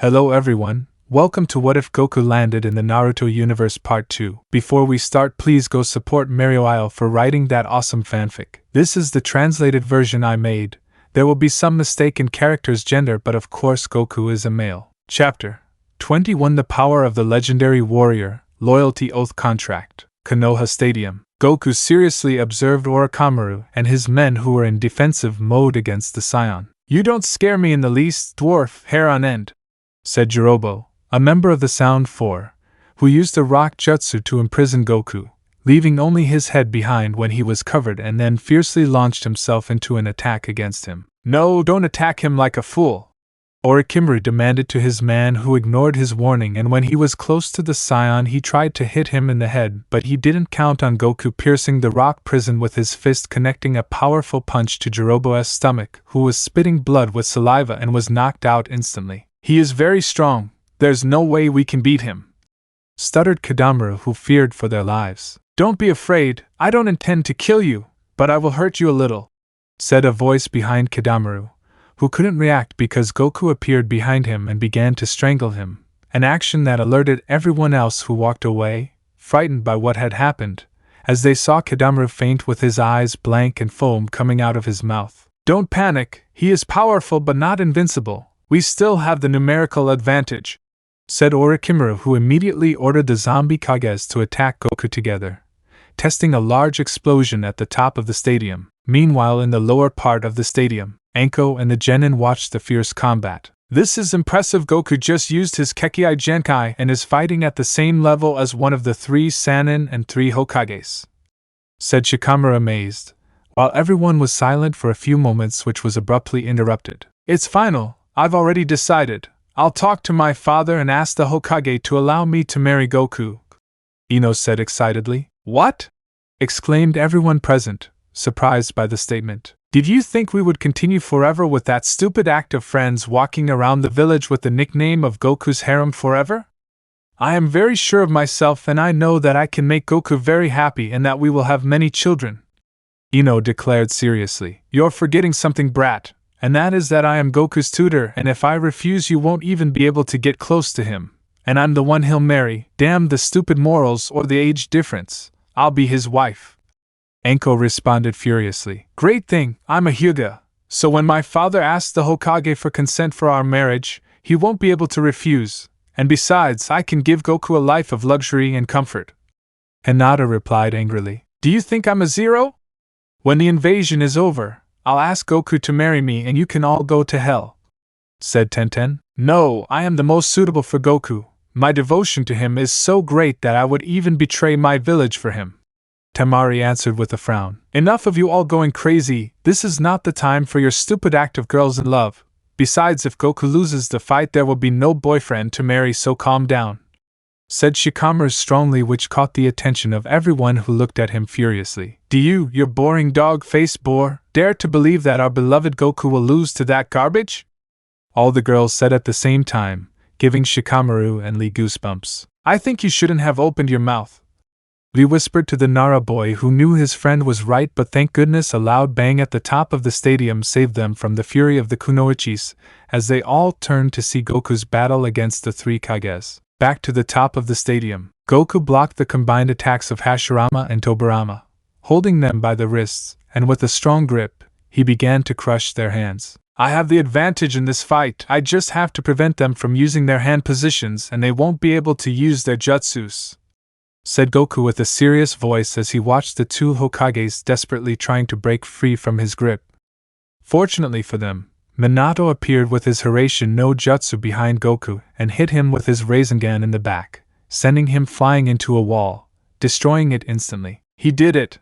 Hello everyone, welcome to What If Goku Landed in the Naruto Universe Part 2. Before we start, please go support marioiale for writing that awesome fanfic. This is the translated version I made. There will be some mistake in character's gender, but of course Goku is a male. Chapter 21: The Power of the Legendary Warrior, Loyalty Oath Contract. Konoha Stadium. Goku seriously observed Orochimaru and his men who were in defensive mode against the Scion. "You don't scare me in the least, dwarf, hair on end," said Jirobo, a member of the Sound Four, who used the rock jutsu to imprison Goku, leaving only his head behind when he was covered, and then fiercely launched himself into an attack against him. "No, don't attack him like a fool," Orochimaru demanded to his man, who ignored his warning, and when he was close to the Scion he tried to hit him in the head, but he didn't count on Goku piercing the rock prison with his fist, connecting a powerful punch to Jirobo's stomach, who was spitting blood with saliva and was knocked out instantly. "He is very strong, there's no way we can beat him," stuttered Kadamaru, who feared for their lives. "Don't be afraid, I don't intend to kill you, but I will hurt you a little," said a voice behind Kadamaru, who couldn't react because Goku appeared behind him and began to strangle him, an action that alerted everyone else, who walked away, frightened by what had happened, as they saw Kadamaru faint with his eyes blank and foam coming out of his mouth. "Don't panic, he is powerful but not invincible. We still have the numerical advantage," said Orochimaru, who immediately ordered the zombie Kages to attack Goku together, testing a large explosion at the top of the stadium. Meanwhile, in the lower part of the stadium, Anko and the Genin watched the fierce combat. "This is impressive. Goku just used his Kekkei Genkai and is fighting at the same level as one of the 3 Sannin and 3 Hokages," said Shikamaru, amazed, while everyone was silent for a few moments, which was abruptly interrupted. "It's final. I've already decided. I'll talk to my father and ask the Hokage to allow me to marry Goku," Ino said excitedly. "What?" exclaimed everyone present, surprised by the statement. "Did you think we would continue forever with that stupid act of friends walking around the village with the nickname of Goku's Harem forever? I am very sure of myself, and I know that I can make Goku very happy and that we will have many children," Ino declared seriously. "You're forgetting something, brat, and that is that I am Goku's tutor, and if I refuse you won't even be able to get close to him, and I'm the one he'll marry. Damn the stupid morals or the age difference. I'll be his wife," Anko responded furiously. "Great thing, I'm a Hyuga, so when my father asks the Hokage for consent for our marriage, he won't be able to refuse, and besides, I can give Goku a life of luxury and comfort," Hinata replied angrily. "Do you think I'm a zero? When the invasion is over, I'll ask Goku to marry me and you can all go to hell," said Tenten. "No, I am the most suitable for Goku. My devotion to him is so great that I would even betray my village for him," Temari answered with a frown. "Enough of you all going crazy. This is not the time for your stupid act of girls in love. Besides, if Goku loses the fight there will be no boyfriend to marry, so calm down," said Shikamaru strongly, which caught the attention of everyone, who looked at him furiously. "Do you, your boring dog-faced boar, dare to believe that our beloved Goku will lose to that garbage?" All the girls said at the same time, giving Shikamaru and Lee goosebumps. "I think you shouldn't have opened your mouth," Lee whispered to the Nara boy, who knew his friend was right, but thank goodness a loud bang at the top of the stadium saved them from the fury of the Kunoichis, as they all turned to see Goku's battle against the 3 Kages. Back to the top of the stadium, Goku blocked the combined attacks of Hashirama and Tobirama, holding them by the wrists, and with a strong grip, he began to crush their hands. "I have the advantage in this fight. I just have to prevent them from using their hand positions and they won't be able to use their jutsus," said Goku with a serious voice as he watched the 2 Hokages desperately trying to break free from his grip. Fortunately for them, Minato appeared with his Hiraishin no Jutsu behind Goku and hit him with his Rasengan in the back, sending him flying into a wall, destroying it instantly. "He did it,"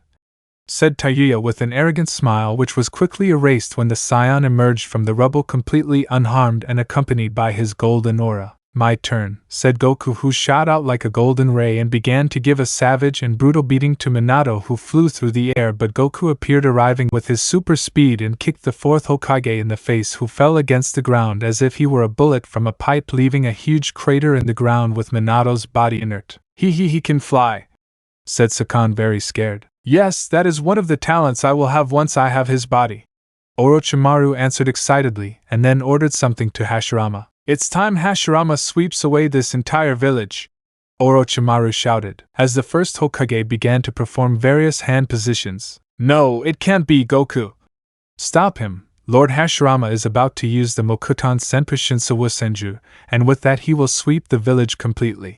said Tayuya with an arrogant smile, which was quickly erased when the Scion emerged from the rubble completely unharmed and accompanied by his golden aura. "My turn," said Goku, who shot out like a golden ray and began to give a savage and brutal beating to Minato, who flew through the air, but Goku appeared, arriving with his super speed and kicked the 4th Hokage in the face, who fell against the ground as if he were a bullet from a pipe, leaving a huge crater in the ground with Minato's body inert. He can fly," said Sakan, very scared. "Yes, that is one of the talents I will have once I have his body," Orochimaru answered excitedly, and then ordered something to Hashirama. It's time Hashirama sweeps away this entire village, Orochimaru shouted, as the first Hokage began to perform various hand positions. No, it can't be, Goku. Stop him. Lord Hashirama is about to use the Mokuton Senpushin Senju, and with that he will sweep the village completely.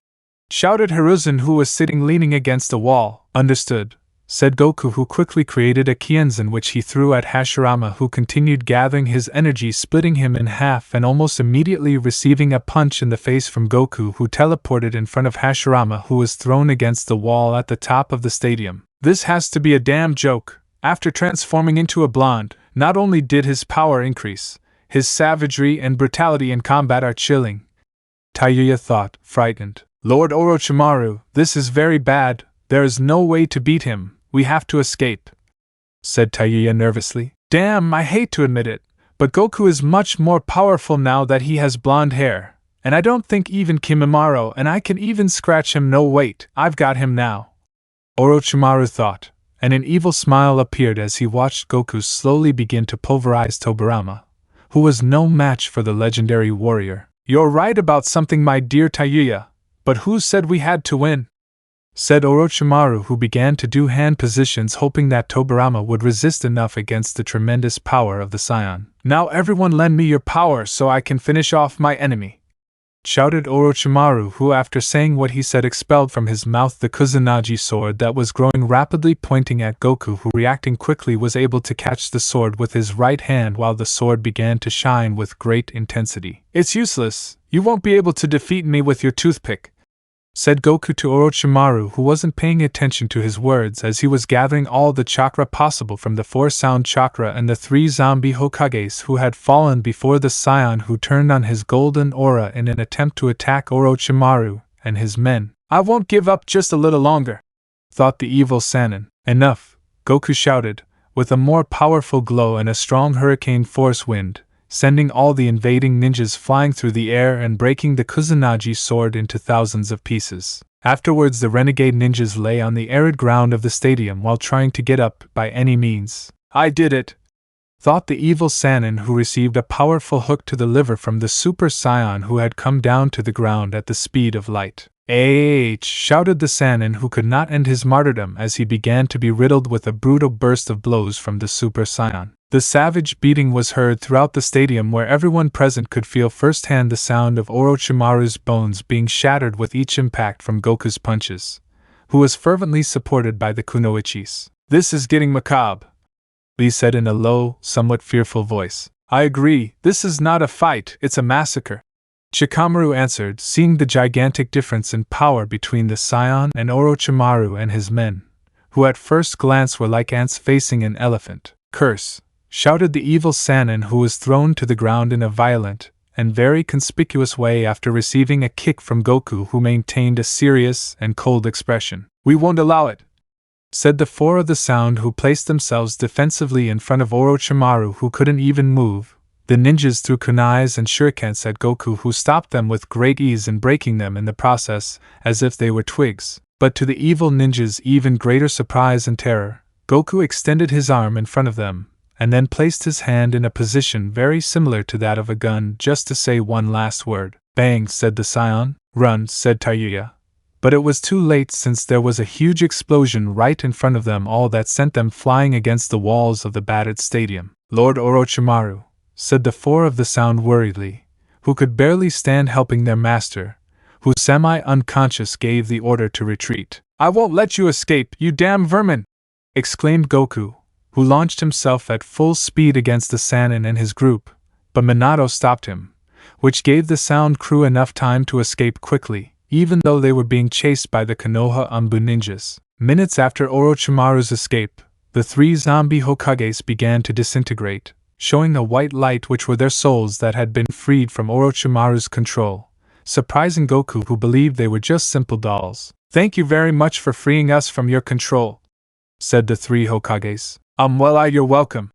Shouted Hiruzen, who was sitting leaning against a wall. Understood, said Goku, who quickly created a Kienzan which he threw at Hashirama, who continued gathering his energy, splitting him in half and almost immediately receiving a punch in the face from Goku, who teleported in front of Hashirama, who was thrown against the wall at the top of the stadium. This has to be a damn joke. After transforming into a blonde, not only did his power increase, his savagery and brutality in combat are chilling. Tayuya thought, frightened. Lord Orochimaru, this is very bad. There is no way to beat him. We have to escape, said Tayuya nervously. Damn, I hate to admit it, but Goku is much more powerful now that he has blonde hair, and I don't think even Kimimaro and I can even scratch him. No, wait, I've got him now, Orochimaru thought, and an evil smile appeared as he watched Goku slowly begin to pulverize Tobirama, who was no match for the legendary warrior. You're right about something, my dear Tayuya, but who said we had to win? Said Orochimaru, who began to do hand positions, hoping that Tobirama would resist enough against the tremendous power of the Scion. Now everyone lend me your power so I can finish off my enemy, shouted Orochimaru, who after saying what he said expelled from his mouth the Kusanagi sword that was growing rapidly, pointing at Goku, who reacting quickly was able to catch the sword with his right hand while the sword began to shine with great intensity. It's useless, you won't be able to defeat me with your toothpick, said Goku to Orochimaru, who wasn't paying attention to his words as he was gathering all the chakra possible from the 4 sound chakra and the 3 zombie Hokages who had fallen before the Scion, who turned on his golden aura in an attempt to attack Orochimaru and his men. I won't give up just a little longer, thought the evil Sannin. Enough, Goku shouted, with a more powerful glow and a strong hurricane force wind, sending all the invading ninjas flying through the air and breaking the Kusanagi sword into thousands of pieces. Afterwards, the renegade ninjas lay on the arid ground of the stadium while trying to get up by any means. I did it, thought the evil Sannin, who received a powerful hook to the liver from the Super Saiyan who had come down to the ground at the speed of light. Shouted the Sannin, who could not end his martyrdom as he began to be riddled with a brutal burst of blows from the Super Saiyan. The savage beating was heard throughout the stadium, where everyone present could feel firsthand the sound of Orochimaru's bones being shattered with each impact from Goku's punches, who was fervently supported by the Kunoichis. This is getting macabre, Lee said in a low, somewhat fearful voice. I agree, this is not a fight, it's a massacre, Shikamaru answered, seeing the gigantic difference in power between the Scion and Orochimaru and his men, who at first glance were like ants facing an elephant. Curse! Shouted the evil Sannin, who was thrown to the ground in a violent and very conspicuous way after receiving a kick from Goku, who maintained a serious and cold expression. We won't allow it, said the 4 of the sound, who placed themselves defensively in front of Orochimaru, who couldn't even move. The ninjas threw kunais and shurikens at Goku, who stopped them with great ease and breaking them in the process as if they were twigs. But to the evil ninjas' even greater surprise and terror, Goku extended his arm in front of them and then placed his hand in a position very similar to that of a gun, just to say one last word. Bang, said the Scion. Run, said Tayuya. But it was too late, since there was a huge explosion right in front of them all that sent them flying against the walls of the battered stadium. Lord Orochimaru, said the 4 of the sound worriedly, who could barely stand helping their master, who semi-unconscious gave the order to retreat. I won't let you escape, you damn vermin! Exclaimed Goku, who launched himself at full speed against the Sannin and his group, but Minato stopped him, which gave the sound crew enough time to escape quickly, even though they were being chased by the Konoha Anbu ninjas. Minutes after Orochimaru's escape, the 3 zombie Hokages began to disintegrate, showing a white light which were their souls that had been freed from Orochimaru's control, surprising Goku, who believed they were just simple dolls. Thank you very much for freeing us from your control, said the 3 Hokages. You're welcome,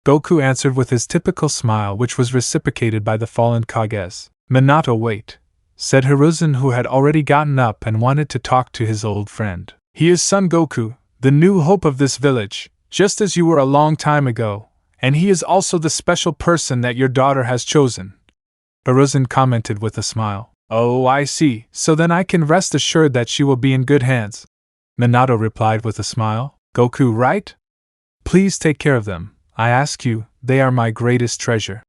Goku answered with his typical smile, which was reciprocated by the fallen Kages. Minato, wait, said Hiruzen, who had already gotten up and wanted to talk to his old friend. He is Son Goku, the new hope of this village, just as you were a long time ago, and he is also the special person that your daughter has chosen, Hiruzen commented with a smile. Oh, I see, so then I can rest assured that she will be in good hands. Minato replied with a smile. Goku, right? Please take care of them, I ask you, they are my greatest treasure.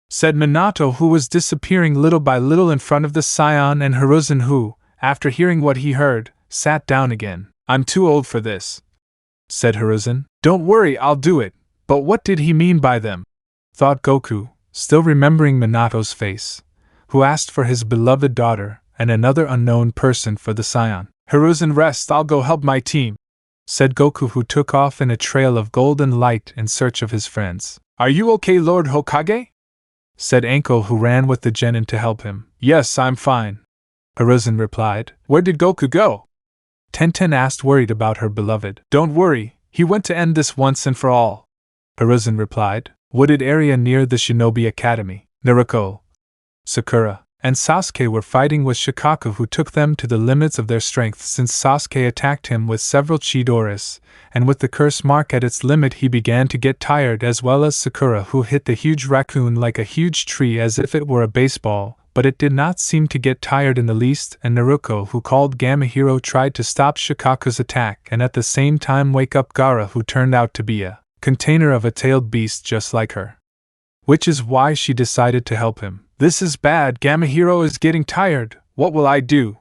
Said Minato, who was disappearing little by little in front of the scion, and Hiruzen, who, after hearing what he heard, sat down again. I'm too old for this, said Hiruzen. Don't worry, I'll do it. But what did he mean by them? Thought Goku, still remembering Minato's face, who asked for his beloved daughter and another unknown person for the scion. Hiruzen, rest, I'll go help my team, said Goku, who took off in a trail of golden light in search of his friends. Are you okay, Lord Hokage? Said Anko, who ran with the genin to help him. Yes, I'm fine, Hiruzen replied. Where did Goku go? Tenten asked, worried about her beloved. Don't worry, he went to end this once and for all, Hiruzen replied. Wooded area near the Shinobi Academy. Naruto, Sakura, and Sasuke were fighting with Shikaku, who took them to the limits of their strength, since Sasuke attacked him with several Chidoras, and with the curse mark at its limit he began to get tired, as well as Sakura, who hit the huge raccoon like a huge tree as if it were a baseball, but it did not seem to get tired in the least, and Naruto, who called Gamma Hero, tried to stop Shikaku's attack and at the same time wake up Gaara, who turned out to be a container of a tailed beast just like her. Which is why she decided to help him. This is bad, Gamma Hero is getting tired, what will I do?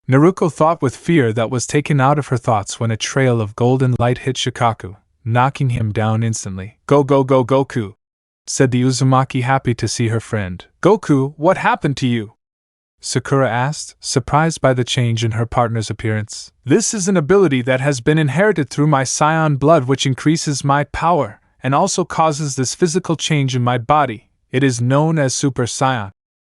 Naruto thought with fear that was taken out of her thoughts when a trail of golden light hit Shikaku, knocking him down instantly. Go, Goku, said the Uzumaki, happy to see her friend. Goku, what happened to you? Sakura asked, surprised by the change in her partner's appearance. This is an ability that has been inherited through my scion blood, which increases my power, and also causes this physical change in my body. It is known as Super Saiyan,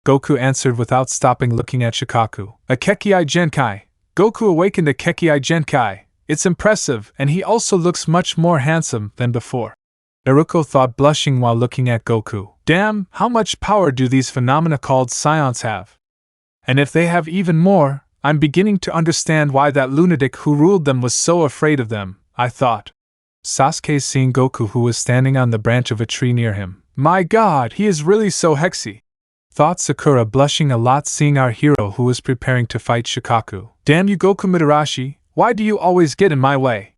Goku answered without stopping looking at Shikaku. A Kekkai Genkai. Goku awakened a Kekkai Genkai. It's impressive, and he also looks much more handsome than before, Naruto thought, blushing while looking at Goku. Damn, how much power do these phenomena called scions have? And if they have even more, I'm beginning to understand why that lunatic who ruled them was so afraid of them, I thought. Sasuke, seeing Goku, who was standing on the branch of a tree near him. My god, he is really so hexy, thought Sakura, blushing a lot seeing our hero who was preparing to fight Shikaku. Damn you, Goku Midarashi, why do you always get in my way?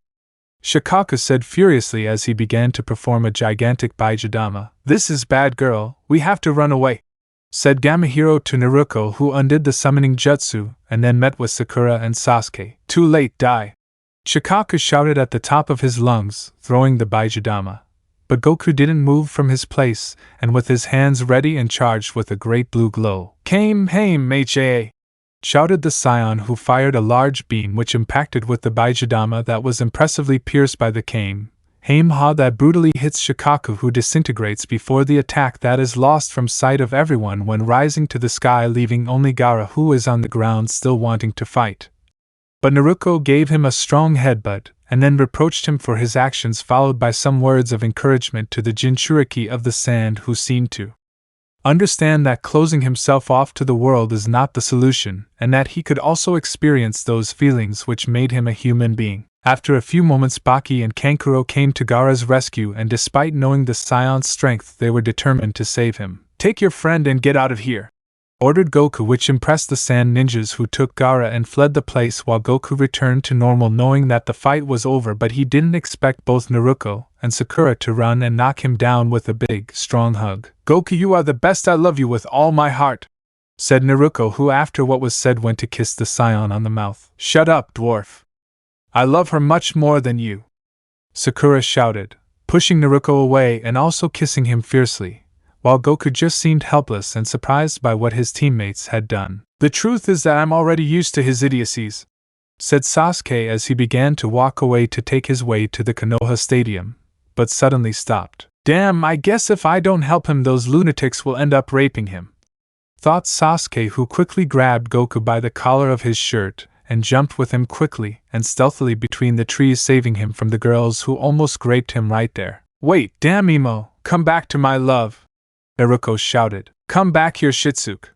Shikaku said furiously as he began to perform a gigantic Baijidama. This is bad, girl, we have to run away, said Gamma Hero to Naruto, who undid the summoning jutsu and then met with Sakura and Sasuke. Too late, die, Shikaku shouted at the top of his lungs, throwing the Baijidama. But Goku didn't move from his place, and with his hands ready and charged with a great blue glow. Kame Hame Meche! Shouted the scion, who fired a large beam which impacted with the Baijidama that was impressively pierced by the Kame Ha that brutally hits Shikaku, who disintegrates before the attack that is lost from sight of everyone when rising to the sky, leaving only Gaara, who is on the ground still wanting to fight. But Naruto gave him a strong headbutt, and then reproached him for his actions, followed by some words of encouragement to the Jinchuriki of the sand, who seemed to understand that closing himself off to the world is not the solution, and that he could also experience those feelings which made him a human being. After a few moments, Baki and Kankuro came to Gaara's rescue, and despite knowing the scion's strength, they were determined to save him. Take your friend and get out of here, ordered Goku, which impressed the sand ninjas, who took Gaara and fled the place while Goku returned to normal, knowing that the fight was over. But he didn't expect both Naruto and Sakura to run and knock him down with a big, strong hug. Goku, you are the best, I love you with all my heart, said Naruto, who after what was said went to kiss the scion on the mouth. Shut up, dwarf. I love her much more than you, Sakura shouted, pushing Naruto away and also kissing him fiercely, while Goku just seemed helpless and surprised by what his teammates had done. The truth is that I'm already used to his idiocies, said Sasuke as he began to walk away to take his way to the Konoha Stadium, but suddenly stopped. Damn, I guess if I don't help him, those lunatics will end up raping him, thought Sasuke, who quickly grabbed Goku by the collar of his shirt and jumped with him quickly and stealthily between the trees, saving him from the girls who almost raped him right there. Wait, damn Emo, come back to my love, Naruto shouted. Come back here, Shitsuke.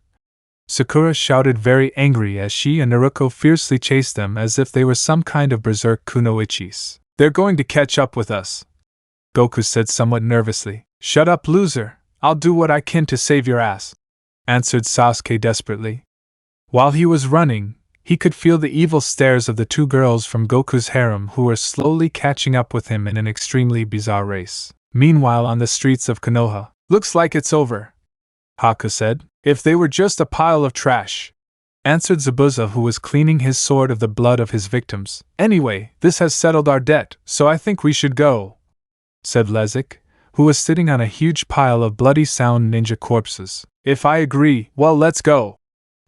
Sakura shouted, very angry, as she and Naruto fiercely chased them as if they were some kind of berserk kunoichis. They're going to catch up with us, Goku said somewhat nervously. Shut up, loser. I'll do what I can to save your ass, answered Sasuke desperately. While he was running, he could feel the evil stares of the two girls from Goku's harem who were slowly catching up with him in an extremely bizarre race. Meanwhile, on the streets of Konoha, "Looks like it's over," Haku said. "If they were just a pile of trash," answered Zabuza, who was cleaning his sword of the blood of his victims. "Anyway, this has settled our debt, so I think we should go," said Lezik, who was sitting on a huge pile of bloody sound ninja corpses. "If I agree, well, let's go."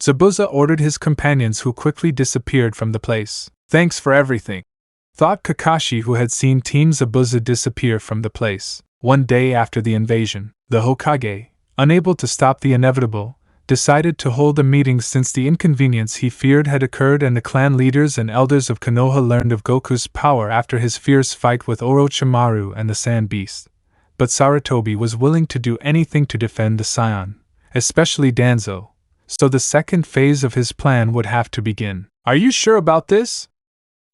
Zabuza ordered his companions, who quickly disappeared from the place. "Thanks for everything," thought Kakashi, who had seen Team Zabuza disappear from the place. One day after the invasion, the Hokage, unable to stop the inevitable, decided to hold a meeting since the inconvenience he feared had occurred and the clan leaders and elders of Konoha learned of Goku's power after his fierce fight with Orochimaru and the Sand Beast. But Sarutobi was willing to do anything to defend the Scion, especially Danzo, so the second phase of his plan would have to begin. "Are you sure about this?"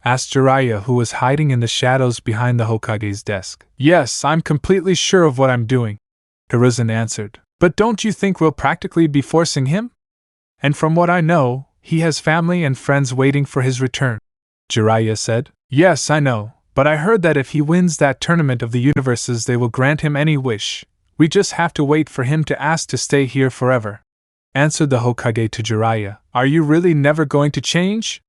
asked Jiraiya, who was hiding in the shadows behind the Hokage's desk. "Yes, I'm completely sure of what I'm doing," Hiruzen answered. "But don't you think we'll practically be forcing him? And from what I know, he has family and friends waiting for his return," Jiraiya said. "Yes, I know, but I heard that if he wins that tournament of the universes they will grant him any wish. We just have to wait for him to ask to stay here forever," answered the Hokage to Jiraiya. "Are you really never going to change?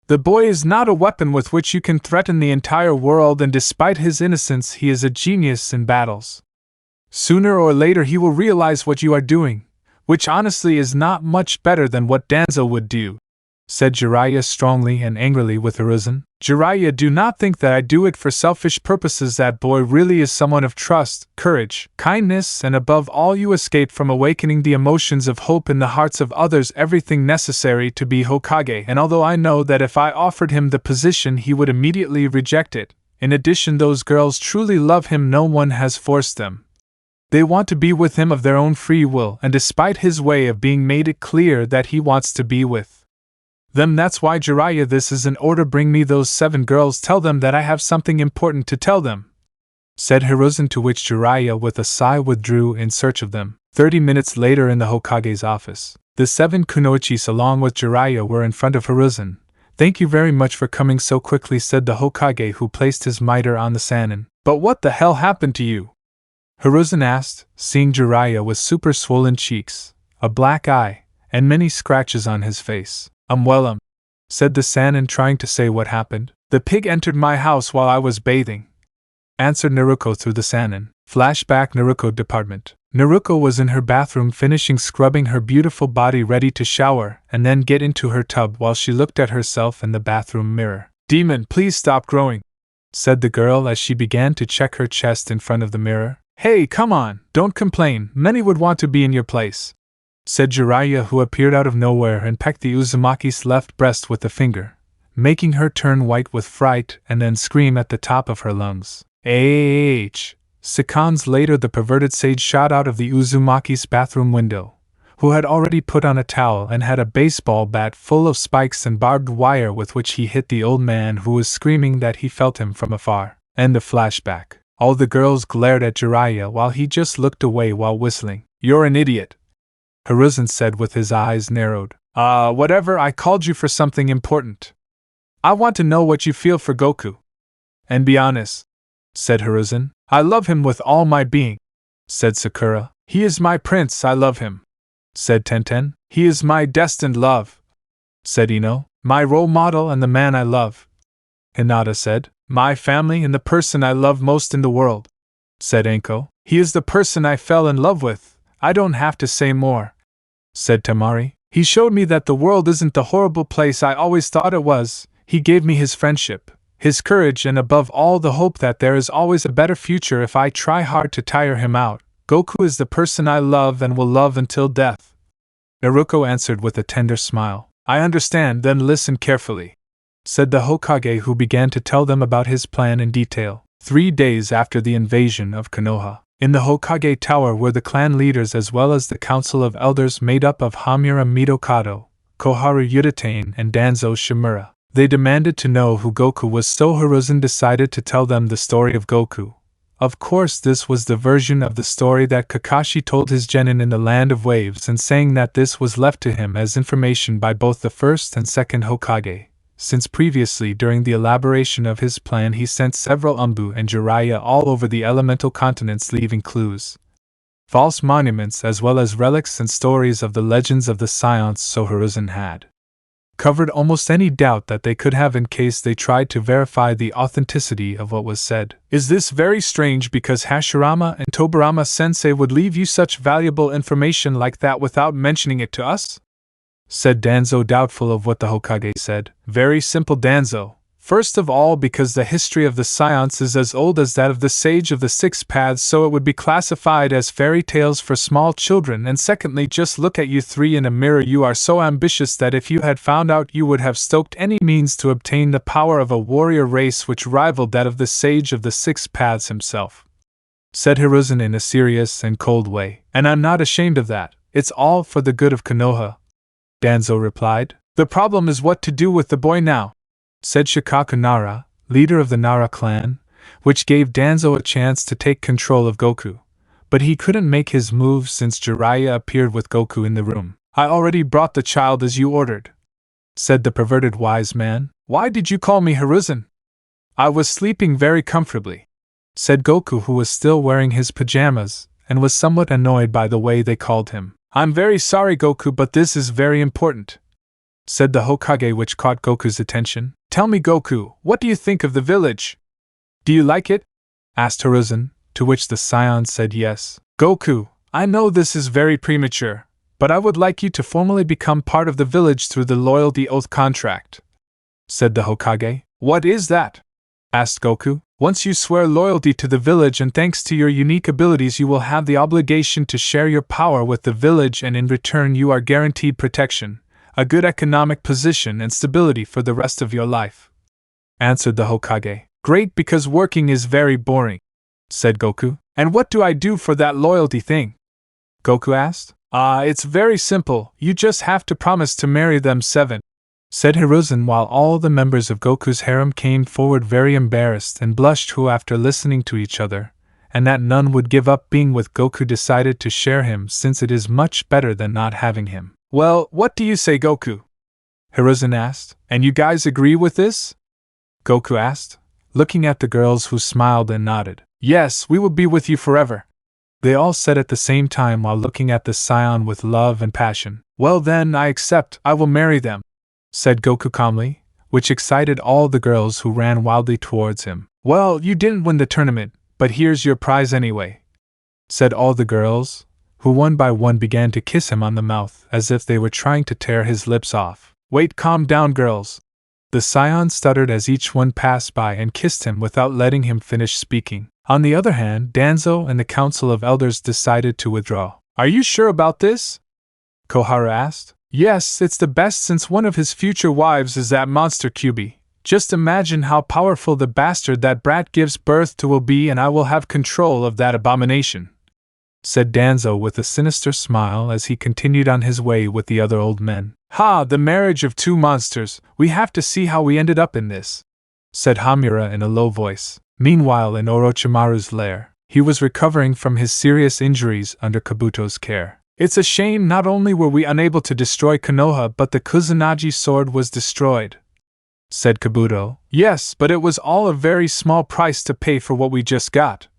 The boy is not a weapon with which you can threaten the entire world, and despite his innocence he is a genius in battles. Sooner or later he will realize what you are doing, which honestly is not much better than what Danzo would do," said Jiraiya strongly and angrily with Hiruzen. "Jiraiya, do not think that I do it for selfish purposes. That boy really is someone of trust, courage, kindness, and above all you escaped from awakening the emotions of hope in the hearts of others, everything necessary to be Hokage, and although I know that if I offered him the position he would immediately reject it, in addition those girls truly love him, no one has forced them. They want to be with him of their own free will, and despite his way of being made it clear that he wants to be with them. That's why, Jiraiya, this is an order. Bring me those 7 girls. Tell them that I have something important to tell them," said Hiruzen, to which Jiraiya with a sigh withdrew in search of them. 30 minutes later in the Hokage's office, the 7 kunoichis along with Jiraiya were in front of Hiruzen. "Thank you very much for coming so quickly," said the Hokage, who placed his mitre on the Sannin. "But what the hell happened to you?" Hiruzen asked, seeing Jiraiya with super swollen cheeks, a black eye, and many scratches on his face. Well, said the Sannin, trying to say what happened. "The pig entered my house while I was bathing," answered Naruto through the Sannin. Flashback Naruto department. Naruto was in her bathroom finishing scrubbing her beautiful body ready to shower and then get into her tub while she looked at herself in the bathroom mirror. "Demon, please stop growing," said the girl as she began to check her chest in front of the mirror. "Hey, come on, don't complain, many would want to be in your place," said Jiraiya, who appeared out of nowhere and pecked the Uzumaki's left breast with a finger, making her turn white with fright and then scream at the top of her lungs. Seconds later, the perverted sage shot out of the Uzumaki's bathroom window, who had already put on a towel and had a baseball bat full of spikes and barbed wire with which he hit the old man, who was screaming that he felt him from afar. End of flashback. All the girls glared at Jiraiya while he just looked away while whistling. "You're an idiot," Hiruzen said with his eyes narrowed. Whatever, I called you for something important. I want to know what you feel for Goku. And be honest," said Hiruzen. "I love him with all my being," said Sakura. "He is my prince, I love him," said Tenten. "He is my destined love," said Ino. "My role model and the man I love," Hinata said. "My family and the person I love most in the world," said Enko. "He is the person I fell in love with, I don't have to say more," said Tamari. "He showed me that the world isn't the horrible place I always thought it was. He gave me his friendship, his courage, and above all the hope that there is always a better future if I try hard to tire him out. Goku is the person I love and will love until death." Naruto answered with a tender smile. "I understand, then listen carefully," said the Hokage, who began to tell them about his plan in detail. 3 days after the invasion of Konoha, in the Hokage Tower were the clan leaders as well as the council of elders made up of Hamura Midokado, Koharu Yuditane, and Danzo Shimura. They demanded to know who Goku was, so Hiruzen decided to tell them the story of Goku, Of course, this was the version of the story that Kakashi told his genin in the Land of Waves, and saying that this was left to him as information by both the first and second Hokage, since previously during the elaboration of his plan he sent several Anbu and Jiraiya all over the elemental continents leaving clues, false monuments as well as relics and stories of the legends of the Science, so Hiruzen had covered almost any doubt that they could have in case they tried to verify the authenticity of what was said. Is this very strange because Hashirama and Tobirama sensei would leave you such valuable information like that without mentioning it to us? Said Danzo, doubtful of what the Hokage said. Very simple, Danzo. First of all, because the history of the Science is as old as that of the Sage of the Six Paths, so it would be classified as fairy tales for small children, and secondly, just look at you three in a mirror. You are so ambitious that if you had found out, you would have stoked any means to obtain the power of a warrior race which rivaled that of the Sage of the Six Paths himself, said Hiruzen in a serious and cold way. And I'm not ashamed of that. It's all for the good of Konoha, Danzo replied. The problem is what to do with the boy now, said Shikaku Nara, leader of the Nara clan, which gave Danzo a chance to take control of Goku. But he couldn't make his move since Jiraiya appeared with Goku in the room. I already brought the child as you ordered, said the perverted wise man. Why did you call me Hiruzen? I was sleeping very comfortably, said Goku, who was still wearing his pajamas, and was somewhat annoyed by the way they called him. I'm very sorry, Goku, but this is very important, said the Hokage, which caught Goku's attention. Tell me, Goku, what do you think of the village? Do you like it? Asked Hiruzen, to which the Scion said yes. Goku, I know this is very premature, but I would like you to formally become part of the village through the loyalty oath contract, said the Hokage. What is that? Asked Goku. Once you swear loyalty to the village and thanks to your unique abilities you will have the obligation to share your power with the village, and in return you are guaranteed protection, a good economic position and stability for the rest of your life, answered the Hokage. Great, because working is very boring, said Goku. And what do I do for that loyalty thing? Goku asked. It's very simple, you just have to promise to marry them 7, said Hiruzen, while all the members of Goku's harem came forward very embarrassed and blushed, who after listening to each other, and that none would give up being with Goku, decided to share him since it is much better than not having him. Well, what do you say, Goku? Hiruzen asked. And you guys agree with this? Goku asked, looking at the girls, who smiled and nodded. Yes, we will be with you forever, they all said at the same time while looking at the Scion with love and passion. Well then, I accept, I will marry them, said Goku calmly, which excited all the girls, who ran wildly towards him. Well, you didn't win the tournament, but here's your prize anyway, said all the girls, who one by one began to kiss him on the mouth as if they were trying to tear his lips off. Wait, calm down, girls, the Scion stuttered as each one passed by and kissed him without letting him finish speaking. On the other hand, Danzo and the Council of Elders decided to withdraw. Are you sure about this? Koharu asked. Yes, it's the best, since one of his future wives is that monster Kyubi. Just imagine how powerful the bastard that brat gives birth to will be, and I will have control of that abomination, said Danzo with a sinister smile as he continued on his way with the other old men. Ha, the marriage of two monsters, we have to see how we ended up in this, said Hamura in a low voice. Meanwhile, in Orochimaru's lair, he was recovering from his serious injuries under Kabuto's care. It's a shame not only were we unable to destroy Konoha, but the Kusanagi sword was destroyed, said Kabuto. Yes, but it was all a very small price to pay for what we just got,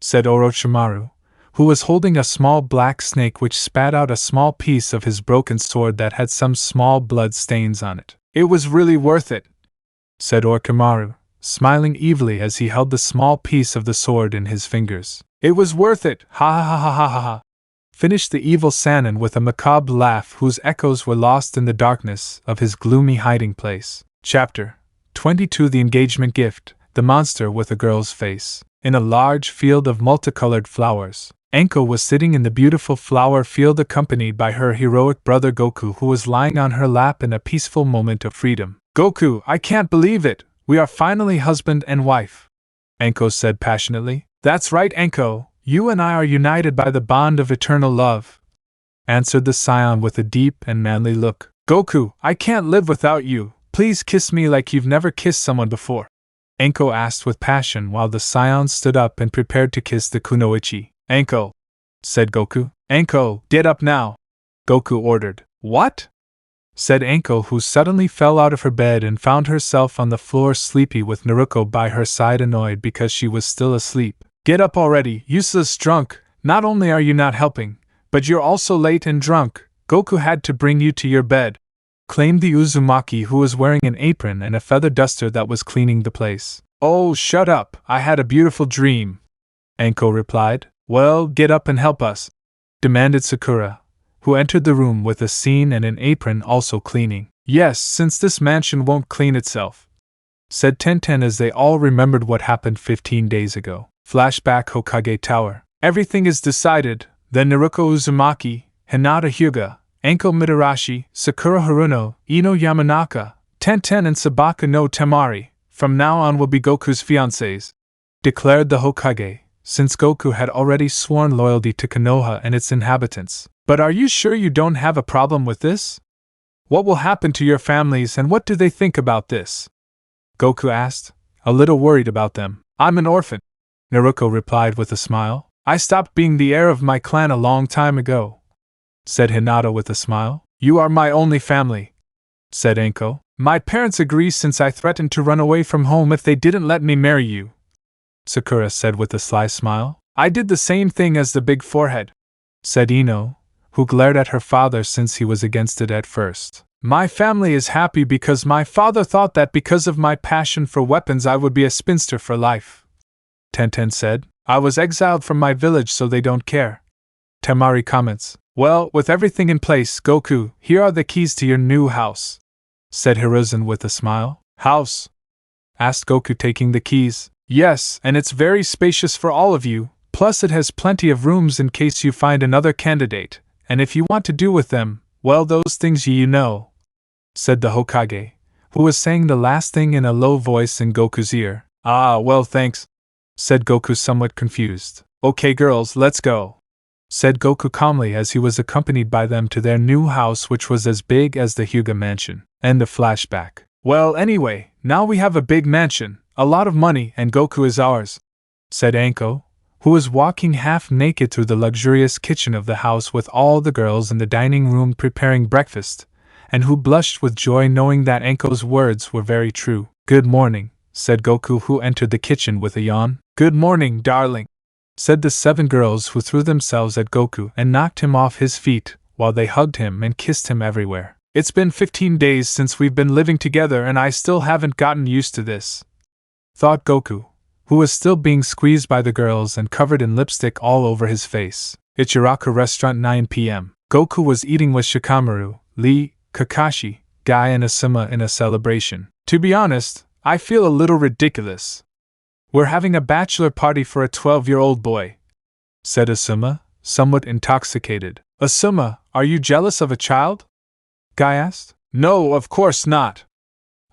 said Orochimaru, who was holding a small black snake which spat out a small piece of his broken sword that had some small blood stains on it. It was really worth it, said Orochimaru, smiling evilly as he held the small piece of the sword in his fingers. It was worth it, ha ha ha ha ha ha, finished the evil Sannin with a macabre laugh whose echoes were lost in the darkness of his gloomy hiding place. Chapter 22. The Engagement Gift, the Monster with a Girl's Face. In a large field of multicolored flowers, Anko was sitting in the beautiful flower field accompanied by her heroic brother Goku, who was lying on her lap in a peaceful moment of freedom. Goku, I can't believe it! We are finally husband and wife, Anko said passionately. That's right, Anko, you and I are united by the bond of eternal love, answered the Scion with a deep and manly look. Goku, I can't live without you, please kiss me like you've never kissed someone before, Anko asked with passion while the scions stood up and prepared to kiss the kunoichi. Anko, said Goku. Anko, get up now, Goku ordered. What? Said Anko, who suddenly fell out of her bed and found herself on the floor sleepy with Naruto by her side, annoyed because she was still asleep. Get up already, useless drunk. Not only are you not helping, but you're also late and drunk. Goku had to bring you to your bed, claimed the Uzumaki, who was wearing an apron and a feather duster that was cleaning the place. Oh, shut up, I had a beautiful dream, Anko replied. Well, get up and help us, demanded Sakura, who entered the room with a scene and an apron also cleaning. Yes, since this mansion won't clean itself, said Tenten as they all remembered what happened 15 days ago. Flashback Hokage Tower. Everything is decided. Then Naruto Uzumaki, Hinata Hyuga, Anko Mitarashi, Sakura Haruno, Ino Yamanaka, Tenten and Sabaka no Temari, from now on will be Goku's fiancés, declared the Hokage, since Goku had already sworn loyalty to Konoha and its inhabitants. But are you sure you don't have a problem with this? What will happen to your families and what do they think about this? Goku asked, a little worried about them. I'm an orphan, Naruto replied with a smile. I stopped being the heir of my clan a long time ago, said Hinata with a smile. You are my only family, said Anko. My parents agree since I threatened to run away from home if they didn't let me marry you, Sakura said with a sly smile. I did the same thing as the big forehead, said Ino, who glared at her father since he was against it at first. My family is happy because my father thought that because of my passion for weapons I would be a spinster for life, Tenten said. I was exiled from my village so they don't care. Temari comments. Well, with everything in place, Goku, here are the keys to your new house, said Hiruzen with a smile. House? Asked Goku, taking the keys. Yes, and it's very spacious for all of you, plus it has plenty of rooms in case you find another candidate, and if you want to do with them, well, those things you know, said the Hokage, who was saying the last thing in a low voice in Goku's ear. Ah, well, thanks, said Goku, somewhat confused. Okay girls, let's go, said Goku calmly as he was accompanied by them to their new house, which was as big as the Hyuga mansion. And the flashback. Well, anyway, now we have a big mansion, a lot of money, and Goku is ours, said Anko, who was walking half naked through the luxurious kitchen of the house with all the girls in the dining room preparing breakfast, and who blushed with joy knowing that Anko's words were very true. Good morning, said Goku, who entered the kitchen with a yawn. Good morning, darling, said the 7 girls, who threw themselves at Goku and knocked him off his feet while they hugged him and kissed him everywhere. It's been 15 days since we've been living together and I still haven't gotten used to this, thought Goku, who was still being squeezed by the girls and covered in lipstick all over his face. Ichiraku Restaurant, 9 p.m. Goku was eating with Shikamaru, Lee, Kakashi, Guy and Asuma in a celebration. To be honest, I feel a little ridiculous. We're having a bachelor party for a 12-year-old boy, said Asuma, somewhat intoxicated. Asuma, are you jealous of a child? Guy asked. No, of course not,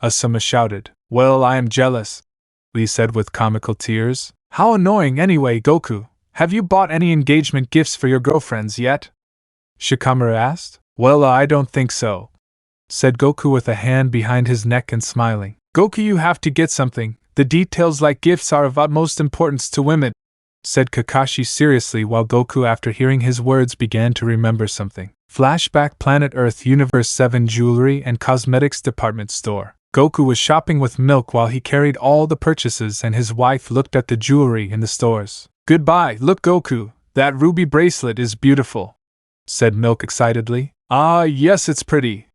Asuma shouted. Well, I am jealous, Lee said with comical tears. How annoying anyway, Goku. Have you bought any engagement gifts for your girlfriends yet? Shikamaru asked. Well, I don't think so, said Goku with a hand behind his neck and smiling. Goku, you have to get something. The details like gifts are of utmost importance to women, said Kakashi seriously while Goku, after hearing his words, began to remember something. Flashback Planet Earth Universe 7 Jewelry and Cosmetics Department Store. Goku was shopping with Milk while he carried all the purchases and his wife looked at the jewelry in the stores. Goodbye, look Goku, that ruby bracelet is beautiful, said Milk excitedly. Ah, yes, it's pretty,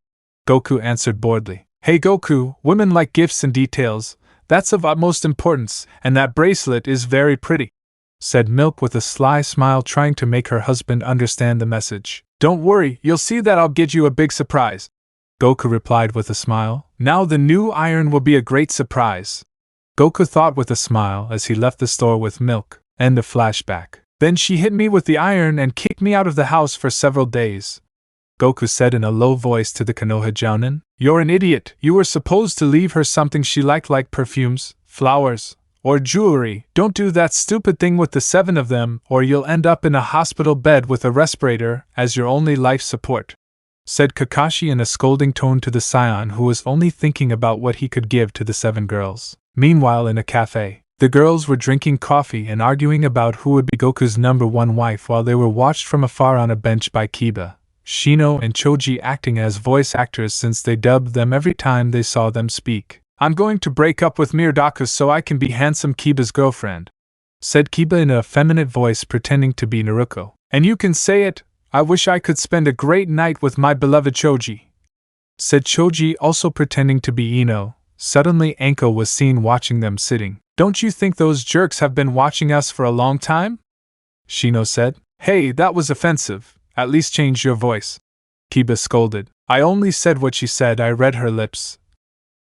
Goku answered boredly. Hey Goku, women like gifts and details, that's of utmost importance, and that bracelet is very pretty, said Milk with a sly smile, trying to make her husband understand the message. Don't worry, you'll see that I'll get you a big surprise, Goku replied with a smile. Now the new iron will be a great surprise, Goku thought with a smile as he left the store with Milk. And the flashback. Then she hit me with the iron and kicked me out of the house for several days, Goku said in a low voice to the Konoha Jounin. You're an idiot, you were supposed to leave her something she liked like perfumes, flowers, or jewelry. Don't do that stupid thing with the 7 of them or you'll end up in a hospital bed with a respirator as your only life support, said Kakashi in a scolding tone to the scion, who was only thinking about what he could give to the 7 girls. Meanwhile, in a cafe, the girls were drinking coffee and arguing about who would be Goku's #1 wife while they were watched from afar on a bench by Kiba, Shino, and Choji, acting as voice actors since they dubbed them every time they saw them speak. "I'm going to break up with Mirodaku so I can be handsome Kiba's girlfriend," said Kiba in a effeminate voice pretending to be Naruto. "And you can say it, I wish I could spend a great night with my beloved Choji," said Choji, also pretending to be Ino. Suddenly Anko was seen watching them sitting. "Don't you think those jerks have been watching us for a long time?" Shino said. "Hey, that was offensive, at least change your voice," Kiba scolded. "I only said what she said, I read her lips,"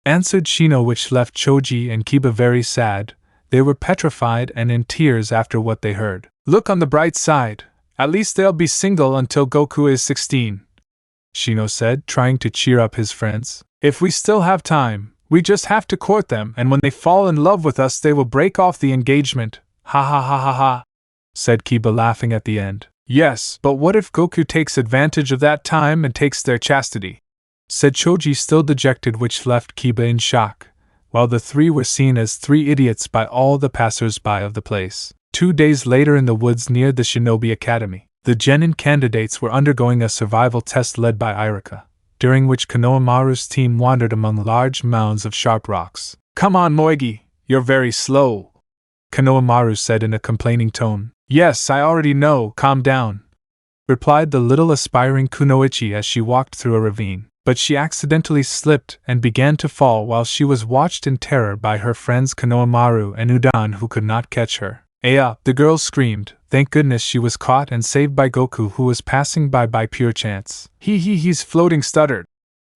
answered Shino, which left Choji and Kiba very sad. They were petrified and in tears after what they heard. "Look on the bright side, at least they'll be single until Goku is 16, Shino said, trying to cheer up his friends. "If we still have time, we just have to court them, and when they fall in love with us they will break off the engagement. Ha ha ha ha ha," said Kiba, laughing at the end. "Yes, but what if Goku takes advantage of that time and takes their chastity?" said Choji, still dejected, which left Kiba in shock, while the three were seen as three idiots by all the passers-by of the place. 2 days later, in the woods near the Shinobi Academy, the genin candidates were undergoing a survival test led by Irika, during which Konohamaru's team wandered among large mounds of sharp rocks. "Come on, Moegi, you're very slow," Konohamaru said in a complaining tone. "Yes, I already know, calm down," replied the little aspiring Kunoichi as she walked through a ravine. But she accidentally slipped and began to fall while she was watched in terror by her friends Konohamaru and Udan, who could not catch her. "Aya!" the girl screamed. Thank goodness she was caught and saved by Goku, who was passing by pure chance. He's floating," stuttered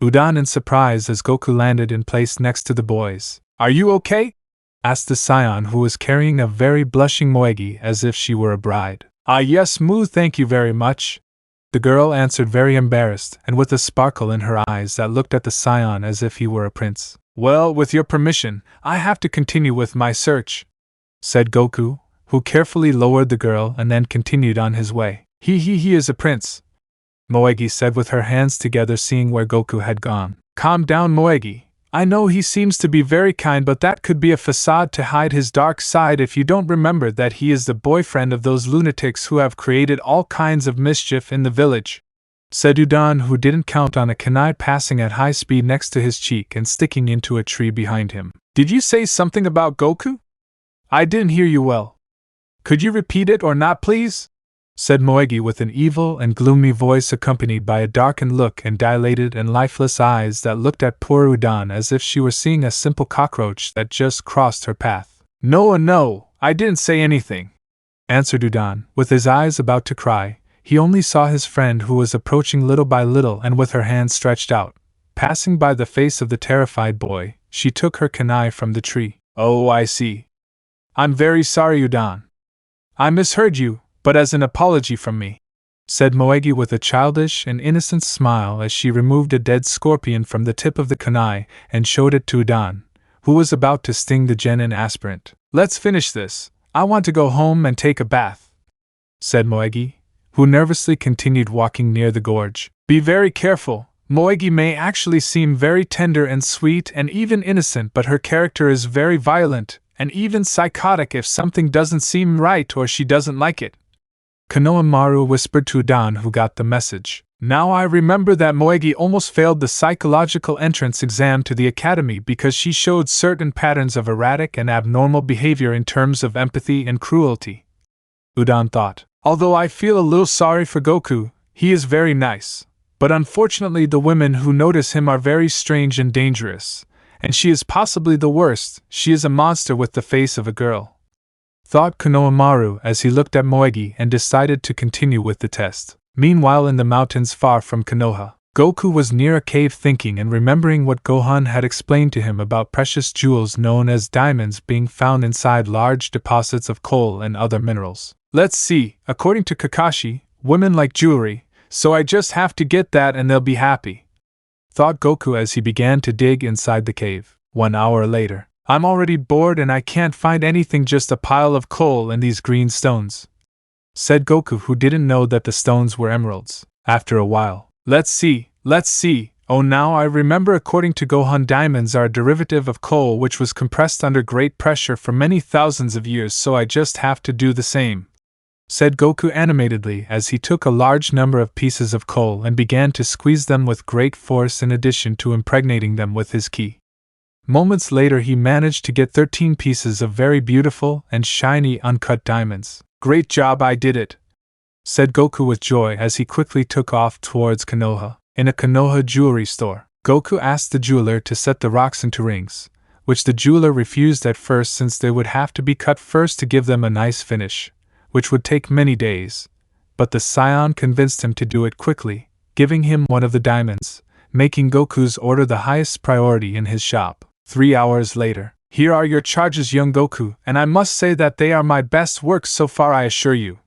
Udan in surprise as Goku landed in place next to the boys. "Are you okay?" asked the scion, who was carrying a very blushing Moegi as if she were a bride. "Ah yes, Moo, thank you very much," the girl answered, very embarrassed and with a sparkle in her eyes that looked at the scion as if he were a prince. "Well, with your permission, I have to continue with my search," said Goku, who carefully lowered the girl and then continued on his way. He is a prince," Moegi said with her hands together, seeing where Goku had gone. "Calm down, Moegi. I know he seems to be very kind, but that could be a facade to hide his dark side if you don't remember that he is the boyfriend of those lunatics who have created all kinds of mischief in the village," said Udan, who didn't count on a kunai passing at high speed next to his cheek and sticking into a tree behind him. "Did you say something about Goku? I didn't hear you well. Could you repeat it or not, please?" said Moegi with an evil and gloomy voice accompanied by a darkened look and dilated and lifeless eyes that looked at poor Udan as if she were seeing a simple cockroach that just crossed her path. No, I didn't say anything," answered Udan, with his eyes about to cry. He only saw his friend, who was approaching little by little and with her hands stretched out. Passing by the face of the terrified boy, she took her kunai from the tree. "Oh, I see. I'm very sorry, Udan. I misheard you, but as an apology from me," said Moegi with a childish and innocent smile as she removed a dead scorpion from the tip of the kunai and showed it to Udan, who was about to sting the genin aspirant. "Let's finish this. I want to go home and take a bath," said Moegi, who nervously continued walking near the gorge. "Be very careful. Moegi may actually seem very tender and sweet and even innocent, but her character is very violent and even psychotic if something doesn't seem right or she doesn't like it," Konohamaru whispered to Udan, who got the message. "Now I remember that Moegi almost failed the psychological entrance exam to the academy because she showed certain patterns of erratic and abnormal behavior in terms of empathy and cruelty," Udan thought. "Although I feel a little sorry for Goku, he is very nice, but unfortunately the women who notice him are very strange and dangerous. And she is possibly the worst. She is a monster with the face of a girl," thought Konohamaru as he looked at Moegi and decided to continue with the test. Meanwhile, in the mountains far from Konoha, Goku was near a cave thinking and remembering what Gohan had explained to him about precious jewels known as diamonds being found inside large deposits of coal and other minerals. "Let's see, according to Kakashi, women like jewelry, so I just have to get that and they'll be happy," thought Goku as he began to dig inside the cave. 1 hour later. "I'm already bored and I can't find anything, just a pile of coal and these green stones," said Goku, who didn't know that the stones were emeralds. After a while, Let's see, Oh, now I remember, according to Gohan, diamonds are a derivative of coal which was compressed under great pressure for many thousands of years, so I just have to do the same," said Goku animatedly as he took a large number of pieces of coal and began to squeeze them with great force in addition to impregnating them with his ki. Moments later he managed to get 13 pieces of very beautiful and shiny uncut diamonds. "Great job, I did it," said Goku with joy as he quickly took off towards Konoha. In a Konoha jewelry store, Goku asked the jeweler to set the rocks into rings, which the jeweler refused at first since they would have to be cut first to give them a nice finish, which would take many days. But the scion convinced him to do it quickly, giving him one of the diamonds, making Goku's order the highest priority in his shop. 3 hours later, "Here are your charges, young Goku, and I must say that they are my best work so far, I assure you,"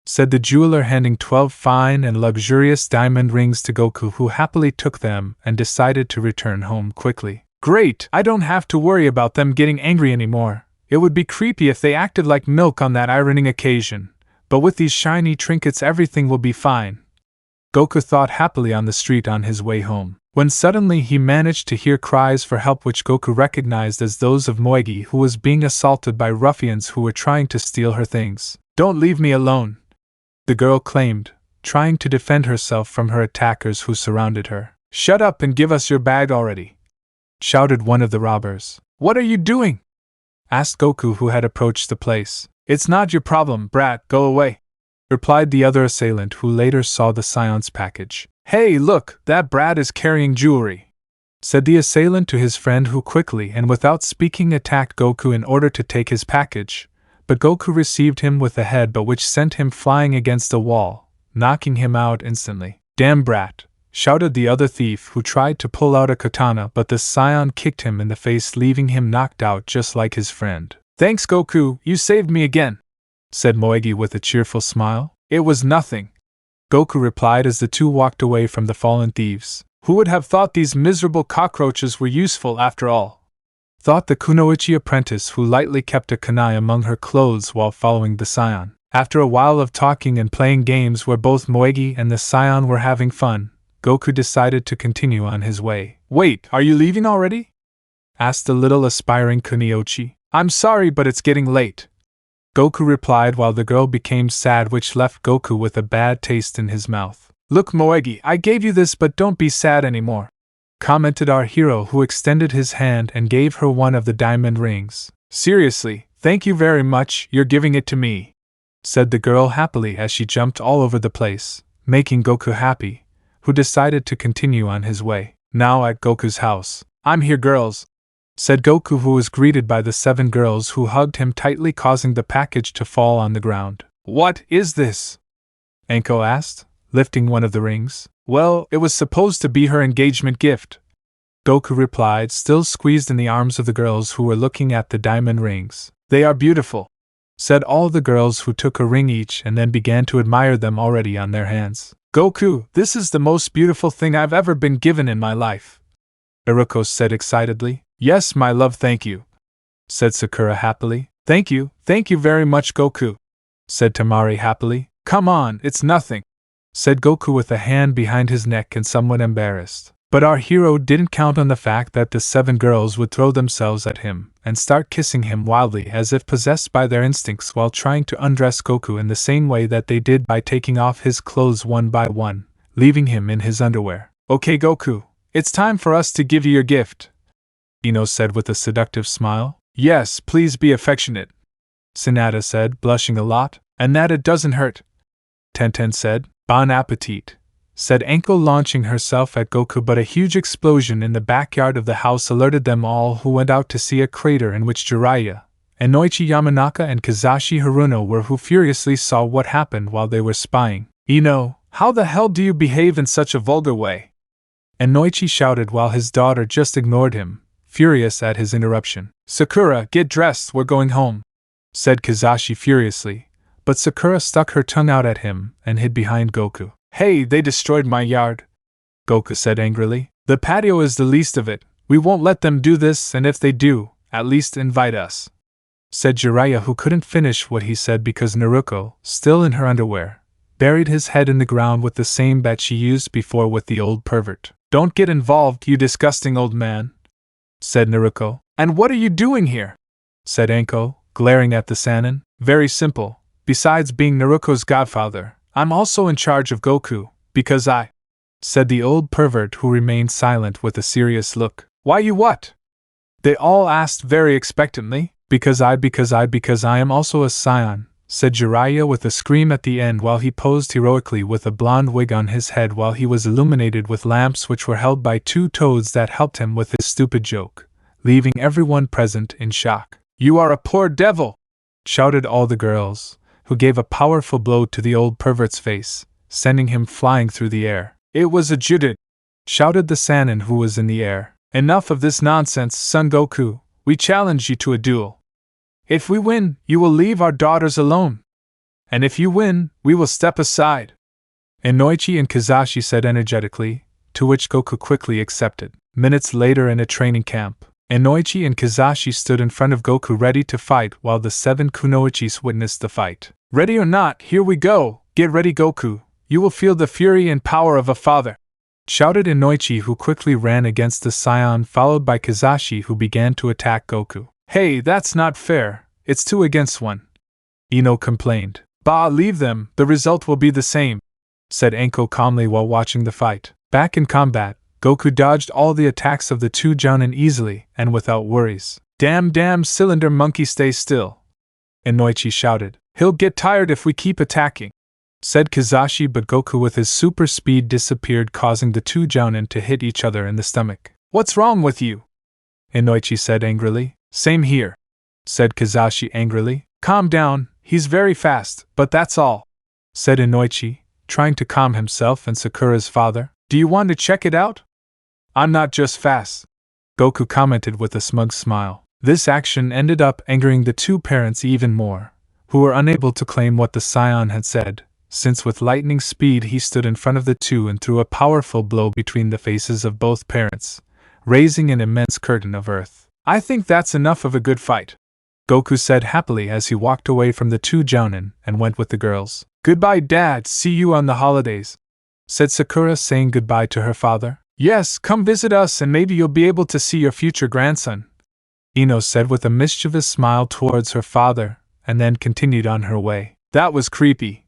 said the jeweler, handing 12 fine and luxurious diamond rings to Goku, who happily took them and decided to return home quickly. "Great, I don't have to worry about them getting angry anymore. It would be creepy if they acted like milk on that ironing occasion, but with these shiny trinkets everything will be fine," Goku thought happily on the street on his way home, when suddenly he managed to hear cries for help which Goku recognized as those of Moegi, who was being assaulted by ruffians who were trying to steal her things. "Don't leave me alone," the girl claimed, trying to defend herself from her attackers who surrounded her. "Shut up and give us your bag already," shouted one of the robbers. "What are you doing?" asked Goku, who had approached the place. "It's not your problem, brat, go away," replied the other assailant, who later saw the scion's package. "Hey, look, that brat is carrying jewelry," said the assailant to his friend, who quickly and without speaking attacked Goku in order to take his package. But Goku received him with a headbutt which sent him flying against a wall, knocking him out instantly. "Damn brat!" shouted the other thief, who tried to pull out a katana, but the scion kicked him in the face, leaving him knocked out just like his friend. "Thanks, Goku, you saved me again," said Moegi with a cheerful smile. "It was nothing," Goku replied as the two walked away from the fallen thieves. "Who would have thought these miserable cockroaches were useful after all?" thought the kunoichi apprentice, who lightly kept a kunai among her clothes while following the scion. After a while of talking and playing games where both Moegi and the scion were having fun, Goku decided to continue on his way. "Wait, are you leaving already?" asked the little aspiring kunoichi. "I'm sorry, but it's getting late," Goku replied, while the girl became sad, which left Goku with a bad taste in his mouth. "Look, Moegi, I gave you this, but don't be sad anymore," commented our hero, who extended his hand and gave her one of the diamond rings. "Seriously, thank you very much, you're giving it to me," said the girl happily as she jumped all over the place, making Goku happy, who decided to continue on his way. Now at Goku's house. "I'm here, girls," said Goku, who was greeted by the 7 girls who hugged him tightly, causing the package to fall on the ground. "What is this?" Anko asked, lifting one of the rings. "Well, it was supposed to be her engagement gift," Goku replied, still squeezed in the arms of the girls who were looking at the diamond rings. "They are beautiful," said all the girls, who took a ring each and then began to admire them already on their hands. "Goku, this is the most beautiful thing I've ever been given in my life," Iruko said excitedly. "Yes, my love, thank you," said Sakura happily. Thank you very much, Goku," said Tamari happily. "Come on, it's nothing," said Goku with a hand behind his neck and somewhat embarrassed. But our hero didn't count on the fact that the 7 girls would throw themselves at him and start kissing him wildly as if possessed by their instincts, while trying to undress Goku in the same way that they did by taking off his clothes one by one, leaving him in his underwear. "Okay, Goku, it's time for us to give you your gift," Ino said with a seductive smile. "Yes, please be affectionate," Tsunade said, blushing a lot. "And that it doesn't hurt," Tenten said. "Bon appetit," said Anko, launching herself at Goku, but a huge explosion in the backyard of the house alerted them all, who went out to see a crater in which Jiraiya, Inoichi Yamanaka and Kizashi Haruno were, who furiously saw what happened while they were spying. "Ino, how the hell do you behave in such a vulgar way?" Inoichi shouted while his daughter just ignored him, furious at his interruption. "Sakura, get dressed, we're going home," said Kizashi furiously, but Sakura stuck her tongue out at him and hid behind Goku. "Hey, they destroyed my yard," Goku said angrily. "The patio is the least of it. We won't let them do this, and if they do, at least invite us," said Jiraiya, who couldn't finish what he said because Naruto, still in her underwear, buried his head in the ground with the same bat she used before with the old pervert. Don't get involved, you disgusting old man, said Naruto. And what are you doing here? Said Anko, glaring at the Sannin. Very simple. Besides being Naruto's godfather, I'm also in charge of Goku, because I, said the old pervert who remained silent with a serious look. Why you what? They all asked very expectantly. Because I am also a scion, said Jiraiya with a scream at the end while he posed heroically with a blonde wig on his head while he was illuminated with lamps which were held by two toads that helped him with his stupid joke, leaving everyone present in shock. You are a poor devil! Shouted all the girls, who gave a powerful blow to the old pervert's face, sending him flying through the air. It was a Judit! Shouted the Sannin who was in the air. Enough of this nonsense, Son Goku, we challenge you to a duel. If we win, you will leave our daughters alone. And if you win, we will step aside. Inoichi and Kizashi said energetically, to which Goku quickly accepted. Minutes later in a training camp, Inoichi and Kizashi stood in front of Goku ready to fight while the 7 kunoichis witnessed the fight. Ready or not, here we go! Get ready, Goku! You will feel the fury and power of a father! Shouted Inoichi, who quickly ran against the scion, followed by Kizashi, who began to attack Goku. Hey, that's not fair. It's 2 against 1. Ino complained. Bah, leave them, the result will be the same, said Anko calmly while watching the fight. Back in combat, Goku dodged all the attacks of the 2 Jounin easily and without worries. Damn cylinder monkey, stay still, Inoichi shouted. He'll get tired if we keep attacking, said Kizashi, but Goku with his super speed disappeared, causing the 2 Jounin to hit each other in the stomach. What's wrong with you? Inoichi said angrily. Same here, said Kizashi angrily. Calm down, he's very fast, but that's all, said Inoichi, trying to calm himself and Sakura's father. Do you want to check it out? I'm not just fast, Goku commented with a smug smile. This action ended up angering the 2 parents even more, who were unable to claim what the scion had said, since with lightning speed he stood in front of the 2 and threw a powerful blow between the faces of both parents, raising an immense curtain of earth. I think that's enough of a good fight, Goku said happily as he walked away from the 2 Jounin and went with the girls. Goodbye, Dad, see you on the holidays, said Sakura, saying goodbye to her father. Yes, come visit us and maybe you'll be able to see your future grandson, Ino said with a mischievous smile towards her father, and then continued on her way. That was creepy,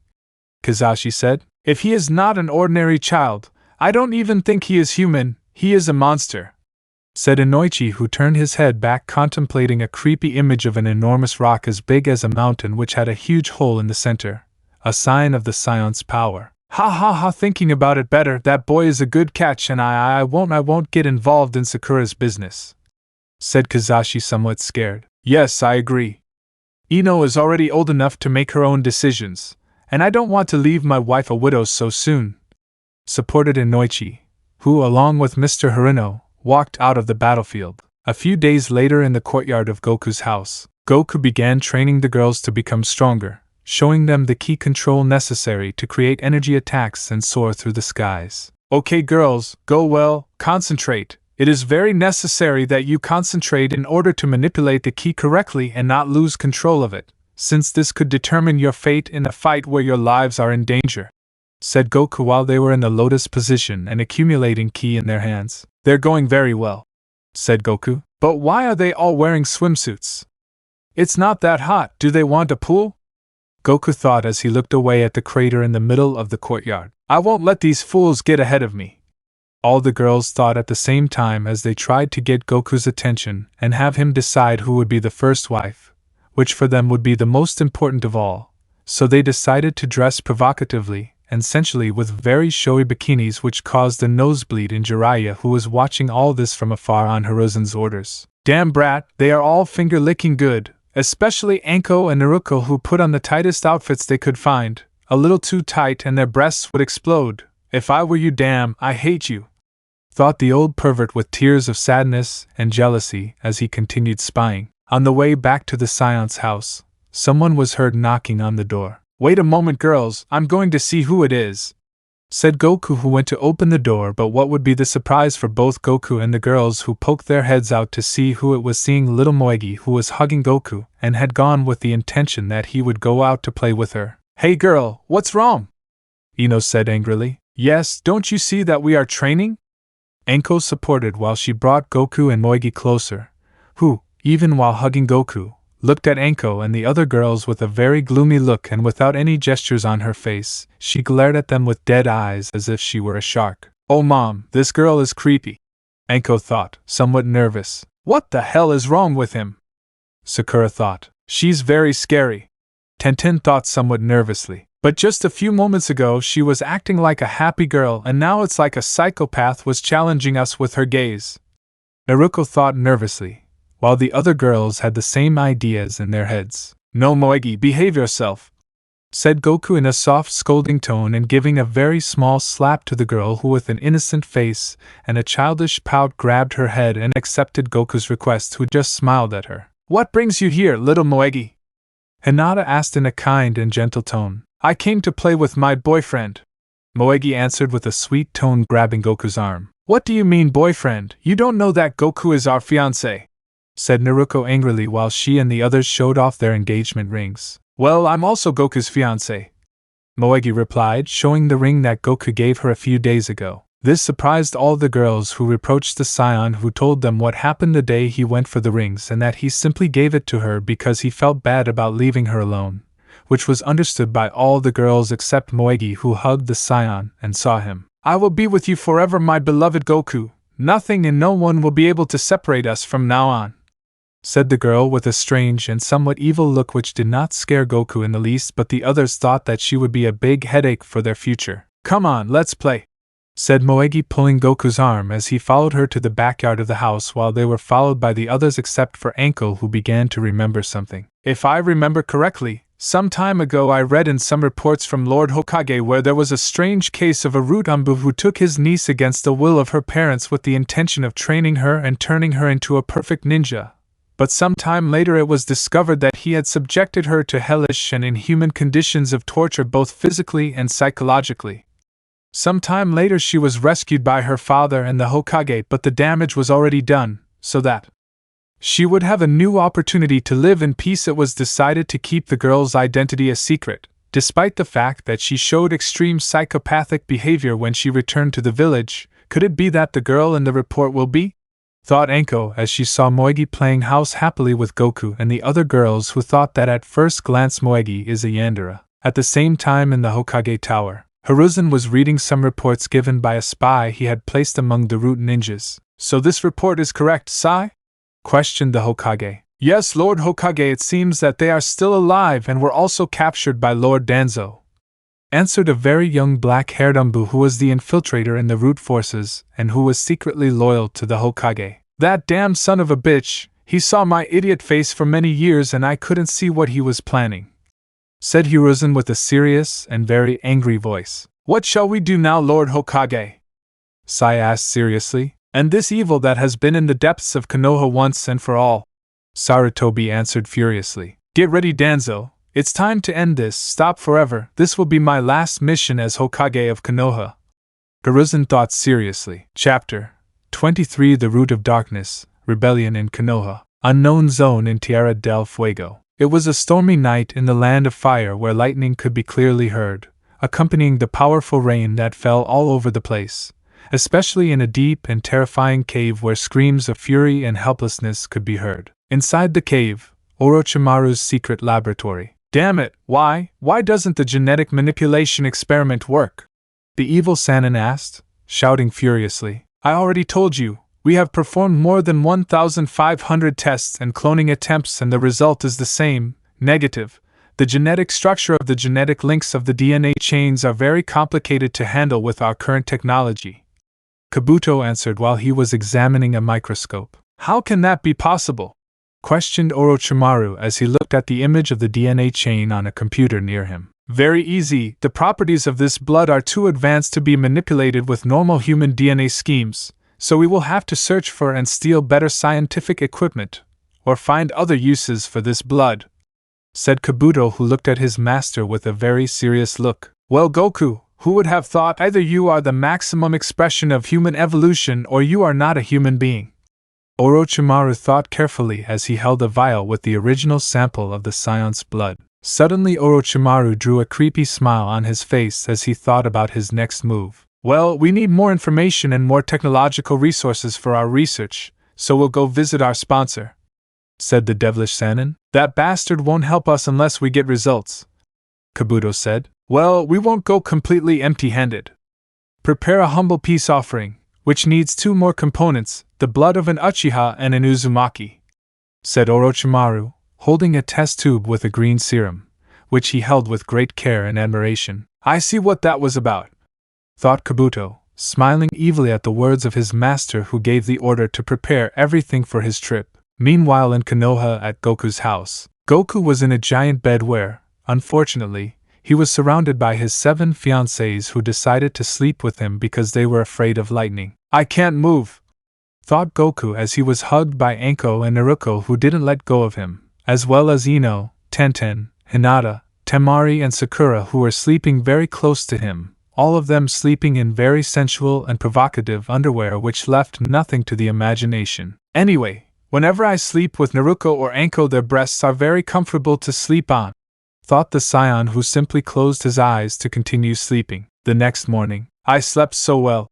Kizashi said. If he is not an ordinary child, I don't even think he is human, he is a monster, said Inoichi, who turned his head back contemplating a creepy image of an enormous rock as big as a mountain which had a huge hole in the center, a sign of the scion's power. Ha, thinking about it better, that boy is a good catch and I won't get involved in Sakura's business, said Kizashi somewhat scared. Yes, I agree. Ino is already old enough to make her own decisions, and I don't want to leave my wife a widow so soon, supported Inoichi, who along with Mr. Harino, walked out of the battlefield. A few days later in the courtyard of Goku's house, Goku began training the girls to become stronger, showing them the key control necessary to create energy attacks and soar through the skies. Okay girls, go well, concentrate. It is very necessary that you concentrate in order to manipulate the key correctly and not lose control of it, since this could determine your fate in a fight where your lives are in danger, said Goku while they were in the lotus position and accumulating ki in their hands. They're going very well, said Goku. But why are they all wearing swimsuits? It's not that hot. Do they want a pool? Goku thought as he looked away at the crater in the middle of the courtyard. I won't let these fools get ahead of me. All the girls thought at the same time as they tried to get Goku's attention and have him decide who would be the first wife, which for them would be the most important of all. So they decided to dress provocatively and sensually with very showy bikinis, which caused a nosebleed in Jiraiya, who was watching all this from afar on Hiruzen's orders. Damn brat, they are all finger-licking good, especially Anko and Naruto, who put on the tightest outfits they could find, a little too tight and their breasts would explode. If I were you, damn, I hate you, thought the old pervert with tears of sadness and jealousy as he continued spying. On the way back to the scion's house, someone was heard knocking on the door. Wait a moment, girls, I'm going to see who it is, said Goku, who went to open the door, but what would be the surprise for both Goku and the girls, who poked their heads out to see who it was, seeing little Moegi, who was hugging Goku and had gone with the intention that he would go out to play with her. Hey girl, what's wrong? Ino said angrily. Yes, don't you see that we are training? Anko supported while she brought Goku and Moegi closer, who, even while hugging Goku, looked at Anko and the other girls with a very gloomy look, and without any gestures on her face, she glared at them with dead eyes as if she were a shark. "Oh mom, this girl is creepy," Anko thought, somewhat nervous. "What the hell is wrong with him?" Sakura thought. "She's very scary," Tenten thought somewhat nervously. "But just a few moments ago she was acting like a happy girl, and now it's like a psychopath was challenging us with her gaze," Naruto thought nervously, while the other girls had the same ideas in their heads. "No, Moegi, behave yourself," said Goku in a soft scolding tone, and giving a very small slap to the girl who with an innocent face and a childish pout grabbed her head and accepted Goku's request, who just smiled at her. "What brings you here, little Moegi?" Hinata asked in a kind and gentle tone. "I came to play with my boyfriend," Moegi answered with a sweet tone, grabbing Goku's arm. "What do you mean boyfriend? You don't know that Goku is our fiancé," said Naruto angrily while she and the others showed off their engagement rings. "Well, I'm also Goku's fiancé," Moegi replied, showing the ring that Goku gave her a few days ago. This surprised all the girls, who reproached the scion who told them what happened the day he went for the rings, and that he simply gave it to her because he felt bad about leaving her alone, which was understood by all the girls except Moegi, who hugged the scion and saw him. "I will be with you forever, my beloved Goku. Nothing and no one will be able to separate us from now on," said the girl with a strange and somewhat evil look which did not scare Goku in the least, but the others thought that she would be a big headache for their future. "Come on, let's play," said Moegi, pulling Goku's arm as he followed her to the backyard of the house, while they were followed by the others except for Anko, who began to remember something. "If I remember correctly, some time ago I read in some reports from Lord Hokage where there was a strange case of a root Anbu who took his niece against the will of her parents with the intention of training her and turning her into a perfect ninja. But some time later it was discovered that he had subjected her to hellish and inhuman conditions of torture, both physically and psychologically. Some time later she was rescued by her father and the Hokage, but the damage was already done, so that she would have a new opportunity to live in peace. It was decided to keep the girl's identity a secret, despite the fact that she showed extreme psychopathic behavior when she returned to the village. Could it be that the girl in the report will be? Thought Anko as she saw Moegi playing house happily with Goku and the other girls, who thought that at first glance Moegi is a yandere. At the same time, in the Hokage Tower, Hiruzen was reading some reports given by a spy he had placed among the root ninjas. "So this report is correct, Sai?" questioned the Hokage. "Yes, Lord Hokage, it seems that they are still alive and were also captured by Lord Danzo," answered a very young black-haired Anbu who was the infiltrator in the root forces and who was secretly loyal to the Hokage. "That damn son of a bitch, he saw my idiot face for many years and I couldn't see what he was planning," said Hiruzen with a serious and very angry voice. "What shall we do now, Lord Hokage?" Sai asked seriously. "And this evil that has been in the depths of Konoha once and for all," Sarutobi answered furiously. "Get ready, Danzo. It's time to end this. Stop forever. This will be my last mission as Hokage of Konoha." Hiruzen thought seriously. Chapter 23: The Root of Darkness, Rebellion in Konoha. Unknown Zone in Tierra del Fuego. It was a stormy night in the Land of Fire, where lightning could be clearly heard, accompanying the powerful rain that fell all over the place, especially in a deep and terrifying cave where screams of fury and helplessness could be heard. Inside the cave, Orochimaru's secret laboratory. "Damn it, why doesn't the genetic manipulation experiment work?" the evil Sannin asked, shouting furiously. "I already told you, we have performed more than 1,500 tests and cloning attempts and the result is the same, negative. The genetic structure of the genetic links of the DNA chains are very complicated to handle with our current technology," Kabuto answered while he was examining a microscope. "How can that be possible?" questioned Orochimaru as he looked at the image of the DNA chain on a computer near him. "Very easy. The properties of this blood are too advanced to be manipulated with normal human DNA schemes, so we will have to search for and steal better scientific equipment, or find other uses for this blood," said Kabuto, who looked at his master with a very serious look. "Well, Goku, who would have thought either you are the maximum expression of human evolution or you are not a human being?" Orochimaru thought carefully as he held a vial with the original sample of the Scion's blood. Suddenly Orochimaru drew a creepy smile on his face as he thought about his next move. Well, we need more information and more technological resources for our research, so we'll go visit our sponsor, said the devilish Sannin. That bastard won't help us unless we get results, Kabuto said. Well, we won't go completely empty-handed. Prepare a humble peace offering, which needs 2 more components, the blood of an Uchiha and an Uzumaki, said Orochimaru, holding a test tube with a green serum, which he held with great care and admiration. I see what that was about, thought Kabuto, smiling evilly at the words of his master who gave the order to prepare everything for his trip. Meanwhile in Konoha at Goku's house, Goku was in a giant bed where, unfortunately, he was surrounded by his 7 fiancées who decided to sleep with him because they were afraid of lightning. I can't move, thought Goku as he was hugged by Anko and Naruto who didn't let go of him, as well as Ino, Tenten, Hinata, Temari and Sakura who were sleeping very close to him, all of them sleeping in very sensual and provocative underwear which left nothing to the imagination. Anyway, whenever I sleep with Naruto or Anko their breasts are very comfortable to sleep on, thought the scion who simply closed his eyes to continue sleeping. The next morning, I slept so well,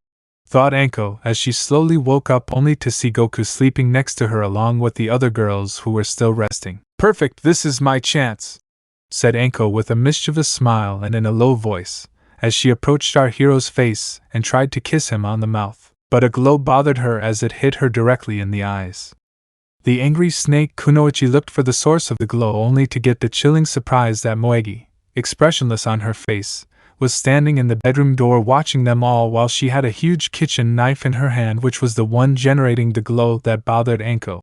thought Anko as she slowly woke up only to see Goku sleeping next to her along with the other girls who were still resting. Perfect, this is my chance, said Anko with a mischievous smile and in a low voice, as she approached our hero's face and tried to kiss him on the mouth. But a glow bothered her as it hit her directly in the eyes. The angry snake Kunoichi looked for the source of the glow only to get the chilling surprise that Moegi, expressionless on her face, was standing in the bedroom door watching them all while she had a huge kitchen knife in her hand which was the one generating the glow that bothered Anko,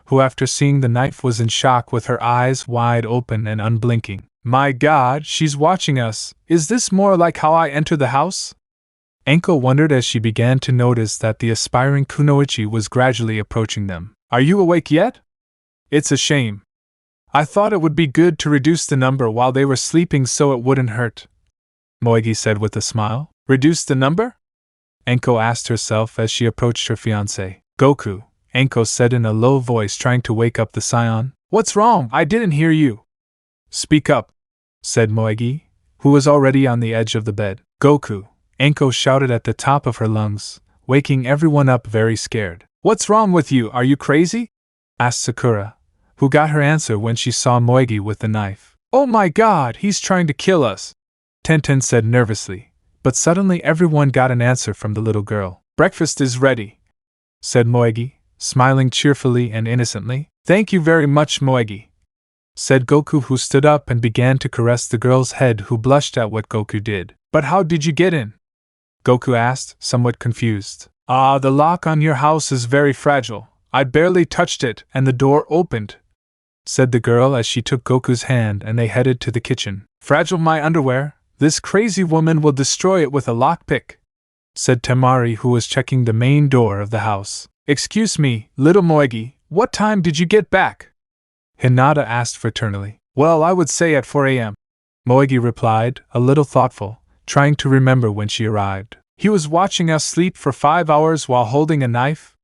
who after seeing the knife was in shock with her eyes wide open and unblinking. My God, she's watching us. Is this more like how I enter the house? Anko wondered as she began to notice that the aspiring Kunoichi was gradually approaching them. Are you awake yet? It's a shame. I thought it would be good to reduce the number while they were sleeping so it wouldn't hurt, Moegi said with a smile. Reduce the number? Anko asked herself as she approached her fiancé. Goku, Anko said in a low voice trying to wake up the scion. What's wrong? I didn't hear you. Speak up, said Moegi, who was already on the edge of the bed. Goku, Anko shouted at the top of her lungs, waking everyone up very scared. What's wrong with you? Are you crazy? Asked Sakura, who got her answer when she saw Moegi with the knife. Oh my God, he's trying to kill us, Tenten said nervously, but suddenly everyone got an answer from the little girl. Breakfast is ready, said Moegi, smiling cheerfully and innocently. Thank you very much, Moegi, said Goku, who stood up and began to caress the girl's head, who blushed at what Goku did. But how did you get in? Goku asked, somewhat confused. The lock on your house is very fragile. I barely touched it and the door opened, said the girl as she took Goku's hand and they headed to the kitchen. Fragile my underwear? This crazy woman will destroy it with a lockpick, said Temari, who was checking the main door of the house. Excuse me, little Moegi, what time did you get back? Hinata asked fraternally. Well, I would say at 4 a.m., Moegi replied, a little thoughtful, trying to remember when she arrived. He was watching us sleep for 5 hours while holding a knife?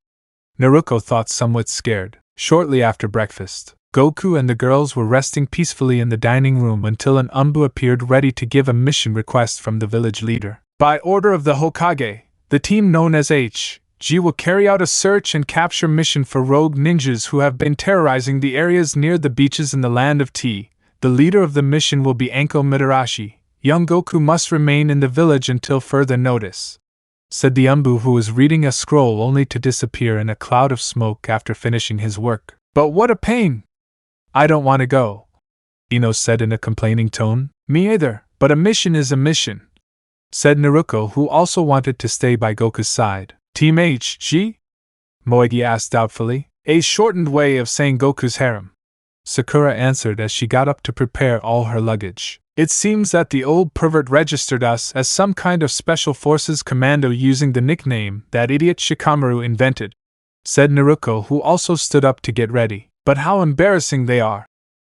Naruto thought, somewhat scared. Shortly after breakfast, Goku and the girls were resting peacefully in the dining room until an Anbu appeared ready to give a mission request from the village leader. By order of the Hokage, the team known as H.G. will carry out a search and capture mission for rogue ninjas who have been terrorizing the areas near the beaches in the land of Tea. The leader of the mission will be Anko Mitarashi. Young Goku must remain in the village until further notice, said the Anbu, who was reading a scroll only to disappear in a cloud of smoke after finishing his work. But what a pain! I don't want to go, Ino said in a complaining tone. Me either, but a mission is a mission, said Naruto, who also wanted to stay by Goku's side. Team HG? Moegi asked doubtfully. A shortened way of saying Goku's harem, Sakura answered as she got up to prepare all her luggage. It seems that the old pervert registered us as some kind of special forces commando using the nickname that idiot Shikamaru invented, said Naruto, who also stood up to get ready. But how embarrassing they are,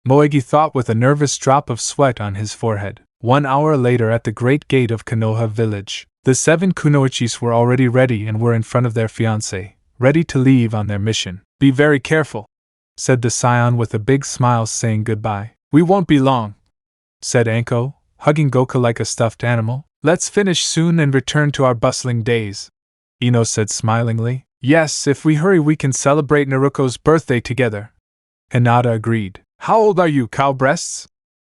Moegi thought with a nervous drop of sweat on his forehead. 1 hour later at the great gate of Konoha village, the 7 Kunoichis were already ready and were in front of their fiancé, ready to leave on their mission. Be very careful, said the scion with a big smile saying goodbye. We won't be long, said Anko, hugging Goku like a stuffed animal. Let's finish soon and return to our bustling days, Ino said smilingly. Yes, if we hurry we can celebrate Naruto's birthday together. Hinata agreed. How old are you, cow breasts?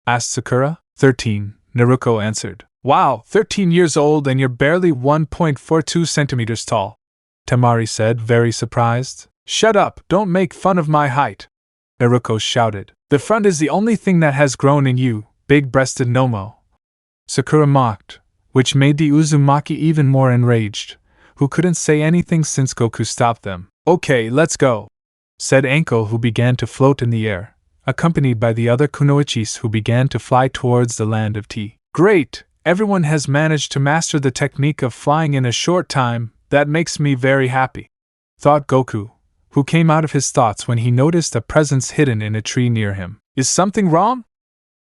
Asked Sakura. 13, Naruto answered. Wow, 13 years old and you're barely 1.42 centimeters tall, Temari said, very surprised. Shut up, don't make fun of my height, Naruto shouted. The front is the only thing that has grown in you, big-breasted Nomo. Sakura mocked, which made the Uzumaki even more enraged, who couldn't say anything since Goku stopped them. Okay, let's go, said Anko, who began to float in the air, accompanied by the other kunoichis who began to fly towards the land of tea. Great! Everyone has managed to master the technique of flying in a short time. That makes me very happy, thought Goku, who came out of his thoughts when he noticed a presence hidden in a tree near him. Is something wrong?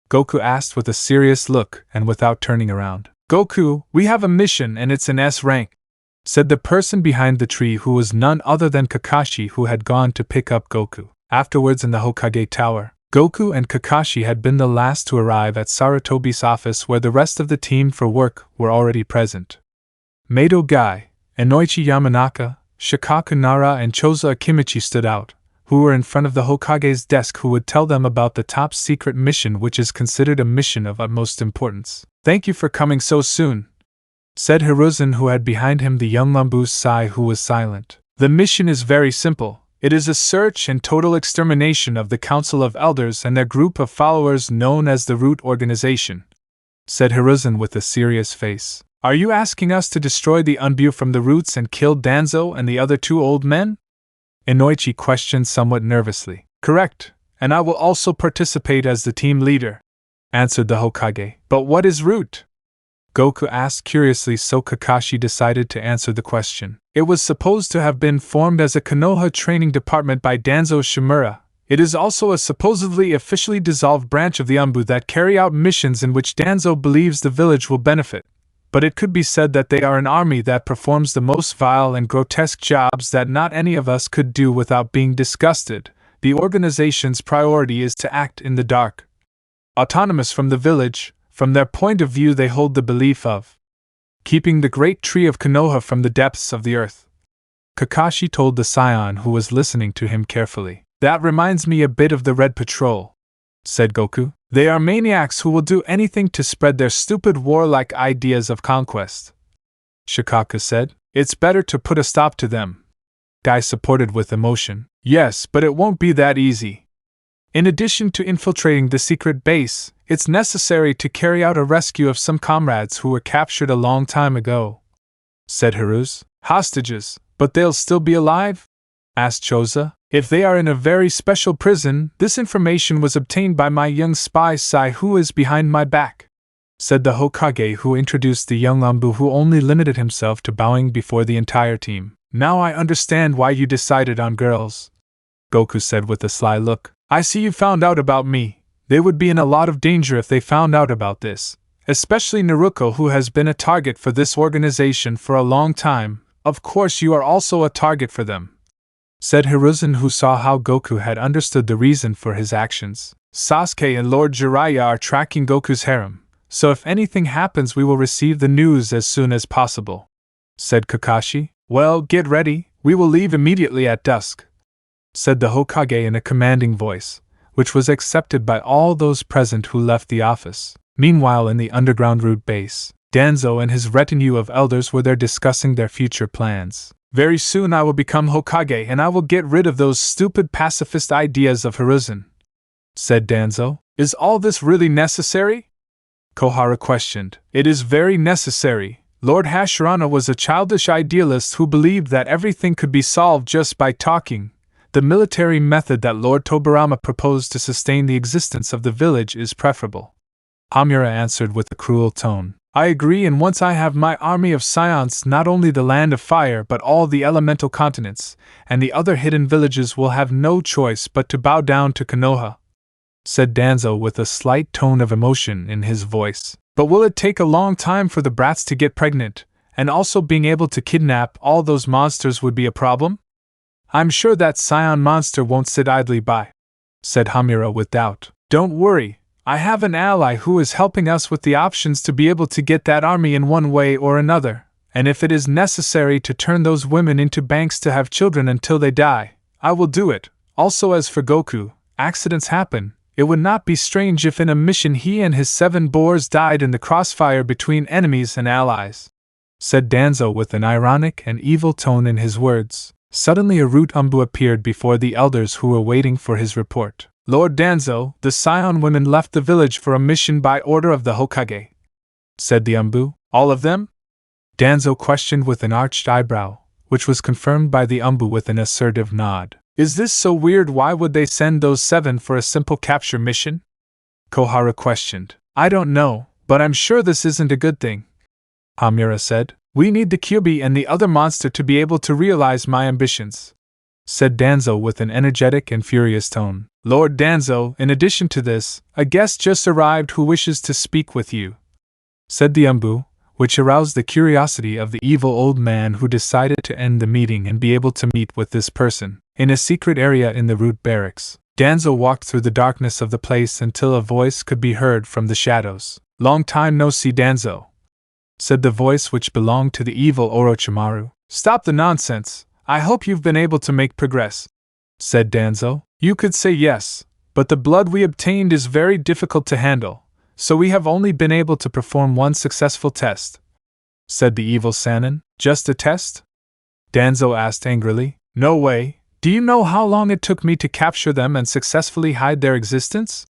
Goku asked with a serious look and without turning around. Goku, we have a mission and it's an S rank, said the person behind the tree, who was none other than Kakashi, who had gone to pick up Goku. Afterwards, in the Hokage Tower, Goku and Kakashi had been the last to arrive at Sarutobi's office, where the rest of the team for work were already present. Mado Gai, Inoichi Yamanaka, Shikaku Nara and Choza Akimichi stood out, who were in front of the Hokage's desk, who would tell them about the top secret mission, which is considered a mission of utmost importance. Thank you for coming so soon, said Hiruzen, who had behind him the young Anbu Sai, who was silent. The mission is very simple. It is a search and total extermination of the Council of Elders and their group of followers known as the Root Organization, said Hiruzen with a serious face. Are you asking us to destroy the Anbu from the roots and kill Danzo and the other two old men? Inoichi questioned somewhat nervously. Correct, and I will also participate as the team leader, answered the Hokage. But what is Root? Goku asked curiously, so Kakashi decided to answer the question. It was supposed to have been formed as a Konoha training department by Danzo Shimura. It is also a supposedly officially dissolved branch of the Anbu that carry out missions in which Danzo believes the village will benefit. But it could be said that they are an army that performs the most vile and grotesque jobs that not any of us could do without being disgusted. The organization's priority is to act in the dark, autonomous from the village. From their point of view, they hold the belief of keeping the great tree of Konoha from the depths of the earth, Kakashi told the scion, who was listening to him carefully. That reminds me a bit of the Red Patrol, said Goku. They are maniacs who will do anything to spread their stupid warlike ideas of conquest, Shikaku said. It's better to put a stop to them, Guy supported with emotion. Yes, but it won't be that easy. In addition to infiltrating the secret base, it's necessary to carry out a rescue of some comrades who were captured a long time ago, said Hiruz. Hostages, but they'll still be alive? Asked Choza. If they are in a very special prison, this information was obtained by my young spy Sai, who is behind my back, said the Hokage, who introduced the young Anbu, who only limited himself to bowing before the entire team. Now I understand why you decided on girls, Goku said with a sly look. I see you found out about me. They would be in a lot of danger if they found out about this, especially Naruto, who has been a target for this organization for a long time. Of course you are also a target for them, said Hiruzen, who saw how Goku had understood the reason for his actions. Sasuke and Lord Jiraiya are tracking Goku's harem, so if anything happens we will receive the news as soon as possible, said Kakashi. Well, get ready, we will leave immediately at dusk, said the Hokage in a commanding voice, which was accepted by all those present who left the office. Meanwhile, in the underground root base, Danzo and his retinue of elders were there discussing their future plans. Very soon I will become Hokage and I will get rid of those stupid pacifist ideas of Hiruzen, said Danzo. Is all this really necessary? Kohara questioned. It is very necessary. Lord Hashirama was a childish idealist who believed that everything could be solved just by talking. The military method that Lord Tobirama proposed to sustain the existence of the village is preferable, Hamura answered with a cruel tone. I agree, and once I have my army of scions, not only the Land of Fire but all the elemental continents, and the other hidden villages will have no choice but to bow down to Konoha, said Danzo with a slight tone of emotion in his voice. But will it take a long time for the brats to get pregnant, and also being able to kidnap all those monsters would be a problem? I'm sure that scion monster won't sit idly by, said Hamura with doubt. Don't worry, I have an ally who is helping us with the options to be able to get that army in one way or another, and if it is necessary to turn those women into banks to have children until they die, I will do it. Also, as for Goku, accidents happen. It would not be strange if in a mission he and his 7 boars died in the crossfire between enemies and allies," said Danzo with an ironic and evil tone in his words. Suddenly a rude Anbu appeared before the elders who were waiting for his report. "Lord Danzo, the Scion women left the village for a mission by order of the Hokage," said the Anbu. "All of them?" Danzo questioned with an arched eyebrow, which was confirmed by the Anbu with an assertive nod. "Is this so weird? Why would they send those 7 for a simple capture mission?" Kohara questioned. "I don't know, but I'm sure this isn't a good thing," Hamura said. "We need the Kyuubi and the other monster to be able to realize my ambitions," said Danzo with an energetic and furious tone. "Lord Danzo, in addition to this, a guest just arrived who wishes to speak with you," said the Anbu, which aroused the curiosity of the evil old man, who decided to end the meeting and be able to meet with this person in a secret area in the root barracks. Danzo walked through the darkness of the place until a voice could be heard from the shadows. "Long time no see, Danzo," said the voice, which belonged to the evil Orochimaru. "Stop the nonsense. I hope you've been able to make progress," said Danzo. "You could say yes, but the blood we obtained is very difficult to handle, so we have only been able to perform one successful test," said the evil Sannin. "Just a test?" Danzo asked angrily. "No way. Do you know how long it took me to capture them and successfully hide their existence?"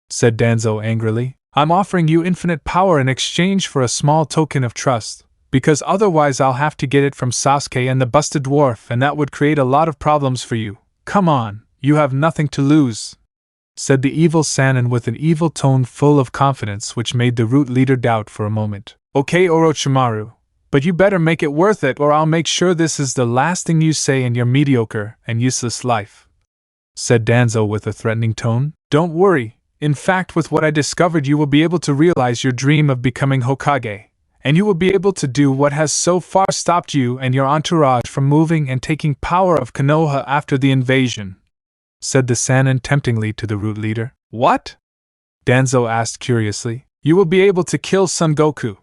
said Danzo angrily. "I'm offering you infinite power in exchange for a small token of trust, because otherwise I'll have to get it from Sasuke and the busted dwarf, and that would create a lot of problems for you. Come on, you have nothing to lose," said the evil Sannin with an evil tone full of confidence, which made the root leader doubt for a moment. "Okay, Orochimaru, but you better make it worth it, or I'll make sure this is the last thing you say in your mediocre and useless life," said Danzo with a threatening tone. "Don't worry. In fact, with what I discovered, you will be able to realize your dream of becoming Hokage, and you will be able to do what has so far stopped you and your entourage from moving and taking power of Konoha after the invasion," said the Sannin temptingly to the root leader. "What?" Danzo asked curiously. "You will be able to kill Son Goku,"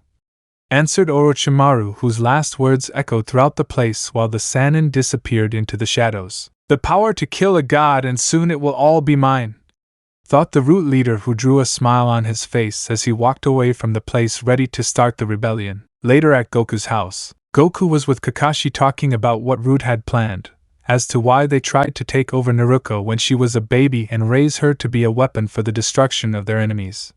answered Orochimaru, whose last words echoed throughout the place while the Sannin disappeared into the shadows. "The power to kill a god, and soon it will all be mine," thought the root leader, who drew a smile on his face as he walked away from the place ready to start the rebellion. Later at Goku's house, Goku was with Kakashi talking about what Root had planned, as to why they tried to take over Naruto when she was a baby and raise her to be a weapon for the destruction of their enemies,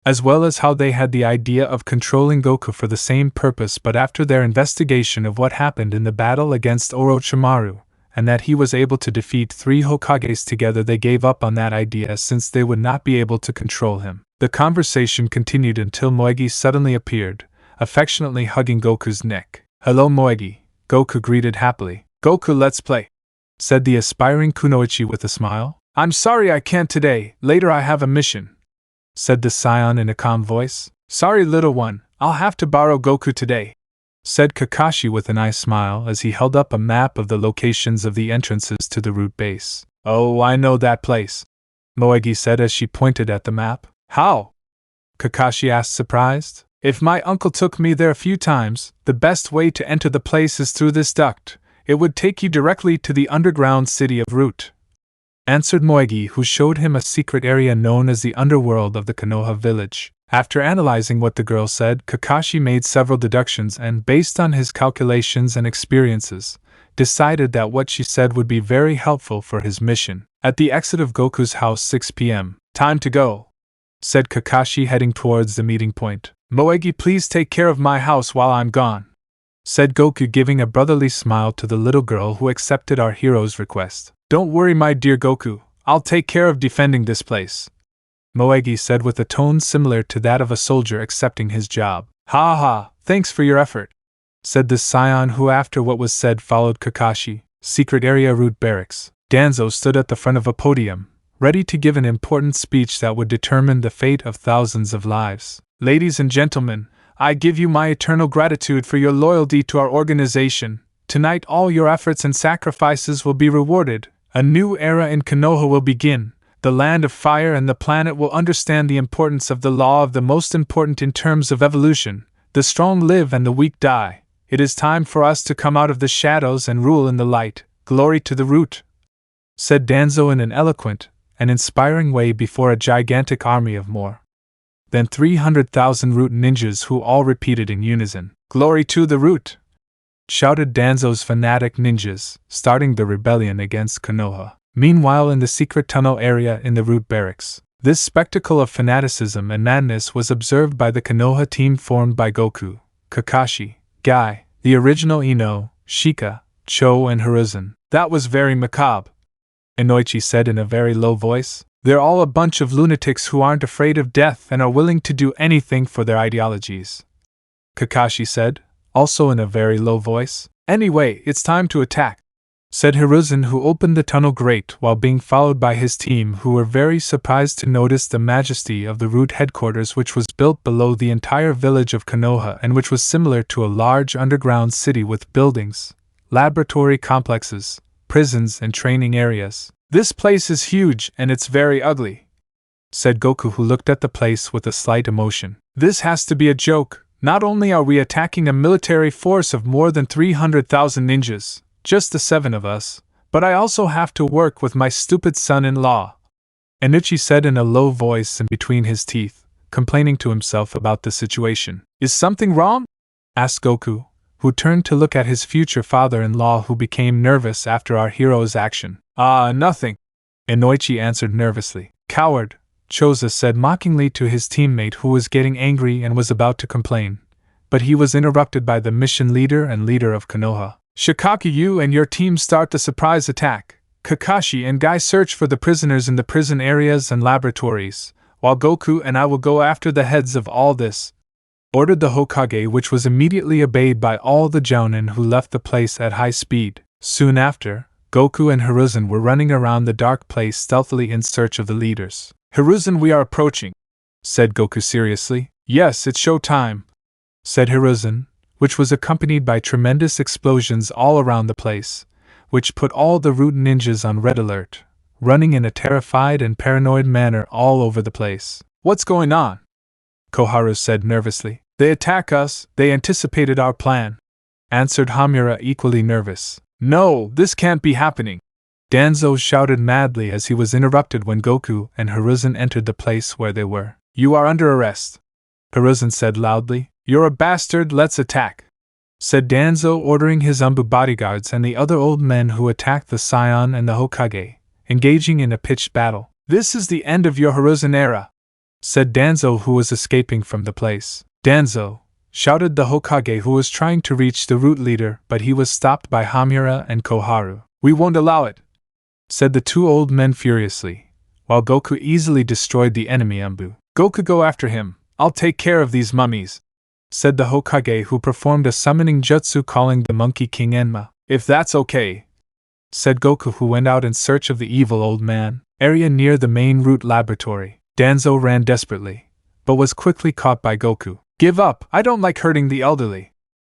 as well as how they had the idea of controlling Goku for the same purpose, but after their investigation of what happened in the battle against Orochimaru, and that he was able to defeat 3 Hokages together, they gave up on that idea since they would not be able to control him. The conversation continued until Moegi suddenly appeared, affectionately hugging Goku's neck. "Hello, Moegi," Goku greeted happily. "Goku, let's play," said the aspiring Kunoichi with a smile. "I'm sorry I can't today, later I have a mission," said the Scion in a calm voice. "Sorry, little one, I'll have to borrow Goku today," said Kakashi with a nice smile as he held up a map of the locations of the entrances to the root base. "Oh, I know that place," Moegi said as she pointed at the map. "How?" Kakashi asked, surprised. "If my uncle took me there a few times, the best way to enter the place is through this duct. It would take you directly to the underground city of Root," answered Moegi, who showed him a secret area known as the underworld of the Konoha village. After analyzing what the girl said, Kakashi made several deductions and, based on his calculations and experiences, decided that what she said would be very helpful for his mission. At the exit of Goku's house, 6 p.m. "Time to go," said Kakashi, heading towards the meeting point. "Moegi, please take care of my house while I'm gone," said Goku, giving a brotherly smile to the little girl who accepted our hero's request. "Don't worry, my dear Goku, I'll take care of defending this place," Moegi said with a tone similar to that of a soldier accepting his job. "Ha ha, thanks for your effort," said the Scion, who after what was said followed Kakashi. Secret area Root Barracks. Danzo stood at the front of a podium, ready to give an important speech that would determine the fate of thousands of lives. "Ladies and gentlemen, I give you my eternal gratitude for your loyalty to our organization. Tonight all your efforts and sacrifices will be rewarded. A new era in Konoha will begin. the land of fire and the planet will understand the importance of the law of the most important in terms of evolution. The strong live and the weak die. It is time for us to come out of the shadows and rule in the light. Glory to the root," said Danzo in an eloquent and inspiring way before a gigantic army of more than 300,000 root ninjas who all repeated in unison, "Glory to the root!" shouted Danzo's fanatic ninjas, starting the rebellion against Konoha. Meanwhile, in the secret tunnel area in the root barracks, this spectacle of fanaticism and madness was observed by the Konoha team formed by Goku, Kakashi, Guy, the original Ino, Shika, Cho and Hiruzen. "That was very macabre," Inoichi said in a very low voice. "They're all a bunch of lunatics who aren't afraid of death and are willing to do anything for their ideologies," Kakashi said, also in a very low voice. "Anyway, it's time to attack," said Hiruzen, who opened the tunnel grate while being followed by his team, who were very surprised to notice the majesty of the root headquarters, which was built below the entire village of Konoha and which was similar to a large underground city with buildings, laboratory complexes, prisons and training areas. "This place is huge and it's very ugly," said Goku, who looked at the place with a slight emotion. "This has to be a joke. Not only are we attacking a military force of more than 300,000 ninjas, just the 7 of us, but I also have to work with my stupid son-in-law," Inoichi said in a low voice and between his teeth, complaining to himself about the situation. "Is something wrong?" asked Goku, who turned to look at his future father-in-law, who became nervous after our hero's action. Nothing," Inoichi answered nervously. "Coward," Choza said mockingly to his teammate, who was getting angry and was about to complain, but he was interrupted by the mission leader and leader of Konoha. "Shikaki, you and your team start the surprise attack. Kakashi and Guy search for the prisoners in the prison areas and laboratories, while Goku and I will go after the heads of all this," ordered the Hokage, which was immediately obeyed by all the Jounin, who left the place at high speed. Soon after, Goku and Hiruzen were running around the dark place stealthily in search of the leaders. "Hiruzen, we are approaching," said Goku seriously. "Yes, it's show time," said Hiruzen, which was accompanied by tremendous explosions all around the place, which put all the root ninjas on red alert, running in a terrified and paranoid manner all over the place. "What's going on?" Koharu said nervously. "They attack us, they anticipated our plan," answered Hamura, equally nervous. "No, this can't be happening," Danzo shouted madly as he was interrupted when Goku and Hiruzen entered the place where they were. "You are under arrest," Hiruzen said loudly. "You're a bastard, let's attack," said Danzo, ordering his Anbu bodyguards and the other old men who attacked the Scion and the Hokage, engaging in a pitched battle. "This is the end of your Hiruzen era," said Danzo, who was escaping from the place. "Danzo!" shouted the Hokage, who was trying to reach the root leader, but he was stopped by Hamura and Koharu. "We won't allow it," said the 2 old men furiously, while Goku easily destroyed the enemy Anbu. "Goku, go after him, I'll take care of these mummies," said the Hokage, who performed a summoning jutsu calling the Monkey King Enma. "If that's okay," said Goku, who went out in search of the evil old man. Area near the main root laboratory. Danzo ran desperately, but was quickly caught by Goku. "Give up, I don't like hurting the elderly,"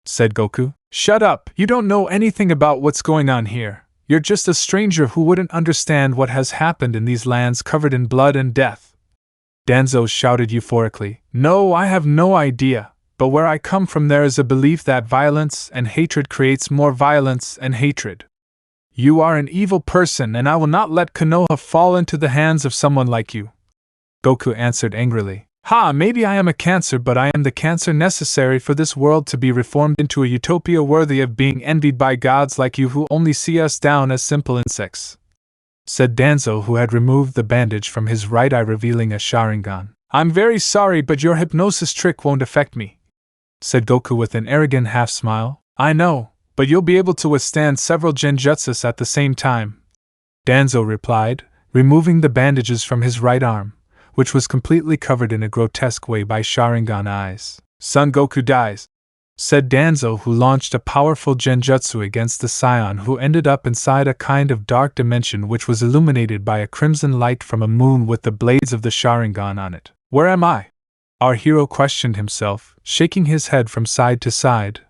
said Goku. "Shut up, you don't know anything about what's going on here. You're just a stranger who wouldn't understand what has happened in these lands covered in blood and death," Danzo shouted euphorically. "No, I have no idea, but where I come from there is a belief that violence and hatred creates more violence and hatred. You are an evil person and I will not let Konoha fall into the hands of someone like you," Goku answered angrily. "Ha, maybe I am a cancer, but I am the cancer necessary for this world to be reformed into a utopia worthy of being envied by gods like you who only see us down as simple insects," said Danzo, who had removed the bandage from his right eye, revealing a Sharingan. "I'm very sorry, but your hypnosis trick won't affect me," said Goku with an arrogant half-smile. "I know, but you'll be able to withstand several genjutsus at the same time," Danzo replied, removing the bandages from his right arm, which was completely covered in a grotesque way by Sharingan eyes. "Son Goku dies," said Danzo, who launched a powerful genjutsu against the Scion, who ended up inside a kind of dark dimension which was illuminated by a crimson light from a moon with the blades of the Sharingan on it. "Where am I?" our hero questioned himself, shaking his head from side to side,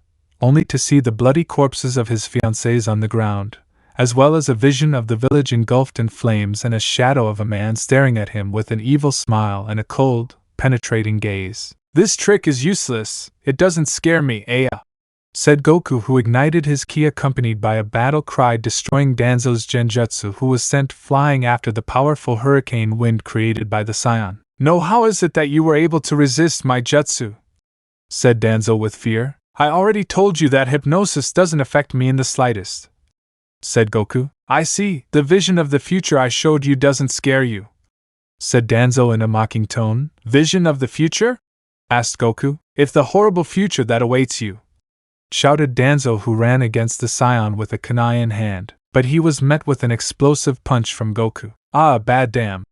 only to see the bloody corpses of his fiancées on the ground, as well as a vision of the village engulfed in flames and a shadow of a man staring at him with an evil smile and a cold, penetrating gaze. "This trick is useless, it doesn't scare me, said Goku, who ignited his ki accompanied by a battle cry destroying Danzo's genjutsu, who was sent flying after the powerful hurricane wind created by the scion. "No, how is it that you were able to resist my jutsu?" said Danzo with fear. "I already told you that hypnosis doesn't affect me in the slightest," said Goku. "I see, the vision of the future I showed you doesn't scare you," said Danzo in a mocking tone. "Vision of the future?" asked Goku. "If the horrible future that awaits you," shouted Danzo, who ran against the scion with a kunai in hand, but he was met with an explosive punch from Goku. "Ah, bad damn,"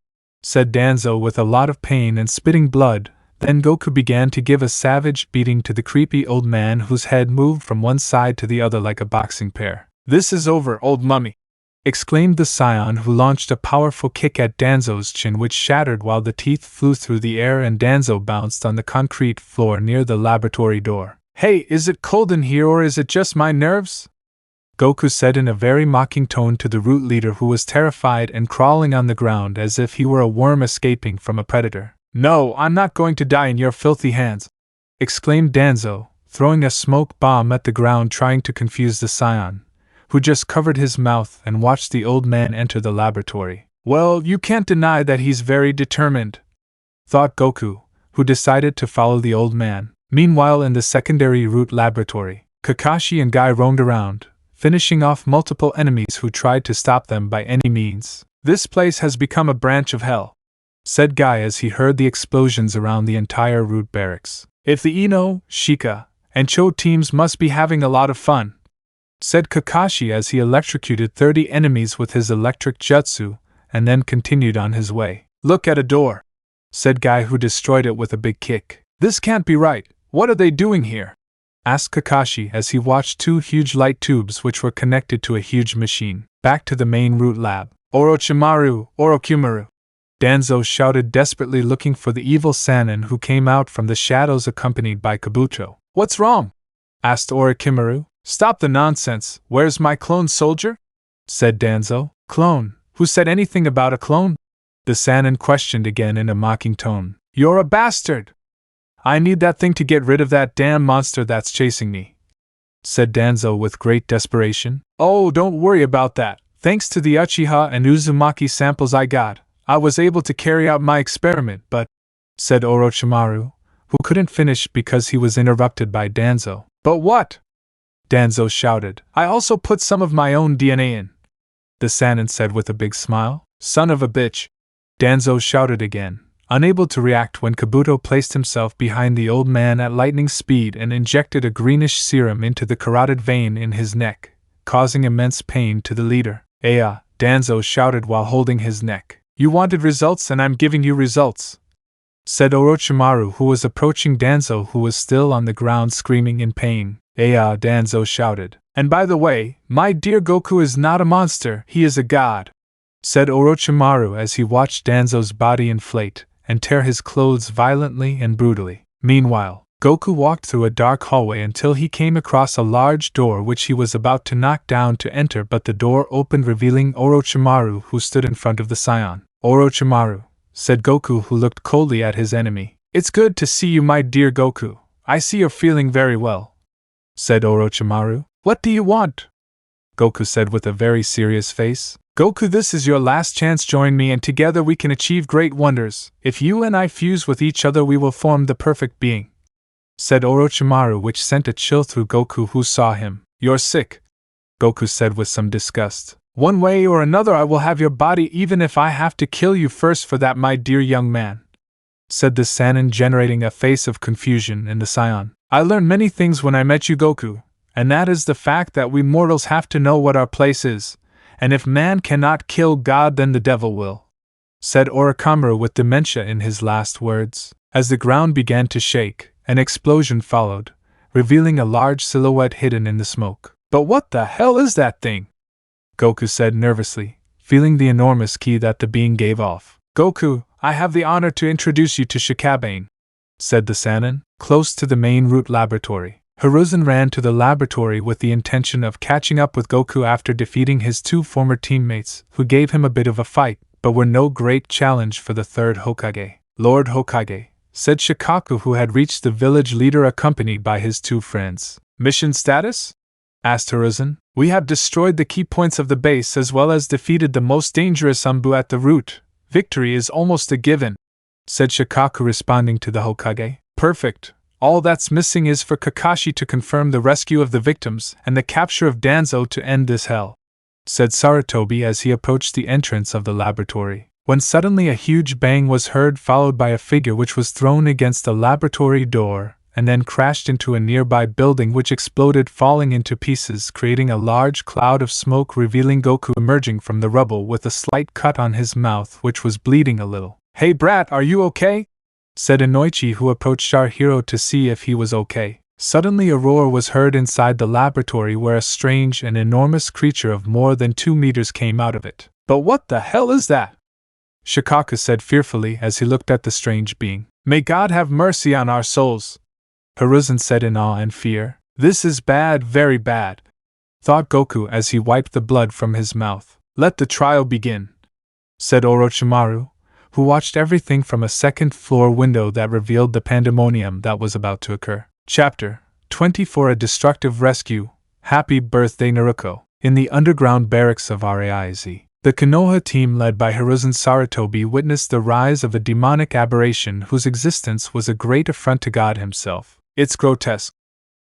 said Danzo with a lot of pain and spitting blood. Then Goku began to give a savage beating to the creepy old man, whose head moved from one side to the other like a boxing pair. "This is over, old mummy!" exclaimed the scion, who launched a powerful kick at Danzo's chin, which shattered while the teeth flew through the air and Danzo bounced on the concrete floor near the laboratory door. "Hey, is it cold in here or is it just my nerves?" Goku said in a very mocking tone to the root leader, who was terrified and crawling on the ground as if he were a worm escaping from a predator. "No, I'm not going to die in your filthy hands!" exclaimed Danzo, throwing a smoke bomb at the ground, trying to confuse the scion, who just covered his mouth and watched the old man enter the laboratory. "Well, you can't deny that he's very determined," thought Goku, who decided to follow the old man. Meanwhile, in the secondary root laboratory, Kakashi and Guy roamed around, finishing off multiple enemies who tried to stop them by any means. "This place has become a branch of hell," said Guy as he heard the explosions around the entire root barracks. "If the Ino, Shika, and Cho teams must be having a lot of fun," said Kakashi as he electrocuted 30 enemies with his electric jutsu, and then continued on his way. "Look at a door," said Guy, who destroyed it with a big kick. "This can't be right. What are they doing here?" asked Kakashi as he watched 2 huge light tubes which were connected to a huge machine. Back to the main root lab. "Orochimaru, Orochimaru!" Danzo shouted, desperately looking for the evil Sannin, who came out from the shadows accompanied by Kabuto. "What's wrong?" asked Orochimaru. "Stop the nonsense, where's my clone soldier?" said Danzo. "Clone? Who said anything about a clone?" the Sannin questioned again in a mocking tone. "You're a bastard! I need that thing to get rid of that damn monster that's chasing me," said Danzo with great desperation. "Oh, don't worry about that. Thanks to the Uchiha and Uzumaki samples I got, I was able to carry out my experiment, but," said Orochimaru, who couldn't finish because he was interrupted by Danzo. "But what?" Danzo shouted. "I also put some of my own DNA in," the Sannin said with a big smile. "Son of a bitch!" Danzo shouted again, unable to react when Kabuto placed himself behind the old man at lightning speed and injected a greenish serum into the carotid vein in his neck, causing immense pain to the leader. "Aya," Danzo shouted while holding his neck. "You wanted results and I'm giving you results," said Orochimaru, who was approaching Danzo, who was still on the ground screaming in pain. "Aya," Danzo shouted. "And by the way, my dear Goku is not a monster, he is a god," said Orochimaru as he watched Danzo's body inflate and tear his clothes violently and brutally. Meanwhile, Goku walked through a dark hallway until he came across a large door which he was about to knock down to enter, but the door opened, revealing Orochimaru, who stood in front of the scion. "Orochimaru," said Goku, who looked coldly at his enemy. "It's good to see you, my dear Goku. I see you're feeling very well," said Orochimaru. "What do you want?" Goku said with a very serious face. "Goku, this is your last chance. Join me and together we can achieve great wonders. If you and I fuse with each other, we will form the perfect being," said Orochimaru, which sent a chill through Goku, who saw him. "You're sick," Goku said with some disgust. "One way or another I will have your body, even if I have to kill you first for that, my dear young man," said the Sannin, generating a face of confusion in the scion. "I learned many things when I met you, Goku, and that is the fact that we mortals have to know what our place is. And if man cannot kill God, then the devil will," said Orochimaru with dementia in his last words. As the ground began to shake, an explosion followed, revealing a large silhouette hidden in the smoke. "But what the hell is that thing?" Goku said nervously, feeling the enormous ki that the being gave off. "Goku, I have the honor to introduce you to Shikabane," said the Sannin, close to the main root laboratory. Hiruzen ran to the laboratory with the intention of catching up with Goku after defeating his two former teammates, who gave him a bit of a fight, but were no great challenge for the third Hokage. Lord Hokage, said Shikaku, who had reached the village leader accompanied by his two friends. Mission status? Asked Hiruzen. We have destroyed the key points of the base as well as defeated the most dangerous Anbu at the root. Victory is almost a given, said Shikaku, responding to the Hokage. Perfect. All that's missing is for Kakashi to confirm the rescue of the victims and the capture of Danzo to end this hell, said Sarutobi as he approached the entrance of the laboratory, when suddenly a huge bang was heard, followed by a figure which was thrown against the laboratory door and then crashed into a nearby building, which exploded, falling into pieces, creating a large cloud of smoke, revealing Goku emerging from the rubble with a slight cut on his mouth which was bleeding a little. Hey brat, are you okay? Said Inoichi, who approached our hero to see if he was okay. Suddenly a roar was heard inside the laboratory, where a strange and enormous creature of more than 2 meters came out of it. But what the hell is that? Shikaku said fearfully as he looked at the strange being. May God have mercy on our souls, Hiruzen said in awe and fear. This is bad, very bad, thought Goku as he wiped the blood from his mouth. Let the trial begin, said Orochimaru, who watched everything from a second-floor window that revealed the pandemonium that was about to occur. Chapter 24: A Destructive Rescue. Happy Birthday Naruto. In the underground barracks of Raiz, the Konoha team led by Hiruzen Sarutobi witnessed the rise of a demonic aberration whose existence was a great affront to God himself. It's grotesque,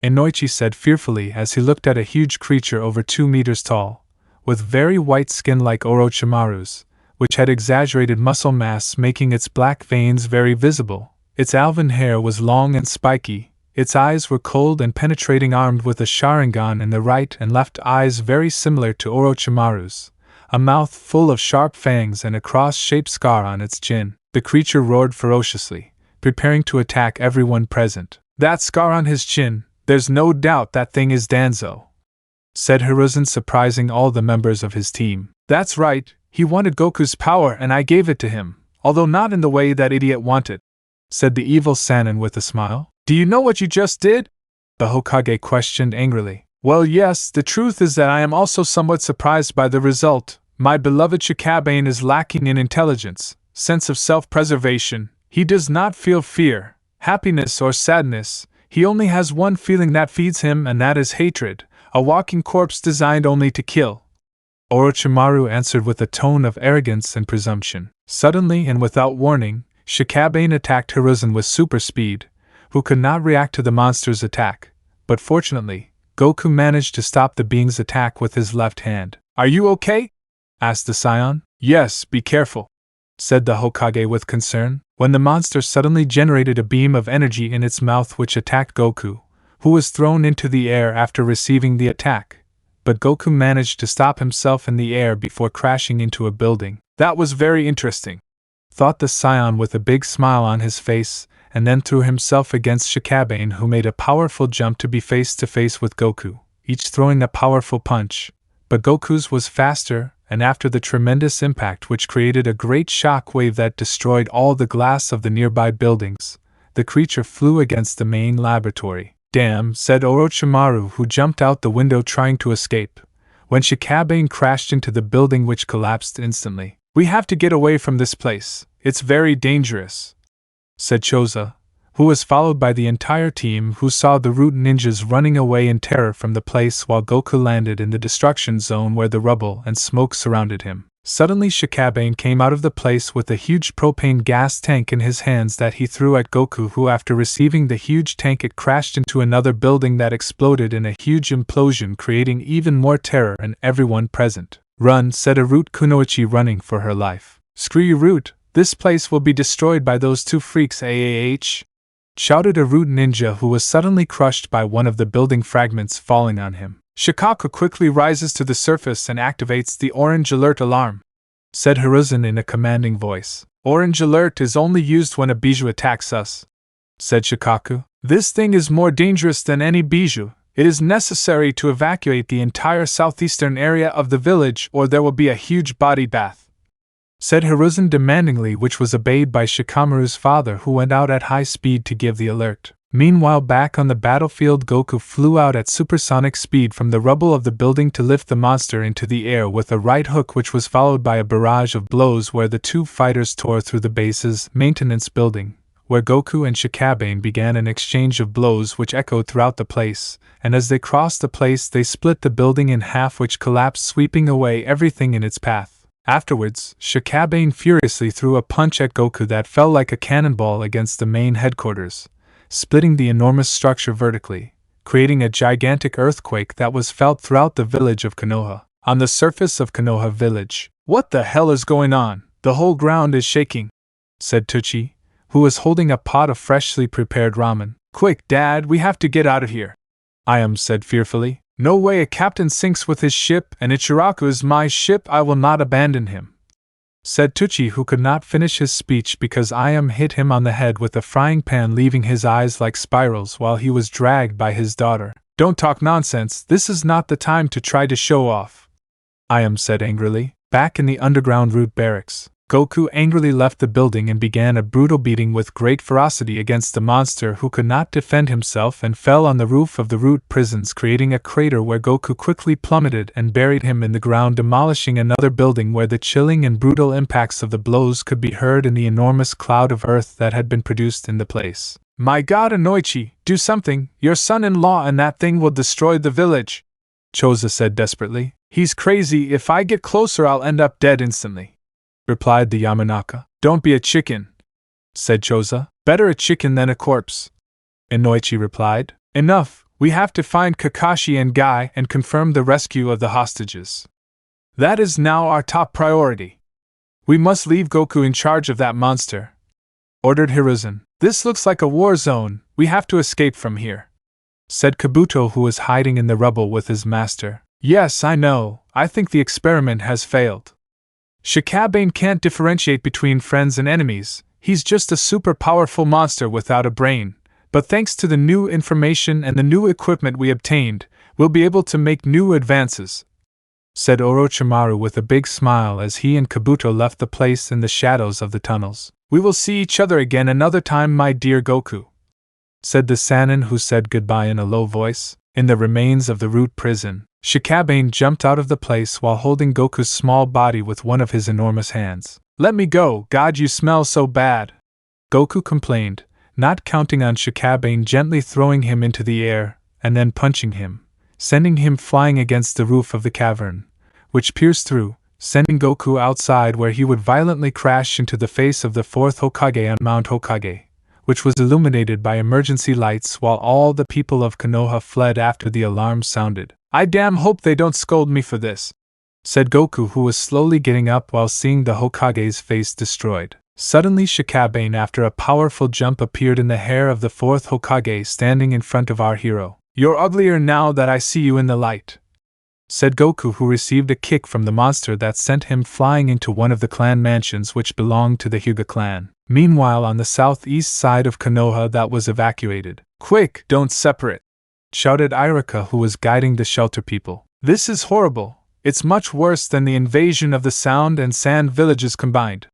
Inoichi said fearfully as he looked at a huge creature over 2 meters tall, with very white skin like Orochimaru's, which had exaggerated muscle mass, making its black veins very visible. Its alven hair was long and spiky, its eyes were cold and penetrating, armed with a Sharingan in the right and left eyes very similar to Orochimaru's, a mouth full of sharp fangs and a cross-shaped scar on its chin. The creature roared ferociously, preparing to attack everyone present. That scar on his chin, there's no doubt that thing is Danzo, said Hiruzen, surprising all the members of his team. That's right. He wanted Goku's power and I gave it to him, although not in the way that idiot wanted, said the evil Sannin with a smile. Do you know what you just did? The Hokage questioned angrily. Well, yes, the truth is that I am also somewhat surprised by the result. My beloved Shikabane is lacking in intelligence, sense of self-preservation. He does not feel fear, happiness or sadness. He only has one feeling that feeds him, and that is hatred, a walking corpse designed only to kill, Orochimaru answered with a tone of arrogance and presumption. Suddenly and without warning, Shikabane attacked Hiruzen with super speed, who could not react to the monster's attack, but fortunately, Goku managed to stop the being's attack with his left hand. Are you okay? Asked the scion. Yes, be careful, said the Hokage with concern, when the monster suddenly generated a beam of energy in its mouth which attacked Goku, who was thrown into the air after receiving the attack. But Goku managed to stop himself in the air before crashing into a building. That was very interesting, thought the scion with a big smile on his face, and then threw himself against Shikabane, who made a powerful jump to be face to face with Goku, each throwing a powerful punch. But Goku's was faster, and after the tremendous impact which created a great shock wave that destroyed all the glass of the nearby buildings, the creature flew against the main laboratory. Damn, said Orochimaru, who jumped out the window trying to escape, when Shikabane crashed into the building which collapsed instantly. We have to get away from this place. It's very dangerous, said Choza, who was followed by the entire team, who saw the root ninjas running away in terror from the place while Goku landed in the destruction zone where the rubble and smoke surrounded him. Suddenly Shikabane came out of the place with a huge propane gas tank in his hands that he threw at Goku, who after receiving the huge tank it crashed into another building that exploded in a huge implosion, creating even more terror in everyone present. Run, said a Root Kunoichi, running for her life. Screw you, Root, this place will be destroyed by those two freaks, AAH, shouted a Root ninja, who was suddenly crushed by one of the building fragments falling on him. Shikaku quickly rises to the surface and activates the orange alert alarm, said Hiruzen in a commanding voice. Orange alert is only used when a bijou attacks us, said Shikaku. This thing is more dangerous than any bijou. It is necessary to evacuate the entire southeastern area of the village or there will be a huge body bath, said Hiruzen demandingly, which was obeyed by Shikamaru's father, who went out at high speed to give the alert. Meanwhile, back on the battlefield, Goku flew out at supersonic speed from the rubble of the building to lift the monster into the air with a right hook, which was followed by a barrage of blows where the two fighters tore through the base's maintenance building, where Goku and Shikabane began an exchange of blows which echoed throughout the place, and as they crossed the place they split the building in half, which collapsed, sweeping away everything in its path. Afterwards, Shikabane furiously threw a punch at Goku that fell like a cannonball against the main headquarters, splitting the enormous structure vertically, creating a gigantic earthquake that was felt throughout the village of Konoha. On the surface of Konoha village, "What the hell is going on? The whole ground is shaking," said Tucci, who was holding a pot of freshly prepared ramen. "Quick, Dad, we have to get out of here," Iam said fearfully. "No way, a captain sinks with his ship, and Ichiraku is my ship. I will not abandon him," said Tucci, who could not finish his speech because Iam hit him on the head with a frying pan, leaving his eyes like spirals while he was dragged by his daughter. "Don't talk nonsense, this is not the time to try to show off," Iam said angrily. Back in the underground root barracks, Goku angrily left the building and began a brutal beating with great ferocity against the monster, who could not defend himself and fell on the roof of the root prisons, creating a crater where Goku quickly plummeted and buried him in the ground, demolishing another building where the chilling and brutal impacts of the blows could be heard in the enormous cloud of earth that had been produced in the place. "My God, Anoichi, do something! Your son-in-law and that thing will destroy the village," Choza said desperately. "He's crazy. If I get closer I'll end up dead instantly," replied the Yamanaka. "Don't be a chicken," said Choza. "Better a chicken than a corpse," Inoichi replied. "Enough, we have to find Kakashi and Guy and confirm the rescue of the hostages. That is now our top priority. We must leave Goku in charge of that monster," ordered Hiruzen. "This looks like a war zone, we have to escape from here," said Kabuto, who was hiding in the rubble with his master. "Yes, I know, I think the experiment has failed. Shikabane can't differentiate between friends and enemies, he's just a super powerful monster without a brain, but thanks to the new information and the new equipment we obtained, we'll be able to make new advances," said Orochimaru with a big smile as he and Kabuto left the place in the shadows of the tunnels. "We will see each other again another time, my dear Goku," said the Sannin, who said goodbye in a low voice. In the remains of the root prison, Shikabane jumped out of the place while holding Goku's small body with one of his enormous hands. "Let me go, God, you smell so bad," Goku complained, not counting on Shikabane gently throwing him into the air and then punching him, sending him flying against the roof of the cavern, which pierced through, sending Goku outside, where he would violently crash into the face of the fourth Hokage on Mount Hokage, which was illuminated by emergency lights, while all the people of Konoha fled after the alarm sounded. "I damn hope they don't scold me for this," said Goku, who was slowly getting up while seeing the Hokage's face destroyed. Suddenly Shikabane, after a powerful jump, appeared in the hair of the fourth Hokage, standing in front of our hero. "You're uglier now that I see you in the light," said Goku, who received a kick from the monster that sent him flying into one of the clan mansions which belonged to the Hyuga clan. Meanwhile, on the southeast side of Konoha that was evacuated, "Quick, don't separate," shouted Irika, who was guiding the shelter people. "This is horrible. It's much worse than the invasion of the Sound and Sand villages combined,"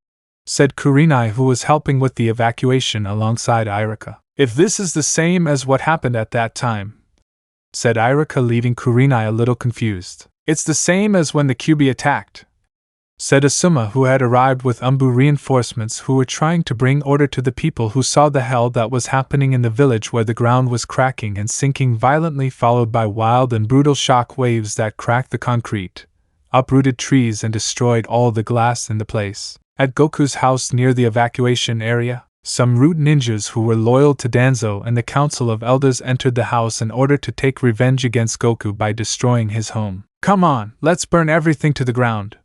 said Kurenai, who was helping with the evacuation alongside Irika. "If this is the same as what happened at that time," said Irika, leaving Kurenai a little confused. "It's the same as when the Kyuubi attacked," said Asuma, who had arrived with Anbu reinforcements who were trying to bring order to the people who saw the hell that was happening in the village, where the ground was cracking and sinking violently, followed by wild and brutal shock waves that cracked the concrete, uprooted trees and destroyed all the glass in the place. At Goku's house near the evacuation area, some root ninjas who were loyal to Danzo and the Council of Elders entered the house in order to take revenge against Goku by destroying his home. "Come on, let's burn everything to the ground,"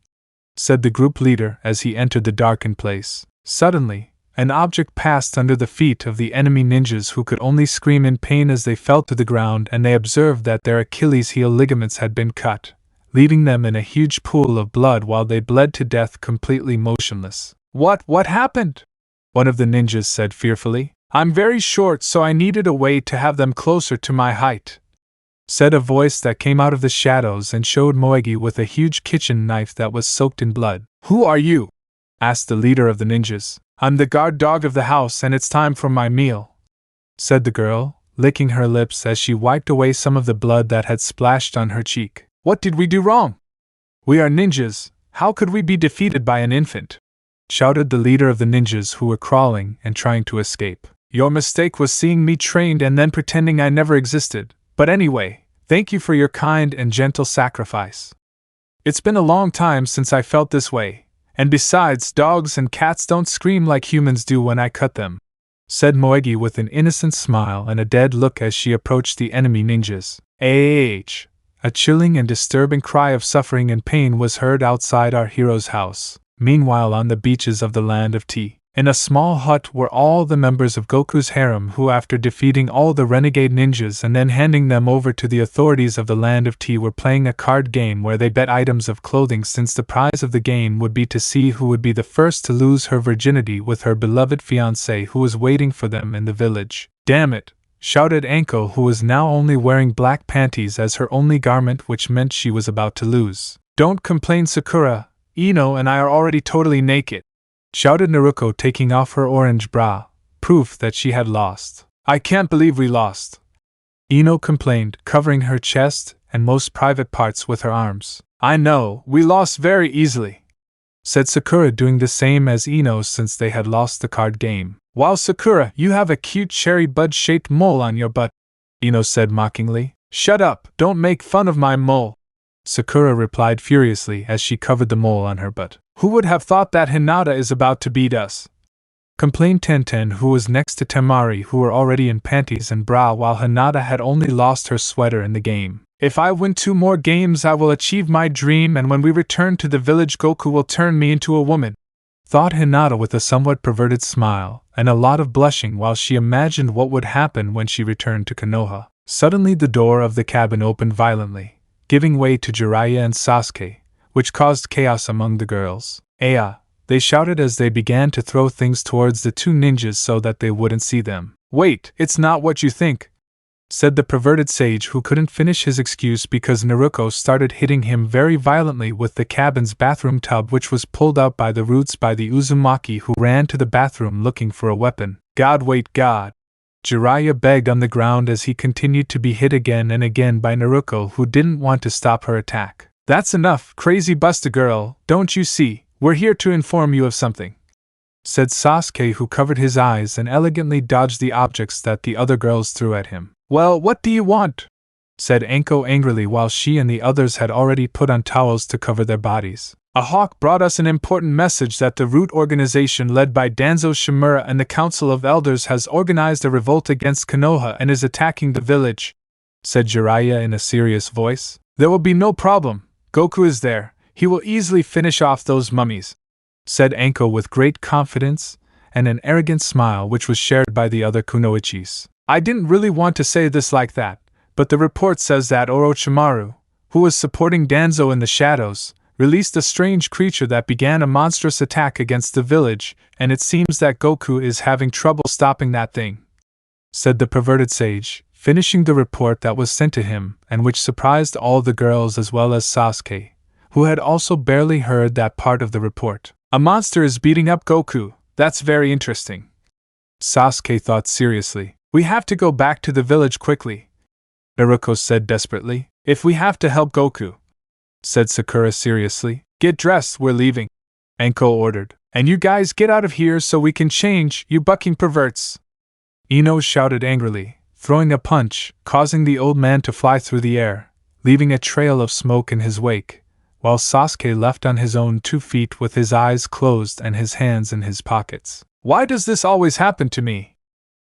said the group leader as he entered the darkened place. Suddenly, an object passed under the feet of the enemy ninjas, who could only scream in pain as they fell to the ground, and they observed that their Achilles heel ligaments had been cut, leaving them in a huge pool of blood while they bled to death, completely motionless. What happened?" one of the ninjas said fearfully. "I'm very short, so I needed a way to have them closer to my height," said a voice that came out of the shadows and showed Moegi with a huge kitchen knife that was soaked in blood. "Who are you?" asked the leader of the ninjas. "I'm the guard dog of the house and it's time for my meal," said the girl, licking her lips as she wiped away some of the blood that had splashed on her cheek. What did we do wrong? We are ninjas, how could we be defeated by an infant? Shouted the leader of the ninjas who were crawling and trying to escape. Your mistake was seeing me trained and then pretending I never existed, but anyway, thank you for your kind and gentle sacrifice. It's been a long time since I felt this way, and besides, dogs and cats don't scream like humans do when I cut them, said Moegi with an innocent smile and a dead look as she approached the enemy ninjas. Ah! A chilling and disturbing cry of suffering and pain was heard outside our hero's house. Meanwhile, on the beaches of the land of Tea, in a small hut were all the members of Goku's harem who, after defeating all the renegade ninjas and then handing them over to the authorities of the land of Tea, were playing a card game where they bet items of clothing, since the prize of the game would be to see who would be the first to lose her virginity with her beloved fiancé who was waiting for them in the village. Damn it! Shouted Anko, who was now only wearing black panties as her only garment, which meant she was about to lose. Don't complain, Sakura, Ino and I are already totally naked, shouted Naruto, taking off her orange bra, proof that she had lost. I can't believe we lost, Ino complained, covering her chest and most private parts with her arms. I know, we lost very easily, said Sakura, doing the same as Ino since they had lost the card game. Wow, Sakura, you have a cute cherry bud-shaped mole on your butt, Ino said mockingly. Shut up, don't make fun of my mole, Sakura replied furiously as she covered the mole on her butt. Who would have thought that Hinata is about to beat us? Complained Tenten, who was next to Temari, who were already in panties and bra, while Hinata had only lost her sweater in the game. If I win 2 more games, I will achieve my dream, and when we return to the village, Goku will turn me into a woman, thought Hinata with a somewhat perverted smile and a lot of blushing while she imagined what would happen when she returned to Konoha. Suddenly the door of the cabin opened violently, giving way to Jiraiya and Sasuke, which caused chaos among the girls. Aya! They shouted as they began to throw things towards the 2 ninjas so that they wouldn't see them. Wait, it's not what you think, said the perverted sage, who couldn't finish his excuse because Naruto started hitting him very violently with the cabin's bathroom tub, which was pulled out by the roots by the Uzumaki, who ran to the bathroom looking for a weapon. God, wait, God! Jiraiya begged on the ground as he continued to be hit again and again by Naruto, who didn't want to stop her attack. That's enough, crazy busta girl, don't you see, we're here to inform you of something, said Sasuke, who covered his eyes and elegantly dodged the objects that the other girls threw at him. Well, what do you want? Said Anko angrily, while she and the others had already put on towels to cover their bodies. A hawk brought us an important message that the Root organization led by Danzo Shimura and the Council of Elders has organized a revolt against Konoha and is attacking the village, said Jiraiya in a serious voice. There will be no problem, Goku is there, he will easily finish off those mummies, said Anko with great confidence and an arrogant smile which was shared by the other kunoichis. I didn't really want to say this like that, but the report says that Orochimaru, who was supporting Danzo in the shadows, released a strange creature that began a monstrous attack against the village, and it seems that Goku is having trouble stopping that thing, said the perverted sage, finishing the report that was sent to him, and which surprised all the girls as well as Sasuke, who had also barely heard that part of the report. A monster is beating up Goku, that's very interesting, Sasuke thought seriously. We have to go back to the village quickly, Naruto said desperately. If we have to help Goku, said Sakura seriously. Get dressed, we're leaving, Anko ordered. And you guys get out of here so we can change, you bucking perverts, Ino shouted angrily, throwing a punch, causing the old man to fly through the air, leaving a trail of smoke in his wake, while Sasuke left on his own 2 feet with his eyes closed and his hands in his pockets. Why does this always happen to me?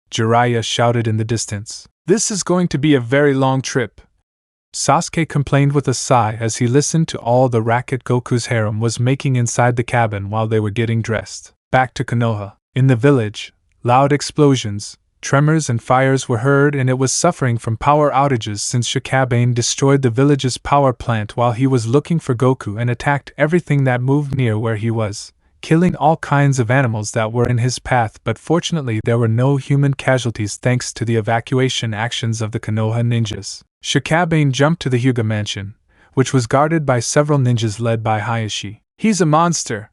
Jiraiya shouted in the distance. This is going to be a very long trip, Sasuke complained with a sigh as he listened to all the racket Goku's harem was making inside the cabin while they were getting dressed. Back to Konoha. In the village, loud explosions, tremors and fires were heard, and it was suffering from power outages since Shikabane destroyed the village's power plant while he was looking for Goku and attacked everything that moved near where he was, killing all kinds of animals that were in his path, but fortunately there were no human casualties thanks to the evacuation actions of the Konoha ninjas. Shikabane jumped to the Hyuga mansion, which was guarded by several ninjas led by Hayashi. He's a monster,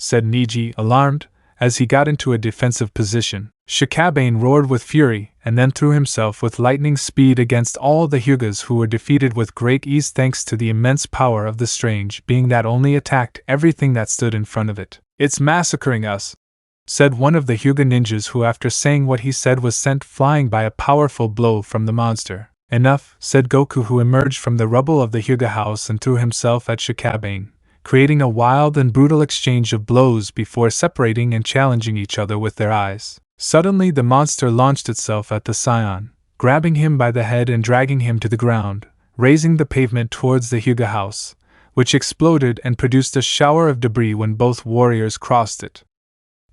said Niji, alarmed, as he got into a defensive position. Shikabane roared with fury and then threw himself with lightning speed against all the Hyugas, who were defeated with great ease thanks to the immense power of the strange being that only attacked everything that stood in front of it. "It's massacring us," said one of the Hyuga ninjas, who after saying what he said was sent flying by a powerful blow from the monster. "Enough," said Goku, who emerged from the rubble of the Hyuga house and threw himself at Shikabane, creating a wild and brutal exchange of blows before separating and challenging each other with their eyes. Suddenly the monster launched itself at the scion, grabbing him by the head and dragging him to the ground, raising the pavement towards the Hyuga house, which exploded and produced a shower of debris when both warriors crossed it.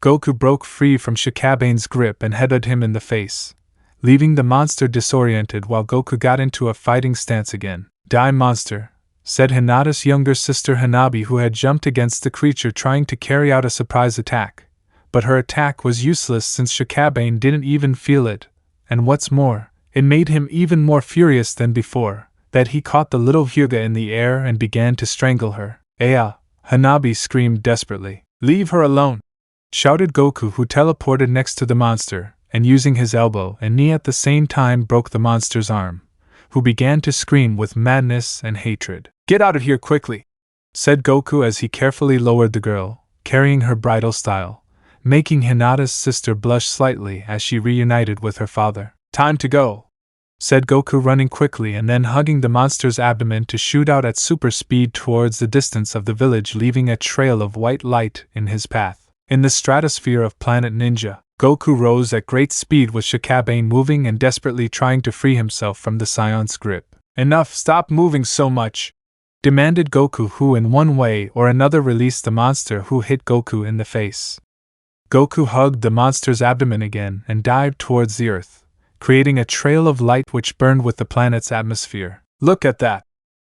Goku broke free from Shikabane's grip and headbutted him in the face, leaving the monster disoriented while Goku got into a fighting stance again. "Die, monster," said Hinata's younger sister Hanabi, who had jumped against the creature trying to carry out a surprise attack. But her attack was useless since Shikabane didn't even feel it, and what's more, it made him even more furious than before, that he caught the little Hyuga in the air and began to strangle her. "Aya!" Hanabi screamed desperately. "Leave her alone!" shouted Goku, who teleported next to the monster, and using his elbow and knee at the same time broke the monster's arm, who began to scream with madness and hatred. "Get out of here quickly!" said Goku as he carefully lowered the girl, carrying her bridal style, making Hinata's sister blush slightly as she reunited with her father. "Time to go," said Goku, running quickly and then hugging the monster's abdomen to shoot out at super speed towards the distance of the village, leaving a trail of white light in his path. In the stratosphere of Planet Ninja, Goku rose at great speed with Shikabane moving and desperately trying to free himself from the scion's grip. "Enough, stop moving so much!" demanded Goku, who in one way or another released the monster who hit Goku in the face. Goku hugged the monster's abdomen again and dived towards the earth, creating a trail of light which burned with the planet's atmosphere. "Look at that!"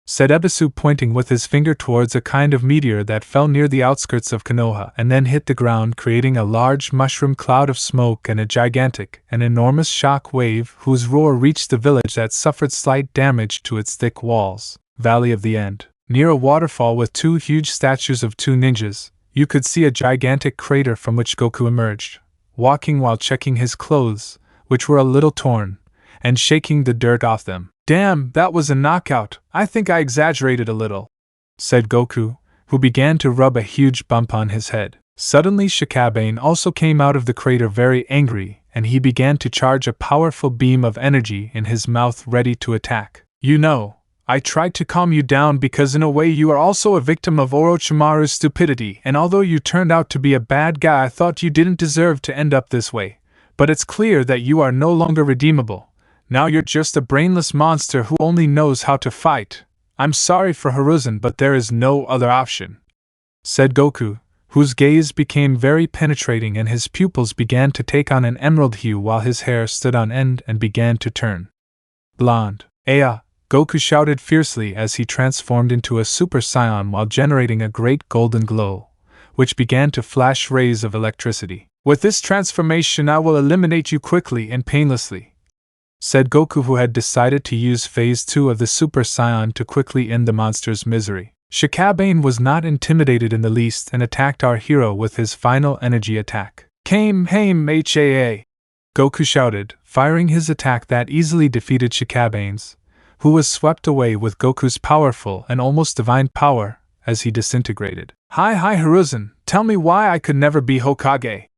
said Ebisu, pointing with his finger towards a kind of meteor that fell near the outskirts of Konoha and then hit the ground, creating a large mushroom cloud of smoke and a gigantic and enormous shock wave whose roar reached the village that suffered slight damage to its thick walls. Valley of the End. Near a waterfall with two huge statues of two ninjas, you could see a gigantic crater from which Goku emerged, walking while checking his clothes, which were a little torn, and shaking the dirt off them. "Damn, that was a knockout. I think I exaggerated a little," said Goku, who began to rub a huge bump on his head. Suddenly Shikabane also came out of the crater very angry, and he began to charge a powerful beam of energy in his mouth ready to attack. "You know, I tried to calm you down because in a way you are also a victim of Orochimaru's stupidity, and although you turned out to be a bad guy, I thought you didn't deserve to end up this way. But it's clear that you are no longer redeemable. Now you're just a brainless monster who only knows how to fight. I'm sorry for Hiruzen, but there is no other option," said Goku, whose gaze became very penetrating and his pupils began to take on an emerald hue while his hair stood on end and began to turn blonde. "Aya!" Goku shouted fiercely as he transformed into a Super Saiyan while generating a great golden glow, which began to flash rays of electricity. "With this transformation I will eliminate you quickly and painlessly," said Goku, who had decided to use Phase 2 of the Super Saiyan to quickly end the monster's misery. Shikabane was not intimidated in the least and attacked our hero with his final energy attack. "Kamehameha!" Goku shouted, firing his attack that easily defeated Shikabane's, who was swept away with Goku's powerful and almost divine power as he disintegrated. Hi Hiruzen, tell me why I could never be Hokage,"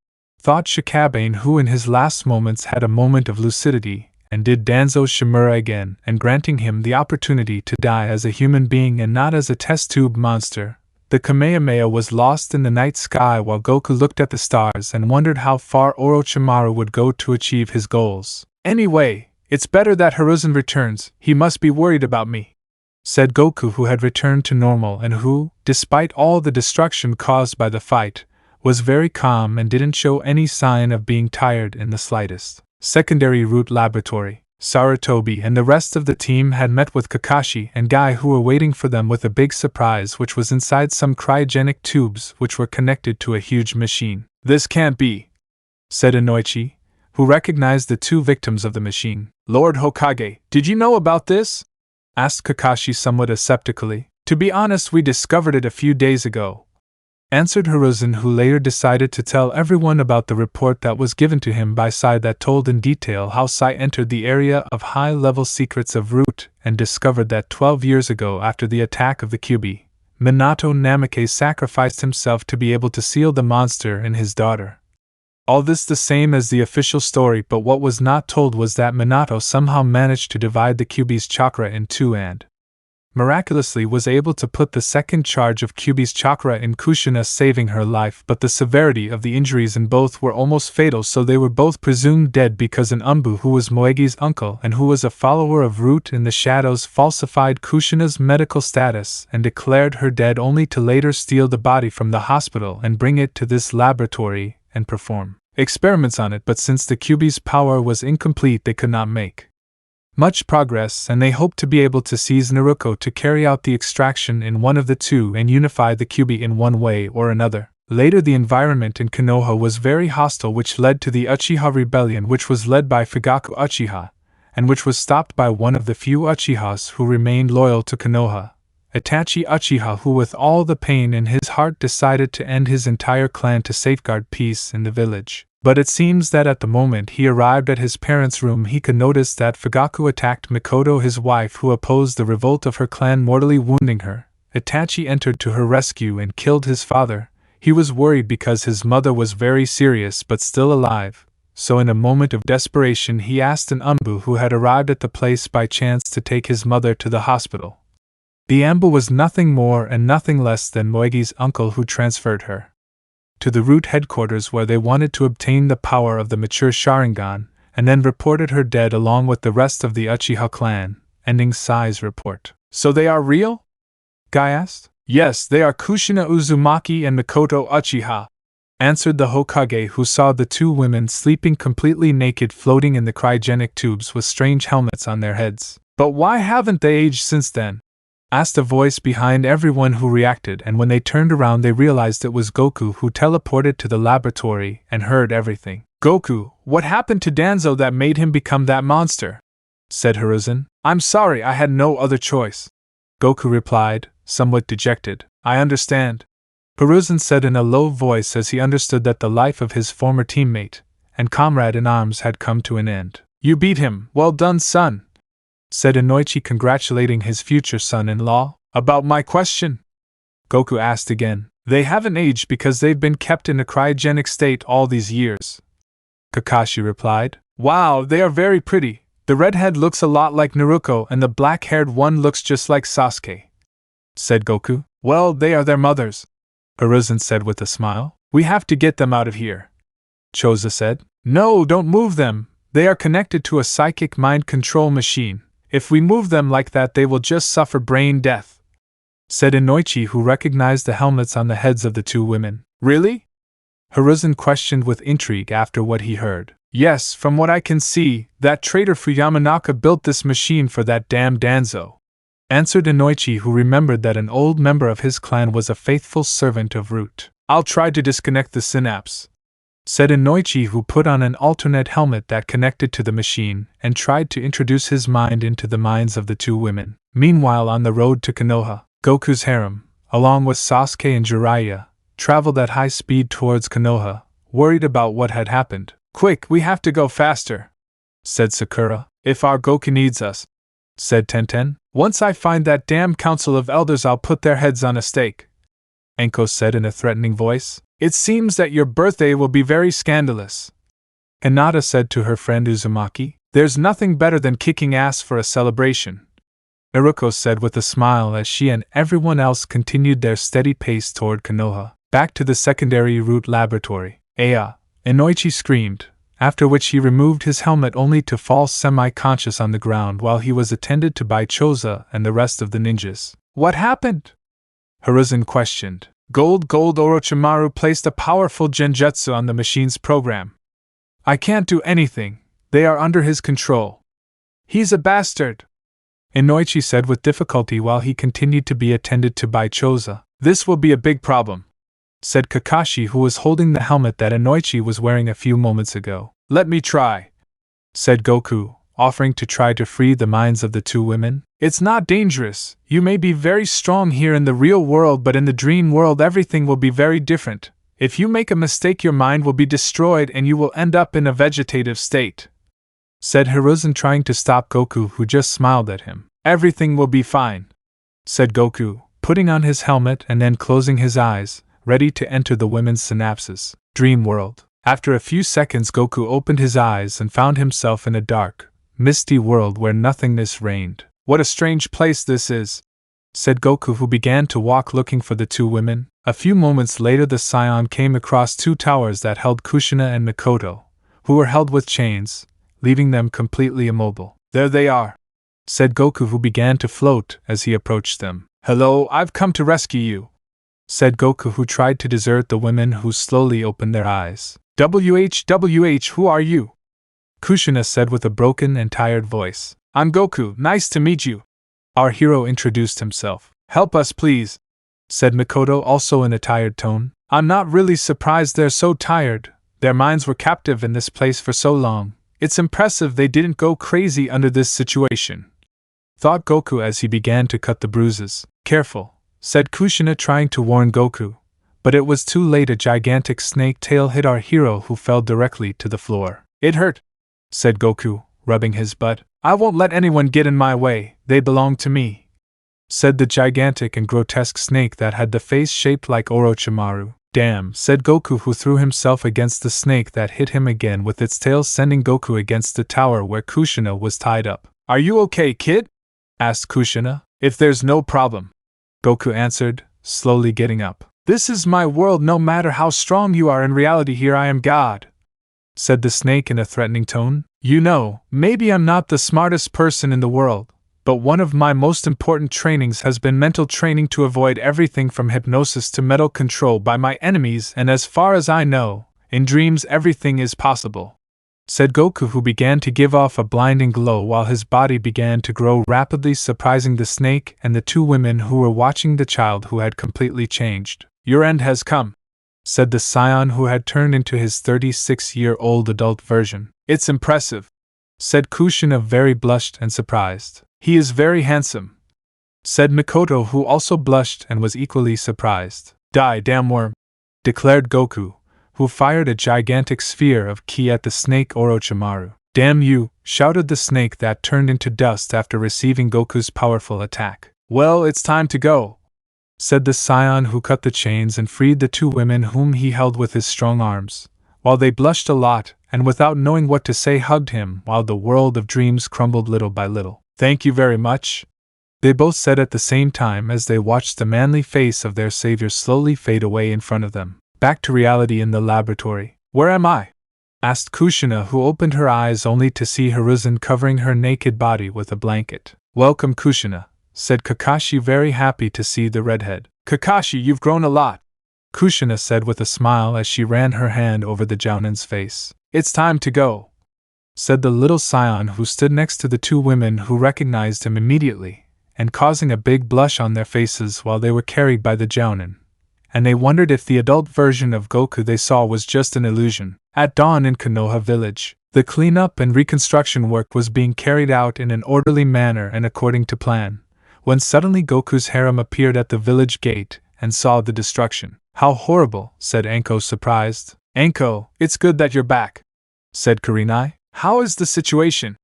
thought Shikabane, who in his last moments had a moment of lucidity and did Danzo Shimura again, and granting him the opportunity to die as a human being and not as a test tube monster. The Kamehameha was lost in the night sky while Goku looked at the stars and wondered how far Orochimaru would go to achieve his goals. "Anyway, it's better that Hiruzen returns, he must be worried about me," said Goku, who had returned to normal and who, despite all the destruction caused by the fight, was very calm and didn't show any sign of being tired in the slightest. Secondary Route Laboratory. Sarutobi and the rest of the team had met with Kakashi and Guy, who were waiting for them with a big surprise which was inside some cryogenic tubes which were connected to a huge machine. "This can't be," said Inoichi, who recognized the two victims of the machine. "Lord Hokage, did you know about this?" asked Kakashi somewhat skeptically. "To be honest, we discovered it a few days ago," answered Hiruzen, who later decided to tell everyone about the report that was given to him by Sai that told in detail how Sai entered the area of high-level secrets of Root and discovered that 12 years ago, after the attack of the Kyuubi, Minato Namikaze sacrificed himself to be able to seal the monster and his daughter. All this the same as the official story, but what was not told was that Minato somehow managed to divide the Kyuubi's chakra in two and miraculously was able to put the second charge of Kyuubi's chakra in Kushina, saving her life, but the severity of the injuries in both were almost fatal, so they were both presumed dead because an Anbu, who was Moegi's uncle and who was a follower of Root in the Shadows, falsified Kushina's medical status and declared her dead, only to later steal the body from the hospital and bring it to this laboratory and perform experiments on it, but since the Kyuubi's power was incomplete they could not make much progress, and they hoped to be able to seize Naruto to carry out the extraction in one of the two and unify the Kyuubi in one way or another. Later the environment in Konoha was very hostile, which led to the Uchiha rebellion, which was led by Fugaku Uchiha, and which was stopped by one of the few Uchihas who remained loyal to Konoha, Itachi Uchiha, who with all the pain in his heart decided to end his entire clan to safeguard peace in the village. But it seems that at the moment he arrived at his parents' room he could notice that Fugaku attacked Mikoto, his wife, who opposed the revolt of her clan, mortally wounding her. Itachi entered to her rescue and killed his father. He was worried because his mother was very serious but still alive, so in a moment of desperation he asked an Anbu who had arrived at the place by chance to take his mother to the hospital. The Anbu was nothing more and nothing less than Moegi's uncle, who transferred her to the Root headquarters, where they wanted to obtain the power of the mature Sharingan, and then reported her dead along with the rest of the Uchiha clan, ending Sai's report. "So they are real?" Guy asked. "Yes, they are Kushina Uzumaki and Mikoto Uchiha," answered the Hokage, who saw the two women sleeping completely naked floating in the cryogenic tubes with strange helmets on their heads. "But why haven't they aged since then?" asked a voice behind everyone, who reacted, and when they turned around they realized it was Goku, who teleported to the laboratory and heard everything. "Goku, what happened to Danzo that made him become that monster?" said Hiruzen. "I'm sorry, I had no other choice," Goku replied, somewhat dejected. "I understand," Hiruzen said in a low voice, as he understood that the life of his former teammate and comrade in arms had come to an end. "You beat him, well done, son," said Inoichi, congratulating his future son-in-law. "About my question?" Goku asked again. "They haven't aged because they've been kept in a cryogenic state all these years," Kakashi replied. "Wow, they are very pretty. The redhead looks a lot like Naruto and the black-haired one looks just like Sasuke," said Goku. "Well, they are their mothers," Hiruzen said with a smile. "We have to get them out of here," Choza said. "No, don't move them. They are connected to a psychic mind control machine. If we move them like that they will just suffer brain death," said Inoichi, who recognized the helmets on the heads of the two women. "Really?" Hiruzen questioned with intrigue after what he heard. "Yes, from what I can see, that traitor Fuyamanaka built this machine for that damn Danzo," answered Inoichi, who remembered that an old member of his clan was a faithful servant of Root. "I'll try to disconnect the synapse," said Inoichi, who put on an alternate helmet that connected to the machine and tried to introduce his mind into the minds of the two women. Meanwhile, on the road to Konoha, Goku's harem, along with Sasuke and Jiraiya, traveled at high speed towards Konoha, worried about what had happened. "Quick, we have to go faster," said Sakura. "If our Goku needs us," said Tenten. "Once I find that damn council of elders I'll put their heads on a stake," Enko said in a threatening voice. "It seems that your birthday will be very scandalous," Hinata said to her friend Uzumaki. "There's nothing better than kicking ass for a celebration," Naruko said with a smile as she and everyone else continued their steady pace toward Konoha. Back to the secondary Root laboratory. "Aya!" Inoichi screamed, after which he removed his helmet only to fall semi-conscious on the ground while he was attended to by Choza and the rest of the ninjas. "What happened?" Hiruzen questioned. Gold Orochimaru placed a powerful genjutsu on the machine's program. "I can't do anything, they are under his control." "He's a bastard," Inoichi said with difficulty while he continued to be attended to by Choza. "This will be a big problem," said Kakashi, who was holding the helmet that Inoichi was wearing a few moments ago. "Let me try," said Goku, offering to try to free the minds of the two women. It's not dangerous. You may be very strong here in the real world, but in the dream world everything will be very different. If you make a mistake, your mind will be destroyed and you will end up in a vegetative state," said Hiruzen, trying to stop Goku, who just smiled at him. "Everything will be fine," said Goku, putting on his helmet and then closing his eyes, ready to enter the women's synapses. Dream world. After a few seconds, Goku opened his eyes and found himself in a dark, misty world where nothingness reigned. "What a strange place this is," said Goku, who began to walk looking for the two women. A few moments later, the Scion came across two towers that held Kushina and Mikoto, who were held with chains, leaving them completely immobile. "There they are," said Goku, who began to float as he approached them. "Hello, I've come to rescue you," said Goku, who tried to desert the women, who slowly opened their eyes. "WH, who are you?" Kushina said with a broken and tired voice. "I'm Goku, nice to meet you." Our hero introduced himself. "Help us, please," said Mikoto, also in a tired tone. "I'm not really surprised they're so tired. Their minds were captive in this place for so long. It's impressive they didn't go crazy under this situation," thought Goku as he began to cut the bruises. "Careful," said Kushina, trying to warn Goku. But it was too late. A gigantic snake tail hit our hero, who fell directly to the floor. "It hurt," said Goku, rubbing his butt. "I won't let anyone get in my way, they belong to me," said the gigantic and grotesque snake that had the face shaped like Orochimaru. "Damn," said Goku, who threw himself against the snake that hit him again with its tail, sending Goku against the tower where Kushina was tied up. "Are you okay, kid?" asked Kushina. "If there's no problem," Goku answered, slowly getting up. "This is my world. No matter how strong you are in reality, here I am God," said the snake in a threatening tone. "You know, maybe I'm not the smartest person in the world, but one of my most important trainings has been mental training to avoid everything from hypnosis to mental control by my enemies, and as far as I know, in dreams everything is possible," said Goku, who began to give off a blinding glow while his body began to grow rapidly, surprising the snake and the two women who were watching the child, who had completely changed. "Your end has come," said the Scion, who had turned into his 36-year-old adult version. "It's impressive," said Kushina, very blushed and surprised. "He is very handsome," said Mikoto, who also blushed and was equally surprised. "Die, damn worm," declared Goku, who fired a gigantic sphere of ki at the snake Orochimaru. "Damn you," shouted the snake that turned into dust after receiving Goku's powerful attack. "Well, it's time to go," said the Scion, who cut the chains and freed the two women whom he held with his strong arms, while they blushed a lot and without knowing what to say hugged him while the world of dreams crumbled little by little. "Thank you very much," they both said at the same time as they watched the manly face of their savior slowly fade away in front of them. Back to reality in the laboratory. "Where am I?" asked Kushina, who opened her eyes only to see Hiruzen covering her naked body with a blanket. "Welcome, Kushina," said Kakashi, very happy to see the redhead. "Kakashi, you've grown a lot," Kushina said with a smile as she ran her hand over the Jounin's face. "It's time to go," said the little Scion, who stood next to the two women, who recognized him immediately, and causing a big blush on their faces while they were carried by the Jounin, and they wondered if the adult version of Goku they saw was just an illusion. At dawn in Konoha village, the cleanup and reconstruction work was being carried out in an orderly manner and according to plan, when suddenly Goku's harem appeared at the village gate and saw the destruction. "How horrible," said Anko, surprised. "Anko, it's good that you're back," said Kurenai. "How is the situation?"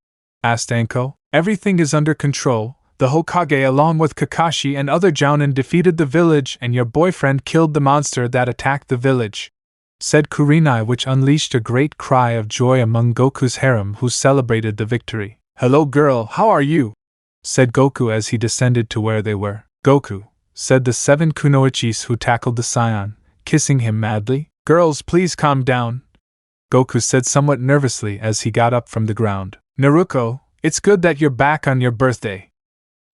asked Anko. "Everything is under control. The Hokage along with Kakashi and other Jounin defeated the village, and your boyfriend killed the monster that attacked the village," said Kurenai, which unleashed a great cry of joy among Goku's harem, who celebrated the victory. "Hello girl, how are you?" said Goku as he descended to where they were. "Goku," said the 7 kunoichis who tackled the Scion, kissing him madly. "Girls, please calm down," Goku said somewhat nervously as he got up from the ground. "Naruto, it's good that you're back on your birthday.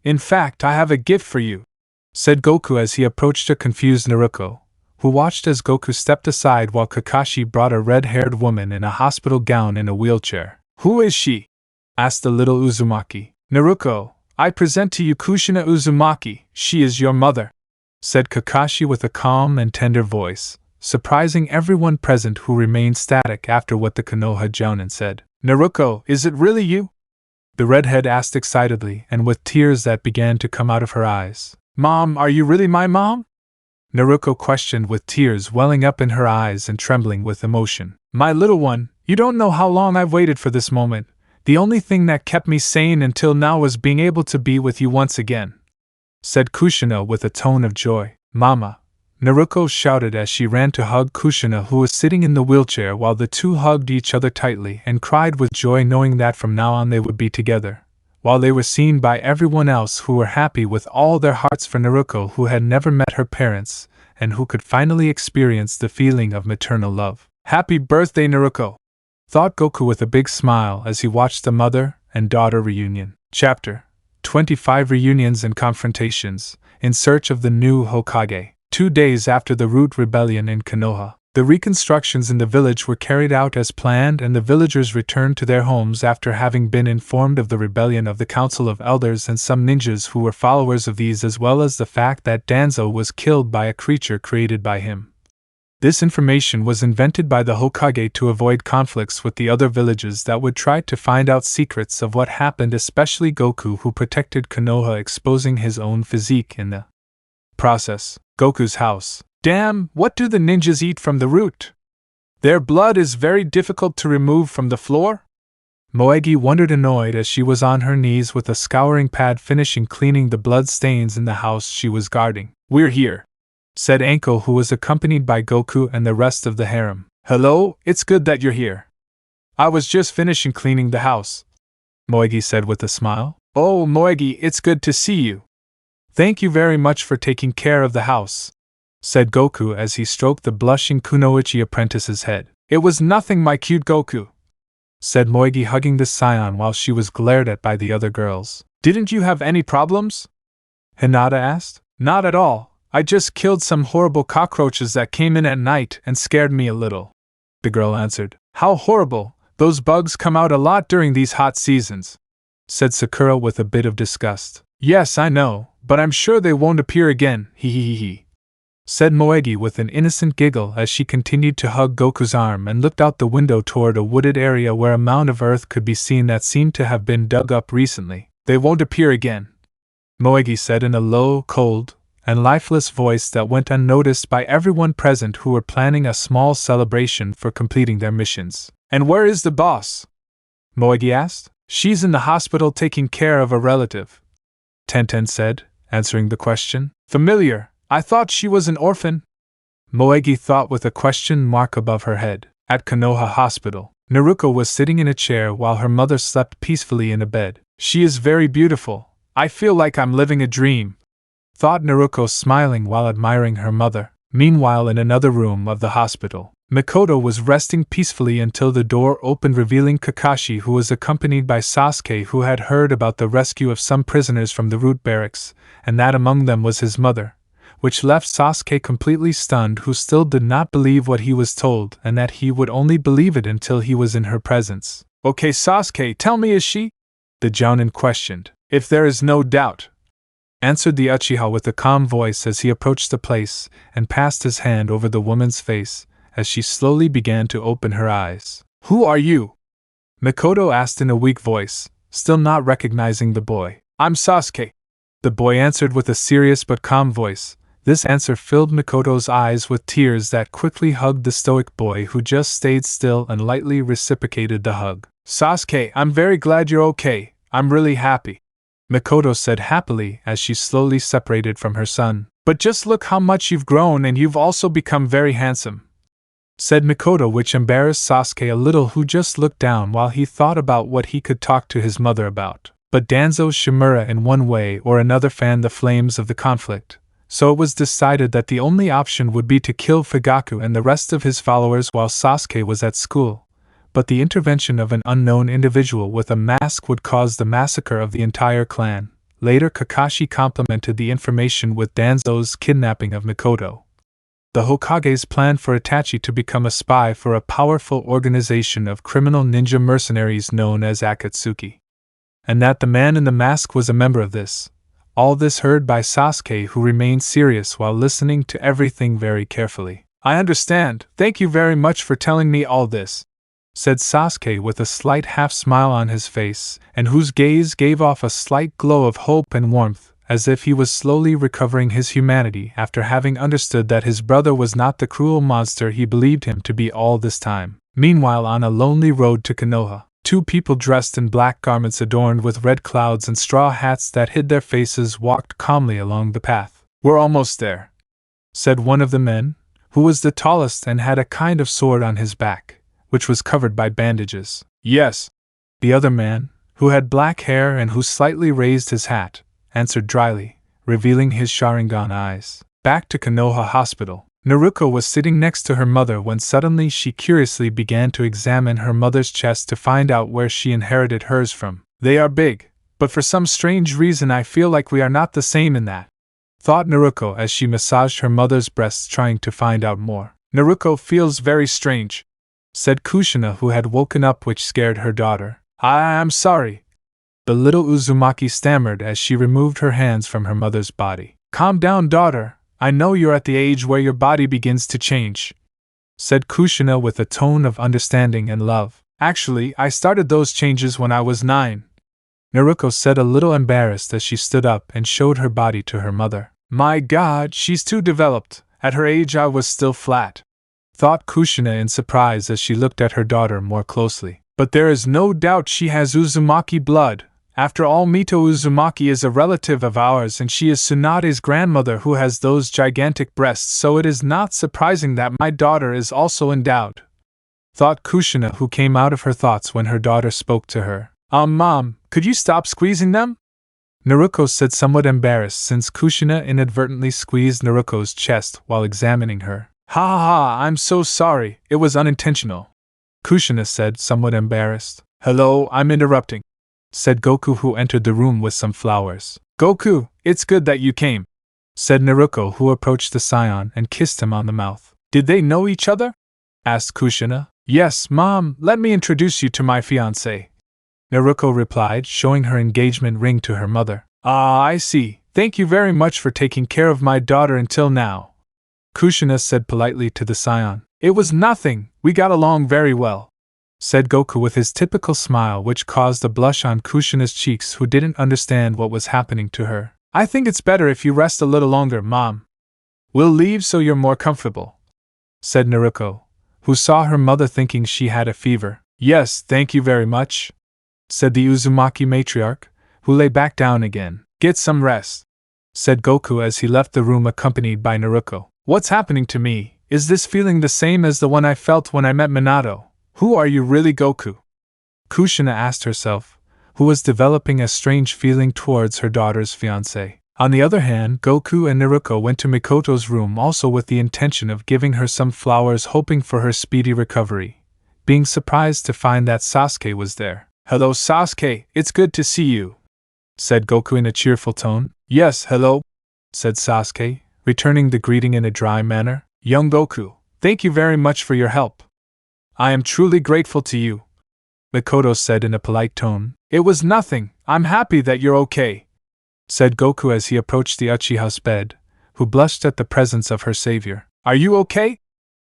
In fact, I have a gift for you," said Goku as he approached a confused Naruto, who watched as Goku stepped aside while Kakashi brought a red-haired woman in a hospital gown in a wheelchair. "Who is she?" asked the little Uzumaki. "Naruto, I present to you Kushina Uzumaki, she is your mother," said Kakashi with a calm and tender voice, surprising everyone present, who remained static after what the Konoha Jounin said. "Naruto, is it really you?" the redhead asked excitedly and with tears that began to come out of her eyes. Mom, are you really my mom? Naruto questioned with tears welling up in her eyes and trembling with emotion. My little one, you don't know how long I've waited for this moment. The only thing that kept me sane until now was being able to be with you once again, said Kushina with a tone of joy. Mama, Naruto shouted as she ran to hug Kushina, who was sitting in the wheelchair, while the two hugged each other tightly and cried with joy, knowing that from now on they would be together, while they were seen by everyone else who were happy with all their hearts for Naruto, who had never met her parents and who could finally experience the feeling of maternal love. Happy birthday, Naruto! Thought Goku with a big smile as he watched the mother and daughter reunion. Chapter 25 Reunions and Confrontations. In search of the new Hokage. 2 days after the Root Rebellion in Konoha, the reconstructions in the village were carried out as planned, and the villagers returned to their homes after having been informed of the rebellion of the Council of Elders and some ninjas who were followers of these, as well as the fact that Danzo was killed by a creature created by him. This information was invented by the Hokage to avoid conflicts with the other villages that would try to find out secrets of what happened, especially Goku, who protected Konoha, exposing his own physique in the process. Goku's house. Damn, what do the ninjas eat from the root? Their blood is very difficult to remove from the floor? Moegi wondered, annoyed, as she was on her knees with a scouring pad finishing cleaning the blood stains in the house she was guarding. We're here, said Anko, who was accompanied by Goku and the rest of the harem. Hello, it's good that you're here. I was just finishing cleaning the house, Moegi said with a smile. Oh, Moegi, it's good to see you. Thank you very much for taking care of the house, said Goku as he stroked the blushing Kunoichi apprentice's head. It was nothing, my cute Goku, said Moegi, hugging the scion while she was glared at by the other girls. Didn't you have any problems? Hinata asked. Not at all. I just killed some horrible cockroaches that came in at night and scared me a little, the girl answered. How horrible! Those bugs come out a lot during these hot seasons, said Sakura with a bit of disgust. Yes, I know, but I'm sure they won't appear again, hee, said Moegi with an innocent giggle as she continued to hug Goku's arm and looked out the window toward a wooded area where a mound of earth could be seen that seemed to have been dug up recently. They won't appear again, Moegi said in a low, cold, and lifeless voice that went unnoticed by everyone present who were planning a small celebration for completing their missions. And where is the boss? Moegi asked. She's in the hospital taking care of a relative, Tenten said, answering the question. Familiar. I thought she was an orphan. Moegi thought with a question mark above her head. At Konoha Hospital, Naruto was sitting in a chair while her mother slept peacefully in a bed. She is very beautiful. I feel like I'm living a dream, thought Naruto, smiling while admiring her mother. Meanwhile, in another room of the hospital, Mikoto was resting peacefully until the door opened, revealing Kakashi, who was accompanied by Sasuke, who had heard about the rescue of some prisoners from the Root Barracks, and that among them was his mother, which left Sasuke completely stunned, who still did not believe what he was told, and that he would only believe it until he was in her presence. Okay, Sasuke, tell me, is she? The Jounin questioned. If there is no doubt, answered the Uchiha with a calm voice as he approached the place and passed his hand over the woman's face as she slowly began to open her eyes. Who are you? Mikoto asked in a weak voice, still not recognizing the boy. I'm Sasuke, the boy answered with a serious but calm voice. This answer filled Mikoto's eyes with tears that quickly hugged the stoic boy, who just stayed still and lightly reciprocated the hug. Sasuke, I'm very glad you're okay. I'm really happy, Mikoto said happily as she slowly separated from her son. But just look how much you've grown, and you've also become very handsome, said Mikoto, which embarrassed Sasuke a little, who just looked down while he thought about what he could talk to his mother about. But Danzo's Shimura in one way or another fanned the flames of the conflict, so it was decided that the only option would be to kill Fugaku and the rest of his followers while Sasuke was at school. But the intervention of an unknown individual with a mask would cause the massacre of the entire clan. Later, Kakashi complemented the information with Danzo's kidnapping of Mikoto, the Hokage's plan for Itachi to become a spy for a powerful organization of criminal ninja mercenaries known as Akatsuki, and that the man in the mask was a member of this. All this heard by Sasuke, who remained serious while listening to everything very carefully. I understand. Thank you very much for telling me all this, said Sasuke with a slight half-smile on his face, and whose gaze gave off a slight glow of hope and warmth, as if he was slowly recovering his humanity after having understood that his brother was not the cruel monster he believed him to be all this time. Meanwhile, on a lonely road to Konoha, two people dressed in black garments adorned with red clouds and straw hats that hid their faces walked calmly along the path. "We're almost there," said one of the men, who was the tallest and had a kind of sword on his back, which was covered by bandages. "Yes," the other man, who had black hair and who slightly raised his hat, answered dryly, revealing his Sharingan eyes. Back to Konoha Hospital. Naruto was sitting next to her mother when suddenly she curiously began to examine her mother's chest to find out where she inherited hers from. "They are big, but for some strange reason I feel like we are not the same in that," thought Naruto as she massaged her mother's breasts trying to find out more. "Naruto feels very strange," said Kushina, who had woken up, which scared her daughter. I'm sorry," the little Uzumaki stammered as she removed her hands from her mother's body. "Calm down, daughter. I know you're at the age where your body begins to change," said Kushina with a tone of understanding and love. "Actually, I started those changes when I was 9. Naruto said, a little embarrassed as she stood up and showed her body to her mother. "My God, she's too developed. At her age I was still flat," thought Kushina in surprise as she looked at her daughter more closely. "But there is no doubt she has Uzumaki blood. After all, Mito Uzumaki is a relative of ours and she is Tsunade's grandmother who has those gigantic breasts, so it is not surprising that my daughter is also endowed," thought Kushina, who came out of her thoughts when her daughter spoke to her. Mom, could you stop squeezing them?" Naruto said, somewhat embarrassed since Kushina inadvertently squeezed Naruto's chest while examining her. Ha ha ha, I'm so sorry, it was unintentional," Kushina said, somewhat embarrassed. "Hello, I'm interrupting," said Goku, who entered the room with some flowers. "Goku, it's good that you came," said Naruto, who approached the scion and kissed him on the mouth. "Did they know each other?" asked Kushina. "Yes, Mom, let me introduce you to my fiancé," Naruto replied, showing her engagement ring to her mother. "Ah, I see. Thank you very much for taking care of my daughter until now," Kushina said politely to the scion. "It was nothing, we got along very well," said Goku with his typical smile, which caused a blush on Kushina's cheeks, who didn't understand what was happening to her. "I think it's better if you rest a little longer, Mom. We'll leave so you're more comfortable," said Naruto, who saw her mother thinking she had a fever. "Yes, thank you very much," said the Uzumaki matriarch, who lay back down again. "Get some rest," said Goku as he left the room accompanied by Naruto. "What's happening to me? Is this feeling the same as the one I felt when I met Minato? Who are you really, Goku?" Kushina asked herself, who was developing a strange feeling towards her daughter's fiancé. On the other hand, Goku and Naruto went to Mikoto's room also with the intention of giving her some flowers, hoping for her speedy recovery, being surprised to find that Sasuke was there. "Hello, Sasuke, it's good to see you," said Goku in a cheerful tone. "Yes, hello," said Sasuke, returning the greeting in a dry manner. "Young Goku, thank you very much for your help. I am truly grateful to you," Mikoto said in a polite tone. "It was nothing, I'm happy that you're okay," said Goku as he approached the Uchiha's bed, who blushed at the presence of her savior. "Are you okay?"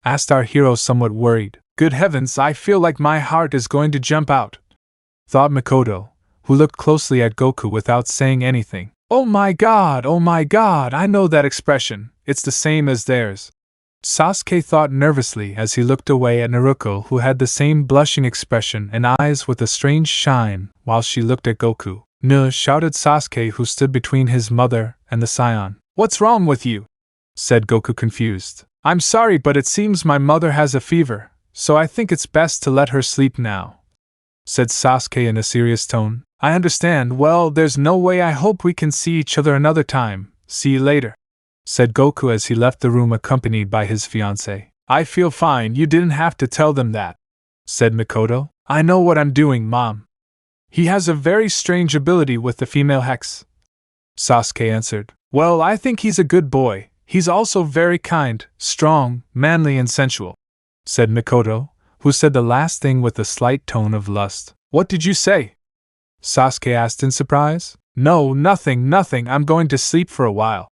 asked our hero, somewhat worried. "Good heavens, I feel like my heart is going to jump out," thought Mikoto, who looked closely at Goku without saying anything. Oh my God, I know that expression, it's the same as theirs," Sasuke thought nervously as he looked away at Naruto, who had the same blushing expression and eyes with a strange shine, while she looked at Goku. "No," shouted Sasuke, who stood between his mother and the scion. "What's wrong with you?" said Goku, confused. "I'm sorry, but it seems my mother has a fever, so I think it's best to let her sleep now," said Sasuke in a serious tone. "I understand. Well, there's no way. I hope we can see each other another time. See you later," said Goku as he left the room accompanied by his fiancée. "I feel fine, you didn't have to tell them that," said Mikoto. "I know what I'm doing, Mom. He has a very strange ability with the female hex," Sasuke answered. "Well, I think he's a good boy. He's also very kind, strong, manly and sensual," said Mikoto, who said the last thing with a slight tone of lust. "What did you say?" Sasuke asked in surprise. "No, nothing, I'm going to sleep for a while,"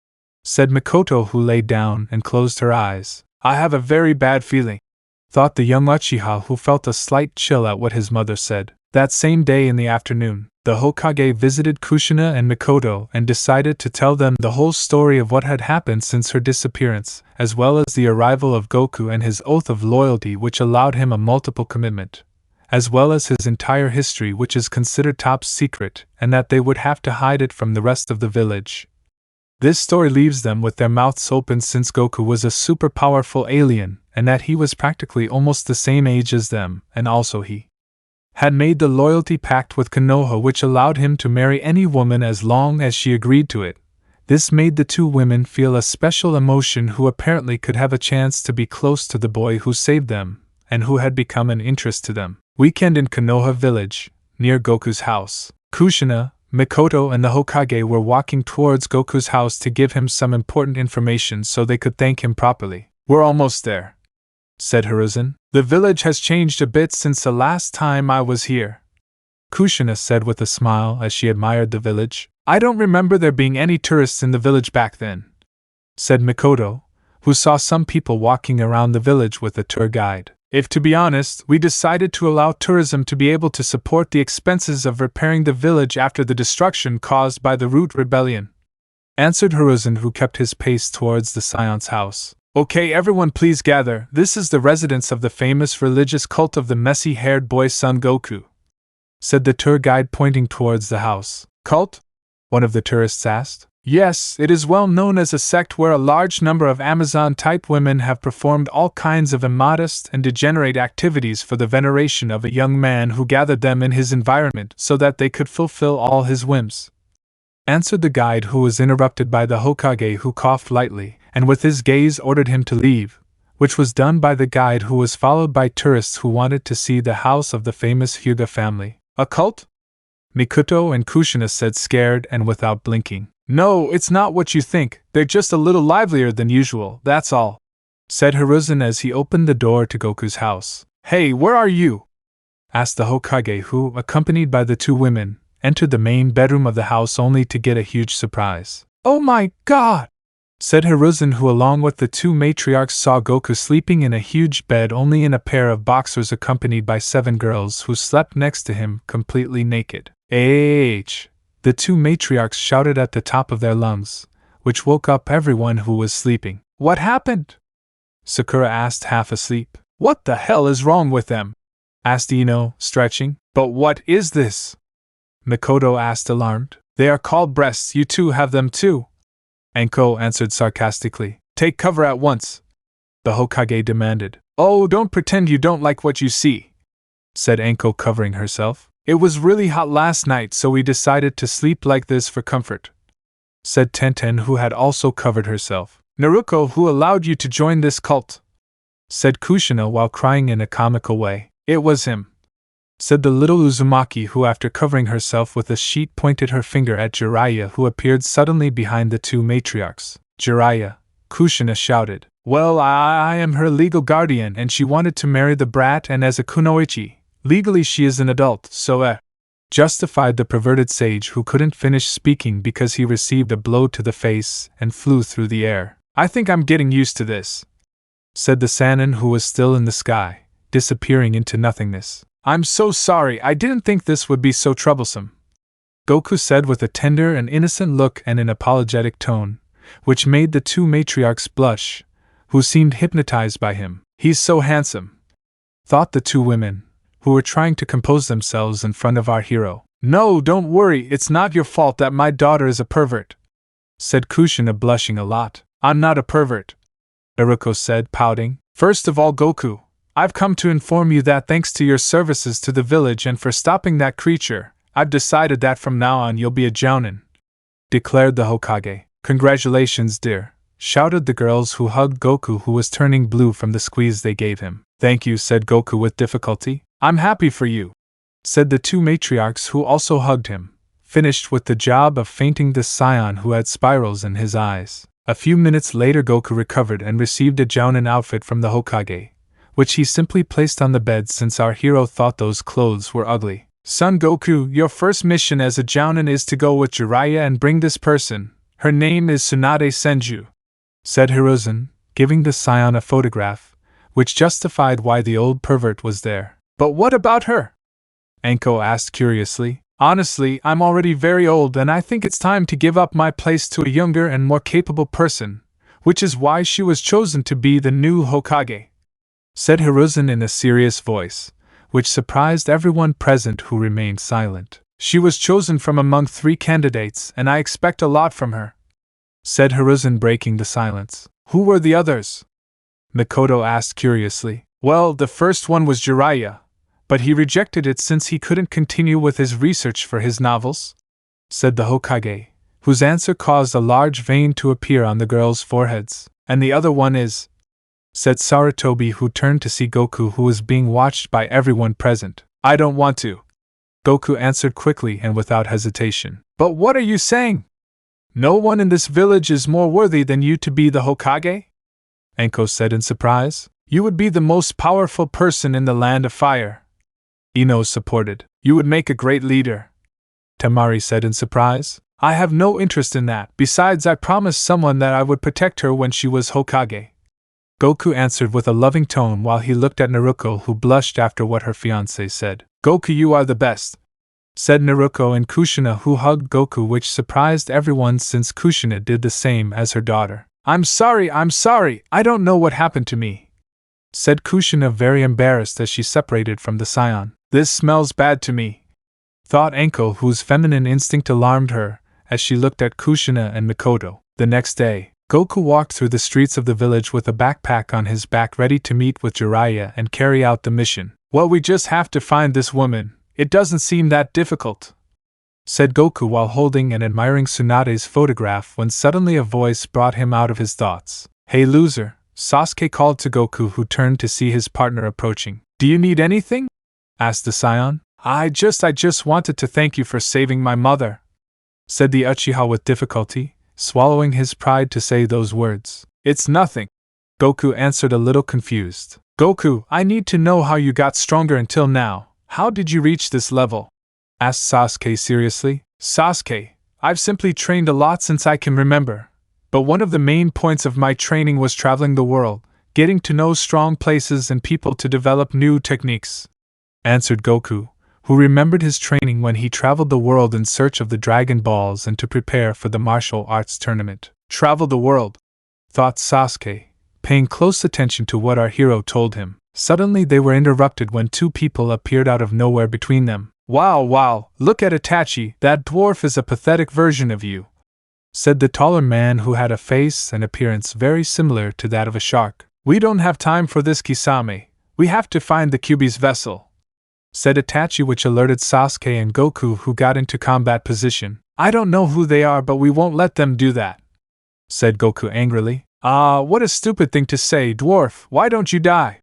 said Mikoto, who lay down and closed her eyes. "I have a very bad feeling," thought the young Uchiha, who felt a slight chill at what his mother said. That same day in the afternoon, the Hokage visited Kushina and Mikoto and decided to tell them the whole story of what had happened since her disappearance, as well as the arrival of Goku and his oath of loyalty, which allowed him a multiple commitment, as well as his entire history, which is considered top secret, and that they would have to hide it from the rest of the village. This story leaves them with their mouths open since Goku was a super powerful alien, and that he was practically almost the same age as them, and also he had made the loyalty pact with Konoha, which allowed him to marry any woman as long as she agreed to it. This made the two women feel a special emotion, who apparently could have a chance to be close to the boy who saved them, and who had become an interest to them. Weekend in Konoha village, near Goku's house. Kushina, Mikoto and the Hokage were walking towards Goku's house to give him some important information so they could thank him properly. "We're almost there," said Hiruzen. "The village has changed a bit since the last time I was here," Kushina said with a smile as she admired the village. "I don't remember there being any tourists in the village back then," said Mikoto, who saw some people walking around the village with a tour guide. "If to be honest, we decided to allow tourism to be able to support the expenses of repairing the village after the destruction caused by the Root Rebellion," answered Hiruzen, who kept his pace towards the Scion's house. "Okay, everyone, please gather. This is the residence of the famous religious cult of the messy-haired boy Son Goku," said the tour guide, pointing towards the house. "Cult?" one of the tourists asked. "Yes, it is well known as a sect where a large number of Amazon-type women have performed all kinds of immodest and degenerate activities for the veneration of a young man who gathered them in his environment so that they could fulfill all his whims," answered the guide, who was interrupted by the Hokage, who coughed lightly, and with his gaze ordered him to leave, which was done by the guide, who was followed by tourists who wanted to see the house of the famous Hyuga family. "A cult?" Mikoto and Kushina said, scared and without blinking. "No, it's not what you think. They're just a little livelier than usual, that's all," said Hiruzen as he opened the door to Goku's house. "Hey, where are you?" asked the Hokage, who, accompanied by the two women, entered the main bedroom of the house only to get a huge surprise. "Oh my god!" said Hiruzen, who along with the two matriarchs saw Goku sleeping in a huge bed only in a pair of boxers, accompanied by 7 girls who slept next to him completely naked. "Ah!" the two matriarchs shouted at the top of their lungs, which woke up everyone who was sleeping. "What happened?" Sakura asked, half asleep. "What the hell is wrong with them?" asked Ino, stretching. "But what is this?" Mikoto asked, alarmed. "They are called breasts, you two have them too," Anko answered sarcastically. "Take cover at once," the Hokage demanded. "Oh, don't pretend you don't like what you see," said Anko, covering herself. "It was really hot last night, so we decided to sleep like this for comfort," said Tenten, who had also covered herself. "Naruto, who allowed you to join this cult?" said Kushina while crying in a comical way. "It was him," said the little Uzumaki, who after covering herself with a sheet pointed her finger at Jiraiya, who appeared suddenly behind the two matriarchs. "Jiraiya," Kushina shouted. "Well, I am her legal guardian and she wanted to marry the brat, and as a kunoichi, legally she is an adult, so justified the perverted sage, who couldn't finish speaking because he received a blow to the face and flew through the air. "I think I'm getting used to this," said the Sannin, who was still in the sky, disappearing into nothingness. "I'm so sorry, I didn't think this would be so troublesome," Goku said with a tender and innocent look and an apologetic tone, which made the two matriarchs blush, who seemed hypnotized by him. "He's so handsome," thought the two women, who were trying to compose themselves in front of our hero. "No, don't worry, it's not your fault that my daughter is a pervert," said Kushina, blushing a lot. "I'm not a pervert," Iruko said, pouting. "First of all, Goku, I've come to inform you that thanks to your services to the village and for stopping that creature, I've decided that from now on you'll be a jounin," declared the Hokage. "Congratulations, dear," shouted the girls, who hugged Goku, who was turning blue from the squeeze they gave him. "Thank you," said Goku with difficulty. "I'm happy for you," said the two matriarchs, who also hugged him, finished with the job of fainting the scion who had spirals in his eyes. A few minutes later Goku recovered and received a jounin outfit from the Hokage, which he simply placed on the bed since our hero thought those clothes were ugly. "Son Goku, your first mission as a jounin is to go with Jiraiya and bring this person. Her name is Tsunade Senju," said Hiruzen, giving the scion a photograph, which justified why the old pervert was there. But what about her? Anko asked curiously. Honestly, I'm already very old and I think it's time to give up my place to a younger and more capable person, which is why she was chosen to be the new Hokage, said Hiruzen in a serious voice, which surprised everyone present who remained silent. She was chosen from among 3 candidates and I expect a lot from her, said Hiruzen, breaking the silence. Who were the others? Mikoto asked curiously. Well, the first one was Jiraiya, but he rejected it since he couldn't continue with his research for his novels, said the Hokage, whose answer caused a large vein to appear on the girls' foreheads. And the other one is, said Sarutobi, who turned to see Goku, who was being watched by everyone present. I don't want to, Goku answered quickly and without hesitation. But what are you saying? No one in this village is more worthy than you to be the Hokage? Anko said in surprise. You would be the most powerful person in the Land of Fire. Ino supported. You would make a great leader, Temari said in surprise. I have no interest in that. Besides, I promised someone that I would protect her when she was Hokage. Goku answered with a loving tone while he looked at Naruto, who blushed after what her fiancé said. Goku, you are the best, said Naruto, and Kushina, who hugged Goku, which surprised everyone since Kushina did the same as her daughter. I'm sorry, I don't know what happened to me, said Kushina, very embarrassed as she separated from the scion. This smells bad to me, thought Anko, whose feminine instinct alarmed her as she looked at Kushina and Mikoto. The next day, Goku walked through the streets of the village with a backpack on his back, ready to meet with Jiraiya and carry out the mission. Well, we just have to find this woman. It doesn't seem that difficult, said Goku while holding and admiring Tsunade's photograph, when suddenly a voice brought him out of his thoughts. Hey loser, Sasuke called to Goku, who turned to see his partner approaching. Do you need anything? Asked the scion. I just wanted to thank you for saving my mother, said the Uchiha with difficulty, swallowing his pride to say those words. It's nothing, Goku answered, a little confused. Goku, I need to know how you got stronger until now. How did you reach this level? Asked Sasuke seriously. Sasuke, I've simply trained a lot since I can remember, but one of the main points of my training was traveling the world, getting to know strong places and people to develop new techniques, answered Goku, who remembered his training when he traveled the world in search of the Dragon Balls and to prepare for the martial arts tournament. Travel the world, thought Sasuke, paying close attention to what our hero told him. Suddenly they were interrupted when 2 people appeared out of nowhere between them. Wow, look at Itachi, that dwarf is a pathetic version of you, said the taller man, who had a face and appearance very similar to that of a shark. We don't have time for this, Kisame. We have to find the Kyuubi's vessel, said Itachi, which alerted Sasuke and Goku, who got into combat position. I don't know who they are, but we won't let them do that, said Goku angrily. What a stupid thing to say, dwarf, why don't you die?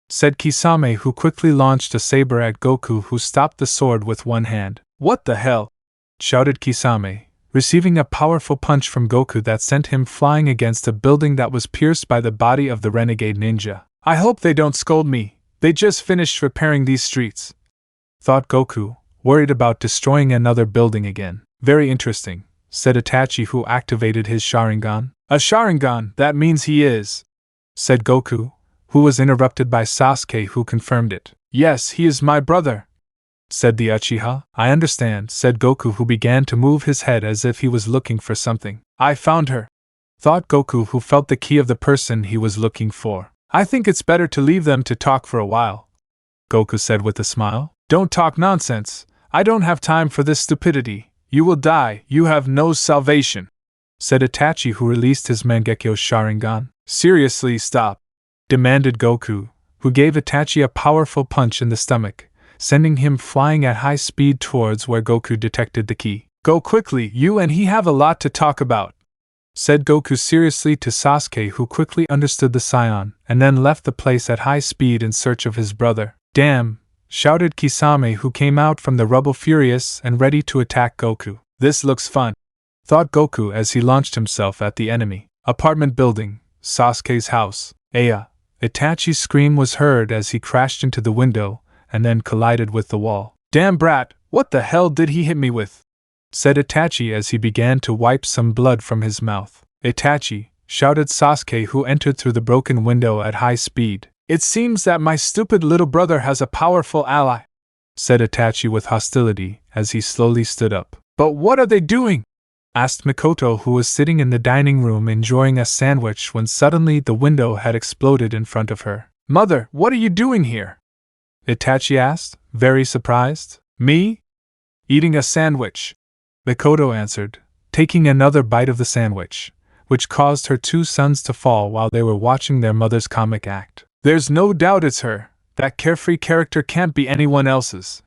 Said Kisame, who quickly launched a saber at Goku, who stopped the sword with one hand. What the hell? Shouted Kisame, receiving a powerful punch from Goku that sent him flying against a building that was pierced by the body of the renegade ninja. I hope they don't scold me, they just finished repairing these streets, thought Goku, worried about destroying another building again. Very interesting, said Itachi, who activated his Sharingan. A Sharingan, that means he is, said Goku, who was interrupted by Sasuke, who confirmed it. Yes, he is my brother, said the Uchiha. I understand, said Goku, who began to move his head as if he was looking for something. I found her, thought Goku, who felt the key of the person he was looking for. I think it's better to leave them to talk for a while, Goku said with a smile. Don't talk nonsense, I don't have time for this stupidity. You will die, you have no salvation, said Itachi, who released his Maguekio Sharingan. Seriously, stop, demanded Goku, who gave Itachi a powerful punch in the stomach, sending him flying at high speed towards where Goku detected the key. Go quickly, you and he have a lot to talk about, said Goku seriously to Sasuke, who quickly understood the scion, and then left the place at high speed in search of his brother. Damn, shouted Kisame, who came out from the rubble furious and ready to attack Goku. This looks fun, thought Goku as he launched himself at the enemy. Apartment building, Sasuke's house. Aya! Itachi's scream was heard as he crashed into the window and then collided with the wall. Damn brat, what the hell did he hit me with? Said Itachi as he began to wipe some blood from his mouth. Itachi! Shouted Sasuke, who entered through the broken window at high speed. It seems that my stupid little brother has a powerful ally, said Itachi with hostility as he slowly stood up. But what are they doing? Asked Mikoto, who was sitting in the dining room enjoying a sandwich when suddenly the window had exploded in front of her. Mother, what are you doing here? Itachi asked, very surprised. Me? Eating a sandwich, Mikoto answered, taking another bite of the sandwich, which caused her two sons to fall while they were watching their mother's comic act. There's no doubt it's her. That carefree character can't be anyone else's,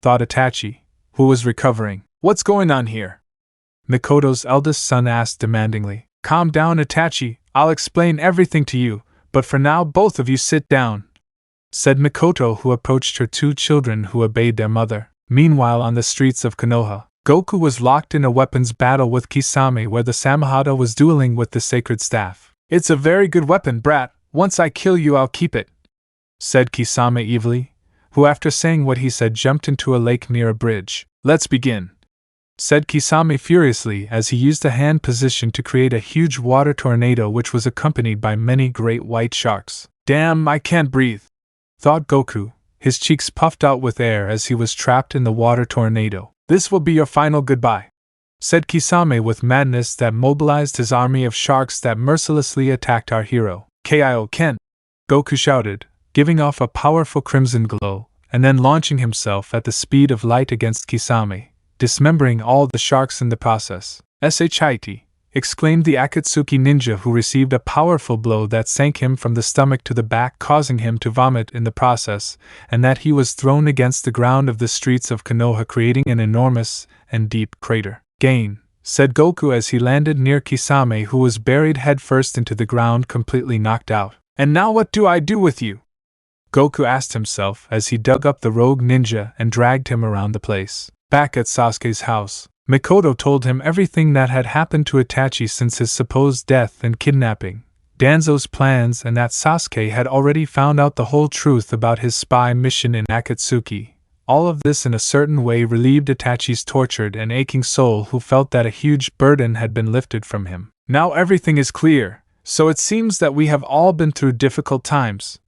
thought Itachi, who was recovering. What's going on here? Mikoto's eldest son asked demandingly. Calm down, Itachi, I'll explain everything to you, but for now both of you sit down, said Mikoto, who approached her two children who obeyed their mother. Meanwhile, on the streets of Konoha, Goku was locked in a weapons battle with Kisame where the Samehada was dueling with the sacred staff. It's a very good weapon, brat. Once I kill you, I'll keep it, said Kisame evilly, who after saying what he said jumped into a lake near a bridge. Let's begin, said Kisame furiously as he used a hand position to create a huge water tornado which was accompanied by many great white sharks. Damn, I can't breathe, thought Goku, his cheeks puffed out with air as he was trapped in the water tornado. This will be your final goodbye, said Kisame with madness that mobilized his army of sharks that mercilessly attacked our hero. Kaioken, Goku shouted, giving off a powerful crimson glow, and then launching himself at the speed of light against Kisame, dismembering all the sharks in the process. Shit! Exclaimed the Akatsuki ninja, who received a powerful blow that sank him from the stomach to the back, causing him to vomit in the process, and that he was thrown against the ground of the streets of Konoha, creating an enormous and deep crater. Gain, said Goku as he landed near Kisame, who was buried headfirst into the ground, completely knocked out. And now what do I do with you? Goku asked himself as he dug up the rogue ninja and dragged him around the place. Back at Sasuke's house, Mikoto told him everything that had happened to Itachi since his supposed death and kidnapping, Danzo's plans, and that Sasuke had already found out the whole truth about his spy mission in Akatsuki. All of this in a certain way relieved Itachi's tortured and aching soul, who felt that a huge burden had been lifted from him. Now everything is clear, so it seems that we have all been through difficult times,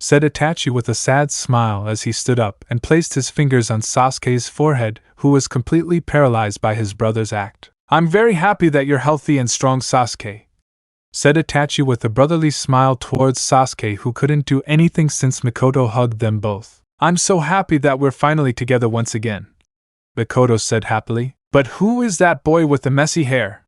said Itachi with a sad smile as he stood up and placed his fingers on Sasuke's forehead, who was completely paralyzed by his brother's act. I'm very happy that you're healthy and strong, Sasuke, said Itachi with a brotherly smile towards Sasuke, who couldn't do anything since Mikoto hugged them both. I'm so happy that we're finally together once again, Mikoto said happily. But who is that boy with the messy hair?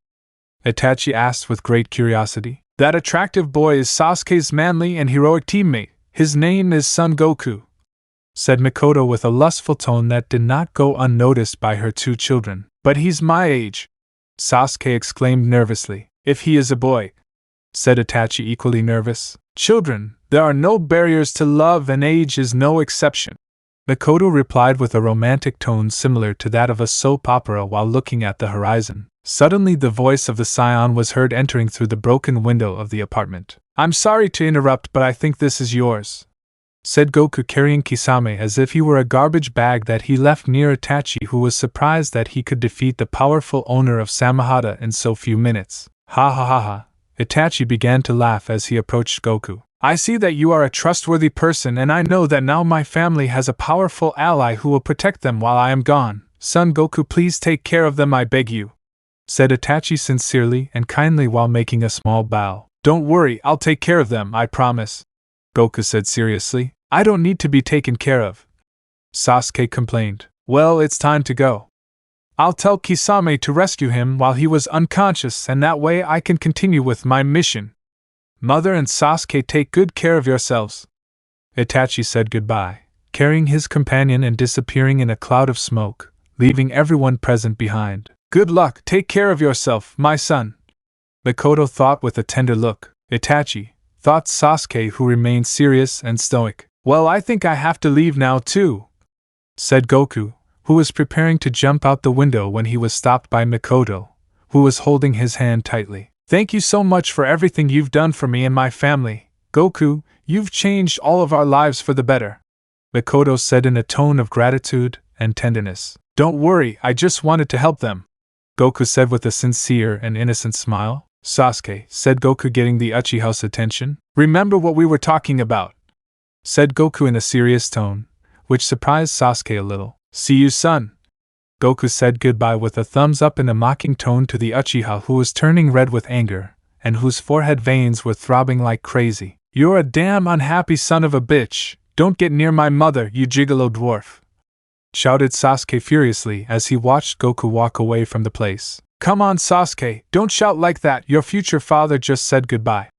Itachi asked with great curiosity. That attractive boy is Sasuke's manly and heroic teammate. His name is Son Goku, said Mikoto with a lustful tone that did not go unnoticed by her two children. But he's my age, Sasuke exclaimed nervously. If he is a boy, said Itachi equally nervous. Children, there are no barriers to love and age is no exception, Mikoto replied with a romantic tone similar to that of a soap opera while looking at the horizon. Suddenly the voice of the scion was heard entering through the broken window of the apartment. I'm sorry to interrupt, but I think this is yours, said Goku, carrying Kisame as if he were a garbage bag that he left near Itachi, who was surprised that he could defeat the powerful owner of Samehada in so few minutes. Ha ha ha ha. Itachi began to laugh as he approached Goku. I see that you are a trustworthy person, and I know that now my family has a powerful ally who will protect them while I am gone. Son Goku, please take care of them, I beg you, said Itachi sincerely and kindly while making a small bow. Don't worry, I'll take care of them, I promise, Goku said seriously. I don't need to be taken care of, Sasuke complained. Well, it's time to go. I'll tell Kisame to rescue him while he was unconscious, and that way I can continue with my mission. Mother and Sasuke, take good care of yourselves. Itachi said goodbye, carrying his companion and disappearing in a cloud of smoke, leaving everyone present behind. Good luck, take care of yourself, my son, Mikoto thought with a tender look. Itachi, thought Sasuke, who remained serious and stoic. Well, I think I have to leave now too, said Goku, who was preparing to jump out the window when he was stopped by Mikoto, who was holding his hand tightly. Thank you so much for everything you've done for me and my family, Goku. You've changed all of our lives for the better, Mikoto said in a tone of gratitude and tenderness. Don't worry, I just wanted to help them, Goku said with a sincere and innocent smile. Sasuke, said Goku, getting the Uchiha's attention. Remember what we were talking about. said Goku in a serious tone, which surprised Sasuke a little. See you, son. Goku said goodbye with a thumbs up in a mocking tone to the Uchiha, who was turning red with anger, and whose forehead veins were throbbing like crazy. You're a damn unhappy son of a bitch. Don't get near my mother, you gigolo dwarf! Shouted Sasuke furiously as he watched Goku walk away from the place. Come on, Sasuke, don't shout like that, your future father just said goodbye,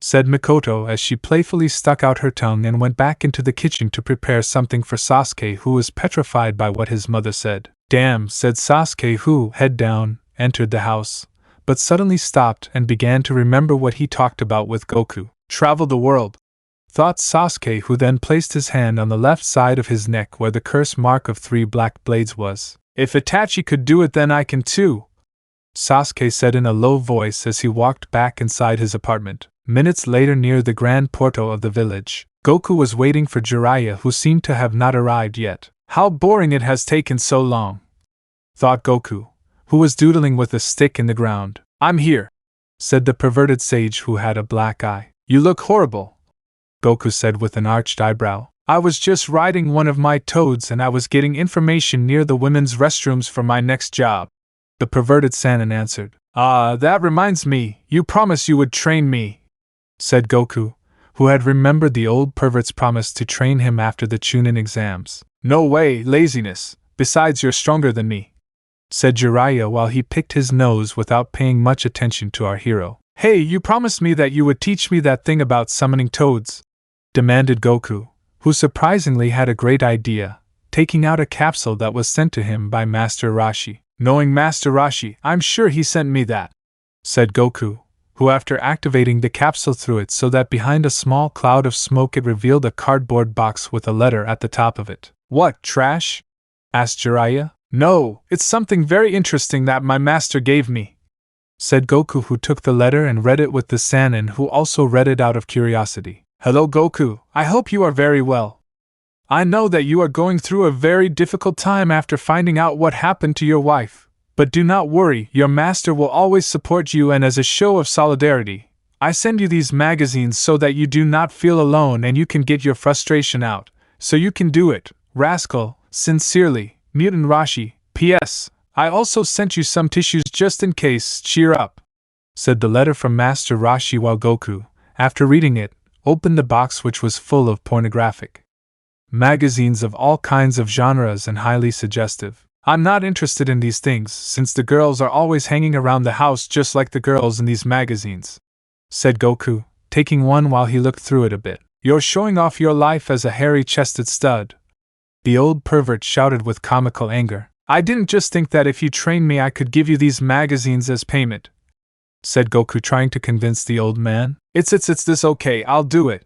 said Mikoto as she playfully stuck out her tongue and went back into the kitchen to prepare something for Sasuke, who was petrified by what his mother said. Damn, said Sasuke, who, head down, entered the house, but suddenly stopped and began to remember what he talked about with Goku. Travel the world, thought Sasuke, who then placed his hand on the left side of his neck where the curse mark of 3 black blades was. If Itachi could do it, then I can too, Sasuke said in a low voice as he walked back inside his apartment. Minutes later, near the grand portal of the village, Goku was waiting for Jiraiya, who seemed to have not arrived yet. How boring it has taken so long, thought Goku, who was doodling with a stick in the ground. I'm here, said the perverted sage who had a black eye. You look horrible, Goku said with an arched eyebrow. I was just riding one of my toads and I was getting information near the women's restrooms for my next job, the perverted Sannin answered. That reminds me, you promised you would train me, said Goku, who had remembered the old pervert's promise to train him after the Chunin exams. No way, laziness, besides you're stronger than me, said Jiraiya while he picked his nose without paying much attention to our hero. Hey, you promised me that you would teach me that thing about summoning toads, demanded Goku, who surprisingly had a great idea, taking out a capsule that was sent to him by Master Rashi. Knowing Master Rashi, I'm sure he sent me that, said Goku, who after activating the capsule threw it so that behind a small cloud of smoke it revealed a cardboard box with a letter at the top of it. What, trash? Asked Jiraiya. No, it's something very interesting that my master gave me, said Goku, who took the letter and read it with the Sannin, who also read it out of curiosity. Hello Goku, I hope you are very well. I know that you are going through a very difficult time after finding out what happened to your wife, but do not worry, your master will always support you, and as a show of solidarity, I send you these magazines so that you do not feel alone and you can get your frustration out, so you can do it, rascal. Sincerely, Mutant Rashi. P.S. I also sent you some tissues just in case. Cheer up, said the letter from Master Rashi while Goku, after reading it, opened the box, which was full of pornographic magazines of all kinds of genres and highly suggestive. I'm not interested in these things, since the girls are always hanging around the house just like the girls in these magazines, said Goku, taking one while he looked through it a bit. You're showing off your life as a hairy-chested stud, the old pervert shouted with comical anger. I didn't just think that if you trained me I could give you these magazines as payment, said Goku, trying to convince the old man. It's this okay, I'll do it,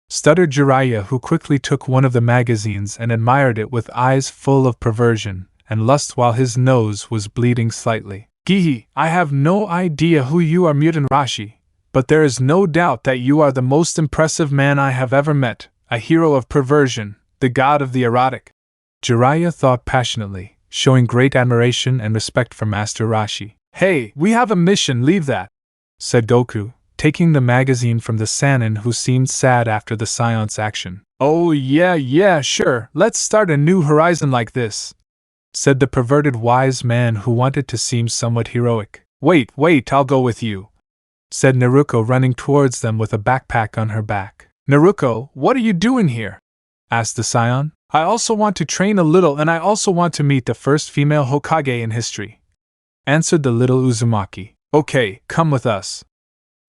stuttered Jiraiya, who quickly took one of the magazines and admired it with eyes full of perversion and lust while his nose was bleeding slightly. Gihi, I have no idea who you are, Mutant Rashi, but there is no doubt that you are the most impressive man I have ever met, a hero of perversion, the god of the erotic, Jiraiya thought passionately, showing great admiration and respect for Master Rashi. Hey, we have a mission, leave that, said Goku, taking the magazine from the Sannin, who seemed sad after the seance action. Oh yeah, sure, let's start a new horizon like this, said the perverted wise man who wanted to seem somewhat heroic. Wait, I'll go with you, said Naruto, running towards them with a backpack on her back. Naruto, what are you doing here? Asked the scion. I also want to train a little, and I also want to meet the first female Hokage in history, answered the little Uzumaki. Okay, come with us.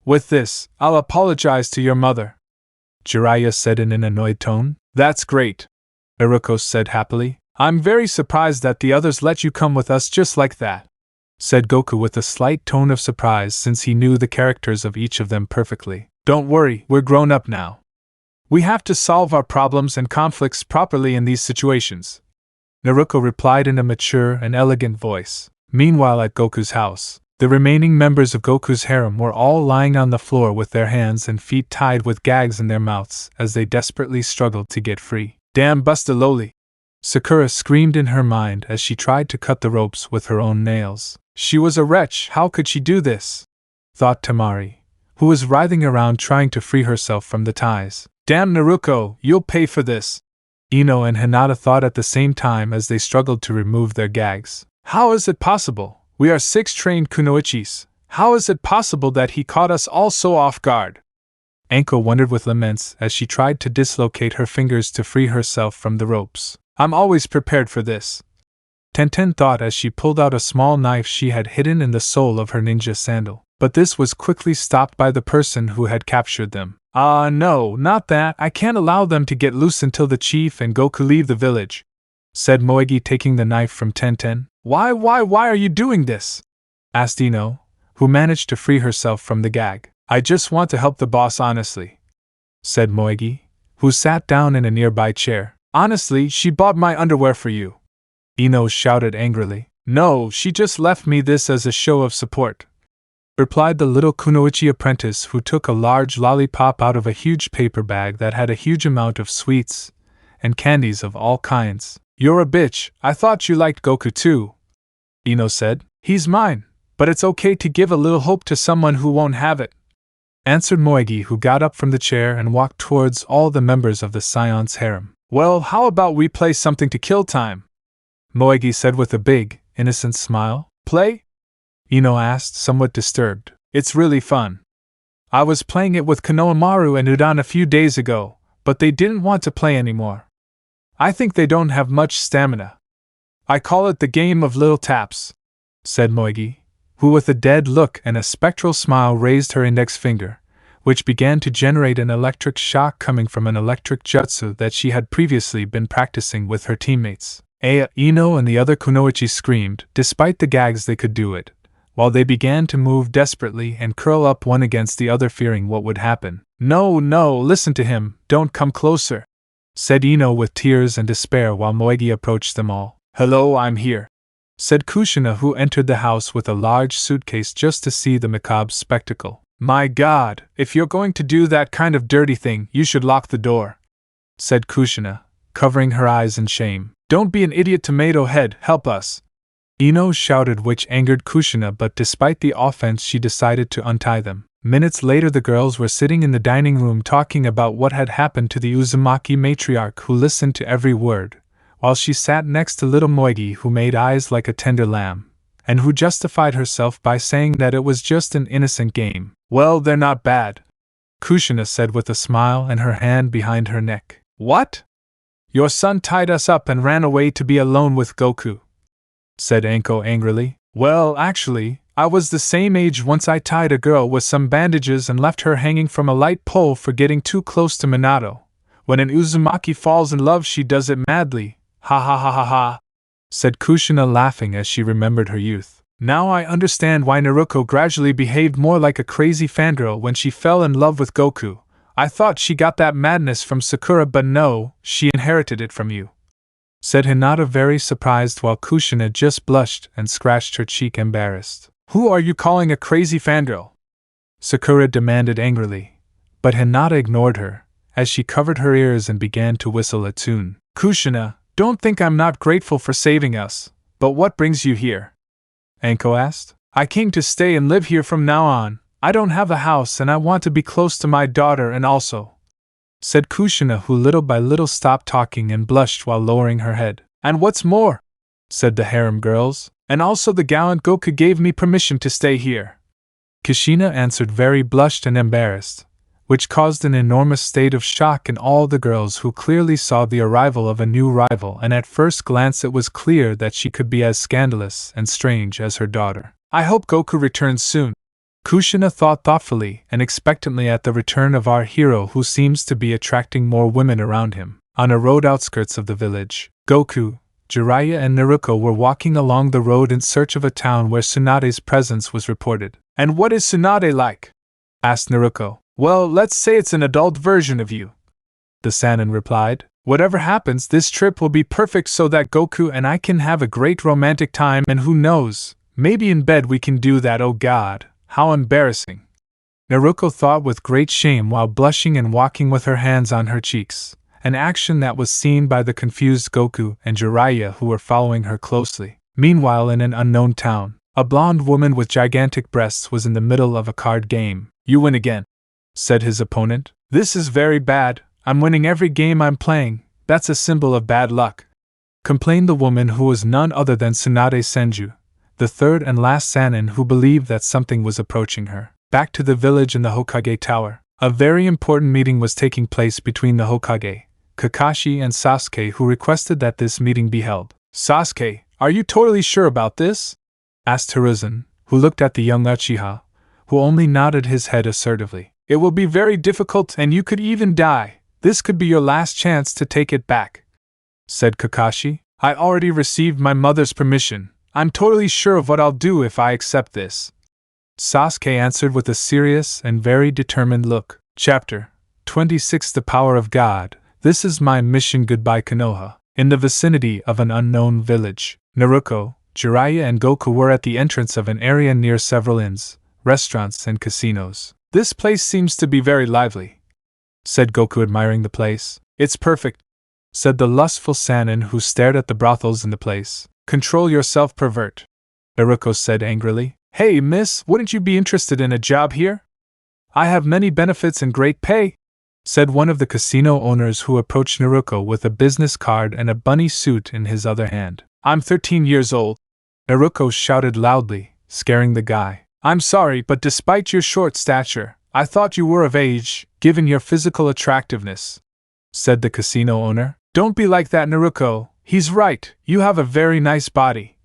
With this, I'll apologize to your mother, Jiraiya said in an annoyed tone. That's great, Naruto said happily. I'm very surprised that the others let you come with us just like that, said Goku with a slight tone of surprise, since he knew the characters of each of them perfectly. Don't worry, we're grown up now. We have to solve our problems and conflicts properly in these situations, Naruto replied in a mature and elegant voice. Meanwhile, at Goku's house, the remaining members of Goku's harem were all lying on the floor with their hands and feet tied with gags in their mouths as they desperately struggled to get free. Damn Busta Loli! Sakura screamed in her mind as she tried to cut the ropes with her own nails. She was a wretch, how could she do this? Thought Temari, who was writhing around trying to free herself from the ties. Damn Naruto, you'll pay for this. Ino and Hinata thought at the same time as they struggled to remove their gags. How is it possible? We are 6 trained kunoichis. How is it possible that he caught us all so off guard? Anko wondered with laments as she tried to dislocate her fingers to free herself from the ropes. I'm always prepared for this. Tenten thought as she pulled out a small knife she had hidden in the sole of her ninja sandal. But this was quickly stopped by the person who had captured them. No, not that. I can't allow them to get loose until the chief and Goku leave the village, said Moegi, taking the knife from Tenten. Why are you doing this? Asked Ino, who managed to free herself from the gag. I just want to help the boss, honestly, said Moegi, who sat down in a nearby chair. Honestly, she bought my underwear for you. Ino shouted angrily. No, she just left me this as a show of support, replied the little kunoichi apprentice, who took a large lollipop out of a huge paper bag that had a huge amount of sweets and candies of all kinds. You're a bitch, I thought you liked Goku too, Ino said. He's mine, but it's okay to give a little hope to someone who won't have it, answered Moegi, who got up from the chair and walked towards all the members of the Scion's harem. Well, how about we play something to kill time? Moegi said with a big, innocent smile. Play? Ino asked, somewhat disturbed. It's really fun. I was playing it with Konohamaru and Udan a few days ago, but they didn't want to play anymore. I think they don't have much stamina. I call it the game of little taps, said Moegi, who with a dead look and a spectral smile raised her index finger, which began to generate an electric shock coming from an electric jutsu that she had previously been practicing with her teammates. Ino and the other kunoichi screamed. Despite the gags, they could do it, while they began to move desperately and curl up one against the other, fearing what would happen. No, listen to him, don't come closer, said Ino with tears and despair while Moegi approached them all. Hello, I'm here, said Kushina, who entered the house with a large suitcase just to see the macabre spectacle. My God, if you're going to do that kind of dirty thing, you should lock the door, said Kushina, covering her eyes in shame. Don't be an idiot, tomato head, help us, Ino shouted, which angered Kushina, but despite the offense she decided to untie them. Minutes later the girls were sitting in the dining room talking about what had happened to the Uzumaki matriarch, who listened to every word, while she sat next to little Moegi, who made eyes like a tender lamb, and who justified herself by saying that it was just an innocent game. Well, they're not bad, Kushina said with a smile and her hand behind her neck. What? Your son tied us up and ran away to be alone with Goku, said Anko angrily. Well, actually, I was the same age once. I tied a girl with some bandages and left her hanging from a light pole for getting too close to Minato. When an Uzumaki falls in love, she does it madly. Ha ha ha ha ha, said Kushina, laughing as she remembered her youth. Now I understand why Naruto gradually behaved more like a crazy fangirl when she fell in love with Goku. I thought she got that madness from Sakura, but no, she inherited it from you, said Hinata, very surprised, while Kushina just blushed and scratched her cheek, embarrassed. Who are you calling a crazy fangirl? Sakura demanded angrily, but Hinata ignored her, as she covered her ears and began to whistle a tune. Kushina, don't think I'm not grateful for saving us, but what brings you here? Anko asked. I came to stay and live here from now on. I don't have a house and I want to be close to my daughter, and also, said Kushina, who little by little stopped talking and blushed while lowering her head. And what's more, said the harem girls, and also the gallant Goku gave me permission to stay here. Kushina answered, very blushed and embarrassed, which caused an enormous state of shock in all the girls, who clearly saw the arrival of a new rival, and at first glance it was clear that she could be as scandalous and strange as her daughter. I hope Goku returns soon. Kushina thought thoughtfully and expectantly at the return of our hero, who seems to be attracting more women around him. On a road outskirts of the village, Goku, Jiraiya and Naruto were walking along the road in search of a town where Tsunade's presence was reported. And what is Tsunade like? Asked Naruto. Well, let's say it's an adult version of you, the Sannin replied. Whatever happens, this trip will be perfect so that Goku and I can have a great romantic time, and who knows, maybe in bed we can do that. Oh God, how embarrassing, Naruto thought with great shame while blushing and walking with her hands on her cheeks, an action that was seen by the confused Goku and Jiraiya, who were following her closely. Meanwhile, in an unknown town, a blonde woman with gigantic breasts was in the middle of a card game. You win again, said his opponent. This is very bad. I'm winning every game I'm playing, that's a symbol of bad luck," complained the woman who was none other than Tsunade Senju, the third and last Sannin who believed that something was approaching her. Back to the village in the Hokage Tower. A very important meeting was taking place between the Hokage, Kakashi and Sasuke, who requested that this meeting be held. "Sasuke, are you totally sure about this?" asked Hiruzen, who looked at the young Uchiha, who only nodded his head assertively. "It will be very difficult and you could even die. This could be your last chance to take it back," said Kakashi. "I already received my mother's permission. I'm totally sure of what I'll do if I accept this," Sasuke answered with a serious and very determined look. Chapter 26 The Power of God. This is my mission. Goodbye Konoha. In the vicinity of an unknown village, Naruto, Jiraiya and Goku were at the entrance of an area near several inns, restaurants and casinos. "This place seems to be very lively," said Goku, admiring the place. "It's perfect," said the lustful Sannin who stared at the brothels in the place. "Control yourself, pervert," Naruto said angrily. "Hey, miss, wouldn't you be interested in a job here? I have many benefits and great pay," said one of the casino owners who approached Naruto with a business card and a bunny suit in his other hand. "I'm 13 years old," Naruto shouted loudly, scaring the guy. "I'm sorry, but despite your short stature, I thought you were of age, given your physical attractiveness," said the casino owner. "Don't be like that, Naruto. He's right, you have a very nice body,"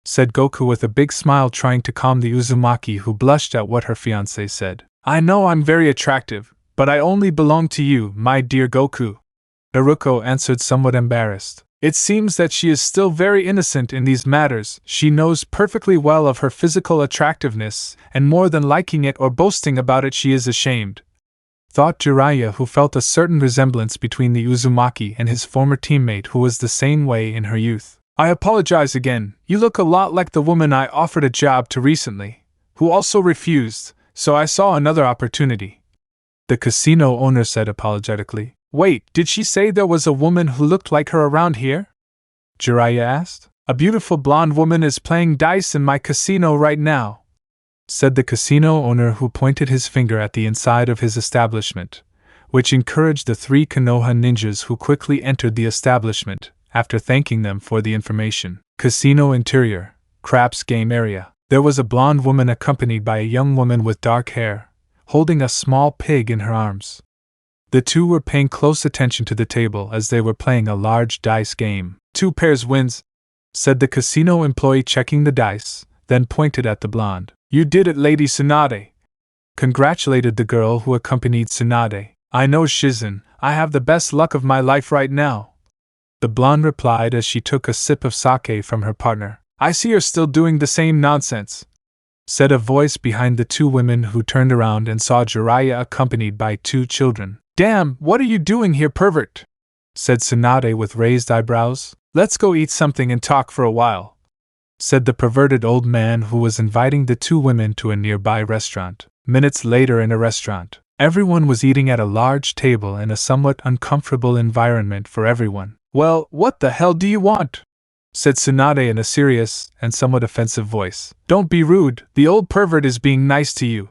said Goku with a big smile, trying to calm the Uzumaki who blushed at what her fiancé said. "I know I'm very attractive, but I only belong to you, my dear Goku," Naruto answered, somewhat embarrassed. "It seems that she is still very innocent in these matters. She knows perfectly well of her physical attractiveness, and more than liking it or boasting about it, she is ashamed," thought Jiraiya, who felt a certain resemblance between the Uzumaki and his former teammate who was the same way in her youth. "I apologize again, you look a lot like the woman I offered a job to recently, who also refused, so I saw another opportunity," the casino owner said apologetically. "Wait, did she say there was a woman who looked like her around here?" Jiraiya asked. "A beautiful blonde woman is playing dice in my casino right now," said the casino owner, who pointed his finger at the inside of his establishment, which encouraged the 3 Konoha ninjas who quickly entered the establishment, after thanking them for the information. Casino interior, craps game area. There was a blonde woman accompanied by a young woman with dark hair, holding a small pig in her arms. The two were paying close attention to the table as they were playing a large dice game. "2 pairs wins," said the casino employee, checking the dice, then pointed at the blonde. "You did it, Lady Tsunade," congratulated the girl who accompanied Tsunade. "I know, Shizen, I have the best luck of my life right now," the blonde replied as she took a sip of sake from her partner. "I see you're still doing the same nonsense," said a voice behind the 2 women, who turned around and saw Jiraiya accompanied by 2 children. "Damn, what are you doing here, pervert?" said Tsunade with raised eyebrows. "Let's go eat something and talk for a while," said the perverted old man who was inviting the 2 women to a nearby restaurant. Minutes later, in a restaurant, everyone was eating at a large table in a somewhat uncomfortable environment for everyone. "Well, what the hell do you want?" said Tsunade in a serious and somewhat offensive voice. "Don't be rude, the old pervert is being nice to you."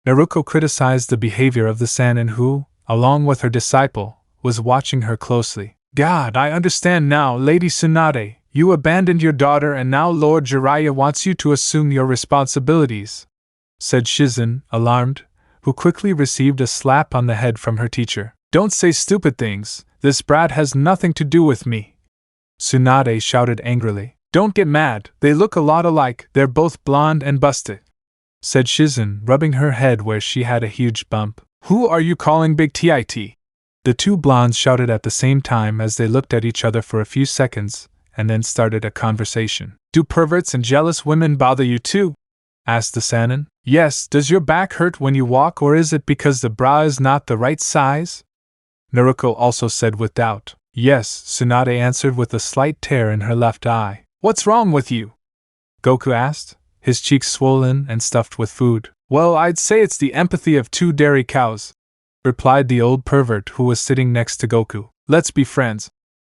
Naruto criticized the behavior of the Sannin who, along with her disciple, was watching her closely. "God, I understand now, Lady Tsunade. You abandoned your daughter and now Lord Jiraiya wants you to assume your responsibilities," said Shizen, alarmed, who quickly received a slap on the head from her teacher. "Don't say stupid things, this brat has nothing to do with me," Tsunade shouted angrily. "Don't get mad, they look a lot alike, they're both blonde and busted," said Shizen, rubbing her head where she had a huge bump. "Who are you calling Big Tit?" The 2 blondes shouted at the same time as they looked at each other for a few seconds, and then started a conversation. "Do perverts and jealous women bother you too?" asked the Sannin. "Yes, does your back hurt when you walk, or is it because the bra is not the right size?" Naruto also said with doubt. "Yes," Tsunade answered with a slight tear in her left eye. "What's wrong with you?" Goku asked, his cheeks swollen and stuffed with food. "Well, I'd say it's the empathy of 2 dairy cows," replied the old pervert who was sitting next to Goku. "Let's be friends,"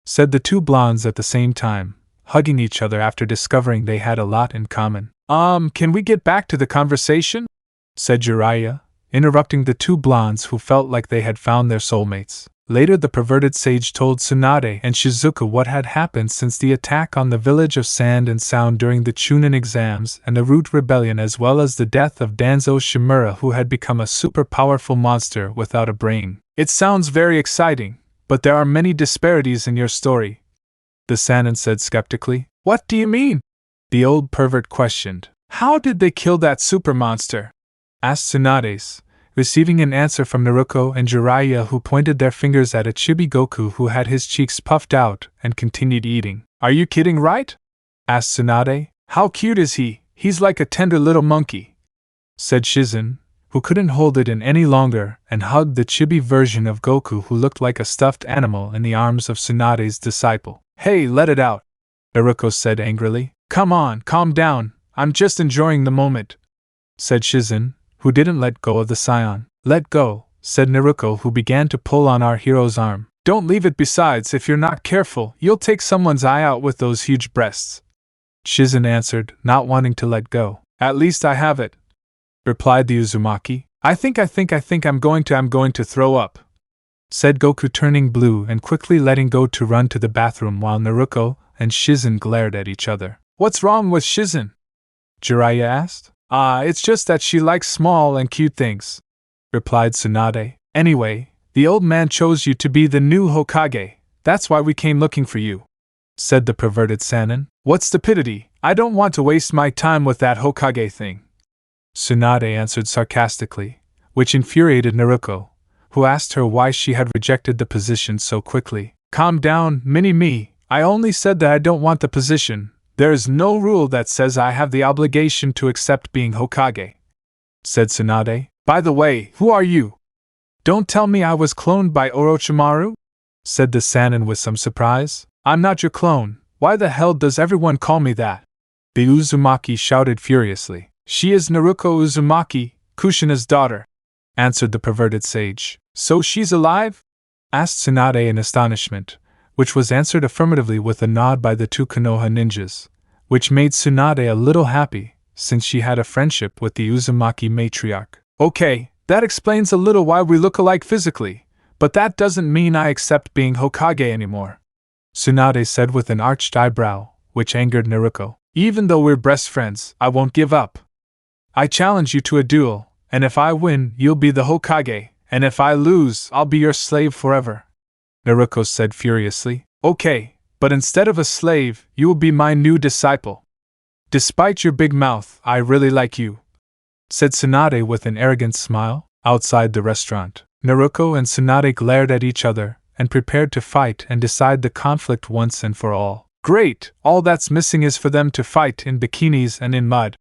said the 2 blondes at the same time, hugging each other after discovering they had a lot in common. Can we get back to the conversation?" said Jiraiya, interrupting the 2 blondes who felt like they had found their soulmates. Later, the perverted sage told Tsunade and Shizuka what had happened since the attack on the village of Sand and Sound during the Chunin exams and the Root Rebellion, as well as the death of Danzo Shimura, who had become a super powerful monster without a brain. It sounds very exciting, but there are many disparities in your story, the Sannin said skeptically. What do you mean? The old pervert questioned. How did they kill that super monster? Asked Tsunade, receiving an answer from Naruto and Jiraiya, who pointed their fingers at a chibi Goku who had his cheeks puffed out and continued eating. Are you kidding, right? Asked Tsunade. How cute is he? He's like a tender little monkey, said Shizen, who couldn't hold it in any longer and hugged the chibi version of Goku who looked like a stuffed animal in the arms of Tsunade's disciple. Hey, let it out, Naruto said angrily. Come on, calm down, I'm just enjoying the moment, said Shizen, who didn't let go of the scion. Let go, said Naruto, who began to pull on our hero's arm. Don't leave it, besides, if you're not careful, you'll take someone's eye out with those huge breasts, Shizen answered, not wanting to let go. At least I have it, replied the Uzumaki. I think I'm going to throw up, said Goku, turning blue and quickly letting go to run to the bathroom while Naruto and Shizen glared at each other. What's wrong with Shizen? Jiraiya asked. It's just that she likes small and cute things, replied Tsunade. Anyway, the old man chose you to be the new Hokage. That's why we came looking for you, said the perverted Sannin. What stupidity! I don't want to waste my time with that Hokage thing, Tsunade answered sarcastically, which infuriated Naruto, who asked her why she had rejected the position so quickly. Calm down, mini-me. I only said that I don't want the position. There is no rule that says I have the obligation to accept being Hokage, said Tsunade. By the way, who are you? Don't tell me I was cloned by Orochimaru? Said the Sannin with some surprise. I'm not your clone. Why the hell does everyone call me that? The Uzumaki shouted furiously. She is Naruto Uzumaki, Kushina's daughter, answered the perverted sage. So she's alive? Asked Tsunade in astonishment, which was answered affirmatively with a nod by the two Konoha ninjas, which made Tsunade a little happy, since she had a friendship with the Uzumaki matriarch. Okay, that explains a little why we look alike physically, but that doesn't mean I accept being Hokage anymore, Tsunade said with an arched eyebrow, which angered Naruto. Even though we're best friends, I won't give up. I challenge you to a duel, and if I win, you'll be the Hokage, and if I lose, I'll be your slave forever, Naruto said furiously. Okay, but instead of a slave, you will be my new disciple. Despite your big mouth, I really like you, said Tsunade with an arrogant smile. Outside the restaurant, Naruto and Tsunade glared at each other and prepared to fight and decide the conflict once and for all. Great, all that's missing is for them to fight in bikinis and in mud,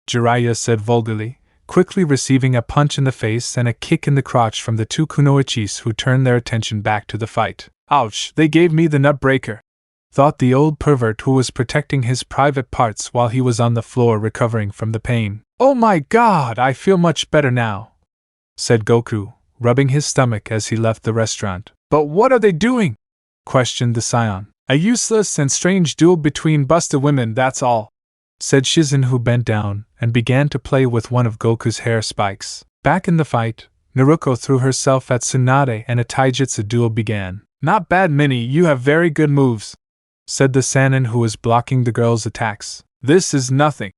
Jiraiya said vulgarly, quickly receiving a punch in the face and a kick in the crotch from the two kunoichis, who turned their attention back to the fight. Ouch, they gave me the nut breaker, thought the old pervert who was protecting his private parts while he was on the floor recovering from the pain. Oh my god, I feel much better now, said Goku, rubbing his stomach as he left the restaurant. But what are they doing? Questioned the scion. A useless and strange duel between busted women, that's all, said Shizen, who bent down and began to play with one of Goku's hair spikes. Back in the fight, Naruto threw herself at Tsunade and a taijutsu duel began. Not bad, Mini, you have very good moves, said the Sannin who was blocking the girl's attacks. This is nothing,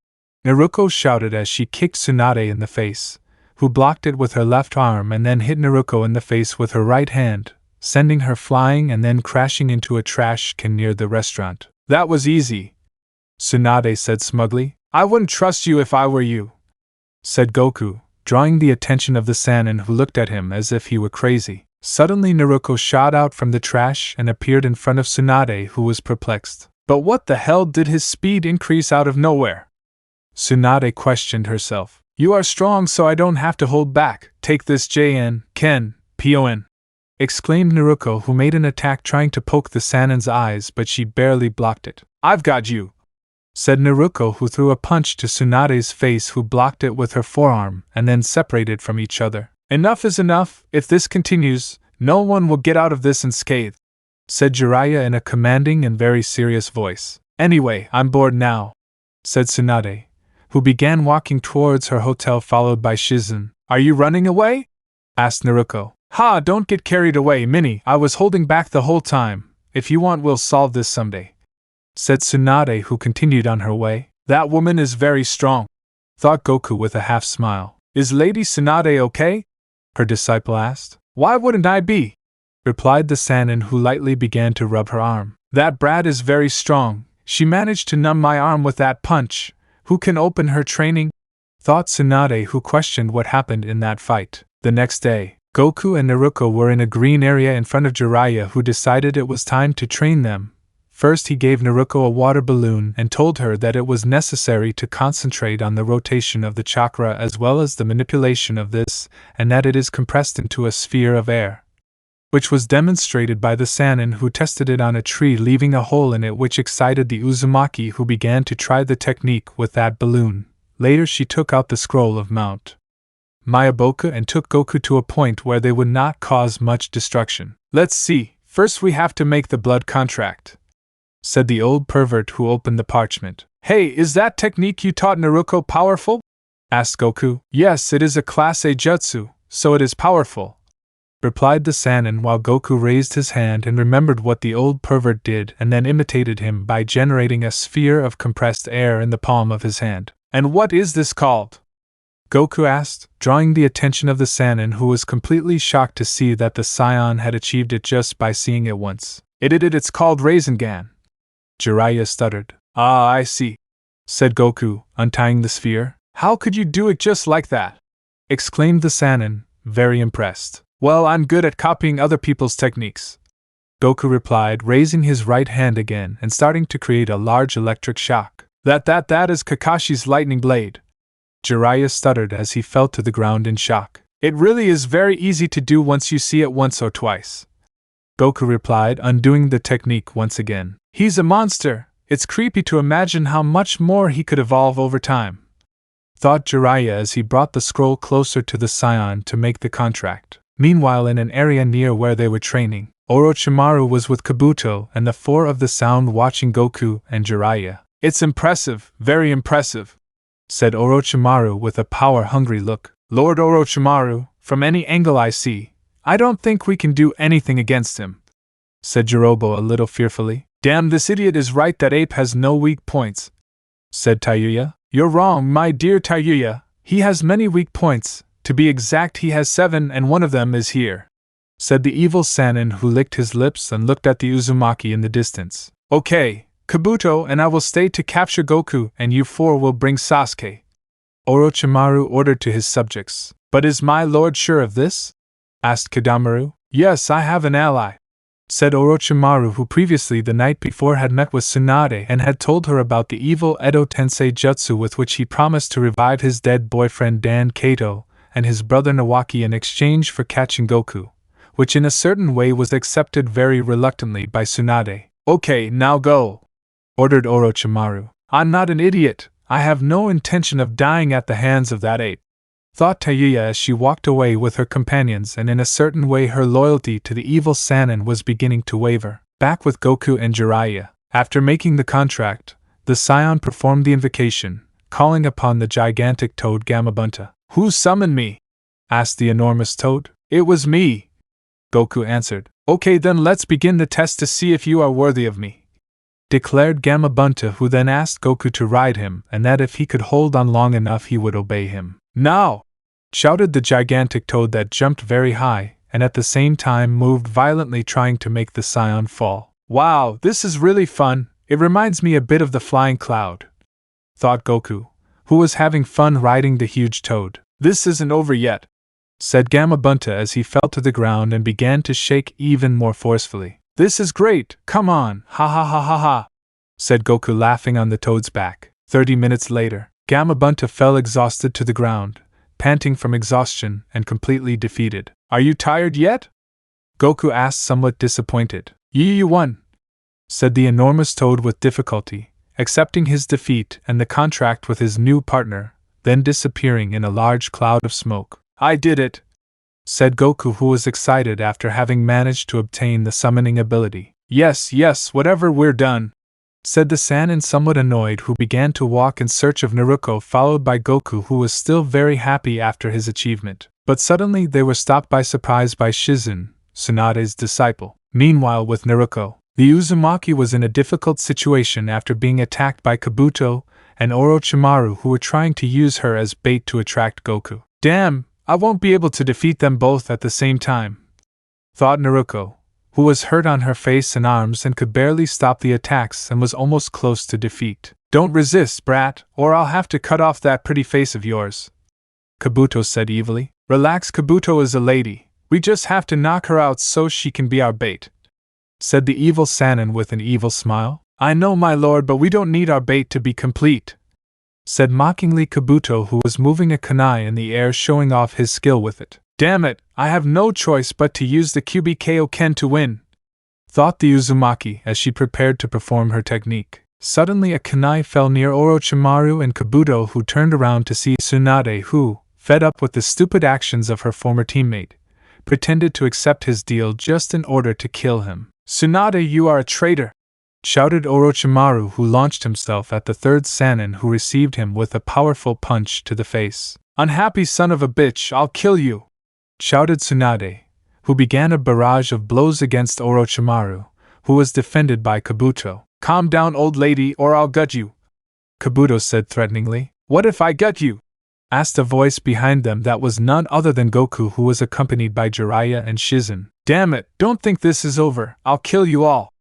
Naruto shouted as she kicked Tsunade in the face, who blocked it with her left arm and then hit Naruto in the face with her right hand, sending her flying and then crashing into a trash can near the restaurant. That was easy, Tsunade said smugly. I wouldn't trust you if I were you, said Goku, drawing the attention of the Sannin, who looked at him as if he were crazy. Suddenly Naruto shot out from the trash and appeared in front of Tsunade, who was perplexed. But what the hell did his speed increase out of nowhere? Tsunade questioned herself. You are strong, so I don't have to hold back. Take this JN, Ken, PON, exclaimed Naruto, who made an attack trying to poke the Sannin's eyes, but she barely blocked it. I've got you, said Naruto, who threw a punch to Tsunade's face, who blocked it with her forearm and then separated from each other. Enough is enough. If this continues, no one will get out of this unscathed, said Jiraiya in a commanding and very serious voice. Anyway, I'm bored now, said Tsunade, who began walking towards her hotel followed by Shizen. Are you running away? Asked Naruto. Ha, don't get carried away, Minnie. I was holding back the whole time. If you want, we'll solve this someday, said Tsunade, who continued on her way. That woman is very strong, thought Goku with a half smile. Is Lady Tsunade okay? Her disciple asked. Why wouldn't I be? Replied the Sannin, who lightly began to rub her arm. That brat is very strong. She managed to numb my arm with that punch. Who can open her training? Thought Tsunade, who questioned what happened in that fight. The next day, Goku and Naruto were in a green area in front of Jiraiya, who decided it was time to train them. First, he gave Naruto a water balloon and told her that it was necessary to concentrate on the rotation of the chakra as well as the manipulation of this, and that it is compressed into a sphere of air, which was demonstrated by the Sannin, who tested it on a tree, leaving a hole in it, which excited the Uzumaki, who began to try the technique with that balloon. Later, she took out the scroll of Mount Myaboka and took Goku to a point where they would not cause much destruction. Let's see, first we have to make the blood contract, said the old pervert, who opened the parchment. Hey, is that technique you taught Naruto powerful? Asked Goku. Yes, it is a class A jutsu, so it is powerful, replied the Sannin, while Goku raised his hand and remembered what the old pervert did and then imitated him by generating a sphere of compressed air in the palm of his hand. And what is this called? Goku asked, drawing the attention of the Sannin, who was completely shocked to see that the Scion had achieved it just by seeing it once. It's called Rasengan. Jiraiya stuttered. Ah, I see, said Goku, untying the sphere. How could you do it just like that? Exclaimed the Sannin, very impressed. Well, I'm good at copying other people's techniques, Goku replied, raising his right hand again and starting to create a large electric shock. That is Kakashi's lightning blade. Jiraiya stuttered as he fell to the ground in shock. It really is very easy to do once you see it once or twice, Goku replied, undoing the technique once again. He's a monster. It's creepy to imagine how much more he could evolve over time, thought Jiraiya as he brought the scroll closer to the Scion to make the contract. Meanwhile, in an area near where they were training, Orochimaru was with Kabuto and the four of the Sound watching Goku and Jiraiya. It's impressive, very impressive, said Orochimaru with a power-hungry look. Lord Orochimaru, from any angle I see, I don't think we can do anything against him, said Jirobo a little fearfully. Damn, this idiot is right, that ape has no weak points, said Tayuya. You're wrong, my dear Tayuya, he has many weak points. To be exact, he has 7, and one of them is here, said the evil Sannin, who licked his lips and looked at the Uzumaki in the distance. Okay, Kabuto and I will stay to capture Goku, and you 4 will bring Sasuke, Orochimaru ordered to his subjects. But is my lord sure of this? Asked Kidamaru. Yes, I have an ally, said Orochimaru, who previously the night before had met with Tsunade and had told her about the evil Edo Tensei jutsu with which he promised to revive his dead boyfriend Dan Kato and his brother Nawaki in exchange for catching Goku, which in a certain way was accepted very reluctantly by Tsunade. Okay, now go, ordered Orochimaru. I'm not an idiot. I have no intention of dying at the hands of that ape, thought Tayuya as she walked away with her companions, and in a certain way her loyalty to the evil Sannin was beginning to waver. Back with Goku and Jiraiya, after making the contract, the Scion performed the invocation, calling upon the gigantic toad Gamabunta. Who summoned me? Asked the enormous toad. It was me, Goku answered. Okay, then let's begin the test to see if you are worthy of me, declared Gamabunta, who then asked Goku to ride him, and that if he could hold on long enough he would obey him. Now! Shouted the gigantic toad that jumped very high, and at the same time moved violently, trying to make the Scion fall. Wow, this is really fun. It reminds me a bit of the flying cloud, thought Goku, who was having fun riding the huge toad. This isn't over yet, said Gamabunta as he fell to the ground and began to shake even more forcefully. This is great, come on, ha ha ha ha ha, said Goku, laughing on the toad's back. 30 minutes later, Gamabunta fell exhausted to the ground, panting from exhaustion and completely defeated. Are you tired yet? Goku asked, somewhat disappointed. You won, said the enormous toad with difficulty, accepting his defeat and the contract with his new partner, then disappearing in a large cloud of smoke. I did it, said Goku, who was excited after having managed to obtain the summoning ability. Yes, whatever, we're done, said the Sannin, somewhat annoyed, who began to walk in search of Naruto, followed by Goku, who was still very happy after his achievement. But suddenly they were stopped by surprise by Shizen, Tsunade's disciple. Meanwhile, with Naruto, the Uzumaki was in a difficult situation after being attacked by Kabuto and Orochimaru, who were trying to use her as bait to attract Goku. Damn, I won't be able to defeat them both at the same time, thought Naruto, who was hurt on her face and arms and could barely stop the attacks and was almost close to defeat. Don't resist, brat, or I'll have to cut off that pretty face of yours, Kabuto said evilly. Relax, Kabuto is a lady. We just have to knock her out so she can be our bait, said the evil Sannin with an evil smile. I know, my lord, but we don't need our bait to be complete, said mockingly Kabuto, who was moving a kunai in the air, showing off his skill with it. Damn it, I have no choice but to use the Kyubi Ken to win, thought the Uzumaki as she prepared to perform her technique. Suddenly a kunai fell near Orochimaru and Kabuto, who turned around to see Tsunade, who, fed up with the stupid actions of her former teammate, pretended to accept his deal just in order to kill him. Tsunade, you are a traitor, shouted Orochimaru, who launched himself at the third Sannin, who received him with a powerful punch to the face. Unhappy son of a bitch, I'll kill you, shouted Tsunade, who began a barrage of blows against Orochimaru, who was defended by Kabuto. Calm down, old lady, or I'll gut you, Kabuto said threateningly. What if I gut you? Asked a voice behind them that was none other than Goku, who was accompanied by Jiraiya and Shizen. Damn it, don't think this is over, I'll kill you all,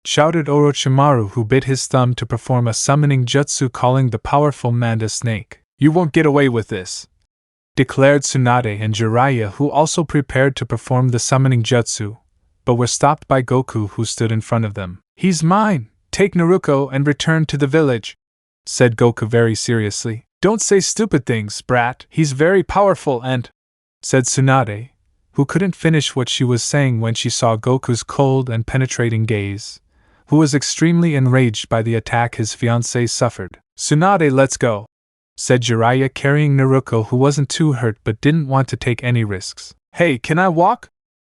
shouted Orochimaru, who bit his thumb to perform a summoning jutsu calling the powerful Manda snake. You won't get away with this, declared Tsunade and Jiraiya, who also prepared to perform the summoning jutsu, but were stopped by Goku, who stood in front of them. He's mine! Take Naruto and return to the village, said Goku very seriously. Don't say stupid things, brat, he's very powerful and, said Tsunade, who couldn't finish what she was saying when she saw Goku's cold and penetrating gaze, who was extremely enraged by the attack his fiancée suffered. Tsunade, let's go, said Jiraiya, carrying Naruto, who wasn't too hurt but didn't want to take any risks. Hey, can I walk?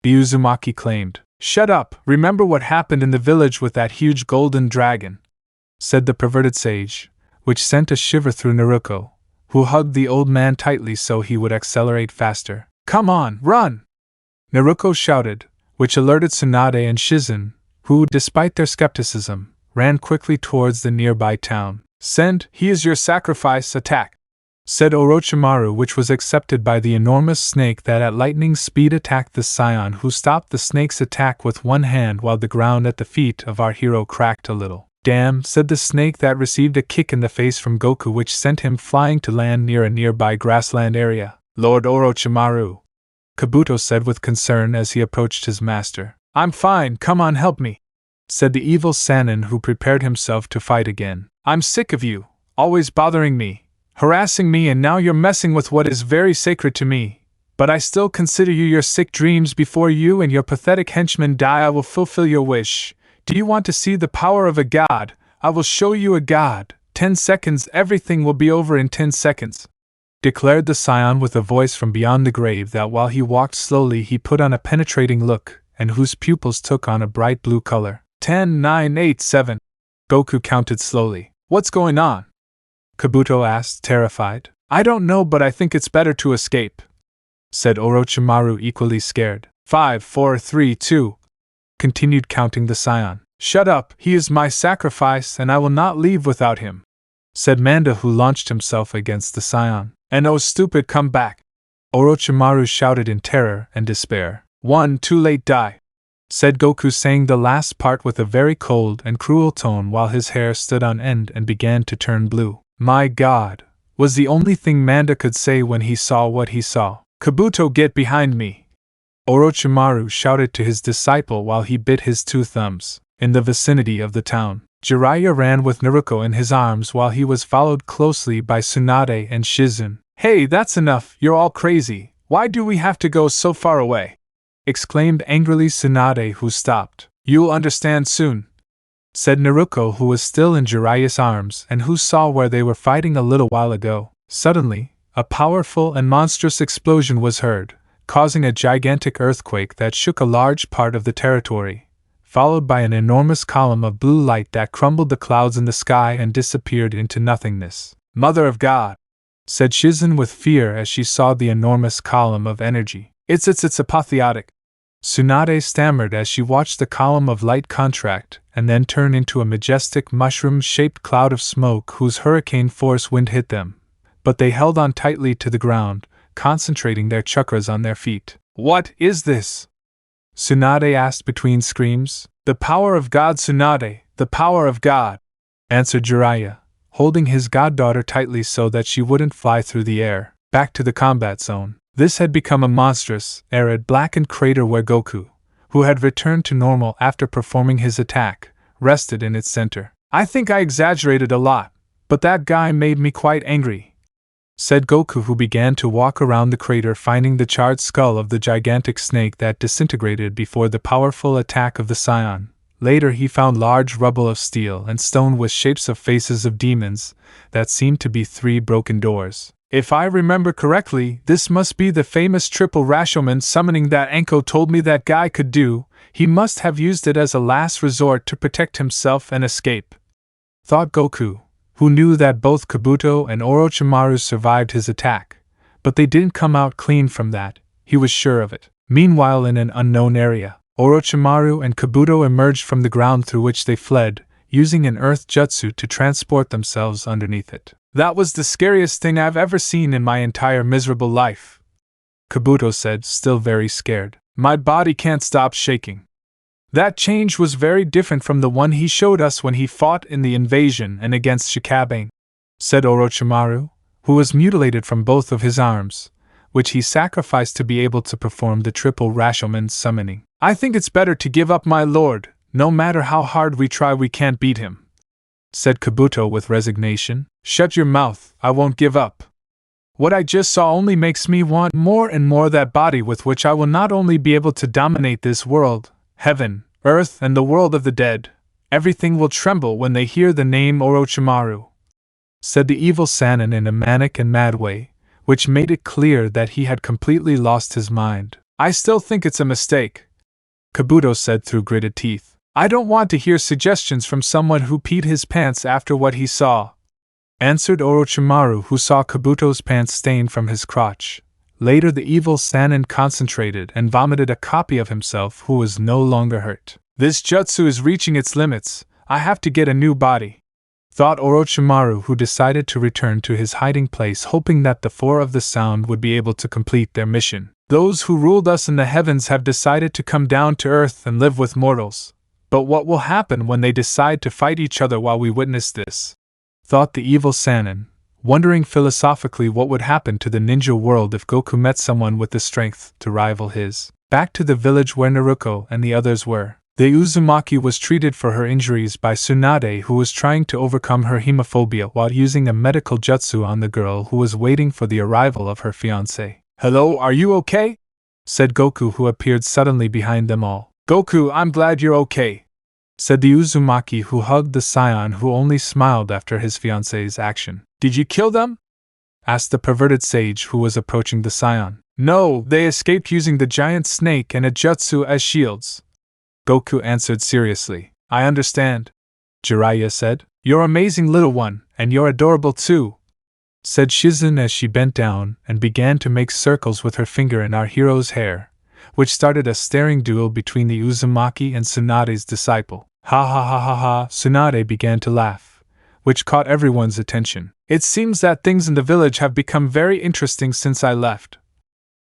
The Uzumaki claimed. Shut up, remember what happened in the village with that huge golden dragon, said the perverted sage, which sent a shiver through Naruto, who hugged the old man tightly so he would accelerate faster. Come on, run! Naruto shouted, which alerted Tsunade and Shizen, who, despite their skepticism, ran quickly towards the nearby town. Send, he is your sacrifice, attack, said Orochimaru, which was accepted by the enormous snake that at lightning speed attacked the scion, who stopped the snake's attack with one hand while the ground at the feet of our hero cracked a little. Damn, said the snake, that received a kick in the face from Goku, which sent him flying to land near a nearby grassland area. Lord Orochimaru, Kabuto said with concern as he approached his master. I'm fine, come on, help me, said the evil Sannin, who prepared himself to fight again. I'm sick of you, always bothering me, harassing me, and now you're messing with what is very sacred to me. But I still consider you your sick dreams. Before you and your pathetic henchmen die, I will fulfill your wish. Do you want to see the power of a god? I will show you a god. 10 seconds, everything will be over in 10 seconds, declared the scion with a voice from beyond the grave that while he walked slowly he put on a penetrating look, and whose pupils took on a bright blue color. 10, 9, 8, 7. Goku counted slowly. What's going on? Kabuto asked, terrified. I don't know, but I think it's better to escape, said Orochimaru, equally scared. 5, 4, 3, 2. Continued counting the scion. Shut up, he is my sacrifice and I will not leave without him, said Manda, who launched himself against the scion. And oh stupid, come back, Orochimaru shouted in terror and despair. 1, too late, die, said Goku, saying the last part with a very cold and cruel tone while his hair stood on end and began to turn blue. My God, was the only thing Manda could say when he saw what he saw. Kabuto, get behind me, Orochimaru shouted to his disciple while he bit his 2 thumbs. In the vicinity of the town, Jiraiya ran with Naruto in his arms while he was followed closely by Tsunade and Shizen. Hey, that's enough, you're all crazy, why do we have to go so far away? Exclaimed angrily Tsunade, who stopped. You'll understand soon, said Naruto, who was still in Jiraiya's arms and who saw where they were fighting a little while ago. Suddenly, a powerful and monstrous explosion was heard, causing a gigantic earthquake that shook a large part of the territory, followed by an enormous column of blue light that crumbled the clouds in the sky and disappeared into nothingness. Mother of God! said Shizen with fear as she saw the enormous column of energy. It's apotheotic, Tsunade stammered as she watched the column of light contract and then turn into a majestic mushroom-shaped cloud of smoke whose hurricane force wind hit them. But they held on tightly to the ground, concentrating their chakras on their feet. What is this? Tsunade asked between screams. The power of God, Tsunade, the power of God, answered Jiraiya, holding his goddaughter tightly so that she wouldn't fly through the air. Back to the combat zone. This had become a monstrous, arid, blackened crater where Goku, who had returned to normal after performing his attack, rested in its center. I think I exaggerated a lot, but that guy made me quite angry, said Goku, who began to walk around the crater, finding the charred skull of the gigantic snake that disintegrated before the powerful attack of the Scion. Later he found large rubble of steel and stone with shapes of faces of demons that seemed to be 3 broken doors. If I remember correctly, this must be the famous triple Rashomon summoning that Anko told me that guy could do. He must have used it as a last resort to protect himself and escape, thought Goku, who knew that both Kabuto and Orochimaru survived his attack, but they didn't come out clean from that, he was sure of it. Meanwhile, in an unknown area, Orochimaru and Kabuto emerged from the ground through which they fled, using an earth jutsu to transport themselves underneath it. That was the scariest thing I've ever seen in my entire miserable life, Kabuto said, still very scared. My body can't stop shaking. That change was very different from the one he showed us when he fought in the invasion and against Shikabane, said Orochimaru, who was mutilated from both of his arms, which he sacrificed to be able to perform the triple Rashomon summoning. I think it's better to give up, my lord. No matter how hard we try, we can't beat him, said Kabuto with resignation. Shut your mouth, I won't give up. What I just saw only makes me want more and more that body with which I will not only be able to dominate this world, heaven, earth, and the world of the dead. Everything will tremble when they hear the name Orochimaru, said the evil Sannin in a manic and mad way, which made it clear that he had completely lost his mind. I still think it's a mistake, Kabuto said through gritted teeth. I don't want to hear suggestions from someone who peed his pants after what he saw, answered Orochimaru, who saw Kabuto's pants stain from his crotch. Later the evil Sannin concentrated and vomited a copy of himself who was no longer hurt. This jutsu is reaching its limits. I have to get a new body, thought Orochimaru, who decided to return to his hiding place, hoping that the 4 of the sound would be able to complete their mission. Those who ruled us in the heavens have decided to come down to earth and live with mortals. But what will happen when they decide to fight each other while we witness this? Thought the evil Sannin, wondering philosophically what would happen to the ninja world if Goku met someone with the strength to rival his. Back to the village where Naruto and the others were. The Uzumaki was treated for her injuries by Tsunade, who was trying to overcome her hemophobia while using a medical jutsu on the girl who was waiting for the arrival of her fiancé. Hello, are you okay? Said Goku, who appeared suddenly behind them all. Goku, I'm glad you're okay, said the Uzumaki, who hugged the scion, who only smiled after his fiancé's action. Did you kill them? Asked the perverted sage who was approaching the scion. No, they escaped using the giant snake and a jutsu as shields, Goku answered seriously. I understand, Jiraiya said. You're amazing, little one, and you're adorable too, said Shizen as she bent down and began to make circles with her finger in our hero's hair, which started a staring duel between the Uzumaki and Tsunade's disciple. Ha ha ha ha ha, Tsunade began to laugh, which caught everyone's attention. It seems that things in the village have become very interesting since I left,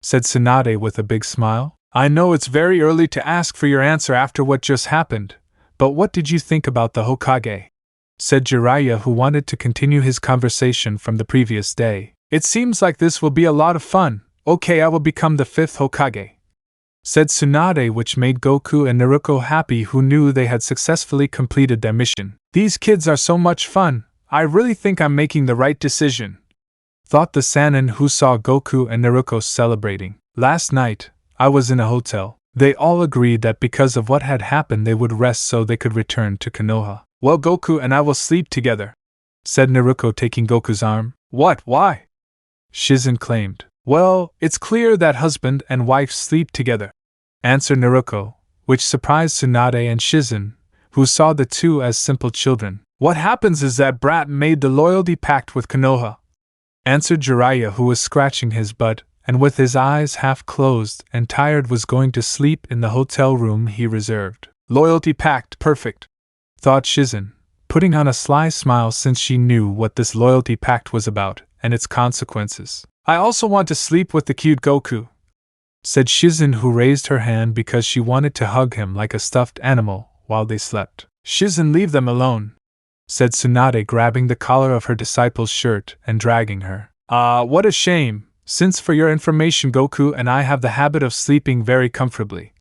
said Tsunade with a big smile. I know it's very early to ask for your answer after what just happened, but what did you think about the Hokage? Said Jiraiya, who wanted to continue his conversation from the previous day. It seems like this will be a lot of fun. Okay, I will become the 5th Hokage, said Tsunade, which made Goku and Naruto happy, who knew they had successfully completed their mission. These kids are so much fun. I really think I'm making the right decision, thought the Sannin, who saw Goku and Naruto celebrating. Last night, I was in a hotel. They all agreed that because of what had happened they would rest so they could return to Konoha. Well, Goku and I will sleep together, said Naruto, taking Goku's arm. What? Why? Shizen claimed. Well, it's clear that husband and wife sleep together, answered Naruto, which surprised Tsunade and Shizen, who saw the two as simple children. What happens is that Brat made the loyalty pact with Konoha, answered Jiraiya, who was scratching his butt, and with his eyes half closed and tired was going to sleep in the hotel room he reserved. Loyalty pact, perfect, thought Shizen, putting on a sly smile since she knew what this loyalty pact was about and its consequences. I also want to sleep with the cute Goku, said Shizen, who raised her hand because she wanted to hug him like a stuffed animal while they slept. Shizen, leave them alone, said Tsunade, grabbing the collar of her disciple's shirt and dragging her. What a shame, since for your information Goku and I have the habit of sleeping very comfortably.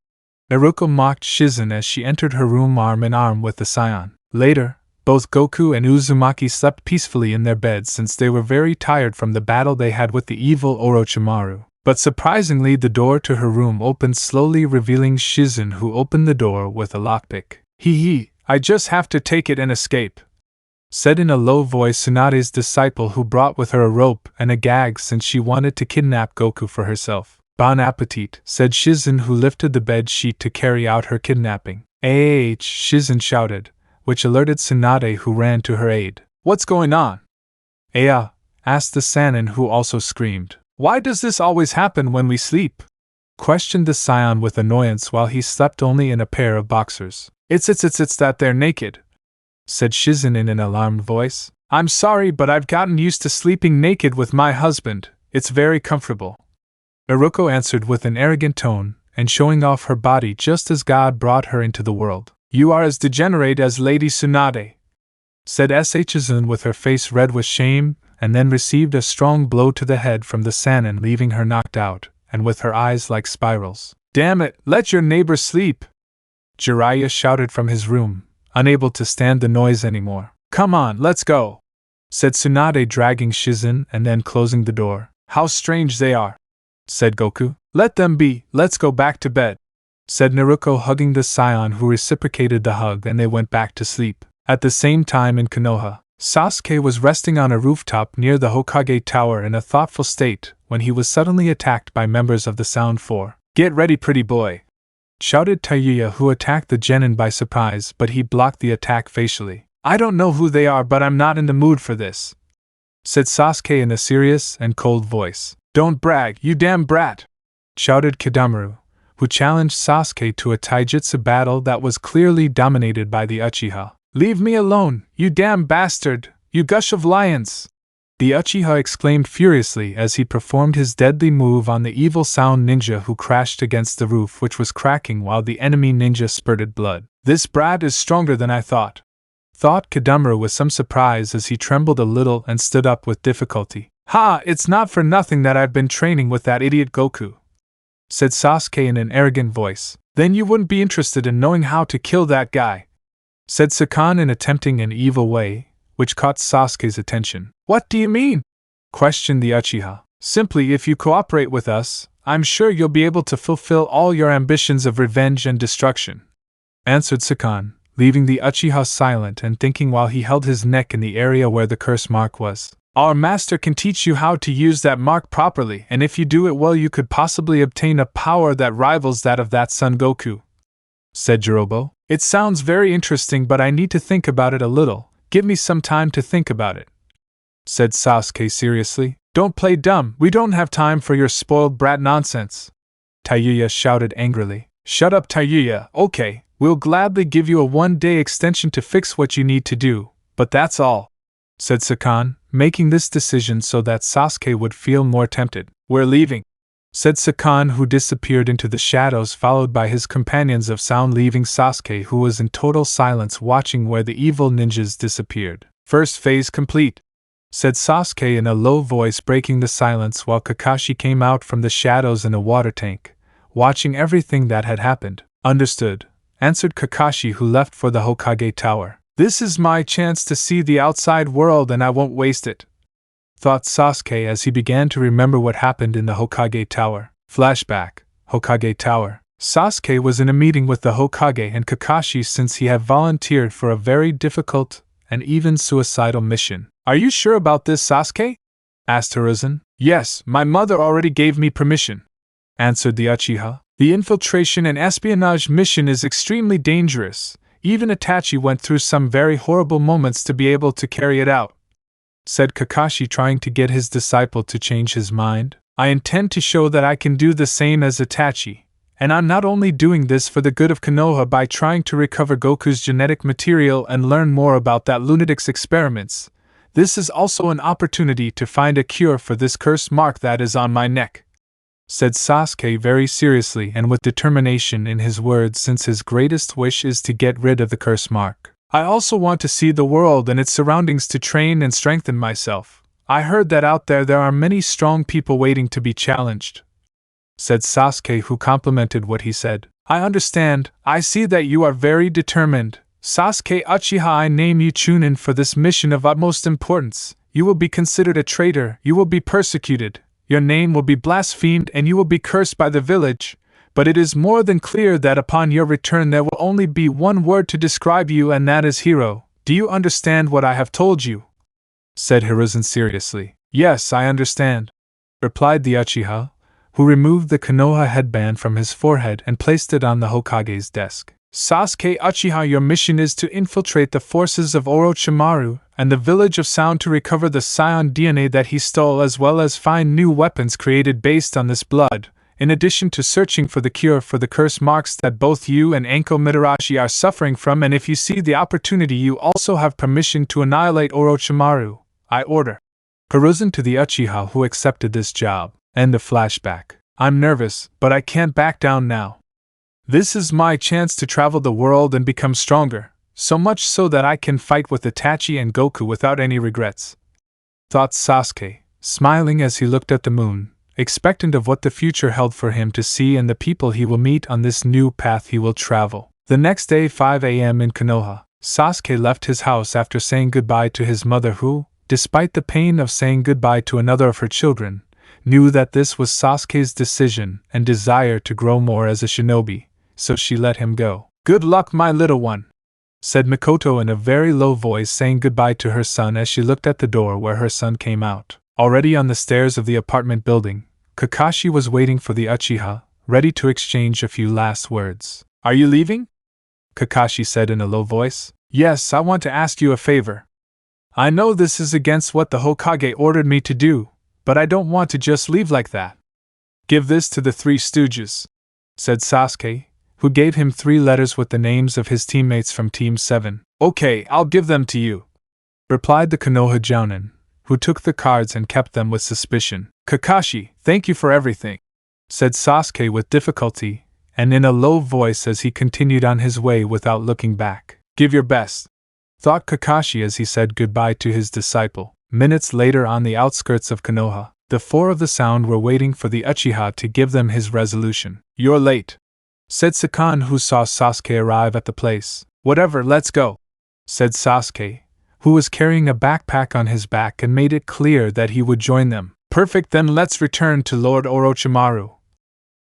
Naruto mocked Shizen as she entered her room arm in arm with the scion. Later, both Goku and Uzumaki slept peacefully in their beds since they were very tired from the battle they had with the evil Orochimaru. But surprisingly, the door to her room opened slowly, revealing Shizen, who opened the door with a lockpick. Hee, I just have to take it and escape, said in a low voice Tsunade's disciple, who brought with her a rope and a gag since she wanted to kidnap Goku for herself. Bon appetit, said Shizen, who lifted the bed sheet to carry out her kidnapping. Shizen shouted, which alerted Tsunade, who ran to her aid. What's going on? Asked the Sannin, who also screamed. Why does this always happen when we sleep? Questioned the scion with annoyance while he slept only in a pair of boxers. It's that they're naked, said Shizen in an alarmed voice. I'm sorry, but I've gotten used to sleeping naked with my husband. It's very comfortable, Naruto answered with an arrogant tone, and showing off her body just as God brought her into the world. You are as degenerate as Lady Tsunade, said Shizen with her face red with shame, and then received a strong blow to the head from the Sannin, leaving her knocked out, and with her eyes like spirals. Damn it, let your neighbor sleep, Jiraiya shouted from his room, unable to stand the noise anymore. Come on, let's go, said Tsunade, dragging Shizen and then closing the door. How strange they are, said Goku. Let them be, let's go back to bed, said Naruto, hugging the scion, who reciprocated the hug, and they went back to sleep. At the same time in Konoha, Sasuke was resting on a rooftop near the Hokage Tower in a thoughtful state when he was suddenly attacked by members of the Sound Four. Get ready, pretty boy, shouted Tayuya, who attacked the genin by surprise, but he blocked the attack facially. I don't know who they are, but I'm not in the mood for this, said Sasuke in a serious and cold voice. Don't brag, you damn brat, shouted Kidamaru, who challenged Sasuke to a taijutsu battle that was clearly dominated by the Uchiha. Leave me alone, you damn bastard, you gush of lions, the Uchiha exclaimed furiously as he performed his deadly move on the evil sound ninja, who crashed against the roof, which was cracking while the enemy ninja spurted blood. This brat is stronger than I thought Kidamaru with some surprise as he trembled a little and stood up with difficulty. Ha, it's not for nothing that I've been training with that idiot Goku, said Sasuke in an arrogant voice. Then you wouldn't be interested in knowing how to kill that guy, said Sukuna in attempting an evil way, which caught Sasuke's attention. What do you mean? Questioned the Uchiha. Simply, if you cooperate with us, I'm sure you'll be able to fulfill all your ambitions of revenge and destruction, answered Sukuna, leaving the Uchiha silent and thinking while he held his neck in the area where the curse mark was. Our master can teach you how to use that mark properly, and if you do it well, you could possibly obtain a power that rivals that of that Son Goku, said Jirobo. It sounds very interesting, but I need to think about it a little. Give me some time to think about it, said Sasuke seriously. Don't play dumb, we don't have time for your spoiled brat nonsense, Tayuya shouted angrily. Shut up, Tayuya. Okay, we'll gladly give you a 1-day extension to fix what you need to do, but that's all, said Sukuna, making this decision so that Sasuke would feel more tempted. We're leaving, said Sukuna, who disappeared into the shadows, followed by his companions of sound, leaving Sasuke, who was in total silence watching where the evil ninjas disappeared. First phase complete, said Sasuke in a low voice, breaking the silence while Kakashi came out from the shadows in a water tank, watching everything that had happened. Understood, answered Kakashi, who left for the Hokage Tower. This is my chance to see the outside world and I won't waste it, thought Sasuke as he began to remember what happened in the Hokage Tower. Flashback, Hokage Tower. Sasuke was in a meeting with the Hokage and Kakashi since he had volunteered for a very difficult and even suicidal mission. Are you sure about this, Sasuke? asked Hiruzen. Yes, my mother already gave me permission, answered the Uchiha. The infiltration and espionage mission is extremely dangerous. Even Itachi went through some very horrible moments to be able to carry it out, said Kakashi, trying to get his disciple to change his mind. I intend to show that I can do the same as Itachi, and I'm not only doing this for the good of Konoha by trying to recover Goku's genetic material and learn more about that lunatic's experiments. This is also an opportunity to find a cure for this cursed mark that is on my neck," said Sasuke very seriously and with determination in his words, since his greatest wish is to get rid of the curse mark. "I also want to see the world and its surroundings to train and strengthen myself. I heard that out there are many strong people waiting to be challenged," said Sasuke, who complimented what he said. "I understand. I see that you are very determined. Sasuke Uchiha, I name you Chunin for this mission of utmost importance. You will be considered a traitor, you will be persecuted, your name will be blasphemed, and you will be cursed by the village. But it is more than clear that upon your return there will only be one word to describe you, and that is hero. Do you understand what I have told you?" said Hiruzen seriously. "Yes, I understand," replied the Uchiha, who removed the Konoha headband from his forehead and placed it on the Hokage's desk. "Sasuke Uchiha, your mission is to infiltrate the forces of Orochimaru and the Village of Sound to recover the Scion DNA that he stole, as well as find new weapons created based on this blood, in addition to searching for the cure for the curse marks that both you and Anko Mitarashi are suffering from, and if you see the opportunity you also have permission to annihilate Orochimaru. I order." Hiruzen to the Uchiha who accepted this job. End of flashback. "I'm nervous, but I can't back down now. This is my chance to travel the world and become stronger, so much so that I can fight with Itachi and Goku without any regrets," thought Sasuke, smiling as he looked at the moon, expectant of what the future held for him to see and the people he will meet on this new path he will travel. The next day, 5 a.m. in Konoha, Sasuke left his house after saying goodbye to his mother, who, despite the pain of saying goodbye to another of her children, knew that this was Sasuke's decision and desire to grow more as a shinobi, so she let him go. "Good luck, my little one," said Mikoto in a very low voice, saying goodbye to her son as she looked at the door where her son came out. Already on the stairs of the apartment building, Kakashi was waiting for the Uchiha, ready to exchange a few last words. "Are you leaving?" Kakashi said in a low voice. "Yes, I want to ask you a favor. I know this is against what the Hokage ordered me to do, but I don't want to just leave like that. Give this to the Three Stooges," said Sasuke, who gave him 3 letters with the names of his teammates from Team 7. "Okay, I'll give them to you," replied the Konoha Jounin, who took the cards and kept them with suspicion. "Kakashi, thank you for everything," said Sasuke with difficulty, and in a low voice as he continued on his way without looking back. "Give your best," thought Kakashi as he said goodbye to his disciple. Minutes later, on the outskirts of Konoha, the 4 of the Sound were waiting for the Uchiha to give them his resolution. "You're late," said Sakan, who saw Sasuke arrive at the place. "Whatever, let's go," said Sasuke, who was carrying a backpack on his back and made it clear that he would join them. "Perfect, then let's return to Lord Orochimaru,"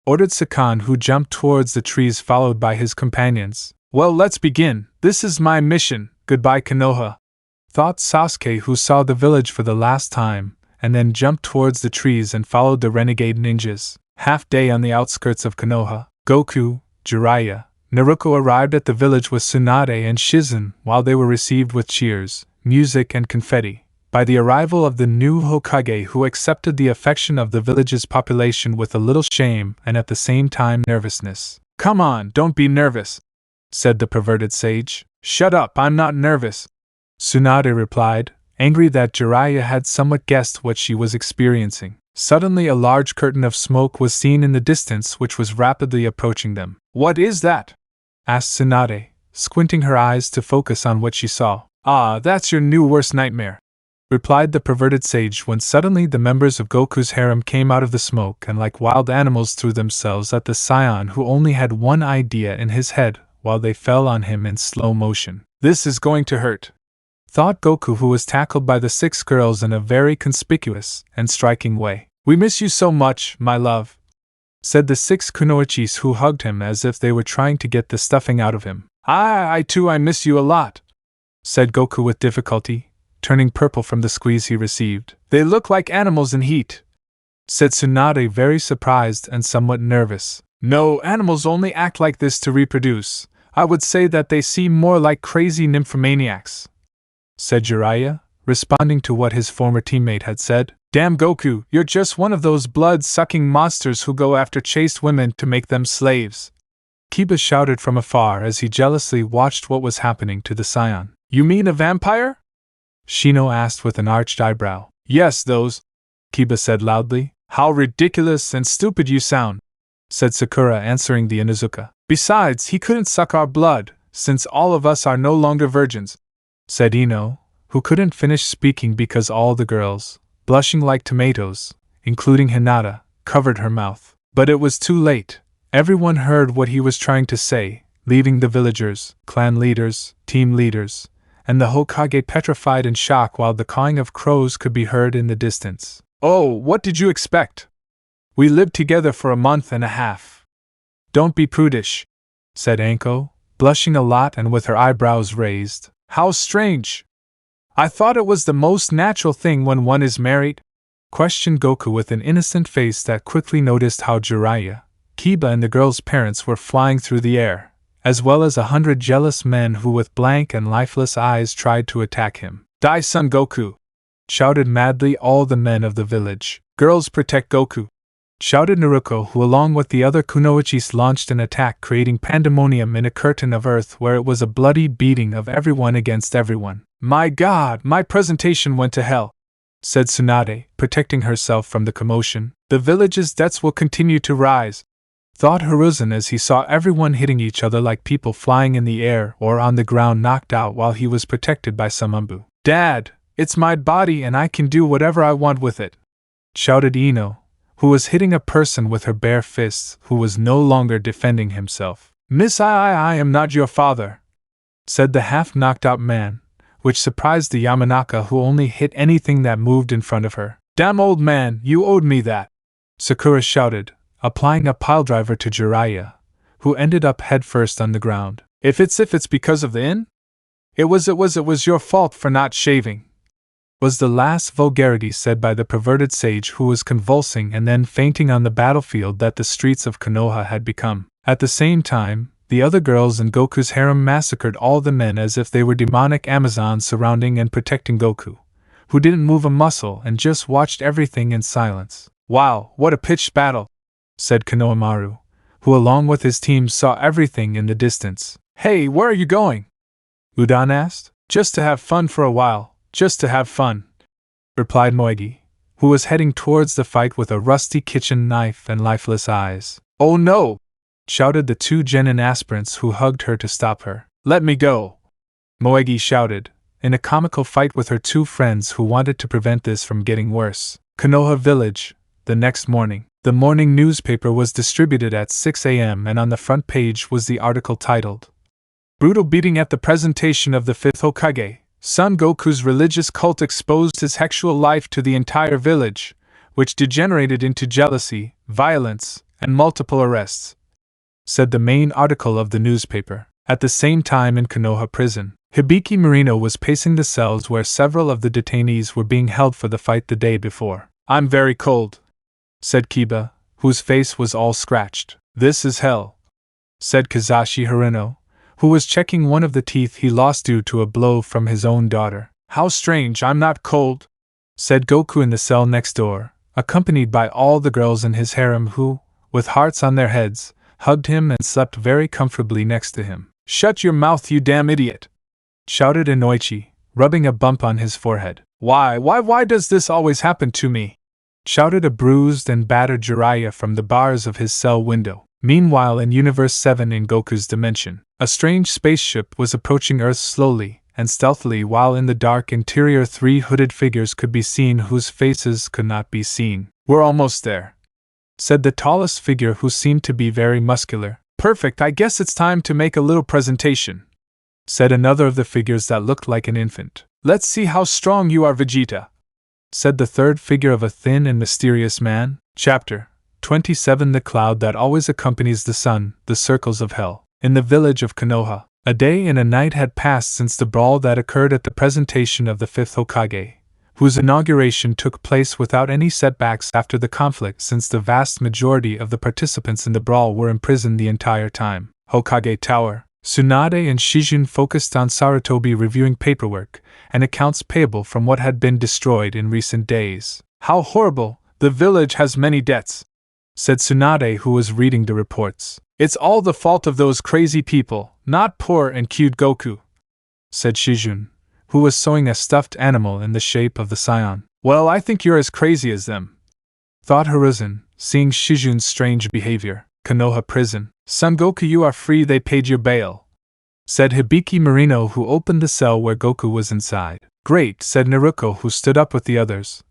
ordered Sakan, who jumped towards the trees followed by his companions. "Well, let's begin. This is my mission. Goodbye, Konoha," thought Sasuke, who saw the village for the last time, and then jumped towards the trees and followed the renegade ninjas. Half day on the outskirts of Konoha, Goku, Jiraiya, Naruto arrived at the village with Tsunade and Shizen, while they were received with cheers, music and confetti by the arrival of the new Hokage, who accepted the affection of the village's population with a little shame and at the same time nervousness. "Come on, don't be nervous," said the perverted sage. "Shut up, I'm not nervous," Tsunade replied, angry that Jiraiya had somewhat guessed what she was experiencing. Suddenly a large curtain of smoke was seen in the distance, which was rapidly approaching them. "What is that?" asked Tsunade, squinting her eyes to focus on what she saw. "Ah, that's your new worst nightmare," replied the perverted sage, when suddenly the members of Goku's harem came out of the smoke and like wild animals threw themselves at the scion, who only had one idea in his head, while they fell on him in slow motion. "This is going to hurt," thought Goku, who was tackled by the 6 girls in a very conspicuous and striking way. "We miss you so much, my love," said the 6 kunoichis, who hugged him as if they were trying to get the stuffing out of him. I too, I miss you a lot," said Goku with difficulty, turning purple from the squeeze he received. "They look like animals in heat," said Tsunade, very surprised and somewhat nervous. "No, animals only act like this to reproduce. I would say that they seem more like crazy nymphomaniacs," said Jiraiya, responding to what his former teammate had said. Damn Goku, you're just one of those blood-sucking monsters who go after chaste women to make them slaves. Kiba shouted from afar as he jealously watched what was happening to the scion. You mean a vampire? Shino asked with an arched eyebrow. Yes, those, Kiba said loudly. How ridiculous and stupid you sound, said Sakura, answering the Inuzuka. Besides, he couldn't suck our blood, since all of us are no longer virgins, said Ino, who couldn't finish speaking because all the girls, blushing like tomatoes, including Hinata, covered her mouth. But it was too late. Everyone heard what he was trying to say, leaving the villagers, clan leaders, team leaders, and the Hokage petrified in shock while the cawing of crows could be heard in the distance. Oh, what did you expect? We lived together for a month and a half. Don't be prudish, said Anko, blushing a lot and with her eyebrows raised. How strange! I thought it was the most natural thing when one is married, questioned Goku with an innocent face that quickly noticed how Jiraiya, Kiba and the girl's parents were flying through the air, as well as 100 jealous men who with blank and lifeless eyes tried to attack him. Die, Son Goku! Shouted madly all the men of the village. Girls protect Goku! Shouted Naruto, who along with the other kunoichis launched an attack, creating pandemonium in a curtain of earth where it was a bloody beating of everyone against everyone. My God, my presentation went to hell, said Tsunade, protecting herself from the commotion. The village's debts will continue to rise, thought Hiruzen as he saw everyone hitting each other like people flying in the air or on the ground knocked out while he was protected by some Anbu. Dad, it's my body and I can do whatever I want with it, shouted Ino, who was hitting a person with her bare fists who was no longer defending himself. Miss I am not your father, said the half-knocked-out man, which surprised the Yamanaka who only hit anything that moved in front of her. Damn old man, you owed me that, Sakura shouted, applying a piledriver to Jiraiya, who ended up headfirst on the ground. If it's because of the inn? It was your fault for not shaving, was the last vulgarity said by the perverted sage who was convulsing and then fainting on the battlefield that the streets of Konoha had become. At the same time, the other girls in Goku's harem massacred all the men as if they were demonic Amazons surrounding and protecting Goku, who didn't move a muscle and just watched everything in silence. Wow, what a pitched battle, said Konohamaru, who along with his team saw everything in the distance. Hey, where are you going? Udan asked. Just to have fun for a while. Just to have fun, replied Moegi, who was heading towards the fight with a rusty kitchen knife and lifeless eyes. Oh no! Shouted the two genin aspirants who hugged her to stop her. Let me go! Moegi shouted, in a comical fight with her two friends who wanted to prevent this from getting worse. Konoha Village, the next morning. The morning newspaper was distributed at 6 a.m. and on the front page was the article titled, Brutal Beating at the Presentation of the Fifth Hokage. Son Goku's religious cult exposed his sexual life to the entire village, which degenerated into jealousy, violence, and multiple arrests, said the main article of the newspaper. At the same time in Konoha prison, Hibiki Marino was pacing the cells where several of the detainees were being held for the fight the day before. I'm very cold, said Kiba, whose face was all scratched. This is hell, said Kazashi Harino, who was checking one of the teeth he lost due to a blow from his own daughter. How strange, I'm not cold, said Goku in the cell next door, accompanied by all the girls in his harem who, with hearts on their heads, hugged him and slept very comfortably next to him. Shut your mouth, you damn idiot, shouted Inoichi, rubbing a bump on his forehead. Why does this always happen to me? Shouted a bruised and battered Jiraiya from the bars of his cell window. Meanwhile in Universe 7 in Goku's dimension, a strange spaceship was approaching Earth slowly and stealthily while in the dark interior 3 hooded figures could be seen whose faces could not be seen. We're almost there, said the tallest figure who seemed to be very muscular. Perfect, I guess it's time to make a little presentation, said another of the figures that looked like an infant. Let's see how strong you are, Vegeta, said the third figure of a thin and mysterious man. Chapter 27 The cloud that always accompanies the sun, the circles of hell. In the village of Konoha, a day and a night had passed since the brawl that occurred at the presentation of the fifth Hokage, whose inauguration took place without any setbacks after the conflict since the vast majority of the participants in the brawl were imprisoned the entire time. Hokage Tower, Tsunade and Shijun focused on Sarutobi reviewing paperwork and accounts payable from what had been destroyed in recent days. How horrible! The village has many debts, said Tsunade, who was reading the reports. It's all the fault of those crazy people, not poor and cute Goku, said Shijun, who was sewing a stuffed animal in the shape of the scion. Well, I think you're as crazy as them, thought Hiruzen, seeing Shijun's strange behavior. Konoha prison. Son Goku, you are free, they paid your bail, said Hibiki Marino, who opened the cell where Goku was inside. Great, said Naruto, who stood up with the others.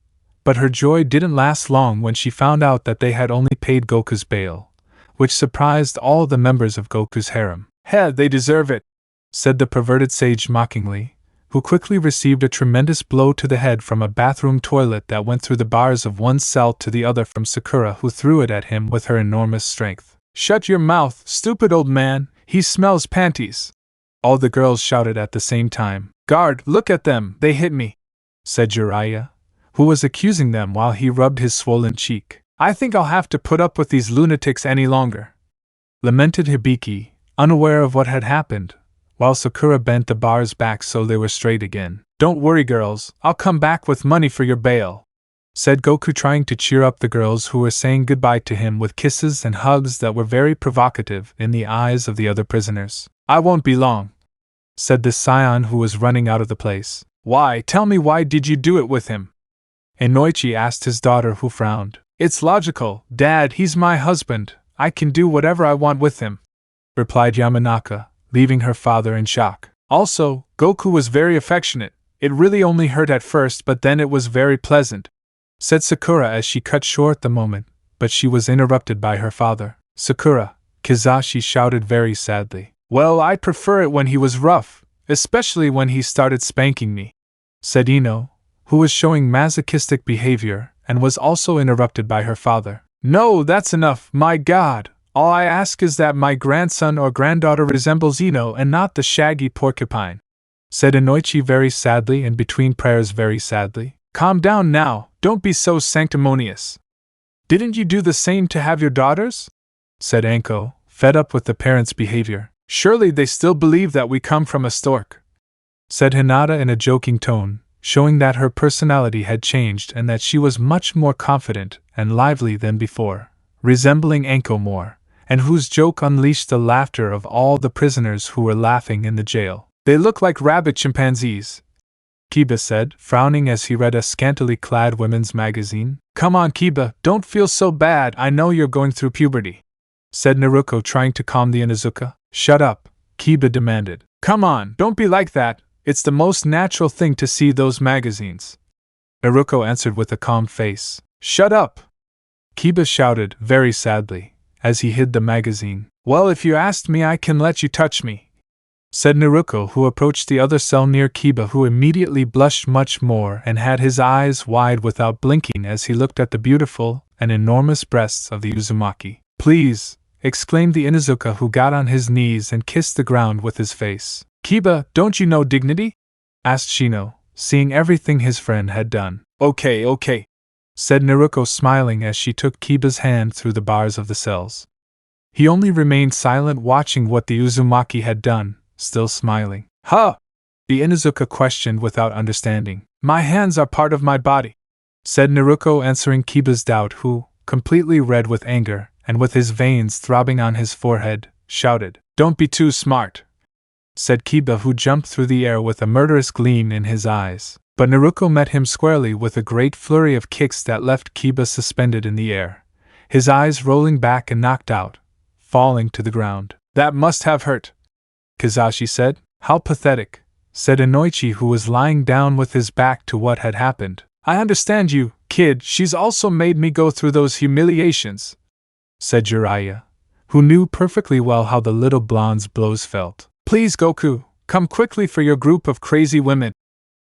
But her joy didn't last long when she found out that they had only paid Goku's bail, which surprised all the members of Goku's harem. Heh, they deserve it, said the perverted sage mockingly, who quickly received a tremendous blow to the head from a bathroom toilet that went through the bars of one cell to the other from Sakura, who threw it at him with her enormous strength. Shut your mouth, stupid old man, he smells panties, all the girls shouted at the same time. Guard, look at them, they hit me, said Jiraiya, who was accusing them while he rubbed his swollen cheek. I think I'll have to put up with these lunatics any longer, lamented Hibiki, unaware of what had happened, while Sakura bent the bars back so they were straight again. Don't worry, girls, I'll come back with money for your bail, said Goku, trying to cheer up the girls who were saying goodbye to him with kisses and hugs that were very provocative in the eyes of the other prisoners. I won't be long, said the scion, who was running out of the place. Why, tell me, why did you do it with him? Inoichi asked his daughter, who frowned. It's logical, Dad, he's my husband, I can do whatever I want with him, replied Yamanaka, leaving her father in shock. Also, Goku was very affectionate. It really only hurt at first, but then it was very pleasant, said Sakura as she cut short the moment, but she was interrupted by her father. Sakura, Kizashi shouted very sadly. Well, I prefer it when he was rough, especially when he started spanking me, said Ino, who was showing masochistic behavior and was also interrupted by her father. No, that's enough, my God! All I ask is that my grandson or granddaughter resembles Ino and not the shaggy porcupine, said Inoichi very sadly and between prayers very sadly. Calm down now, don't be so sanctimonious. Didn't you do the same to have your daughters? Said Anko, fed up with the parents' behavior. Surely they still believe that we come from a stork, said Hinata in a joking tone, showing that her personality had changed and that she was much more confident and lively than before, resembling Anko more, and whose joke unleashed the laughter of all the prisoners who were laughing in the jail. They look like rabbit chimpanzees, Kiba said, frowning as he read a scantily clad women's magazine. Come on, Kiba, don't feel so bad, I know you're going through puberty, said Naruto, trying to calm the Inuzuka. Shut up, Kiba demanded. Come on, don't be like that, it's the most natural thing to see those magazines, Naruto answered with a calm face. Shut up, Kiba shouted, very sadly, as he hid the magazine. Well, if you asked me, I can let you touch me, said Naruto, who approached the other cell near Kiba, who immediately blushed much more and had his eyes wide without blinking as he looked at the beautiful and enormous breasts of the Uzumaki. Please, exclaimed the Inuzuka, who got on his knees and kissed the ground with his face. Kiba, don't you know dignity? Asked Shino, seeing everything his friend had done. Okay, said Naruto, smiling as she took Kiba's hand through the bars of the cells. He only remained silent, watching what the Uzumaki had done, still smiling. Huh? The Inuzuka questioned without understanding. My hands are part of my body, said Naruto, answering Kiba's doubt, who, completely red with anger, and with his veins throbbing on his forehead, shouted. Don't be too smart, said Kiba, who jumped through the air with a murderous gleam in his eyes. But Naruto met him squarely with a great flurry of kicks that left Kiba suspended in the air, his eyes rolling back and knocked out, falling to the ground. That must have hurt, Kizashi said. How pathetic, said Inoichi, who was lying down with his back to what had happened. I understand you, kid, she's also made me go through those humiliations, said Jiraiya, who knew perfectly well how the little blonde's blows felt. Please, Goku, come quickly for your group of crazy women,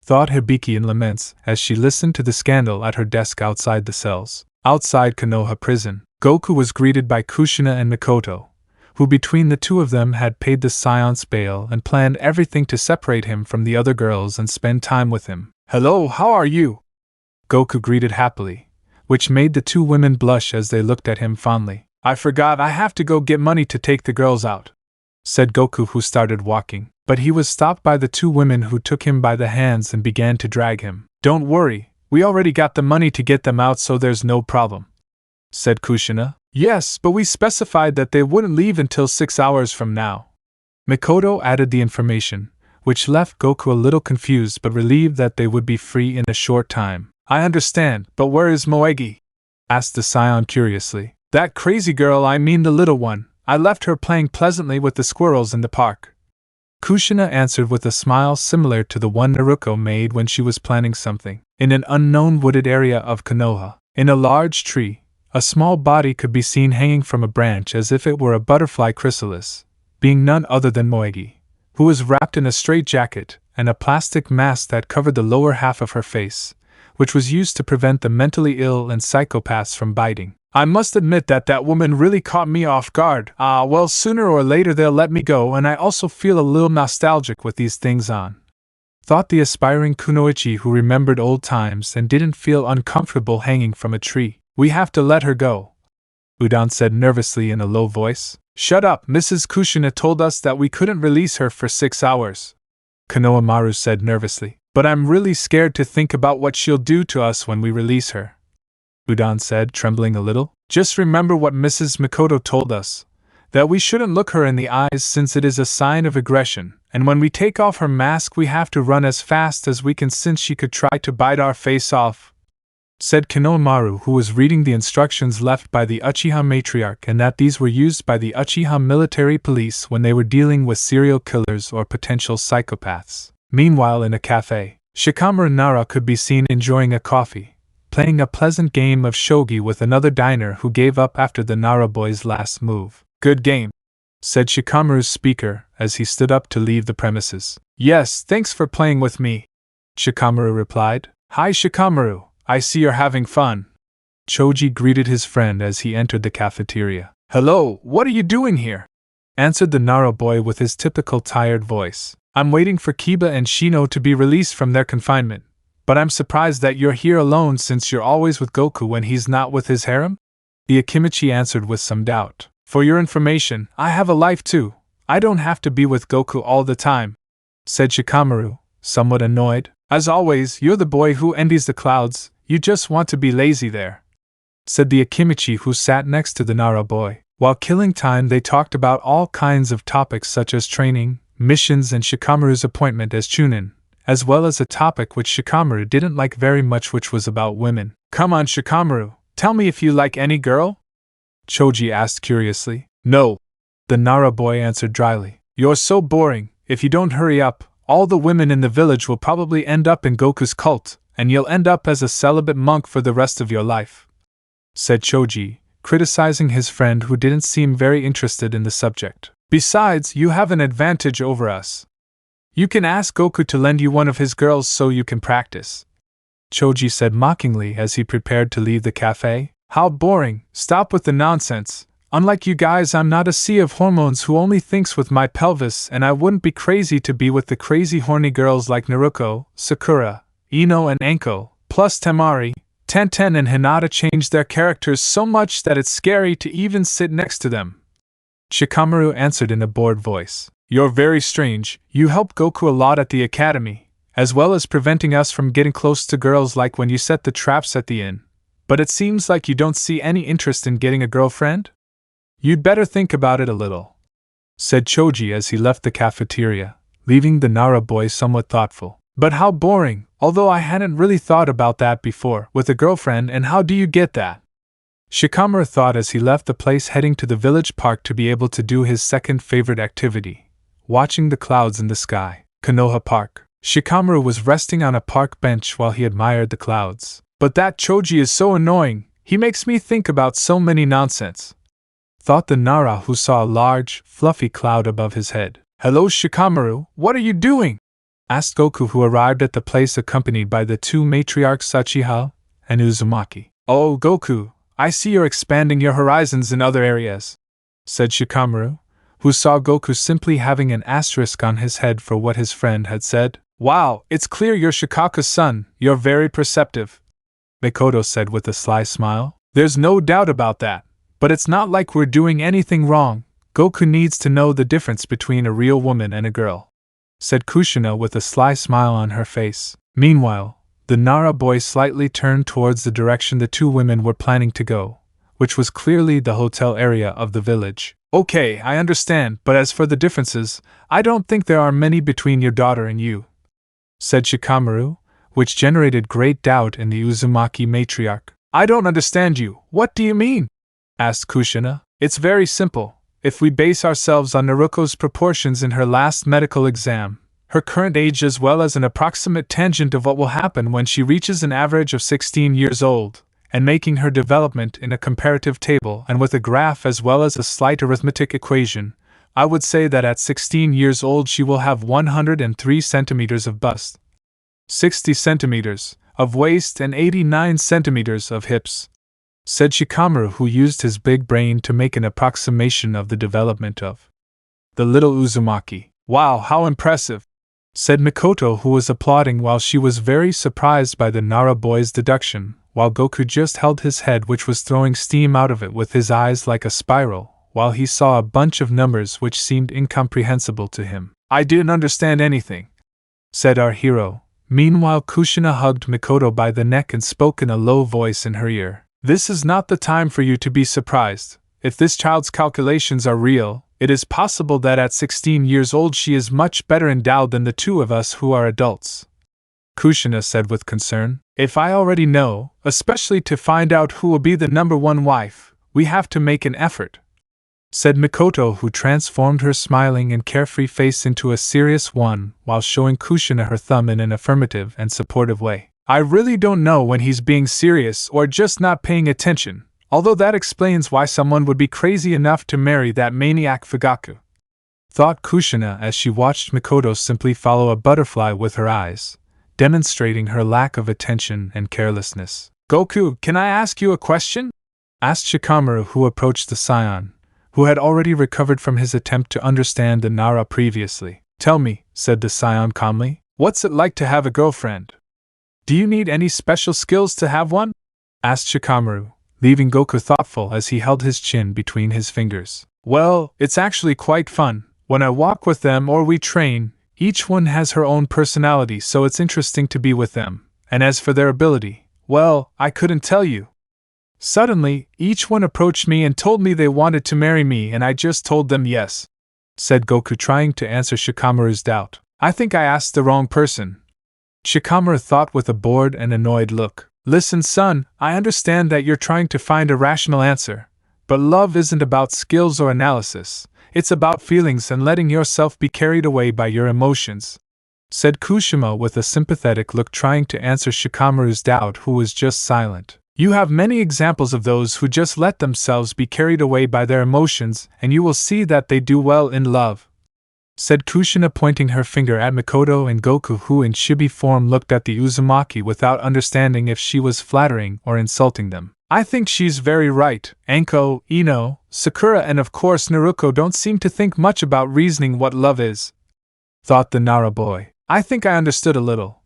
thought Hibiki in laments as she listened to the scandal at her desk outside the cells. Outside Konoha prison, Goku was greeted by Kushina and Mikoto, who between the two of them had paid the scion's bail and planned everything to separate him from the other girls and spend time with him. Hello, how are you? Goku greeted happily, which made the two women blush as they looked at him fondly. I forgot, I have to go get money to take the girls out, said Goku, who started walking, but he was stopped by the two women who took him by the hands and began to drag him. Don't worry, we already got the money to get them out, so there's no problem, said Kushina. Yes, but we specified that they wouldn't leave until 6 hours from now. Mikoto added the information, which left Goku a little confused but relieved that they would be free in a short time. I understand, but where is Moegi? Asked the scion curiously. That crazy girl, I mean the little one. I left her playing pleasantly with the squirrels in the park. Kushina answered with a smile similar to the one Naruto made when she was planning something. In an unknown wooded area of Konoha, in a large tree, a small body could be seen hanging from a branch as if it were a butterfly chrysalis, being none other than Moegi, who was wrapped in a straitjacket and a plastic mask that covered the lower half of her face, which was used to prevent the mentally ill and psychopaths from biting. I must admit that woman really caught me off guard. Well, sooner or later they'll let me go, and I also feel a little nostalgic with these things on. Thought the aspiring kunoichi, who remembered old times and didn't feel uncomfortable hanging from a tree. We have to let her go, Udon said nervously in a low voice. Shut up, Mrs. Kushina told us that we couldn't release her for 6 hours, Konohamaru said nervously. But I'm really scared to think about what she'll do to us when we release her, Udon said, trembling a little. Just remember what Mrs. Mikoto told us, that we shouldn't look her in the eyes since it is a sign of aggression, and when we take off her mask we have to run as fast as we can since she could try to bite our face off, said Konohamaru, who was reading the instructions left by the Uchiha matriarch and that these were used by the Uchiha military police when they were dealing with serial killers or potential psychopaths. Meanwhile, in a cafe, Shikamaru Nara could be seen enjoying a coffee, playing a pleasant game of shogi with another diner who gave up after the Nara boy's last move. Good game, said Shikamaru's speaker as he stood up to leave the premises. Yes, thanks for playing with me, Shikamaru replied. Hi Shikamaru, I see you're having fun. Choji greeted his friend as he entered the cafeteria. Hello, what are you doing here? Answered the Nara boy with his typical tired voice. I'm waiting for Kiba and Shino to be released from their confinement, but I'm surprised that you're here alone since you're always with Goku when he's not with his harem? The Akimichi answered with some doubt. For your information, I have a life too. I don't have to be with Goku all the time, said Shikamaru, somewhat annoyed. As always, you're the boy who envies the clouds, you just want to be lazy there, said the Akimichi, who sat next to the Nara boy. While killing time, they talked about all kinds of topics such as training, missions, and Shikamaru's appointment as Chunin, as well as a topic which Shikamaru didn't like very much, which was about women. Come on Shikamaru, tell me if you like any girl? Choji asked curiously. No, the Nara boy answered dryly. You're so boring, if you don't hurry up, all the women in the village will probably end up in Goku's cult, and you'll end up as a celibate monk for the rest of your life, said Choji, criticizing his friend who didn't seem very interested in the subject. Besides, you have an advantage over us. You can ask Goku to lend you one of his girls so you can practice, Choji said mockingly as he prepared to leave the cafe. How boring, stop with the nonsense. Unlike you guys, I'm not a sea of hormones who only thinks with my pelvis, and I wouldn't be crazy to be with the crazy horny girls like Naruto, Sakura, Ino and Anko, plus Temari. Tenten and Hinata changed their characters so much that it's scary to even sit next to them. Shikamaru answered in a bored voice. You're very strange, you help Goku a lot at the academy, as well as preventing us from getting close to girls like when you set the traps at the inn. But it seems like you don't see any interest in getting a girlfriend? You'd better think about it a little, said Choji as he left the cafeteria, leaving the Nara boy somewhat thoughtful. But how boring, although I hadn't really thought about that before, with a girlfriend, and how do you get that? Shikamaru thought as he left the place, heading to the village park to be able to do his second favorite activity, watching the clouds in the sky. Konoha Park. Shikamaru was resting on a park bench while he admired the clouds. But that Choji is so annoying, he makes me think about so many nonsense, thought the Nara, who saw a large, fluffy cloud above his head. Hello Shikamaru, what are you doing? Asked Goku, who arrived at the place accompanied by the two matriarchs Uchiha and Uzumaki. Oh Goku, I see you're expanding your horizons in other areas, said Shikamaru, who saw Goku simply having an asterisk on his head for what his friend had said. Wow, it's clear you're Shikaku's son, you're very perceptive, Mikoto said with a sly smile. There's no doubt about that, but it's not like we're doing anything wrong, Goku needs to know the difference between a real woman and a girl," said Kushina with a sly smile on her face. Meanwhile, the Nara boy slightly turned towards the direction the two women were planning to go, which was clearly the hotel area of the village. "Okay, I understand, but as for the differences, I don't think there are many between your daughter and you," said Shikamaru, which generated great doubt in the Uzumaki matriarch. "I don't understand you, what do you mean?" asked Kushina. "It's very simple. If we base ourselves on Naruko's proportions in her last medical exam, her current age as well as an approximate tangent of what will happen when she reaches an average of 16 years old, and making her development in a comparative table and with a graph as well as a slight arithmetic equation, I would say that at 16 years old she will have 103 centimeters of bust, 60 centimeters of waist and 89 centimeters of hips," said Shikamaru, who used his big brain to make an approximation of the development of the little Uzumaki. "Wow, how impressive!" said Mikoto, who was applauding while she was very surprised by the Nara boy's deduction, while Goku just held his head, which was throwing steam out of it, with his eyes like a spiral, while he saw a bunch of numbers which seemed incomprehensible to him. "I didn't understand anything," said our hero. Meanwhile, Kushina hugged Mikoto by the neck and spoke in a low voice in her ear. "This is not the time for you to be surprised. If this child's calculations are real, it is possible that at 16 years old she is much better endowed than the two of us who are adults," Kushina said with concern. "If I already know, especially to find out who will be the number one wife, we have to make an effort," said Mikoto, who transformed her smiling and carefree face into a serious one while showing Kushina her thumb in an affirmative and supportive way. "I really don't know when he's being serious or just not paying attention, although that explains why someone would be crazy enough to marry that maniac Fugaku," thought Kushina as she watched Mikoto simply follow a butterfly with her eyes, demonstrating her lack of attention and carelessness. "Goku, can I ask you a question?" asked Shikamaru, who approached the scion, who had already recovered from his attempt to understand the Nara previously. "Tell me," said the scion calmly, "what's it like to have a girlfriend? Do you need any special skills to have one?" asked Shikamaru, leaving Goku thoughtful as he held his chin between his fingers. "Well, it's actually quite fun. When I walk with them or we train, each one has her own personality, so it's interesting to be with them. And as for their ability, well, I couldn't tell you. Suddenly, each one approached me and told me they wanted to marry me, and I just told them yes," said Goku, trying to answer Shikamaru's doubt. "I think I asked the wrong person," Shikamaru thought with a bored and annoyed look. "Listen, son, I understand that you're trying to find a rational answer, but love isn't about skills or analysis, it's about feelings and letting yourself be carried away by your emotions," said Kushima with a sympathetic look, trying to answer Shikamaru's doubt, who was just silent. "You have many examples of those who just let themselves be carried away by their emotions, and you will see that they do well in love," said Kushina, pointing her finger at Mikoto and Goku, who in chibi form looked at the Uzumaki without understanding if she was flattering or insulting them. "I think she's very right. Anko, Ino, Sakura and of course Naruto don't seem to think much about reasoning what love is," thought the Nara boy. "I think I understood a little,"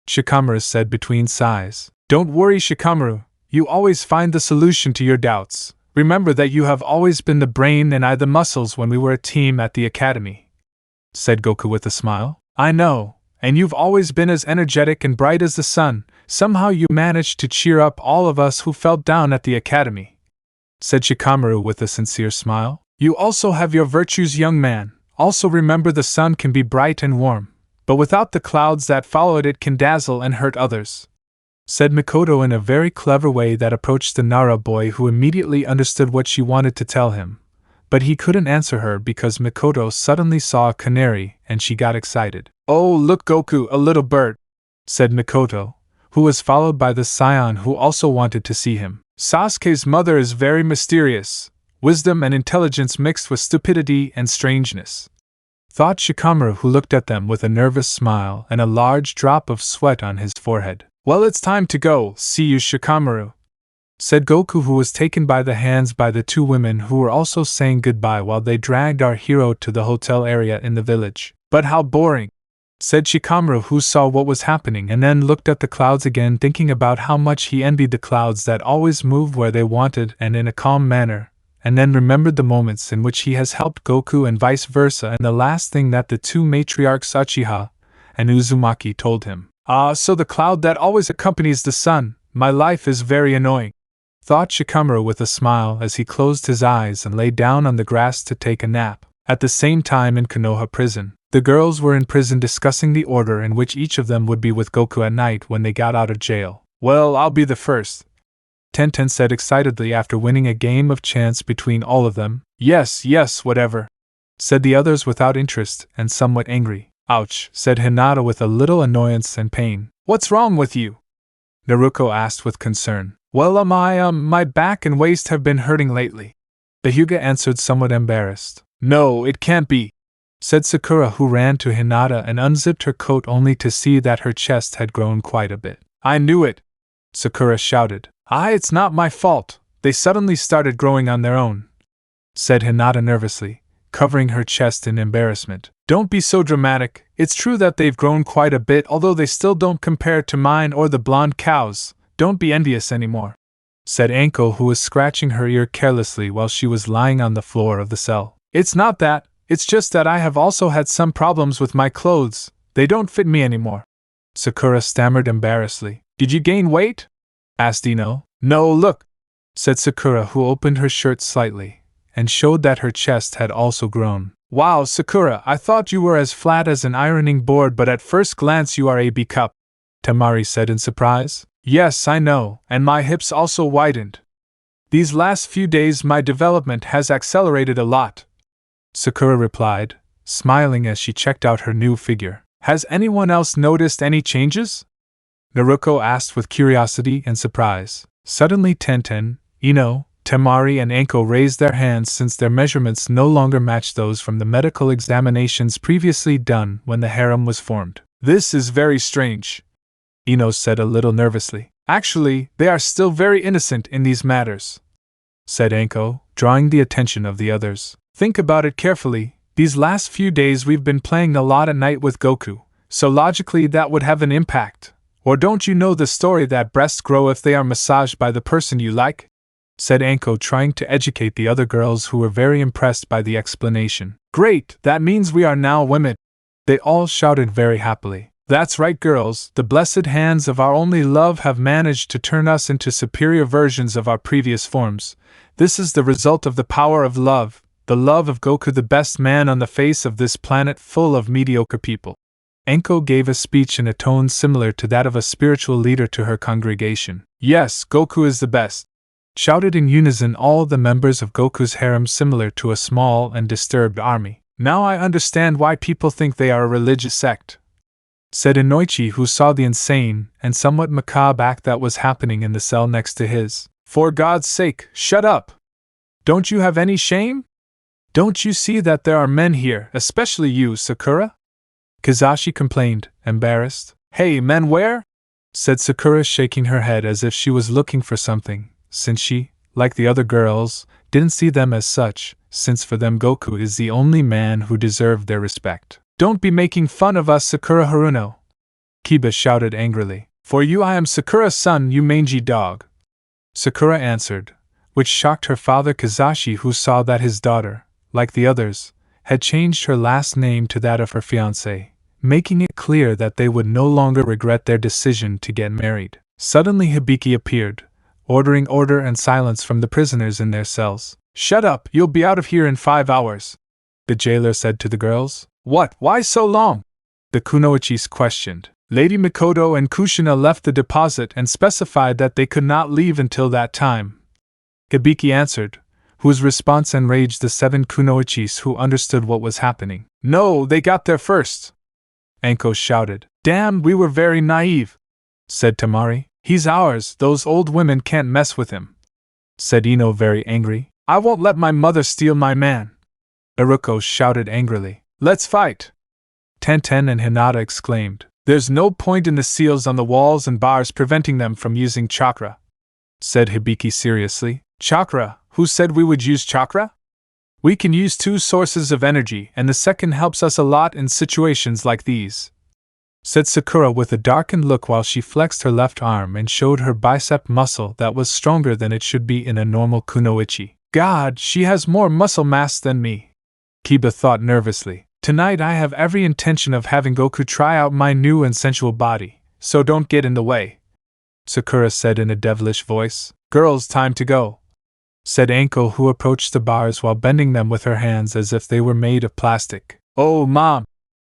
Shikamaru said between sighs. "Don't worry, Shikamaru. You always find the solution to your doubts. Remember that you have always been the brain and I the muscles when we were a team at the academy," said Goku with a smile. "I know, and you've always been as energetic and bright as the sun. Somehow you managed to cheer up all of us who felt down at the academy," said Shikamaru with a sincere smile. "You also have your virtues, young man. Also remember the sun can be bright and warm, but without the clouds that follow it, it can dazzle and hurt others," said Mikoto in a very clever way that approached the Nara boy, who immediately understood what she wanted to tell him. But he couldn't answer her because Mikoto suddenly saw a canary and she got excited. "Oh, look, Goku, a little bird," said Mikoto, who was followed by the scion, who also wanted to see him. "Sasuke's mother is very mysterious, wisdom and intelligence mixed with stupidity and strangeness," thought Shikamaru, who looked at them with a nervous smile and a large drop of sweat on his forehead. "Well, it's time to go. See you, Shikamaru," said Goku, who was taken by the hands by the two women who were also saying goodbye while they dragged our hero to the hotel area in the village. "But how boring," said Shikamaru, who saw what was happening and then looked at the clouds again, thinking about how much he envied the clouds that always moved where they wanted and in a calm manner, and then remembered the moments in which he has helped Goku and vice versa and the last thing that the two matriarchs Uchiha and Uzumaki told him. So the cloud that always accompanies the sun, my life is very annoying, thought Shikamaru with a smile as he closed his eyes and lay down on the grass to take a nap. At the same time in Konoha prison, the girls were in prison discussing the order in which each of them would be with Goku at night when they got out of jail. Well, I'll be the first, Tenten said excitedly after winning a game of chance between all of them. Yes, whatever, said the others without interest and somewhat angry. Ouch, said Hinata with a little annoyance and pain. What's wrong with you? Naruto asked with concern. Well, my back and waist have been hurting lately, the Hyuga answered somewhat embarrassed. No, it can't be, said Sakura, who ran to Hinata and unzipped her coat only to see that her chest had grown quite a bit. I knew it, Sakura shouted. It's not my fault, they suddenly started growing on their own, said Hinata nervously, covering her chest in embarrassment. Don't be so dramatic, it's true that they've grown quite a bit, although they still don't compare to mine or the blonde cows. Don't be envious anymore, said Anko, who was scratching her ear carelessly while she was lying on the floor of the cell. It's not that, it's just that I have also had some problems with my clothes, they don't fit me anymore, Sakura stammered embarrassedly. Did you gain weight? Asked Ino. No, look, said Sakura, who opened her shirt slightly and showed that her chest had also grown. Wow, Sakura, I thought you were as flat as an ironing board, but at first glance you are a B cup, Temari said in surprise. Yes, I know, and my hips also widened. These last few days my development has accelerated a lot, Sakura replied, smiling as she checked out her new figure. Has anyone else noticed any changes? Naruto asked with curiosity and surprise. Suddenly Tenten, Ino, Temari and Anko raised their hands since their measurements no longer matched those from the medical examinations previously done when the harem was formed. This is very strange, Ino said a little nervously. Actually, they are still very innocent in these matters, said Anko, drawing the attention of the others. Think about it carefully, these last few days we've been playing a lot at night with Goku, so logically that would have an impact. Or don't you know the story that breasts grow if they are massaged by the person you like? Said Anko, trying to educate the other girls who were very impressed by the explanation. Great, that means we are now women, they all shouted very happily. That's right, girls, the blessed hands of our only love have managed to turn us into superior versions of our previous forms. This is the result of the power of love, the love of Goku, the best man on the face of this planet full of mediocre people. Anko gave a speech in a tone similar to that of a spiritual leader to her congregation. Yes, Goku is the best, shouted in unison all the members of Goku's harem, similar to a small and disturbed army. Now I understand why people think they are a religious sect, said Inoichi, who saw the insane and somewhat macabre act that was happening in the cell next to his. For God's sake, shut up! Don't you have any shame? Don't you see that there are men here, especially you, Sakura? Kizashi complained, embarrassed. Hey, men where? Said Sakura, shaking her head as if she was looking for something, since she, like the other girls, didn't see them as such, since for them Goku is the only man who deserved their respect. Don't be making fun of us, Sakura Haruno, Kiba shouted angrily. For you I am Sakura's son, you mangy dog, Sakura answered, which shocked her father Kizashi, who saw that his daughter, like the others, had changed her last name to that of her fiancé, making it clear that they would no longer regret their decision to get married. Suddenly Hibiki appeared, ordering order and silence from the prisoners in their cells. Shut up, you'll be out of here in 5 hours, the jailer said to the girls. What, why so long? The kunoichis questioned. Lady Mikoto and Kushina left the deposit and specified that they could not leave until that time, Hibiki answered, whose response enraged the 7 kunoichis who understood what was happening. No, they got there first, Anko shouted. Damn, we were very naive, said Temari. He's ours, those old women can't mess with him, said Ino, very angry. I won't let my mother steal my man, Iruko shouted angrily. Let's fight, Tenten and Hinata exclaimed. There's no point in the seals on the walls and bars preventing them from using chakra, said Hibiki seriously. Chakra? Who said we would use chakra? We can use 2 sources of energy, and the second helps us a lot in situations like these, said Sakura with a darkened look while she flexed her left arm and showed her bicep muscle that was stronger than it should be in a normal kunoichi. God, she has more muscle mass than me, Kiba thought nervously. Tonight I have every intention of having Goku try out my new and sensual body, so don't get in the way, Sakura said in a devilish voice. Girls, time to go, said Anko, who approached the bars while bending them with her hands as if they were made of plastic. Oh, Mom!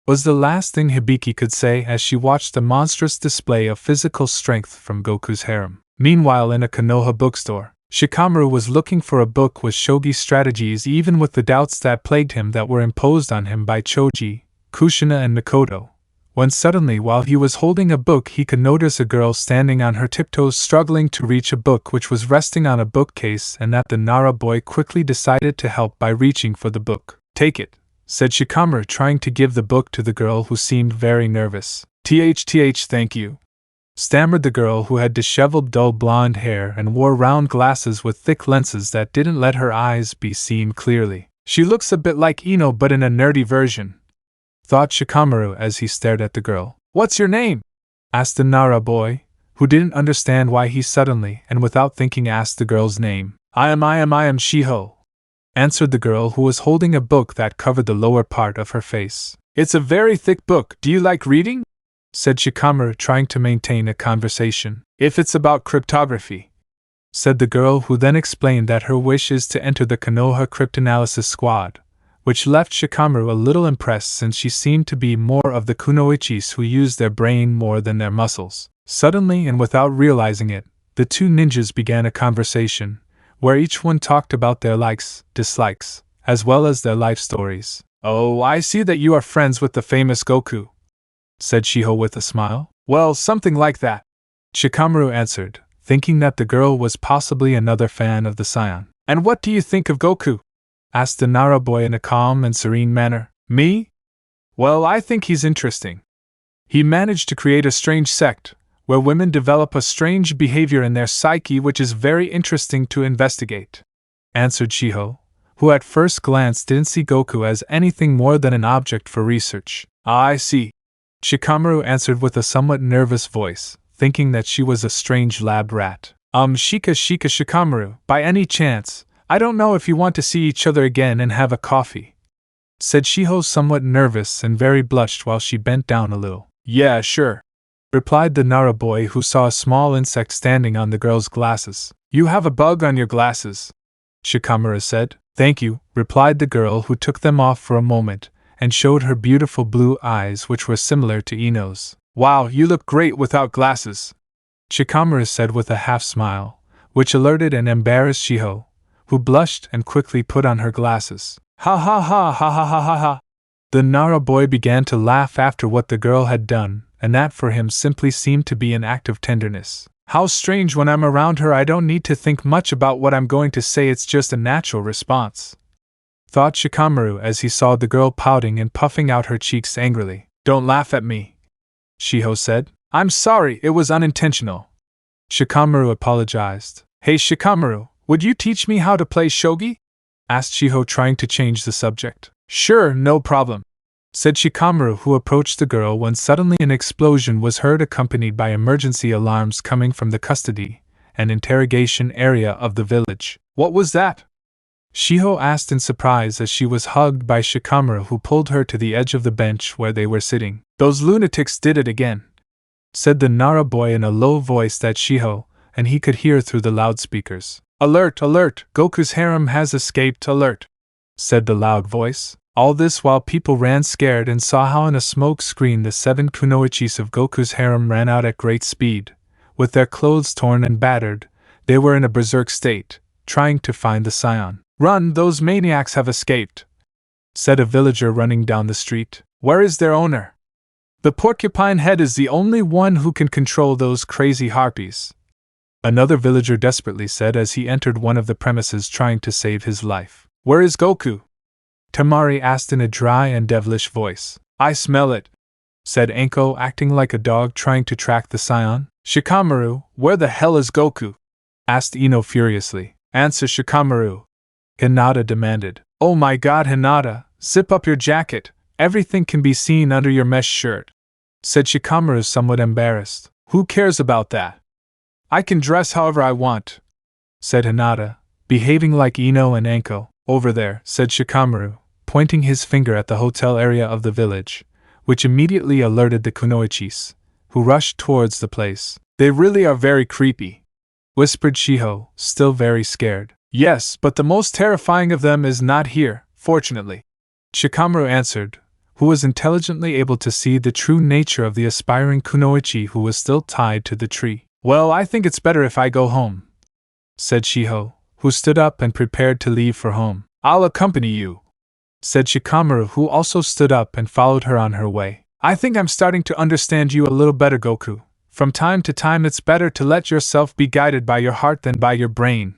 Was the last thing Hibiki could say as she watched the monstrous display of physical strength from Goku's harem. Meanwhile, in a Konoha bookstore, Shikamaru was looking for a book with shogi strategies, even with the doubts that plagued him that were imposed on him by Choji, Kushina and Mikoto, when suddenly, while he was holding a book, he could notice a girl standing on her tiptoes struggling to reach a book which was resting on a bookcase, and that the Nara boy quickly decided to help by reaching for the book. Take it, said Shikamaru, trying to give the book to the girl who seemed very nervous. Thank you, stammered the girl, who had disheveled dull blonde hair and wore round glasses with thick lenses that didn't let her eyes be seen clearly. She looks a bit like Ino but in a nerdy version, thought Shikamaru as he stared at the girl. What's your name? Asked the Nara boy, who didn't understand why he suddenly and without thinking asked the girl's name. I am Shiho, answered the girl, who was holding a book that covered the lower part of her face. It's a very thick book. Do you like reading? Said Shikamaru, trying to maintain a conversation. If it's about cryptography, said the girl, who then explained that her wish is to enter the Konoha Cryptanalysis Squad, which left Shikamaru a little impressed since she seemed to be more of the kunoichis who use their brain more than their muscles. Suddenly, and without realizing it, the two ninjas began a conversation, where each one talked about their likes, dislikes, as well as their life stories. Oh, I see that you are friends with the famous Goku, said Shiho with a smile. Well, something like that, Shikamaru answered, thinking that the girl was possibly another fan of the Scion. And what do you think of Goku? Asked the Nara boy in a calm and serene manner. Me? Well, I think he's interesting. He managed to create a strange sect, where women develop a strange behavior in their psyche which is very interesting to investigate, answered Shiho, who at first glance didn't see Goku as anything more than an object for research. Ah, I see, Shikamaru answered with a somewhat nervous voice, thinking that she was a strange lab rat. Shikamaru, by any chance, I don't know if you want to see each other again and have a coffee, said Shiho, somewhat nervous and very blushed while she bent down a little. Yeah, sure, replied the Nara boy, who saw a small insect standing on the girl's glasses. You have a bug on your glasses, Shikamaru said. Thank you, replied the girl, who took them off for a moment and showed her beautiful blue eyes, which were similar to Ino's. Wow, you look great without glasses, Shikamaru said with a half smile, which alerted and embarrassed Shiho, who blushed and quickly put on her glasses. Ha ha ha ha ha ha ha ha. The Nara boy began to laugh after what the girl had done, and that for him simply seemed to be an act of tenderness. How strange, when I'm around her I don't need to think much about what I'm going to say, it's just a natural response, thought Shikamaru as he saw the girl pouting and puffing out her cheeks angrily. Don't laugh at me, Shiho said. I'm sorry, it was unintentional, Shikamaru apologized. Hey Shikamaru, would you teach me how to play shogi? Asked Shiho, trying to change the subject. Sure, no problem, said Shikamaru, who approached the girl when suddenly an explosion was heard, accompanied by emergency alarms coming from the custody and interrogation area of the village. What was that? Shiho asked in surprise as she was hugged by Shikamaru, who pulled her to the edge of the bench where they were sitting. Those lunatics did it again, said the Nara boy in a low voice that Shiho and he could hear through the loudspeakers. Alert, alert, Goku's harem has escaped, alert, said the loud voice. All this while people ran scared and saw how in a smoke screen the 7 kunoichis of Goku's harem ran out at great speed. With their clothes torn and battered, they were in a berserk state, trying to find the Scion. Run, those maniacs have escaped, said a villager running down the street. Where is their owner? The porcupine head is the only one who can control those crazy harpies, another villager desperately said as he entered one of the premises trying to save his life. Where is Goku? Tamari asked in a dry and devilish voice. I smell it, said Anko, acting like a dog trying to track the Scion. Shikamaru, where the hell is Goku? Asked Ino furiously. Answer, Shikamaru, Hinata demanded. Oh my god, Hinata, zip up your jacket, everything can be seen under your mesh shirt, said Shikamaru, somewhat embarrassed. Who cares about that? I can dress however I want, said Hinata, Behaving like Ino and Anko, over there, said Shikamaru, pointing his finger at the hotel area of the village, which immediately alerted the kunoichis, who rushed towards the place. They really are very creepy, whispered Shiho, still very scared. Yes, but the most terrifying of them is not here, fortunately, Shikamaru answered, who was intelligently able to see the true nature of the aspiring kunoichi who was still tied to the tree. Well, I think it's better if I go home, said Shiho, who stood up and prepared to leave for home. I'll accompany you, said Shikamaru, who also stood up and followed her on her way. I think I'm starting to understand you a little better, Goku. From time to time it's better to let yourself be guided by your heart than by your brain,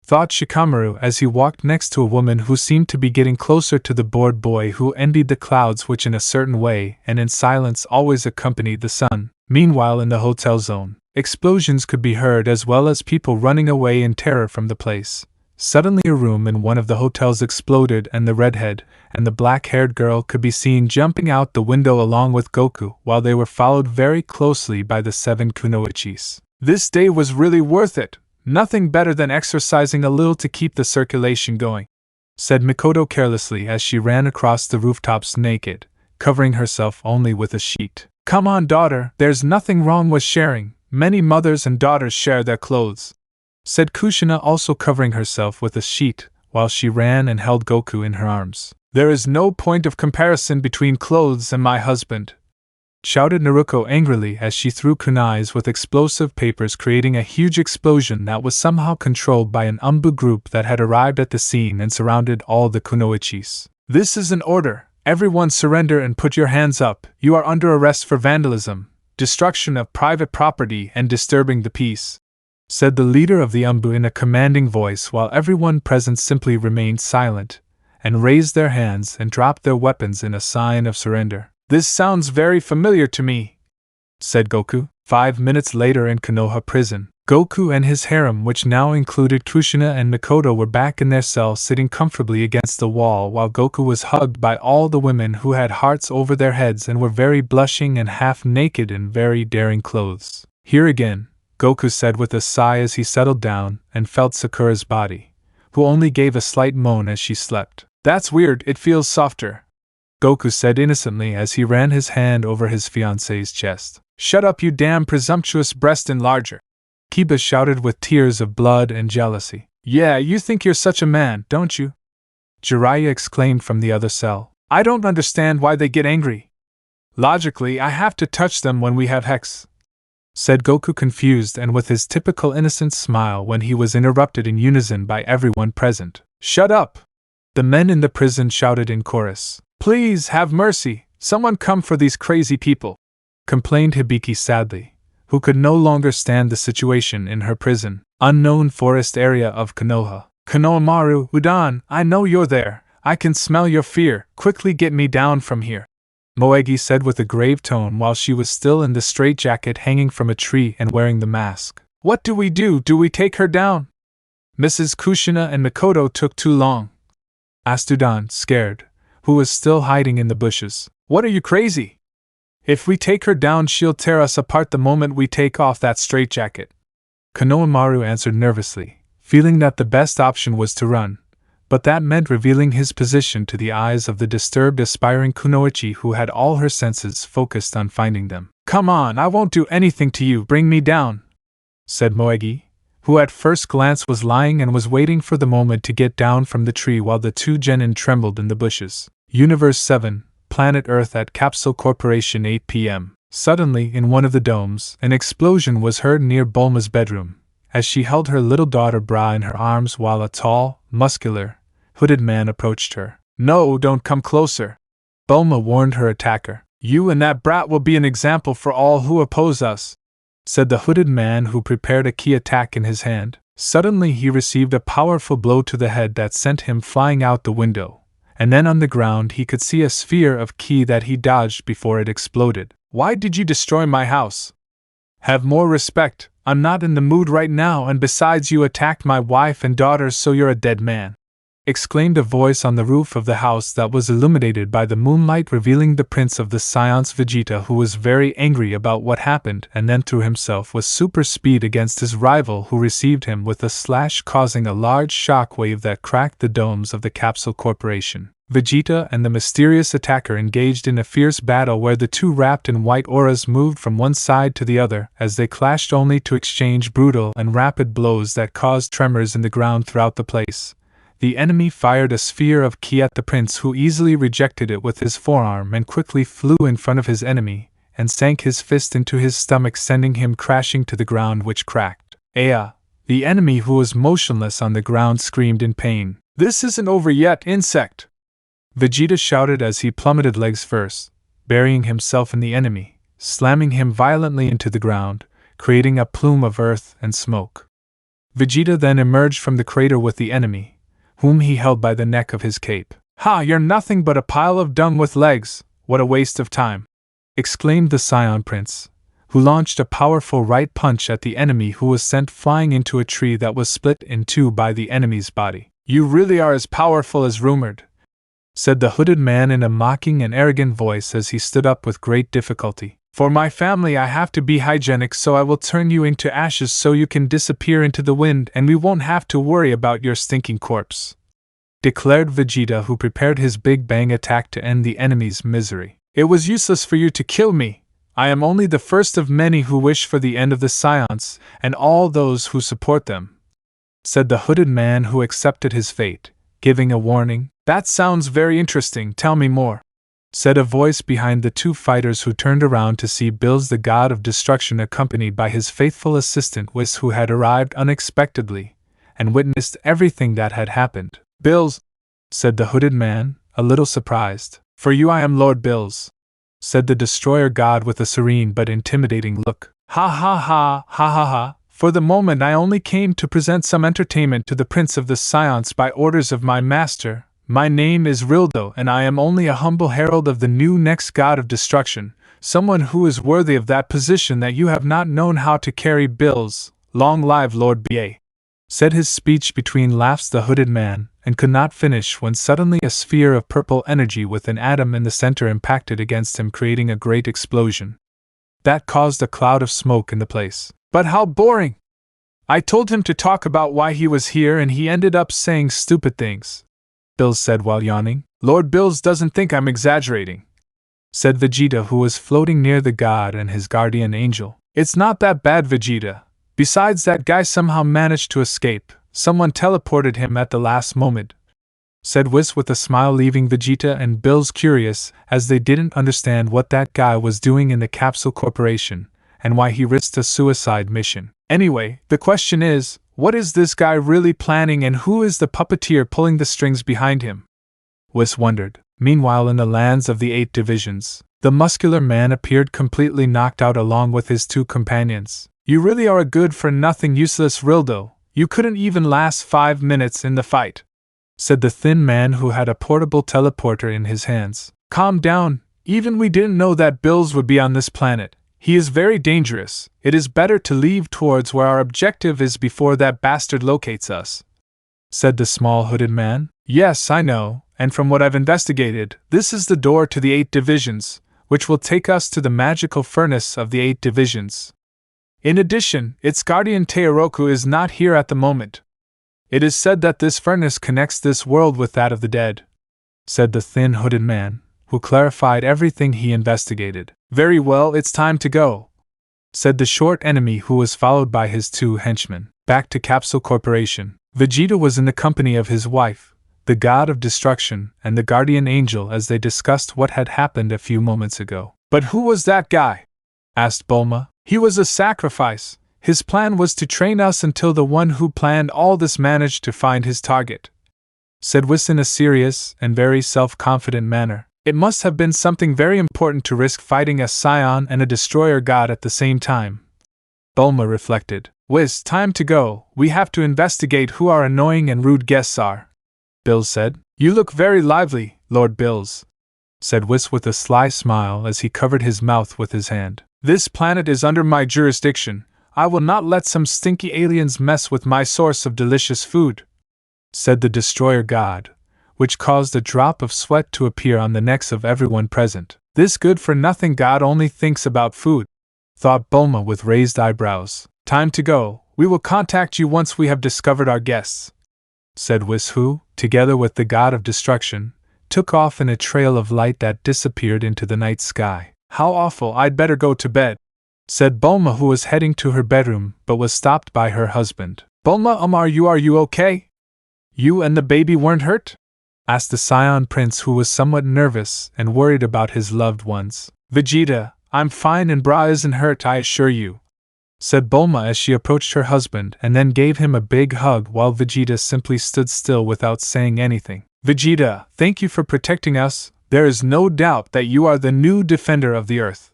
thought Shikamaru as he walked next to a woman who seemed to be getting closer to the bored boy who envied the clouds which in a certain way and in silence always accompanied the sun. Meanwhile in the hotel zone, explosions could be heard as well as people running away in terror from the place. Suddenly a room in one of the hotels exploded and the redhead and the black-haired girl could be seen jumping out the window along with Goku while they were followed very closely by the 7 kunoichis. This day was really worth it. Nothing better than exercising a little to keep the circulation going, said Mikoto carelessly as she ran across the rooftops naked, covering herself only with a sheet. Come on, daughter, there's nothing wrong with sharing. Many mothers and daughters share their clothes, said Kushina, also covering herself with a sheet while she ran and held Goku in her arms. There is no point of comparison between clothes and my husband, shouted Naruto angrily as she threw kunais with explosive papers, creating a huge explosion that was somehow controlled by an Anbu group that had arrived at the scene and surrounded all the kunoichis. This is an order. Everyone surrender and put your hands up. You are under arrest for vandalism, destruction of private property and disturbing the peace, said the leader of the Anbu in a commanding voice while everyone present simply remained silent and raised their hands and dropped their weapons in a sign of surrender. This sounds very familiar to me, said Goku. 5 minutes later in Konoha prison, Goku and his harem, which now included Kushina and Mikoto, were back in their cell sitting comfortably against the wall while Goku was hugged by all the women who had hearts over their heads and were very blushing and half naked in very daring clothes. Here again, Goku said with a sigh as he settled down and felt Sakura's body, who only gave a slight moan as she slept. That's weird, it feels softer, Goku said innocently as he ran his hand over his fiancée's chest. Shut up, you damn presumptuous breast enlarger, Kiba shouted with tears of blood and jealousy. Yeah, you think you're such a man, don't you? Jiraiya exclaimed from the other cell. I don't understand why they get angry. Logically, I have to touch them when we have hex, said Goku, confused and with his typical innocent smile when he was interrupted in unison by everyone present. Shut up! The men in the prison shouted in chorus. Please have mercy, someone come for these crazy people, complained Hibiki sadly, who could no longer stand the situation in her prison. Unknown forest area of Konoha. Konohamaru, Udan, I know you're there. I can smell your fear. Quickly get me down from here, Moegi said with a grave tone while she was still in the straitjacket hanging from a tree and wearing the mask. What do we do? Do we take her down? Mrs. Kushina and Mikoto took too long, asked Udan, scared, who was still hiding in the bushes. What are you, crazy? If we take her down, she'll tear us apart the moment we take off that straitjacket, Konohamaru answered nervously, feeling that the best option was to run, but that meant revealing his position to the eyes of the disturbed aspiring kunoichi who had all her senses focused on finding them. Come on, I won't do anything to you, bring me down, said Moegi, who at first glance was lying and was waiting for the moment to get down from the tree while the 2 genin trembled in the bushes. Universe 7, Planet Earth at Capsule Corporation 8 p.m. Suddenly, in one of the domes, an explosion was heard near Bulma's bedroom, as she held her little daughter Bra in her arms while a tall, muscular, hooded man approached her. No, don't come closer, Bulma warned her attacker. You and that brat will be an example for all who oppose us, said the hooded man who prepared a ki attack in his hand. Suddenly he received a powerful blow to the head that sent him flying out the window, and then on the ground he could see a sphere of ki that he dodged before it exploded. Why did you destroy my house? Have more respect, I'm not in the mood right now, and besides you attacked my wife and daughters, so you're a dead man, exclaimed a voice on the roof of the house that was illuminated by the moonlight, revealing the Prince of the Scions Vegeta, who was very angry about what happened and then threw himself with super speed against his rival, who received him with a slash, causing a large shockwave that cracked the domes of the Capsule Corporation. Vegeta and the mysterious attacker engaged in a fierce battle where the two wrapped in white auras moved from one side to the other as they clashed, only to exchange brutal and rapid blows that caused tremors in the ground throughout the place. The enemy fired a sphere of ki at the prince, who easily rejected it with his forearm and quickly flew in front of his enemy and sank his fist into his stomach, sending him crashing to the ground, which cracked. Aya! The enemy, who was motionless on the ground, screamed in pain. "This isn't over yet, insect!" Vegeta shouted as he plummeted legs first, burying himself in the enemy, slamming him violently into the ground, creating a plume of earth and smoke. Vegeta then emerged from the crater with the enemy, whom he held by the neck of his cape. "Ha, you're nothing but a pile of dung with legs, what a waste of time!" exclaimed the Scion Prince, who launched a powerful right punch at the enemy, who was sent flying into a tree that was split in two by the enemy's body. "You really are as powerful as rumored," said the hooded man in a mocking and arrogant voice as he stood up with great difficulty. "For my family I have to be hygienic, so I will turn you into ashes so you can disappear into the wind and we won't have to worry about your stinking corpse," declared Vegeta, who prepared his Big Bang attack to end the enemy's misery. "It was useless for you to kill me. I am only the first of many who wish for the end of the Scions and all those who support them," said the hooded man, who accepted his fate, giving a warning. "That sounds very interesting, tell me more," said a voice behind the two fighters, who turned around to see Bills, the god of destruction, accompanied by his faithful assistant Whis, who had arrived unexpectedly and witnessed everything that had happened. "Bills," said the hooded man, a little surprised. "For you I am Lord Bills," said the destroyer god with a serene but intimidating look. "Ha ha ha, ha ha ha. For the moment I only came to present some entertainment to the Prince of the Scions by orders of my master. My name is Rildo, and I am only a humble herald of the new next god of destruction, someone who is worthy of that position that you have not known how to carry. Bills, long live Lord B.A., said his speech between laughs the hooded man, and could not finish when suddenly a sphere of purple energy with an atom in the center impacted against him, creating a great explosion that caused a cloud of smoke in the place. "But how boring! I told him to talk about why he was here and he ended up saying stupid things," Bills said while yawning. "Lord Bills doesn't think I'm exaggerating," said Vegeta, who was floating near the god and his guardian angel. "It's not that bad, Vegeta. Besides, that guy somehow managed to escape. Someone teleported him at the last moment," said Whis with a smile, leaving Vegeta and Bills curious, as they didn't understand what that guy was doing in the Capsule Corporation and why he risked a suicide mission. "Anyway, the question is, what is this guy really planning and who is the puppeteer pulling the strings behind him?" Whis wondered. Meanwhile, in the lands of the 8 divisions, the muscular man appeared completely knocked out along with his 2 companions. "You really are a good-for-nothing useless Rildo. You couldn't even last 5 minutes in the fight," said the thin man, who had a portable teleporter in his hands. "Calm down, even we didn't know that Bills would be on this planet. He is very dangerous. It is better to leave towards where our objective is before that bastard locates us," said the small hooded man. "Yes, I know, and from what I've investigated, this is the door to the 8 divisions, which will take us to the magical furnace of the 8 divisions. In addition, its guardian Teiroku is not here at the moment. It is said that this furnace connects this world with that of the dead," said the thin hooded man, who clarified everything he investigated. "Very well, it's time to go," said the short enemy, who was followed by his 2 henchmen. Back to Capsule Corporation, Vegeta was in the company of his wife, the god of destruction, and the guardian angel as they discussed what had happened a few moments ago. "But who was that guy?" asked Bulma. "He was a sacrifice. His plan was to train us until the one who planned all this managed to find his target," said Whis in a serious and very self-confident manner. "It must have been something very important to risk fighting a Scion and a destroyer god at the same time." Bulma reflected. "Whis, time to go. We have to investigate who our annoying and rude guests are," Bills said. "You look very lively, Lord Bills," said Whis with a sly smile as he covered his mouth with his hand. "This planet is under my jurisdiction. I will not let some stinky aliens mess with my source of delicious food," said the destroyer god, which caused a drop of sweat to appear on the necks of everyone present. This good-for-nothing god only thinks about food, thought Bulma with raised eyebrows. Time to go, we will contact you once we have discovered our guests, said Whis, who, together with the god of destruction, took off in a trail of light that disappeared into the night sky. How awful, I'd better go to bed, said Bulma, who was heading to her bedroom but was stopped by her husband. Bulma, are you okay? You and the baby weren't hurt? Asked the Scion Prince, who was somewhat nervous and worried about his loved ones. Vegeta, I'm fine and Bra isn't hurt, I assure you, said Bulma as she approached her husband and then gave him a big hug while Vegeta simply stood still without saying anything. Vegeta, thank you for protecting us, there is no doubt that you are the new defender of the earth,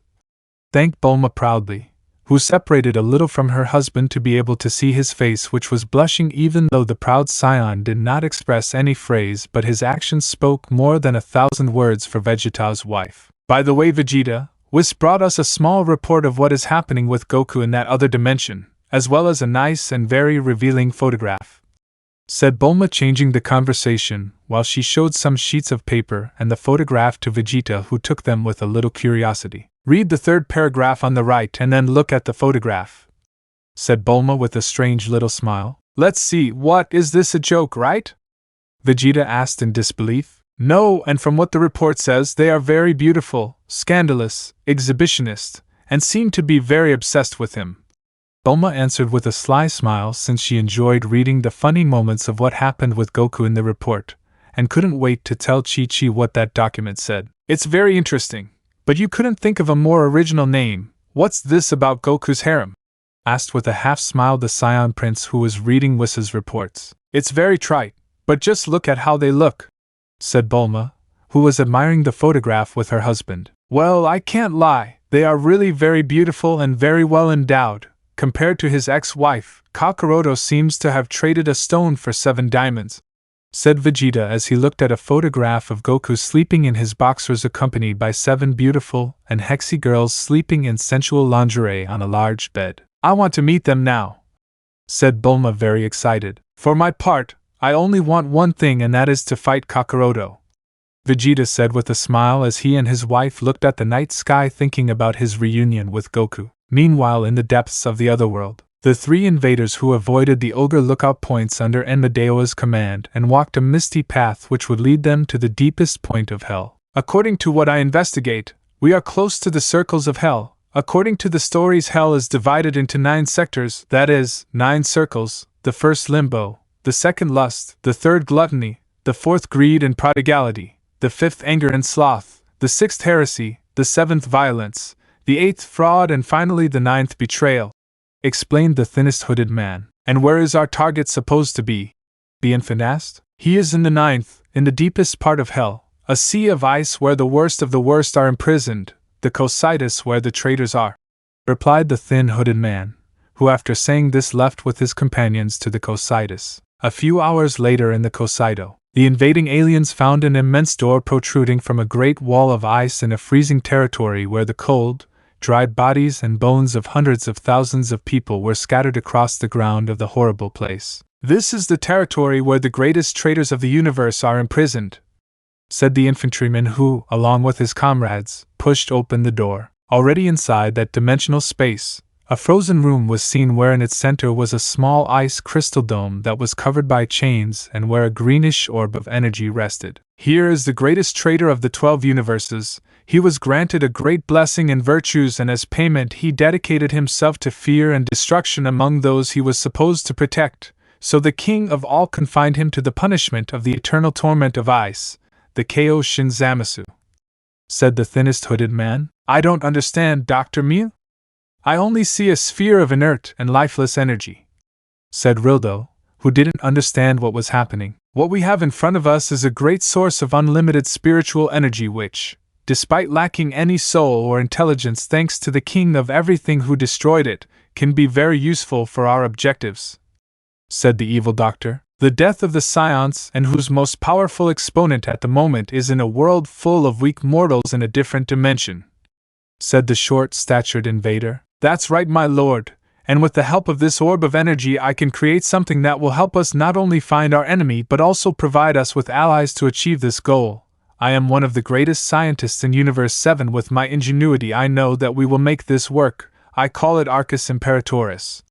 thanked Bulma proudly, who separated a little from her husband to be able to see his face, which was blushing even though the proud scion did not express any phrase, but his actions spoke more than 1,000 words for Vegeta's wife. By the way, Vegeta, Whis brought us a small report of what is happening with Goku in that other dimension, as well as a nice and very revealing photograph, said Bulma, changing the conversation, while she showed some sheets of paper and the photograph to Vegeta, who took them with a little curiosity. Read the third paragraph on the right and then look at the photograph, said Bulma with a strange little smile. Let's see, what is this, a joke, right? Vegeta asked in disbelief. No, and from what the report says, they are very beautiful, scandalous, exhibitionist, and seem to be very obsessed with him, Bulma answered with a sly smile, since she enjoyed reading the funny moments of what happened with Goku in the report, and couldn't wait to tell Chi-Chi what that document said. It's very interesting. But you couldn't think of a more original name. What's this about Goku's harem? Asked with a half-smile the Scion Prince, who was reading Whis' reports. It's very trite, but just look at how they look, said Bulma, who was admiring the photograph with her husband. Well, I can't lie, they are really very beautiful and very well endowed. Compared to his ex-wife, Kakaroto seems to have traded a stone for 7 diamonds, said Vegeta as he looked at a photograph of Goku sleeping in his boxers accompanied by 7 beautiful and sexy girls sleeping in sensual lingerie on a large bed. I want to meet them now, said Bulma, very excited. For my part, I only want one thing, and that is to fight Kakaroto, Vegeta said with a smile as he and his wife looked at the night sky, thinking about his reunion with Goku. Meanwhile, in the depths of the otherworld, the 3 invaders who avoided the ogre lookout points under Enmadeo's command and walked a misty path which would lead them to the deepest point of hell. According to what I investigate, we are close to the circles of hell. According to the stories, hell is divided into 9 sectors, that is, 9 circles: the first limbo, the second lust, the third gluttony, the fourth greed and prodigality, the fifth anger and sloth, the sixth heresy, the seventh violence, the eighth fraud, and finally the 9th betrayal, explained the thinnest hooded man. And where is our target supposed to be? The infant asked. He is in the 9th, in the deepest part of hell, a sea of ice where the worst of the worst are imprisoned, the Cocytus where the traitors are, replied the thin hooded man, who after saying this left with his companions to the Cocytus. A few hours later in the Cocyto, the invading aliens found an immense door protruding from a great wall of ice in a freezing territory where the cold, dried bodies and bones of hundreds of thousands of people were scattered across the ground of the horrible place. This is the territory where the greatest traitors of the universe are imprisoned, said the infantryman who, along with his comrades, pushed open the door. Already inside that dimensional space, a frozen room was seen where in its center was a small ice crystal dome that was covered by chains and where a greenish orb of energy rested. Here is the greatest traitor of the 12 universes. He was granted a great blessing and virtues, and as payment he dedicated himself to fear and destruction among those he was supposed to protect, so the king of all confined him to the punishment of the eternal torment of ice, the Ko Shinzamasu, said the thinnest hooded man. I don't understand, Dr. Mew. I only see a sphere of inert and lifeless energy, said Rildo, who didn't understand what was happening. What we have in front of us is a great source of unlimited spiritual energy which, despite lacking any soul or intelligence thanks to the king of everything who destroyed it, can be very useful for our objectives, said the evil doctor. The death of the Scions, and whose most powerful exponent at the moment is in a world full of weak mortals in a different dimension, said the short-statured invader. That's right, my lord, And with the help of this orb of energy I can create something that will help us not only find our enemy but also provide us with allies to achieve this goal. I am one of the greatest scientists in Universe 7. With my ingenuity I know that we will make this work. I call it Arcus Imperatoris,"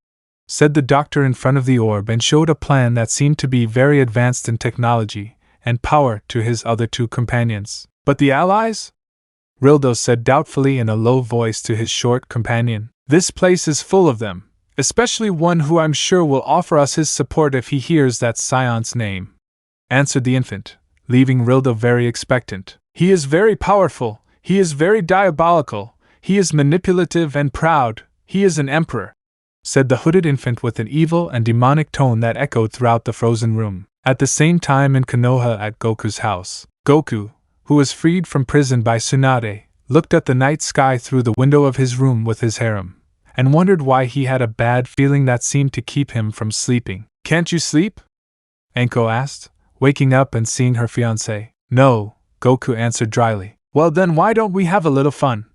said the doctor in front of the orb and showed a plan that seemed to be very advanced in technology and power to his other two companions. "But the allies?" Rildo said doubtfully in a low voice to his short companion. "This place is full of them, especially one who I'm sure will offer us his support if he hears that scion's name," answered the infant, leaving Rildo very expectant. "He is very powerful, he is very diabolical, he is manipulative and proud, he is an emperor," said the hooded infant with an evil and demonic tone that echoed throughout the frozen room. At the same time in Konoha at Goku's house, Goku, who was freed from prison by Tsunade, looked at the night sky through the window of his room with his harem, and wondered why he had a bad feeling that seemed to keep him from sleeping. "Can't you sleep?" Anko asked, waking up and seeing her fiancé. "No," Goku answered dryly. "Well then why don't we have a little fun?"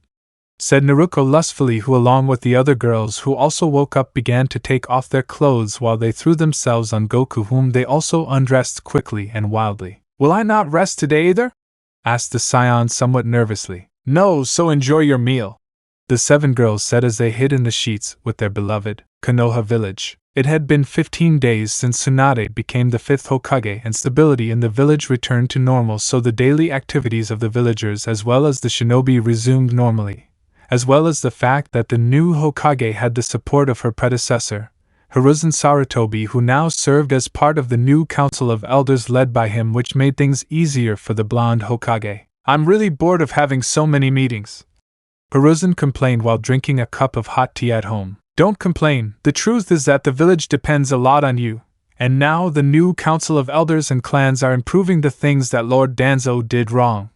said Naruto lustfully, who along with the other girls who also woke up began to take off their clothes while they threw themselves on Goku, whom they also undressed quickly and wildly. "Will I not rest today either?" asked the scion somewhat nervously. "No, so enjoy your meal," the 7 girls said as they hid in the sheets with their beloved Konoha village. It had been 15 days since Tsunade became the 5th Hokage and stability in the village returned to normal, so the daily activities of the villagers as well as the shinobi resumed normally, as well as the fact that the new Hokage had the support of her predecessor, Hiruzen Sarutobi, who now served as part of the new council of elders led by him, which made things easier for the blonde Hokage. "I'm really bored of having so many meetings," Hiruzen complained while drinking a cup of hot tea at home. "Don't complain, the truth is that the village depends a lot on you, and now the new council of elders and clans are improving the things that Lord Danzo did wrong,"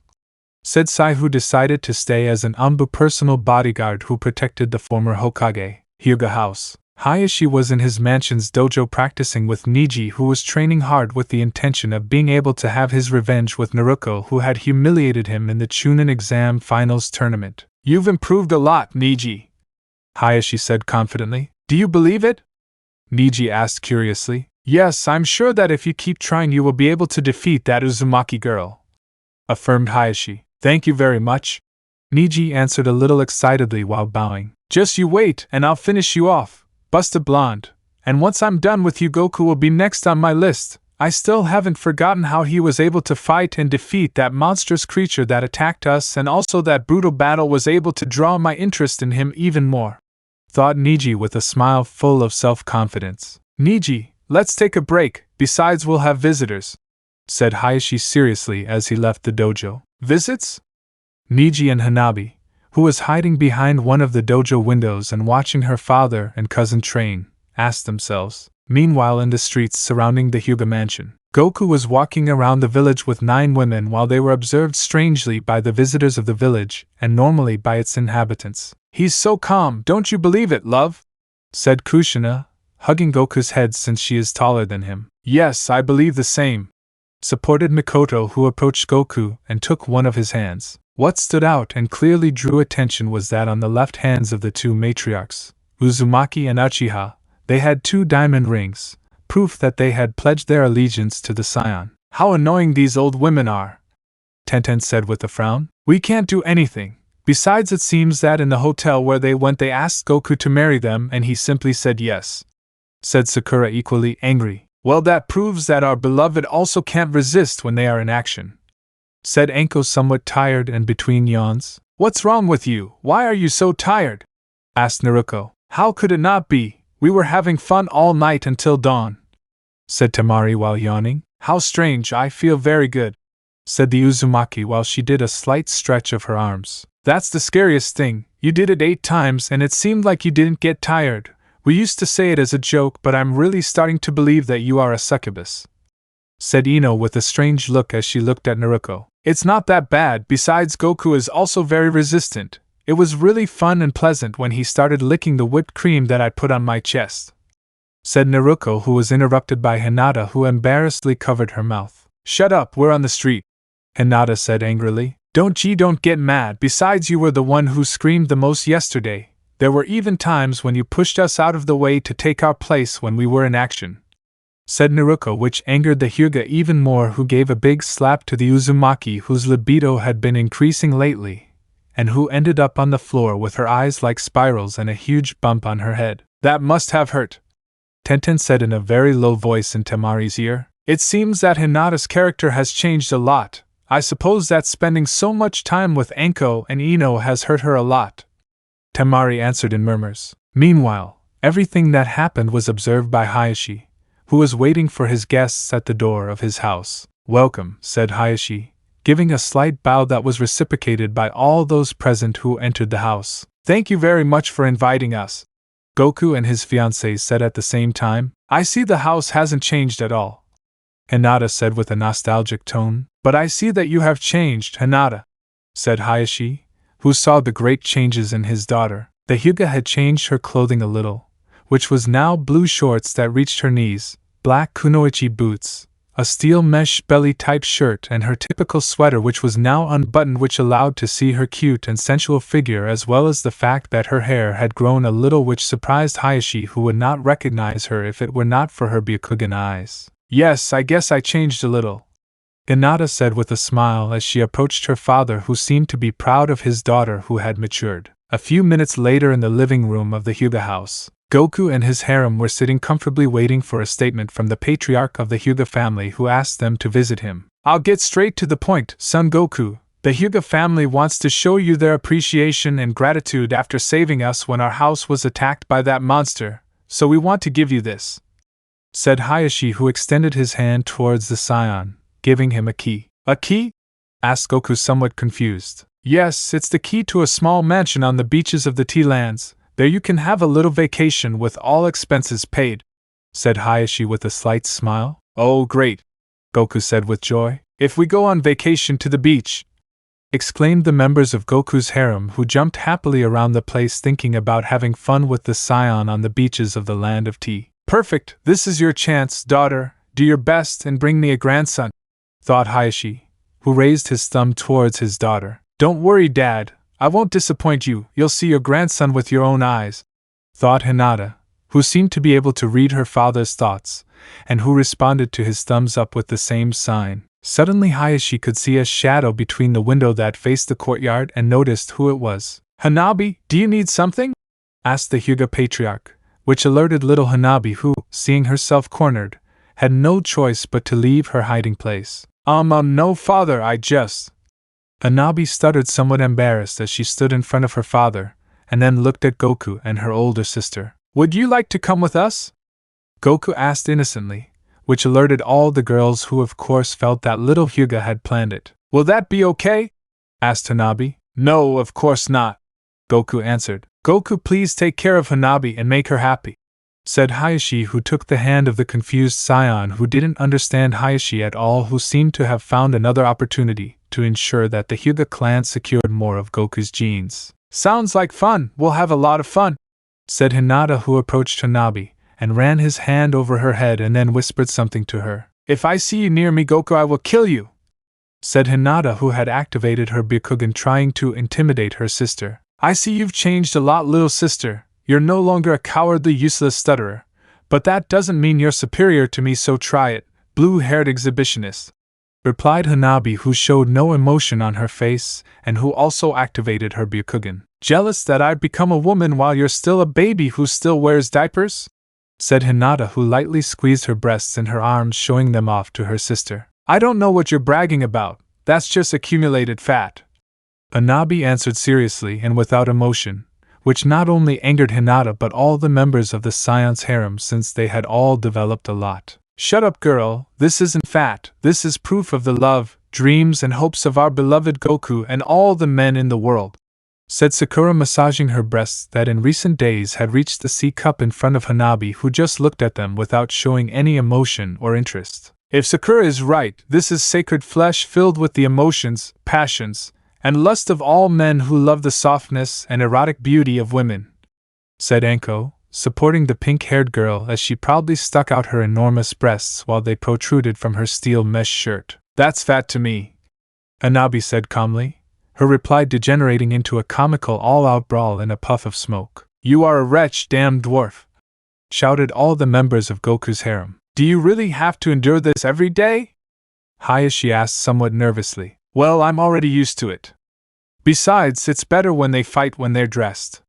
said Sai, who decided to stay as an Anbu personal bodyguard who protected the former Hokage. Hyuga house. Hayashi was in his mansion's dojo practicing with Niji, who was training hard with the intention of being able to have his revenge with Naruto, who had humiliated him in the Chunin exam finals tournament. "You've improved a lot, Niji," Hayashi said confidently. "Do you believe it?" Niji asked curiously. "Yes, I'm sure that if you keep trying you will be able to defeat that Uzumaki girl," affirmed Hayashi. "Thank you very much," Niji answered a little excitedly while bowing. "Just you wait and I'll finish you off, Busta Blonde, and once I'm done with you Goku will be next on my list. I still haven't forgotten how he was able to fight and defeat that monstrous creature that attacked us, and also that brutal battle was able to draw my interest in him even more," thought Niji with a smile full of self-confidence. "Niji, let's take a break, besides we'll have visitors," said Hayashi seriously as he left the dojo. "Visits?" Niji and Hanabi, who was hiding behind one of the dojo windows and watching her father and cousin train, asked themselves. Meanwhile, in the streets surrounding the Hyuga mansion, Goku was walking around the village with 9 women while they were observed strangely by the visitors of the village and normally by its inhabitants. "He's so calm, don't you believe it, love?" said Kushina, hugging Goku's head since she is taller than him. "Yes, I believe the same," supported Mikoto, who approached Goku and took one of his hands. What stood out and clearly drew attention was that on the left hands of the 2 matriarchs, Uzumaki and Uchiha, they had 2 diamond rings, proof that they had pledged their allegiance to the scion. "How annoying these old women are," Tenten said with a frown. "We can't do anything. Besides, it seems that in the hotel where they went they asked Goku to marry them and he simply said yes," said Sakura, equally angry. "Well, that proves that our beloved also can't resist when they are in action," said Anko, somewhat tired and between yawns. "What's wrong with you? Why are you so tired?" asked Naruto. "How could it not be? We were having fun all night until dawn," said Tamari while yawning. "How strange, I feel very good," said the Uzumaki while she did a slight stretch of her arms. "That's the scariest thing, you did it 8 times and it seemed like you didn't get tired. We used to say it as a joke, but I'm really starting to believe that you are a succubus," said Ino with a strange look as she looked at Naruto. "It's not that bad, besides Goku is also very resistant. It was really fun and pleasant when he started licking the whipped cream that I put on my chest," said Naruto, who was interrupted by Hinata, who embarrassedly covered her mouth. "Shut up, we're on the street," Hinata said angrily. Don't get mad, besides you were the one who screamed the most yesterday. There were even times when you pushed us out of the way to take our place when we were in action," said Naruto, which angered the Hyuga even more, who gave a big slap to the Uzumaki whose libido had been increasing lately, and who ended up on the floor with her eyes like spirals and a huge bump on her head. "That must have hurt," Tenten said in a very low voice in Temari's ear. "It seems that Hinata's character has changed a lot. I suppose that spending so much time with Anko and Ino has hurt her a lot," Temari answered in murmurs. Meanwhile, everything that happened was observed by Hayashi, who was waiting for his guests at the door of his house. "Welcome," said Hayashi, giving a slight bow that was reciprocated by all those present who entered the house. "Thank you very much for inviting us," Goku and his fiancée said at the same time. "I see the house hasn't changed at all," Hinata said with a nostalgic tone. "But I see that you have changed, Hinata," said Hayashi, who saw the great changes in his daughter. The Hyuga had changed her clothing a little, which was now blue shorts that reached her knees, black kunoichi boots, a steel mesh belly-type shirt, and her typical sweater, which was now unbuttoned, which allowed to see her cute and sensual figure, as well as the fact that her hair had grown a little, which surprised Hayashi, who would not recognize her if it were not for her Byakugan eyes. "Yes, I guess I changed a little," Hinata said with a smile as she approached her father, who seemed to be proud of his daughter who had matured. A few minutes later, in the living room of the Hyuga house, Goku and his harem were sitting comfortably waiting for a statement from the patriarch of the Hyuga family, who asked them to visit him. "I'll get straight to the point, son Goku. The Hyuga family wants to show you their appreciation and gratitude after saving us when our house was attacked by that monster, so we want to give you this," said Hayashi, who extended his hand towards the scion, giving him a key. "A key?" asked Goku, somewhat confused. "Yes, it's the key to a small mansion on the beaches of the Tea Lands. There you can have a little vacation with all expenses paid," said Hayashi with a slight smile. "Oh, great," Goku said with joy. "If we go on vacation to the beach," exclaimed the members of Goku's harem, who jumped happily around the place thinking about having fun with the scion on the beaches of the Land of Tea. "Perfect, this is your chance, daughter. Do your best and bring me a grandson," thought Hayashi, who raised his thumb towards his daughter. "Don't worry, Dad. I won't disappoint you. You'll see your grandson with your own eyes," thought Hinata, who seemed to be able to read her father's thoughts, and who responded to his thumbs up with the same sign. Suddenly Hayashi could see a shadow between the window that faced the courtyard and noticed who it was. "Hanabi, do you need something?" asked the Hyuga patriarch, which alerted little Hanabi, who, seeing herself cornered, had no choice but to leave her hiding place. No father, I just..." Hanabi stuttered, somewhat embarrassed, as she stood in front of her father, and then looked at Goku and her older sister. "Would you like to come with us?" Goku asked innocently, which alerted all the girls, who of course felt that little Hyuga had planned it. "Will that be okay?" asked Hanabi. "No, of course not," Goku answered. "Goku, please take care of Hanabi and make her happy," said Hayashi, who took the hand of the confused scion, who didn't understand Hayashi at all, who seemed to have found another opportunity to ensure that the Hyuga clan secured more of Goku's genes. "Sounds like fun. We'll have a lot of fun," said Hinata, who approached Hanabi and ran his hand over her head and then whispered something to her. "If I see you near me, Goku, I will kill you," said Hinata, who had activated her Byakugan, trying to intimidate her sister. "I see you've changed a lot, little sister. You're no longer a cowardly, useless stutterer. But that doesn't mean you're superior to me, so try it, blue-haired exhibitionist," replied Hanabi, who showed no emotion on her face and who also activated her Byakugan. "Jealous that I've become a woman while you're still a baby who still wears diapers?" said Hinata, who lightly squeezed her breasts in her arms, showing them off to her sister. "I don't know what you're bragging about. That's just accumulated fat," Hanabi answered seriously and without emotion, which not only angered Hinata but all the members of the Scion's harem, since they had all developed a lot. "Shut up, girl. This isn't fat. This is proof of the love, dreams and hopes of our beloved Goku and all the men in the world," said Sakura, massaging her breasts that in recent days had reached the C-cup in front of Hanabi, who just looked at them without showing any emotion or interest. "If Sakura is right, this is sacred flesh filled with the emotions, passions, and lust of all men who love the softness and erotic beauty of women," said Anko, supporting the pink-haired girl as she proudly stuck out her enormous breasts while they protruded from her steel mesh shirt. "That's fat to me," Hanabi said calmly, her reply degenerating into a comical all-out brawl in a puff of smoke. You are a wretch, damned dwarf! Shouted all the members of Goku's harem. Do you really have to endure this every day? Highschool asked somewhat nervously. Well, I'm already used to it. Besides, it's better when they fight when they're dressed.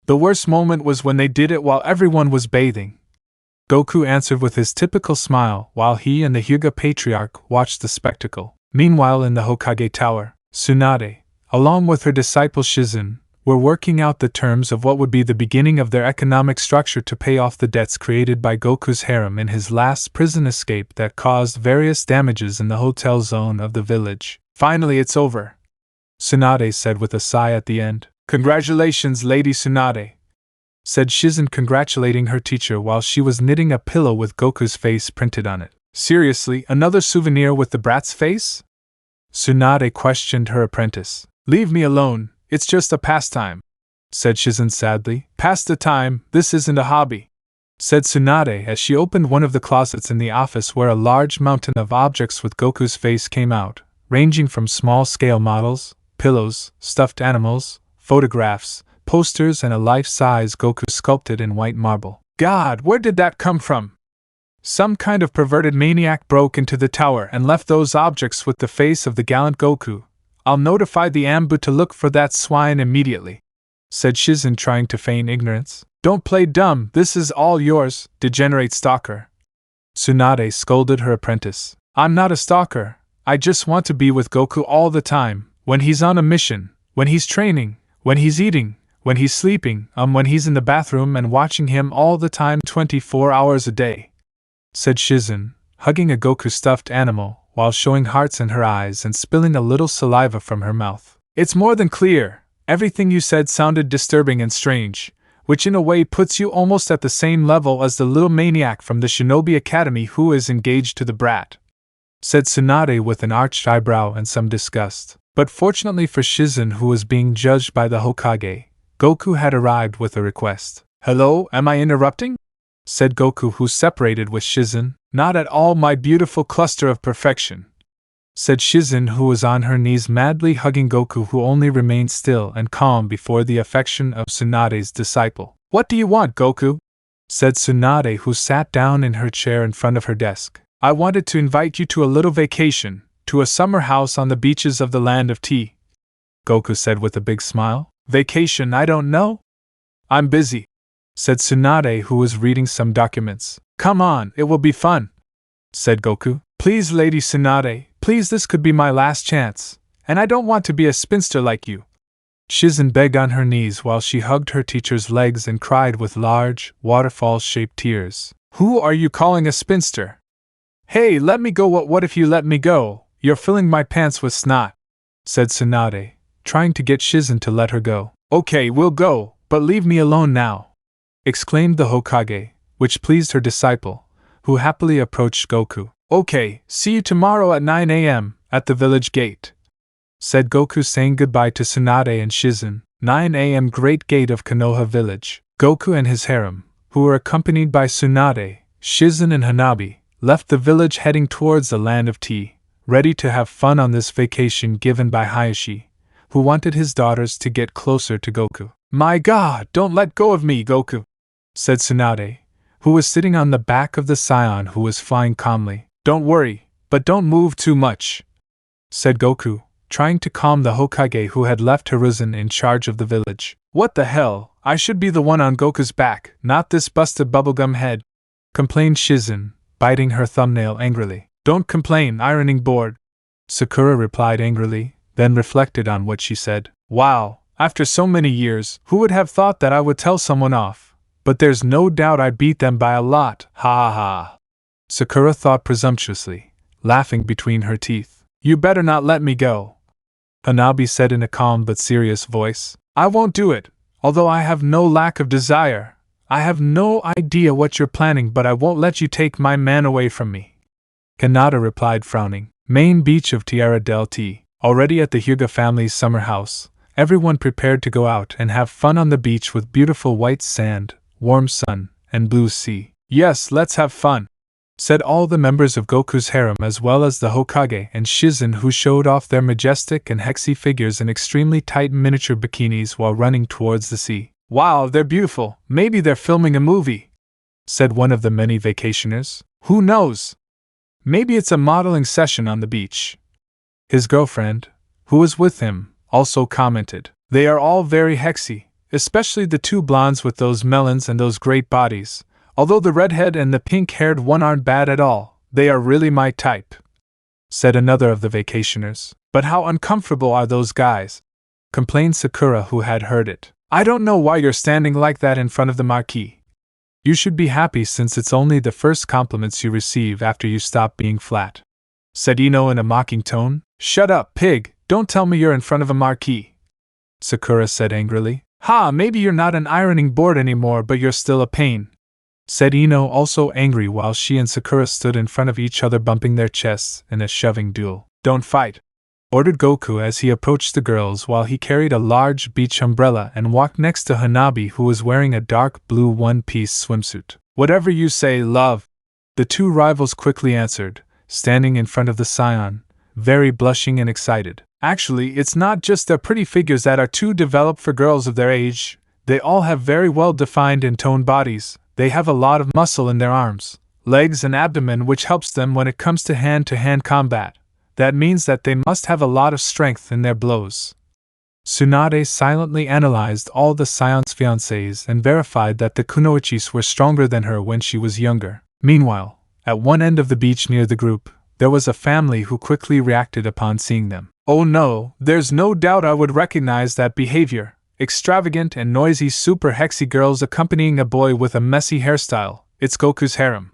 The worst moment was when they did it while everyone was bathing. Goku answered with his typical smile while he and the Hyuga Patriarch watched the spectacle. Meanwhile, in the Hokage Tower, Tsunade, along with her disciple Shizen, were working out the terms of what would be the beginning of their economic structure to pay off the debts created by Goku's harem in his last prison escape that caused various damages in the hotel zone of the village. Finally, it's over, Tsunade said with a sigh at the end. Congratulations, Lady Tsunade, said Shizen, congratulating her teacher while she was knitting a pillow with Goku's face printed on it. Seriously, another souvenir with the brat's face? Tsunade questioned her apprentice. Leave me alone, it's just a pastime, said Shizen sadly. Pass the time, this isn't a hobby, said Tsunade as she opened one of the closets in the office where a large mountain of objects with Goku's face came out, ranging from small-scale models, pillows, stuffed animals, photographs, posters, and a life-size Goku sculpted in white marble. God, where did that come from? Some kind of perverted maniac broke into the tower and left those objects with the face of the gallant Goku. I'll notify the Anbu to look for that swine immediately, said Shizen, trying to feign ignorance. Don't play dumb, this is all yours, degenerate stalker. Tsunade scolded her apprentice. I'm not a stalker, I just want to be with Goku all the time, when he's on a mission, when he's training, when he's eating, when he's sleeping, when he's in the bathroom, and watching him all the time 24 hours a day, said Shizen, hugging a Goku stuffed animal while showing hearts in her eyes and spilling a little saliva from her mouth. It's more than clear, everything you said sounded disturbing and strange, which in a way puts you almost at the same level as the little maniac from the Shinobi Academy who is engaged to the brat, said Tsunade with an arched eyebrow and some disgust. But fortunately for Shizen, who was being judged by the Hokage, Goku had arrived with a request. Hello, am I interrupting? Said Goku, who separated with Shizen. Not at all, my beautiful cluster of perfection, said Shizen, who was on her knees madly hugging Goku, who only remained still and calm before the affection of Tsunade's disciple. What do you want, Goku? Said Tsunade, who sat down in her chair in front of her desk. I wanted to invite you to a little vacation, to a summer house on the beaches of the land of tea, Goku said with a big smile. Vacation, I don't know. I'm busy, said Tsunade, who was reading some documents. Come on, it will be fun, said Goku. Please, Lady Tsunade, please, this could be my last chance, and I don't want to be a spinster like you. Shizen begged on her knees while she hugged her teacher's legs and cried with large, waterfall-shaped tears. Who are you calling a spinster? Hey, let me go. What if you let me go? You're filling my pants with snot, said Tsunade, trying to get Shizen to let her go. Okay, we'll go, but leave me alone now, exclaimed the Hokage, which pleased her disciple, who happily approached Goku. Okay, see you tomorrow at 9 a.m., at the village gate, said Goku, saying goodbye to Tsunade and Shizen. 9 a.m. Great Gate of Konoha Village. Goku and his harem, who were accompanied by Tsunade, Shizen and Hanabi, left the village heading towards the land of tea, ready to have fun on this vacation given by Highschool, who wanted his daughters to get closer to Goku. My God, don't let go of me, Goku, said Tsunade, who was sitting on the back of the scion who was flying calmly. Don't worry, but don't move too much, said Goku, trying to calm the Hokage who had left Hiruzen in charge of the village. What the hell, I should be the one on Goku's back, not this busted bubblegum head, complained Shizen, biting her thumbnail angrily. Don't complain, ironing board, Sakura replied angrily, then reflected on what she said. Wow, after so many years, who would have thought that I would tell someone off? But there's no doubt I beat them by a lot, ha ha ha. Sakura thought presumptuously, laughing between her teeth. You better not let me go, Hanabi said in a calm but serious voice. I won't do it, although I have no lack of desire. I have no idea what you're planning, but I won't let you take my man away from me, Hinata replied, frowning. Main beach of Tierra del T. Already at the Hyuga family's summer house, everyone prepared to go out and have fun on the beach with beautiful white sand, warm sun, and blue sea. Yes, let's have fun, said all the members of Goku's harem as well as the Hokage and Shizen, who showed off their majestic and hexy figures in extremely tight miniature bikinis while running towards the sea. Wow, they're beautiful. Maybe they're filming a movie, said one of the many vacationers. Who knows? Maybe it's a modeling session on the beach. His girlfriend, who was with him, also commented. They are all very hexy, especially the two blondes with those melons and those great bodies. Although the redhead and the pink-haired one aren't bad at all, they are really my type, said another of the vacationers. But how uncomfortable are those guys? Complained Sakura, who had heard it. I don't know why you're standing like that in front of the marquee. You should be happy since it's only the first compliments you receive after you stop being flat, said Ino in a mocking tone. Shut up, pig, don't tell me you're in front of a marquee, Sakura said angrily. Ha, maybe you're not an ironing board anymore, but you're still a pain, said Ino, also angry, while she and Sakura stood in front of each other bumping their chests in a shoving duel. Don't fight, ordered Goku as he approached the girls while he carried a large beach umbrella and walked next to Hanabi, who was wearing a dark blue one-piece swimsuit. Whatever you say, love, the two rivals quickly answered, standing in front of the Scion, very blushing and excited. Actually, it's not just their pretty figures that are too developed for girls of their age. They all have very well-defined and toned bodies. They have a lot of muscle in their arms, legs and abdomen, which helps them when it comes to hand-to-hand combat. That means that they must have a lot of strength in their blows. Tsunade silently analyzed all the Scion's fiancés and verified that the kunoichis were stronger than her when she was younger. Meanwhile, at one end of the beach near the group, there was a family who quickly reacted upon seeing them. Oh no, there's no doubt I would recognize that behavior. Extravagant and noisy super hexy girls accompanying a boy with a messy hairstyle. It's Goku's harem,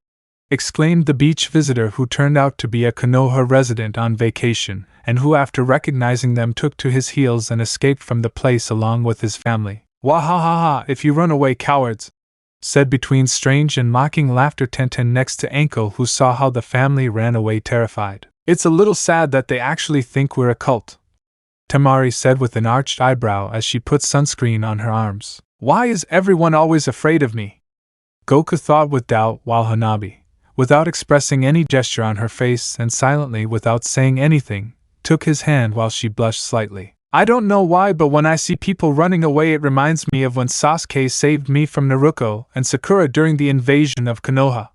exclaimed the beach visitor, who turned out to be a Konoha resident on vacation, and who after recognizing them took to his heels and escaped from the place along with his family. Wahahaha, if you run away, cowards, said between strange and mocking laughter Tenten next to Anko, who saw how the family ran away terrified. It's a little sad that they actually think we're a cult, Tamari said with an arched eyebrow as she put sunscreen on her arms. Why is everyone always afraid of me? Goku thought with doubt, while Hanabi, without expressing any gesture on her face and silently without saying anything, took his hand while she blushed slightly. I don't know why, but when I see people running away it reminds me of when Sasuke saved me from Naruto and Sakura during the invasion of Konoha.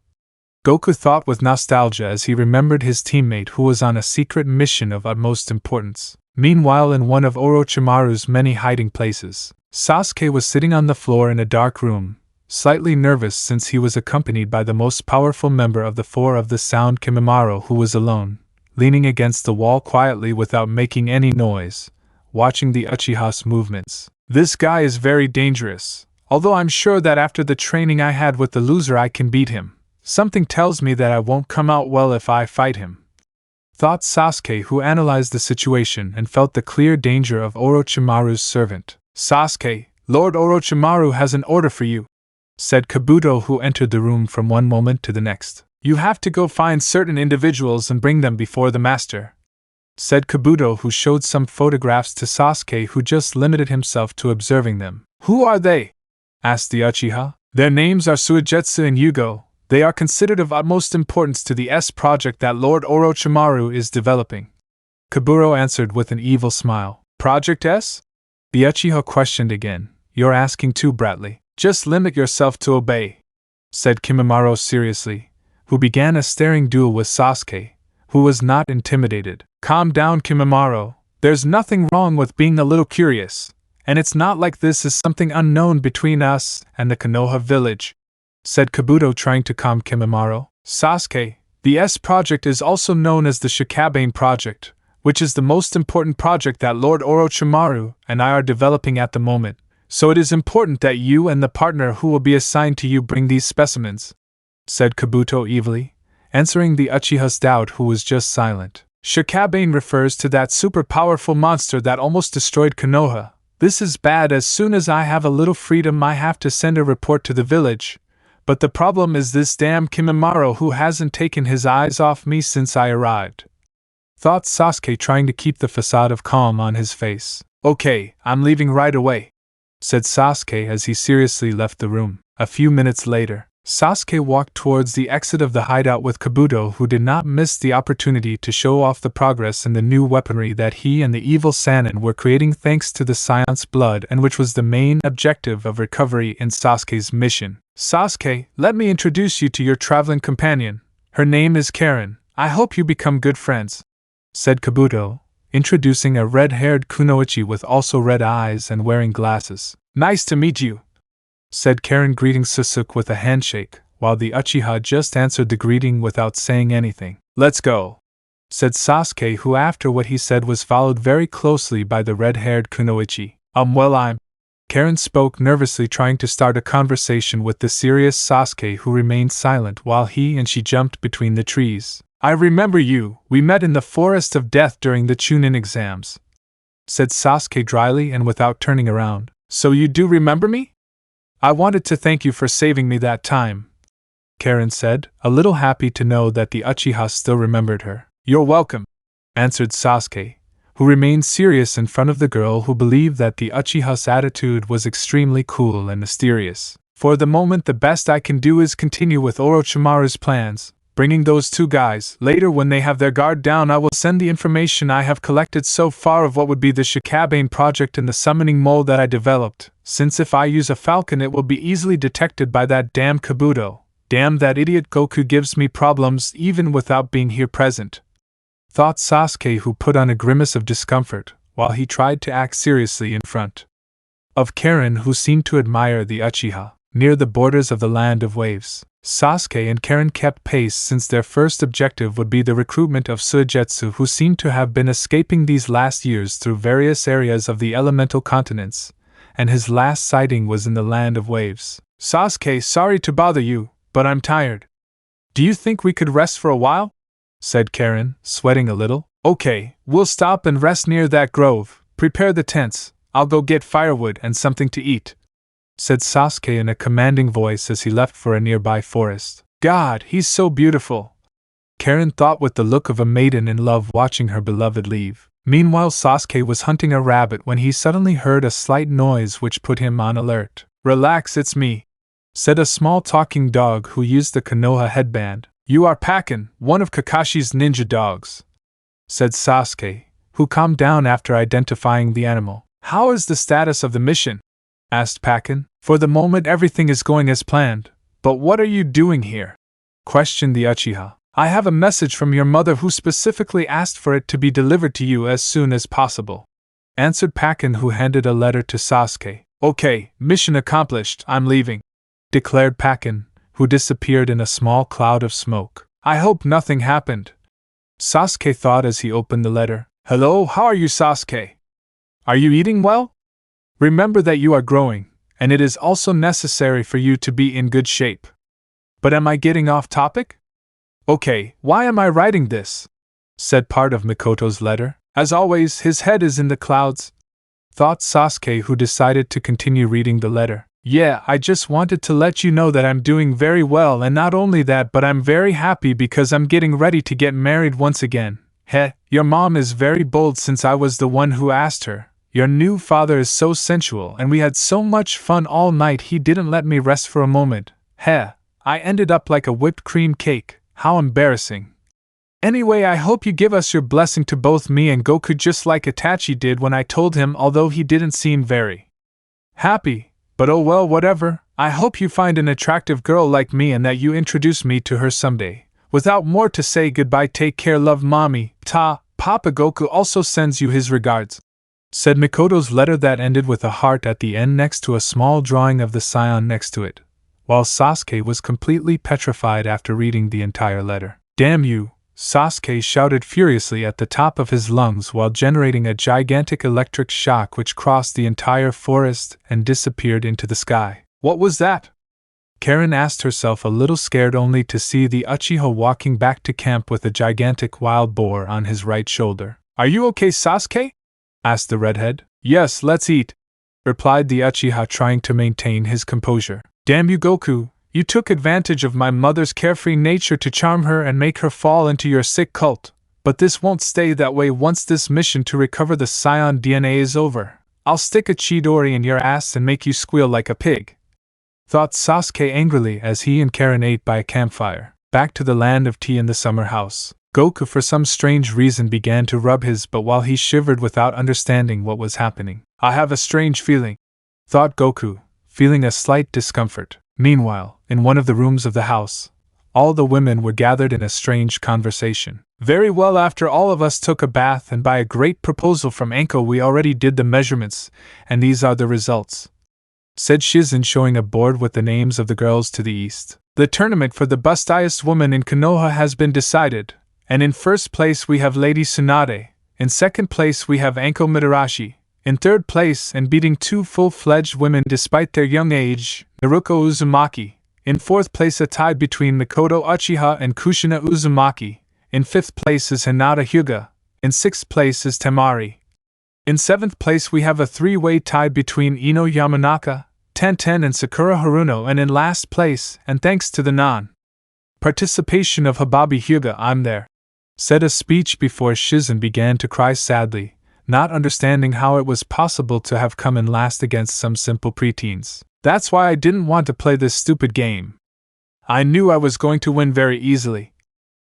Goku thought with nostalgia as he remembered his teammate who was on a secret mission of utmost importance. Meanwhile, in one of Orochimaru's many hiding places, Sasuke was sitting on the floor in a dark room, slightly nervous since he was accompanied by the most powerful member of the four of the Sound, Kimimaro, who was alone, leaning against the wall quietly without making any noise, watching the Uchiha's movements. This guy is very dangerous, although I'm sure that after the training I had with the loser I can beat him. Something tells me that I won't come out well if I fight him, thought Sasuke, who analyzed the situation and felt the clear danger of Orochimaru's servant. Sasuke, Lord Orochimaru has an order for you, said Kabuto, who entered the room from one moment to the next. You have to go find certain individuals and bring them before the master, said Kabuto, who showed some photographs to Sasuke, who just limited himself to observing them. Who are they? Asked the Uchiha. Their names are Suigetsu and Yugo. They are considered of utmost importance to the S project that Lord Orochimaru is developing, Kaburo answered with an evil smile. Project S? The Uchiha questioned again. You're asking too, Bradley. Just limit yourself to obey, said Kimimaro seriously, who began a staring duel with Sasuke, who was not intimidated. Calm down, Kimimaro. There's nothing wrong with being a little curious, and it's not like this is something unknown between us and the Konoha village, said Kabuto, trying to calm Kimimaro. Sasuke, the S project is also known as the Shikabane project, which is the most important project that Lord Orochimaru and I are developing at the moment, so it is important that you and the partner who will be assigned to you bring these specimens, said Kabuto evilly, answering the Uchiha's doubt, who was just silent. Shikabane refers to that super powerful monster that almost destroyed Konoha. This is bad. As soon as I have a little freedom I have to send a report to the village. But the problem is this damn Kimimaro who hasn't taken his eyes off me since I arrived, thought Sasuke, trying to keep the facade of calm on his face. Okay, I'm leaving right away, said Sasuke as he seriously left the room. A few minutes later, Sasuke walked towards the exit of the hideout with Kabuto, who did not miss the opportunity to show off the progress in the new weaponry that he and the evil Sannin were creating thanks to the Scion's blood, and which was the main objective of recovery in Sasuke's mission. Sasuke, let me introduce you to your traveling companion. Her name is Karen. I hope you become good friends, said Kabuto, introducing a red-haired kunoichi with also red eyes and wearing glasses. Nice to meet you, said Karen, greeting Sasuke with a handshake, while the Uchiha just answered the greeting without saying anything. Let's go, said Sasuke, who after what he said was followed very closely by the red-haired kunoichi. Karen spoke nervously, trying to start a conversation with the serious Sasuke, who remained silent while he and she jumped between the trees. I remember you, we met in the Forest of Death during the Chunin exams, said Sasuke dryly and without turning around. So you do remember me? I wanted to thank you for saving me that time, Karen said, a little happy to know that the Uchiha still remembered her. You're welcome, answered Sasuke, who remained serious in front of the girl, who believed that the Uchiha's attitude was extremely cool and mysterious. For the moment, the best I can do is continue with Orochimaru's plans, bringing those two guys. Later, when they have their guard down, I will send the information I have collected so far of what would be the Shikabane project and the summoning mold that I developed, since if I use a falcon it will be easily detected by that damn Kabuto. Damn, that idiot Goku gives me problems even without being here present, thought Sasuke, who put on a grimace of discomfort, while he tried to act seriously in front of Karen, who seemed to admire the Uchiha. Near the borders of the Land of Waves, Sasuke and Karen kept pace, since their first objective would be the recruitment of Suigetsu, who seemed to have been escaping these last years through various areas of the elemental continents, and his last sighting was in the Land of Waves. Sasuke, sorry to bother you, but I'm tired. Do you think we could rest for a while? Said Karen, sweating a little. Okay, we'll stop and rest near that grove. Prepare the tents. I'll go get firewood and something to eat, said Sasuke in a commanding voice as he left for a nearby forest. God, he's so beautiful, Karen thought with the look of a maiden in love watching her beloved leave. Meanwhile, Sasuke was hunting a rabbit when he suddenly heard a slight noise which put him on alert. Relax, it's me, said a small talking dog who used the Konoha headband. You are Pakken, one of Kakashi's ninja dogs, said Sasuke, who calmed down after identifying the animal. How is the status of the mission? Asked Pakken. For the moment everything is going as planned, but what are you doing here? Questioned the Uchiha. I have a message from your mother who specifically asked for it to be delivered to you as soon as possible, answered Pakken, who handed a letter to Sasuke. Okay, mission accomplished, I'm leaving, declared Pakken, who disappeared in a small cloud of smoke. I hope nothing happened, Sasuke thought as he opened the letter. Hello, how are you, Sasuke? Are you eating well? Remember that you are growing, and it is also necessary for you to be in good shape. But am I getting off topic? Okay, why am I writing this? Said part of Mikoto's letter. As always, his head is in the clouds, thought Sasuke, who decided to continue reading the letter. Yeah, I just wanted to let you know that I'm doing very well, and not only that, but I'm very happy because I'm getting ready to get married once again. Heh, your mom is very bold since I was the one who asked her. Your new father is so sensual, and we had so much fun all night he didn't let me rest for a moment. Heh, I ended up like a whipped cream cake. How embarrassing. Anyway, I hope you give us your blessing to both me and Goku, just like Itachi did when I told him, although he didn't seem very happy. But oh well, whatever. I hope you find an attractive girl like me and that you introduce me to her someday. Without more to say, goodbye, take care, love, mommy. Papa Goku also sends you his regards, said Mikoto's letter that ended with a heart at the end next to a small drawing of the Scion next to it, while Sasuke was completely petrified after reading the entire letter. Damn you! Sasuke shouted furiously at the top of his lungs while generating a gigantic electric shock which crossed the entire forest and disappeared into the sky. What was that? Karen asked herself, a little scared, only to see the Uchiha walking back to camp with a gigantic wild boar on his right shoulder. Are you okay, Sasuke? Asked the redhead. Yes, let's eat, replied the Uchiha, trying to maintain his composure. Damn you, Goku! You took advantage of my mother's carefree nature to charm her and make her fall into your sick cult. But this won't stay that way. Once this mission to recover the Scion DNA is over, I'll stick a Chidori in your ass and make you squeal like a pig, thought Sasuke angrily as he and Karen ate by a campfire. Back to the land of tea in the summer house. Goku for some strange reason began to rub his butt while he shivered without understanding what was happening. I have a strange feeling, thought Goku, feeling a slight discomfort. Meanwhile, in one of the rooms of the house, all the women were gathered in a strange conversation. Very well, after all of us took a bath and by a great proposal from Anko we already did the measurements, and these are the results, said Shizen, showing a board with the names of the girls to the east. The tournament for the bustiest woman in Konoha has been decided, and in first place we have Lady Tsunade, in second place we have Anko Mitarashi, in third place, and beating two full-fledged women despite their young age, Naruto Uzumaki, in fourth place a tie between Mikoto Uchiha and Kushina Uzumaki, in fifth place is Hinata Hyuga, in sixth place is Temari. In seventh place we have a three-way tie between Ino Yamanaka, Tenten and Sakura Haruno, and in last place, and thanks to the non-participation of Hababi Hyuga, I'm there, said a speech before Shizen began to cry sadly, not understanding how it was possible to have come in last against some simple preteens. That's why I didn't want to play this stupid game. I knew I was going to win very easily,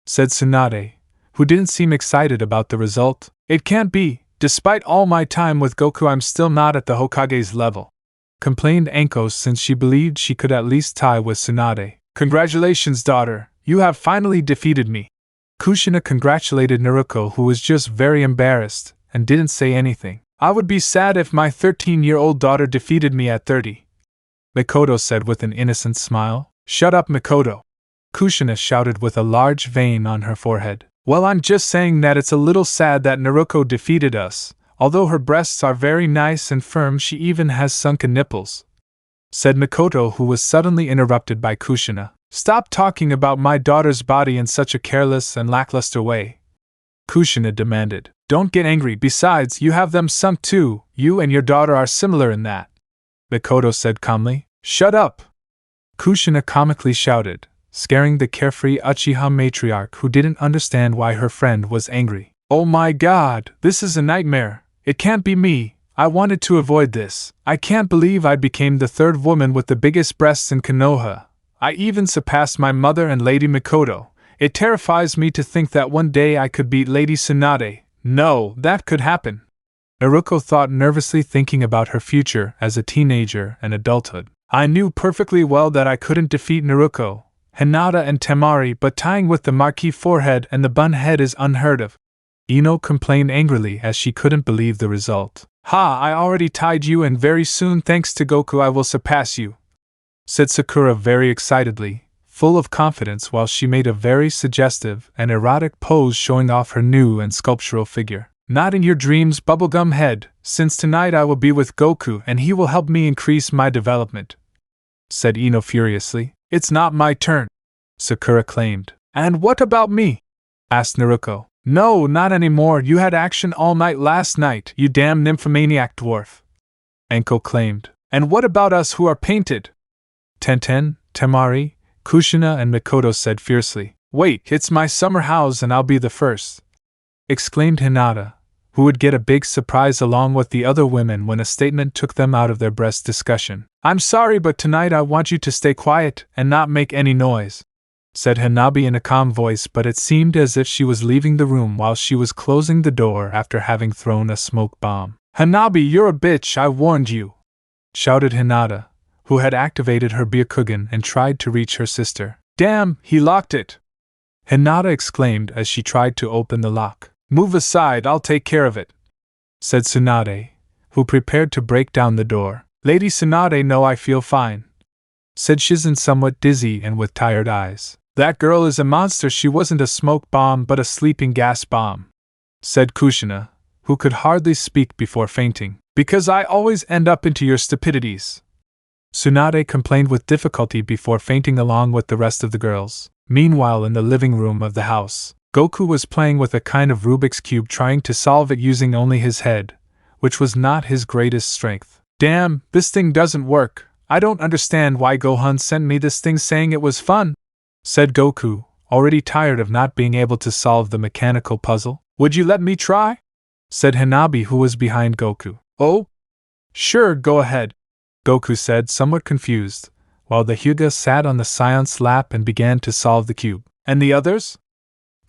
said Tsunade, who didn't seem excited about the result. It can't be, despite all my time with Goku I'm still not at the Hokage's level, complained Anko, since she believed she could at least tie with Tsunade. Congratulations, daughter, you have finally defeated me. Kushina congratulated Naruto, who was just very embarrassed and didn't say anything. I would be sad if my 13-year-old daughter defeated me at 30. Mikoto said with an innocent smile. Shut up, Mikoto, Kushina shouted with a large vein on her forehead. Well, I'm just saying that it's a little sad that Naruto defeated us. Although her breasts are very nice and firm, she even has sunken nipples, said Mikoto, who was suddenly interrupted by Kushina. Stop talking about my daughter's body in such a careless and lackluster way, Kushina demanded. Don't get angry, besides, you have them sunk too. You and your daughter are similar in that, Mikoto said calmly. Shut up, Kushina comically shouted, scaring the carefree Uchiha matriarch, who didn't understand why her friend was angry. Oh my god, this is a nightmare. It can't be me. I wanted to avoid this. I can't believe I became the third woman with the biggest breasts in Konoha. I even surpassed my mother and Lady Mikoto. It terrifies me to think that one day I could beat Lady Tsunade. No, that could happen, Naruto thought nervously, thinking about her future as a teenager and adulthood. I knew perfectly well that I couldn't defeat Naruto, Hinata and Temari, but tying with the Marquis forehead and the bun head is unheard of, Ino complained angrily as she couldn't believe the result. Ha, I already tied you, and very soon, thanks to Goku, I will surpass you, said Sakura very excitedly, full of confidence, while she made a very suggestive and erotic pose showing off her new and sculptural figure. Not in your dreams, bubblegum head, since tonight I will be with Goku and he will help me increase my development, said Ino furiously. It's not my turn, Sakura claimed. And what about me? Asked Naruto. No, not anymore. You had action all night last night, you damn nymphomaniac dwarf, Anko claimed. And what about us who are painted? Tenten, Temari, Kushina and Mikoto said fiercely. Wait, it's my summer house and I'll be the first, exclaimed Hinata, who would get a big surprise along with the other women when a statement took them out of their breast discussion. I'm sorry, but tonight I want you to stay quiet and not make any noise, said Hanabi in a calm voice, but it seemed as if she was leaving the room while she was closing the door after having thrown a smoke bomb. Hanabi, you're a bitch, I warned you, shouted Hinata, who had activated her Byakugan and tried to reach her sister. Damn, he locked it, Hinata exclaimed as she tried to open the lock. Move aside, I'll take care of it, said Tsunade, who prepared to break down the door. Lady Tsunade, no, I feel fine, said Shizen, somewhat dizzy and with tired eyes. That girl is a monster. She wasn't a smoke bomb but a sleeping gas bomb, said Kushina, who could hardly speak before fainting. Because I always end up into your stupidities, Tsunade complained with difficulty before fainting along with the rest of the girls. Meanwhile, in the living room of the house, Goku was playing with a kind of Rubik's Cube, trying to solve it using only his head, which was not his greatest strength. Damn, this thing doesn't work. I don't understand why Gohan sent me this thing saying it was fun, said Goku, already tired of not being able to solve the mechanical puzzle. Would you let me try? Said Hanabi, who was behind Goku. Oh? Sure, go ahead, Goku said, somewhat confused, while the Hyuga sat on the Scion's lap and began to solve the cube. And the others?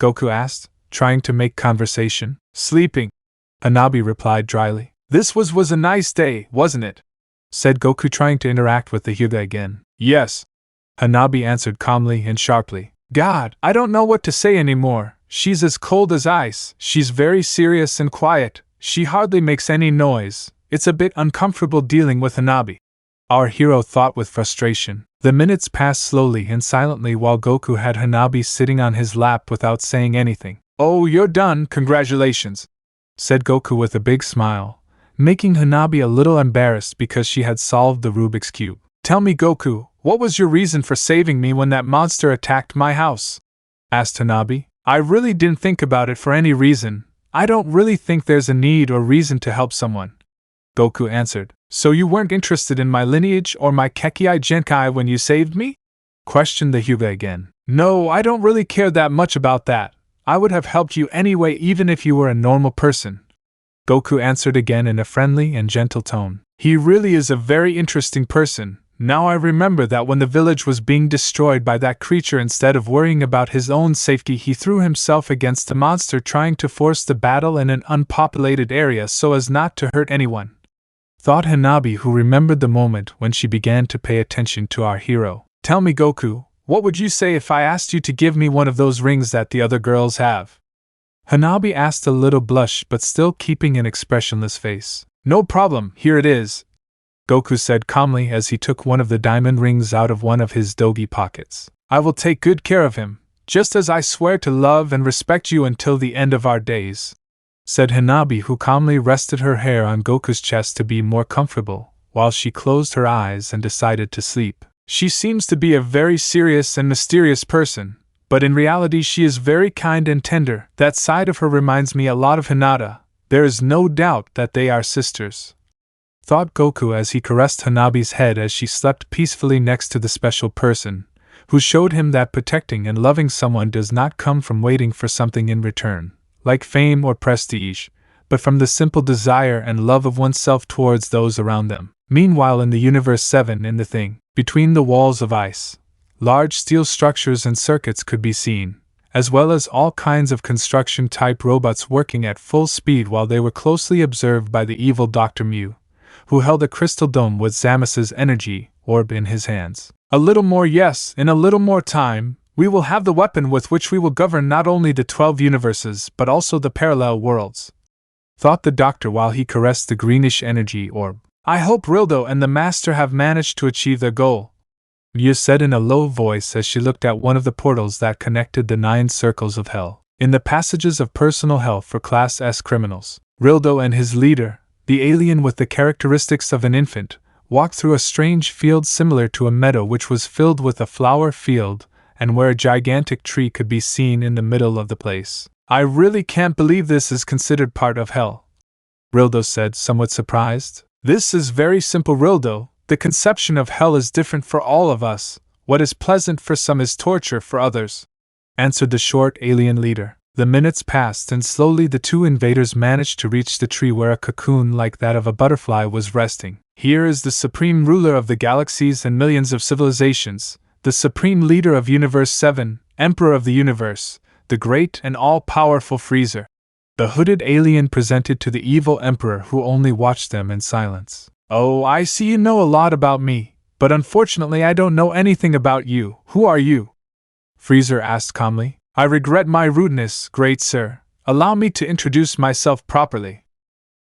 Goku asked, trying to make conversation. Sleeping, Hanabi replied dryly. This was a nice day, wasn't it? Said Goku, trying to interact with the Hyuga again. Yes, Hanabi answered calmly and sharply. God, I don't know what to say anymore. She's as cold as ice. She's very serious and quiet. She hardly makes any noise. It's a bit uncomfortable dealing with Hanabi. Our hero thought with frustration. The minutes passed slowly and silently while Goku had Hanabi sitting on his lap without saying anything. Oh, you're done, congratulations, said Goku with a big smile, making Hanabi a little embarrassed because she had solved the Rubik's Cube. Tell me, Goku, what was your reason for saving me when that monster attacked my house? Asked Hanabi. I really didn't think about it for any reason. I don't really think there's a need or reason to help someone, Goku answered. So you weren't interested in my lineage or my Kekkei Genkai when you saved me? Questioned the Hyuga again. No, I don't really care that much about that. I would have helped you anyway even if you were a normal person, Goku answered again in a friendly and gentle tone. He really is a very interesting person. Now I remember that when the village was being destroyed by that creature, instead of worrying about his own safety, he threw himself against the monster, trying to force the battle in an unpopulated area so as not to hurt anyone. Thought Hanabi, who remembered the moment when she began to pay attention to our hero. Tell me, Goku, what would you say if I asked you to give me one of those rings that the other girls have? Hanabi asked, a little blush but still keeping an expressionless face. No problem, here it is, Goku said calmly as he took one of the diamond rings out of one of his dogi pockets. I will take good care of him, just as I swear to love and respect you until the end of our days, said Hanabi, who calmly rested her hair on Goku's chest to be more comfortable, while she closed her eyes and decided to sleep. She seems to be a very serious and mysterious person, but in reality she is very kind and tender. That side of her reminds me a lot of Hinata. There is no doubt that they are sisters, thought Goku as he caressed Hanabi's head as she slept peacefully next to the special person, who showed him that protecting and loving someone does not come from waiting for something in return, like fame or prestige, but from the simple desire and love of oneself towards those around them. Meanwhile, in the Universe 7, in the thing, between the walls of ice, large steel structures and circuits could be seen, as well as all kinds of construction-type robots working at full speed while they were closely observed by the evil Dr. Mew, who held a crystal dome with Zamis's energy orb in his hands. A little more, yes, in a little more time, we will have the weapon with which we will govern not only the 12 universes but also the parallel worlds, thought the doctor while he caressed the greenish energy orb. I hope Rildo and the Master have managed to achieve their goal, Yu said in a low voice as she looked at one of the portals that connected the 9 circles of hell. In the passages of personal hell for Class S criminals, Rildo and his leader, the alien with the characteristics of an infant, walked through a strange field similar to a meadow which was filled with a flower field and where a gigantic tree could be seen in the middle of the place. I really can't believe this is considered part of hell, Rildo said, somewhat surprised. This is very simple, Rildo. The conception of hell is different for all of us. What is pleasant for some is torture for others, answered the short alien leader. The minutes passed and slowly the 2 invaders managed to reach the tree where a cocoon like that of a butterfly was resting. Here is the supreme ruler of the galaxies and millions of civilizations, the supreme leader of Universe 7, Emperor of the Universe, the great and all-powerful Freezer, the hooded alien presented to the evil Emperor, who only watched them in silence. Oh, I see you know a lot about me, but unfortunately I don't know anything about you. Who are you? Freezer asked calmly. I regret my rudeness, great sir. Allow me to introduce myself properly.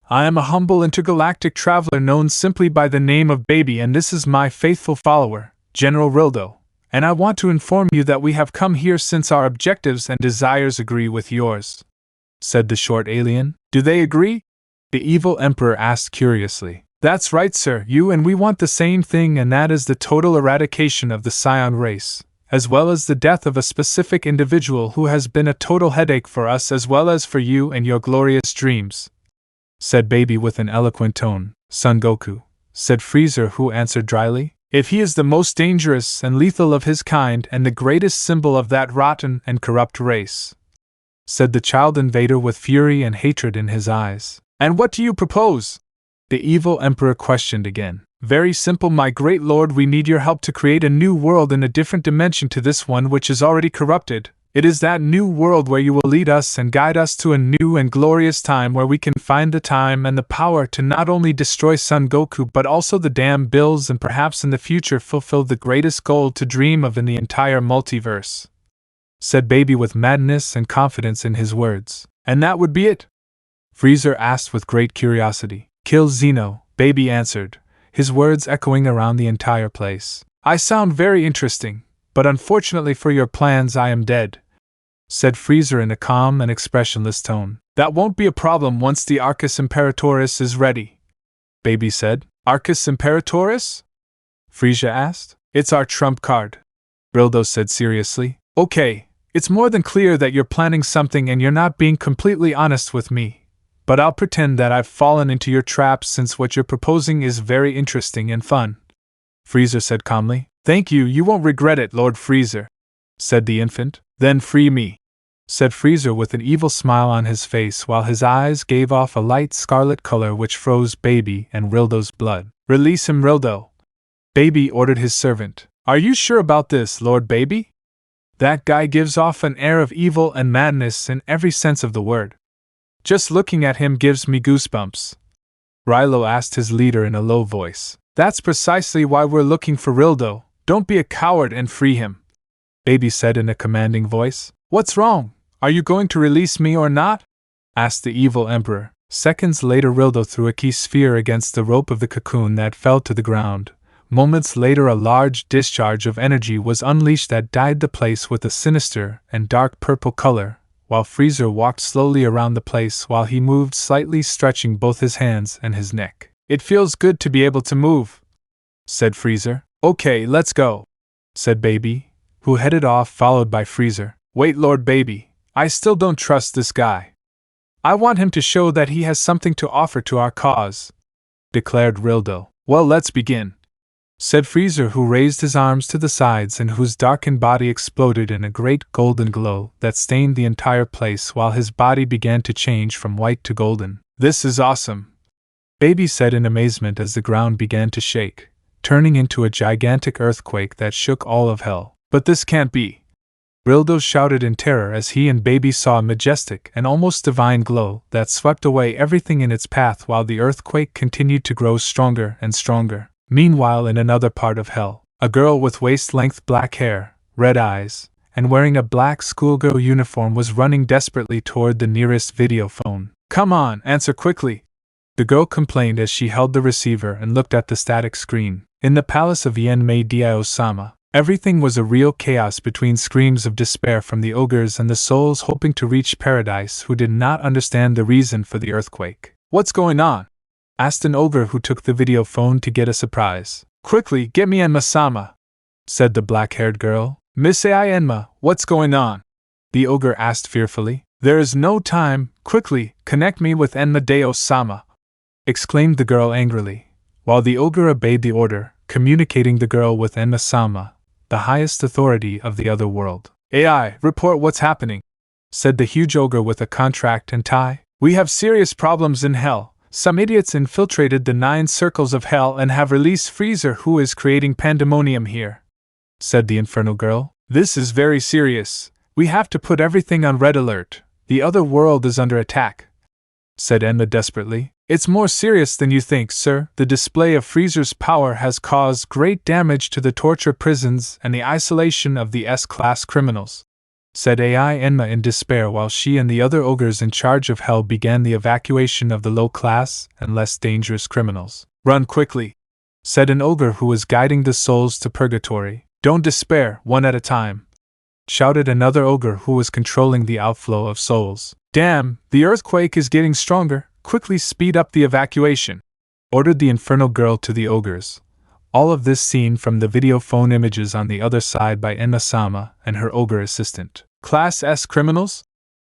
I am a humble intergalactic traveler known simply by the name of Baby, and this is my faithful follower, General Rildo, and I want to inform you that we have come here since our objectives and desires agree with yours, said the short alien. Do they agree? The evil Emperor asked curiously. That's right, sir. You and we want the same thing, and that is the total eradication of the Scion race, as well as the death of a specific individual who has been a total headache for us as well as for you and your glorious dreams, said Baby with an eloquent tone. Son Goku, said Freezer, who answered dryly. If he is the most dangerous and lethal of his kind and the greatest symbol of that rotten and corrupt race, said the child invader with fury and hatred in his eyes. And what do you propose? The evil Emperor questioned again. Very simple, my great lord, we need your help to create a new world in a different dimension to this one which is already corrupted. It is that new world where you will lead us and guide us to a new and glorious time where we can find the time and the power to not only destroy Son Goku but also the damn bills and perhaps in the future fulfill the greatest goal to dream of in the entire multiverse," said Baby with madness and confidence in his words. "And that would be it?" Freezer asked with great curiosity. "Kill Zeno," Baby answered, his words echoing around the entire place. "I sound very interesting, but unfortunately for your plans I am dead," said Freezer in a calm and expressionless tone. "That won't be a problem once the Arcus Imperatoris is ready," Baby said. "Arcus Imperatoris?" Freezer asked. "It's our trump card," Rildo said seriously. "Okay, it's more than clear that you're planning something and you're not being completely honest with me. But I'll pretend that I've fallen into your trap since what you're proposing is very interesting and fun," Freezer said calmly. "Thank you, you won't regret it, Lord Freezer," said the infant. "Then free me," said Freezer with an evil smile on his face while his eyes gave off a light scarlet color which froze Baby and Rildo's blood. "Release him, Rildo," Baby ordered his servant. "Are you sure about this, Lord Baby? That guy gives off an air of evil and madness in every sense of the word. Just looking at him gives me goosebumps," Rilo asked his leader in a low voice. "That's precisely why we're looking for Rildo. Don't be a coward and free him," Baby said in a commanding voice. "What's wrong? Are you going to release me or not?" asked the evil emperor. Seconds later Rildo threw a key sphere against the rope of the cocoon that fell to the ground. Moments later a large discharge of energy was unleashed that dyed the place with a sinister and dark purple color, while Freezer walked slowly around the place while he moved slightly, stretching both his hands and his neck. "It feels good to be able to move," said Freezer. "Okay, let's go," said Baby, who headed off followed by Freezer. "Wait, Lord Baby, I still don't trust this guy. I want him to show that he has something to offer to our cause," declared Rildo. "Well, let's begin," said Freezer, who raised his arms to the sides and whose darkened body exploded in a great golden glow that stained the entire place while his body began to change from white to golden. "This is awesome," Baby said in amazement as the ground began to shake, turning into a gigantic earthquake that shook all of hell. "But this can't be!" Rildo shouted in terror as he and Baby saw a majestic and almost divine glow that swept away everything in its path while the earthquake continued to grow stronger and stronger. Meanwhile, in another part of hell, a girl with waist-length black hair, red eyes, and wearing a black schoolgirl uniform was running desperately toward the nearest video phone. "Come on, answer quickly," the girl complained as she held the receiver and looked at the static screen. In the palace of Yenmei Dio-sama, everything was a real chaos between screams of despair from the ogres and the souls hoping to reach paradise who did not understand the reason for the earthquake. "What's going on?" asked an ogre who took the video phone to get a surprise. "Quickly, get me Enma-sama," said the black-haired girl. "Miss Ai Enma, what's going on?" the ogre asked fearfully. "There is no time, quickly, connect me with Enma Deo-sama," exclaimed the girl angrily, while the ogre obeyed the order, communicating the girl with Enma-sama, the highest authority of the other world. "AI, report what's happening," said the huge ogre with a contract and tie. "We have serious problems in hell. Some idiots infiltrated the 9 circles of hell and have released Freezer, who is creating pandemonium here," said the infernal girl. "This is very serious. We have to put everything on red alert. The other world is under attack," said Enma desperately. "It's more serious than you think, sir. The display of Freezer's power has caused great damage to the torture prisons and the isolation of the S-class criminals," said Ai Enma in despair while she and the other ogres in charge of hell began the evacuation of the low-class and less dangerous criminals. "Run quickly," said an ogre who was guiding the souls to purgatory. "Don't despair, one at a time," shouted another ogre who was controlling the outflow of souls. "Damn, the earthquake is getting stronger. Quickly speed up the evacuation," ordered the infernal girl to the ogres. All of this seen from the video phone images on the other side by Enma-sama and her ogre assistant. "Class S criminals?"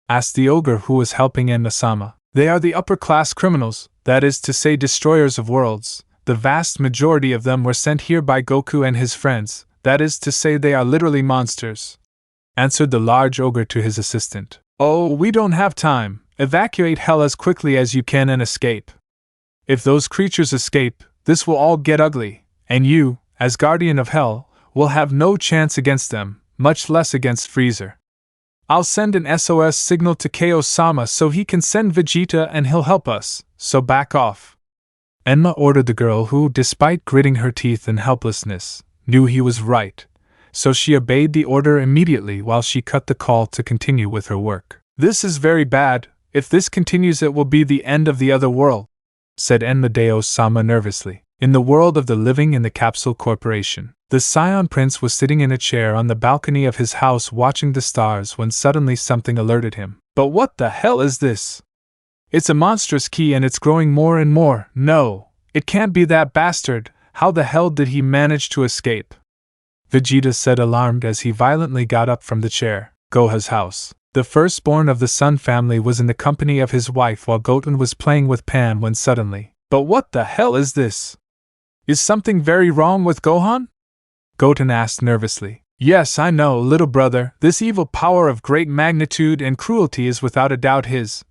asked the ogre who was helping Enma-sama. "They are the upper-class criminals, that is to say destroyers of worlds. The vast majority of them were sent here by Goku and his friends, that is to say they are literally monsters," answered the large ogre to his assistant. "Oh, we don't have time. Evacuate hell as quickly as you can and escape. If those creatures escape, this will all get ugly, and you, as Guardian of Hell, will have no chance against them, much less against Freezer. I'll send an SOS signal to Kyo-sama so he can send Vegeta and he'll help us, so back off. Enma ordered the girl who, despite gritting her teeth in helplessness, knew he was right, so she obeyed the order immediately while she cut the call to continue with her work. This is very bad. If this continues it will be the end of the other world, said Enmadeo-sama nervously. In the world of the living in the Capsule Corporation, the Scion Prince was sitting in a chair on the balcony of his house watching the stars when suddenly something alerted him. But what the hell is this? It's a monstrous key and it's growing more and more. No, it can't be that bastard. How the hell did he manage to escape? Vegeta said, alarmed as he violently got up from the chair. Goha's house. The firstborn of the Sun family was in the company of his wife while Goten was playing with Pan when suddenly, but what the hell is this? Is something very wrong with Gohan? Goten asked nervously. Yes, I know, little brother, this evil power of great magnitude and cruelty is without a doubt his,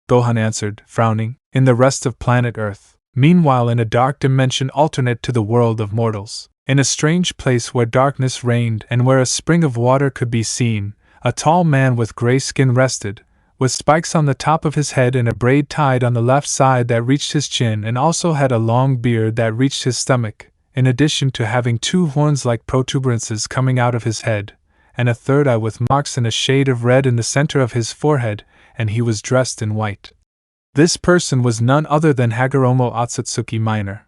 Gohan answered, frowning. In the rest of planet Earth, meanwhile in a dark dimension alternate to the world of mortals, in a strange place where darkness reigned and where a spring of water could be seen, a tall man with gray skin rested, with spikes on the top of his head and a braid tied on the left side that reached his chin and also had a long beard that reached his stomach, in addition to having two horns like protuberances coming out of his head, and a third eye with marks and a shade of red in the center of his forehead, and he was dressed in white. This person was none other than Hagoromo Otsutsuki Minor,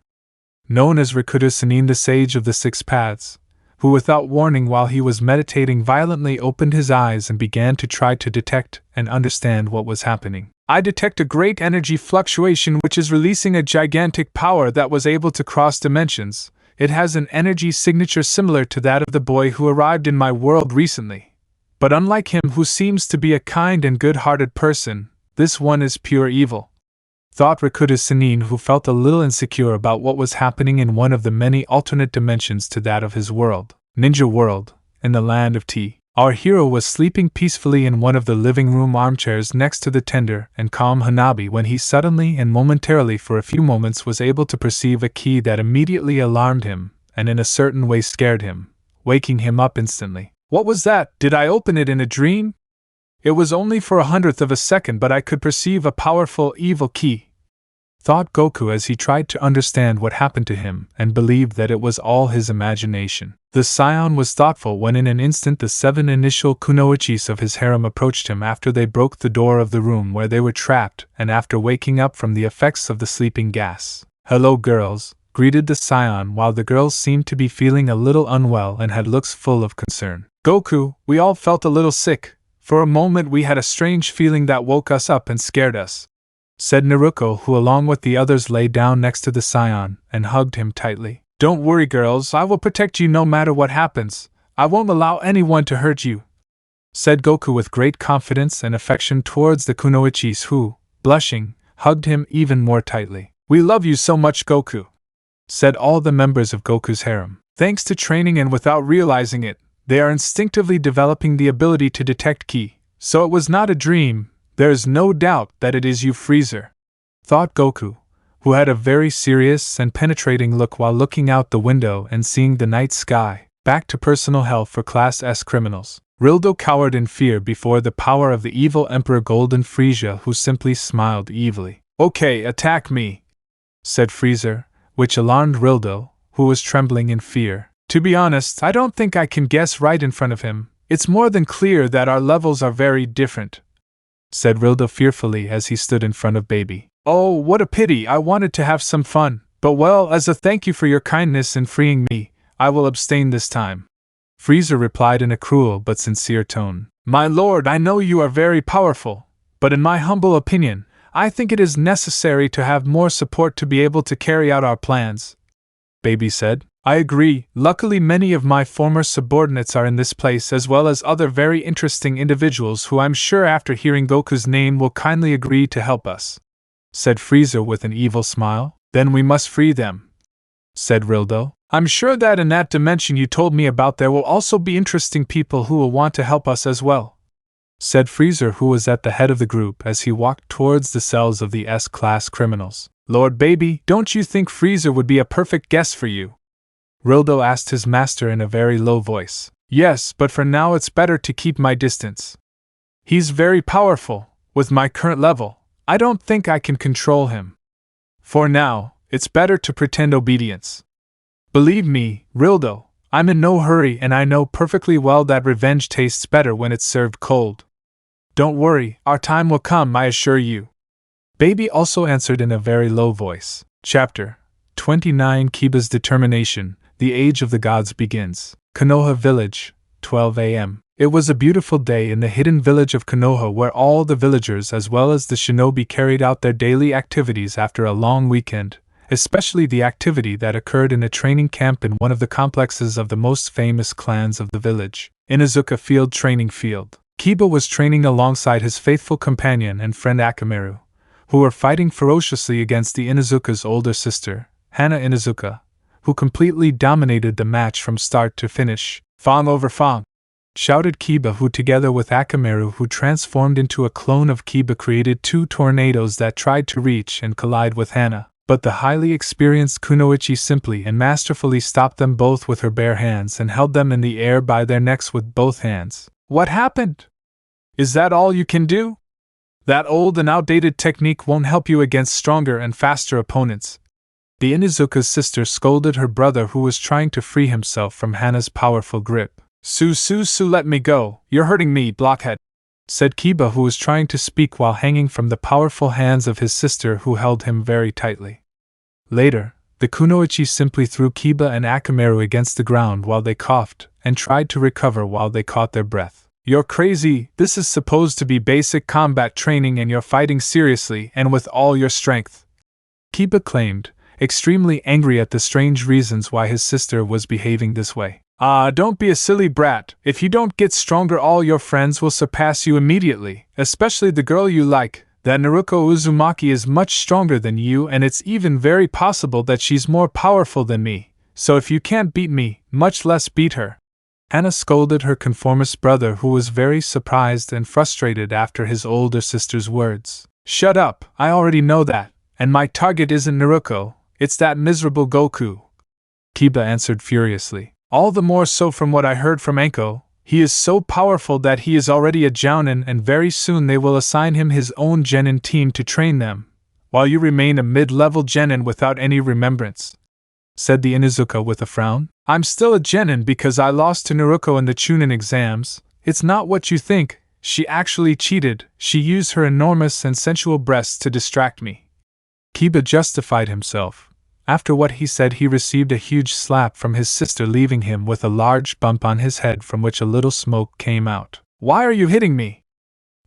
known as Rikudo Sannin, the Sage of the Six Paths, who without warning while he was meditating violently opened his eyes and began to try to detect and understand what was happening. I detect a great energy fluctuation which is releasing a gigantic power that was able to cross dimensions. It has an energy signature similar to that of the boy who arrived in my world recently. But unlike him, who seems to be a kind and good-hearted person, this one is pure evil, thought Rikudo Sannin, who felt a little insecure about what was happening in one of the many alternate dimensions to that of his world. Ninja World, in the land of Tea. Our hero was sleeping peacefully in one of the living room armchairs next to the tender and calm Hanabi when he suddenly and momentarily for a few moments was able to perceive a key that immediately alarmed him and in a certain way scared him, waking him up instantly. What was that? Did I open it in a dream? It was only for 1/100th of a second, but I could perceive a powerful evil key, thought Goku as he tried to understand what happened to him and believed that it was all his imagination. The Scion was thoughtful when in an instant the 7 initial kunoichis of his harem approached him after they broke the door of the room where they were trapped and after waking up from the effects of the sleeping gas. Hello girls, greeted the Scion while the girls seemed to be feeling a little unwell and had looks full of concern. Goku, we all felt a little sick. For a moment we had a strange feeling that woke us up and scared us, said Naruto, who along with the others lay down next to the Scion and hugged him tightly. Don't worry girls, I will protect you no matter what happens. I won't allow anyone to hurt you, said Goku with great confidence and affection towards the kunoichis who, blushing, hugged him even more tightly. We love you so much Goku, said all the members of Goku's harem. Thanks to training and without realizing it, they are instinctively developing the ability to detect ki, so it was not a dream. There is no doubt that it is you Freezer, thought Goku, who had a very serious and penetrating look while looking out the window and seeing the night sky. Back to personal hell for Class S criminals. Rildo cowered in fear before the power of the evil Emperor Golden Frieza, who simply smiled evilly. Okay, attack me, said Freezer, which alarmed Rildo, who was trembling in fear. To be honest, I don't think I can guess right in front of him. It's more than clear that our levels are very different, said Rildo fearfully as he stood in front of Baby. Oh, what a pity, I wanted to have some fun, but well, as a thank you for your kindness in freeing me, I will abstain this time. Freezer replied in a cruel but sincere tone. My lord, I know you are very powerful, but in my humble opinion, I think it is necessary to have more support to be able to carry out our plans, Baby said. I agree, luckily many of my former subordinates are in this place as well as other very interesting individuals who I'm sure after hearing Goku's name will kindly agree to help us, said Frieza with an evil smile. Then we must free them, said Rildo. I'm sure that in that dimension you told me about there will also be interesting people who will want to help us as well, said Freezer, who was at the head of the group as he walked towards the cells of the S-class criminals. Lord baby, don't you think Freezer would be a perfect guest for you? Rildo asked his master in a very low voice. Yes, but for now it's better to keep my distance. He's very powerful. With my current level, I don't think I can control him. For now, it's better to pretend obedience. Believe me, Rildo, I'm in no hurry and I know perfectly well that revenge tastes better when it's served cold. Don't worry, our time will come, I assure you. Baby also answered in a very low voice. Chapter 29 Kiba's Determination. The Age of the Gods begins. Konoha Village, 12 a.m. It was a beautiful day in the hidden village of Konoha where all the villagers as well as the shinobi carried out their daily activities after a long weekend, especially the activity that occurred in a training camp in one of the complexes of the most famous clans of the village, Inuzuka Field Training Field. Kiba was training alongside his faithful companion and friend Akamaru, who were fighting ferociously against the Inuzuka's older sister, Hana Inuzuka, who completely dominated the match from start to finish. Fang over Fang! Shouted Kiba, who together with Akamaru, who transformed into a clone of Kiba, created two tornadoes that tried to reach and collide with Hana, but the highly experienced Kunoichi simply and masterfully stopped them both with her bare hands and held them in the air by their necks with both hands. What happened? Is that all you can do? That old and outdated technique won't help you against stronger and faster opponents. The Inuzuka's sister scolded her brother, who was trying to free himself from Hana's powerful grip. Su, let me go, you're hurting me, blockhead, said Kiba, who was trying to speak while hanging from the powerful hands of his sister, who held him very tightly. Later, the Kunoichi simply threw Kiba and Akamaru against the ground while they coughed and tried to recover while they caught their breath. You're crazy, this is supposed to be basic combat training and you're fighting seriously and with all your strength, Kiba claimed, extremely angry at the strange reasons why his sister was behaving this way. Don't be a silly brat. If you don't get stronger, all your friends will surpass you immediately, especially the girl you like. That Naruto Uzumaki is much stronger than you, and it's even very possible that she's more powerful than me. So if you can't beat me, much less beat her. Hana scolded her conformist brother, who was very surprised and frustrated after his older sister's words. Shut up, I already know that, and my target isn't Naruto, it's that miserable Goku, Kiba answered furiously. All the more so from what I heard from Anko. He is so powerful that he is already a jounin, and very soon they will assign him his own genin team to train them, while you remain a mid-level genin without any remembrance, said the Inuzuka with a frown. I'm still a genin because I lost to Naruto in the Chunin exams. It's not what you think, she actually cheated, she used her enormous and sensual breasts to distract me. Kiba justified himself. After what he said, he received a huge slap from his sister, leaving him with a large bump on his head from which a little smoke came out. Why are you hitting me?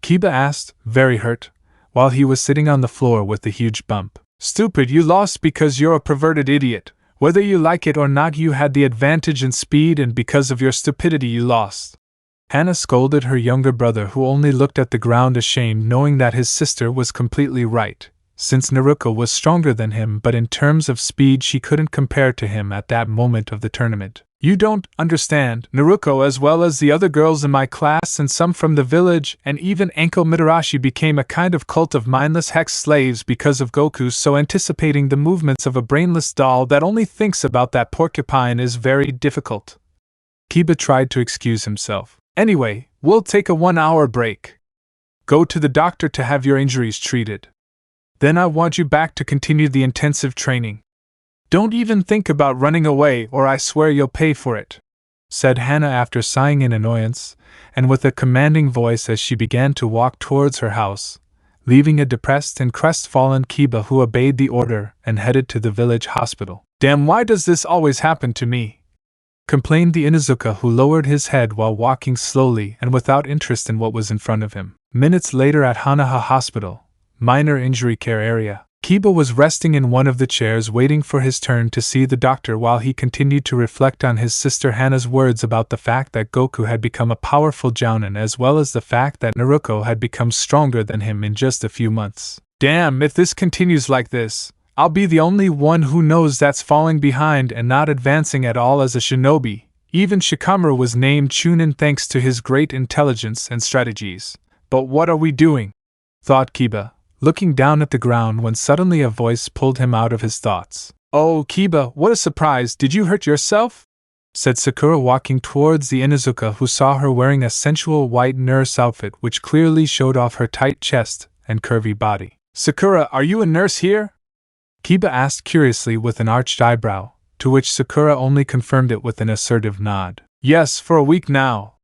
Kiba asked, very hurt, while he was sitting on the floor with the huge bump. Stupid, you lost because you're a perverted idiot. Whether you like it or not, you had the advantage in speed, and because of your stupidity you lost. Hana scolded her younger brother, who only looked at the ground ashamed, knowing that his sister was completely right. Since Naruto was stronger than him, but in terms of speed she couldn't compare to him at that moment of the tournament. You don't understand. Naruto, as well as the other girls in my class and some from the village, and even Anko Mitarashi, became a kind of cult of mindless hex slaves because of Goku, so anticipating the movements of a brainless doll that only thinks about that porcupine is very difficult. Kiba tried to excuse himself. Anyway, we'll take a 1-hour break. Go to the doctor to have your injuries treated. Then I want you back to continue the intensive training. Don't even think about running away, or I swear you'll pay for it, said Hana after sighing in annoyance, and with a commanding voice as she began to walk towards her house, leaving a depressed and crestfallen Kiba, who obeyed the order and headed to the village hospital. Damn, why does this always happen to me? Complained the Inuzuka, who lowered his head while walking slowly and without interest in what was in front of him. Minutes later at Hanaha Hospital, minor injury care area, Kiba was resting in one of the chairs waiting for his turn to see the doctor while he continued to reflect on his sister Hana's words about the fact that Goku had become a powerful jounin, as well as the fact that Naruto had become stronger than him in just a few months. Damn, if this continues like this, I'll be the only one who knows that's falling behind and not advancing at all as a shinobi. Even Shikamaru was named Chunin thanks to his great intelligence and strategies. But what are we doing? Thought Kiba, looking down at the ground when suddenly a voice pulled him out of his thoughts. "Oh, Kiba, what a surprise! Did you hurt yourself?" said Sakura, walking towards the Inuzuka, who saw her wearing a sensual white nurse outfit which clearly showed off her tight chest and curvy body. "Sakura, are you a nurse here?" Kiba asked curiously with an arched eyebrow, to which Sakura only confirmed it with an assertive nod. "Yes, for a week now,"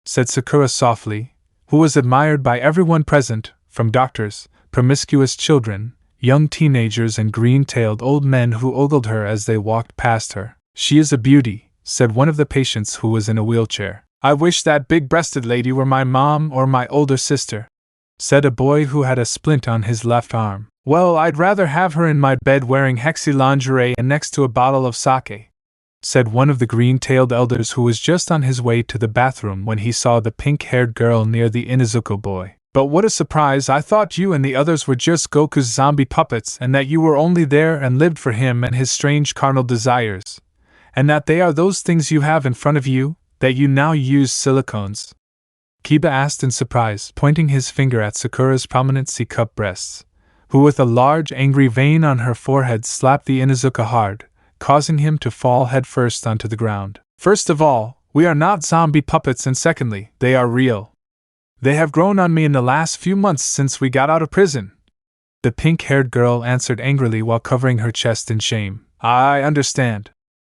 said Sakura softly, who was admired by everyone present, from doctors, promiscuous children, young teenagers and green-tailed old men who ogled her as they walked past her. "She is a beauty," said one of the patients who was in a wheelchair. "I wish that big-breasted lady were my mom or my older sister," said a boy who had a splint on his left arm. "Well, I'd rather have her in my bed wearing hexy lingerie and next to a bottle of sake," said one of the green-tailed elders who was just on his way to the bathroom when he saw the pink-haired girl near the Inuzuka boy. "But what a surprise! I thought you and the others were just Goku's zombie puppets and that you were only there and lived for him and his strange carnal desires. And that they are those things you have in front of you, that you now use silicones?" Kiba asked in surprise, pointing his finger at Sakura's prominent C-cup breasts, who with a large angry vein on her forehead slapped the Inuzuka hard, causing him to fall headfirst onto the ground. "First of all, we are not zombie puppets, and secondly, they are real. They have grown on me in the last few months since we got out of prison," the pink-haired girl answered angrily while covering her chest in shame. "I understand,"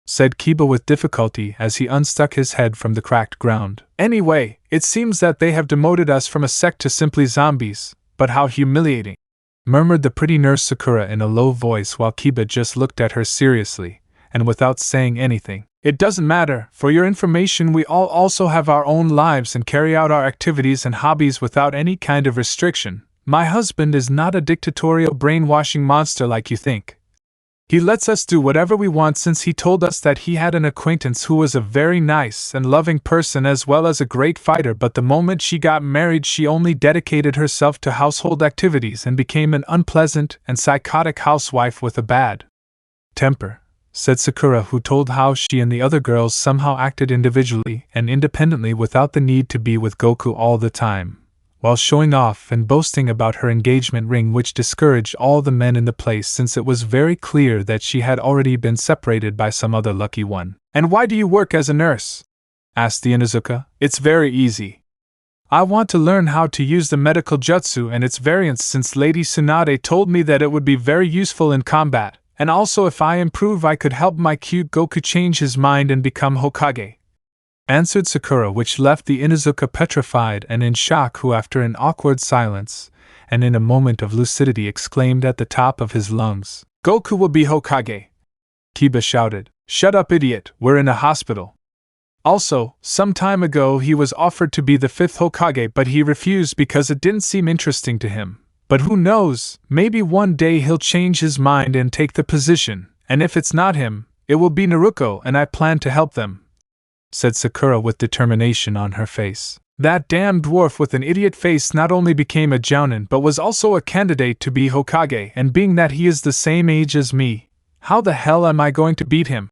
said Kiba with difficulty as he unstuck his head from the cracked ground. "Anyway, it seems that they have demoted us from a sect to simply zombies, but how humiliating," murmured the pretty nurse Sakura in a low voice while Kiba just looked at her seriously, and without saying anything. "It doesn't matter. For your information, we all also have our own lives and carry out our activities and hobbies without any kind of restriction. My husband is not a dictatorial brainwashing monster like you think. He lets us do whatever we want since he told us that he had an acquaintance who was a very nice and loving person as well as a great fighter, but the moment she got married she only dedicated herself to household activities and became an unpleasant and psychotic housewife with a bad temper," said Sakura, who told how she and the other girls somehow acted individually and independently without the need to be with Goku all the time, while showing off and boasting about her engagement ring, which discouraged all the men in the place since it was very clear that she had already been separated by some other lucky one. "And why do you work as a nurse?" asked the Inuzuka. "It's very easy. I want to learn how to use the medical jutsu and its variants since Lady Tsunade told me that it would be very useful in combat, and also if I improve I could help my cute Goku change his mind and become Hokage," answered Sakura, which left the Inuzuka petrified and in shock, who after an awkward silence, and in a moment of lucidity exclaimed at the top of his lungs, "Goku will be Hokage!" Kiba shouted, "Shut up, idiot, we're in a hospital." Also, some time ago he was offered to be the 5th Hokage but he refused because it didn't seem interesting to him. But who knows, maybe one day he'll change his mind and take the position, and if it's not him, it will be Naruto and I plan to help them," said Sakura with determination on her face. "That damn dwarf with an idiot face not only became a jounin but was also a candidate to be Hokage, and being that he is the same age as me, how the hell am I going to beat him?"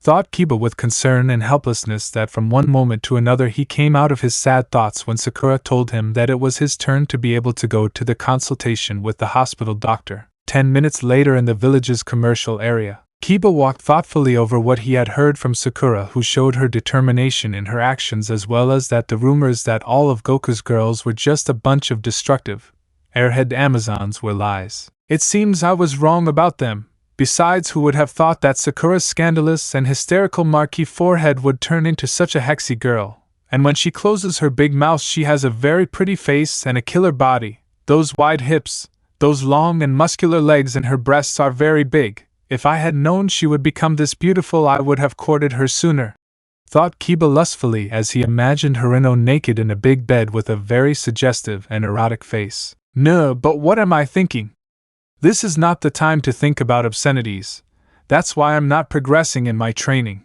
thought Kiba with concern and helplessness that from one moment to another he came out of his sad thoughts when Sakura told him that it was his turn to be able to go to the consultation with the hospital doctor. 10 minutes later in the village's commercial area, Kiba walked thoughtfully over what he had heard from Sakura, who showed her determination in her actions as well as that the rumors that all of Goku's girls were just a bunch of destructive, airhead Amazons were lies. "It seems I was wrong about them. Besides, who would have thought that Sakura's scandalous and hysterical marquee forehead would turn into such a hexy girl? And when she closes her big mouth she has a very pretty face and a killer body, those wide hips, those long and muscular legs, and her breasts are very big. If I had known she would become this beautiful I would have courted her sooner," thought Kiba lustfully as he imagined Hareno naked in a big bed with a very suggestive and erotic face. "No, but what am I thinking? This is not the time to think about obscenities. That's why I'm not progressing in my training,"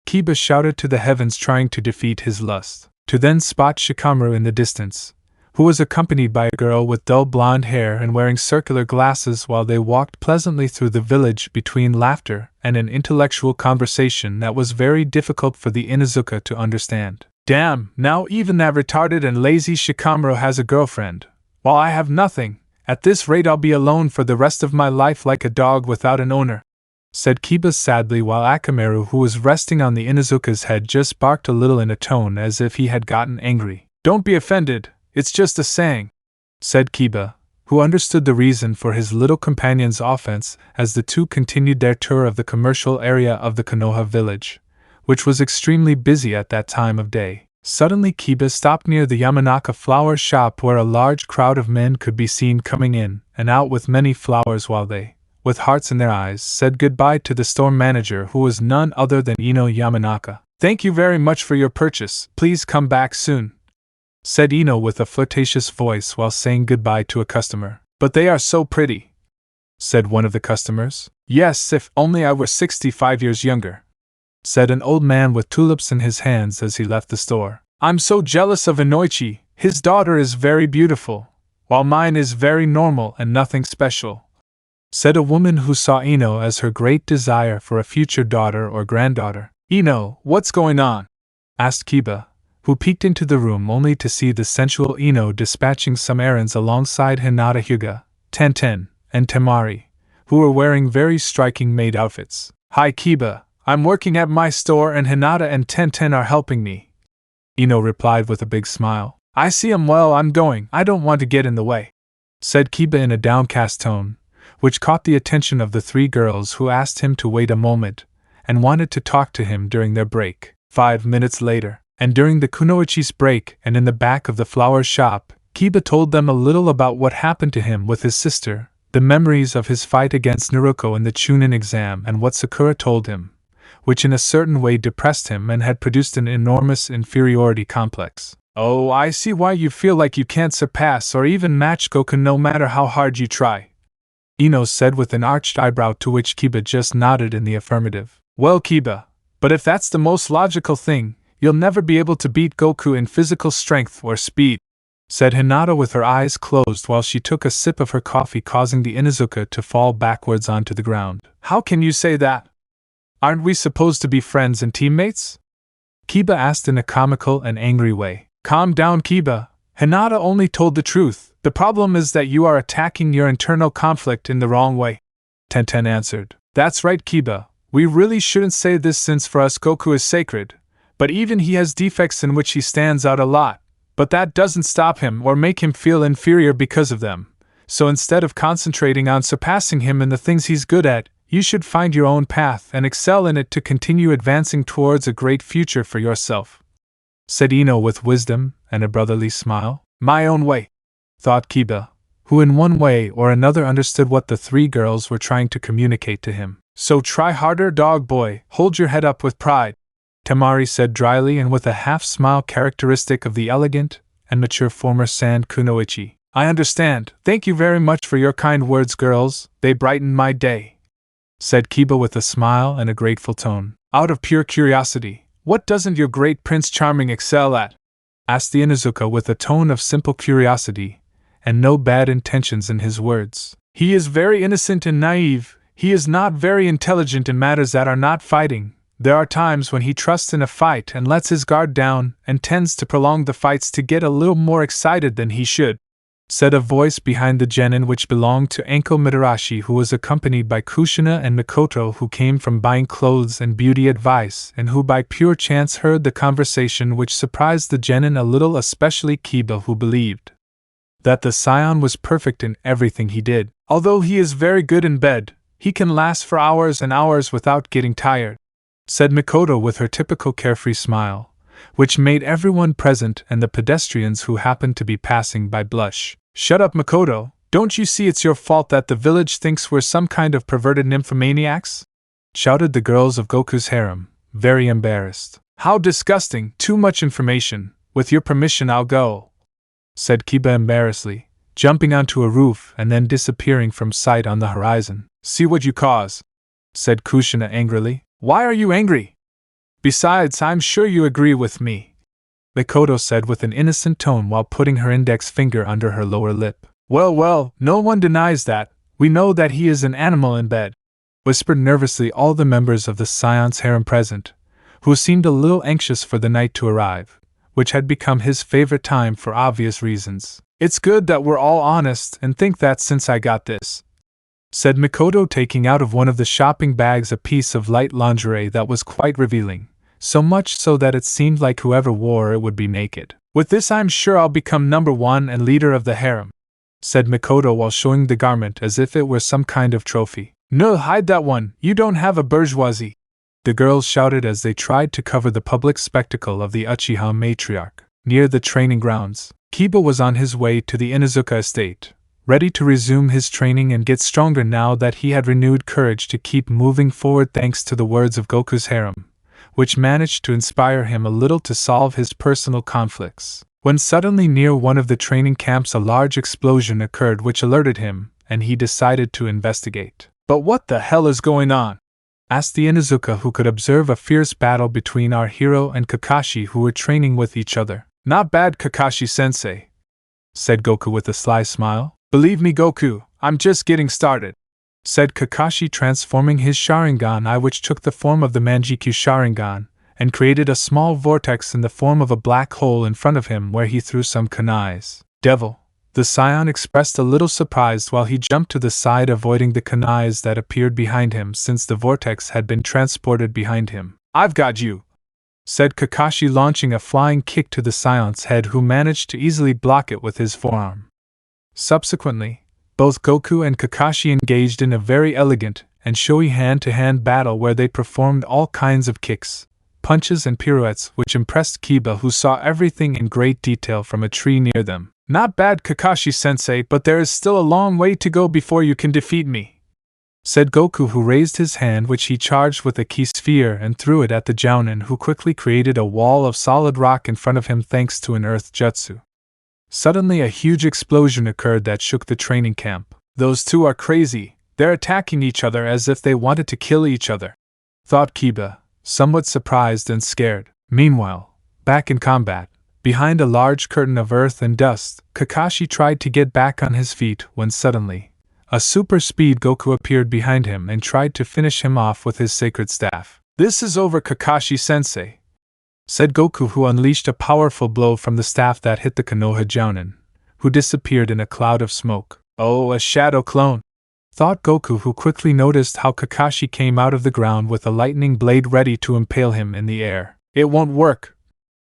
Kiba shouted to the heavens, trying to defeat his lust, to then spot Shikamaru in the distance, who was accompanied by a girl with dull blonde hair and wearing circular glasses while they walked pleasantly through the village between laughter and an intellectual conversation that was very difficult for the Inuzuka to understand. "Damn, now even that retarded and lazy Shikamaru has a girlfriend, while I have nothing, At this rate I'll be alone for the rest of my life like a dog without an owner," said Kiba sadly, while Akamaru, who was resting on the Inuzuka's head, just barked a little in a tone as if he had gotten angry. "Don't be offended, it's just a saying," said Kiba, who understood the reason for his little companion's offense as the two continued their tour of the commercial area of the Konoha village, which was extremely busy at that time of day. Suddenly Kiba stopped near the Yamanaka flower shop, where a large crowd of men could be seen coming in and out with many flowers while they, with hearts in their eyes, said goodbye to the store manager, who was none other than Ino Yamanaka. "Thank you very much for your purchase, please come back soon," said Ino with a flirtatious voice while saying goodbye to a customer. "But they are so pretty," said one of the customers. "Yes, if only I were 65 years younger," said an old man with tulips in his hands as he left the store. "I'm so jealous of Inoichi, his daughter is very beautiful, while mine is very normal and nothing special," said a woman who saw Ino as her great desire for a future daughter or granddaughter. "Ino, what's going on?" asked Kiba, who peeked into the room only to see the sensual Ino dispatching some errands alongside Hinata, Hyuga, Tenten, and Temari, who were wearing very striking maid outfits. "Hi Kiba, I'm working at my store and Hinata and Tenten are helping me," Ino replied with a big smile. "I see 'em well, I'm going, I don't want to get in the way," said Kiba in a downcast tone, which caught the attention of the three girls, who asked him to wait a moment and wanted to talk to him during their break. 5 minutes later, and during the kunoichi's break and in the back of the flower shop, Kiba told them a little about what happened to him with his sister, the memories of his fight against Naruto in the Chunin exam, and what Sakura told him, which in a certain way depressed him and had produced an enormous inferiority complex. "Oh, I see why you feel like you can't surpass or even match Goku no matter how hard you try," Ino said with an arched eyebrow, to which Kiba just nodded in the affirmative. "Well Kiba, but if that's the most logical thing, you'll never be able to beat Goku in physical strength or speed," said Hinata with her eyes closed while she took a sip of her coffee, causing the Inuzuka to fall backwards onto the ground. "How can you say that? Aren't we supposed to be friends and teammates?" Kiba asked in a comical and angry way. "Calm down Kiba, Hinata only told the truth. The problem is that you are attacking your internal conflict in the wrong way," Tenten answered. "That's right Kiba, we really shouldn't say this since for us Goku is sacred, but even he has defects in which he stands out a lot, but that doesn't stop him or make him feel inferior because of them. So instead of concentrating on surpassing him in the things he's good at, you should find your own path and excel in it to continue advancing towards a great future for yourself," said Ino with wisdom and a brotherly smile. "My own way," thought Kiba, who in one way or another understood what the three girls were trying to communicate to him. "So try harder, dog boy, hold your head up with pride," Temari said dryly and with a half-smile characteristic of the elegant and mature former Sand Kunoichi. "I understand, thank you very much for your kind words girls, they brightened my day," said Kiba with a smile and a grateful tone. "Out of pure curiosity, what doesn't your great Prince Charming excel at?" asked the Inuzuka with a tone of simple curiosity, and no bad intentions in his words. "He is very innocent and naive, he is not very intelligent in matters that are not fighting. There are times when he trusts in a fight and lets his guard down and tends to prolong the fights to get a little more excited than he should," said a voice behind the genin which belonged to Anko Midarashi, who was accompanied by Kushina and Mikoto, who came from buying clothes and beauty advice and who by pure chance heard the conversation, which surprised the genin a little, especially Kiba, who believed that the scion was perfect in everything he did. "Although he is very good in bed, he can last for hours and hours without getting tired," said Mikoto with her typical carefree smile, which made everyone present and the pedestrians who happened to be passing by blush. "Shut up Mikoto, don't you see it's your fault that the village thinks we're some kind of perverted nymphomaniacs?" shouted the girls of Goku's harem, very embarrassed. "How disgusting, too much information, with your permission I'll go," said Kiba embarrassedly, jumping onto a roof and then disappearing from sight on the horizon. "See what you cause," said Kushina angrily. "Why are you angry? Besides, I'm sure you agree with me," Mikoto said with an innocent tone while putting her index finger under her lower lip. "Well, well, no one denies that. We know that he is an animal in bed," whispered nervously all the members of the Scion's harem present, who seemed a little anxious for the night to arrive, which had become his favorite time for obvious reasons. It's good that we're all honest and think that since I got this," said Mikoto, taking out of one of the shopping bags a piece of light lingerie that was quite revealing, so much so that it seemed like whoever wore it would be naked. "With this I'm sure I'll become number one and leader of the harem," said Mikoto while showing the garment as if it were some kind of trophy. "No, hide that one, you don't have a bourgeoisie," the girls shouted as they tried to cover the public spectacle of the Uchiha matriarch. Near the training grounds, Kiba was on his way to the Inuzuka estate, ready to resume his training and get stronger now that he had renewed courage to keep moving forward thanks to the words of Goku's harem, which managed to inspire him a little to solve his personal conflicts. When suddenly near one of the training camps a large explosion occurred which alerted him, and he decided to investigate. "But what the hell is going on?" asked the Inuzuka, who could observe a fierce battle between our hero and Kakashi, who were training with each other. "Not bad, Kakashi-sensei," said Goku with a sly smile. "Believe me, Goku, I'm just getting started," said Kakashi, transforming his Sharingan which took the form of the Manjikyu Sharingan, and created a small vortex in the form of a black hole in front of him where he threw some kunais. "Devil," the scion expressed a little surprised while he jumped to the side, avoiding the kunais that appeared behind him since the vortex had been transported behind him. "I've got you," said Kakashi, launching a flying kick to the scion's head, who managed to easily block it with his forearm. Subsequently, both Goku and Kakashi engaged in a very elegant and showy hand-to-hand battle where they performed all kinds of kicks, punches and pirouettes which impressed Kiba, who saw everything in great detail from a tree near them. "Not bad, Kakashi-sensei, but there is still a long way to go before you can defeat me," said Goku, who raised his hand which he charged with a ki sphere and threw it at the Jounin, who quickly created a wall of solid rock in front of him thanks to an earth jutsu. Suddenly a huge explosion occurred that shook the training camp. "Those two are crazy, they're attacking each other as if they wanted to kill each other," thought Kiba, somewhat surprised and scared. Meanwhile, back in combat, behind a large curtain of earth and dust, Kakashi tried to get back on his feet when suddenly a super speed Goku appeared behind him and tried to finish him off with his sacred staff. "This is over, Kakashi-sensei," said Goku, who unleashed a powerful blow from the staff that hit the Konoha Jounin, who disappeared in a cloud of smoke. "Oh, a shadow clone," thought Goku, who quickly noticed how Kakashi came out of the ground with a lightning blade ready to impale him in the air. "It won't work,"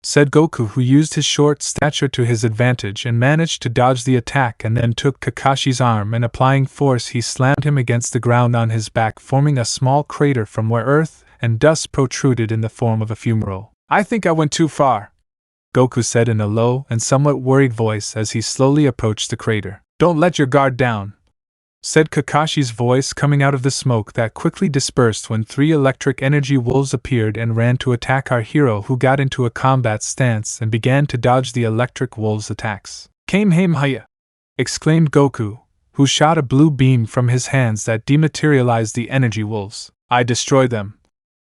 said Goku, who used his short stature to his advantage and managed to dodge the attack, and then took Kakashi's arm and applying force he slammed him against the ground on his back, forming a small crater from where earth and dust protruded in the form of a fumarole. "I think I went too far," Goku said in a low and somewhat worried voice as he slowly approached the crater. "Don't let your guard down," said Kakashi's voice coming out of the smoke that quickly dispersed when 3 electric energy wolves appeared and ran to attack our hero, who got into a combat stance and began to dodge the electric wolves' attacks. "Kamehameha!" exclaimed Goku, who shot a blue beam from his hands that dematerialized the energy wolves. "I destroy them,"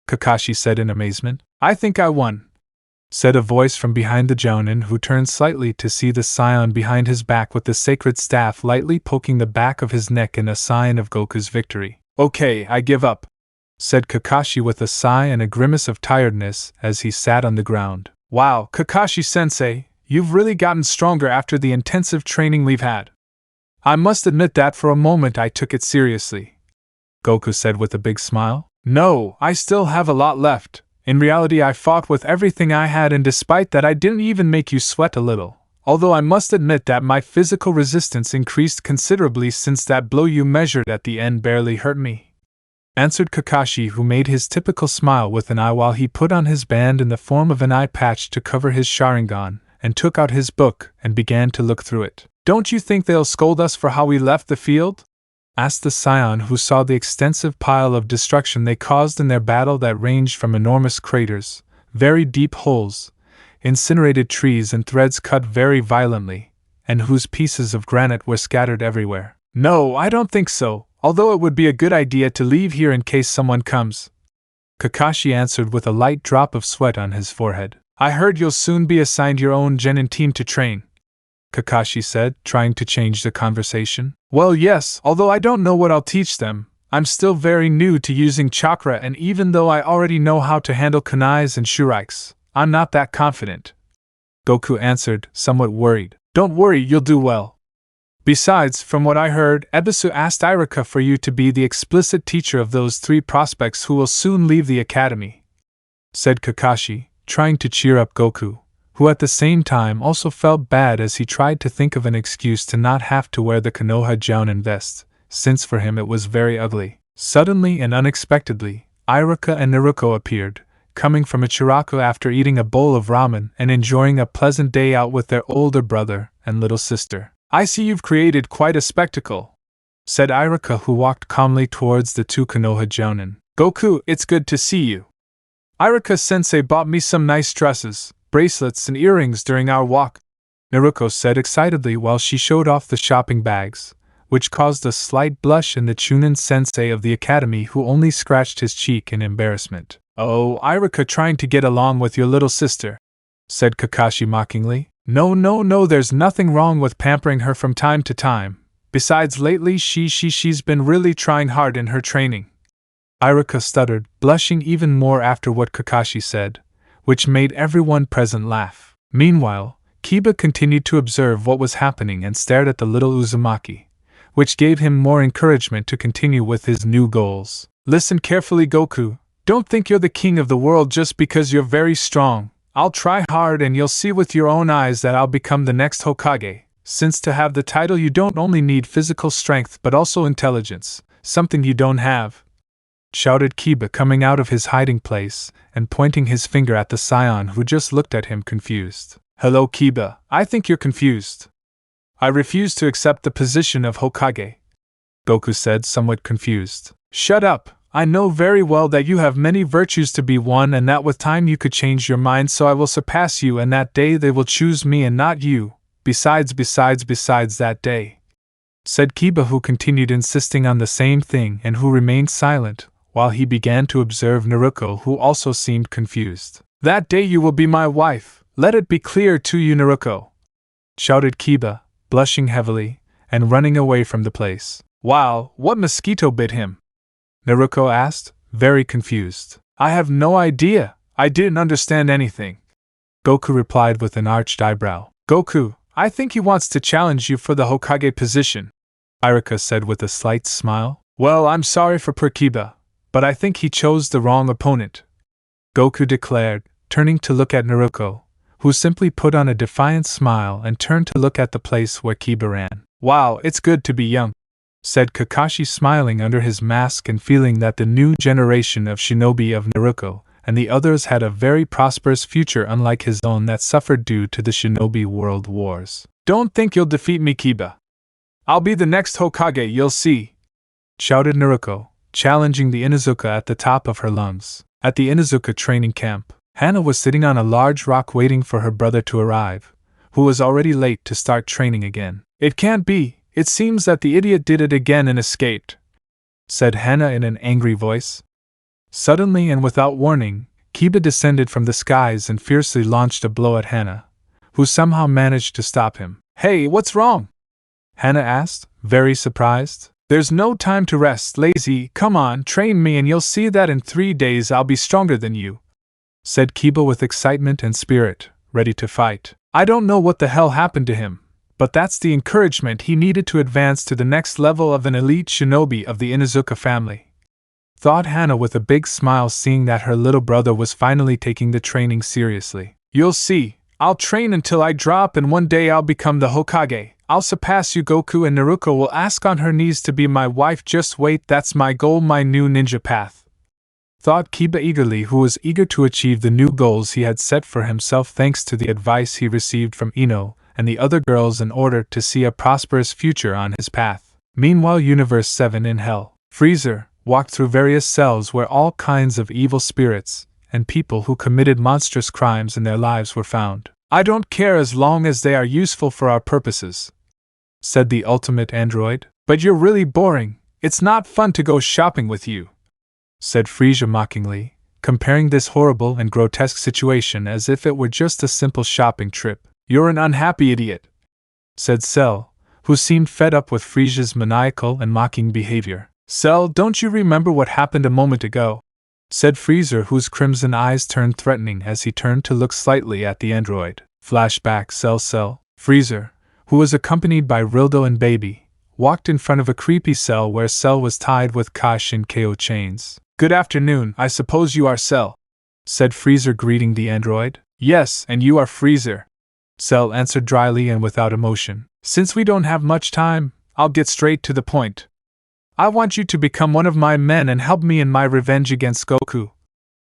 Kakashi said in amazement. "I think I won," said a voice from behind the Jounin, who turned slightly to see the scion behind his back with the sacred staff lightly poking the back of his neck in a sign of Goku's victory. "Okay, I give up," said Kakashi with a sigh and a grimace of tiredness as he sat on the ground. "Wow, Kakashi-sensei, you've really gotten stronger after the intensive training we've had. I must admit that for a moment I took it seriously," Goku said with a big smile. "No, I still have a lot left. In reality I fought with everything I had, and despite that I didn't even make you sweat a little, although I must admit that my physical resistance increased considerably since that blow you measured at the end barely hurt me," answered Kakashi, who made his typical smile with an eye while he put on his band in the form of an eye patch to cover his Sharingan, and took out his book and began to look through it. "Don't you think they'll scold us for how we left the field?" asked the scion, who saw the extensive pile of destruction they caused in their battle that ranged from enormous craters, very deep holes, incinerated trees and threads cut very violently, and whose pieces of granite were scattered everywhere. "No, I don't think so, although it would be a good idea to leave here in case someone comes," Kakashi answered with a light drop of sweat on his forehead. "I heard you'll soon be assigned your own genin team to train," Kakashi said, trying to change the conversation. "Well, yes, although I don't know what I'll teach them. I'm still very new to using chakra, and even though I already know how to handle kunais and shurikes, I'm not that confident," Goku answered, somewhat worried. Don't worry, you'll do well. Besides, from what I heard, Ebisu asked Irika for you to be the explicit teacher of those 3 prospects who will soon leave the academy," said Kakashi, trying to cheer up Goku, who at the same time also felt bad as he tried to think of an excuse to not have to wear the Konoha Jounin vest, since for him it was very ugly. Suddenly and unexpectedly, Irika and Naruto appeared, coming from Ichiraku after eating a bowl of ramen and enjoying a pleasant day out with their older brother and little sister. "I see you've created quite a spectacle," said Irika, who walked calmly towards the 2 Konoha Jounin. "Goku, it's good to see you. Irika-sensei bought me some nice dresses, bracelets and earrings during our walk," Naruto said excitedly while she showed off the shopping bags, which caused a slight blush in the Chunin-sensei of the academy, who only scratched his cheek in embarrassment. "Oh, Irika trying to get along with your little sister," said Kakashi mockingly. No, there's nothing wrong with pampering her from time to time. Besides, lately she's been really trying hard in her training." Irika stuttered, blushing even more after what Kakashi said, which made everyone present laugh. Meanwhile, Kiba continued to observe what was happening and stared at the little Uzumaki, which gave him more encouragement to continue with his new goals. "Listen carefully, Goku. Don't think you're the king of the world just because you're very strong. I'll try hard and you'll see with your own eyes that I'll become the next Hokage, since to have the title you don't only need physical strength but also intelligence, something you don't have," shouted Kiba, coming out of his hiding place and pointing his finger at the scion, who just looked at him confused. "Hello, Kiba, I think you're confused. I refuse to accept the position of Hokage," Goku said, somewhat confused. "Shut up. I know very well that you have many virtues to be won and that with time you could change your mind, so I will surpass you, and that day they will choose me and not you. Besides that day," said Kiba, who continued insisting on the same thing and who remained silent, while he began to observe Naruto, who also seemed confused. "That day you will be my wife, let it be clear to you, Naruto," shouted Kiba, blushing heavily, and running away from the place. "Wow, what mosquito bit him?" Naruto asked, very confused. "I have no idea, I didn't understand anything," Goku replied with an arched eyebrow. "Goku, I think he wants to challenge you for the Hokage position," Irika said with a slight smile. "Well, I'm sorry for poor Kiba, but I think he chose the wrong opponent," Goku declared, turning to look at Naruto, who simply put on a defiant smile and turned to look at the place where Kiba ran. "Wow, it's good to be young," said Kakashi, smiling under his mask and feeling that the new generation of shinobi of Naruto and the others had a very prosperous future, unlike his own that suffered due to the shinobi world wars. "Don't think you'll defeat me, Kiba. I'll be the next Hokage, you'll see," shouted Naruto, challenging the Inuzuka at the top of her lungs. At the Inuzuka training camp, Hana was sitting on a large rock waiting for her brother to arrive, who was already late to start training again. "It can't be. It seems that the idiot did it again and escaped," said Hana in an angry voice. Suddenly and without warning, Kiba descended from the skies and fiercely launched a blow at Hana, who somehow managed to stop him. "Hey, what's wrong?" Hana asked, very surprised. "There's no time to rest, lazy. Come on, train me and you'll see that in 3 days I'll be stronger than you," said Kiba with excitement and spirit, ready to fight. "I don't know what the hell happened to him, but that's the encouragement he needed to advance to the next level of an elite shinobi of the Inuzuka family," thought Hana with a big smile, seeing that her little brother was finally taking the training seriously. "You'll see, I'll train until I drop and one day I'll become the Hokage. I'll surpass you, Goku, and Naruto will ask on her knees to be my wife. Just wait, that's my goal, my new ninja path," thought Kiba eagerly, who was eager to achieve the new goals he had set for himself thanks to the advice he received from Ino and the other girls in order to see a prosperous future on his path. Meanwhile, Universe 7 in Hell, Freezer walked through various cells where all kinds of evil spirits and people who committed monstrous crimes in their lives were found. "I don't care as long as they are useful for our purposes," said the ultimate android. "But you're really boring. It's not fun to go shopping with you," said Frieza mockingly, comparing this horrible and grotesque situation as if it were just a simple shopping trip. "You're an unhappy idiot," said Cell, who seemed fed up with Frieza's maniacal and mocking behavior. "Cell, don't you remember what happened a moment ago?" said Freezer, whose crimson eyes turned threatening as he turned to look slightly at the android. Flashback. Cell, Freezer, who was accompanied by Rildo and Baby, walked in front of a creepy cell where Cell was tied with Kash and KO chains. "Good afternoon, I suppose you are Cell," said Freezer, greeting the android. "Yes, and you are Freezer," Cell answered dryly and without emotion. "Since we don't have much time, I'll get straight to the point. I want you to become one of my men and help me in my revenge against Goku,"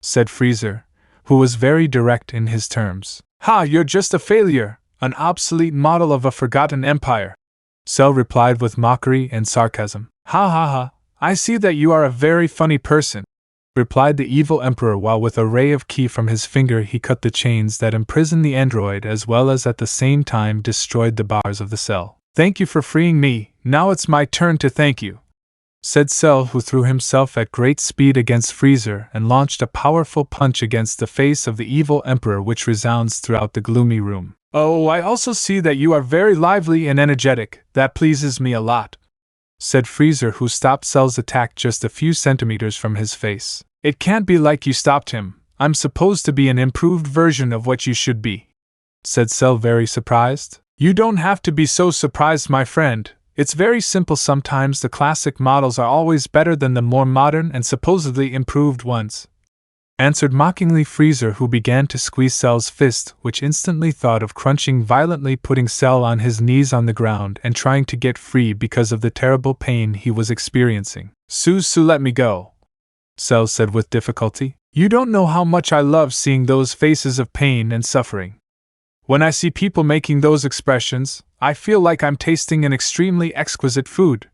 said Freezer, who was very direct in his terms. "Ha, you're just a failure, an obsolete model of a forgotten empire," Cell replied with mockery and sarcasm. "Ha ha ha, I see that you are a very funny person," replied the evil emperor while with a ray of ki from his finger he cut the chains that imprisoned the android as well as at the same time destroyed the bars of the cell. "Thank you for freeing me, now it's my turn to thank you," said Cell, who threw himself at great speed against Freezer and launched a powerful punch against the face of the evil emperor which resounds throughout the gloomy room. "Oh, I also see that you are very lively and energetic, that pleases me a lot," said Freezer, who stopped Cell's attack just a few centimeters from his face. "It can't be like you stopped him, I'm supposed to be an improved version of what you should be," said Cell, very surprised. "You don't have to be so surprised, my friend. It's very simple. Sometimes the classic models are always better than the more modern and supposedly improved ones," answered mockingly Freezer, who began to squeeze Cell's fist, which instantly thought of crunching violently, putting Cell on his knees on the ground and trying to get free because of the terrible pain he was experiencing. Su, let me go," Cell said with difficulty. "You don't know how much I love seeing those faces of pain and suffering. When I see people making those expressions, I feel like I'm tasting an extremely exquisite food,"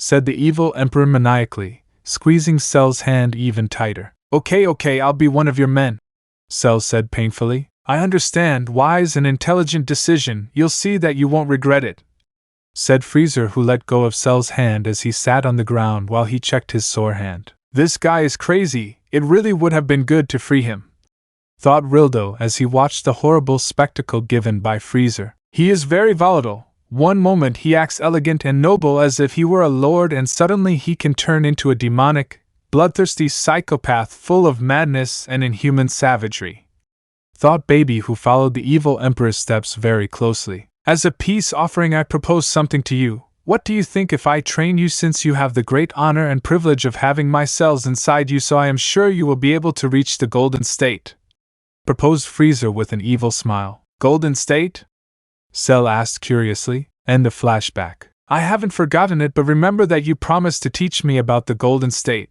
said the evil emperor maniacally, squeezing Cell's hand even tighter. Okay, I'll be one of your men," Cell said painfully. "I understand, wise and intelligent decision, you'll see that you won't regret it," said Freezer, who let go of Cell's hand as he sat on the ground while he checked his sore hand. "This guy is crazy, it really would have been good to free him," thought Rildo as he watched the horrible spectacle given by Freezer. "He is very volatile. One moment he acts elegant and noble as if he were a lord, and suddenly he can turn into a demonic, bloodthirsty psychopath full of madness and inhuman savagery," thought Baby, who followed the evil emperor's steps very closely. "As a peace offering I propose something to you. What do you think if I train you, since you have the great honor and privilege of having my cells inside you, so I am sure you will be able to reach the golden state?" proposed Freezer with an evil smile. "Golden state?" Cell asked curiously, and a flashback. "I haven't forgotten it, but remember that you promised to teach me about the golden state,"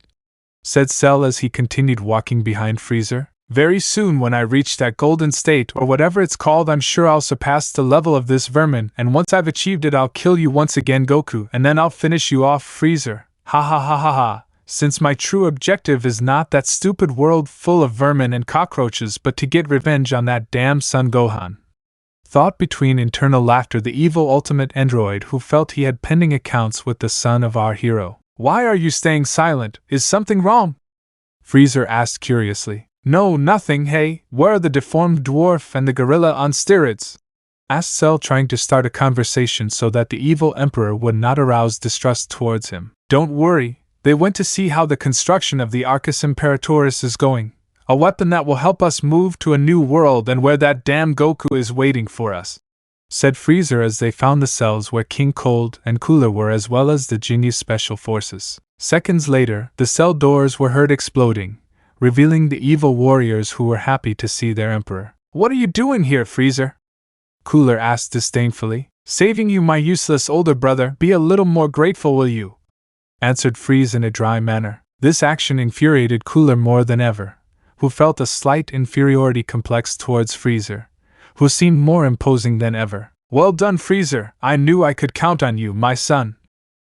said Cell as he continued walking behind Freezer. "Very soon, when I reach that golden state, or whatever it's called, I'm sure I'll surpass the level of this vermin, and once I've achieved it I'll kill you once again, Goku, and then I'll finish you off, Freezer. Ha ha ha ha ha. Since my true objective is not that stupid world full of vermin and cockroaches, but to get revenge on that damn Son Gohan," thought between internal laughter the evil ultimate android, who felt he had pending accounts with the son of our hero. "Why are you staying silent? Is something wrong?" Freezer asked curiously. "No, nothing. Hey, where are the deformed dwarf and the gorilla on steroids?" asked Cell, trying to start a conversation so that the evil emperor would not arouse distrust towards him. "Don't worry, they went to see how the construction of the Arcus Imperatoris is going, a weapon that will help us move to a new world and where that damn Goku is waiting for us," said Freezer as they found the cells where King Cold and Cooler were, as well as the Genius Special Forces. Seconds later, the cell doors were heard exploding, revealing the evil warriors who were happy to see their emperor. "What are you doing here, Freezer?" Cooler asked disdainfully. "Saving you, my useless older brother. Be a little more grateful, will you?" answered Freeze in a dry manner. This action infuriated Cooler more than ever, who felt a slight inferiority complex towards Freezer, who seemed more imposing than ever. "Well done, Freezer, I knew I could count on you, my son,"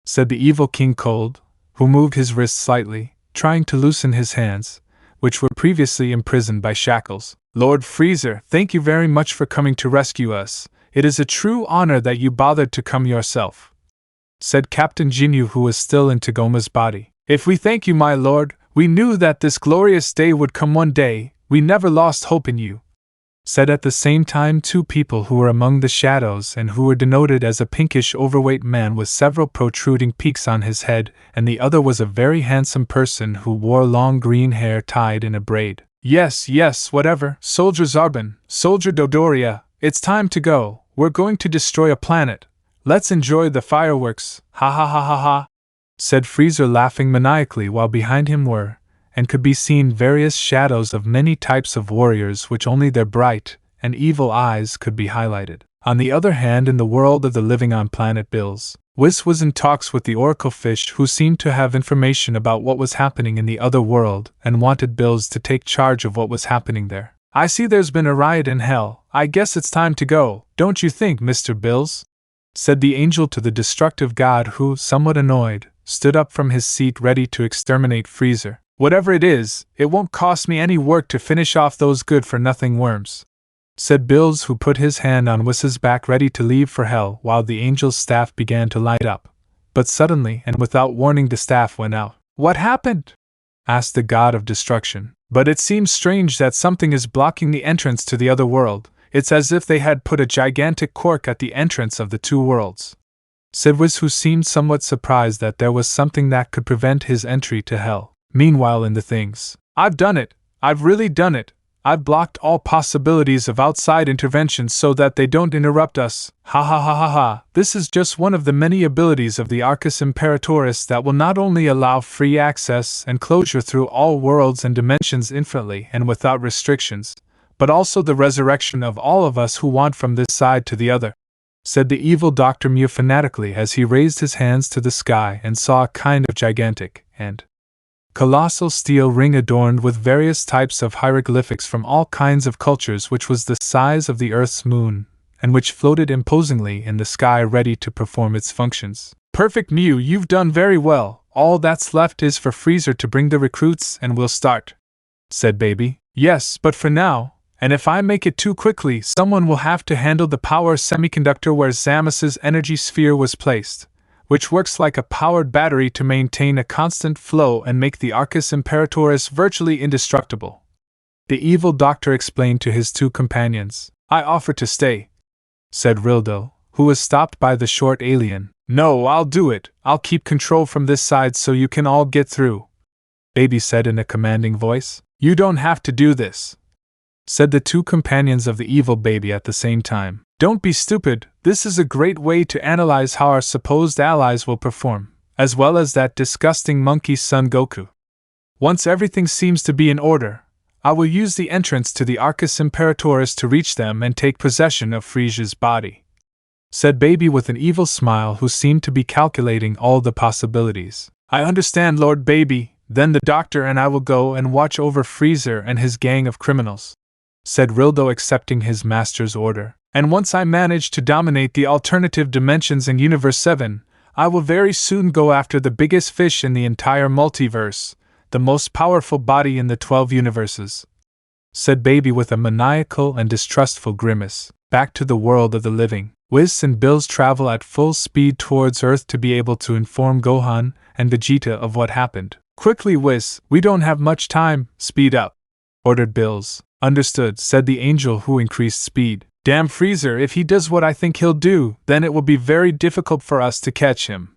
said the evil King Cold, who moved his wrist slightly, trying to loosen his hands, which were previously imprisoned by shackles. "Lord Freezer, thank you very much for coming to rescue us. It is a true honor that you bothered to come yourself," said Captain Jinyu, who was still in Tagoma's body. "If we thank you, my lord, we knew that this glorious day would come one day. We never lost hope in you," said at the same time two people who were among the shadows and who were denoted as a pinkish overweight man with several protruding peaks on his head, and the other was a very handsome person who wore long green hair tied in a braid. Yes, whatever, Soldier Zarbin, Soldier Dodoria, it's time to go. we're going to destroy a planet. Let's enjoy the fireworks, ha ha ha ha ha, said Frieza, laughing maniacally, while behind him were, and could be seen, various shadows of many types of warriors which only their bright and evil eyes could be highlighted. On the other hand, in the world of the living on planet Bills, Whis was in talks with the Oracle Fish, who seemed to have information about what was happening in the other world and wanted Bills to take charge of what was happening there. I see there's been a riot in hell. I guess it's time to go, don't you think, Mr. Bills? Said the angel to the destructive god, who, somewhat annoyed, stood up from his seat ready to exterminate Frieza. Whatever it is, it won't cost me any work to finish off those good-for-nothing worms, said Bills, who put his hand on Whis' back ready to leave for hell, while the angel's staff began to light up. But suddenly, and without warning, the staff went out. What happened? Asked the god of destruction. But it seems strange that something is blocking the entrance to the other world. It's as if they had put a gigantic cork at the entrance of the two worlds, said Whis, who seemed somewhat surprised that there was something that could prevent his entry to hell. Meanwhile, in the things, I've done it. I've really done it. I've blocked all possibilities of outside intervention so that they don't interrupt us. Ha ha ha ha ha. This is just one of the many abilities of the Arcus Imperatoris that will not only allow free access and closure through all worlds and dimensions infinitely and without restrictions, but also the resurrection of all of us who want from this side to the other, said the evil Dr. Mew fanatically as he raised his hands to the sky and saw a kind of gigantic and colossal steel ring adorned with various types of hieroglyphics from all kinds of cultures, which was the size of the Earth's moon, and which floated imposingly in the sky ready to perform its functions. Perfect, Mew, you've done very well. All that's left is for Frieza to bring the recruits and we'll start, said Baby. Yes, but for now, and if I make it too quickly, someone will have to handle the power semiconductor where Zamus's energy sphere was placed, which works like a powered battery to maintain a constant flow and make the Arcus Imperatoris virtually indestructible. The evil doctor explained to his two companions. I offer to stay, said Rildo, who was stopped by the short alien. No, I'll do it. I'll keep control from this side so you can all get through, Baby said in a commanding voice. You don't have to do this, said the two companions of the evil Baby at the same time. Don't be stupid. This is a great way to analyze how our supposed allies will perform, as well as that disgusting monkey's son Goku. Once everything seems to be in order, I will use the entrance to the Arcus Imperatoris to reach them and take possession of Frieza's body, said Baby with an evil smile, who seemed to be calculating all the possibilities. I understand, Lord Baby. Then the doctor and I will go and watch over Frieza and his gang of criminals, said Rildo, accepting his master's order. And once I manage to dominate the alternative dimensions in Universe 7, I will very soon go after the biggest fish in the entire multiverse, the most powerful body in the 12 universes, said Baby with a maniacal and distrustful grimace. Back to the world of the living, Whis and Bills travel at full speed towards Earth to be able to inform Gohan and Vegeta of what happened. Quickly, Whis, we don't have much time. Speed up, ordered Bills. Understood, said the angel, who increased speed. Damn Frieza, if he does what I think he'll do, then it will be very difficult for us to catch him,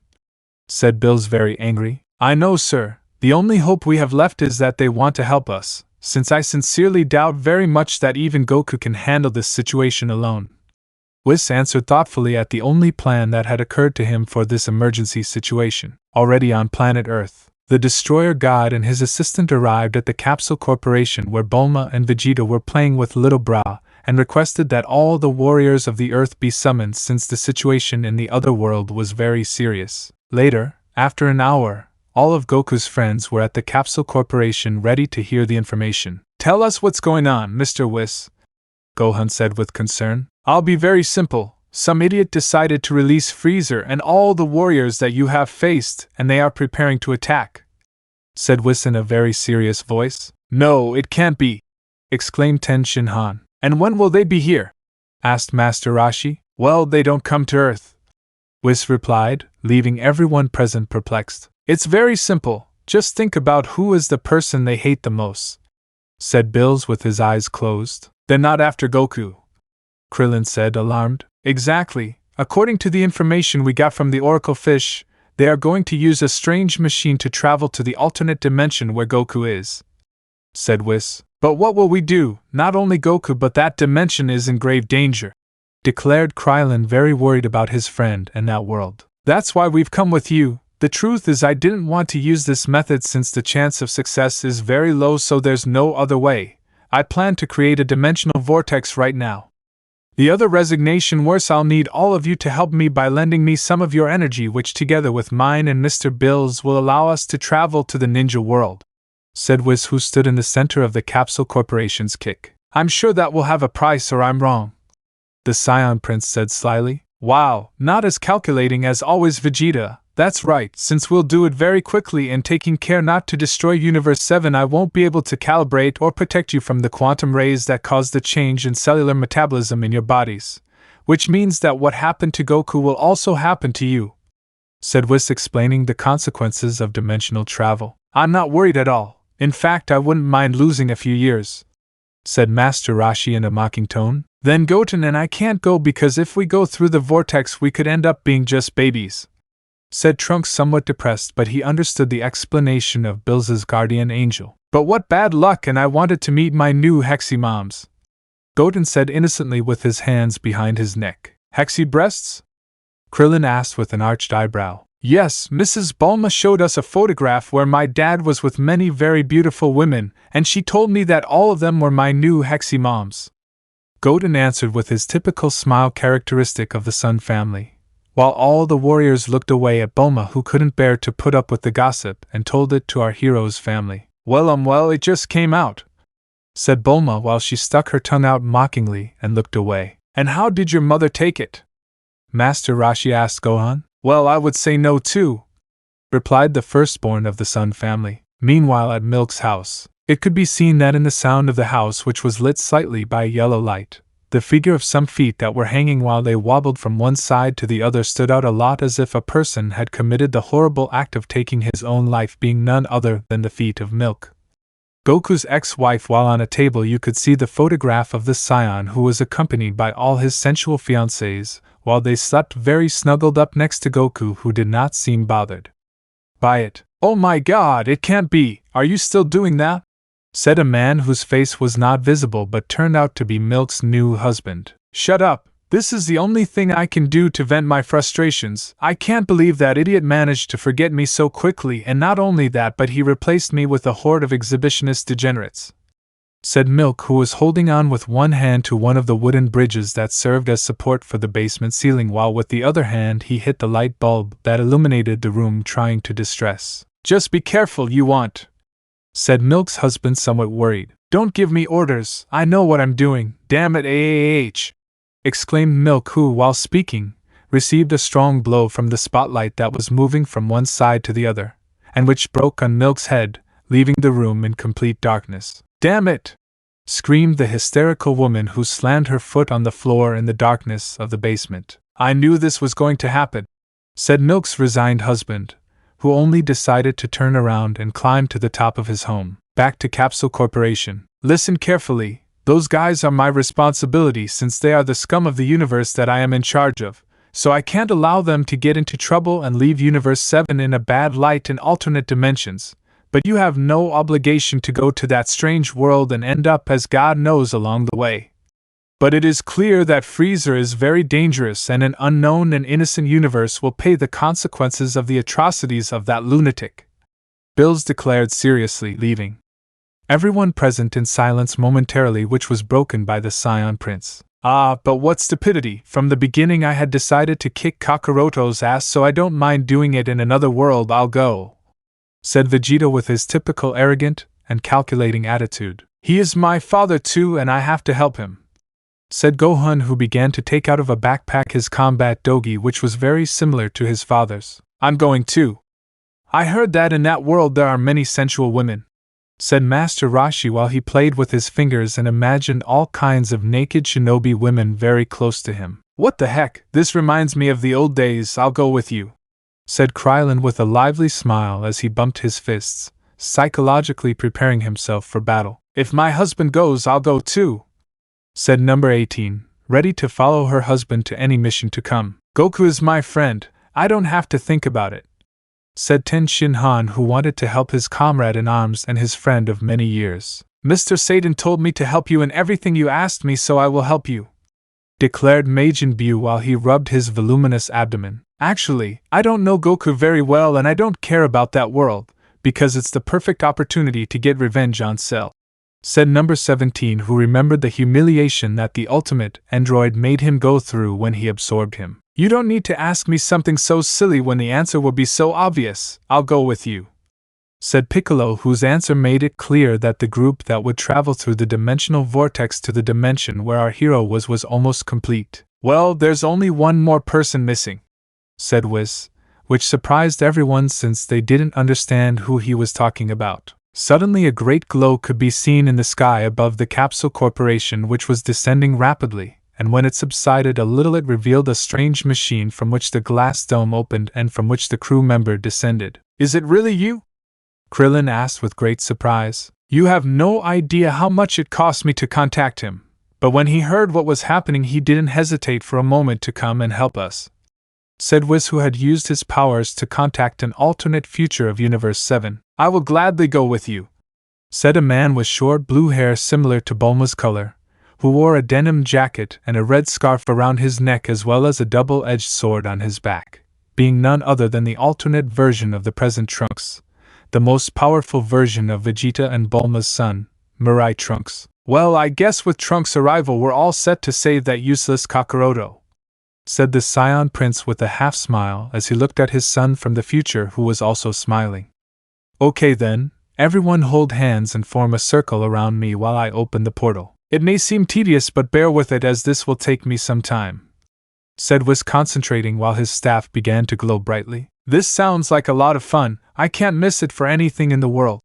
said Bills, very angry. I know, sir. The only hope we have left is that they want to help us, since I sincerely doubt very much that even Goku can handle this situation alone. Whis answered thoughtfully at the only plan that had occurred to him for this emergency situation. Already on planet Earth, the Destroyer God and his assistant arrived at the Capsule Corporation, where Bulma and Vegeta were playing with Little Bra, and requested that all the warriors of the Earth be summoned since the situation in the other world was very serious. Later, after an hour, all of Goku's friends were at the Capsule Corporation ready to hear the information. Tell us what's going on, Mr. Whis, Gohan said with concern. I'll be very simple. Some idiot decided to release Frieza and all the warriors that you have faced, and they are preparing to attack, said Whis in a very serious voice. No, it can't be, exclaimed Ten Shin Han. And when will they be here? Asked Master Roshi. Well, they don't come to Earth, Whis replied, leaving everyone present perplexed. It's very simple. Just think about who is the person they hate the most, said Bills with his eyes closed. They're not after Goku, Krillin said, alarmed. Exactly. According to the information we got from the Oracle Fish, they are going to use a strange machine to travel to the alternate dimension where Goku is, said Whis. But what will we do? Not only Goku but that dimension is in grave danger. declared Krylin, very worried about his friend and that world. That's why we've come with you. The truth is I didn't want to use this method since the chance of success is very low, so there's no other way. I plan to create a dimensional vortex right now. The other resignation worse, I'll need all of you to help me by lending me some of your energy, which together with mine and Mr. Bill's will allow us to travel to the ninja world, said Wiz, who stood in the center of the Capsule Corporation's kick. I'm sure that will have a price, or I'm wrong, the Scion Prince said slyly. Wow, not as calculating as always, Vegeta. That's right, since we'll do it very quickly and taking care not to destroy Universe 7, I won't be able to calibrate or protect you from the quantum rays that cause the change in cellular metabolism in your bodies. Which means that what happened to Goku will also happen to you, said Whis, explaining the consequences of dimensional travel. I'm not worried at all. In fact, I wouldn't mind losing a few years, said Master Roshi in a mocking tone. Then Goten and I can't go because if we go through the vortex we could end up being just babies, said Trunks, somewhat depressed, but he understood the explanation of Bill's guardian angel. But what bad luck, and I wanted to meet my new Hexy moms, Goten said innocently with his hands behind his neck. Hexy breasts? Krillin asked with an arched eyebrow. Yes, Mrs. Bulma showed us a photograph where my dad was with many very beautiful women, and she told me that all of them were my new Hexy moms, Goten answered with his typical smile characteristic of the Sun family, while all the warriors looked away at Bulma, who couldn't bear to put up with the gossip and told it to our hero's family. Well, it just came out, said Bulma while she stuck her tongue out mockingly and looked away. And how did your mother take it? Master Roshi asked Gohan. Well, I would say no too, replied the firstborn of the Sun family. Meanwhile, at Milk's house, it could be seen that in the sound of the house, which was lit slightly by a yellow light, the figure of some feet that were hanging while they wobbled from one side to the other stood out a lot, as if a person had committed the horrible act of taking his own life, being none other than the feet of Milk, Goku's ex-wife. While on a table you could see the photograph of the scion, who was accompanied by all his sensual fiancées, while they slept very snuggled up next to Goku, who did not seem bothered by it. Oh my god, it can't be! Are you still doing that? Said a man whose face was not visible but turned out to be Milk's new husband. Shut up! This is the only thing I can do to vent my frustrations. I can't believe that idiot managed to forget me so quickly, and not only that, but he replaced me with a horde of exhibitionist degenerates, said Milk, who was holding on with one hand to one of the wooden bridges that served as support for the basement ceiling, while with the other hand he hit the light bulb that illuminated the room, trying to distress. Just be careful, you want, said Milk's husband, somewhat worried. Don't give me orders, I know what I'm doing, damn it, exclaimed Milk, who, while speaking, received a strong blow from the spotlight that was moving from one side to the other, and which broke on Milk's head, leaving the room in complete darkness. Damn it! Screamed the hysterical woman, who slammed her foot on the floor in the darkness of the basement. I knew this was going to happen, said Milk's resigned husband, who only decided to turn around and climb to the top of his home. Back to Capsule Corporation. Listen carefully, those guys are my responsibility since they are the scum of the universe that I am in charge of, so I can't allow them to get into trouble and leave Universe 7 in a bad light in alternate dimensions. But you have no obligation to go to that strange world and end up as God knows along the way. But it is clear that Freezer is very dangerous, and an unknown and innocent universe will pay the consequences of the atrocities of that lunatic, Bills declared seriously, leaving everyone present in silence momentarily, which was broken by the Scion Prince. Ah, but what stupidity! From the beginning I had decided to kick Kakaroto's ass, so I don't mind doing it in another world. I'll go, said Vegeta with his typical arrogant and calculating attitude. He is my father too, and I have to help him, said Gohan, who began to take out of a backpack his combat dogi, which was very similar to his father's. I'm going too. I heard that in that world there are many sensual women, said Master Roshi while he played with his fingers and imagined all kinds of naked shinobi women very close to him. What the heck, this reminds me of the old days. I'll go with you, said Krylin with a lively smile as he bumped his fists, psychologically preparing himself for battle. If my husband goes, I'll go too, said number 18, ready to follow her husband to any mission to come. Goku is my friend, I don't have to think about it, said Ten Shin Han, who wanted to help his comrade in arms and his friend of many years. Mr. Satan told me to help you in everything you asked me, so I will help you, declared Majin Buu while he rubbed his voluminous abdomen. Actually, I don't know Goku very well and I don't care about that world, because it's the perfect opportunity to get revenge on Cell, said number 17, who remembered the humiliation that the ultimate android made him go through when he absorbed him. You don't need to ask me something so silly when the answer will be so obvious. I'll go with you, said Piccolo, whose answer made it clear that the group that would travel through the dimensional vortex to the dimension where our hero was almost complete. Well, there's only one more person missing, said Whis, which surprised everyone since they didn't understand who he was talking about. Suddenly a great glow could be seen in the sky above the Capsule Corporation, which was descending rapidly, and when it subsided a little it revealed a strange machine from which the glass dome opened and from which the crew member descended. Is it really you? Krillin asked with great surprise. You have no idea how much it cost me to contact him, but when he heard what was happening he didn't hesitate for a moment to come and help us, said Whis, who had used his powers to contact an alternate future of Universe 7. I will gladly go with you, said a man with short blue hair similar to Bulma's color, who wore a denim jacket and a red scarf around his neck as well as a double-edged sword on his back, being none other than the alternate version of the present Trunks, the most powerful version of Vegeta and Bulma's son, Mirai Trunks. Well, I guess with Trunks' arrival we're all set to save that useless Kakaroto, said the Scion Prince with a half-smile as he looked at his son from the future, who was also smiling. Okay then, everyone hold hands and form a circle around me while I open the portal. It may seem tedious but bear with it as this will take me some time, said Whis, concentrating while his staff began to glow brightly. This sounds like a lot of fun, I can't miss it for anything in the world,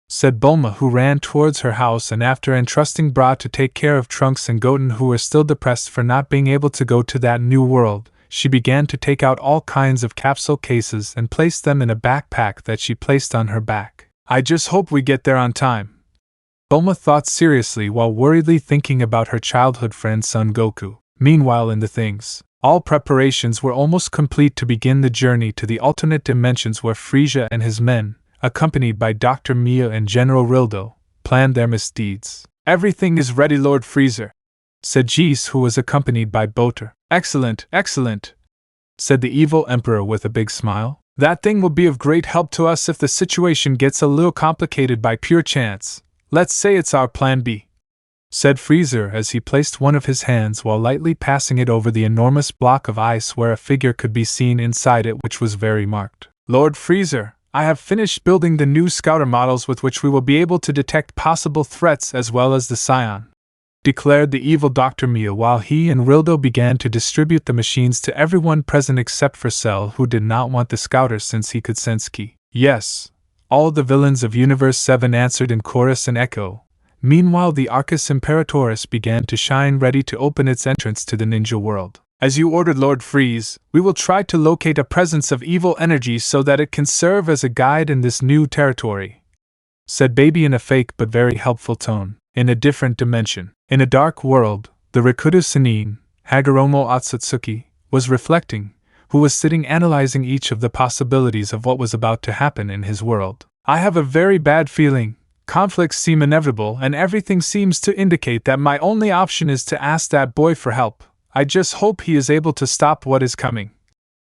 said Bulma, who ran towards her house, and after entrusting Bra to take care of Trunks and Goten, who were still depressed for not being able to go to that new world, she began to take out all kinds of capsule cases and place them in a backpack that she placed on her back. I just hope we get there on time, Bulma thought seriously while worriedly thinking about her childhood friend Son Goku. Meanwhile in the things, all preparations were almost complete to begin the journey to the alternate dimensions where Frieza and his men, accompanied by Dr. Mia and General Rildo, planned their misdeeds. Everything is ready, Lord Frieza, said Jis, who was accompanied by Boter. Excellent, excellent, said the evil Emperor with a big smile. That thing will be of great help to us if the situation gets a little complicated by pure chance. Let's say it's our plan B, said Frieza as he placed one of his hands while lightly passing it over the enormous block of ice where a figure could be seen inside it, which was very marked. Lord Frieza, I have finished building the new scouter models with which we will be able to detect possible threats as well as the Scion, declared the evil Dr. Mia while he and Rildo began to distribute the machines to everyone present except for Cell, who did not want the scouter since he could sense ki. Yes, all the villains of Universe 7 answered in chorus and echo. Meanwhile the Arcus Imperatoris began to shine, ready to open its entrance to the ninja world. As you ordered, Lord Freeze, we will try to locate a presence of evil energy so that it can serve as a guide in this new territory, said Baby in a fake but very helpful tone. In a different dimension, in a dark world, the Rikudo Sennin, Hagoromo Otsutsuki, was reflecting, who was sitting analyzing each of the possibilities of what was about to happen in his world. I have a very bad feeling. Conflicts seem inevitable and everything seems to indicate that my only option is to ask that boy for help. I just hope he is able to stop what is coming,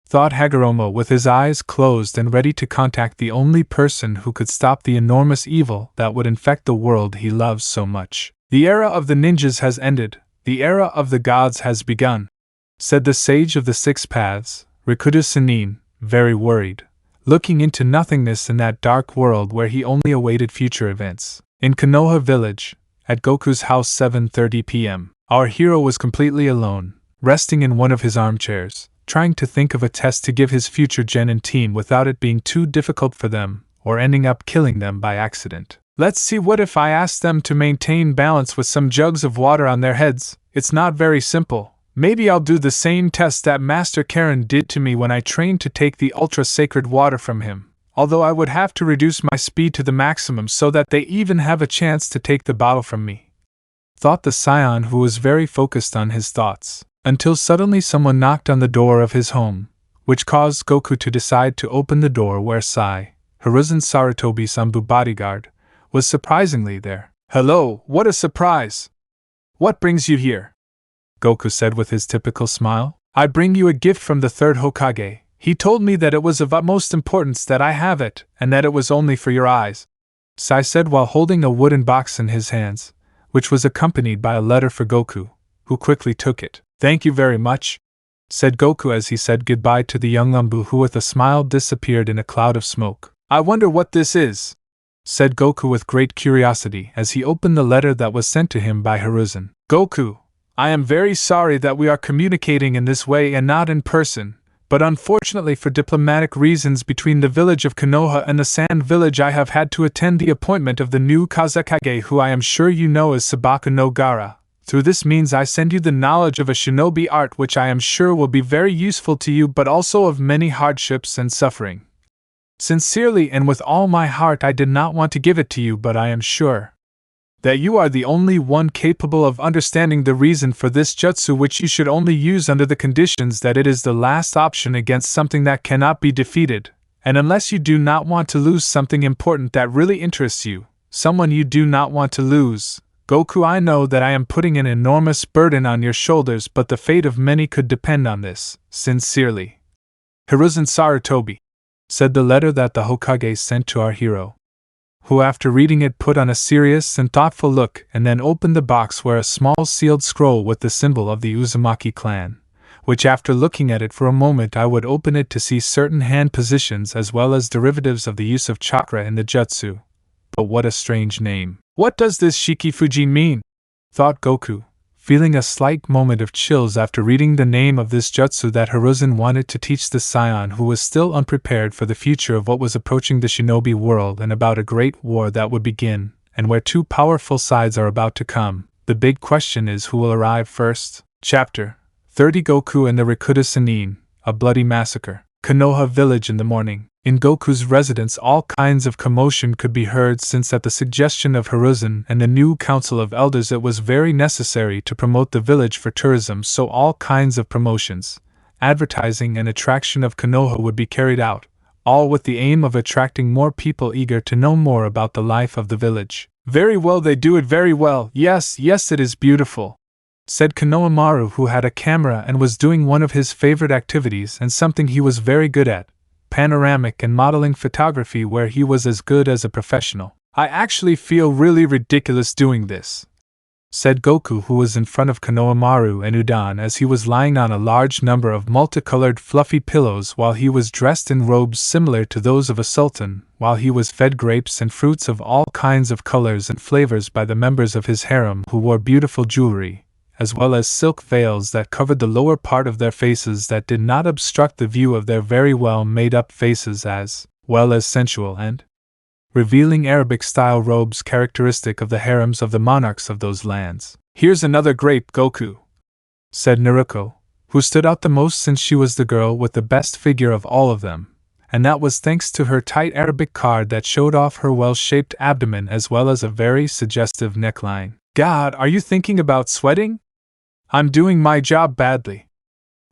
thought Hagoromo with his eyes closed and ready to contact the only person who could stop the enormous evil that would infect the world he loves so much. The era of the ninjas has ended, the era of the gods has begun, said the sage of the six paths, Rikudo Sennin, very worried, looking into nothingness in that dark world where he only awaited future events. In Konoha village, at Goku's house 7:30 p.m., our hero was completely alone, resting in one of his armchairs, trying to think of a test to give his future gen and team without it being too difficult for them, or ending up killing them by accident. Let's see, what if I ask them to maintain balance with some jugs of water on their heads? It's not very simple. Maybe I'll do the same test that Master Karen did to me when I trained to take the ultra-sacred water from him, although I would have to reduce my speed to the maximum so that they even have a chance to take the bottle from me, thought the Scion, who was very focused on his thoughts, until suddenly someone knocked on the door of his home, which caused Goku to decide to open the door where Sai, Hiruzen Sarutobi's Anbu bodyguard, was surprisingly there. Hello, what a surprise! What brings you here? Goku said with his typical smile. I bring you a gift from the third Hokage. He told me that it was of utmost importance that I have it, and that it was only for your eyes, Sai said while holding a wooden box in his hands, which was accompanied by a letter for Goku, who quickly took it. Thank you very much, said Goku as he said goodbye to the young Anbu, who with a smile disappeared in a cloud of smoke. I wonder what this is, said Goku with great curiosity as he opened the letter that was sent to him by Hiruzen. Goku, I am very sorry that we are communicating in this way and not in person, but unfortunately for diplomatic reasons between the village of Konoha and the Sand Village, I have had to attend the appointment of the new Kazekage, who I am sure you know as Sabaku no Gara. Through this means I send you the knowledge of a shinobi art which I am sure will be very useful to you, but also of many hardships and suffering. Sincerely and with all my heart, I did not want to give it to you, but I am sure that you are the only one capable of understanding the reason for this jutsu, which you should only use under the conditions that it is the last option against something that cannot be defeated, and unless you do not want to lose something important that really interests you, someone you do not want to lose. Goku, I know that I am putting an enormous burden on your shoulders, but the fate of many could depend on this. Sincerely, Hiruzen Sarutobi, said the letter that the Hokage sent to our hero, who after reading it put on a serious and thoughtful look and then opened the box where a small sealed scroll with the symbol of the Uzumaki clan, which after looking at it for a moment I would open it to see certain hand positions as well as derivatives of the use of chakra in the jutsu. But what a strange name. What does this Shikifuji mean? Thought Goku, feeling a slight moment of chills after reading the name of this jutsu that Hiruzen wanted to teach the scion, who was still unprepared for the future of what was approaching the shinobi world and about a great war that would begin, and where two powerful sides are about to come. The big question is who will arrive first. Chapter 30 Goku and the Rikuta Sannin, a bloody massacre. Konoha village in the morning. In Goku's residence all kinds of commotion could be heard, since at the suggestion of Hiruzen and the new council of elders it was very necessary to promote the village for tourism, so all kinds of promotions, advertising and attraction of Konoha would be carried out, all with the aim of attracting more people eager to know more about the life of the village. Very well, they do it very well. Yes, it is beautiful, said Konohamaru, who had a camera and was doing one of his favorite activities and something he was very good at, panoramic and modeling photography, where he was as good as a professional. I actually feel really ridiculous doing this, said Goku, who was in front of Konohamaru and Udan as he was lying on a large number of multicolored fluffy pillows while he was dressed in robes similar to those of a sultan, while he was fed grapes and fruits of all kinds of colors and flavors by the members of his harem, who wore beautiful jewelry, as well as silk veils that covered the lower part of their faces that did not obstruct the view of their very well made up faces, as well as sensual and revealing Arabic-style robes characteristic of the harems of the monarchs of those lands. Here's another grape, Goku, said Naruto, who stood out the most since she was the girl with the best figure of all of them, and that was thanks to her tight Arabic card that showed off her well-shaped abdomen as well as a very suggestive neckline. God, are you thinking about sweating? I'm doing my job badly.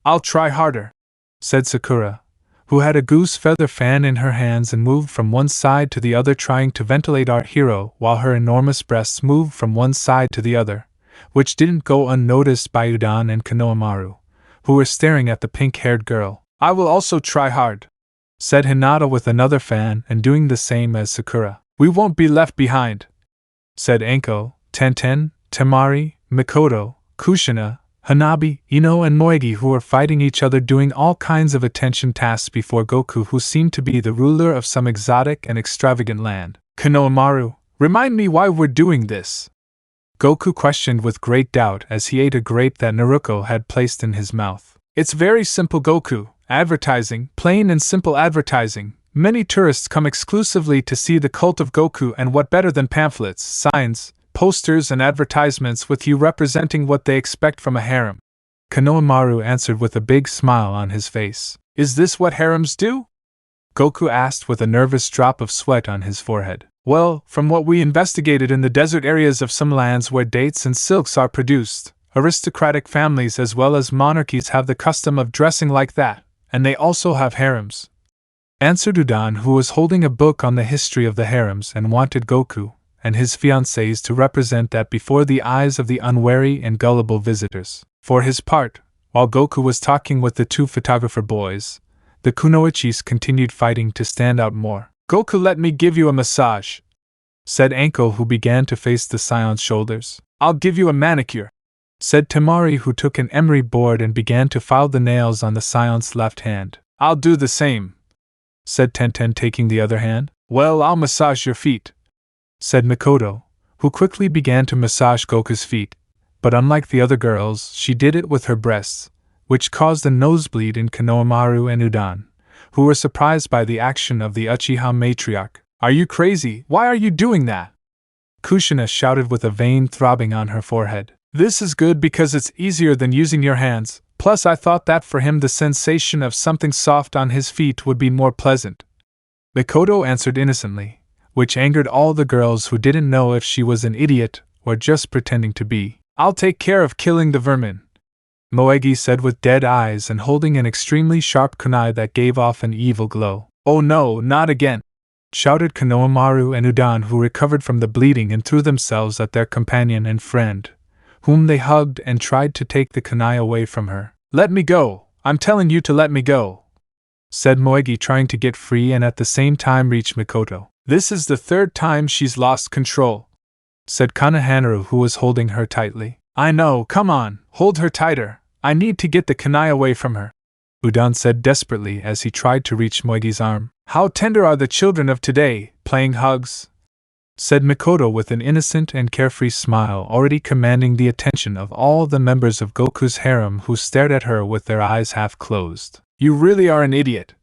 I'll try harder, said Sakura, who had a goose feather fan in her hands and moved from one side to the other trying to ventilate our hero, while her enormous breasts moved from one side to the other, which didn't go unnoticed by Udan and Konohamaru, who were staring at the pink-haired girl. I will also try hard, said Hinata with another fan and doing the same as Sakura. We won't be left behind, said Anko, Tenten, Temari, Mikoto, Kushina, Hanabi, Ino and Moegi, who were fighting each other doing all kinds of attention tasks before Goku, who seemed to be the ruler of some exotic and extravagant land. Konohamaru, remind me why we're doing this, Goku questioned with great doubt as he ate a grape that Naruto had placed in his mouth. It's very simple, Goku. Advertising, plain and simple advertising. Many tourists come exclusively to see the cult of Goku, and what better than pamphlets, signs, posters and advertisements with you representing what they expect from a harem? Konohamaru answered with a big smile on his face. Is this what harems do? Goku asked with a nervous drop of sweat on his forehead. Well, from what we investigated in the desert areas of some lands where dates and silks are produced, aristocratic families as well as monarchies have the custom of dressing like that, and they also have harems, answered Udan, who was holding a book on the history of the harems and wanted Goku and his fiancées to represent that before the eyes of the unwary and gullible visitors. For his part, while Goku was talking with the two photographer boys, the kunoichis continued fighting to stand out more. "Goku, let me give you a massage," said Anko, who began to face the Scion's shoulders. "I'll give you a manicure," said Temari, who took an emery board and began to file the nails on the Scion's left hand. "I'll do the same," said Tenten, taking the other hand. "Well, I'll massage your feet," said Mikoto, who quickly began to massage Goku's feet, but unlike the other girls, she did it with her breasts, which caused a nosebleed in Konohamaru and Udan, who were surprised by the action of the Uchiha matriarch. "Are you crazy? Why are you doing that?" Kushina shouted with a vein throbbing on her forehead. "This is good because it's easier than using your hands, plus I thought that for him the sensation of something soft on his feet would be more pleasant," Mikoto answered innocently, which angered all the girls who didn't know if she was an idiot or just pretending to be. "I'll take care of killing the vermin," Moegi said with dead eyes and holding an extremely sharp kunai that gave off an evil glow. "Oh no, not again!" shouted Konohamaru and Udan, who recovered from the bleeding and threw themselves at their companion and friend, whom they hugged and tried to take the kunai away from her. "Let me go! I'm telling you to let me go!" said Moegi, trying to get free and at the same time reach Mikoto. "This is the third time she's lost control," said Kanohanaru, who was holding her tightly. "I know, come on, hold her tighter. I need to get the kunai away from her," Udan said desperately as he tried to reach Moegi's arm. "How tender are the children of today, playing hugs," said Mikoto with an innocent and carefree smile, already commanding the attention of all the members of Goku's harem, who stared at her with their eyes half closed. "You really are an idiot,"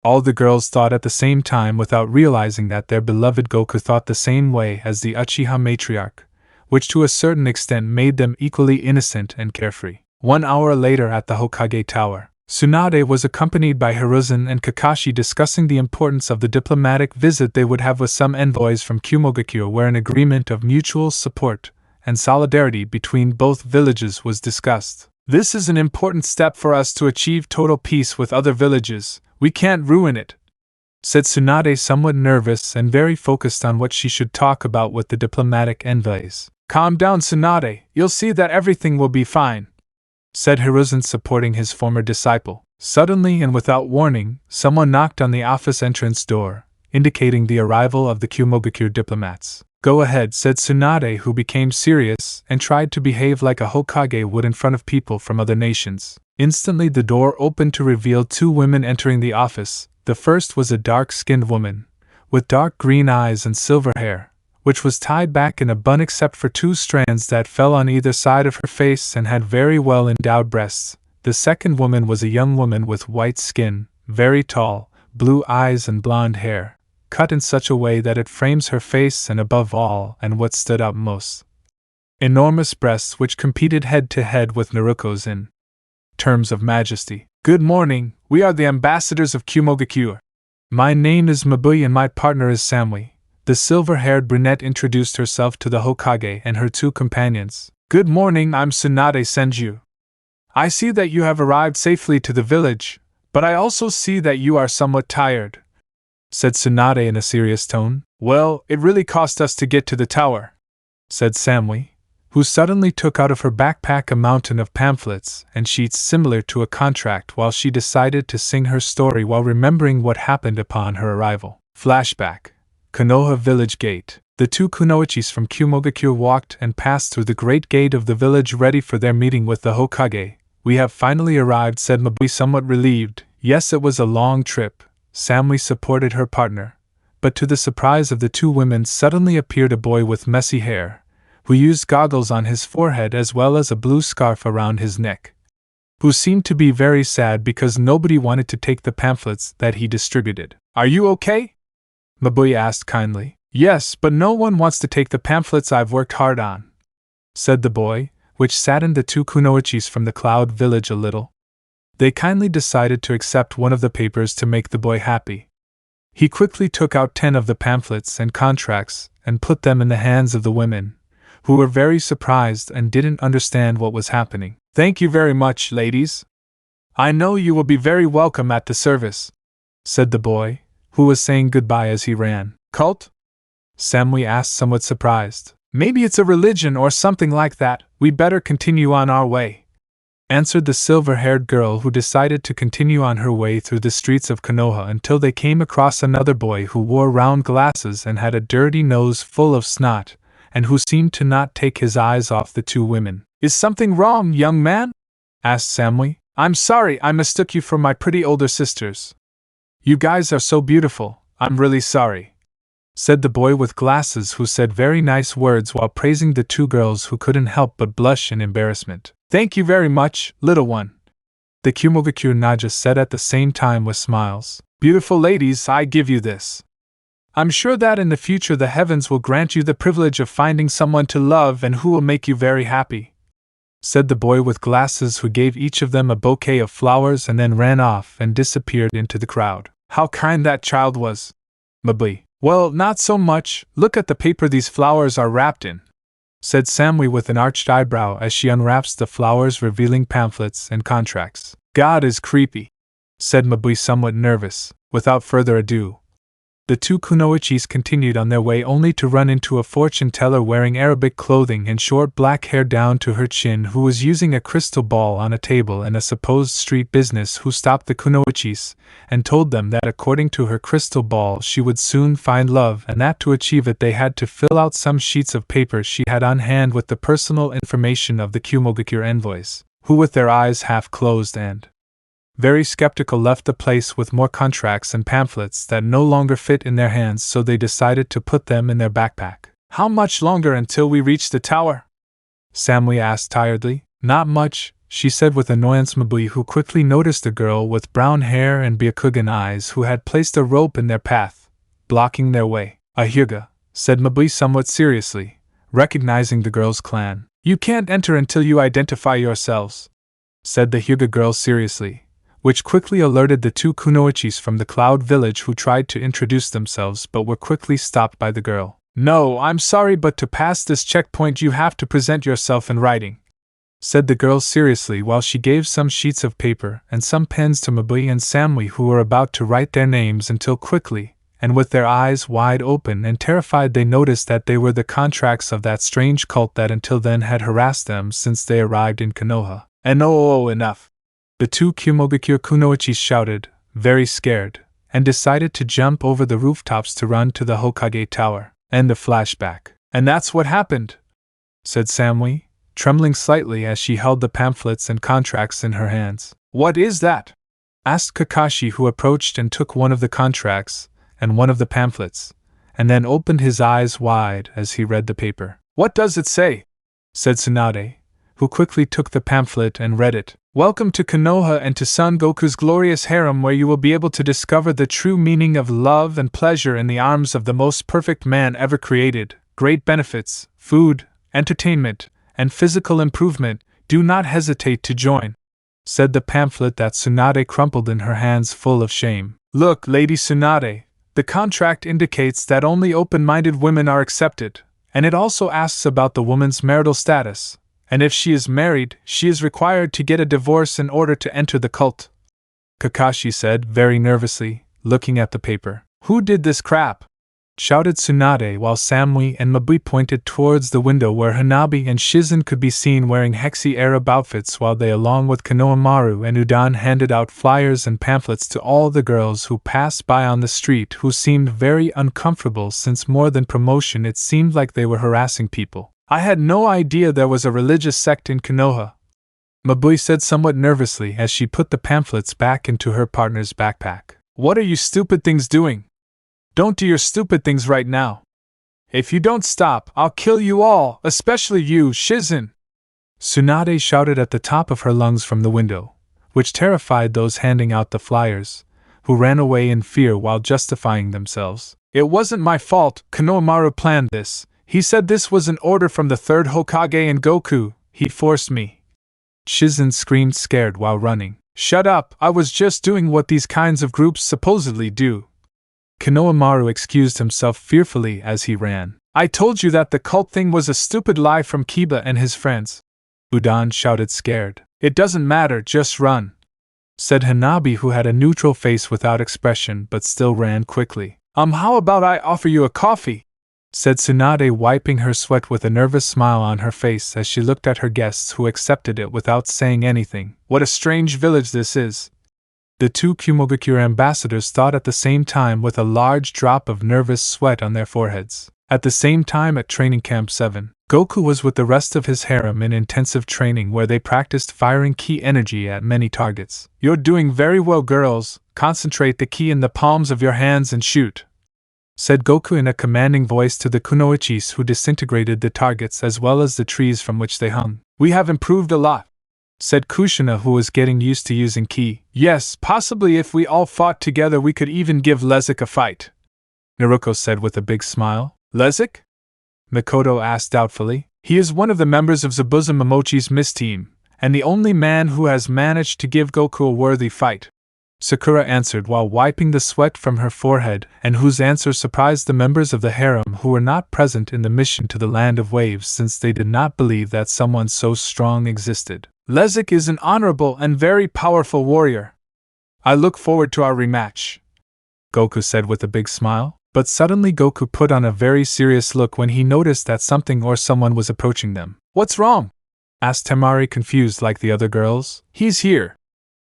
all the girls thought at the same time without realizing that their beloved Goku thought the same way as the Uchiha matriarch, which to a certain extent made them equally innocent and carefree. 1 hour later at the Hokage Tower, Tsunade was accompanied by Hiruzen and Kakashi discussing the importance of the diplomatic visit they would have with some envoys from Kumogakuo, where an agreement of mutual support and solidarity between both villages was discussed. "This is an important step for us to achieve total peace with other villages. We can't ruin it," said Tsunade, somewhat nervous and very focused on what she should talk about with the diplomatic envoys. "Calm down, Tsunade, you'll see that everything will be fine," said Hiruzen, supporting his former disciple. Suddenly and without warning, someone knocked on the office entrance door, indicating the arrival of the Kumogakuo diplomats. "Go ahead," said Tsunade, who became serious and tried to behave like a Hokage would in front of people from other nations. Instantly the door opened to reveal 2 women entering the office. The first was a dark-skinned woman, with dark green eyes and silver hair, which was tied back in a bun except for 2 strands that fell on either side of her face and had very well endowed breasts. The second woman was a young woman with white skin, very tall, blue eyes and blonde hair, cut in such a way that it frames her face, and above all, and what stood out most, enormous breasts which competed head-to-head with Naruto's in terms of majesty. "Good morning, we are the ambassadors of Kumogakuo. My name is Mabui and my partner is Samui." The silver-haired brunette introduced herself to the Hokage and her 2 companions. "Good morning, I'm Tsunade Senju. I see that you have arrived safely to the village, but I also see that you are somewhat tired," said Tsunade in a serious tone. "Well, it really cost us to get to the tower," said Samui, who suddenly took out of her backpack a mountain of pamphlets and sheets similar to a contract while she decided to sing her story while remembering what happened upon her arrival. Flashback. Konoha Village Gate. The 2 kunoichis from Kumogakuo walked and passed through the great gate of the village ready for their meeting with the Hokage. "We have finally arrived," said Mabui, somewhat relieved. Yes, it was a long trip. Samui supported her partner, but to the surprise of the 2 women suddenly appeared a boy with messy hair, who used goggles on his forehead as well as a blue scarf around his neck, who seemed to be very sad because nobody wanted to take the pamphlets that he distributed. "Are you okay?" Mabui asked kindly. "Yes, but no one wants to take the pamphlets I've worked hard on," said the boy, which saddened the 2 kunoichis from the Cloud Village a little. They kindly decided to accept one of the papers to make the boy happy. He quickly took out 10 of the pamphlets and contracts and put them in the hands of the women, who were very surprised and didn't understand what was happening. "Thank you very much, ladies. I know you will be very welcome at the service," said the boy, who was saying goodbye as he ran. "Cult?" Samui asked, somewhat surprised. "Maybe it's a religion or something like that. We better continue on our way," answered the silver-haired girl, who decided to continue on her way through the streets of Konoha until they came across another boy who wore round glasses and had a dirty nose full of snot, and who seemed to not take his eyes off the two women. "Is something wrong, young man?" asked Samui. "I'm sorry, I mistook you for my pretty older sisters. You guys are so beautiful, I'm really sorry," said the boy with glasses, who said very nice words while praising the two girls, who couldn't help but blush in embarrassment. "Thank you very much, little one," the Kumogaku Naja said at the same time with smiles. "Beautiful ladies, I give you this. I'm sure that in the future the heavens will grant you the privilege of finding someone to love and who will make you very happy," said the boy with glasses, who gave each of them a bouquet of flowers and then ran off and disappeared into the crowd. "How kind that child was, Mabui." "Well, not so much, look at the paper these flowers are wrapped in," said Samui with an arched eyebrow as she unwraps the flowers, revealing pamphlets and contracts. "God is creepy," said Mabui, somewhat nervous. Without further ado, the two kunoichis continued on their way, only to run into a fortune teller wearing Arabic clothing and short black hair down to her chin, who was using a crystal ball on a table, and a supposed street business who stopped the kunoichis and told them that according to her crystal ball she would soon find love, and that to achieve it they had to fill out some sheets of paper she had on hand with the personal information of the Kumogaku envoys, who with their eyes half closed and very skeptical left the place with more contracts and pamphlets that no longer fit in their hands, so they decided to put them in their backpack. "How much longer until we reach the tower?" Samui asked tiredly. "Not much," she said with annoyance. Mabui, who quickly noticed a girl with brown hair and Byakugan eyes who had placed a rope in their path, blocking their way. "A Hyuga," said Mabui somewhat seriously, recognizing the girl's clan. "You can't enter until you identify yourselves," said the Hyuga girl seriously, which quickly alerted the two kunoichis from the Cloud Village, who tried to introduce themselves but were quickly stopped by the girl. "No, I'm sorry, but to pass this checkpoint you have to present yourself in writing," said the girl seriously while she gave some sheets of paper and some pens to Mabui and Samui, who were about to write their names, until quickly, and with their eyes wide open and terrified, they noticed that they were the contracts of that strange cult that until then had harassed them since they arrived in Konoha. "And oh, enough!" the two Kumogaku kunoichis shouted, very scared, and decided to jump over the rooftops to run to the Hokage Tower. And the flashback. "And that's what happened," said Samui, trembling slightly as she held the pamphlets and contracts in her hands. "What is that?" asked Kakashi, who approached and took one of the contracts and one of the pamphlets, and then opened his eyes wide as he read the paper. "What does it say?" said Tsunade, who quickly took the pamphlet and read it. "Welcome to Konoha and to Son Goku's glorious harem, where you will be able to discover the true meaning of love and pleasure in the arms of the most perfect man ever created. Great benefits, food, entertainment, and physical improvement. Do not hesitate to join," said the pamphlet that Tsunade crumpled in her hands, full of shame. "Look, Lady Tsunade, the contract indicates that only open-minded women are accepted, and it also asks about the woman's marital status. And if she is married, she is required to get a divorce in order to enter the cult," Kakashi said, very nervously, looking at the paper. "Who did this crap?" shouted Tsunade, while Samui and Mabui pointed towards the window where Hanabi and Shizen could be seen wearing hexy Arab outfits, while they, along with Konohamaru and Udan, handed out flyers and pamphlets to all the girls who passed by on the street, who seemed very uncomfortable since more than promotion it seemed like they were harassing people. "I had no idea there was a religious sect in Konoha," Mabui said somewhat nervously as she put the pamphlets back into her partner's backpack. "What are you stupid things doing? Don't do your stupid things right now. If you don't stop, I'll kill you all, especially you, Shizen!" Tsunade shouted at the top of her lungs from the window, which terrified those handing out the flyers, who ran away in fear while justifying themselves. "It wasn't my fault. Konohamaru planned this. He said this was an order from the third Hokage and Goku. He forced me." Shizen screamed, scared while running. "Shut up, I was just doing what these kinds of groups supposedly do." Konohamaru excused himself fearfully as he ran. "I told you that the cult thing was a stupid lie from Kiba and his friends," Udan shouted, scared. "It doesn't matter, just run," said Hanabi, who had a neutral face without expression but still ran quickly. How about I offer you a coffee?" said Tsunade, wiping her sweat with a nervous smile on her face as she looked at her guests who accepted it without saying anything. What a strange village this is! The two Kumogakure ambassadors thought at the same time with a large drop of nervous sweat on their foreheads. At the same time at Training Camp 7, Goku was with the rest of his harem in intensive training where they practiced firing ki energy at many targets. You're doing very well, girls. Concentrate the ki in the palms of your hands and shoot, said Goku in a commanding voice to the kunoichis who disintegrated the targets as well as the trees from which they hung. We have improved a lot, said Kushina, who was getting used to using ki. Yes, possibly if we all fought together we could even give Lezik a fight, Naruto said with a big smile. Lezik? Mikoto asked doubtfully. He is one of the members of Zabuza Momochi's Miss Team, and the only man who has managed to give Goku a worthy fight, Sakura answered while wiping the sweat from her forehead, and whose answer surprised the members of the harem who were not present in the mission to the Land of Waves since they did not believe that someone so strong existed. Lezik is an honorable and very powerful warrior. I look forward to our rematch, Goku said with a big smile. But suddenly Goku put on a very serious look when he noticed that something or someone was approaching them. What's wrong? Asked Temari, confused like the other girls. He's here,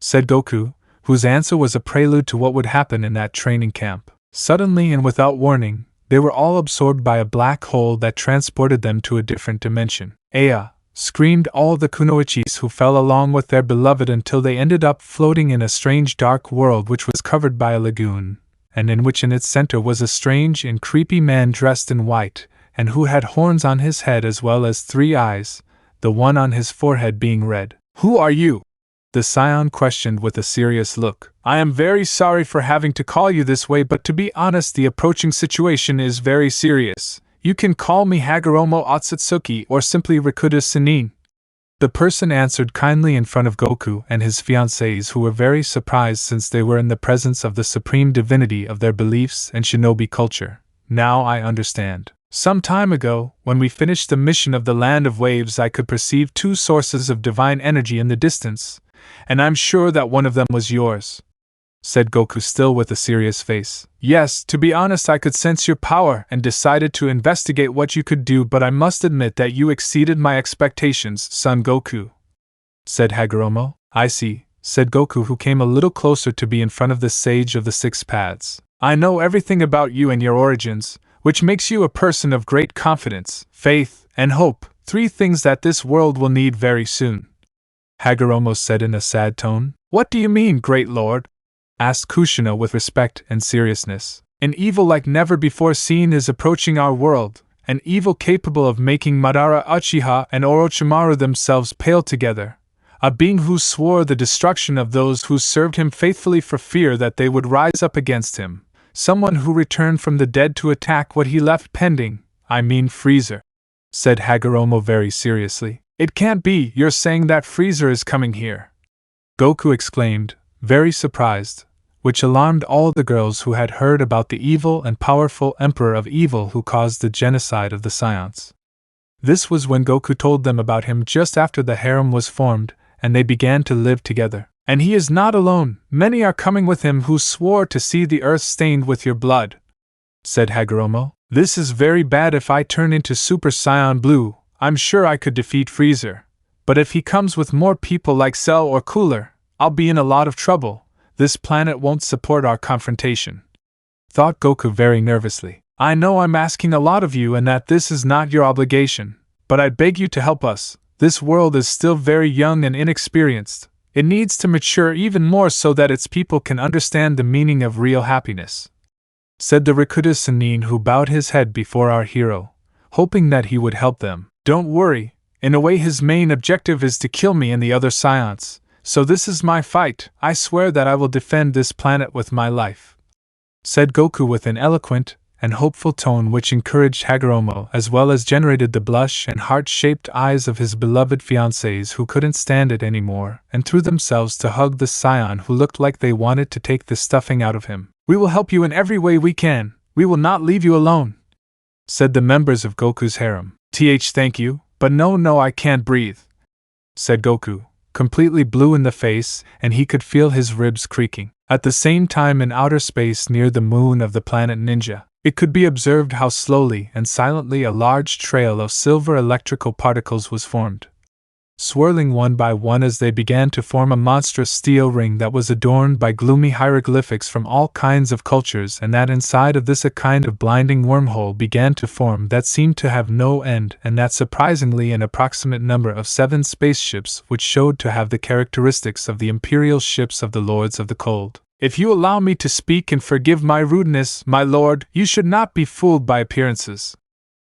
said Goku, whose answer was a prelude to what would happen in that training camp. Suddenly and without warning, they were all absorbed by a black hole that transported them to a different dimension. Aya! Screamed all the kunoichis who fell along with their beloved until they ended up floating in a strange dark world which was covered by a lagoon, and in which in its center was a strange and creepy man dressed in white, and who had horns on his head as well as 3 eyes, the one on his forehead being red. Who are you? The scion questioned with a serious look. I am very sorry for having to call you this way, but to be honest, the approaching situation is very serious. You can call me Hagoromo Otsutsuki or simply Rikuta Sennin. The person answered kindly in front of Goku and his fiancées, who were very surprised since they were in the presence of the supreme divinity of their beliefs and shinobi culture. Now I understand. Some time ago, when we finished the mission of the Land of Waves, I could perceive 2 sources of divine energy in the distance, and I'm sure that one of them was yours, said Goku, still with a serious face. Yes, to be honest, I could sense your power and decided to investigate what you could do, but I must admit that you exceeded my expectations, son Goku, said Hagoromo. I see, said Goku, who came a little closer to be in front of the sage of the 6 paths. I know everything about you and your origins, which makes you a person of great confidence, faith, and hope, 3 things that this world will need very soon, Hagoromo said in a sad tone. What do you mean, great lord? Asked Kushina with respect and seriousness. An evil like never before seen is approaching our world, an evil capable of making Madara, Uchiha, and Orochimaru themselves pale together, a being who swore the destruction of those who served him faithfully for fear that they would rise up against him, someone who returned from the dead to attack what he left pending, I mean Freezer, said Hagoromo very seriously. It can't be, you're saying that Freezer is coming here, Goku exclaimed, very surprised, which alarmed all the girls who had heard about the evil and powerful Emperor of Evil who caused the genocide of the Scions. This was when Goku told them about him just after the harem was formed, and they began to live together. And he is not alone, many are coming with him who swore to see the earth stained with your blood, said Hagoromo. This is very bad. If I turn into Super Saiyan Blue, I'm sure I could defeat Freezer. But if he comes with more people like Cell or Cooler, I'll be in a lot of trouble. This planet won't support our confrontation, thought Goku very nervously. I know I'm asking a lot of you and that this is not your obligation, but I beg you to help us. This world is still very young and inexperienced. It needs to mature even more so that its people can understand the meaning of real happiness, said the Rikuta Sennin, who bowed his head before our hero, hoping that he would help them. Don't worry, in a way his main objective is to kill me and the other Scions. So this is my fight. I swear that I will defend this planet with my life, said Goku with an eloquent and hopeful tone which encouraged Hagoromo as well as generated the blush and heart-shaped eyes of his beloved fiancés who couldn't stand it anymore and threw themselves to hug the Scion who looked like they wanted to take the stuffing out of him. We will help you in every way we can. We will not leave you alone, said the members of Goku's harem. Thank you, but no, I can't breathe, said Goku, completely blue in the face, and he could feel his ribs creaking. At the same time, in outer space near the moon of the planet Ninja, It could be observed how slowly and silently a large trail of silver electrical particles was formed, swirling one by one as they began to form a monstrous steel ring that was adorned by gloomy hieroglyphics from all kinds of cultures, and that inside of this a kind of blinding wormhole began to form that seemed to have no end, and that surprisingly an approximate number of 7 spaceships which showed to have the characteristics of the imperial ships of the Lords of the Cold. If you allow me to speak and forgive my rudeness, my lord, you should not be fooled by appearances.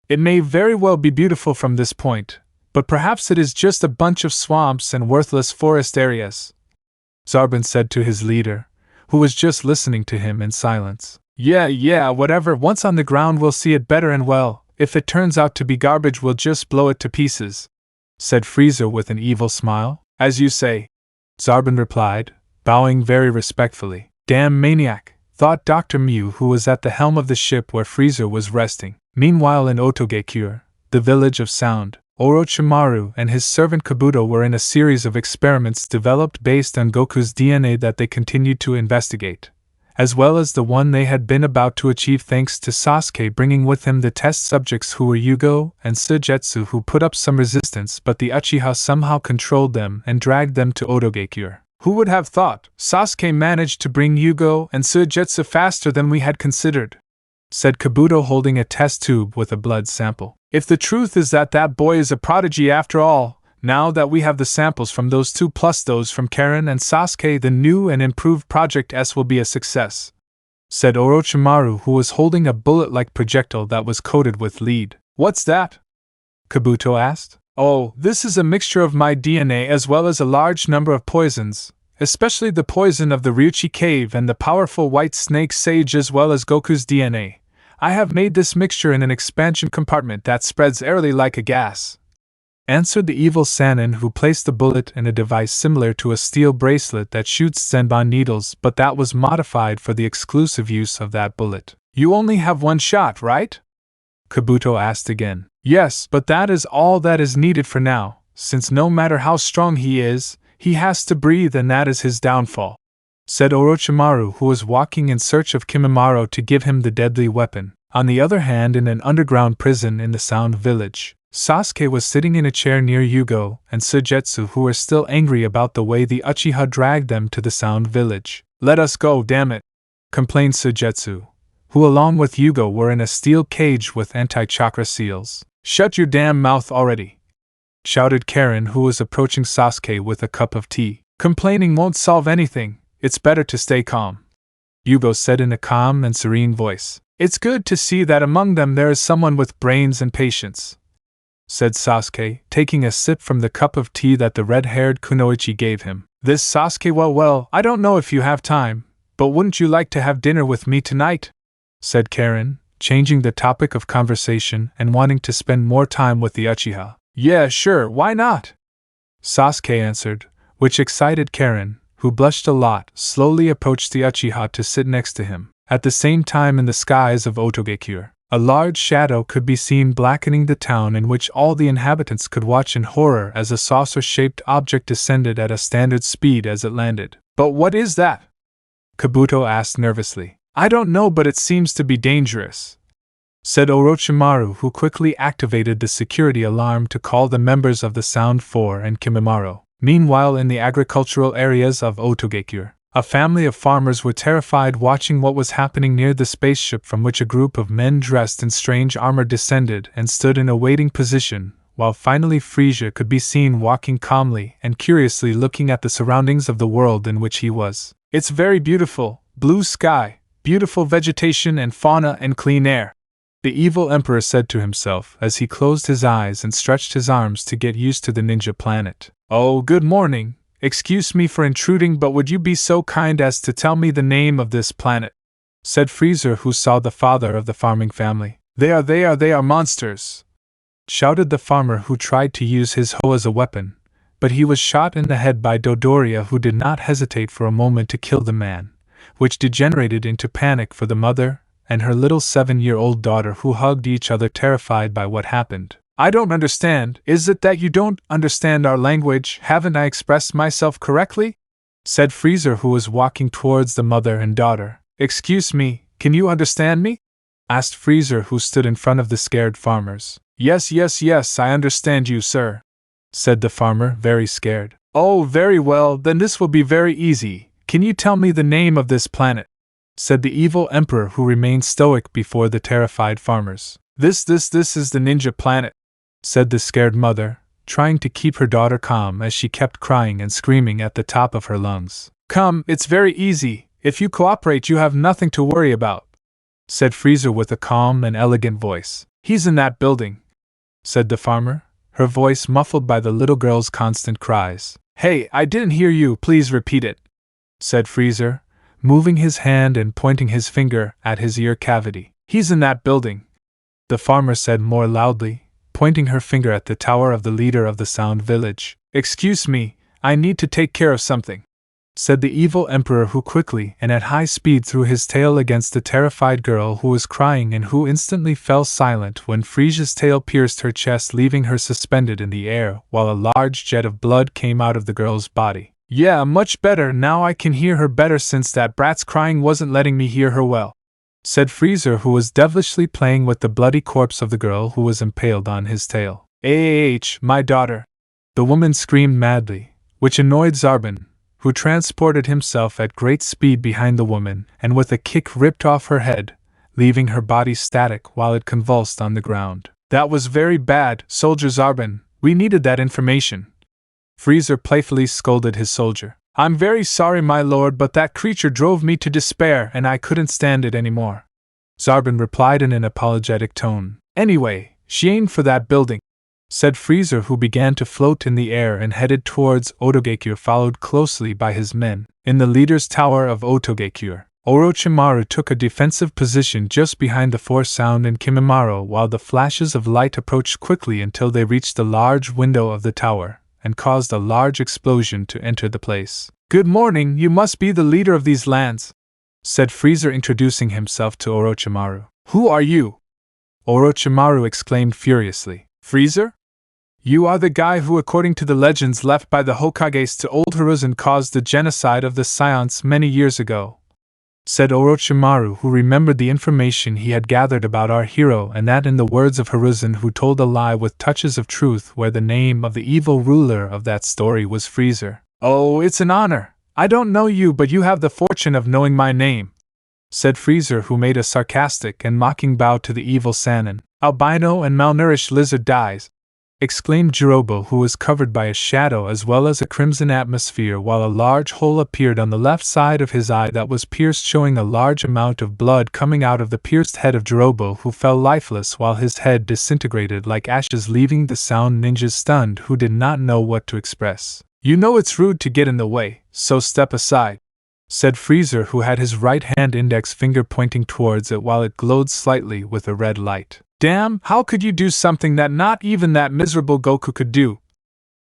It may very well be beautiful from this point, but perhaps it is just a bunch of swamps and worthless forest areas, Zarbin said to his leader, who was just listening to him in silence. Yeah, whatever, once on the ground we'll see it better, and well, if it turns out to be garbage we'll just blow it to pieces, said Frieza with an evil smile. As you say, Zarbin replied, bowing very respectfully. Damn maniac, thought Dr. Mew, who was at the helm of the ship where Frieza was resting. Meanwhile in Otogekure, the village of sound, Orochimaru and his servant Kabuto were in a series of experiments developed based on Goku's DNA that they continued to investigate, as well as the one they had been about to achieve thanks to Sasuke bringing with him the test subjects who were Yugo and Suigetsu, who put up some resistance, but the Uchiha somehow controlled them and dragged them to Otogekure. Who would have thought Sasuke managed to bring Yugo and Suigetsu faster than we had considered, said Kabuto holding a test tube with a blood sample. If the truth is that that boy is a prodigy after all, now that we have the samples from those 2 plus those from Karen and Sasuke, the new and improved Project S will be a success, said Orochimaru, who was holding a bullet-like projectile that was coated with lead. What's that? Kabuto asked. Oh, this is a mixture of my DNA as well as a large number of poisons, especially the poison of the Ryuchi cave and the powerful white snake sage as well as Goku's DNA. I have made this mixture in an expansion compartment that spreads airily like a gas, answered the evil Sannin, who placed the bullet in a device similar to a steel bracelet that shoots Zenbon needles, but that was modified for the exclusive use of that bullet. You only have 1 shot, right? Kabuto asked again. Yes, but that is all that is needed for now, since no matter how strong he is, he has to breathe, and that is his downfall, said Orochimaru, who was walking in search of Kimimaro to give him the deadly weapon. On the other hand, in an underground prison in the Sound Village, Sasuke was sitting in a chair near Yugo and Suigetsu, who were still angry about the way the Uchiha dragged them to the Sound Village. Let us go, damn it, complained Suigetsu, who along with Yugo were in a steel cage with anti-chakra seals. Shut your damn mouth already, shouted Karen, who was approaching Sasuke with a cup of tea. Complaining won't solve anything, it's better to stay calm, Yugo said in a calm and serene voice. It's good to see that among them there is someone with brains and patience, said Sasuke, taking a sip from the cup of tea that the red-haired Kunoichi gave him. This Sasuke, well, I don't know if you have time, but wouldn't you like to have dinner with me tonight? Said Karen, changing the topic of conversation and wanting to spend more time with the Uchiha. Yeah, sure, why not? Sasuke answered, which excited Karen, who blushed a lot, slowly approached the Uchiha to sit next to him. At the same time, in the skies of Otogekure, a large shadow could be seen blackening the town, in which all the inhabitants could watch in horror as a saucer-shaped object descended at a standard speed as it landed. But what is that? Kabuto asked nervously. I don't know, but it seems to be dangerous, said Orochimaru, who quickly activated the security alarm to call the members of the Sound 4 and Kimimaro. Meanwhile, in the agricultural areas of Otogekure, a family of farmers were terrified watching what was happening near the spaceship, from which a group of men dressed in strange armor descended and stood in a waiting position, while finally Frieza could be seen walking calmly and curiously looking at the surroundings of the world in which he was. It's very beautiful, blue sky, beautiful vegetation and fauna and clean air, the evil emperor said to himself as he closed his eyes and stretched his arms to get used to the ninja planet. Oh, good morning. Excuse me for intruding, but would you be so kind as to tell me the name of this planet? Said Frieza, who saw the father of the farming family. They are monsters, shouted the farmer, who tried to use his hoe as a weapon, but he was shot in the head by Dodoria, who did not hesitate for a moment to kill the man, which degenerated into panic for the mother and her little 7-year-old daughter, who hugged each other terrified by what happened. I don't understand. Is it that you don't understand our language? Haven't I expressed myself correctly? Said Frieza, who was walking towards the mother and daughter. Excuse me, can you understand me? asked Freezer, who stood in front of the scared farmers. Yes, I understand you, sir, said the farmer, very scared. Oh, very well, then this will be very easy. Can you tell me the name of this planet? Said the evil emperor, who remained stoic before the terrified farmers. This is the ninja planet, said the scared mother, trying to keep her daughter calm as she kept crying and screaming at the top of her lungs. Come, it's very easy. If you cooperate, you have nothing to worry about, said Freezer with a calm and elegant voice. He's in that building, said the farmer, her voice muffled by the little girl's constant cries. Hey, I didn't hear you, please repeat it, said Freezer, moving his hand and pointing his finger at his ear cavity. He's in that building, the farmer said more loudly, pointing her finger at the tower of the leader of the Sound Village. Excuse me, I need to take care of something, said the evil emperor, who quickly and at high speed threw his tail against the terrified girl who was crying and who instantly fell silent when Freeze's tail pierced her chest, leaving her suspended in the air while a large jet of blood came out of the girl's body. Yeah, much better, now I can hear her better since that brat's crying wasn't letting me hear her well, said Freezer, who was devilishly playing with the bloody corpse of the girl who was impaled on his tail. My daughter, the woman screamed madly, which annoyed Zarbin, who transported himself at great speed behind the woman and with a kick ripped off her head, leaving her body static while it convulsed on the ground. That was very bad, Soldier Zarbin, we needed that information, Freezer playfully scolded his soldier. I'm very sorry, my lord, but that creature drove me to despair and I couldn't stand it anymore, Zarbin replied in an apologetic tone. Anyway, she aimed for that building, said Freezer, who began to float in the air and headed towards Otogekure, followed closely by his men. In the leader's tower of Otogekure, Orochimaru took a defensive position just behind the Four Sound and Kimimaro while the flashes of light approached quickly until they reached the large window of the tower and caused a large explosion to enter the place. Good morning, you must be the leader of these lands, said Freezer, introducing himself to Orochimaru. Who are you? Orochimaru exclaimed furiously. Freezer? You are the guy who, according to the legends left by the Hokages to old Hiruzen, caused the genocide of the Scions many years ago, said Orochimaru, who remembered the information he had gathered about our hero and that in the words of Hiruzen, who told a lie with touches of truth, where the name of the evil ruler of that story was Freezer. Oh, it's an honor. I don't know you, but you have the fortune of knowing my name, said Freezer, who made a sarcastic and mocking bow to the evil Sannin. Albino and malnourished lizard dies, exclaimed Jirobo, who was covered by a shadow as well as a crimson atmosphere, while a large hole appeared on the left side of his eye that was pierced, showing a large amount of blood coming out of the pierced head of Jirobo, who fell lifeless while his head disintegrated like ashes, leaving the Sound ninjas stunned, who did not know what to express. You know it's rude to get in the way, so step aside, said Freezer, who had his right hand index finger pointing towards it while it glowed slightly with a red light. Damn, how could you do something that not even that miserable Goku could do?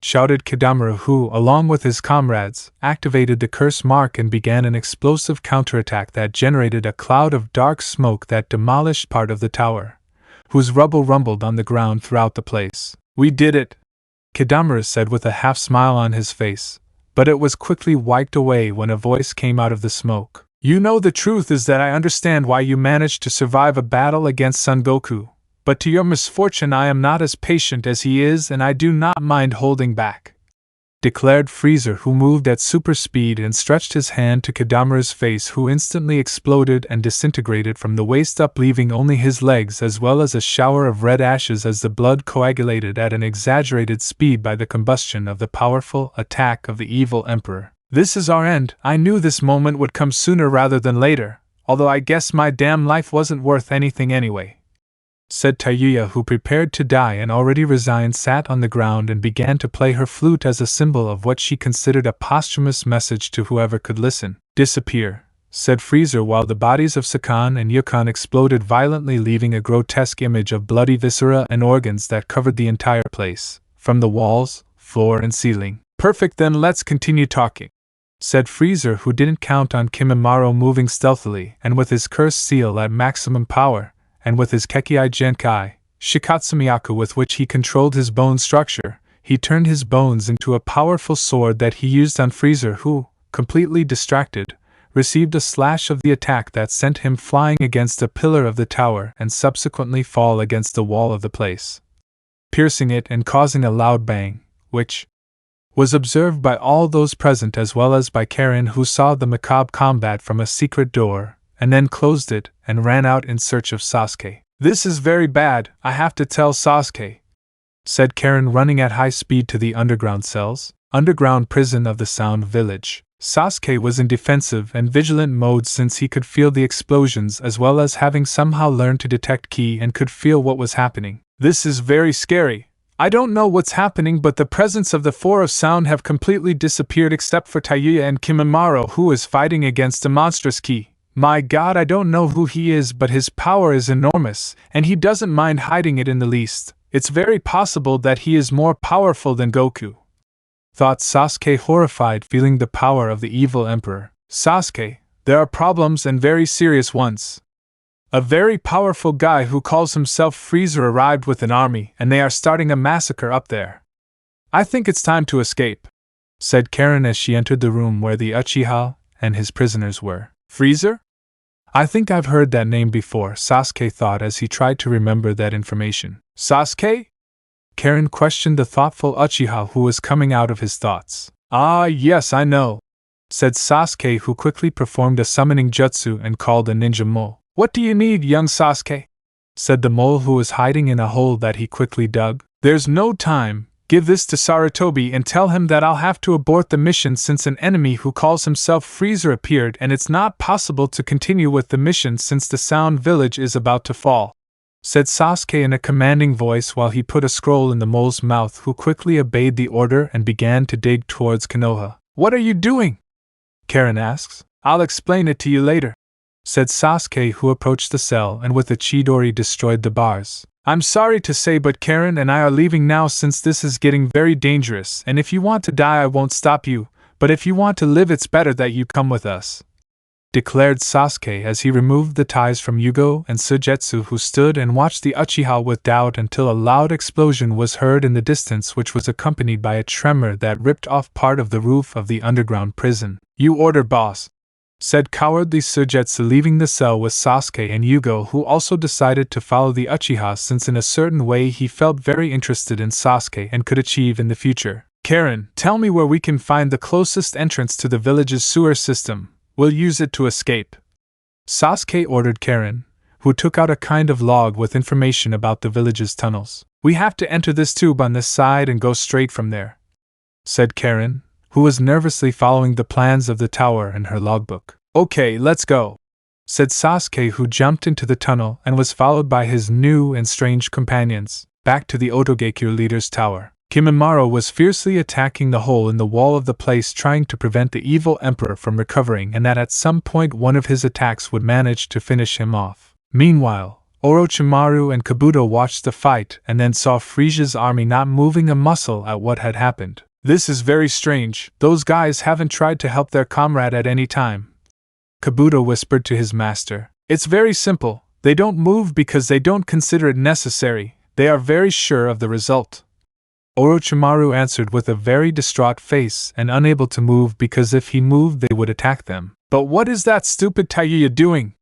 Shouted Kidamaru, who, along with his comrades, activated the curse mark and began an explosive counterattack that generated a cloud of dark smoke that demolished part of the tower, whose rubble rumbled on the ground throughout the place. We did it, Kidamaru said with a half-smile on his face, but it was quickly wiped away when a voice came out of the smoke. You know, the truth is that I understand why you managed to survive a battle against Son Goku. But to your misfortune I am not as patient as he is, and I do not mind holding back, declared Freezer, who moved at super speed and stretched his hand to Kidamaru's face, who instantly exploded and disintegrated from the waist up, leaving only his legs as well as a shower of red ashes as the blood coagulated at an exaggerated speed by the combustion of the powerful attack of the evil emperor. This is our end. I knew this moment would come sooner rather than later, although I guess my damn life wasn't worth anything anyway, said Tayuya, who, prepared to die and already resigned, sat on the ground and began to play her flute as a symbol of what she considered a posthumous message to whoever could listen. Disappear, said Freezer, while the bodies of Sakan and Yukon exploded violently, leaving a grotesque image of bloody viscera and organs that covered the entire place, from the walls, floor and ceiling. Perfect, then let's continue talking, said Freezer, who didn't count on Kimimaro moving stealthily and with his curse seal at maximum power, and with his Kekkei Genkai, Shikatsumiyaku, with which he controlled his bone structure, he turned his bones into a powerful sword that he used on Freezer, who, completely distracted, received a slash of the attack that sent him flying against a pillar of the tower and subsequently fall against the wall of the place, piercing it and causing a loud bang, which was observed by all those present as well as by Karen, who saw the macabre combat from a secret door, and then closed it and ran out in search of Sasuke. "This is very bad, I have to tell Sasuke," said Karen, running at high speed to the underground prison of the Sound Village. Sasuke was in defensive and vigilant mode since he could feel the explosions as well as having somehow learned to detect ki and could feel what was happening. "This is very scary. I don't know what's happening, but the presence of the Four of Sound have completely disappeared except for Taiuya and Kimimaro, who is fighting against a monstrous ki. My god, I don't know who he is, but his power is enormous, and he doesn't mind hiding it in the least. It's very possible that he is more powerful than Goku," thought Sasuke, horrified, feeling the power of the evil emperor. "Sasuke, there are problems and very serious ones. A very powerful guy who calls himself Frieza arrived with an army, and they are starting a massacre up there. I think it's time to escape," said Karen as she entered the room where the Uchiha and his prisoners were. "Frieza? I think I've heard that name before," Sasuke thought as he tried to remember that information. "Sasuke?" Karen questioned the thoughtful Uchiha who was coming out of his thoughts. "Ah, yes, I know," said Sasuke, who quickly performed a summoning jutsu and called a ninja mole. "What do you need, young Sasuke?" said the mole, who was hiding in a hole that he quickly dug. "There's no time. Give this to Sarutobi and tell him that I'll have to abort the mission since an enemy who calls himself Frieza appeared and it's not possible to continue with the mission since the Sound Village is about to fall," said Sasuke in a commanding voice while he put a scroll in the mole's mouth, who quickly obeyed the order and began to dig towards Konoha. "What are you doing?" Karen asks. "I'll explain it to you later," said Sasuke, who approached the cell and with a Chidori destroyed the bars. "I'm sorry to say, but Karen and I are leaving now since this is getting very dangerous, and if you want to die I won't stop you, but if you want to live it's better that you come with us," declared Sasuke as he removed the ties from Yugo and Sujetsu, who stood and watched the Uchiha with doubt until a loud explosion was heard in the distance, which was accompanied by a tremor that ripped off part of the roof of the underground prison. "You order, boss," said cowardly Sujetsu, leaving the cell with Sasuke and Yugo, who also decided to follow the Uchiha since in a certain way he felt very interested in Sasuke and could achieve in the future. "Karen, tell me where we can find the closest entrance to the village's sewer system. We'll use it to escape," Sasuke ordered Karen, who took out a kind of log with information about the village's tunnels. "We have to enter this tube on this side and go straight from there," said Karen, who was nervously following the plans of the tower in her logbook. "Okay, let's go," said Sasuke, who jumped into the tunnel and was followed by his new and strange companions, back to the Otogekyo leader's tower. Kimimaro was fiercely attacking the hole in the wall of the place, trying to prevent the evil emperor from recovering, and that at some point one of his attacks would manage to finish him off. Meanwhile, Orochimaru and Kabuto watched the fight and then saw Frieza's army not moving a muscle at what had happened. "This is very strange. Those guys haven't tried to help their comrade at any time," Kabuto whispered to his master. "It's very simple. They don't move because they don't consider it necessary. They are very sure of the result," Orochimaru answered with a very distraught face and unable to move because if he moved they would attack them. "But what is that stupid Taiuya doing?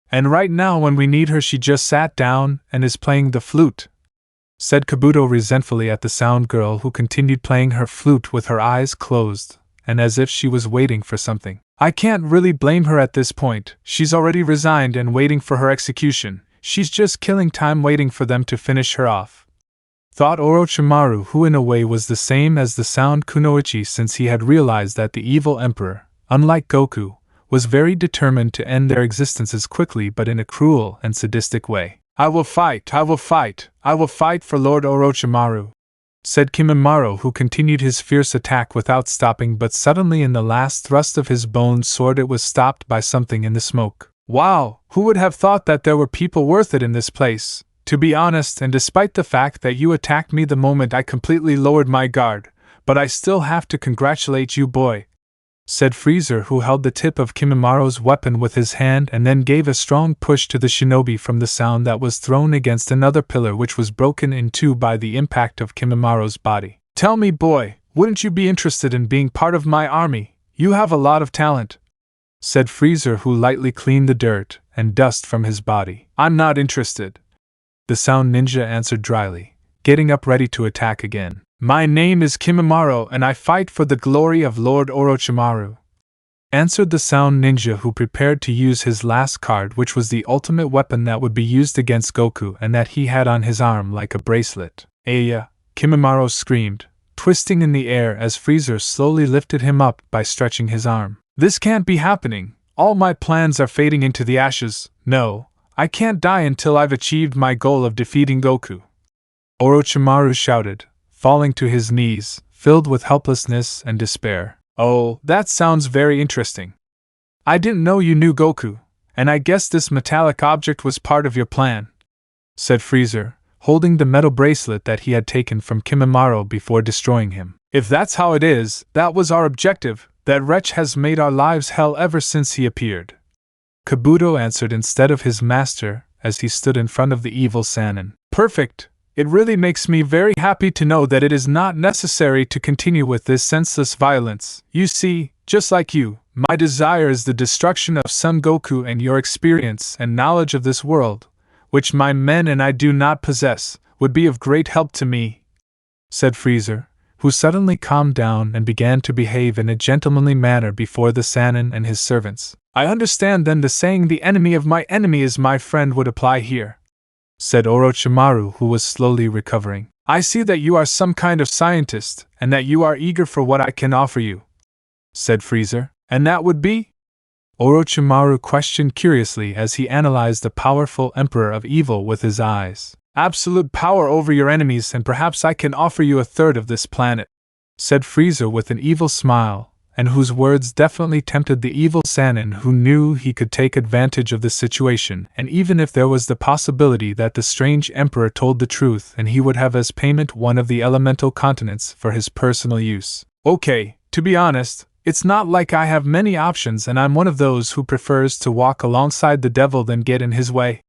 And right now when we need her she just sat down and is playing the flute," said Kabuto resentfully at the sound girl, who continued playing her flute with her eyes closed and as if she was waiting for something. "I can't really blame her at this point. She's already resigned and waiting for her execution. She's just killing time waiting for them to finish her off," thought Orochimaru, who in a way was the same as the sound Kunoichi, since he had realized that the evil emperor, unlike Goku, was very determined to end their existences quickly but in a cruel and sadistic way. I will fight for Lord Orochimaru," said Kimimaro, who continued his fierce attack without stopping, but suddenly in the last thrust of his bone sword it was stopped by something in the smoke. "Wow, who would have thought that there were people worth it in this place? To be honest, and despite the fact that you attacked me the moment I completely lowered my guard, but I still have to congratulate you, boy," said Frieza, who held the tip of Kimimaro's weapon with his hand and then gave a strong push to the shinobi from the sound that was thrown against another pillar, which was broken in two by the impact of Kimimaro's body. "Tell me, boy, wouldn't you be interested in being part of my army? You have a lot of talent," said Freezer, who lightly cleaned the dirt and dust from his body. I'm not interested, the Sound Ninja answered dryly, getting up ready to attack again. My name is Kimimaro and I fight for the glory of Lord Orochimaru, answered the Sound Ninja, who prepared to use his last card, which was the ultimate weapon that would be used against Goku and that he had on his arm like a bracelet. Aya! Kimimaro screamed, twisting in the air as Freezer slowly lifted him up by stretching his arm. This can't be happening. All my plans are fading into the ashes. No, I can't die until I've achieved my goal of defeating Goku, Orochimaru shouted, falling to his knees, filled with helplessness and despair. Oh, that sounds very interesting. I didn't know you knew Goku, and I guess this metallic object was part of your plan, said Freezer, holding the metal bracelet that he had taken from Kimimaro before destroying him. If that's how it is, that was our objective. That wretch has made our lives hell ever since he appeared, Kabuto answered instead of his master as he stood in front of the evil Sannin. Perfect! It really makes me very happy to know that it is not necessary to continue with this senseless violence. You see, just like you, my desire is the destruction of Son Goku, and your experience and knowledge of this world, which my men and I do not possess, would be of great help to me, said Freezer, who suddenly calmed down and began to behave in a gentlemanly manner before the Sannin and his servants. I understand then the saying the enemy of my enemy is my friend would apply here, said Orochimaru, who was slowly recovering. I see that you are some kind of scientist, and that you are eager for what I can offer you, said Freezer. And that would be? Orochimaru questioned curiously as he analyzed the powerful Emperor of Evil with his eyes. Absolute power over your enemies, and perhaps I can offer you a third of this planet, said Freezer with an evil smile, and whose words definitely tempted the evil Sannin, who knew he could take advantage of the situation, and even if there was the possibility that the strange Emperor told the truth, and he would have as payment one of the elemental continents for his personal use. Okay, to be honest, it's not like I have many options, and I'm one of those who prefers to walk alongside the devil than get in his way,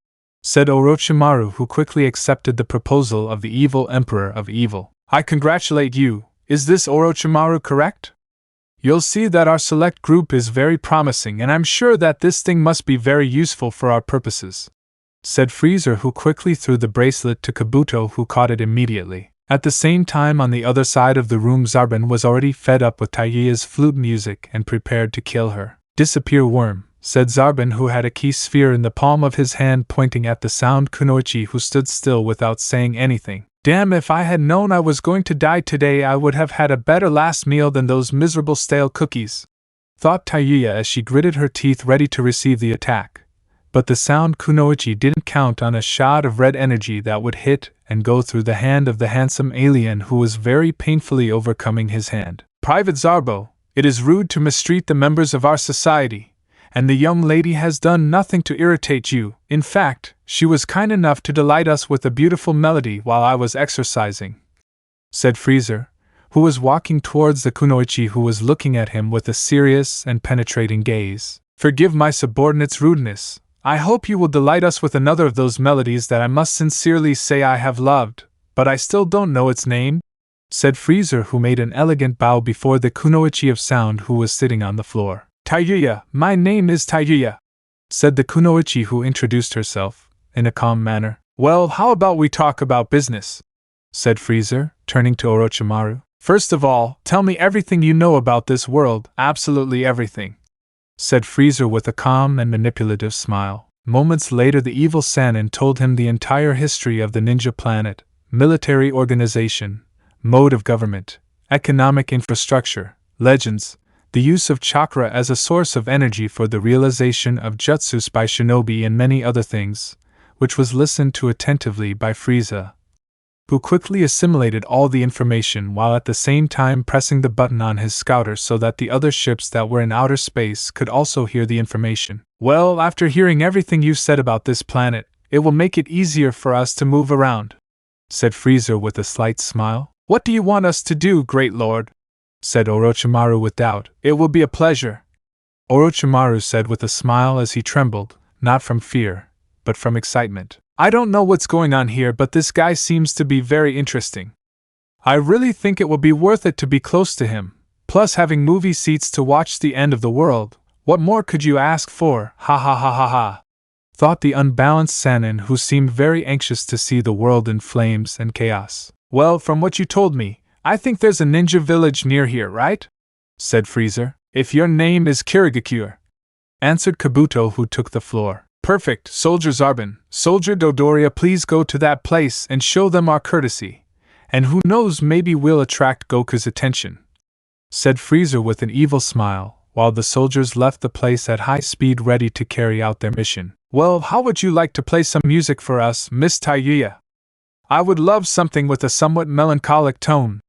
said Orochimaru, who quickly accepted the proposal of the evil Emperor of Evil. I congratulate you. Is this Orochimaru correct? You'll see that our select group is very promising, and I'm sure that this thing must be very useful for our purposes, said Freezer, who quickly threw the bracelet to Kabuto, who caught it immediately. At the same time, on the other side of the room, Zarbin was already fed up with Taiya's flute music and prepared to kill her. Disappear, worm, said Zarbin, who had a key sphere in the palm of his hand, pointing at the Sound Kunoichi, who stood still without saying anything. Damn, if I had known I was going to die today, I would have had a better last meal than those miserable stale cookies, thought Taiya as she gritted her teeth ready to receive the attack. But the Sound Kunoichi didn't count on a shot of red energy that would hit and go through the hand of the handsome alien, who was very painfully overcoming his hand. Private Zarbo, it is rude to mistreat the members of our society, and the young lady has done nothing to irritate you. In fact, she was kind enough to delight us with a beautiful melody while I was exercising, said Freezer, who was walking towards the Kunoichi, who was looking at him with a serious and penetrating gaze. Forgive my subordinate's rudeness. I hope you will delight us with another of those melodies that I must sincerely say I have loved, but I still don't know its name, said Freezer, who made an elegant bow before the Kunoichi of Sound, who was sitting on the floor. Taiya, my name is Taiya, said the Kunoichi, who introduced herself in a calm manner. Well, how about we talk about business, said Freezer, turning to Orochimaru. First of all, tell me everything you know about this world. Absolutely everything, said Freezer with a calm and manipulative smile. Moments later, the evil Sannin told him the entire history of the ninja planet, military organization, mode of government, economic infrastructure, legends, the use of chakra as a source of energy for the realization of jutsus by shinobi, and many other things, which was listened to attentively by Frieza, who quickly assimilated all the information while at the same time pressing the button on his scouter so that the other ships that were in outer space could also hear the information. Well, after hearing everything you said about this planet, it will make it easier for us to move around, said Freezer with a slight smile. What do you want us to do, Great Lord? Said Orochimaru with doubt. It will be a pleasure, Orochimaru said with a smile as he trembled, not from fear, but from excitement. I don't know what's going on here, but this guy seems to be very interesting. I really think it will be worth it to be close to him, plus having movie seats to watch the end of the world, What more could you ask for, ha ha ha ha ha? Thought the unbalanced Sannin, who seemed very anxious to see the world in flames and chaos. Well, from what you told me, I think there's a ninja village near here, right? Said Freezer. If your name is Kirigakure, answered Kabuto, who took the floor. Perfect, Soldier Zarbin, Soldier Dodoria, please go to that place and show them our courtesy. And who knows, maybe we'll attract Goku's attention, said Freezer with an evil smile, while the soldiers left the place at high speed ready to carry out their mission. Well, how would you like to play some music for us, Miss Taiyuya? I would love something with a somewhat melancholic tone,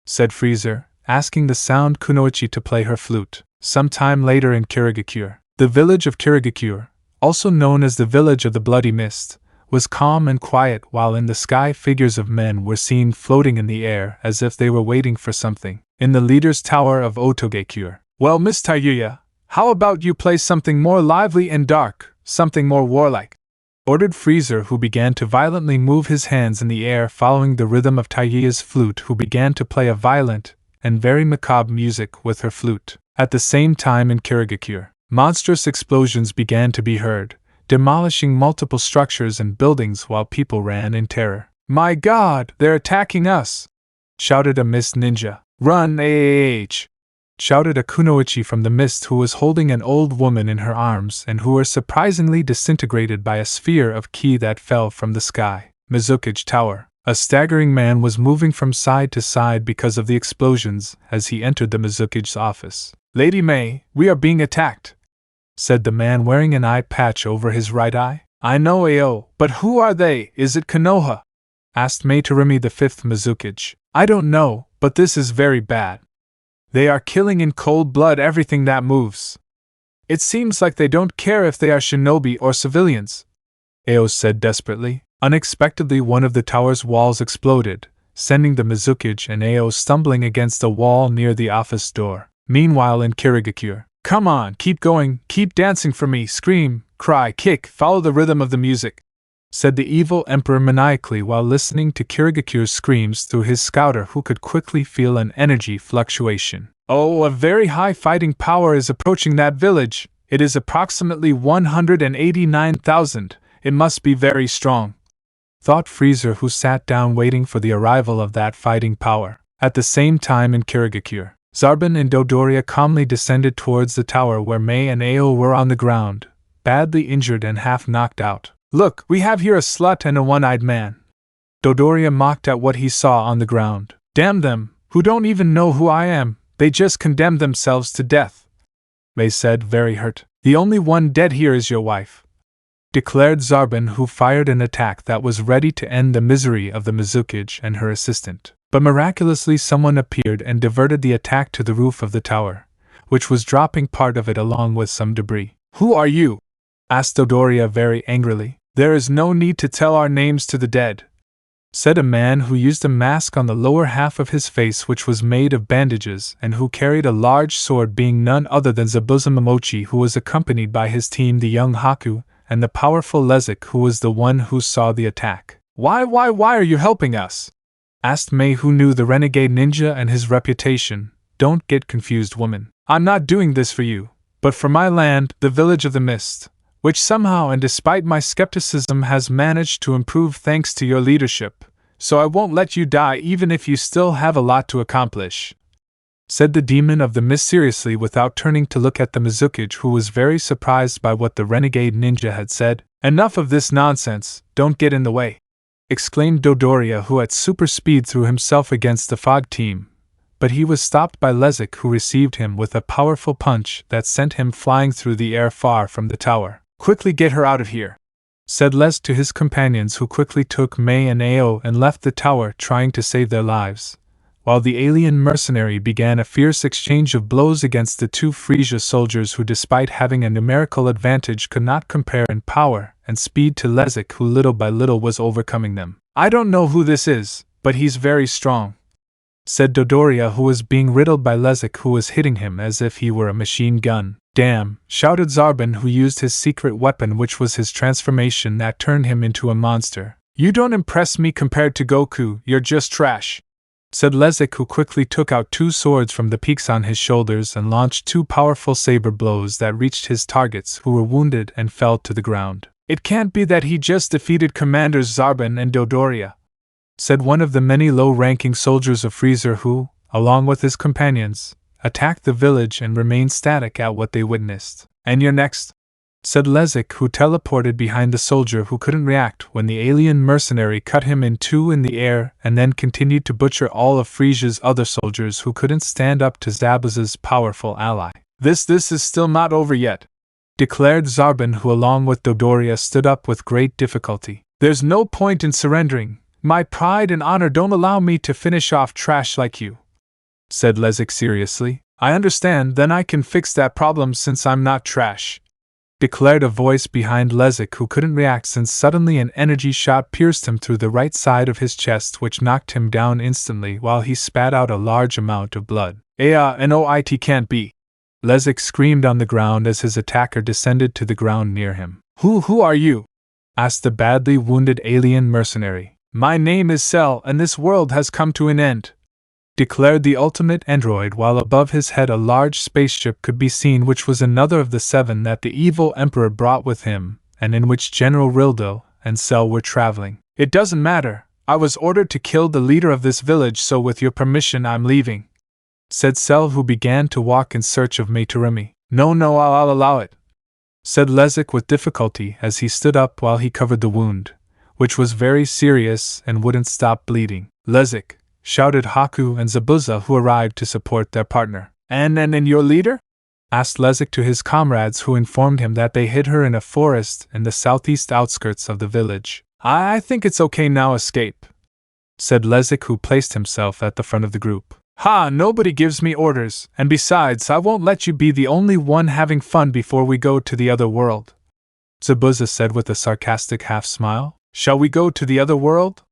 said Freezer, asking the sound Kunoichi to play her flute. Some time later in Kirigakure, the village of Kirigakure, also known as the Village of the Bloody Mist, was calm and quiet, while in the sky figures of men were seen floating in the air as if they were waiting for something. In the leader's tower of Otogekure. Well, Miss Taiyuya, how about you play something more lively and dark, something more warlike? Ordered Freezer, who began to violently move his hands in the air following the rhythm of Taiyuya's flute, who began to play a violent and very macabre music with her flute. At the same time in Kirigakure, monstrous explosions began to be heard, demolishing multiple structures and buildings while people ran in terror. My God, they're attacking us! Shouted a mist ninja. Run, AAH! Shouted a kunoichi from the mist, who was holding an old woman in her arms and who were surprisingly disintegrated by a sphere of ki that fell from the sky. Mizukage Tower. A staggering man was moving from side to side because of the explosions as he entered the Mizukage's office. Lady May, we are being attacked, said the man wearing an eye patch over his right eye. I know, AO, but who are they? Is it Konoha? Asked May Terumi, the fifth Mizukage. I don't know, but this is very bad. They are killing in cold blood everything that moves. It seems like they don't care if they are shinobi or civilians, AO said desperately. Unexpectedly, one of the tower's walls exploded, sending the Mizukage and AO stumbling against a wall near the office door. Meanwhile in Kirigakure, come on, keep going, keep dancing for me, scream, cry, kick, follow the rhythm of the music, said the evil emperor maniacally while listening to Kirigakure's screams through his scouter, who could quickly feel an energy fluctuation. Oh, a very high fighting power is approaching that village. It is approximately 189,000. It must be very strong, thought Freezer, who sat down waiting for the arrival of that fighting power. At the same time in Kirigakure, Zarbin and Dodoria calmly descended towards the tower where May and Ao were on the ground, badly injured and half knocked out. Look, we have here a slut and a one-eyed man. Dodoria mocked at what he saw on the ground. Damn them, who don't even know who I am, they just condemned themselves to death, May said, very hurt. The only one dead here is your wife, declared Zarbin, who fired an attack that was ready to end the misery of the Mizukage and her assistant. But miraculously someone appeared and diverted the attack to the roof of the tower, which was dropping part of it along with some debris. Who are you? Asked Dodoria very angrily. There is no need to tell our names to the dead, said a man who used a mask on the lower half of his face which was made of bandages and who carried a large sword, being none other than Zabuza Momochi, who was accompanied by his team, the young Haku, and the powerful Lezik, who was the one who saw the attack. Why are you helping us? Asked May, who knew the renegade ninja and his reputation. Don't get confused, woman. I'm not doing this for you, but for my land, the Village of the Mist, which somehow and despite my skepticism has managed to improve thanks to your leadership, so I won't let you die even if you still have a lot to accomplish, said the demon of the mist seriously without turning to look at the Mizukage, who was very surprised by what the renegade ninja had said. Enough of this nonsense, don't get in the way, exclaimed Dodoria, who at super speed threw himself against the fog team, but he was stopped by Lezik, who received him with a powerful punch that sent him flying through the air far from the tower. Quickly get her out of here, said Les to his companions, who quickly took May and Ao and left the tower, trying to save their lives, while the alien mercenary began a fierce exchange of blows against the two Frisia soldiers who, despite having a numerical advantage, could not compare in power and speed to Lezik, who little by little was overcoming them. I don't know who this is, but he's very strong, said Dodoria, who was being riddled by Lezik, who was hitting him as if he were a machine gun. Damn, shouted Zarbin, who used his secret weapon, which was his transformation that turned him into a monster. You don't impress me compared to Goku, you're just trash. said Lezik, who quickly took out 2 swords from the peaks on his shoulders and launched 2 powerful saber blows that reached his targets, who were wounded and fell to the ground. It can't be that he just defeated Commanders Zarbin and Dodoria, said one of the many low-ranking soldiers of Freezer who, along with his companions, attacked the village and remained static at what they witnessed. And you're next, said Lezik, who teleported behind the soldier who couldn't react when the alien mercenary cut him in 2 in the air and then continued to butcher all of Frieza's other soldiers who couldn't stand up to Zabuz's powerful ally. This is still not over yet, declared Zarbin, who along with Dodoria stood up with great difficulty. There's no point in surrendering. My pride and honor don't allow me to finish off trash like you, said Lezik seriously. I understand, then I can fix that problem since I'm not trash, declared a voice behind Lezik, who couldn't react since suddenly an energy shot pierced him through the right side of his chest, which knocked him down instantly while he spat out a large amount of blood. It can't be, Lezik screamed on the ground as his attacker descended to the ground near him. Who are you? Asked the badly wounded alien mercenary. My name is Cell, and this world has come to an end, declared the ultimate android, while above his head a large spaceship could be seen, which was another of the 7 that the evil emperor brought with him, and in which General Rildo and Cell were traveling. It doesn't matter. I was ordered to kill the leader of this village, so with your permission I'm leaving, said Cell, who began to walk in search of Materumi. No, I'll allow it, said Lezik with difficulty as he stood up while he covered the wound, which was very serious and wouldn't stop bleeding. Lezik, shouted Haku and Zabuza, who arrived to support their partner. And your leader? Asked Lezik to his comrades, who informed him that they hid her in a forest in the southeast outskirts of the village. I think it's okay now, escape, said Lezik, who placed himself at the front of the group. Nobody gives me orders, and besides, I won't let you be the only one having fun before we go to the other world, Zabuza said with a sarcastic half-smile. Shall we go to the other world?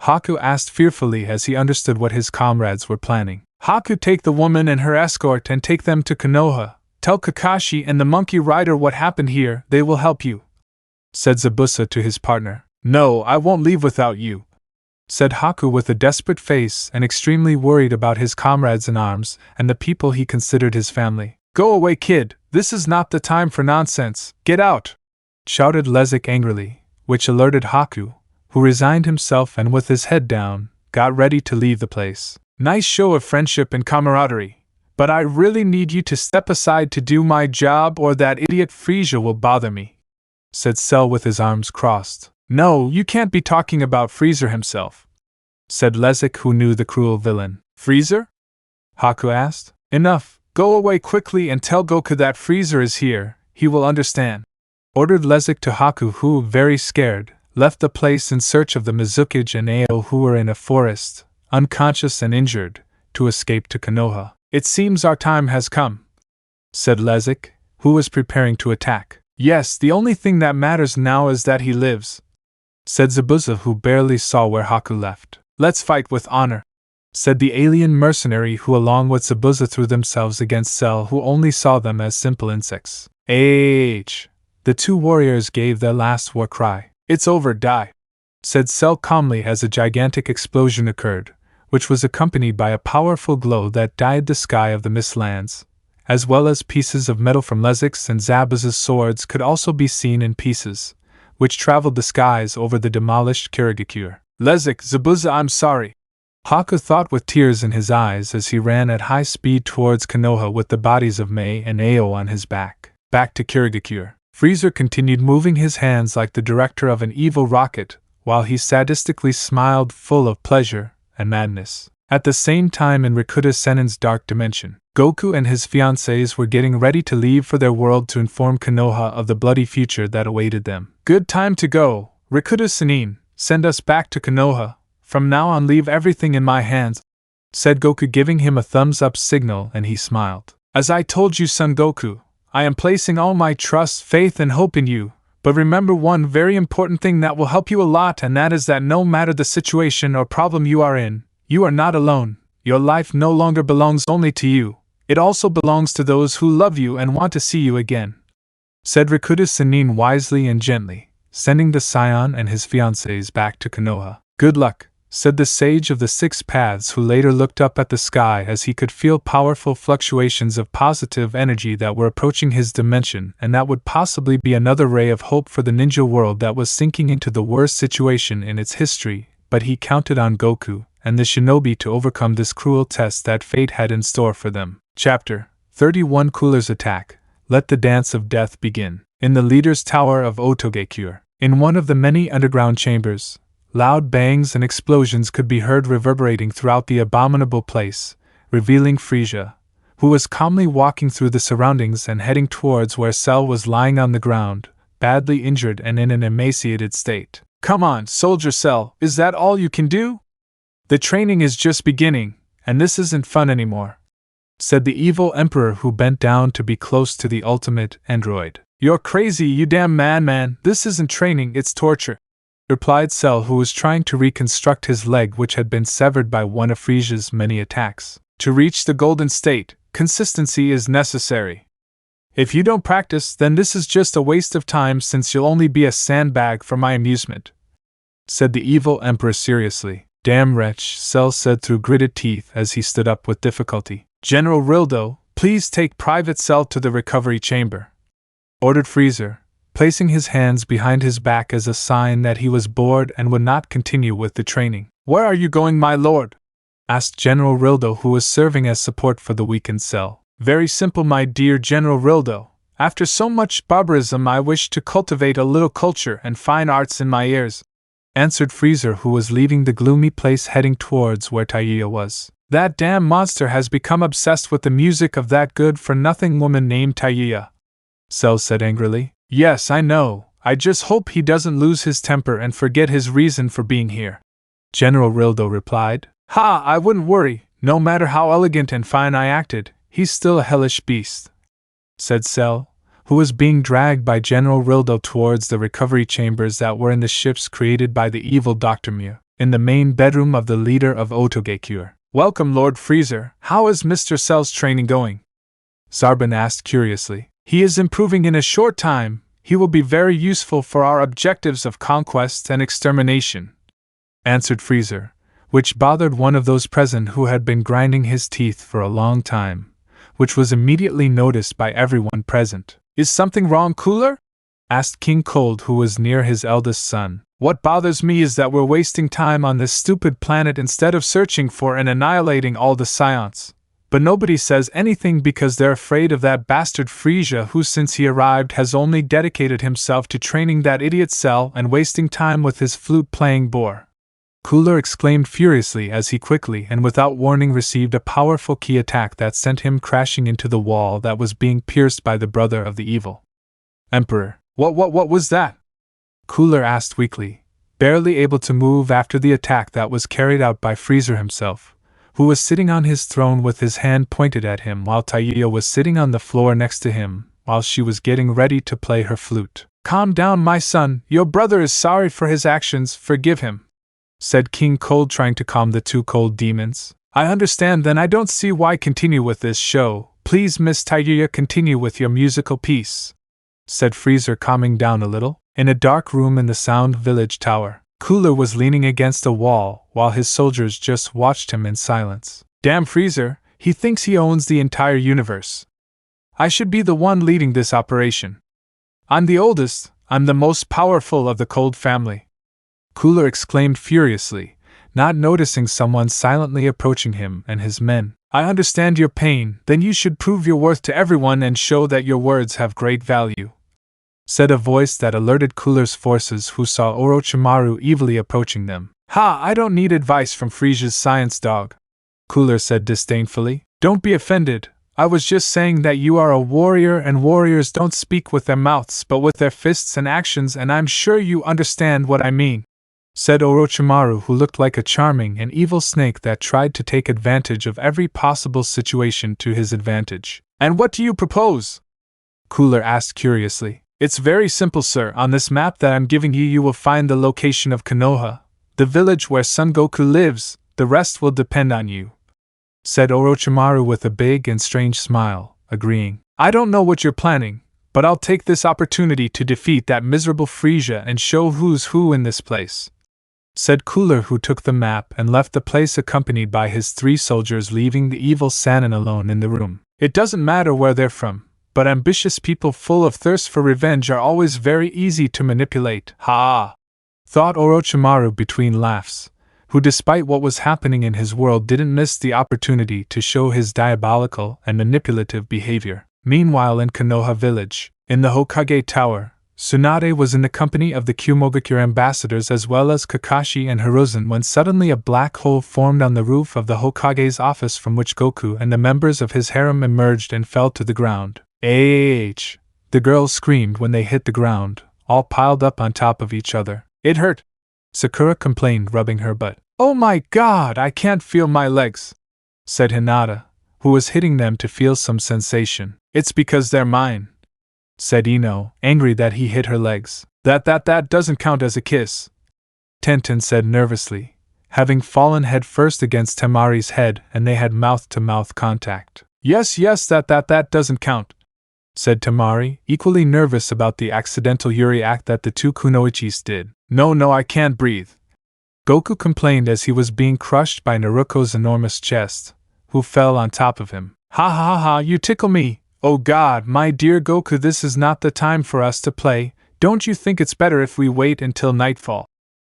Haku asked fearfully as he understood what his comrades were planning. Haku, take the woman and her escort and take them to Konoha. Tell Kakashi and the monkey rider what happened here, they will help you, said Zabuza to his partner. No, I won't leave without you, said Haku with a desperate face and extremely worried about his comrades in arms and the people he considered his family. Go away, kid, this is not the time for nonsense, get out, shouted Lezik angrily, which alerted Haku, who resigned himself and with his head down, got ready to leave the place. Nice show of friendship and camaraderie, but I really need you to step aside to do my job or that idiot Frieza will bother me, said Cell with his arms crossed. No, you can't be talking about Freezer himself, said Lezik, who knew the cruel villain. Freezer? Haku asked. Enough, go away quickly and tell Goku that Freezer is here, he will understand, ordered Lezik to Haku, who, very scared, left the place in search of the Mizukage and Ao, who were in a forest, unconscious and injured, to escape to Konoha. It seems our time has come, said Lezik, who was preparing to attack. Yes, the only thing that matters now is that he lives, said Zabuza, who barely saw where Haku left. Let's fight with honor, said the alien mercenary, who along with Zabuza threw themselves against Cell, who only saw them as simple insects. The 2 warriors gave their last war cry. It's over, die, said Cell calmly as a gigantic explosion occurred, which was accompanied by a powerful glow that dyed the sky of the Mistlands, as well as pieces of metal from Lezik's and Zabuza's swords could also be seen in pieces, which traveled the skies over the demolished Kirigakure. Lezik, Zabuza, I'm sorry, Haku thought with tears in his eyes as he ran at high speed towards Konoha with the bodies of Mei and Ao on his back. Back to Kirigakure. Freezer continued moving his hands like the director of an evil rocket, while he sadistically smiled, full of pleasure and madness. At the same time, in Rikuta Sennin's dark dimension, Goku and his fiancées were getting ready to leave for their world to inform Konoha of the bloody future that awaited them. Good time to go, Rikuta Sennin, send us back to Konoha. From now on, leave everything in my hands, said Goku, giving him a thumbs-up signal, and he smiled. As I told you, Son Goku, I am placing all my trust, faith, and hope in you, but remember one very important thing that will help you a lot, and that is that no matter the situation or problem you are in, you are not alone. Your life no longer belongs only to you, it also belongs to those who love you and want to see you again, said Rikuta Sennin wisely and gently, sending the scion and his fiancées back to Konoha. Good luck, said the sage of the six paths, who later looked up at the sky as he could feel powerful fluctuations of positive energy that were approaching his dimension, and that would possibly be another ray of hope for the ninja world that was sinking into the worst situation in its history. But he counted on Goku and the shinobi to overcome this cruel test that fate had in store for them. Chapter 31: Cooler's Attack. Let the Dance of Death Begin. In the leader's tower of Otogekure, in one of the many underground chambers, loud bangs and explosions could be heard reverberating throughout the abominable place, revealing Frieza, who was calmly walking through the surroundings and heading towards where Cell was lying on the ground, badly injured and in an emaciated state. "Come on, Soldier Cell, is that all you can do? The training is just beginning, and this isn't fun anymore," said the evil Emperor, who bent down to be close to the ultimate android. "You're crazy, you damn man, this isn't training, it's torture," replied Cell, who was trying to reconstruct his leg, which had been severed by one of Frieza's many attacks. "To reach the golden state, consistency is necessary. If you don't practice, then this is just a waste of time, since you'll only be a sandbag for my amusement," said the evil Emperor seriously. "Damn wretch," Cell said through gritted teeth as he stood up with difficulty. "General Rildo, please take Private Cell to the recovery chamber," ordered Frieza, placing his hands behind his back as a sign that he was bored and would not continue with the training. "Where are you going, my lord?" asked General Rildo, who was serving as support for the weakened Cell. "Very simple, my dear General Rildo. After so much barbarism, I wish to cultivate a little culture and fine arts in my ears," answered Frieza, who was leaving the gloomy place heading towards where Taiya was. "That damn monster has become obsessed with the music of that good-for-nothing woman named Taiya," Cell said angrily. "Yes, I know. I just hope he doesn't lose his temper and forget his reason for being here," General Rildo replied. "Ha, I wouldn't worry. No matter how elegant and fine I acted, he's still a hellish beast," said Cell, who was being dragged by General Rildo towards the recovery chambers that were in the ships created by the evil Dr. Mew, in the main bedroom of the leader of Otogekure. "Welcome, Lord Frieza. How is Mr. Cell's training going?" Zarbin asked curiously. "He is improving in a short time. He will be very useful for our objectives of conquest and extermination," answered Frieza, which bothered one of those present who had been grinding his teeth for a long time, which was immediately noticed by everyone present. "Is something wrong, Cooler?" asked King Cold, who was near his eldest son. "What bothers me is that we're wasting time on this stupid planet instead of searching for and annihilating all the Scions. But nobody says anything because they're afraid of that bastard Frieza, who since he arrived has only dedicated himself to training that idiot Cell and wasting time with his flute-playing bore," Cooler exclaimed furiously as he quickly and without warning received a powerful ki attack that sent him crashing into the wall that was being pierced by the brother of the evil Emperor. What was that?" Cooler asked weakly, barely able to move after the attack that was carried out by Frieza himself, who was sitting on his throne with his hand pointed at him, while Taiya was sitting on the floor next to him, while she was getting ready to play her flute. "Calm down, my son. Your brother is sorry for his actions. Forgive him," said King Cold, trying to calm the two cold demons. "I understand, then I don't see why continue with this show. Please, Miss Taiya, continue with your musical piece," said Frieza, calming down a little. In a dark room in the Sound Village Tower, Cooler was leaning against a wall while his soldiers just watched him in silence. "Damn Frieza, he thinks he owns the entire universe. I should be the one leading this operation. I'm the oldest, I'm the most powerful of the Cold family," Cooler exclaimed furiously, not noticing someone silently approaching him and his men. "I understand your pain, then you should prove your worth to everyone and show that your words have great value," said a voice that alerted Cooler's forces, who saw Orochimaru evilly approaching them. "Ha, I don't need advice from Frieza's science dog," Cooler said disdainfully. "Don't be offended, I was just saying that you are a warrior and warriors don't speak with their mouths but with their fists and actions, and I'm sure you understand what I mean," said Orochimaru, who looked like a charming and evil snake that tried to take advantage of every possible situation to his advantage. "And what do you propose?" Cooler asked curiously. "It's very simple, sir. On this map that I'm giving you, you will find the location of Konoha, the village where Son Goku lives. The rest will depend on you," said Orochimaru with a big and strange smile, agreeing. "I don't know what you're planning, but I'll take this opportunity to defeat that miserable Frieza and show who's who in this place," said Cooler, who took the map and left the place accompanied by his 3 soldiers, leaving the evil Sanin alone in the room. It doesn't matter where they're from, but ambitious people full of thirst for revenge are always very easy to manipulate. Ha! Thought Orochimaru between laughs, who despite what was happening in his world didn't miss the opportunity to show his diabolical and manipulative behavior. Meanwhile in Konoha village, in the Hokage Tower, Tsunade was in the company of the Kyumogakyure ambassadors as well as Kakashi and Hiruzen when suddenly a black hole formed on the roof of the Hokage's office from which Goku and the members of his harem emerged and fell to the ground. Ah! The girls screamed when they hit the ground, all piled up on top of each other. It hurt, Sakura complained, rubbing her butt. Oh my god, I can't feel my legs, said Hinata, who was hitting them to feel some sensation. It's because they're mine, said Ino, angry that he hit her legs. That doesn't count as a kiss, Tenten said nervously, having fallen head first against Temari's head and they had mouth-to-mouth contact. Yes, that doesn't count, said Temari, equally nervous about the accidental Yuri act that the 2 kunoichis did. No, I can't breathe, Goku complained as he was being crushed by Naruto's enormous chest, who fell on top of him. Ha, you tickle me. Oh god, my dear Goku, this is not the time for us to play. Don't you think it's better if we wait until nightfall?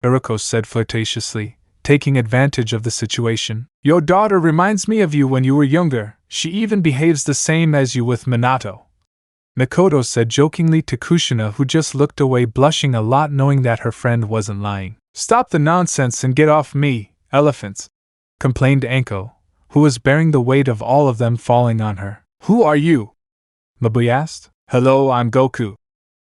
Naruto said flirtatiously, taking advantage of the situation. Your daughter reminds me of you when you were younger. She even behaves the same as you with Minato, Mikoto said jokingly to Kushina, who just looked away, blushing a lot knowing that her friend wasn't lying. Stop the nonsense and get off me, elephants, complained Anko, who was bearing the weight of all of them falling on her. Who are you? Mabui asked. Hello, I'm Goku.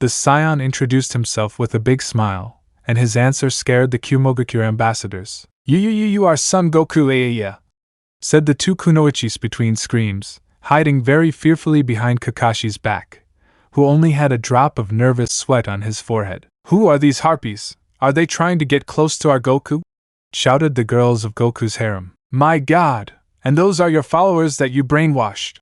The scion introduced himself with a big smile, and his answer scared the Kyumogakyure ambassadors. You are Son Goku, yeah, said the 2 kunoichis between screams, hiding very fearfully behind Kakashi's back, who only had a drop of nervous sweat on his forehead. Who are these harpies? Are they trying to get close to our Goku? Shouted the girls of Goku's harem. My god, and those are your followers that you brainwashed,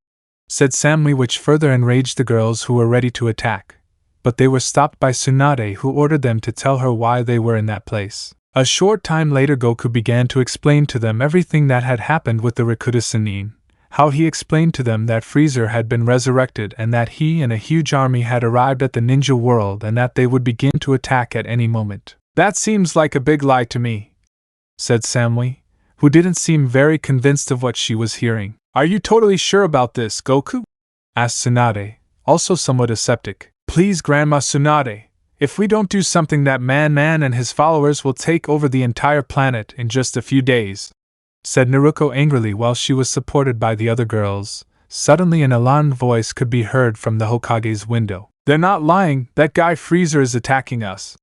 said Samui, which further enraged the girls who were ready to attack, but they were stopped by Tsunade, who ordered them to tell her why they were in that place. A short time later Goku began to explain to them everything that had happened with the Rakuta Sannin, how he explained to them that Freezer had been resurrected and that he and a huge army had arrived at the ninja world and that they would begin to attack at any moment. That seems like a big lie to me, said Samui, who didn't seem very convinced of what she was hearing. Are you totally sure about this, Goku? Asked Tsunade, also somewhat aseptic. Please, Grandma Tsunade, if we don't do something, that man and his followers will take over the entire planet in just a few days, said Naruto angrily while she was supported by the other girls. Suddenly an alarmed voice could be heard from the Hokage's window. They're not lying, that guy Freezer is attacking us,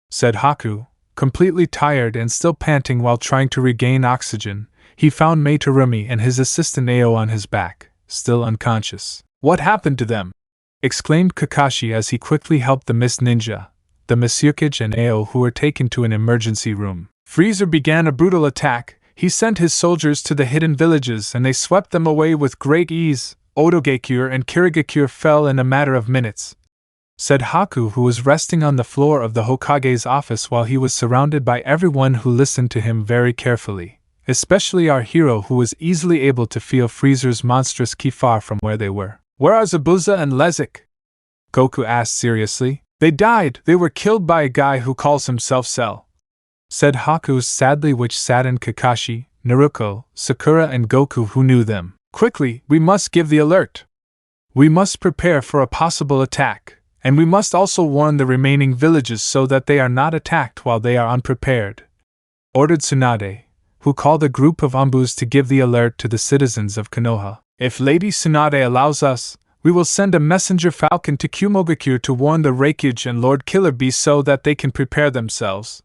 said Haku, completely tired and still panting while trying to regain oxygen. He found Meitarumi and his assistant Ao on his back, still unconscious. What happened to them? Exclaimed Kakashi as he quickly helped the Mist Ninja, the Masukiage and Ao, who were taken to an emergency room. Freezer began a brutal attack. He sent his soldiers to the hidden villages and they swept them away with great ease. Otogekyure and Kirigakure fell in a matter of minutes, said Haku, who was resting on the floor of the Hokage's office while he was surrounded by everyone who listened to him very carefully, especially our hero, who was easily able to feel Freezer's monstrous ki far from where they were. Where are Zabuza and Lezik? Goku asked seriously. They died. They were killed by a guy who calls himself Cell, said Haku sadly, which saddened Kakashi, Naruto, Sakura and Goku, who knew them. Quickly, we must give the alert. We must prepare for a possible attack, and we must also warn the remaining villages so that they are not attacked while they are unprepared, ordered Tsunade, who called a group of Anbus to give the alert to the citizens of Konoha. If Lady Tsunade allows us, we will send a messenger falcon to Kyumogakyure to warn the Raikage and Lord Killer Bee so that they can prepare themselves.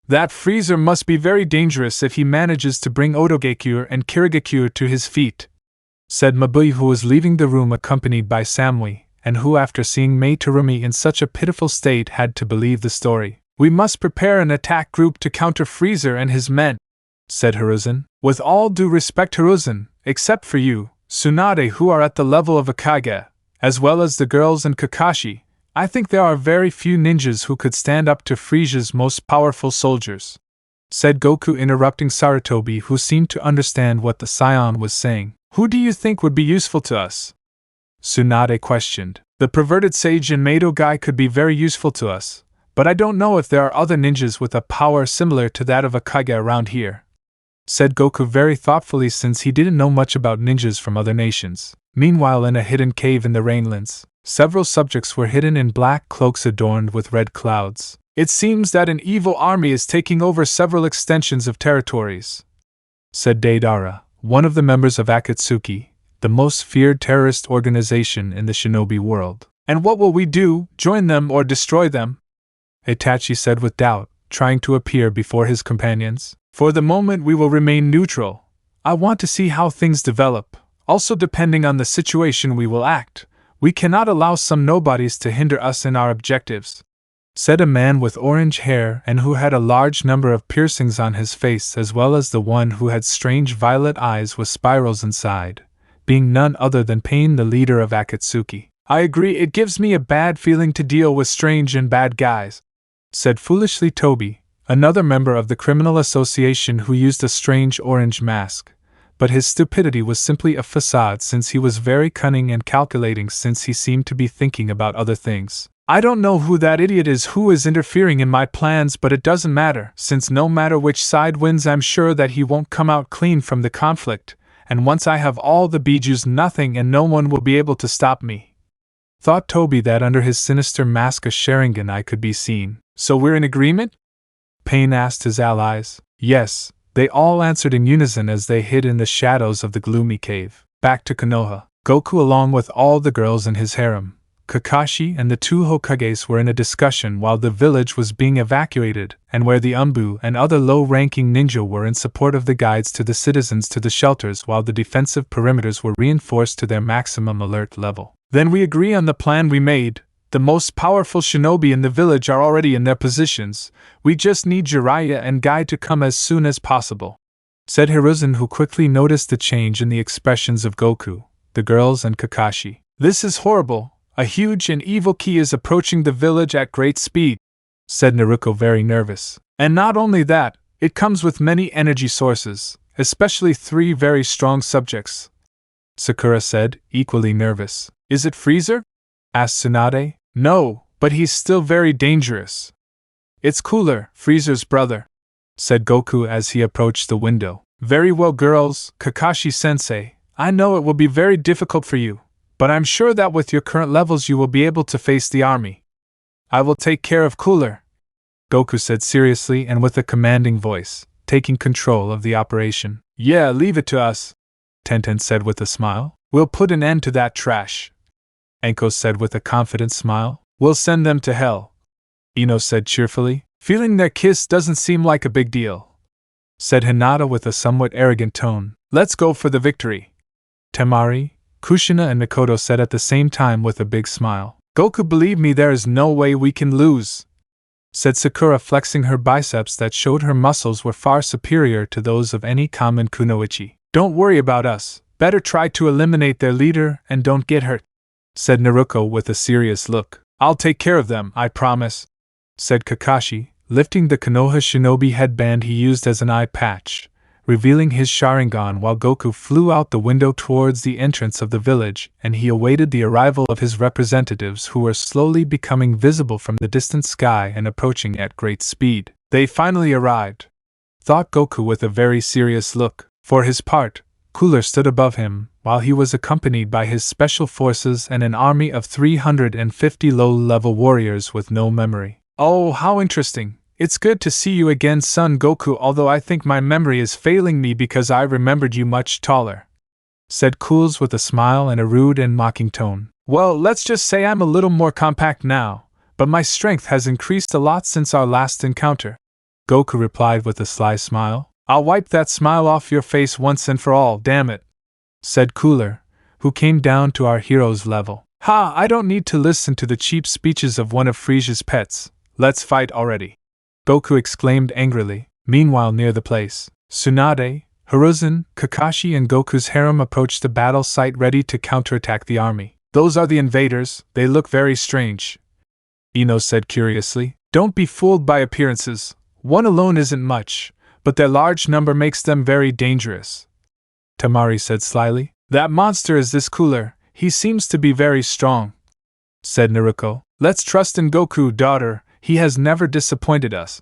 That Freezer must be very dangerous if he manages to bring Otogekyure and Kirigakure to his feet, said Mabui, who was leaving the room accompanied by Samui, and who after seeing Meitarumi in such a pitiful state had to believe the story. We must prepare an attack group to counter Freezer and his men, said Hiruzen. With all due respect, Hiruzen, except for you, Tsunade, who are at the level of a Kage, as well as the girls and Kakashi, I think there are very few ninjas who could stand up to Frieza's most powerful soldiers. said Goku, interrupting Sarutobi, who seemed to understand what the scion was saying. Who do you think would be useful to us? Tsunade questioned. The perverted sage and Mado guy could be very useful to us, but I don't know if there are other ninjas with a power similar to that of a Kage around here, said Goku very thoughtfully, since he didn't know much about ninjas from other nations. Meanwhile, in a hidden cave in the Rainlands, several subjects were hidden in black cloaks adorned with red clouds. It seems that an evil army is taking over several extensions of territories, said Deidara, one of the members of Akatsuki, the most feared terrorist organization in the shinobi world. And what will we do, join them or destroy them? Itachi said with doubt, trying to appear before his companions. For the moment we will remain neutral. I want to see how things develop. Also, depending on the situation we will act. We cannot allow some nobodies to hinder us in our objectives, said a man with orange hair and who had a large number of piercings on his face, as well as the one who had strange violet eyes with spirals inside, being none other than Pain, the leader of Akatsuki. I agree, it gives me a bad feeling to deal with strange and bad guys, said foolishly Toby, another member of the criminal association who used a strange orange mask. But his stupidity was simply a facade, since he was very cunning and calculating, since he seemed to be thinking about other things. I don't know who that idiot is who is interfering in my plans, but it doesn't matter, since no matter which side wins, I'm sure that he won't come out clean from the conflict, and once I have all the bijus, nothing and no one will be able to stop me. Thought Toby that under his sinister mask a Sharigan eye could be seen. So we're in agreement? Pain asked his allies. Yes, they all answered in unison as they hid in the shadows of the gloomy cave. Back to Konoha, Goku along with all the girls in his harem, Kakashi and the two Hokages were in a discussion while the village was being evacuated, and where the Anbu and other low-ranking ninja were in support of the guides to the citizens to the shelters, while the defensive perimeters were reinforced to their maximum alert level. Then we agree on the plan we made. The most powerful shinobi in the village are already in their positions. We just need Jiraiya and Guy to come as soon as possible, said Hiruzen, who quickly noticed the change in the expressions of Goku, the girls and Kakashi. This is horrible. A huge and evil key is approaching the village at great speed, said Naruto, very nervous. And not only that, it comes with many energy sources, especially 3 very strong subjects, Sakura said, equally nervous. Is it Freezer? Asked Tsunade. No, but he's still very dangerous. It's Cooler, Freezer's brother, said Goku as he approached the window. Very well, girls, Kakashi-sensei, I know it will be very difficult for you, but I'm sure that with your current levels you will be able to face the army. I will take care of Cooler, Goku said seriously and with a commanding voice, taking control of the operation. Yeah, leave it to us, Tenten said with a smile. We'll put an end to that trash, Enko said with a confident smile. We'll send them to hell, Ino said cheerfully. Feeling their kiss doesn't seem like a big deal, said Hinata with a somewhat arrogant tone. Let's go for the victory, Temari, Kushina and Mikoto said at the same time with a big smile. Goku, believe me, there is no way we can lose, said Sakura, flexing her biceps that showed her muscles were far superior to those of any common kunoichi. Don't worry about us, better try to eliminate their leader and don't get hurt, said Naruto with a serious look. I'll take care of them, I promise, said Kakashi, lifting the Konoha shinobi headband he used as an eye patch, revealing his Sharingan while Goku flew out the window towards the entrance of the village, and he awaited the arrival of his representatives who were slowly becoming visible from the distant sky and approaching at great speed. They finally arrived, thought Goku with a very serious look. For his part, Cooler stood above him, while he was accompanied by his special forces and an army of 350 low-level warriors with no memory. Oh, how interesting! It's good to see you again, son Goku, although I think my memory is failing me because I remembered you much taller, said Cools with a smile and a rude and mocking tone. Well, let's just say I'm a little more compact now, but my strength has increased a lot since our last encounter, Goku replied with a sly smile. I'll wipe that smile off your face once and for all, damn it, said Cooler, who came down to our hero's level. Ha, I don't need to listen to the cheap speeches of one of Frieza's pets. Let's fight already, Goku exclaimed angrily. Meanwhile, near the place, Tsunade, Hiruzen, Kakashi and Goku's harem approached the battle site ready to counterattack the army. Those are the invaders, they look very strange, Ino said curiously. Don't be fooled by appearances, one alone isn't much. but their large number makes them very dangerous. Tamari said slyly. That monster is this Cooler, he seems to be very strong, said Naruto. Let's trust in Goku, daughter, he has never disappointed us,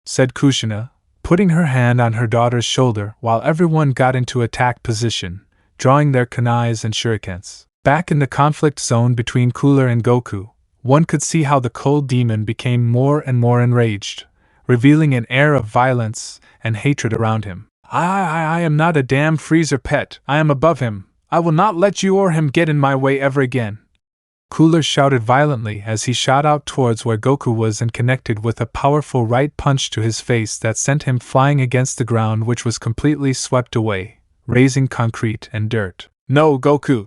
said Kushina, putting her hand on her daughter's shoulder while everyone got into attack position, drawing their kunais and shurikens. Back in the conflict zone between Cooler and Goku, one could see how the cold demon became more and more enraged, revealing an air of violence and hatred around him. I am not a damn freezer pet, I am above him, I will not let you or him get in my way ever again. Cooler shouted violently as he shot out towards where Goku was and connected with a powerful right punch to his face that sent him flying against the ground, which was completely swept away, raising concrete and dirt. No, Goku,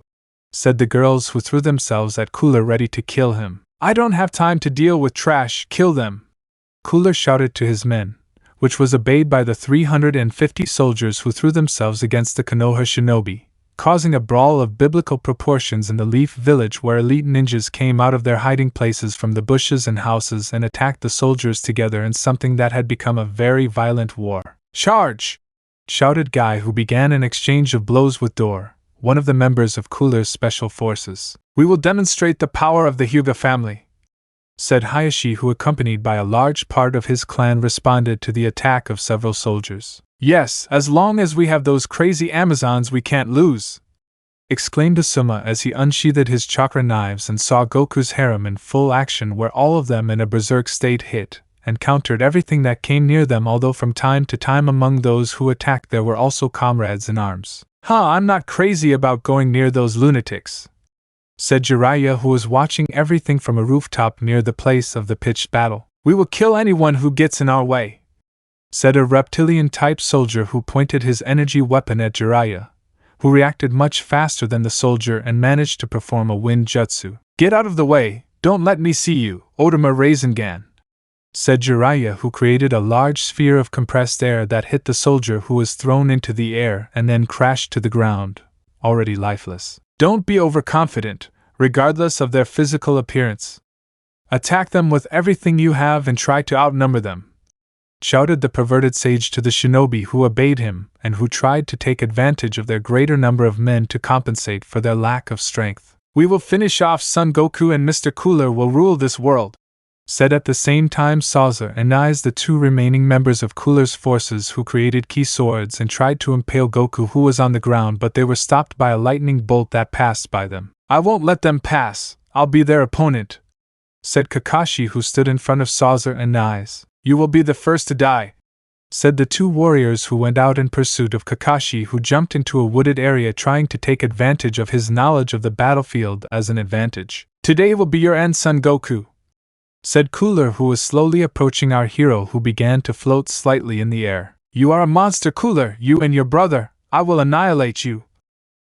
said the girls who threw themselves at Cooler ready to kill him. I don't have time to deal with trash, kill them. Cooler shouted to his men, which was obeyed by the 350 soldiers who threw themselves against the Konoha shinobi, causing a brawl of biblical proportions in the Leaf Village where elite ninjas came out of their hiding places from the bushes and houses and attacked the soldiers together in something that had become a very violent war. Charge! Shouted Guy, who began an exchange of blows with Door, one of the members of Cooler's special forces. We will demonstrate the power of the Hyuga family, said Hayashi, who accompanied by a large part of his clan responded to the attack of several soldiers. Yes, as long as we have those crazy Amazons we can't lose, exclaimed Asuma as he unsheathed his chakra knives and saw Goku's harem in full action, where all of them in a berserk state hit and countered everything that came near them, although from time to time among those who attacked there were also comrades in arms. I'm not crazy about going near those lunatics, said Jiraiya, who was watching everything from a rooftop near the place of the pitched battle. We will kill anyone who gets in our way, said a reptilian-type soldier who pointed his energy weapon at Jiraiya, who reacted much faster than the soldier and managed to perform a wind jutsu. Get out of the way, don't let me see you, Otama Rasengan, said Jiraiya, who created a large sphere of compressed air that hit the soldier, who was thrown into the air and then crashed to the ground, already lifeless. Don't be overconfident, regardless of their physical appearance. Attack them with everything you have and try to outnumber them, shouted the perverted sage to the shinobi, who obeyed him and who tried to take advantage of their greater number of men to compensate for their lack of strength. We will finish off Son Goku and Mr. Cooler will rule this world, said at the same time Sauzer and Eyes, the two remaining members of Cooler's forces, who created key swords and tried to impale Goku, who was on the ground, but they were stopped by a lightning bolt that passed by them. I won't let them pass, I'll be their opponent, said Kakashi, who stood in front of Sauzer and Eyes. You will be the first to die, said the two warriors who went out in pursuit of Kakashi, who jumped into a wooded area trying to take advantage of his knowledge of the battlefield as an advantage. Today will be your end, Son Goku, said Cooler, who was slowly approaching our hero, who began to float slightly in the air. You are a monster, Cooler, you and your brother, I will annihilate you,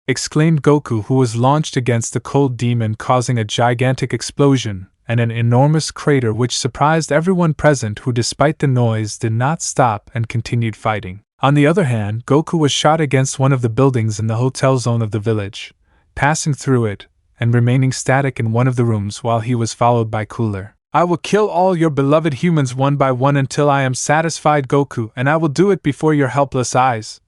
exclaimed Goku, who was launched against the cold demon, causing a gigantic explosion and an enormous crater which surprised everyone present, who despite the noise did not stop and continued fighting. On the other hand, Goku was shot against one of the buildings in the hotel zone of the village, passing through it and remaining static in one of the rooms while he was followed by Cooler. I will kill all your beloved humans one by one until I am satisfied, Goku, and I will do it before your helpless eyes,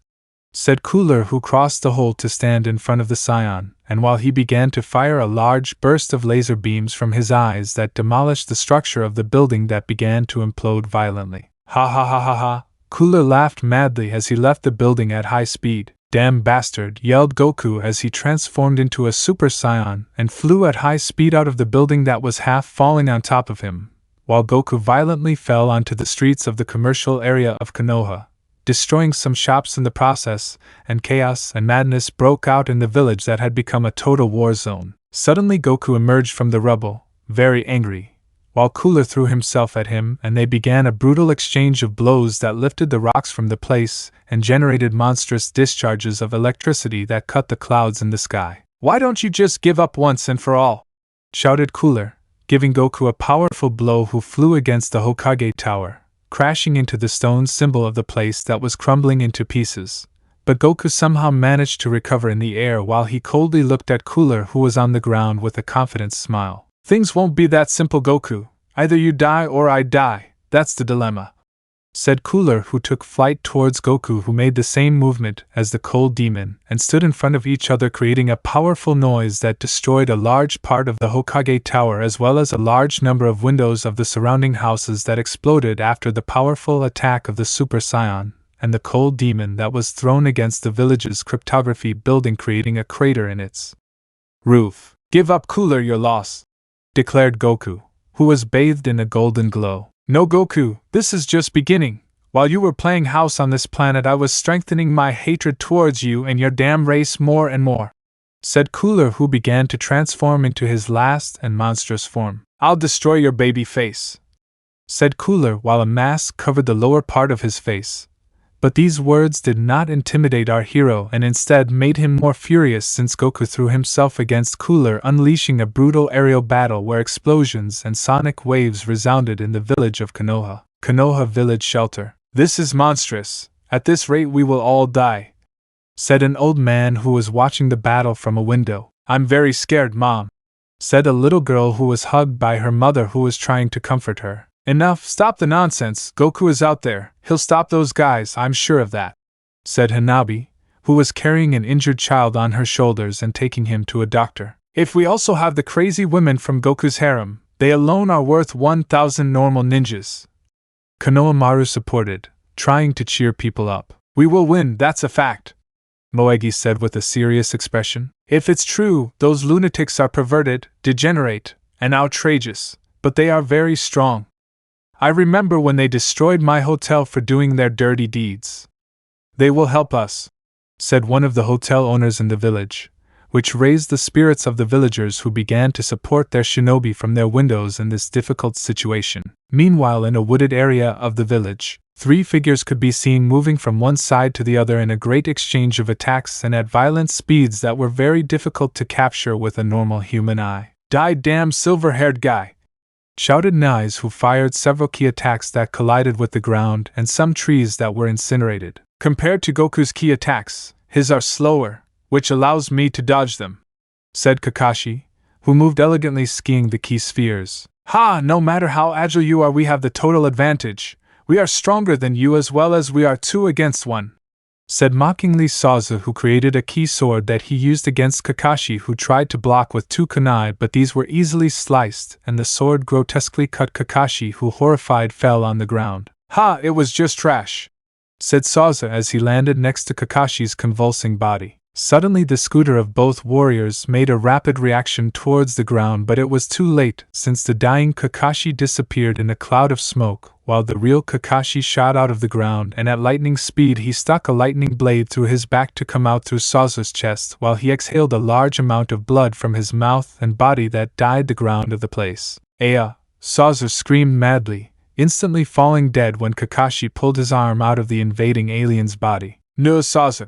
said Cooler, who crossed the hole to stand in front of the Scion, and while he began to fire a large burst of laser beams from his eyes that demolished the structure of the building that began to implode violently. Ha ha ha ha ha! Cooler laughed madly as he left the building at high speed. Damn bastard, yelled Goku as he transformed into a Super Saiyan and flew at high speed out of the building that was half falling on top of him, while Goku violently fell onto the streets of the commercial area of Konoha, destroying some shops in the process, and chaos and madness broke out in the village that had become a total war zone. Suddenly Goku emerged from the rubble, very angry, while Cooler threw himself at him and they began a brutal exchange of blows that lifted the rocks from the place and generated monstrous discharges of electricity that cut the clouds in the sky. Why don't you just give up once and for all? Shouted Cooler, giving Goku a powerful blow, who flew against the Hokage tower, crashing into the stone symbol of the place that was crumbling into pieces. But Goku somehow managed to recover in the air while he coldly looked at Cooler, who was on the ground, with a confident smile. Things won't be that simple, Goku. Either you die or I die, that's the dilemma, said Cooler, who took flight towards Goku, who made the same movement as the cold demon and stood in front of each other, creating a powerful noise that destroyed a large part of the Hokage Tower as well as a large number of windows of the surrounding houses that exploded after the powerful attack of the Super Saiyan and the cold demon that was thrown against the village's cryptography building, creating a crater in its roof. "Give up, Cooler, your loss," declared Goku, who was bathed in a golden glow. "No, Goku, this is just beginning. While you were playing house on this planet, I was strengthening my hatred towards you and your damn race more and more," said Cooler, who began to transform into his last and monstrous form. "I'll destroy your baby face," said Cooler, while a mask covered the lower part of his face. But these words did not intimidate our hero and instead made him more furious, since Goku threw himself against Cooler, unleashing a brutal aerial battle where explosions and sonic waves resounded in the village of Konoha. Konoha Village Shelter. "This is monstrous. At this rate we will all die," said an old man who was watching the battle from a window. "I'm very scared, Mom," said a little girl who was hugged by her mother, who was trying to comfort her. "Enough, stop the nonsense. Goku is out there. He'll stop those guys, I'm sure of that," said Hanabi, who was carrying an injured child on her shoulders and taking him to a doctor. "If we also have the crazy women from Goku's harem, they alone are worth 1,000 normal ninjas," Konohamaru supported, trying to cheer people up. "We will win, that's a fact," Moegi said with a serious expression. "If it's true, those lunatics are perverted, degenerate, and outrageous, but they are very strong. I remember when they destroyed my hotel for doing their dirty deeds. They will help us," said one of the hotel owners in the village, which raised the spirits of the villagers, who began to support their shinobi from their windows in this difficult situation. Meanwhile, in a wooded area of the village, 3 figures could be seen moving from one side to the other in a great exchange of attacks and at violent speeds that were very difficult to capture with a normal human eye. "Die, damn silver-haired guy!" shouted Nais, who fired several key attacks that collided with the ground and some trees that were incinerated. "Compared to Goku's key attacks, his are slower, which allows me to dodge them," said Kakashi, who moved elegantly skiing the key spheres. "Ha! No matter how agile you are, we have the total advantage. We are stronger than you as well as we are 2 against 1. Said mockingly Sauza, who created a key sword that he used against Kakashi, who tried to block with 2 kunai, but these were easily sliced, and the sword grotesquely cut Kakashi, who horrified fell on the ground. "Ha, it was just trash," said Sauza as he landed next to Kakashi's convulsing body. Suddenly the scooter of both warriors made a rapid reaction towards the ground, but it was too late, since the dying Kakashi disappeared in a cloud of smoke, while the real Kakashi shot out of the ground, and at lightning speed he stuck a lightning blade through his back to come out through Sauza's chest, while he exhaled a large amount of blood from his mouth and body that dyed the ground of the place. "Aya!" Sauza screamed madly, instantly falling dead when Kakashi pulled his arm out of the invading alien's body. "No, Sauza!"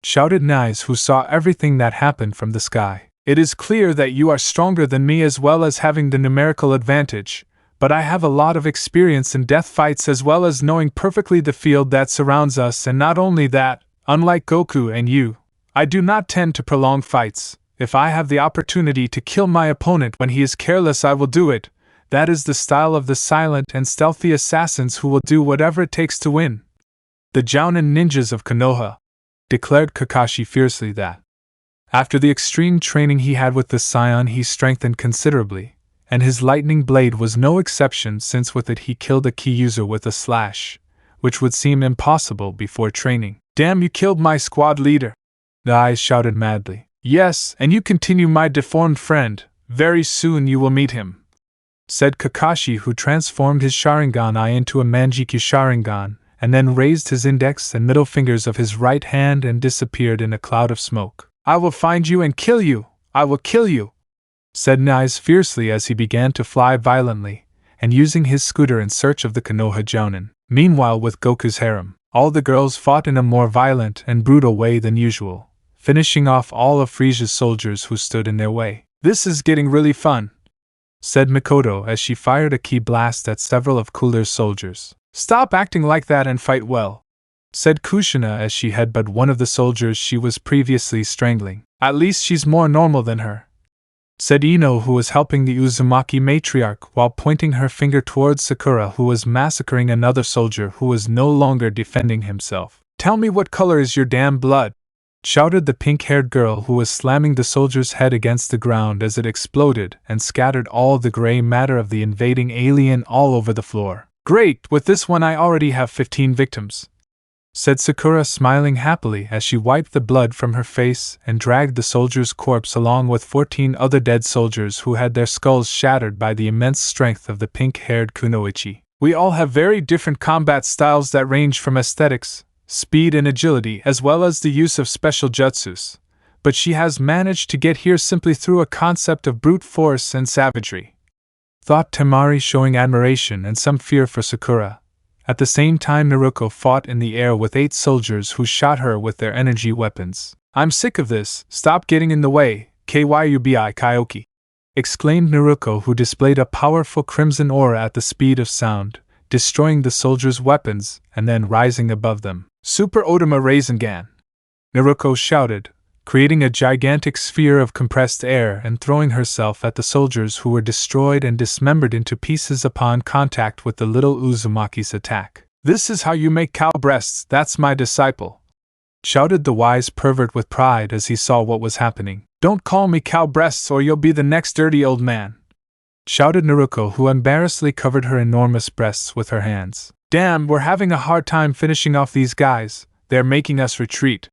shouted Nais, who saw everything that happened from the sky. "It is clear that you are stronger than me as well as having the numerical advantage, but I have a lot of experience in death fights as well as knowing perfectly the field that surrounds us, and not only that, unlike Goku and you, I do not tend to prolong fights. If I have the opportunity to kill my opponent when he is careless, I will do it. That is the style of the silent and stealthy assassins who will do whatever it takes to win. The Jounin ninjas of Konoha," declared Kakashi fiercely that, after the extreme training he had with the Scion, he strengthened considerably, and his lightning blade was no exception, since with it he killed a key user with a slash, which would seem impossible before training. "Damn, you killed my squad leader!" the eyes shouted madly. "Yes, and you continue my deformed friend, very soon you will meet him," said Kakashi, who transformed his Sharingan eye into a Manjikyu Sharingan, and then raised his index and middle fingers of his right hand and disappeared in a cloud of smoke. "I will find you and kill you! I will kill you!" said Nais fiercely as he began to fly violently, and using his scooter in search of the Konoha Jounin. Meanwhile, with Goku's harem, all the girls fought in a more violent and brutal way than usual, finishing off all of Frisia's soldiers who stood in their way. "This is getting really fun," said Mikoto as she fired a key blast at several of Cooler's soldiers. "Stop acting like that and fight well," said Kushina as she headbutted one of the soldiers she was previously strangling. "At least she's more normal than her," said Ino, who was helping the Uzumaki matriarch while pointing her finger towards Sakura, who was massacring another soldier who was no longer defending himself. Tell me what color is your damn blood? Shouted the pink-haired girl who was slamming the soldier's head against the ground as it exploded and scattered all the gray matter of the invading alien all over the floor. Great, with this one I already have 15 victims, said Sakura, smiling happily as she wiped the blood from her face and dragged the soldier's corpse along with 14 other dead soldiers who had their skulls shattered by the immense strength of the pink-haired kunoichi. We all have very different combat styles that range from aesthetics, speed and agility, as well as the use of special jutsus, but she has managed to get here simply through a concept of brute force and savagery, thought Temari, showing admiration and some fear for Sakura. At the same time, Naruto fought in the air with 8 soldiers who shot her with their energy weapons. I'm sick of this, stop getting in the way, Kyubi Kyoki, exclaimed Naruto, who displayed a powerful crimson aura at the speed of sound, destroying the soldiers' weapons and then rising above them. Super Otama Rasengan! Naruto shouted, creating a gigantic sphere of compressed air and throwing herself at the soldiers who were destroyed and dismembered into pieces upon contact with the little Uzumaki's attack. This is how you make cow breasts, that's my disciple! Shouted the wise pervert with pride as he saw what was happening. Don't call me cow breasts or you'll be the next dirty old man! Shouted Naruto, who embarrassedly covered her enormous breasts with her hands. Damn, we're having a hard time finishing off these guys, they're making us retreat,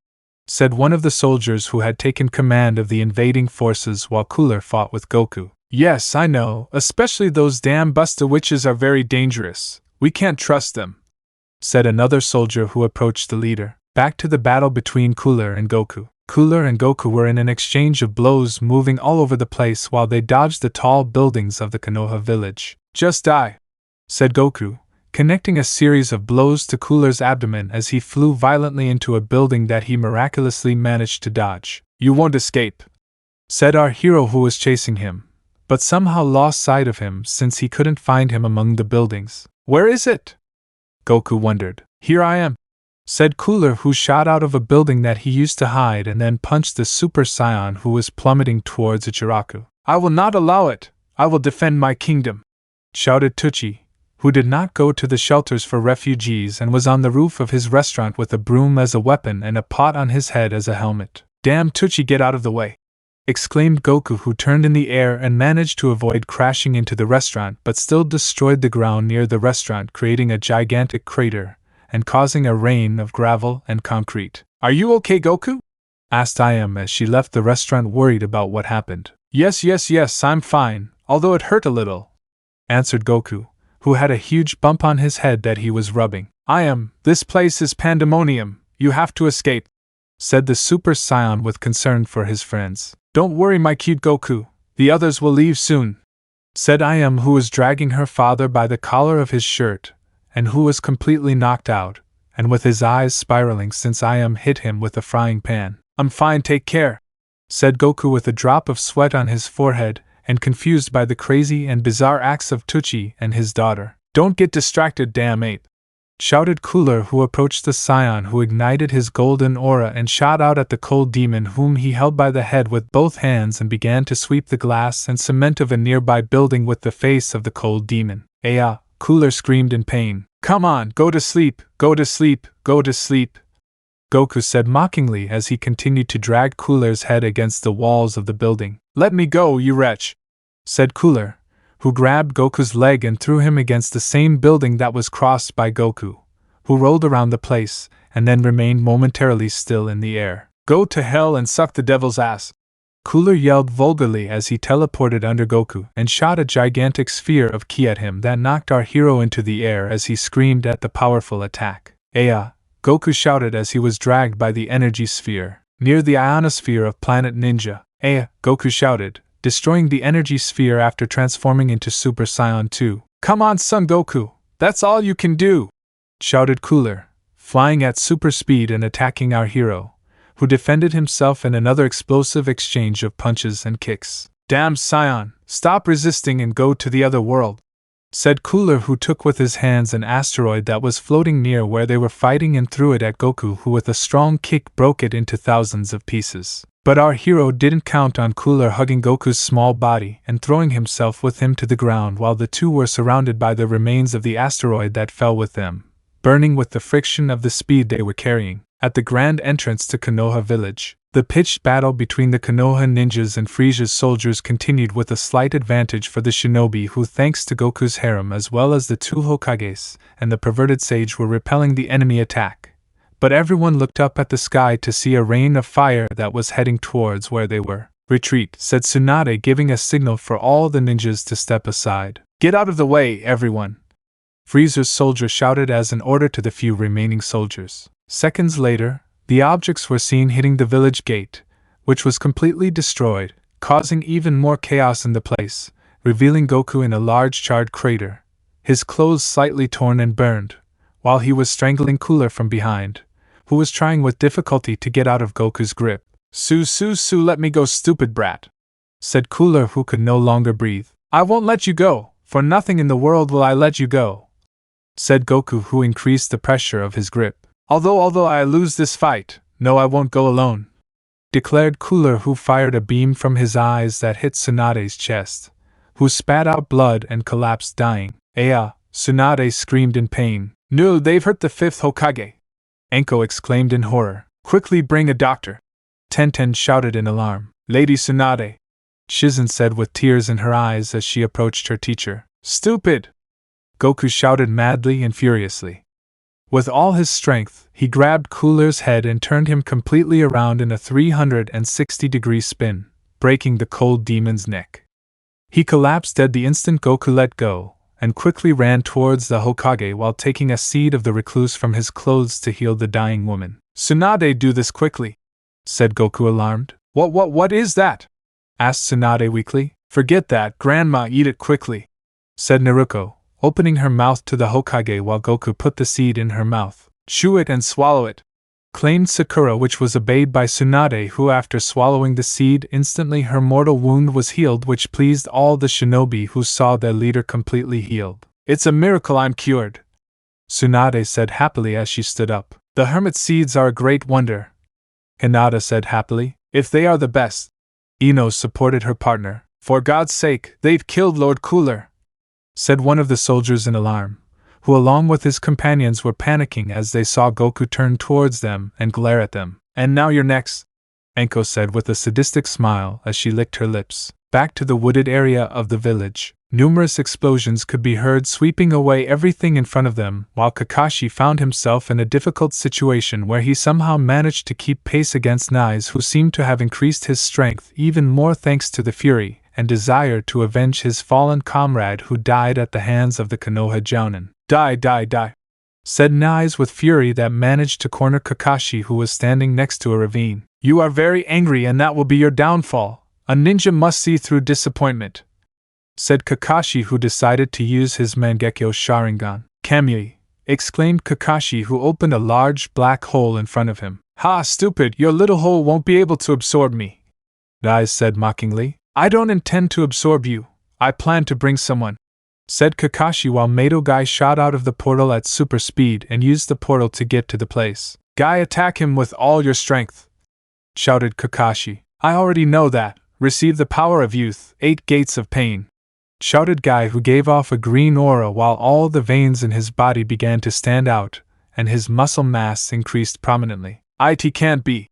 said one of the soldiers who had taken command of the invading forces while Cooler fought with Goku. Yes, I know, especially those damn Busta witches are very dangerous, we can't trust them, said another soldier who approached the leader. Back to the battle between Cooler and Goku. Cooler and Goku were in an exchange of blows, moving all over the place while they dodged the tall buildings of the Konoha village. Just die, said Goku, connecting a series of blows to Cooler's abdomen as he flew violently into a building that he miraculously managed to dodge. You won't escape, said our hero who was chasing him, but somehow lost sight of him since he couldn't find him among the buildings. Where is it? Goku wondered. Here I am, said Cooler, who shot out of a building that he used to hide and then punched the Super Saiyan who was plummeting towards Ichiraku. I will not allow it, I will defend my kingdom, shouted Tucci, who did not go to the shelters for refugees and was on the roof of his restaurant with a broom as a weapon and a pot on his head as a helmet. Damn Tucci, get out of the way, exclaimed Goku, who turned in the air and managed to avoid crashing into the restaurant but still destroyed the ground near the restaurant, creating a gigantic crater and causing a rain of gravel and concrete. Are you okay, Goku? asked Im as she left the restaurant, worried about what happened. Yes, I'm fine, although it hurt a little, answered Goku, who had a huge bump on his head that he was rubbing. This place is pandemonium, you have to escape, said the Super Saiyan with concern for his friends. Don't worry, my cute Goku, the others will leave soon, said Im, who was dragging her father by the collar of his shirt, and who was completely knocked out, and with his eyes spiraling since Im hit him with a frying pan. I'm fine, take care, said Goku with a drop of sweat on his forehead, and confused by the crazy and bizarre acts of Tucci and his daughter. Don't get distracted, damn ape, shouted Cooler, who approached the Saiyan, who ignited his golden aura and shot out at the cold demon, whom he held by the head with both hands and began to sweep the glass and cement of a nearby building with the face of the cold demon. Aya, Cooler screamed in pain. Come on, go to sleep, go to sleep, go to sleep, Goku said mockingly as he continued to drag Cooler's head against the walls of the building. Let me go, you wretch, said Cooler, who grabbed Goku's leg and threw him against the same building that was crossed by Goku, who rolled around the place and then remained momentarily still in the air. Go to hell and suck the devil's ass, Cooler yelled vulgarly as he teleported under Goku and shot a gigantic sphere of ki at him that knocked our hero into the air as he screamed at the powerful attack. Aya, Goku shouted as he was dragged by the energy sphere near the ionosphere of Planet Ninja. Aya, Goku shouted, destroying the energy sphere after transforming into Super Saiyan 2. Come on, Son Goku, that's all you can do, shouted Cooler, flying at super speed and attacking our hero, who defended himself in another explosive exchange of punches and kicks. Damn Saiyan, stop resisting and go to the other world, said Cooler, who took with his hands an asteroid that was floating near where they were fighting and threw it at Goku, who with a strong kick broke it into thousands of pieces. But our hero didn't count on Cooler hugging Goku's small body and throwing himself with him to the ground while the two were surrounded by the remains of the asteroid that fell with them, burning with the friction of the speed they were carrying. At the grand entrance to Konoha village, the pitched battle between the Konoha ninjas and Frisia's soldiers continued with a slight advantage for the shinobi who, thanks to Goku's harem as well as the two Hokages and the perverted sage, were repelling the enemy attack. But everyone looked up at the sky to see a rain of fire that was heading towards where they were. "Retreat," said Tsunade, giving a signal for all the ninjas to step aside. "Get out of the way, everyone!" Frieza's soldier shouted as an order to the few remaining soldiers. Seconds later, the objects were seen hitting the village gate, which was completely destroyed, causing even more chaos in the place, revealing Goku in a large charred crater, his clothes slightly torn and burned, while he was strangling Cooler from behind, who was trying with difficulty to get out of Goku's grip. Su, let me go, stupid brat," said Cooler, who could no longer breathe. "I won't let you go, for nothing in the world will I let you go," said Goku, who increased the pressure of his grip. Although I lose this fight, no, I won't go alone," declared Cooler, who fired a beam from his eyes that hit Tsunade's chest, who spat out blood and collapsed dying. "Aya!" Tsunade screamed in pain. "No, they've hurt the fifth Hokage!" Enko exclaimed in horror. "Quickly bring a doctor!" Tenten shouted in alarm. "Lady Tsunade," Shizen said with tears in her eyes as she approached her teacher. "Stupid!" Goku shouted madly and furiously. With all his strength, he grabbed Cooler's head and turned him completely around in a 360-degree spin, breaking the cold demon's neck. He collapsed dead the instant Goku let go, and quickly ran towards the Hokage while taking a seed of the recluse from his clothes to heal the dying woman. "Tsunade, do this quickly," said Goku, alarmed. What is that?" asked Tsunade weakly. "Forget that, Grandma, eat it quickly," said Naruto, opening her mouth to the Hokage while Goku put the seed in her mouth. "Chew it and swallow it," claimed Sakura, which was obeyed by Tsunade, who, after swallowing the seed, instantly her mortal wound was healed, which pleased all the shinobi who saw their leader completely healed. "It's a miracle I'm cured," Tsunade said happily as she stood up. "The hermit seeds are a great wonder," Hinata said happily. "If they are the best," Ino supported her partner. "For God's sake, they've killed Lord Cooler," said one of the soldiers in alarm, who along with his companions were panicking as they saw Goku turn towards them and glare at them. "And now you're next," Enko said with a sadistic smile as she licked her lips. Back to the wooded area of the village, numerous explosions could be heard sweeping away everything in front of them, while Kakashi found himself in a difficult situation where he somehow managed to keep pace against Nais, who seemed to have increased his strength even more thanks to the fury and desire to avenge his fallen comrade who died at the hands of the Konoha Jounin. Die, said Nais with fury that managed to corner Kakashi, who was standing next to a ravine. "You are very angry and that will be your downfall. A ninja must see through disappointment," said Kakashi, who decided to use his Maguekio Sharingan. "Kamui!" exclaimed Kakashi, who opened a large black hole in front of him. "Ha, stupid, your little hole won't be able to absorb me," Nais said mockingly. "I don't intend to absorb you, I plan to bring someone," said Kakashi while Mato Guy shot out of the portal at super speed and used the portal to get to the place. "Guy, attack him with all your strength," shouted Kakashi. "I already know that. Receive the power of youth, 8 gates of pain," shouted Guy, who gave off a green aura while all the veins in his body began to stand out, and his muscle mass increased prominently. "It can't be,"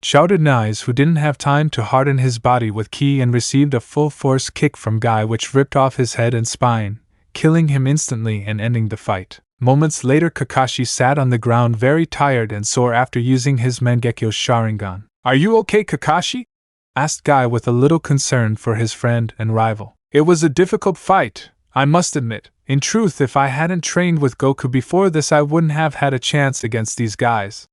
shouted Nais, who didn't have time to harden his body with ki and received a full-force kick from Guy which ripped off his head and spine, killing him instantly and ending the fight. Moments later, Kakashi sat on the ground very tired and sore after using his Mangekyo Sharingan. "Are you okay, Kakashi?" asked Guy with a little concern for his friend and rival. "It was a difficult fight, I must admit. In truth, if I hadn't trained with Goku before this, I wouldn't have had a chance against these guys,"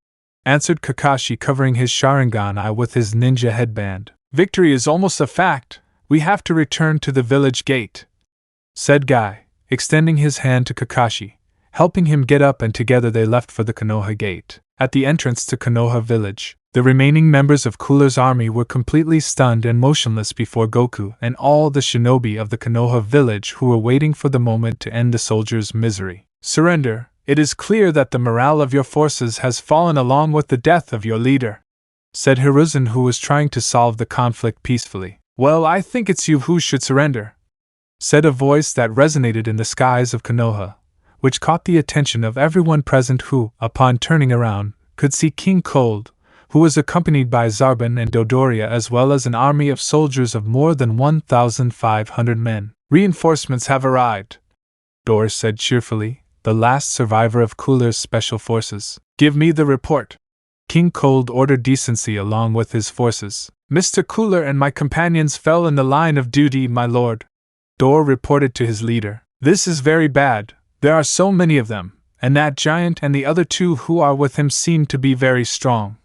answered Kakashi, covering his Sharingan eye with his ninja headband. "Victory is almost a fact. We have to return to the village gate," said Guy, extending his hand to Kakashi, helping him get up, and together they left for the Konoha gate. At the entrance to Konoha village, the remaining members of Cooler's army were completely stunned and motionless before Goku and all the shinobi of the Konoha village who were waiting for the moment to end the soldiers' misery. "Surrender. It is clear that the morale of your forces has fallen along with the death of your leader," said Hiruzen, who was trying to solve the conflict peacefully. Well, I think it's you who should surrender, said a voice that resonated in the skies of Konoha, which caught the attention of everyone present who, upon turning around, could see King Cold, who was accompanied by Zarbon and Dodoria as well as an army of soldiers of more than 1,500 men. Reinforcements have arrived, Dor said cheerfully, the last survivor of Cooler's special forces. Give me the report. King Cold ordered decency along with his forces. Mr. Cooler and my companions fell in the line of duty, my lord, Dor reported to his leader. This is very bad. There are so many of them, and that giant and the other two who are with him seem to be very strong,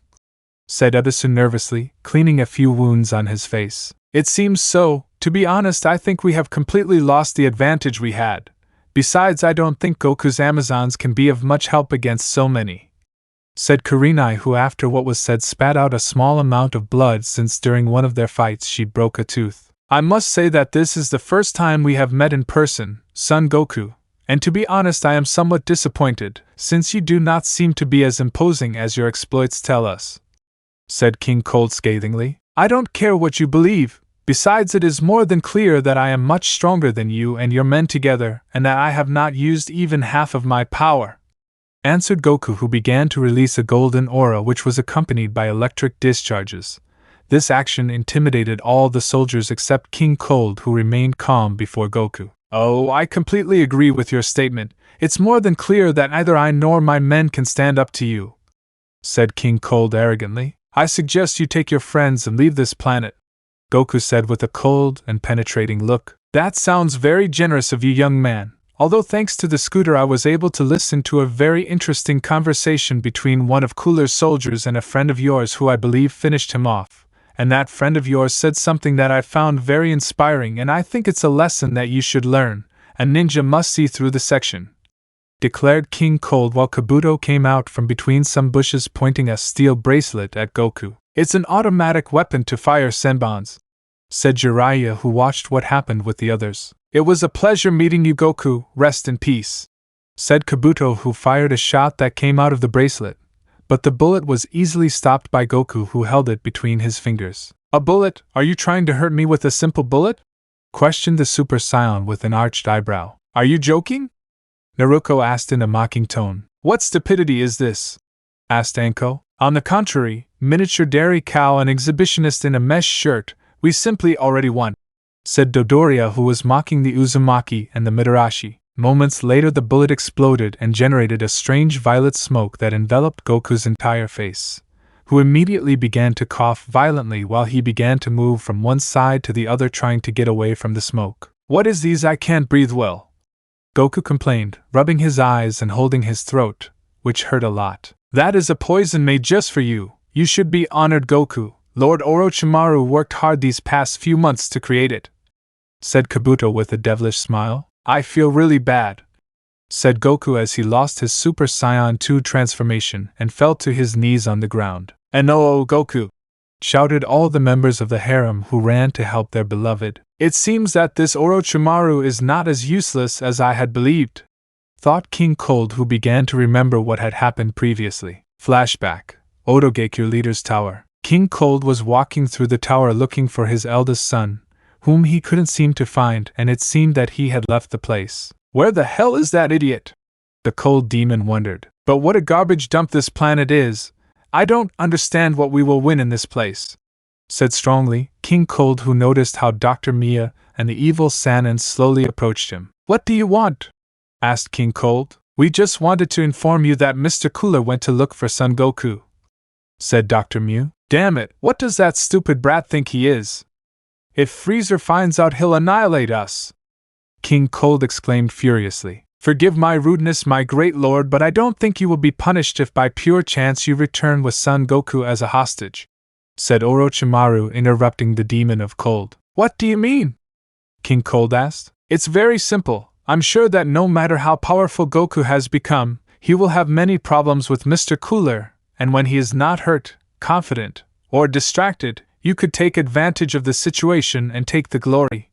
said Ebisu nervously, cleaning a few wounds on his face. It seems so. To be honest, I think we have completely lost the advantage we had. Besides, I don't think Goku's Amazons can be of much help against so many, said Kurenai, who after what was said spat out a small amount of blood since during one of their fights she broke a tooth. I must say that this is the first time we have met in person, Son Goku, and to be honest I am somewhat disappointed, since you do not seem to be as imposing as your exploits tell us, said King Cold scathingly. I don't care what you believe. Besides, it is more than clear that I am much stronger than you and your men together, and that I have not used even half of my power, answered Goku, who began to release a golden aura which was accompanied by electric discharges. This action intimidated all the soldiers except King Cold, who remained calm before Goku. Oh, I completely agree with your statement. It's more than clear that neither I nor my men can stand up to you, said King Cold arrogantly. I suggest you take your friends and leave this planet, Goku said with a cold and penetrating look. That sounds very generous of you, young man. Although thanks to the scooter I was able to listen to a very interesting conversation between one of Cooler's soldiers and a friend of yours who I believe finished him off, and that friend of yours said something that I found very inspiring, and I think it's a lesson that you should learn. A ninja must see through the section, declared King Cold while Kabuto came out from between some bushes pointing a steel bracelet at Goku. It's an automatic weapon to fire senbons, said Jiraiya, who watched what happened with the others. It was a pleasure meeting you, Goku. Rest in peace, said Kabuto, who fired a shot that came out of the bracelet, but the bullet was easily stopped by Goku, who held it between his fingers. A bullet? Are you trying to hurt me with a simple bullet? Questioned the Super Saiyan with an arched eyebrow. Are you joking? Naruto asked in a mocking tone. What stupidity is this? Asked Anko. On the contrary, miniature dairy cow and exhibitionist in a mesh shirt, we simply already won, said Dodoria, who was mocking the Uzumaki and the Midarashi. Moments later the bullet exploded and generated a strange violet smoke that enveloped Goku's entire face, who immediately began to cough violently while he began to move from one side to the other trying to get away from the smoke. What is these? I can't breathe well, Goku complained, rubbing his eyes and holding his throat, which hurt a lot. That is a poison made just for you. You should be honored, Goku. Lord Orochimaru worked hard these past few months to create it, said Kabuto with a devilish smile. I feel really bad, said Goku as he lost his Super Saiyan 2 transformation and fell to his knees on the ground. And oh, Goku, shouted all the members of the harem who ran to help their beloved. It seems that this Orochimaru is not as useless as I had believed, thought King Cold, who began to remember what had happened previously. Flashback. Otogekyo Leader's Tower. King Cold was walking through the tower looking for his eldest son, whom he couldn't seem to find, and it seemed that he had left the place. Where the hell is that idiot? The Cold Demon wondered. But what a garbage dump this planet is. I don't understand what we will win in this place, said strongly King Cold, who noticed how Dr. Mia and the evil Sanin slowly approached him. What do you want? Asked King Cold. We just wanted to inform you that Mr. Cooler went to look for Son Goku, said Dr. Mew. Damn it, what does that stupid brat think he is? If Freezer finds out, he'll annihilate us, King Cold exclaimed furiously. Forgive my rudeness, my great lord, but I don't think you will be punished if by pure chance you return with Son Goku as a hostage, said Orochimaru, interrupting the demon of cold. What do you mean? King Cold asked. It's very simple. I'm sure that no matter how powerful Goku has become, he will have many problems with Mr. Cooler, and when he is not hurt, confident, or distracted, you could take advantage of the situation and take the glory,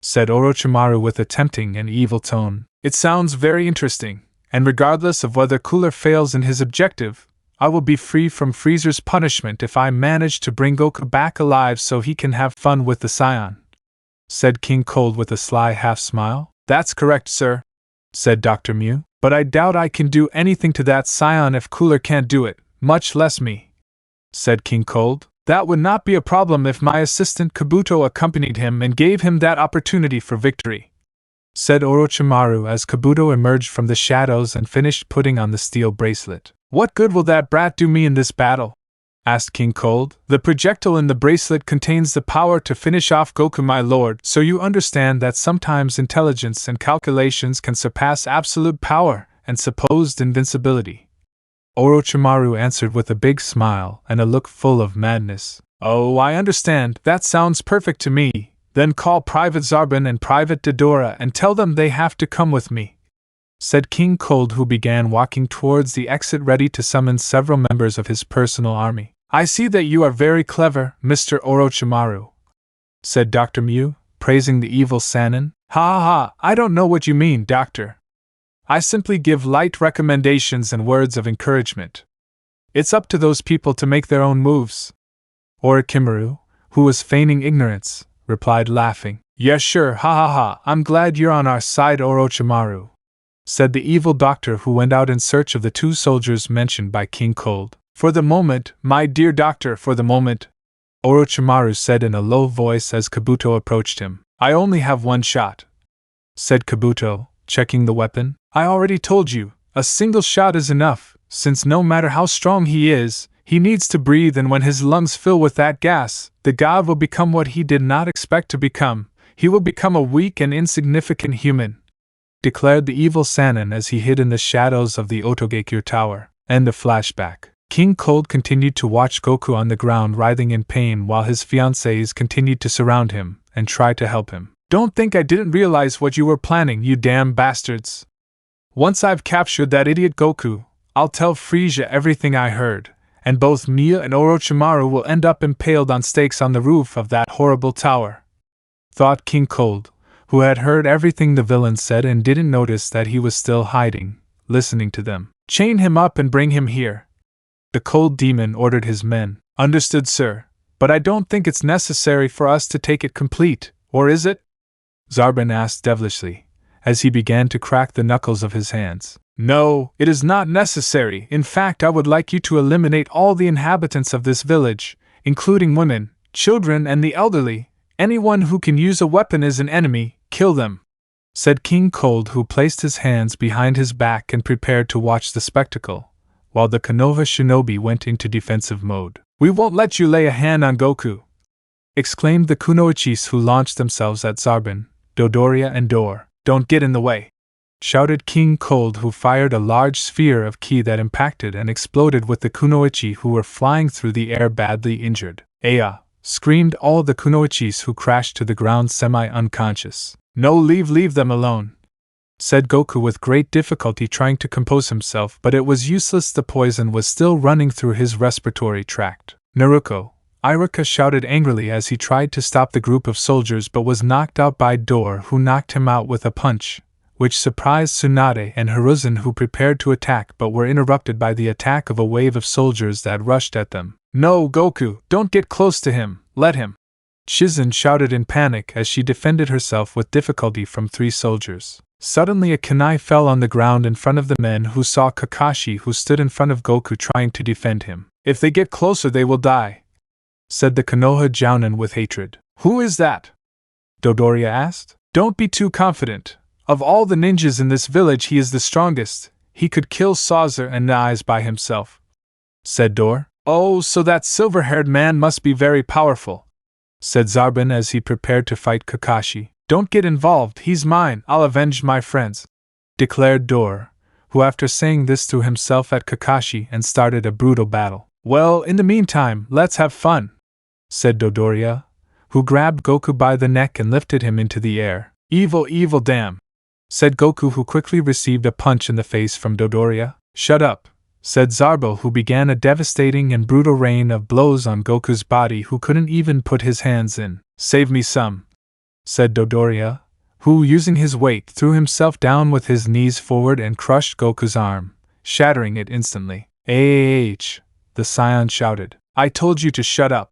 said Orochimaru with a tempting and evil tone. It sounds very interesting, and regardless of whether Cooler fails in his objective, I will be free from Freezer's punishment if I manage to bring Goku back alive so he can have fun with the Scion," said King Cold with a sly half-smile. "That's correct, sir," said Dr. Mew, "but I doubt I can do anything to that Scion if Cooler can't do it, much less me," said King Cold. "That would not be a problem if my assistant Kabuto accompanied him and gave him that opportunity for victory," said Orochimaru as Kabuto emerged from the shadows and finished putting on the steel bracelet. "What good will that brat do me in this battle?" asked King Cold. "The projectile in the bracelet contains the power to finish off Goku, my lord, so you understand that sometimes intelligence and calculations can surpass absolute power and supposed invincibility," Orochimaru answered with a big smile and a look full of madness. "Oh, I understand, that sounds perfect to me. Then call Private Zarbin and Private Dodora and tell them they have to come with me," said King Cold, who began walking towards the exit ready to summon several members of his personal army. "I see that you are very clever, Mr. Orochimaru," said Dr. Mew, praising the evil Sannin. "Ha ha ha, I don't know what you mean, Doctor. I simply give light recommendations and words of encouragement. It's up to those people to make their own moves." Orochimaru, who was feigning ignorance, replied laughing. "Yes, sure, ha ha ha, I'm glad you're on our side, Orochimaru," said the evil doctor, who went out in search of the two soldiers mentioned by King Cold. "For the moment, my dear doctor, for the moment," Orochimaru said in a low voice as Kabuto approached him. "I only have one shot," said Kabuto, checking the weapon. "I already told you, a single shot is enough, since no matter how strong he is, he needs to breathe, and when his lungs fill with that gas, the god will become what he did not expect to become. He will become a weak and insignificant human," declared the evil Sannin as he hid in the shadows of the Otogekyo Tower. End of flashback. King Cold continued to watch Goku on the ground writhing in pain while his fiancées continued to surround him and try to help him. "Don't think I didn't realize what you were planning, you damn bastards. Once I've captured that idiot Goku, I'll tell Frieza everything I heard, and both Mia and Orochimaru will end up impaled on stakes on the roof of that horrible tower," thought King Cold, who had heard everything the villains said and didn't notice that he was still hiding, listening to them. "Chain him up and bring him here," the cold demon ordered his men. "Understood, sir, but I don't think it's necessary for us to take it complete, or is it?" Zarbin asked devilishly, as he began to crack the knuckles of his hands. "No, it is not necessary. In fact, I would like you to eliminate all the inhabitants of this village, including women, children, and the elderly. Anyone who can use a weapon is an enemy, kill them," said King Cold, who placed his hands behind his back and prepared to watch the spectacle, while the Konoha shinobi went into defensive mode. "We won't let you lay a hand on Goku!" exclaimed the kunoichis, who launched themselves at Zarbin, Dodoria, and Dor. "Don't get in the way!" shouted King Cold, who fired a large sphere of ki that impacted and exploded with the kunoichi, who were flying through the air badly injured. "Aya!" screamed all the kunoichis, who crashed to the ground semi-unconscious. "No, leave them alone," said Goku with great difficulty, trying to compose himself, but it was useless. The poison was still running through his respiratory tract. "Naruto!" Iruka shouted angrily as he tried to stop the group of soldiers but was knocked out by Dor, who knocked him out with a punch, which surprised Tsunade and Hiruzen, who prepared to attack but were interrupted by the attack of a wave of soldiers that rushed at them. "No, Goku, don't get close to him, let him!" Shizen shouted in panic as she defended herself with difficulty from 3 soldiers. Suddenly a kunai fell on the ground in front of the men, who saw Kakashi, who stood in front of Goku trying to defend him. "If they get closer they will die," said the Konoha Jounin with hatred. "Who is that?" Dodoria asked. "Don't be too confident. Of all the ninjas in this village he is the strongest. He could kill Sauzer and Naiz by himself," said Dor. "Oh, so that silver-haired man must be very powerful," said Zarbin as he prepared to fight Kakashi. "Don't get involved, he's mine, I'll avenge my friends," declared Dor, who after saying this threw himself at Kakashi and started a brutal battle. "Well, in the meantime, let's have fun," said Dodoria, who grabbed Goku by the neck and lifted him into the air. "Evil, evil, damn," said Goku, who quickly received a punch in the face from Dodoria. "Shut up," said Zarbo, who began a devastating and brutal rain of blows on Goku's body, who couldn't even put his hands in. "Save me some," said Dodoria, who, using his weight, threw himself down with his knees forward and crushed Goku's arm, shattering it instantly. "Ah!" the scion shouted. "I told you to shut up!"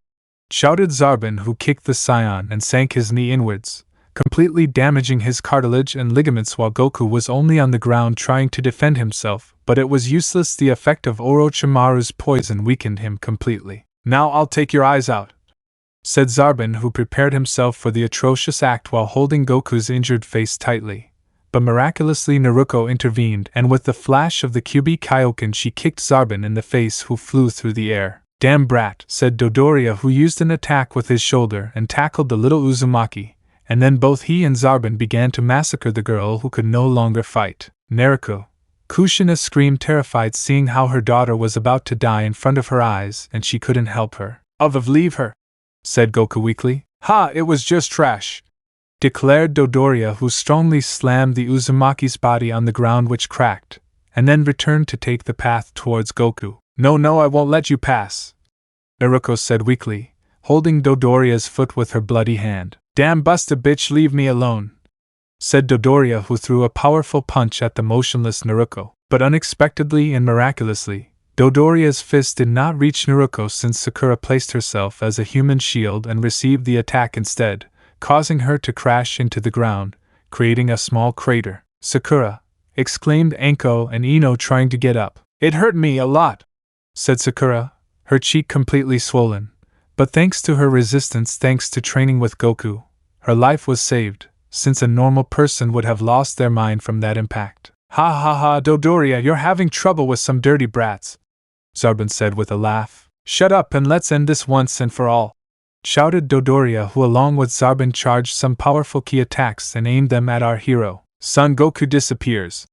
shouted Zarbin, who kicked the scion and sank his knee inwards, completely damaging his cartilage and ligaments while Goku was only on the ground trying to defend himself, but it was useless. The effect of Orochimaru's poison weakened him completely. "Now I'll take your eyes out," said Zarbin, who prepared himself for the atrocious act while holding Goku's injured face tightly. But miraculously Naruto intervened, and with the flash of the Kyuubi Kaioken she kicked Zarbin in the face, who flew through the air. "Damn brat," said Dodoria, who used an attack with his shoulder and tackled the little Uzumaki, and then both he and Zarbin began to massacre the girl who could no longer fight. "Naruto!" Kushina screamed, terrified, seeing how her daughter was about to die in front of her eyes and she couldn't help her. Leave her," said Goku weakly. "Ha, it was just trash," declared Dodoria, who strongly slammed the Uzumaki's body on the ground, which cracked, and then returned to take the path towards Goku. No, I won't let you pass," Naruto said weakly, holding Dodoria's foot with her bloody hand. "Damn busta bitch, leave me alone," said Dodoria, who threw a powerful punch at the motionless Naruto. But unexpectedly and miraculously, Dodoria's fist did not reach Naruto, since Sakura placed herself as a human shield and received the attack instead, causing her to crash into the ground, creating a small crater. "Sakura!" exclaimed Anko and Ino, trying to get up. "It hurt me a lot," said Sakura, her cheek completely swollen. But thanks to her resistance, thanks to training with Goku, her life was saved, since a normal person would have lost their mind from that impact. Ha, Dodoria, you're having trouble with some dirty brats," Zarbin said with a laugh. "Shut up and let's end this once and for all," shouted Dodoria, who along with Zarbin charged some powerful ki attacks and aimed them at our hero. "Son Goku disappears,"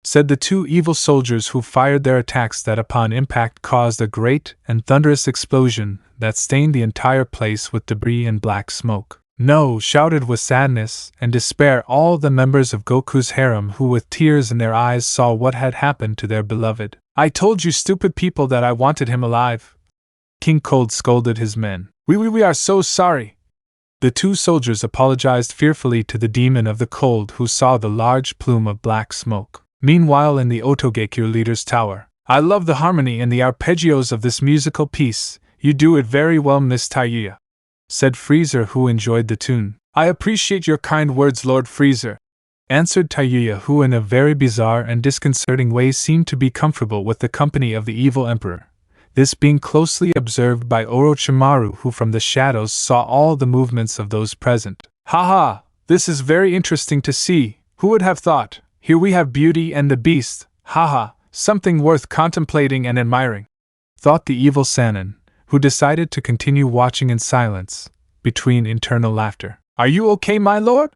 said the two evil soldiers, who fired their attacks that upon impact caused a great and thunderous explosion that stained the entire place with debris and black smoke. "No!" shouted with sadness and despair all the members of Goku's harem, who with tears in their eyes saw what had happened to their beloved. "I told you stupid people that I wanted him alive," King Cold scolded his men. We are so sorry." The two soldiers apologized fearfully to the demon of the cold, who saw the large plume of black smoke. Meanwhile, in the Otogekyo leader's tower, "I love the harmony and the arpeggios of this musical piece. You do it very well, Miss Tayuya," said Freezer, who enjoyed the tune. "I appreciate your kind words, Lord Freezer," answered Tayuya, who in a very bizarre and disconcerting way seemed to be comfortable with the company of the evil emperor, this being closely observed by Orochimaru, who from the shadows saw all the movements of those present. "Ha, this is very interesting to see. Who would have thought? Here we have Beauty and the Beast, ha, something worth contemplating and admiring," thought the evil Sannin, who decided to continue watching in silence, between internal laughter. "Are you okay, my lord?"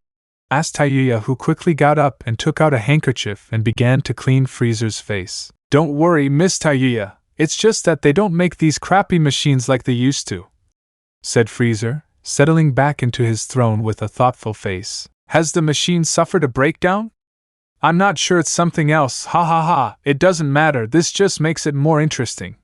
asked Tayuya, who quickly got up and took out a handkerchief and began to clean Freezer's face. "Don't worry, Miss Tayuya, it's just that they don't make these crappy machines like they used to," said Freezer, settling back into his throne with a thoughtful face. "Has the machine suffered a breakdown?" "I'm not sure, it's something else, ha, it doesn't matter, this just makes it more interesting,"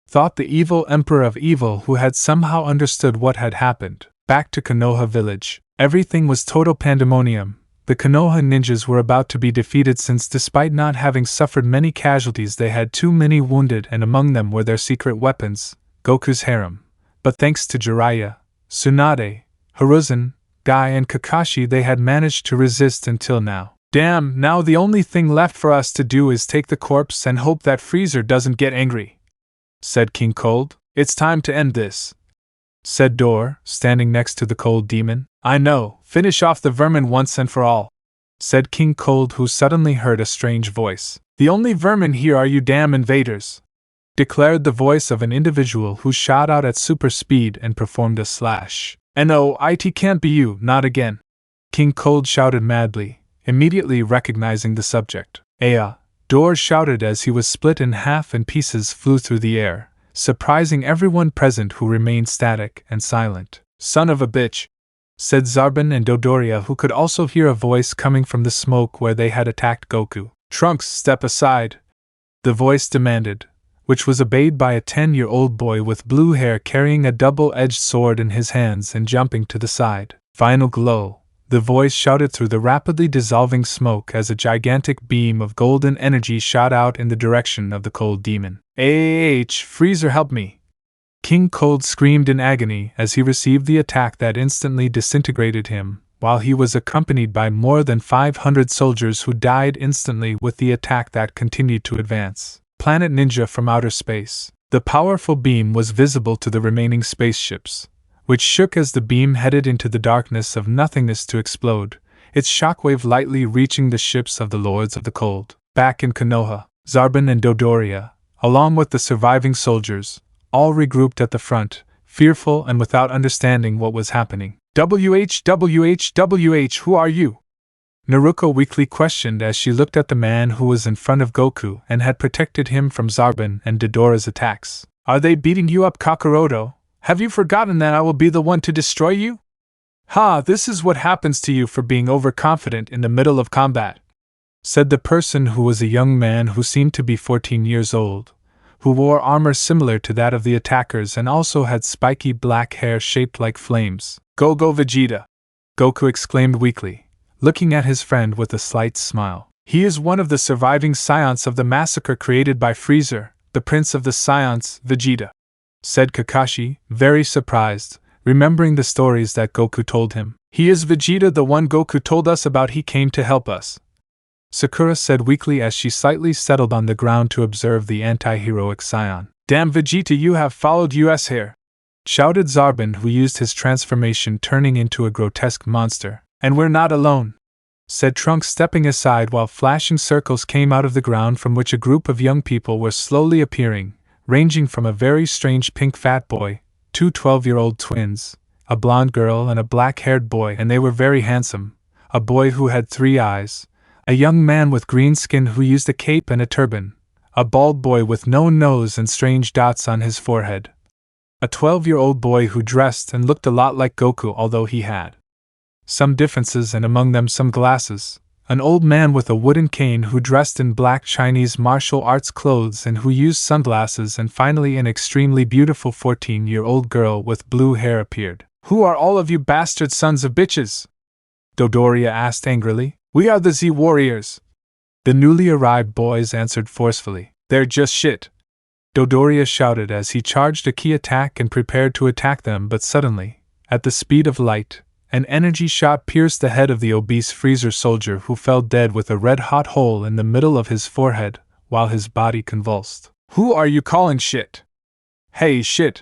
thought the evil Emperor of Evil, who had somehow understood what had happened. Back to Konoha village. Everything was total pandemonium. The Konoha ninjas were about to be defeated, since despite not having suffered many casualties, they had too many wounded, and among them were their secret weapons, Goku's harem. But thanks to Jiraiya, Tsunade, Hiruzen, Guy and Kakashi, they had managed to resist until now. "Damn, now the only thing left for us to do is take the corpse and hope that Freezer doesn't get angry," said King Cold. "It's time to end this," said Dor, standing next to the cold demon. "I know, finish off the vermin once and for all," said King Cold, who suddenly heard a strange voice. "The only vermin here are you damn invaders," declared the voice of an individual who shot out at super speed and performed a slash. "No, it can't be you, not again," King Cold shouted madly, immediately recognizing the subject. "Aya!" Dor shouted as he was split in half and pieces flew through the air, surprising everyone present, who remained static and silent. "Son of a bitch," said Zarbin and Dodoria, who could also hear a voice coming from the smoke where they had attacked Goku. "Trunks, step aside," the voice demanded, which was obeyed by a 10-year-old boy with blue hair carrying a double-edged sword in his hands and jumping to the side. Final glow. The voice shouted through the rapidly dissolving smoke as a gigantic beam of golden energy shot out in the direction of the cold demon. Freezer, help me! King Cold screamed in agony as he received the attack that instantly disintegrated him, while he was accompanied by more than 500 soldiers who died instantly with the attack that continued to advance. Planet Ninja from outer space. The powerful beam was visible to the remaining spaceships, which shook as the beam headed into the darkness of nothingness to explode, its shockwave lightly reaching the ships of the Lords of the Cold. Back in Konoha, Zarbin and Dodoria, along with the surviving soldiers, all regrouped at the front, fearful and without understanding what was happening. WH, who are you? Naruto weakly questioned as she looked at the man who was in front of Goku and had protected him from Zarbin and Dodora's attacks. Are they beating you up, Kakaroto? Have you forgotten that I will be the one to destroy you? Ha, this is what happens to you for being overconfident in the middle of combat, said the person who was a young man who seemed to be 14 years old, who wore armor similar to that of the attackers and also had spiky black hair shaped like flames. Go Vegeta! Goku exclaimed weakly, looking at his friend with a slight smile. He is one of the surviving scions of the massacre created by Freezer, the prince of the scions, Vegeta, said Kakashi, very surprised, remembering the stories that Goku told him. He is Vegeta, the one Goku told us about. He came to help us, Sakura said weakly as she slightly settled on the ground to observe the anti-heroic scion. Damn Vegeta, you have followed us here! Shouted Zarbin, who used his transformation turning into a grotesque monster. And we're not alone, said Trunks, stepping aside while flashing circles came out of the ground from which a group of young people were slowly appearing, ranging from a very strange pink fat boy, two 12-year-old twins, a blonde girl and a black-haired boy, and they were very handsome, a boy who had 3 eyes, a young man with green skin who used a cape and a turban, a bald boy with no nose and strange dots on his forehead, a 12-year-old boy who dressed and looked a lot like Goku although he had some differences and among them some glasses, an old man with a wooden cane who dressed in black Chinese martial arts clothes and who used sunglasses, and finally an extremely beautiful 14-year-old girl with blue hair appeared. Who are all of you bastard sons of bitches? Dodoria asked angrily. We are the Z Warriors. The newly arrived boys answered forcefully. They're just shit, Dodoria shouted as he charged a key attack and prepared to attack them, but suddenly, at the speed of light, an energy shot pierced the head of the obese Freezer soldier, who fell dead with a red-hot hole in the middle of his forehead, while his body convulsed. Who are you calling shit? Hey, shit,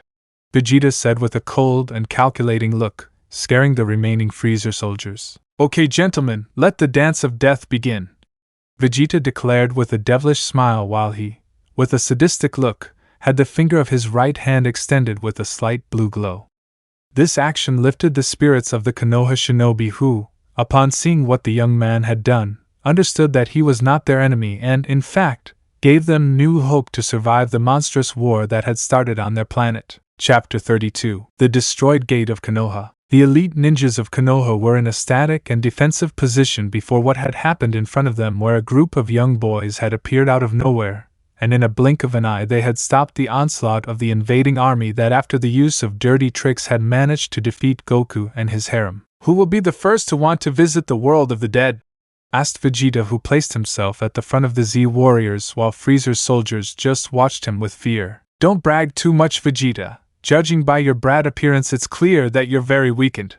Vegeta said with a cold and calculating look, scaring the remaining Freezer soldiers. Okay, gentlemen, let the dance of death begin, Vegeta declared with a devilish smile while he, with a sadistic look, had the finger of his right hand extended with a slight blue glow. This action lifted the spirits of the Konoha shinobi who, upon seeing what the young man had done, understood that he was not their enemy and, in fact, gave them new hope to survive the monstrous war that had started on their planet. Chapter 32. The Destroyed Gate of Konoha. The elite ninjas of Konoha were in a static and defensive position before what had happened in front of them, where a group of young boys had appeared out of nowhere, and in a blink of an eye they had stopped the onslaught of the invading army that, after the use of dirty tricks, had managed to defeat Goku and his harem. Who will be the first to want to visit the world of the dead? Asked Vegeta, who placed himself at the front of the Z Warriors while Freezer's soldiers just watched him with fear. Don't brag too much, Vegeta. Judging by your brat appearance, it's clear that you're very weakened,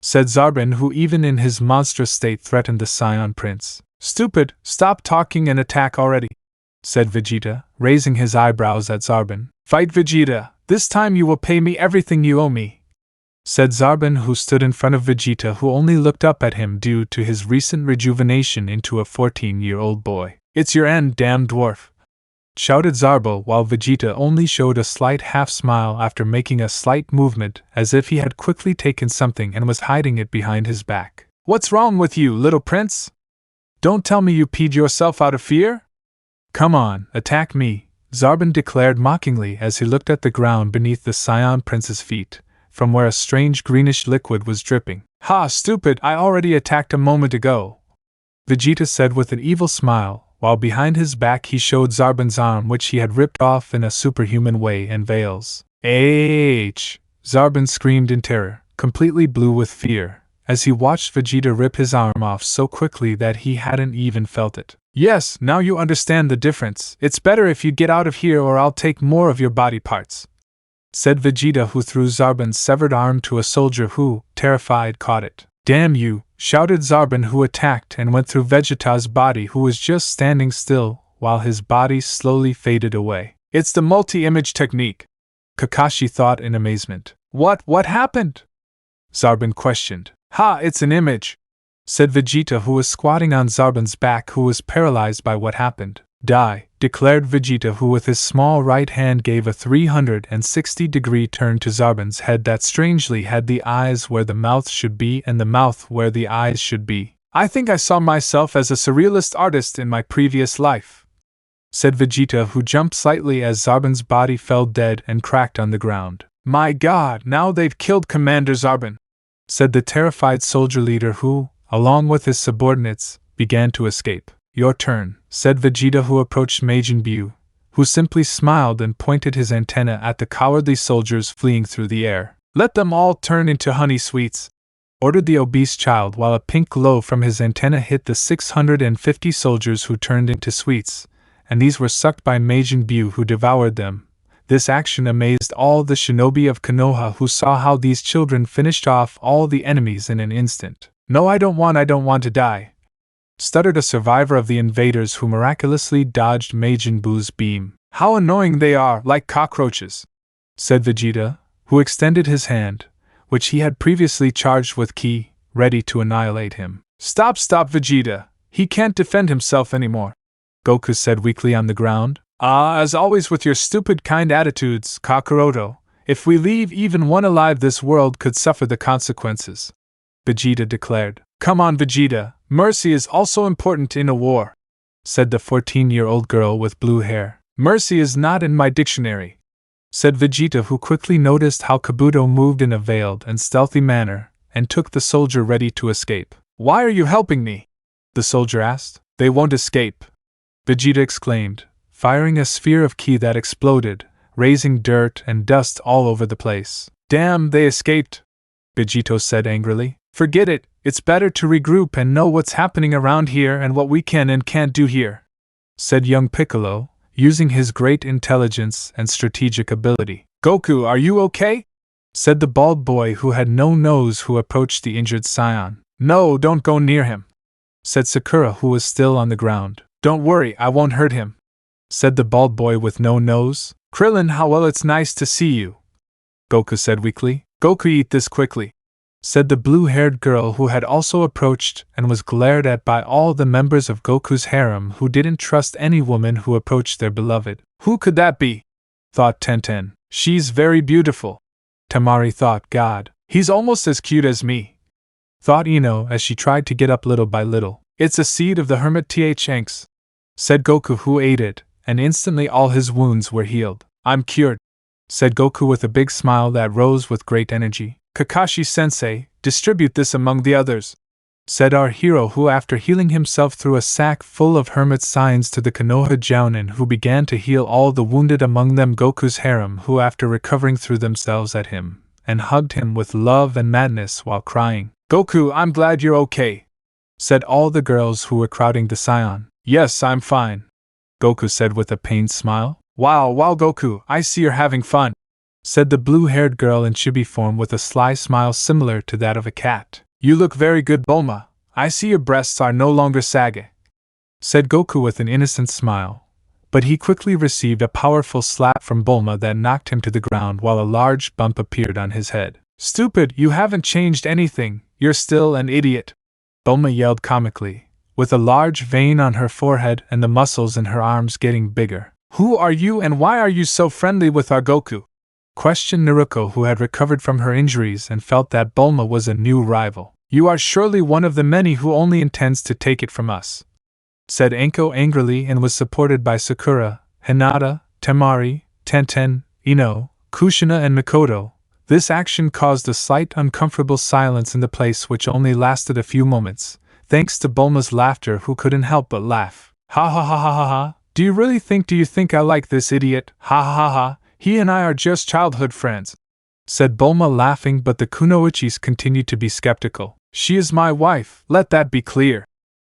said Zarbin, who even in his monstrous state threatened the Scion Prince. Stupid, stop talking and attack already, said Vegeta, raising his eyebrows at Zarbin. Fight, Vegeta, this time you will pay me everything you owe me, said Zarbin, who stood in front of Vegeta, who only looked up at him due to his recent rejuvenation into a 14-year-old boy. It's your end, damn dwarf, shouted Zarbo, while Vegeta only showed a slight half-smile after making a slight movement as if he had quickly taken something and was hiding it behind his back. What's wrong with you, little prince? Don't tell me you peed yourself out of fear? Come on, attack me, Zarbin declared mockingly as he looked at the ground beneath the Scion Prince's feet, from where a strange greenish liquid was dripping. Ha, stupid, I already attacked a moment ago, Vegeta said with an evil smile, while behind his back he showed Zarbin's arm, which he had ripped off in a superhuman way, and veils. Zarbin screamed in terror, completely blue with fear, as he watched Vegeta rip his arm off so quickly that he hadn't even felt it. Yes, now you understand the difference. It's better if you get out of here or I'll take more of your body parts, said Vegeta, who threw Zarbin's severed arm to a soldier who, terrified, caught it. Damn you, shouted Zarbin, who attacked and went through Vegeta's body, who was just standing still, while his body slowly faded away. It's the multi-image technique, Kakashi thought in amazement. What happened? Zarbin questioned. Ha, it's an image, said Vegeta, who was squatting on Zarbin's back, who was paralyzed by what happened. Die, declared Vegeta, who with his small right hand gave a 360-degree turn to Zarbin's head that strangely had the eyes where the mouth should be and the mouth where the eyes should be. I think I saw myself as a surrealist artist in my previous life, said Vegeta, who jumped slightly as Zarbin's body fell dead and cracked on the ground. My god, now they've killed Commander Zarbin, said the terrified soldier leader, who, along with his subordinates, began to escape. Your turn, said Vegeta, who approached Majin Buu, who simply smiled and pointed his antenna at the cowardly soldiers fleeing through the air. Let them all turn into honey sweets, ordered the obese child, while a pink glow from his antenna hit the 650 soldiers, who turned into sweets, and these were sucked by Majin Buu, who devoured them. This action amazed all the shinobi of Konoha, who saw how these children finished off all the enemies in an instant. No, I don't want to die, stuttered a survivor of the invaders, who miraculously dodged Majin Buu's beam. How annoying they are, like cockroaches, said Vegeta, who extended his hand, which he had previously charged with ki, ready to annihilate him. Stop, Vegeta, he can't defend himself anymore, Goku said weakly on the ground. Ah, as always with your stupid kind attitudes, Kakaroto. If we leave even one alive, this world could suffer the consequences, Vegeta declared. Come on, Vegeta, mercy is also important in a war, said the 14-year-old girl with blue hair. Mercy is not in my dictionary, said Vegeta, who quickly noticed how Kabuto moved in a veiled and stealthy manner, and took the soldier ready to escape. Why are you helping me? The soldier asked. They won't escape, Vegeta exclaimed, firing a sphere of ki that exploded, raising dirt and dust all over the place. Damn, they escaped, Vegito said angrily. Forget it, it's better to regroup and know what's happening around here and what we can and can't do here, said young Piccolo, using his great intelligence and strategic ability. Goku, are you okay? Said the bald boy who had no nose, who approached the injured scion. No, don't go near him, said Sakura, who was still on the ground. Don't worry, I won't hurt him, said the bald boy with no nose. Krillin, how well, it's nice to see you, Goku said weakly. Goku, eat this quickly, said the blue-haired girl, who had also approached and was glared at by all the members of Goku's harem, who didn't trust any woman who approached their beloved. Who could that be? Thought Tenten. She's very beautiful. Tamari thought. God, he's almost as cute as me, thought Ino, as she tried to get up little by little. It's a seed of the hermit Thanks, said Goku, who ate it, and instantly all his wounds were healed. I'm cured, said Goku with a big smile that rose with great energy. Kakashi-sensei, distribute this among the others, said our hero, who after healing himself threw a sack full of hermit signs to the Konoha Jounin, who began to heal all the wounded among them Goku's harem, who after recovering threw themselves at him, and hugged him with love and madness while crying. Goku, I'm glad you're okay, said all the girls who were crowding the scion. Yes, I'm fine, Goku said with a pained smile. Wow, Goku, I see you're having fun, said the blue-haired girl in chibi form with a sly smile similar to that of a cat. You look very good, Bulma. I see your breasts are no longer saggy, said Goku with an innocent smile, but he quickly received a powerful slap from Bulma that knocked him to the ground while a large bump appeared on his head. Stupid, you haven't changed anything, you're still an idiot, Bulma yelled comically, with a large vein on her forehead and the muscles in her arms getting bigger. Who are you and why are you so friendly with our Goku? Questioned Naruto, who had recovered from her injuries and felt that Bulma was a new rival. You are surely one of the many who only intends to take it from us, said Anko angrily, and was supported by Sakura, Hinata, Temari, Tenten, Ino, Kushina and Mikoto. This action caused a slight uncomfortable silence in the place, which only lasted a few moments, thanks to Bulma's laughter, who couldn't help but laugh. Ha ha ha ha ha ha, do you think I like this idiot? Ha ha ha ha. He and I are just childhood friends, said Bulma laughing, but the Kunoichis continued to be skeptical. She is my wife, let that be clear,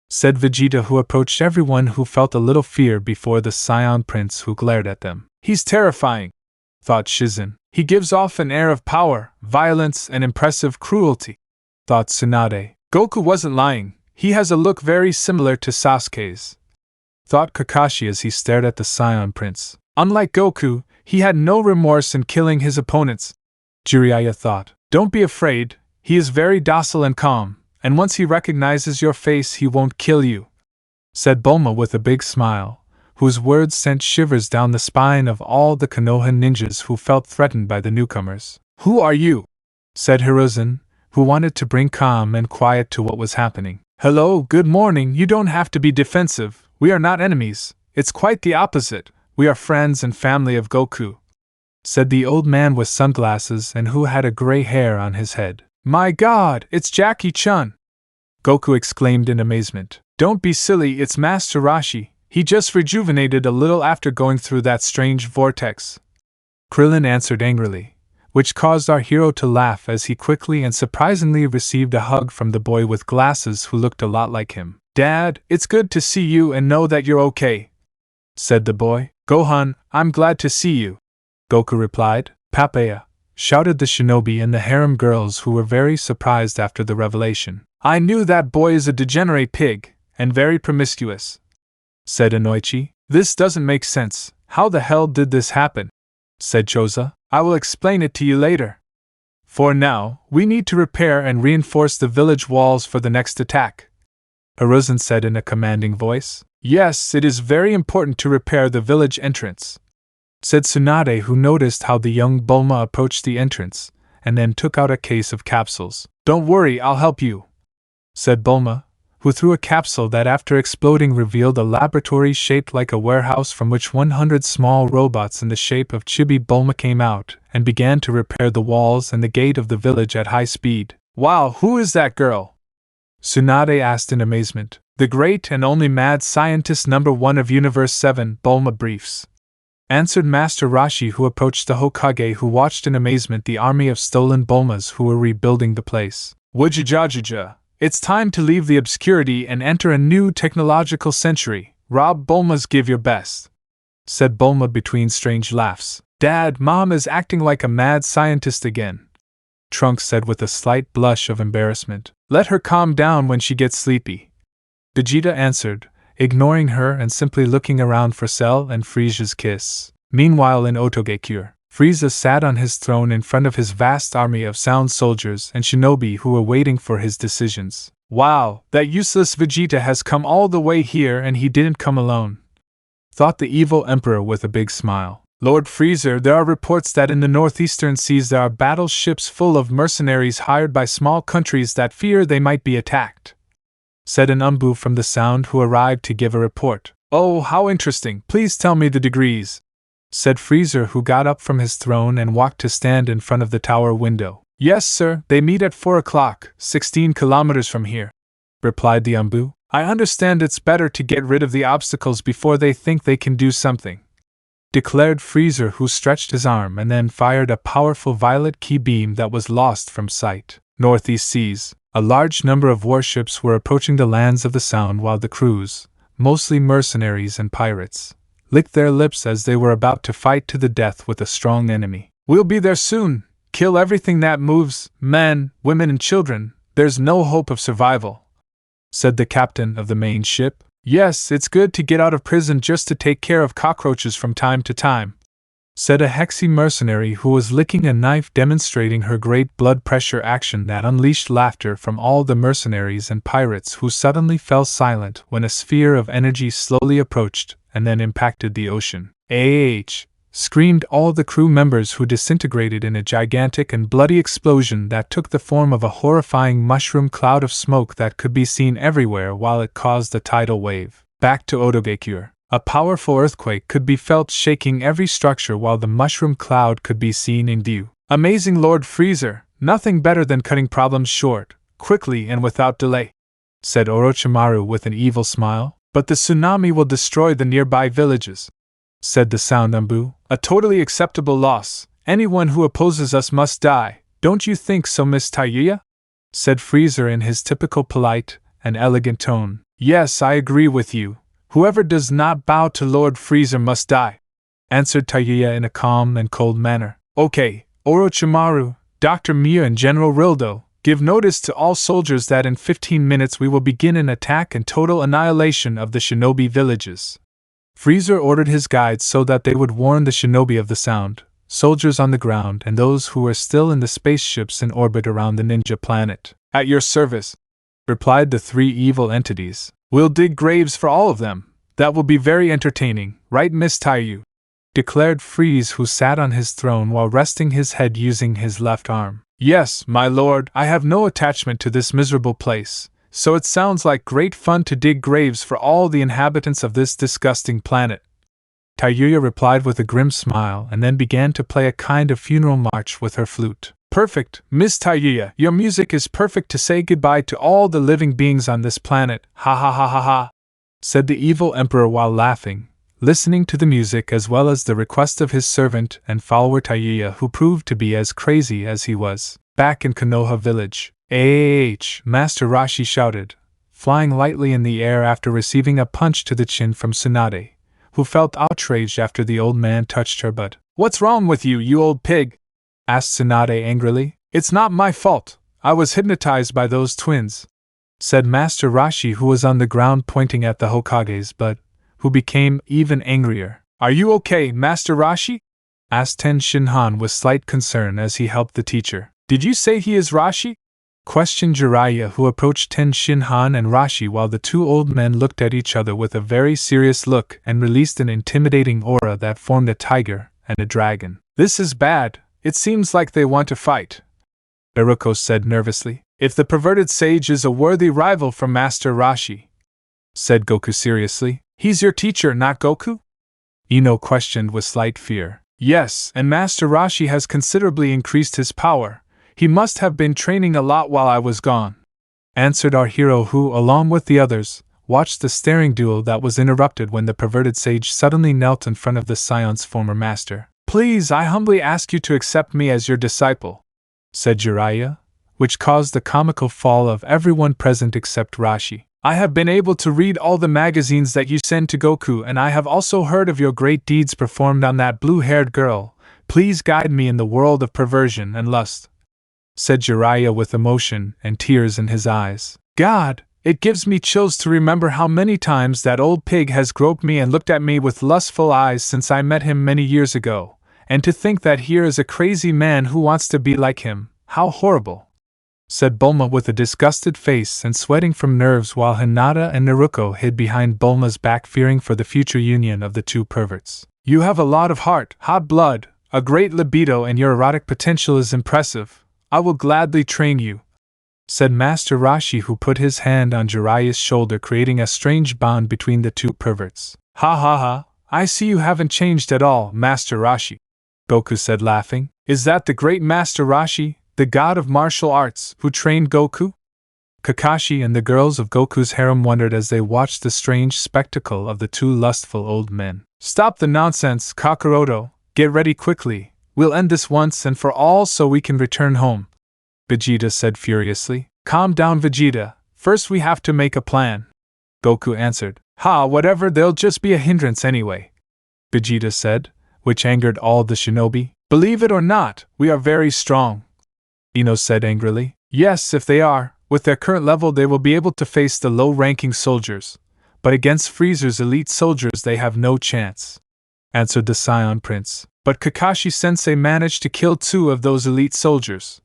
said Vegeta, who approached everyone who felt a little fear before the Scion Prince who glared at them. He's terrifying, thought Shizen. He gives off an air of power, violence, and impressive cruelty, thought Tsunade. Goku wasn't lying, he has a look very similar to Sasuke's, thought Kakashi as he stared at the Scion Prince. Unlike Goku, he had no remorse in killing his opponents, Jiraiya thought. Don't be afraid, he is very docile and calm, and once he recognizes your face he won't kill you, said Bulma with a big smile, whose words sent shivers down the spine of all the Konoha ninjas who felt threatened by the newcomers. Who are you? Said Hiruzen, who wanted to bring calm and quiet to what was happening. Hello, good morning, you don't have to be defensive, we are not enemies, it's quite the opposite, we are friends and family of Goku, said the old man with sunglasses and who had a gray hair on his head. My God, it's Jackie-chun! Goku exclaimed in amazement. Don't be silly, it's Master Roshi, he just rejuvenated a little after going through that strange vortex, Krillin answered angrily, which caused our hero to laugh as he quickly and surprisingly received a hug from the boy with glasses who looked a lot like him. Dad, it's good to see you and know that you're okay, said the boy. Gohan, I'm glad to see you, Goku replied. Papaya, shouted the shinobi and the harem girls who were very surprised after the revelation. I knew that boy is a degenerate pig, and very promiscuous, said Inoichi. This doesn't make sense, how the hell did this happen? Said Choza. I will explain it to you later. For now, we need to repair and reinforce the village walls for the next attack, Hiruzen said in a commanding voice. Yes, it is very important to repair the village entrance, said Tsunade, who noticed how the young Bulma approached the entrance, and then took out a case of capsules. Don't worry, I'll help you, said Bulma, who threw a capsule that after exploding revealed a laboratory shaped like a warehouse from which 100 small robots in the shape of Chibi Bulma came out and began to repair the walls and the gate of the village at high speed. Wow, who is that girl? Tsunade asked in amazement. The great and only mad scientist number 1 of Universe 7, Bulma briefs, answered Master Roshi, who approached the Hokage, who watched in amazement the army of stolen Bulmas who were rebuilding the place. Wujajajaja. It's time to leave the obscurity and enter a new technological century. Rob Bulma's, give your best, said Bulma between strange laughs. Dad, Mom is acting like a mad scientist again, Trunks said with a slight blush of embarrassment. Let her calm down when she gets sleepy, Vegeta answered, ignoring her and simply looking around for Cell and Frieza's kiss. Meanwhile in Otogekure, Frieza sat on his throne in front of his vast army of sound soldiers and shinobi who were waiting for his decisions. Wow, that useless Vegeta has come all the way here and he didn't come alone, thought the evil emperor with a big smile. Lord Frieza, there are reports that in the northeastern seas there are battleships full of mercenaries hired by small countries that fear they might be attacked, said an Anbu from the Sound who arrived to give a report. Oh, how interesting, please tell me the degrees, said Frieza, who got up from his throne and walked to stand in front of the tower window. Yes, sir, they meet at 4 o'clock, 16 kilometers from here, replied the Anbu. I understand it's better to get rid of the obstacles before they think they can do something, declared Frieza, who stretched his arm and then fired a powerful violet key beam that was lost from sight. Northeast seas, a large number of warships were approaching the lands of the Sound while the crews, mostly mercenaries and pirates, licked their lips as they were about to fight to the death with a strong enemy. We'll be there soon. Kill everything that moves, men, women and children, there's no hope of survival, said the captain of the main ship. Yes, it's good to get out of prison just to take care of cockroaches from time to time, said a Hexi mercenary who was licking a knife, demonstrating her great blood pressure action that unleashed laughter from all the mercenaries and pirates, who suddenly fell silent when a sphere of energy slowly approached and then impacted the ocean. AH! Screamed all the crew members, who disintegrated in a gigantic and bloody explosion that took the form of a horrifying mushroom cloud of smoke that could be seen everywhere while it caused a tidal wave. Back to Otogekure. A powerful earthquake could be felt shaking every structure while the mushroom cloud could be seen in view. Amazing Lord Frieza, nothing better than cutting problems short, quickly and without delay, said Orochimaru with an evil smile. But the tsunami will destroy the nearby villages, said the Sound Anbu. A totally acceptable loss. Anyone who opposes us must die. Don't you think so, Miss Taiya? said Frieza in his typical polite and elegant tone. Yes, I agree with you. Whoever does not bow to Lord Frieza must die, answered Taiya in a calm and cold manner. Okay, Orochimaru, Dr. Miya and General Rildo, give notice to all soldiers that in 15 minutes we will begin an attack and total annihilation of the shinobi villages. Frieza ordered his guides so that they would warn the shinobi of the sound, soldiers on the ground and those who were still in the spaceships in orbit around the ninja planet. At your service, replied the three evil entities. We'll dig graves for all of them. That will be very entertaining, right, Miss Taiyu? Declared Frieza, who sat on his throne while resting his head using his left arm. Yes, my lord, I have no attachment to this miserable place, so it sounds like great fun to dig graves for all the inhabitants of this disgusting planet. Taiyu replied with a grim smile and then began to play a kind of funeral march with her flute. Perfect, Miss Taiyu, your music is perfect to say goodbye to all the living beings on this planet, ha ha ha ha ha, said the evil emperor while laughing, listening to the music as well as the request of his servant and follower Taiya, who proved to be as crazy as he was. Back in Konoha village, Master Rashi shouted, flying lightly in the air after receiving a punch to the chin from Tsunade, who felt outraged after the old man touched her butt. What's wrong with you, you old pig? Asked Tsunade angrily. It's not my fault. I was hypnotized by those twins, said Master Rashi, who was on the ground pointing at the Hokage's butt, who became even angrier. Are you okay, Master Rashi? Asked Ten Shinhan with slight concern as he helped the teacher. Did you say he is Rashi? Questioned Jiraiya, who approached Ten Shinhan and Rashi while the two old men looked at each other with a very serious look and released an intimidating aura that formed a tiger and a dragon. This is bad. It seems like they want to fight, Iruko said nervously. If the perverted sage is a worthy rival for Master Rashi, said Goku seriously. He's your teacher, not Goku? Ino questioned with slight fear. Yes, and Master Rashi has considerably increased his power. He must have been training a lot while I was gone, answered our hero, who, along with the others, watched the staring duel that was interrupted when the perverted sage suddenly knelt in front of the Scion's former master. Please, I humbly ask you to accept me as your disciple, said Jiraiya, which caused the comical fall of everyone present except Rashi. I have been able to read all the magazines that you send to Goku, and I have also heard of your great deeds performed on that blue-haired girl. Please guide me in the world of perversion and lust, said Jiraiya with emotion and tears in his eyes. God, it gives me chills to remember how many times that old pig has groped me and looked at me with lustful eyes since I met him many years ago. And to think that here is a crazy man who wants to be like him. How horrible, said Bulma with a disgusted face and sweating from nerves, while Hinata and Naruto hid behind Bulma's back, fearing for the future union of the two perverts. You have a lot of heart, hot blood, a great libido, and your erotic potential is impressive. I will gladly train you, said Master Rashi, who put his hand on Jiraiya's shoulder, creating a strange bond between the two perverts. Ha ha ha, I see you haven't changed at all, Master Rashi, Goku said laughing. Is that the great Master Rashi, the god of martial arts, who trained Goku? Kakashi and the girls of Goku's harem wondered as they watched the strange spectacle of the two lustful old men. Stop the nonsense, Kakaroto. Get ready quickly. We'll end this once and for all so we can return home, Vegeta said furiously. Calm down, Vegeta. First we have to make a plan, Goku answered. Ha, whatever, they'll just be a hindrance anyway, Vegeta said, which angered all the shinobi. Believe it or not, we are very strong, Ino said angrily. Yes, if they are, with their current level they will be able to face the low-ranking soldiers, but against Frieza's elite soldiers they have no chance, answered the Scion Prince. But Kakashi-sensei managed to kill 2 of those elite soldiers,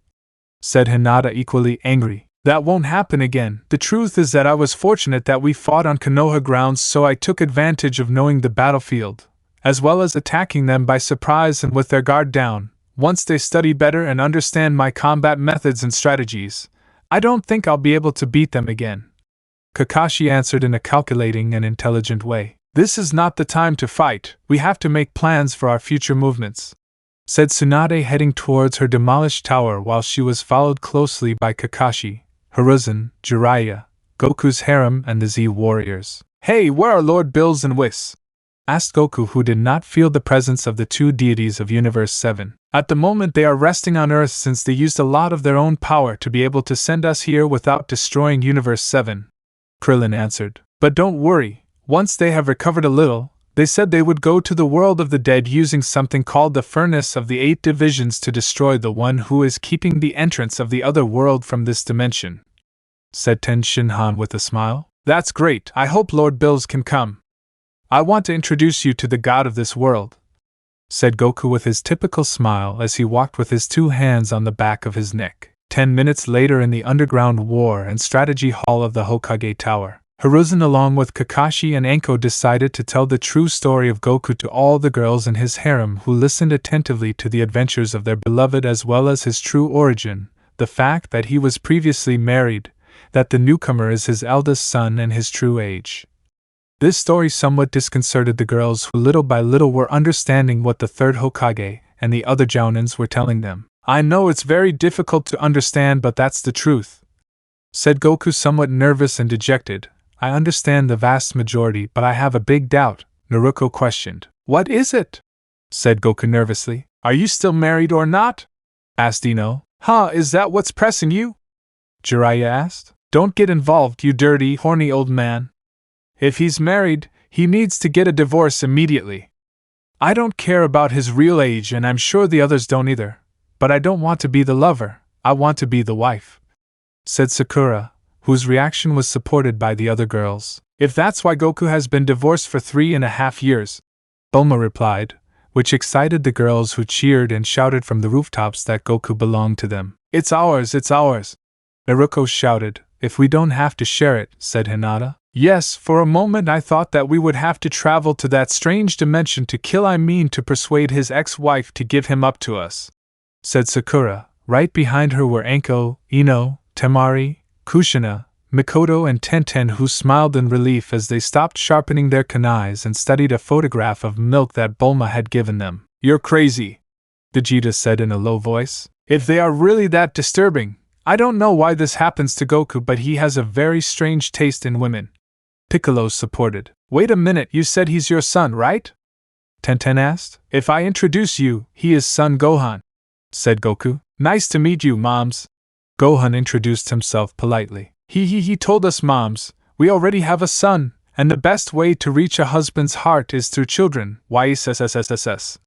said Hinata, equally angry. That won't happen again. The truth is that I was fortunate that we fought on Konoha grounds, so I took advantage of knowing the battlefield, as well as attacking them by surprise and with their guard down. Once they study better and understand my combat methods and strategies, I don't think I'll be able to beat them again, Kakashi answered in a calculating and intelligent way. This is not the time to fight, we have to make plans for our future movements, said Tsunade, heading towards her demolished tower while she was followed closely by Kakashi, Hiruzen, Jiraiya, Goku's harem and the Z warriors. Hey, where are Lord Bills and Whis? asked Goku, who did not feel the presence of the two deities of Universe 7. At the moment they are resting on Earth since they used a lot of their own power to be able to send us here without destroying Universe 7. Krillin answered. But don't worry, once they have recovered a little, they said they would go to the world of the dead using something called the Furnace of the 8 Divisions to destroy the one who is keeping the entrance of the other world from this dimension, said Ten Shinhan with a smile. That's great, I hope Lord Bills can come. I want to introduce you to the god of this world, said Goku with his typical smile as he walked with his 2 hands on the back of his neck. 10 minutes later in the underground war and strategy hall of the Hokage Tower, Hiruzen along with Kakashi and Anko decided to tell the true story of Goku to all the girls in his harem, who listened attentively to the adventures of their beloved as well as his true origin, the fact that he was previously married, that the newcomer is his eldest son and his true age. This story somewhat disconcerted the girls, who little by little were understanding what the third Hokage and the other Jounins were telling them. I know it's very difficult to understand, but that's the truth, said Goku, somewhat nervous and dejected. I understand the vast majority, but I have a big doubt, Naruto questioned. What is it? Said Goku nervously. Are you still married or not? Asked Ino. Is that what's pressing you? Jiraiya asked. Don't get involved, you dirty, horny old man. If he's married, he needs to get a divorce immediately. I don't care about his real age, and I'm sure the others don't either. But I don't want to be the lover, I want to be the wife, said Sakura, whose reaction was supported by the other girls. If that's why Goku has been divorced for 3.5 years, Bulma replied, which excited the girls, who cheered and shouted from the rooftops that Goku belonged to them. It's ours, it's ours. Naruto shouted. If we don't have to share it, said Hinata. Yes, for a moment I thought that we would have to travel to that strange dimension to kill to persuade his ex-wife to give him up to us, said Sakura. Right behind her were Anko, Ino, Temari, Kushina, Mikoto and Tenten, who smiled in relief as they stopped sharpening their kunais and studied a photograph of milk that Bulma had given them. You're crazy, Vegeta said in a low voice. If they are really that disturbing, I don't know why this happens to Goku, but he has a very strange taste in women. Piccolo supported. Wait a minute, you said he's your son, right? Tenten asked. If I introduce you, he is son Gohan, said Goku. Nice to meet you, moms. Gohan introduced himself politely. He told us, moms, we already have a son, and the best way to reach a husband's heart is through children. YSSSSS.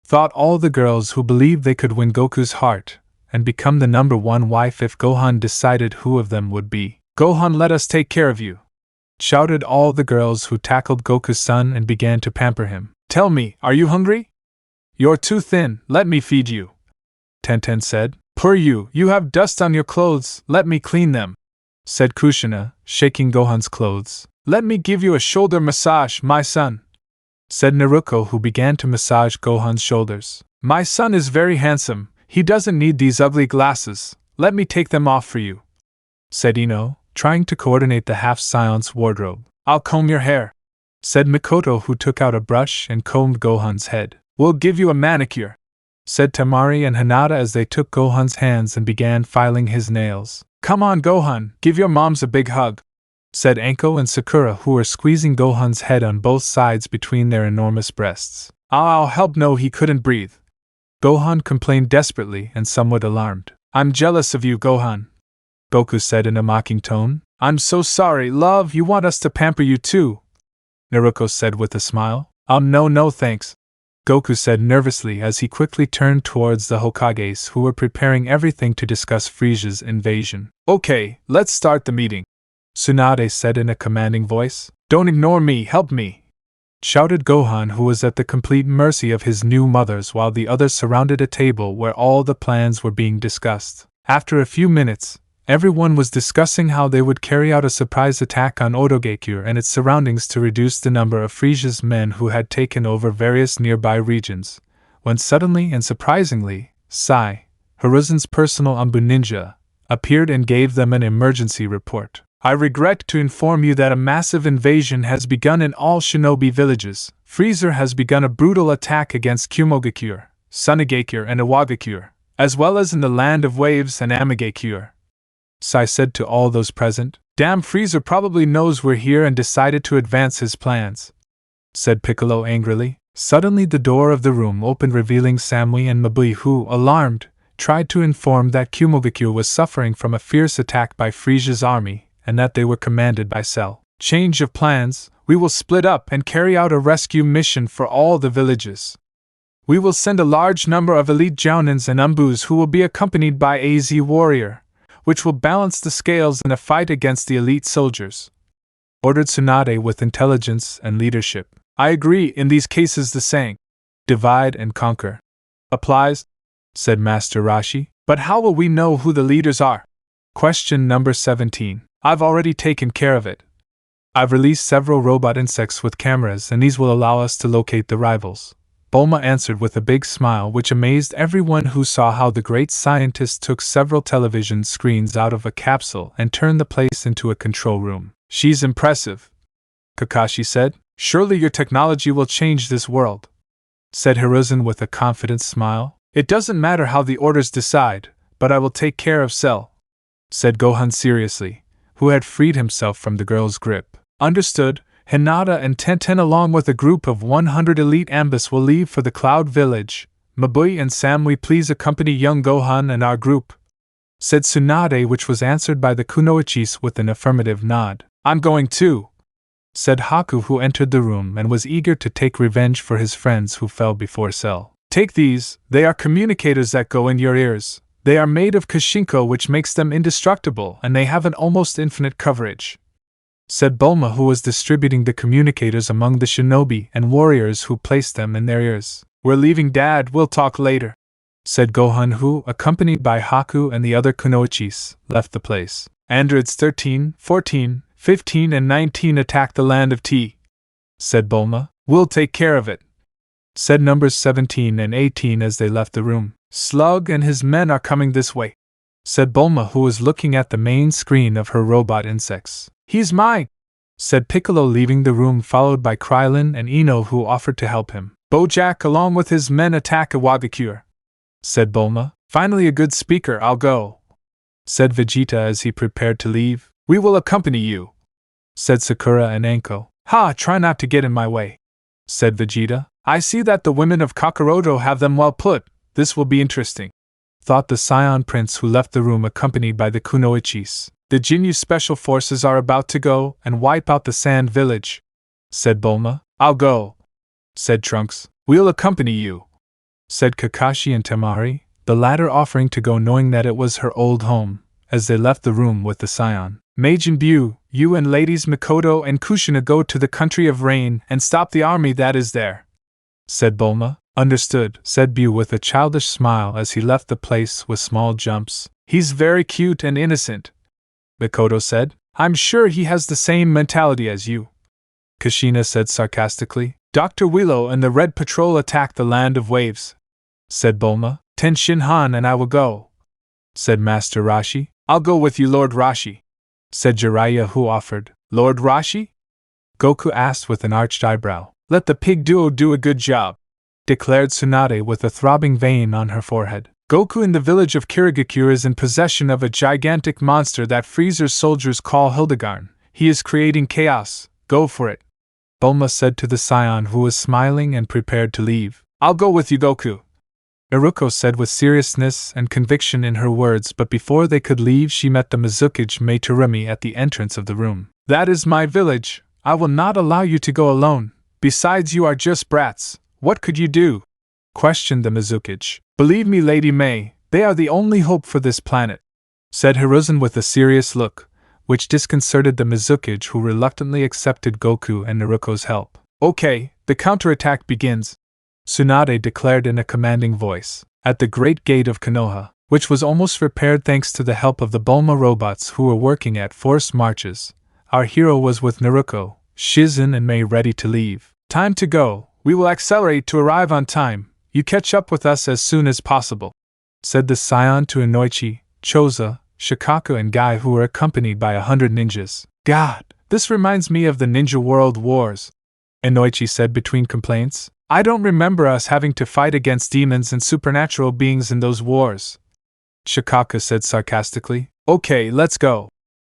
Thought all the girls, who believed they could win Goku's heart and become the #1 wife if Gohan decided who of them would be. Gohan, let us take care of you, shouted all the girls, who tackled Goku's son and began to pamper him. Tell me, are you hungry? You're too thin, let me feed you, Tenten said. Poor you have dust on your clothes, let me clean them, said Kushina, shaking Gohan's clothes. Let me give you a shoulder massage, my son, said Naruto, who began to massage Gohan's shoulders. My son is very handsome, he doesn't need these ugly glasses, let me take them off for you, said Ino, trying to coordinate the half-silence wardrobe. I'll comb your hair, said Mikoto, who took out a brush and combed Gohan's head. We'll give you a manicure, said Temari and Hinata as they took Gohan's hands and began filing his nails. Come on, Gohan, give your moms a big hug, said Anko and Sakura, who were squeezing Gohan's head on both sides between their enormous breasts. I'll help. No, he couldn't breathe, Gohan complained desperately and somewhat alarmed. I'm jealous of you, Gohan, Goku said in a mocking tone. I'm so sorry, love, you want us to pamper you too, Naruto said with a smile. No thanks, Goku said nervously as he quickly turned towards the Hokages, who were preparing everything to discuss Frisia's invasion. Okay, let's start the meeting, Tsunade said in a commanding voice. Don't ignore me, help me, shouted Gohan, who was at the complete mercy of his new mothers, while the others surrounded a table where all the plans were being discussed. After a few minutes, everyone was discussing how they would carry out a surprise attack on Otogekyur and its surroundings to reduce the number of Frisia's men who had taken over various nearby regions, when suddenly and surprisingly, Sai, Hiruzen's personal Anbu ninja, appeared and gave them an emergency report. I regret to inform you that a massive invasion has begun in all shinobi villages. Frieza has begun a brutal attack against Kumogakyur, Tsunagekyur and Iwagakyur, as well as in the Land of Waves and Amagekyur. Sai said to all those present. Damn, Frieza probably knows we're here and decided to advance his plans, said Piccolo angrily. Suddenly the door of the room opened, revealing Samui and Mabui, who, alarmed, tried to inform that Momoshiki was suffering from a fierce attack by Frisia's army, and that they were commanded by Cell. Change of plans, we will split up and carry out a rescue mission for all the villages. We will send a large number of elite Jounins and Anbus who will be accompanied by AZ Warrior, which will balance the scales in a fight against the elite soldiers, ordered Tsunade with intelligence and leadership. I agree, in these cases the saying, divide and conquer, applies, said Master Rashi. But how will we know who the leaders are? Question number 17. I've already taken care of it. I've released several robot insects with cameras, and these will allow us to locate the rivals. Bulma answered with a big smile which amazed everyone who saw how the great scientist took several television screens out of a capsule and turned the place into a control room. She's impressive, Kakashi said. Surely your technology will change this world, said Hiruzen with a confident smile. It doesn't matter how the orders decide, but I will take care of Cell, said Gohan seriously, who had freed himself from the girl's grip. Understood. Hinata and Tenten along with a group of 100 elite Ambus will leave for the Cloud Village. Mabui and Samui please accompany young Gohan and our group, said Tsunade, which was answered by the Kunoichis with an affirmative nod. I'm going too, said Haku, who entered the room and was eager to take revenge for his friends who fell before Cell. Take these, they are communicators that go in your ears. They are made of Kashinko, which makes them indestructible, and they have an almost infinite coverage, said Bulma, who was distributing the communicators among the shinobi and warriors who placed them in their ears. We're leaving, Dad, we'll talk later, said Gohan, who, accompanied by Haku and the other Kunoichis, left the place. Androids 13, 14, 15 and 19 attack the land of T, said Bulma. We'll take care of it, said numbers 17 and 18 as they left the room. Slug and his men are coming this way, said Bulma, who was looking at the main screen of her robot insects. He's mine, said Piccolo, leaving the room followed by Krillin and Ino, who offered to help him. Bojack along with his men attack Iwagakure, said Bulma. Finally a good speaker, I'll go, said Vegeta as he prepared to leave. We will accompany you, said Sakura and Anko. Ha, try not to get in my way, said Vegeta. I see that the women of Kakaroto have them well put. This will be interesting, thought the Scion Prince, who left the room accompanied by the Kunoichis. The Jinyu Special Forces are about to go and wipe out the Sand Village, said Bulma. I'll go, said Trunks. We'll accompany you, said Kakashi and Temari, the latter offering to go knowing that it was her old home, as they left the room with the Scion. Majin Buu, you and ladies Mikoto and Kushina go to the country of rain and stop the army that is there, said Bulma. Understood, said Buu with a childish smile as he left the place with small jumps. He's very cute and innocent, Mikoto said. I'm sure he has the same mentality as you, Kushina said sarcastically. Dr. Willow and the Red Patrol attack the Land of Waves, said Bulma. Ten Shinhan and I will go, said Master Rashi. I'll go with you, Lord Rashi, said Jiraiya, who offered. Lord Rashi? Goku asked with an arched eyebrow. Let the pig duo do a good job, declared Tsunade with a throbbing vein on her forehead. Goku in the village of Kirigakure is in possession of a gigantic monster that Freezer's soldiers call Hildegarn. He is creating chaos. Go for it, Bulma said to the Scion, who was smiling and prepared to leave. I'll go with you, Goku, Iruko said with seriousness and conviction in her words, but before they could leave she met the Mizukage Meitarumi at the entrance of the room. That is my village. I will not allow you to go alone. Besides, you are just brats. What could you do? Questioned the Mizukage. Believe me, Lady May, they are the only hope for this planet, said Hiruzen with a serious look, which disconcerted the Mizukage, who reluctantly accepted Goku and Naruko's help. Okay, the counterattack begins, Tsunade declared in a commanding voice. At the great gate of Konoha, which was almost repaired thanks to the help of the Bulma robots who were working at forced marches, our hero was with Naruko, Shizen and Mei ready to leave. Time to go. We will accelerate to arrive on time. You catch up with us as soon as possible, said the Scion to Inoichi, Choza, Shikaku and Guy, who were accompanied by 100 ninjas. God, this reminds me of the Ninja World Wars, Inoichi said between complaints. I don't remember us having to fight against demons and supernatural beings in those wars, Shikaku said sarcastically. Okay, let's go,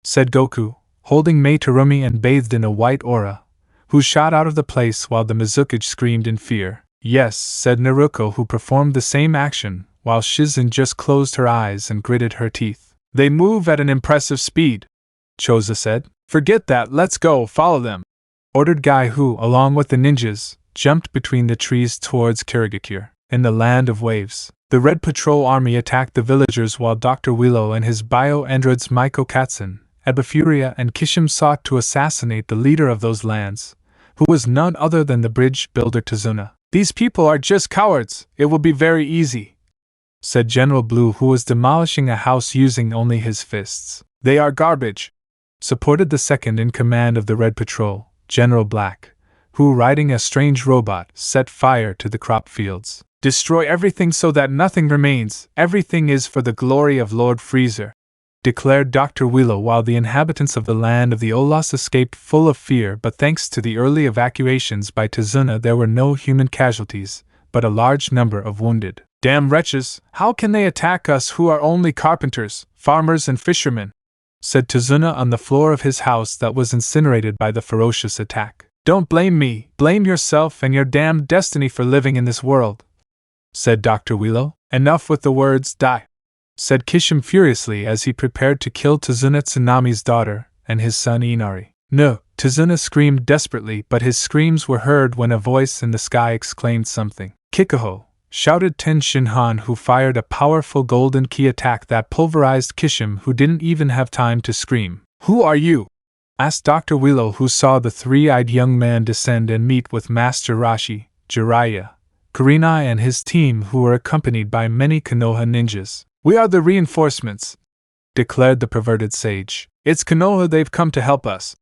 said Goku, holding Meitarumi and bathed in a white aura, who shot out of the place while the Mizukage screamed in fear. Yes, said Naruto, who performed the same action, while Shizen just closed her eyes and gritted her teeth. They move at an impressive speed, Choza said. Forget that, let's go, follow them, ordered Guy, who, along with the ninjas, jumped between the trees towards Kurigakure. In the land of waves, the Red Patrol Army attacked the villagers while Dr. Willow and his bio-androids Maiko Katsun, Ebifuria and Kishim sought to assassinate the leader of those lands, who was none other than the bridge builder Tsunade. These people are just cowards, it will be very easy, said General Blue, who was demolishing a house using only his fists. They are garbage, supported the second in command of the Red Patrol, General Black, who, riding a strange robot, set fire to the crop fields. Destroy everything so that nothing remains, everything is for the glory of Lord Freezer, declared Dr. Willow, while the inhabitants of the land of the Olas escaped full of fear, but thanks to the early evacuations by Tsunade there were no human casualties, but a large number of wounded. Damn wretches, how can they attack us who are only carpenters, farmers and fishermen? Said Tsunade on the floor of his house that was incinerated by the ferocious attack. Don't blame me, blame yourself and your damned destiny for living in this world, said Dr. Willow. Enough with the words, die, said Kishim furiously as he prepared to kill Tsunade Tsunami's daughter and his son Inari. No, Tsunade screamed desperately, but his screams were heard when a voice in the sky exclaimed something. Kikuho, shouted Ten Shinhan, who fired a powerful golden ki attack that pulverized Kishim, who didn't even have time to scream. Who are you? Asked Dr. Willow, who saw the three-eyed young man descend and meet with Master Rashi, Jiraiya, Kurenai and his team, who were accompanied by many Konoha ninjas. We are the reinforcements, declared the perverted sage. It's Konoha, they've come to help us,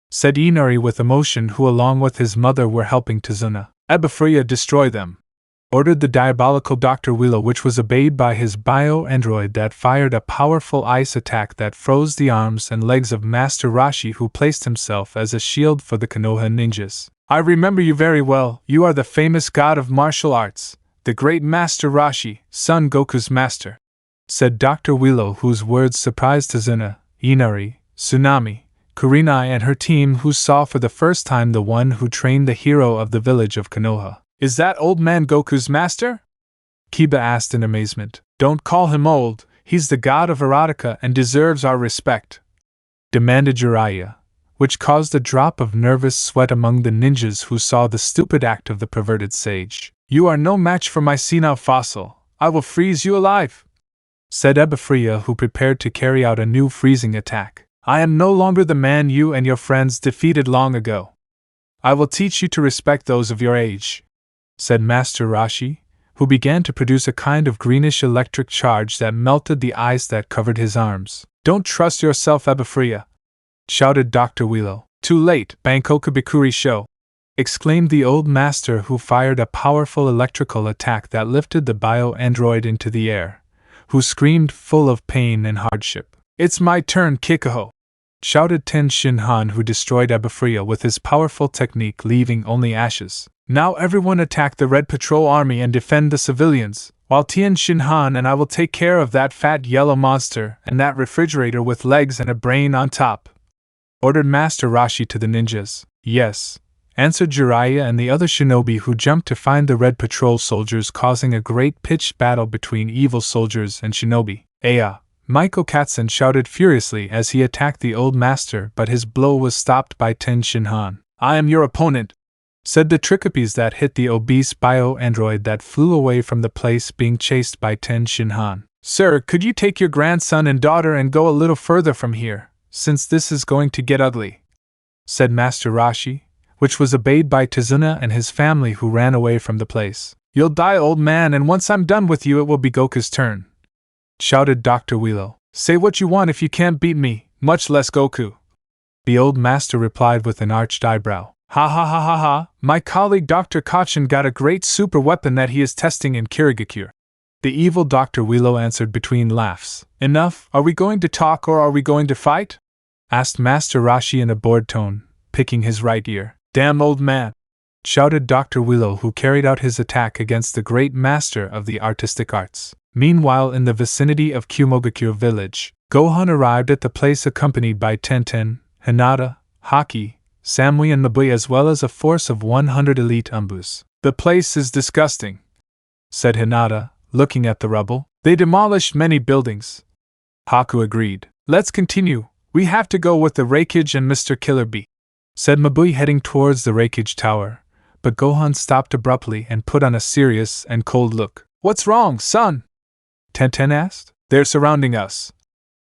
said Inari with emotion, who along with his mother were helping Tsunade. Ebifuria, destroy them, ordered the diabolical Dr. Willow, which was obeyed by his bio-android that fired a powerful ice attack that froze the arms and legs of Master Rashi, who placed himself as a shield for the Konoha ninjas. I remember you very well, you are the famous god of martial arts, the great Master Rashi, Son Goku's master, said Dr. Willow, whose words surprised Tsunade, Inari, Tsunami, Kurenai and her team, who saw for the first time the one who trained the hero of the village of Konoha. Is that old man Goku's master? Kiba asked in amazement. Don't call him old, he's the god of erotica and deserves our respect, demanded Jiraiya, which caused a drop of nervous sweat among the ninjas who saw the stupid act of the perverted sage. You are no match for my senile fossil, I will freeze you alive, said Ebifuria, who prepared to carry out a new freezing attack. I am no longer the man you and your friends defeated long ago. I will teach you to respect those of your age, said Master Rashi, who began to produce a kind of greenish electric charge that melted the ice that covered his arms. Don't trust yourself, Ebifuria, shouted Dr. Willow. Too late, Bankoku Bikuri Sho, exclaimed the old master, who fired a powerful electrical attack that lifted the bio-android into the air, who screamed full of pain and hardship. It's my turn, Kikuho, shouted Ten Shinhan, who destroyed Ebifuria with his powerful technique, leaving only ashes. Now everyone attack the Red Patrol Army and defend the civilians, while Tien Shinhan and I will take care of that fat yellow monster and that refrigerator with legs and a brain on top, ordered Master Rashi to the ninjas. Yes, answered Jiraiya and the other shinobi, who jumped to find the Red Patrol soldiers, causing a great pitched battle between evil soldiers and shinobi. Aya! Maiko Katsun shouted furiously as he attacked the old master, but his blow was stopped by Ten Shinhan. I am your opponent, said the Trichopes that hit the obese bio-android that flew away from the place being chased by Ten Shinhan. Sir, could you take your grandson and daughter and go a little further from here, since this is going to get ugly, said Master Rashi, which was obeyed by Tsunade and his family, who ran away from the place. You'll die, old man, and once I'm done with you it will be Goku's turn, shouted Dr. Willow. Say what you want if you can't beat me, much less Goku, the old master replied with an arched eyebrow. Ha ha ha ha ha, my colleague Dr. Kachin got a great super weapon that he is testing in Kurigakure, the evil Dr. Willow answered between laughs. Enough, are we going to talk or are we going to fight? Asked Master Rashi in a bored tone, picking his right ear. Damn old man, shouted Dr. Willow, who carried out his attack against the great master of the artistic arts. Meanwhile, in the vicinity of Kumogakure village, Gohan arrived at the place accompanied by Tenten, Hinata, Haki, Samui and Mabui as well as a force of 100 elite Anbus. The place is disgusting, said Hinata, looking at the rubble. They demolished many buildings. Haku agreed. Let's continue. We have to go with the Reikage and Mr. Killer Bee, said Mabui, heading towards the Reikage tower. But Gohan stopped abruptly and put on a serious and cold look. What's wrong, son? Tenten asked. They're surrounding us,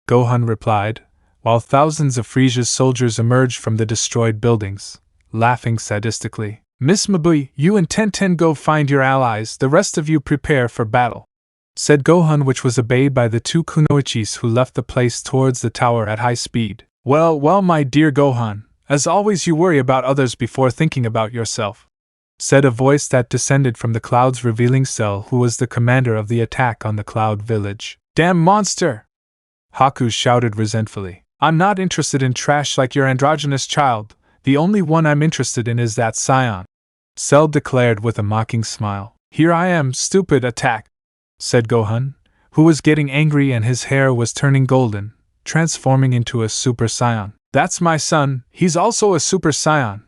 Gohan replied, while thousands of Frisia's soldiers emerged from the destroyed buildings, laughing sadistically. Miss Mabui, you and Tenten go find your allies, the rest of you prepare for battle, said Gohan, which was obeyed by the two kunoichis who left the place towards the tower at high speed. Well, my dear Gohan, as always you worry about others before thinking about yourself, said a voice that descended from the clouds, revealing Cell, who was the commander of the attack on the Cloud Village. Damn monster! Haku shouted resentfully. I'm not interested in trash like your androgynous child. The only one I'm interested in is that scion, Cell declared with a mocking smile. Here I am, stupid, attack, said Gohan, who was getting angry and his hair was turning golden, transforming into a Super Saiyan. That's my son, he's also a Super Saiyan,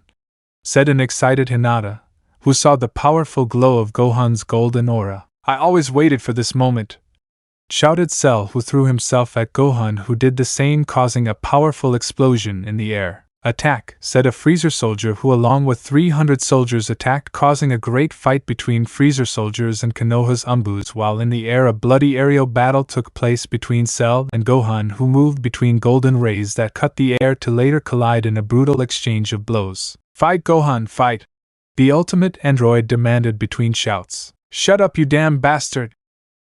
said an excited Hinata, who saw the powerful glow of Gohan's golden aura. I always waited for this moment, shouted Cell, who threw himself at Gohan, who did the same, causing a powerful explosion in the air. Attack, said a Freezer soldier who along with 300 soldiers attacked, causing a great fight between Freezer soldiers and Konoha's Anbus, while in the air a bloody aerial battle took place between Cell and Gohan, who moved between golden rays that cut the air to later collide in a brutal exchange of blows. Fight, Gohan, fight! The ultimate android demanded between shouts. Shut up, you damn bastard!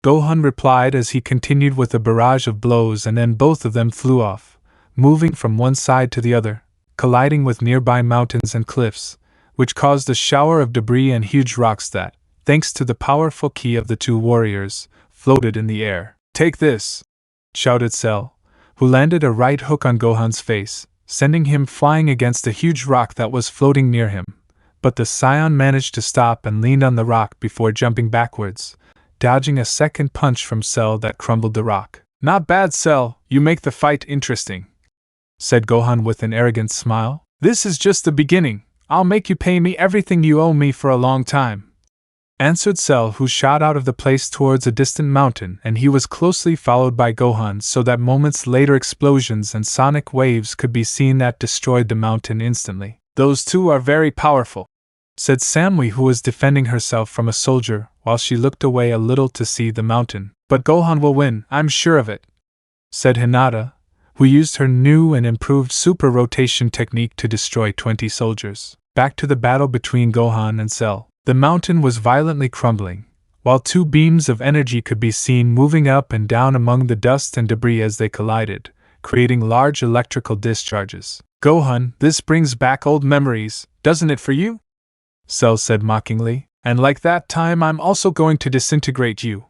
Gohan replied as he continued with a barrage of blows, and then both of them flew off, moving from one side to the other, colliding with nearby mountains and cliffs, which caused a shower of debris and huge rocks that, thanks to the powerful ki of the two warriors, floated in the air. Take this! Shouted Cell, who landed a right hook on Gohan's face, sending him flying against a huge rock that was floating near him. But the Scion managed to stop and leaned on the rock before jumping backwards, dodging a second punch from Cell that crumbled the rock. Not bad, Cell, you make the fight interesting, said Gohan with an arrogant smile. This is just the beginning. I'll make you pay me everything you owe me for a long time, answered Cell, who shot out of the place towards a distant mountain, and he was closely followed by Gohan, so that moments later explosions and sonic waves could be seen that destroyed the mountain instantly. Those two are very powerful, said Samui, who was defending herself from a soldier, while she looked away a little to see the mountain. But Gohan will win, I'm sure of it, said Hinata, who used her new and improved super rotation technique to destroy 20 soldiers. Back to the battle between Gohan and Cell. The mountain was violently crumbling, while two beams of energy could be seen moving up and down among the dust and debris as they collided, creating large electrical discharges. Gohan, this brings back old memories, doesn't it for you? Cell said mockingly. And like that time I'm also going to disintegrate you,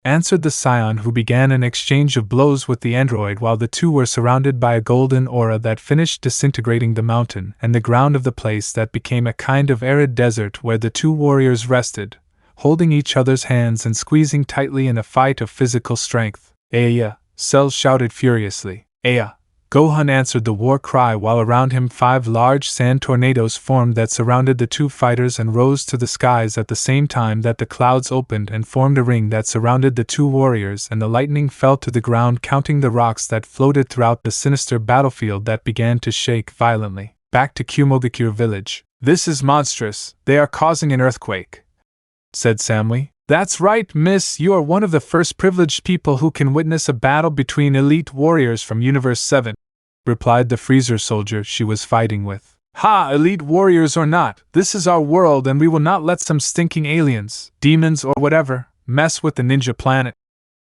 answered the Scion, who began an exchange of blows with the android while the two were surrounded by a golden aura that finished disintegrating the mountain and the ground of the place that became a kind of arid desert where the two warriors rested, holding each other's hands and squeezing tightly in a fight of physical strength. Aya! Cell shouted furiously. Aya! Gohan answered the war cry while around him 5 large sand tornadoes formed that surrounded the two fighters and rose to the skies at the same time that the clouds opened and formed a ring that surrounded the two warriors, and the lightning fell to the ground, counting the rocks that floated throughout the sinister battlefield that began to shake violently. Back to Momoshiki village. This is monstrous, they are causing an earthquake, said Samui. That's right, miss, you are one of the first privileged people who can witness a battle between elite warriors from Universe 7, replied the Freezer soldier she was fighting with. Ha, elite warriors or not, this is our world and we will not let some stinking aliens, demons or whatever, mess with the ninja planet,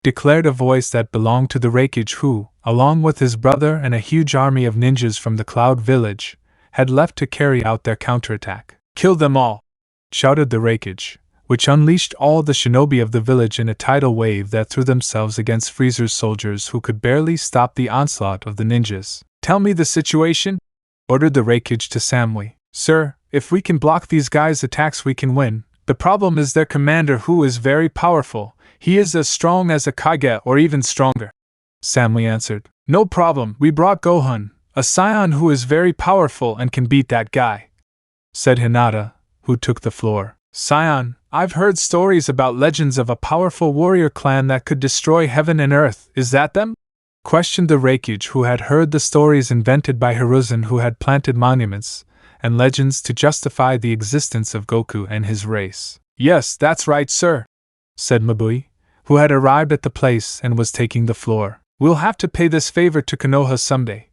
declared a voice that belonged to the Reikage, who, along with his brother and a huge army of ninjas from the Cloud Village, had left to carry out their counterattack. Kill them all, shouted the Reikage, which unleashed all the shinobi of the village in a tidal wave that threw themselves against Freezer's soldiers, who could barely stop the onslaught of the ninjas. Tell me the situation, ordered the Reikage to Samui. Sir, if we can block these guys' attacks we can win. The problem is their commander, who is very powerful. He is as strong as a Kage or even stronger, Samui answered. No problem, we brought Gohan, A scion who is very powerful and can beat that guy, said Hinata, who took the floor. Scion, I've heard stories about legends of a powerful warrior clan that could destroy heaven and earth. Is that them? Questioned the Reikuge, who had heard the stories invented by Hiruzen, who had planted monuments and legends to justify the existence of Goku and his race. Yes, that's right, sir, said Mabui, who had arrived at the place and was taking the floor. We'll have to pay this favor to Konoha someday,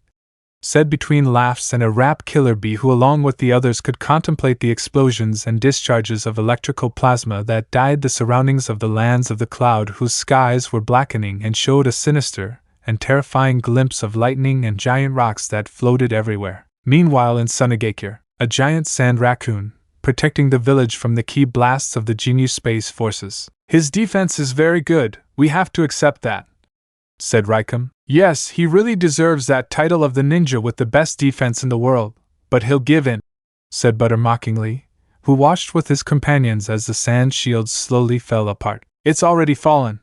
said between laughs and a rap killer bee, who along with the others could contemplate the explosions and discharges of electrical plasma that dyed the surroundings of the lands of the cloud, whose skies were blackening and showed a sinister and terrifying glimpse of lightning and giant rocks that floated everywhere. Meanwhile in Tsunade, a giant sand raccoon, protecting the village from the key blasts of the Ginyu Space Forces. His defense is very good, we have to accept that, said Raikum. Yes, he really deserves that title of the ninja with the best defense in the world, but he'll give in, said Butter mockingly, who watched with his companions as the sand shields slowly fell apart. It's already fallen,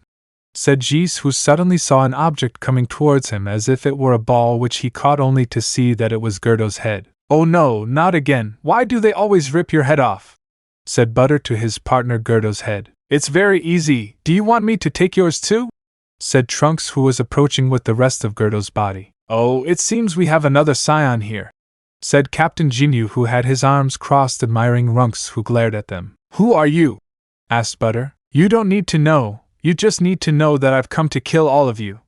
said Jis, who suddenly saw an object coming towards him as if it were a ball, which he caught only to see that it was Gerdo's head. Oh no, not again, why do they always rip your head off? Said Butter to his partner Gerdo's head. It's very easy, do you want me to take yours too? Said Trunks, who was approaching with the rest of Gerdo's body. Oh, it seems we have another scion here, said Captain Ginyu, who had his arms crossed, admiring Runks, who glared at them. Who are you? Asked Butter. You don't need to know, you just need to know that I've come to kill all of you,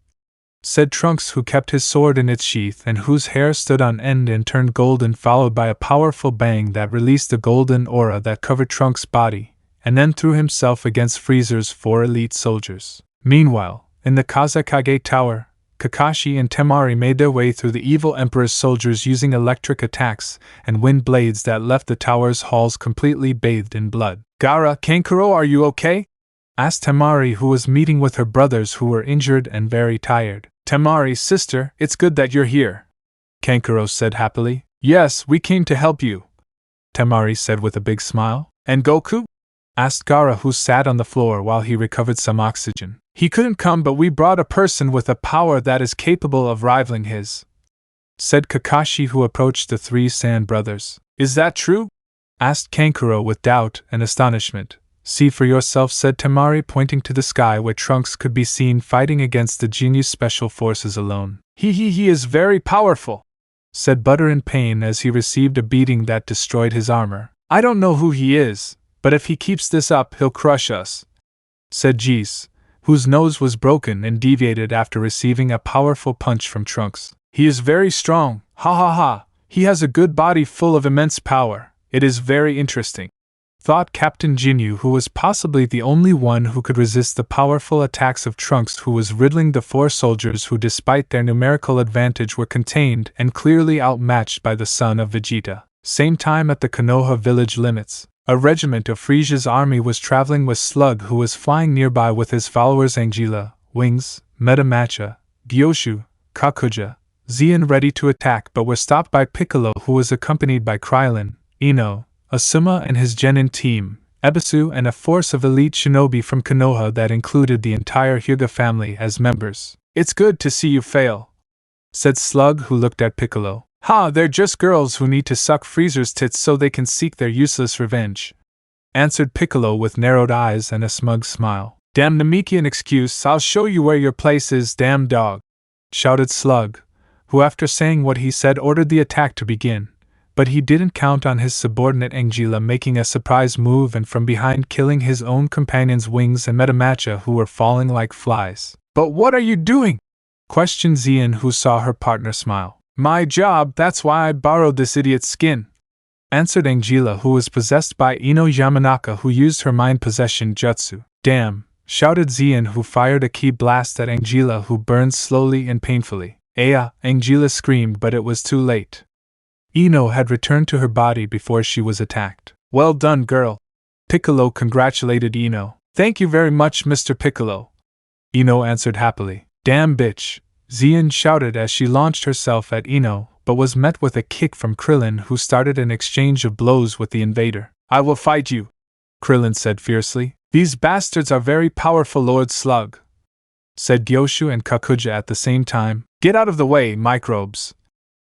said Trunks, who kept his sword in its sheath and whose hair stood on end and turned golden, followed by a powerful bang that released a golden aura that covered Trunks' body, and then threw himself against Freezer's 4 elite soldiers. Meanwhile, in the Kazekage Tower, Kakashi and Temari made their way through the evil Emperor's soldiers using electric attacks and wind blades that left the tower's halls completely bathed in blood. Gaara, Kankuro, are you okay? Asked Temari, who was meeting with her brothers who were injured and very tired. Temari, sister, it's good that you're here, Kankuro said happily. Yes, we came to help you, Temari said with a big smile. And Goku? Asked Gaara, who sat on the floor while he recovered some oxygen. He couldn't come, but we brought a person with a power that is capable of rivaling his, said Kakashi, who approached the 3 Sand brothers. Is that true? Asked Kankuro with doubt and astonishment. See for yourself, said Temari, pointing to the sky where Trunks could be seen fighting against the Ginyu Special Forces alone. He is very powerful, said Butter in pain as he received a beating that destroyed his armor. I don't know who he is, but if he keeps this up, he'll crush us, said Jis, whose nose was broken and deviated after receiving a powerful punch from Trunks. He is very strong, ha ha ha, he has a good body full of immense power, it is very interesting, thought Captain Ginyu, who was possibly the only one who could resist the powerful attacks of Trunks, who was riddling the 4 soldiers who, despite their numerical advantage, were contained and clearly outmatched by the son of Vegeta. Same time at the Konoha village limits, a regiment of Frisia's army was traveling with Slug, who was flying nearby with his followers Angela, Wings, Metamacha, Gyoshu, Kakuja, Zeon, ready to attack, but were stopped by Piccolo, who was accompanied by Krillin, Ino, Asuma and his Genin team, Ebisu, and a force of elite shinobi from Konoha that included the entire Hyuga family as members. It's good to see you fail, said Slug, who looked at Piccolo. Ha, they're just girls who need to suck Freezer's tits so they can seek their useless revenge, answered Piccolo with narrowed eyes and a smug smile. Damn Namekian excuse, I'll show you where your place is, damn dog, shouted Slug, who after saying what he said ordered the attack to begin. But he didn't count on his subordinate Angela making a surprise move and from behind killing his own companions Wings and Metamacha, who were falling like flies. But what are you doing? Questioned Zeon, who saw her partner smile. My job, that's why I borrowed this idiot's skin, answered Angela, who was possessed by Ino Yamanaka, who used her mind possession jutsu. Damn, shouted Zeon, who fired a ki blast at Angela, who burned slowly and painfully. Aya, Angela screamed, but it was too late. Ino had returned to her body before she was attacked. Well done, girl. Piccolo congratulated Ino. Thank you very much, Mr. Piccolo, Ino answered happily. Damn bitch, Zeon shouted as she launched herself at Ino, but was met with a kick from Krillin, who started an exchange of blows with the invader. I will fight you, Krillin said fiercely. These bastards are very powerful, Lord Slug, said Gyoshu and Kakuja at the same time. Get out of the way, microbes,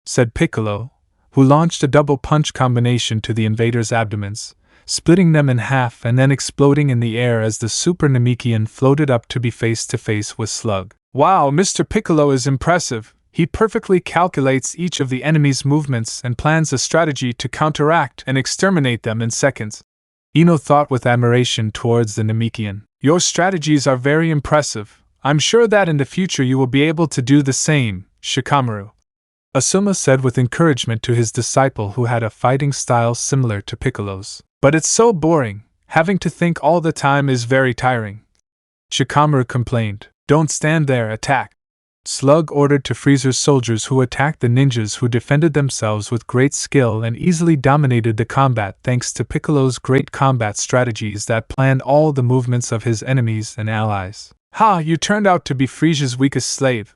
said Piccolo, who launched a double punch combination to the invaders' abdomens, splitting them in half and then exploding in the air as the Super Namekian floated up to be face to face with Slug. Wow, Mr. Piccolo is impressive. He perfectly calculates each of the enemy's movements and plans a strategy to counteract and exterminate them in seconds. Ino thought with admiration towards the Namekian. Your strategies are very impressive. I'm sure that in the future you will be able to do the same, Shikamaru. Asuma said with encouragement to his disciple who had a fighting style similar to Piccolo's. But it's so boring. Having to think all the time is very tiring. Shikamaru complained. Don't stand there, attack. Slug ordered to Freezer's soldiers who attacked the ninjas who defended themselves with great skill and easily dominated the combat thanks to Piccolo's great combat strategies that planned all the movements of his enemies and allies. Ha, you turned out to be Frieza's weakest slave.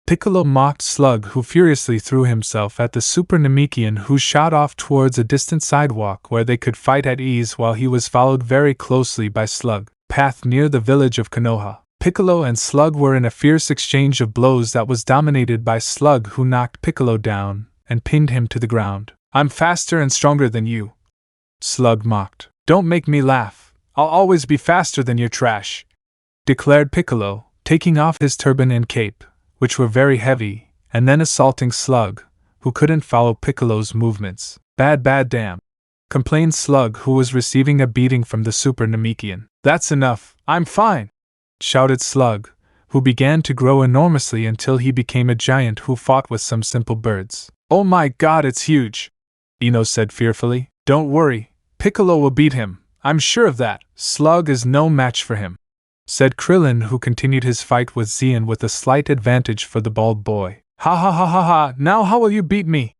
Piccolo mocked Slug, who furiously threw himself at the Super Namekian, who shot off towards a distant sidewalk where they could fight at ease while he was followed very closely by Slug. Path near the village of Konoha. Piccolo and Slug were in a fierce exchange of blows that was dominated by Slug, who knocked Piccolo down and pinned him to the ground. I'm faster and stronger than you, Slug mocked. Don't make me laugh. I'll always be faster than your trash, declared Piccolo, taking off his turban and cape, which were very heavy, and then assaulting Slug, who couldn't follow Piccolo's movements. Bad damn, complained Slug, who was receiving a beating from the Super Namekian. That's enough, I'm fine, shouted Slug, who began to grow enormously until he became a giant who fought with some simple birds. Oh my god, it's huge, Ino said fearfully. Don't worry, Piccolo will beat him, I'm sure of that. Slug is no match for him, said Krillin, who continued his fight with Xian with a slight advantage for the bald boy. Ha ha ha ha ha, now how will you beat me?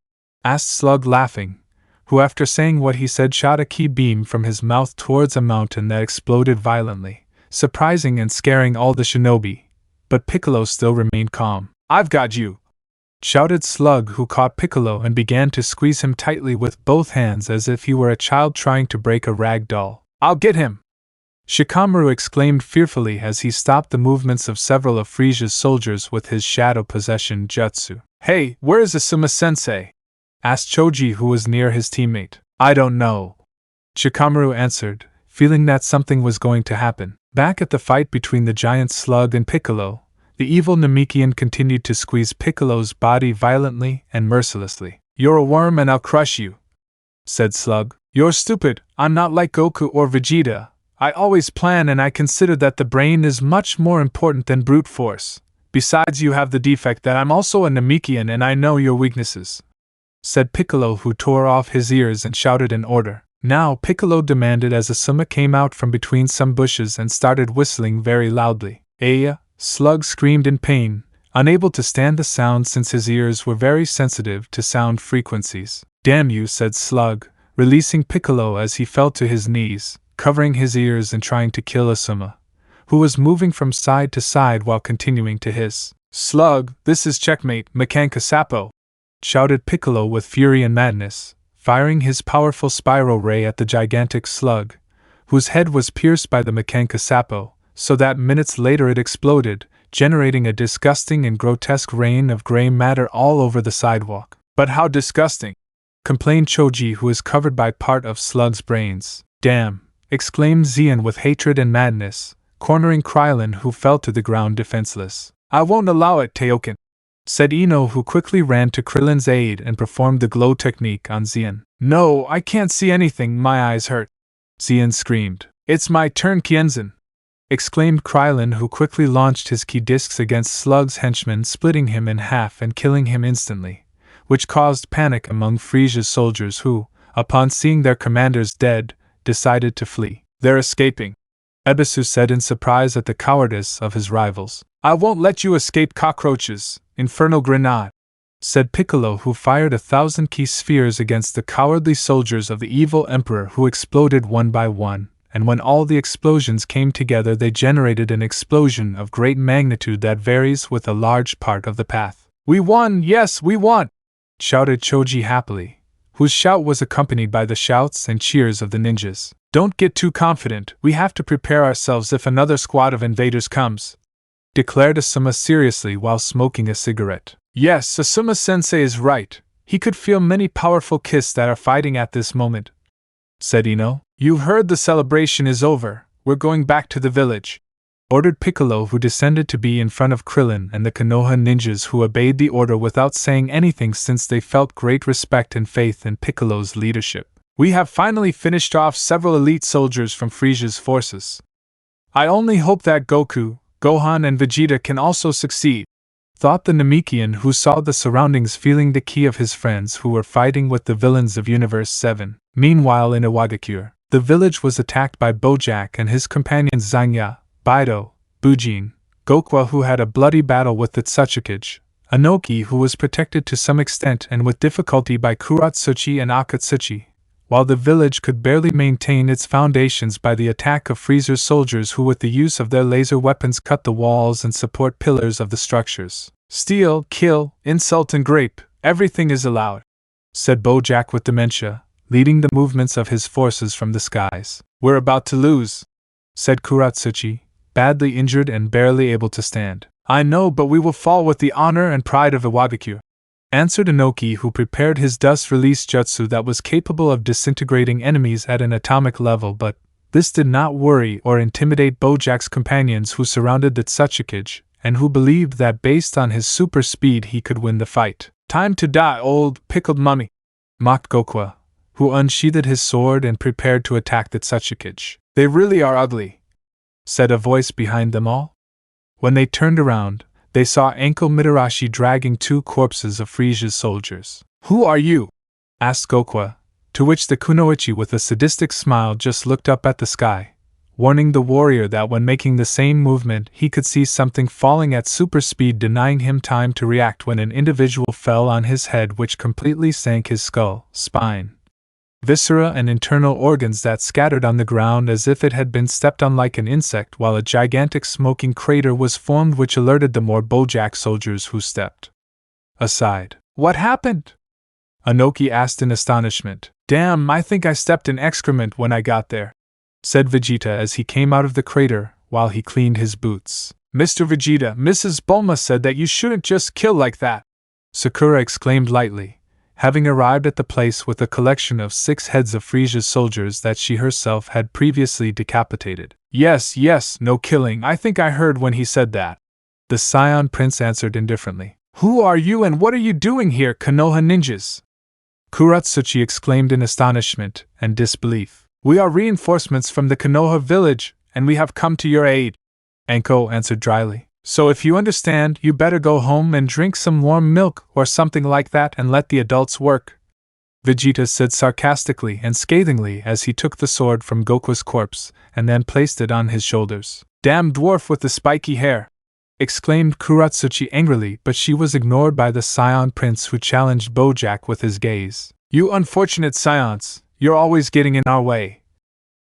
Asked Slug laughing, who after saying what he said shot a ki beam from his mouth towards a mountain that exploded violently, surprising and scaring all the shinobi, but Piccolo still remained calm. I've got you, shouted Slug, who caught Piccolo and began to squeeze him tightly with both hands as if he were a child trying to break a rag doll. I'll get him, Shikamaru exclaimed fearfully as he stopped the movements of several of Frieza's soldiers with his shadow possession jutsu. Hey, where is Asuma-sensei? Asked Choji, who was near his teammate. I don't know, Shikamaru answered, feeling that something was going to happen. Back at the fight between the giant Slug and Piccolo, the evil Namekian continued to squeeze Piccolo's body violently and mercilessly. You're a worm and I'll crush you, said Slug. You're stupid, I'm not like Goku or Vegeta. I always plan and I consider that the brain is much more important than brute force. Besides, you have the defect that I'm also a Namekian and I know your weaknesses, said Piccolo, who tore off his ears and shouted an order. Now, Piccolo demanded as Asuma came out from between some bushes and started whistling very loudly. Aya, Slug screamed in pain, unable to stand the sound since his ears were very sensitive to sound frequencies. Damn you, said Slug, releasing Piccolo as he fell to his knees, covering his ears and trying to kill Asuma, who was moving from side to side while continuing to hiss. Slug, this is checkmate, Mekanka Sappo, shouted Piccolo with fury and madness, firing his powerful spiral ray at the gigantic Slug, whose head was pierced by the Mekanka Sappo, so that minutes later it exploded, generating a disgusting and grotesque rain of gray matter all over the sidewalk. But how disgusting, complained Choji, who is covered by part of Slug's brains. Damn, exclaimed Xian with hatred and madness, cornering Krillin, who fell to the ground defenseless. I won't allow it, Teoken, said Ino, who quickly ran to Krillin's aid and performed the glow technique on Xian. No, I can't see anything, my eyes hurt, Xian screamed. It's my turn, Kienzan, exclaimed Krillin, who quickly launched his ki discs against Slug's henchman, splitting him in half and killing him instantly, which caused panic among Frieza's soldiers who, upon seeing their commanders dead, decided to flee. They're escaping, Ebisu said in surprise at the cowardice of his rivals. I won't let you escape, cockroaches, infernal grenade, said Piccolo, who fired 1,000 ki spheres against the cowardly soldiers of the evil emperor, who exploded one by one, and when all the explosions came together they generated an explosion of great magnitude that varies with a large part of the path. We won, yes, we won, shouted Choji happily, whose shout was accompanied by the shouts and cheers of the ninjas. Don't get too confident, we have to prepare ourselves if another squad of invaders comes, declared Asuma seriously while smoking a cigarette. Yes, Asuma-sensei is right. He could feel many powerful kiss that are fighting at this moment, said Ino. You've heard the celebration is over. We're going back to the village, ordered Piccolo, who descended to be in front of Krillin and the Konoha ninjas, who obeyed the order without saying anything since they felt great respect and faith in Piccolo's leadership. We have finally finished off several elite soldiers from Frisia's forces. I only hope that Goku, Gohan and Vegeta can also succeed, thought the Namekian, who saw the surroundings feeling the ki of his friends who were fighting with the villains of Universe 7. Meanwhile in Iwagakure, the village was attacked by Bojack and his companions Zanya, Baido, Bujin, Gokwa, who had a bloody battle with the Tsuchikage, Anoki, who was protected to some extent and with difficulty by Kuratsuchi and Akatsuki, while the village could barely maintain its foundations by the attack of Frieza's soldiers, who with the use of their laser weapons cut the walls and support pillars of the structures. Steal, kill, insult and grape, everything is allowed, said Bojack with dementia, leading the movements of his forces from the skies. We're about to lose, said Kuratsuchi, badly injured and barely able to stand. I know, but we will fall with the honor and pride of Iwagakure, answered Inoki, who prepared his dust-release jutsu that was capable of disintegrating enemies at an atomic level, but this did not worry or intimidate Bojack's companions, who surrounded the Tsuchikage, and who believed that based on his super speed he could win the fight. Time to die, old pickled mummy, mocked Gokwa, who unsheathed his sword and prepared to attack the Tsuchikage. They really are ugly, said a voice behind them all. When they turned around, they saw Anko Mitarashi dragging two corpses of Frisia's soldiers. Who are you? Asked Gokwa, to which the Kunoichi with a sadistic smile just looked up at the sky, warning the warrior that when making the same movement he could see something falling at super speed, denying him time to react when an individual fell on his head, which completely sank his skull, spine, viscera and internal organs that scattered on the ground as if it had been stepped on like an insect, while a gigantic smoking crater was formed which alerted the more Bojack soldiers, who stepped aside. What happened? Anoki asked in astonishment. Damn, I think I stepped in excrement when I got there, said Vegeta as he came out of the crater while he cleaned his boots. Mr. Vegeta, Mrs. Bulma said that you shouldn't just kill like that, Sakura exclaimed lightly, having arrived at the place with a collection of 6 heads of Frisia's soldiers that she herself had previously decapitated. Yes, no killing, I think I heard when he said that, the Scion Prince answered indifferently. Who are you and what are you doing here, Konoha ninjas? Kuratsuchi exclaimed in astonishment and disbelief. We are reinforcements from the Konoha village, and we have come to your aid, Anko answered dryly. So if you understand, you better go home and drink some warm milk or something like that and let the adults work, Vegeta said sarcastically and scathingly as he took the sword from Goku's corpse and then placed it on his shoulders. Damn dwarf with the spiky hair, exclaimed Kuratsuchi angrily, but she was ignored by the Scion Prince, who challenged Bojack with his gaze. You unfortunate Scions, you're always getting in our way,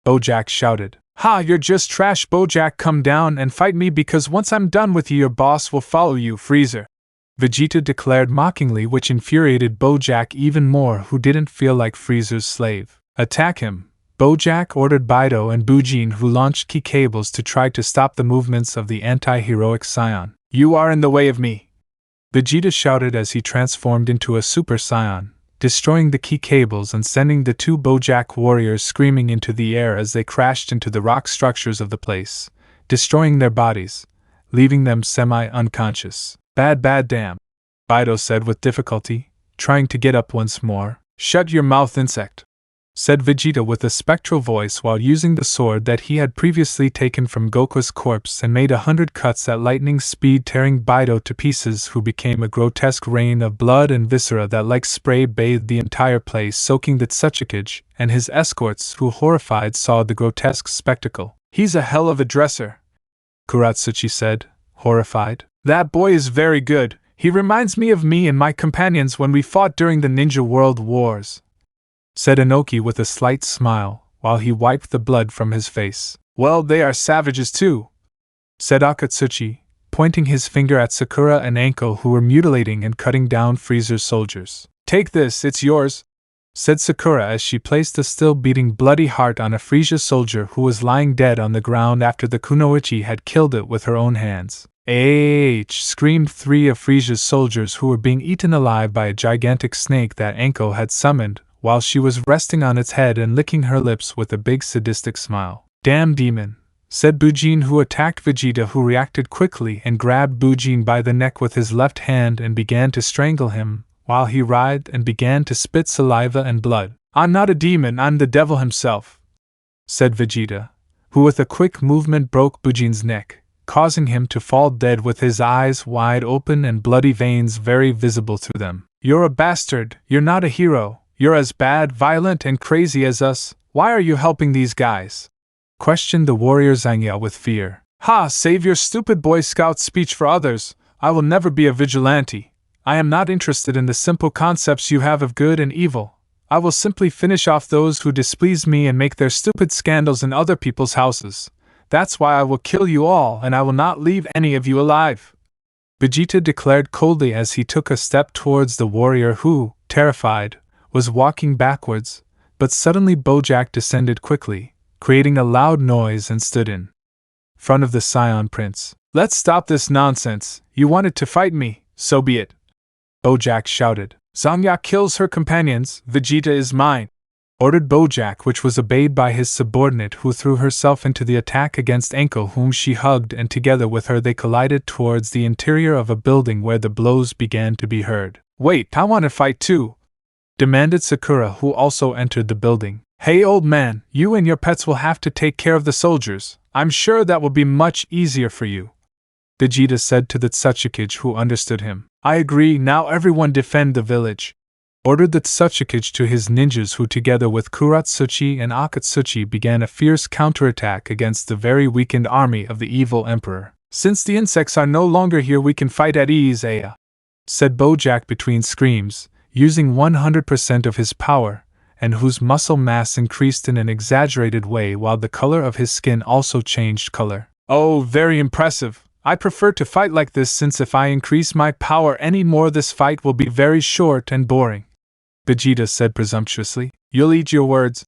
Bojack shouted. Ha, you're just trash, Bojack, come down and fight me, because once I'm done with you your boss will follow you, Freezer, Vegeta declared mockingly, which infuriated Bojack even more, who didn't feel like Freezer's slave. Attack him, Bojack ordered Baido and Bujin, who launched ki cables to try to stop the movements of the anti-heroic Scion. You are in the way of me, Vegeta shouted as he transformed into a Super Saiyan, destroying the ki cables and sending the 2 Bojack warriors screaming into the air as they crashed into the rock structures of the place, destroying their bodies, leaving them semi-unconscious. Bad damn, Baido said with difficulty, trying to get up once more. Shut your mouth, insect, said Vegeta with a spectral voice while using the sword that he had previously taken from Goku's corpse and made 100 cuts at lightning speed, tearing Baido to pieces, who became a grotesque rain of blood and viscera that like spray bathed the entire place, soaking the Tsuchikage and his escorts, who horrified saw the grotesque spectacle. He's a hell of a dresser, Kuratsuchi said, horrified. That boy is very good, he reminds me of me and my companions when we fought during the Ninja World Wars, said Inoki with a slight smile, while he wiped the blood from his face. Well, they are savages too, said Akatsuki, pointing his finger at Sakura and Anko, who were mutilating and cutting down Freezer's soldiers. Take this, it's yours, said Sakura as she placed a still beating bloody heart on a Frieza soldier who was lying dead on the ground after the Kunoichi had killed it with her own hands. Screamed three of Frisia's soldiers who were being eaten alive by a gigantic snake that Anko had summoned, while she was resting on its head and licking her lips with a big sadistic smile. Damn demon, said Bujin, who attacked Vegeta, who reacted quickly and grabbed Bujin by the neck with his left hand and began to strangle him, while he writhed and began to spit saliva and blood. I'm not a demon, I'm the devil himself, said Vegeta, who with a quick movement broke Bujin's neck, causing him to fall dead with his eyes wide open and bloody veins very visible through them. You're a bastard, you're not a hero, you're as bad, violent, and crazy as us. Why are you helping these guys? Questioned the warrior Zhangya with fear. Ha! Save your stupid Boy Scout speech for others. I will never be a vigilante. I am not interested in the simple concepts you have of good and evil. I will simply finish off those who displease me and make their stupid scandals in other people's houses. That's why I will kill you all, and I will not leave any of you alive. Vegeta declared coldly as he took a step towards the warrior who, terrified, was walking backwards, but suddenly Bojack descended quickly, creating a loud noise, and stood in front of the Scion Prince. Let's stop this nonsense. You wanted to fight me, so be it. Bojack shouted. Zangya kills her companions, Vegeta is mine, ordered Bojack, which was obeyed by his subordinate, who threw herself into the attack against Anko, whom she hugged, and together with her they collided towards the interior of a building where the blows began to be heard. Wait, I want to fight too, demanded Sakura, who also entered the building. Hey old man, you and your pets will have to take care of the soldiers. I'm sure that will be much easier for you, Vegeta said to the Tsuchikage, who understood him. I agree, now everyone defend the village, ordered the Tsuchikage to his ninjas, who together with Kuratsuchi and Akatsuki began a fierce counterattack against the very weakened army of the evil emperor. Since the insects are no longer here, we can fight at ease, said Bojack between screams, using 100% of his power, and whose muscle mass increased in an exaggerated way while the color of his skin also changed color. Oh, very impressive. I prefer to fight like this, since if I increase my power any more this fight will be very short and boring, Vegeta said presumptuously. You'll eat your words,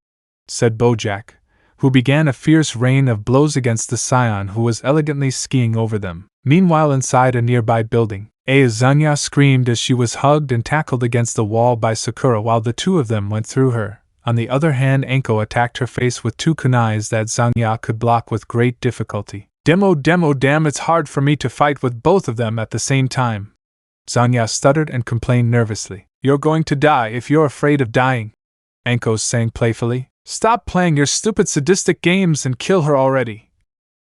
said Bojack, who began a fierce rain of blows against the Scion, who was elegantly skiing over them. Meanwhile, inside a nearby building, Zanya screamed as she was hugged and tackled against the wall by Sakura while the two of them went through her. On the other hand, Anko attacked her face with two kunais that Zanya could block with great difficulty. Damn, it's hard for me to fight with both of them at the same time. Zanya stuttered and complained nervously. You're going to die if you're afraid of dying, Anko sang playfully. Stop playing your stupid sadistic games and kill her already,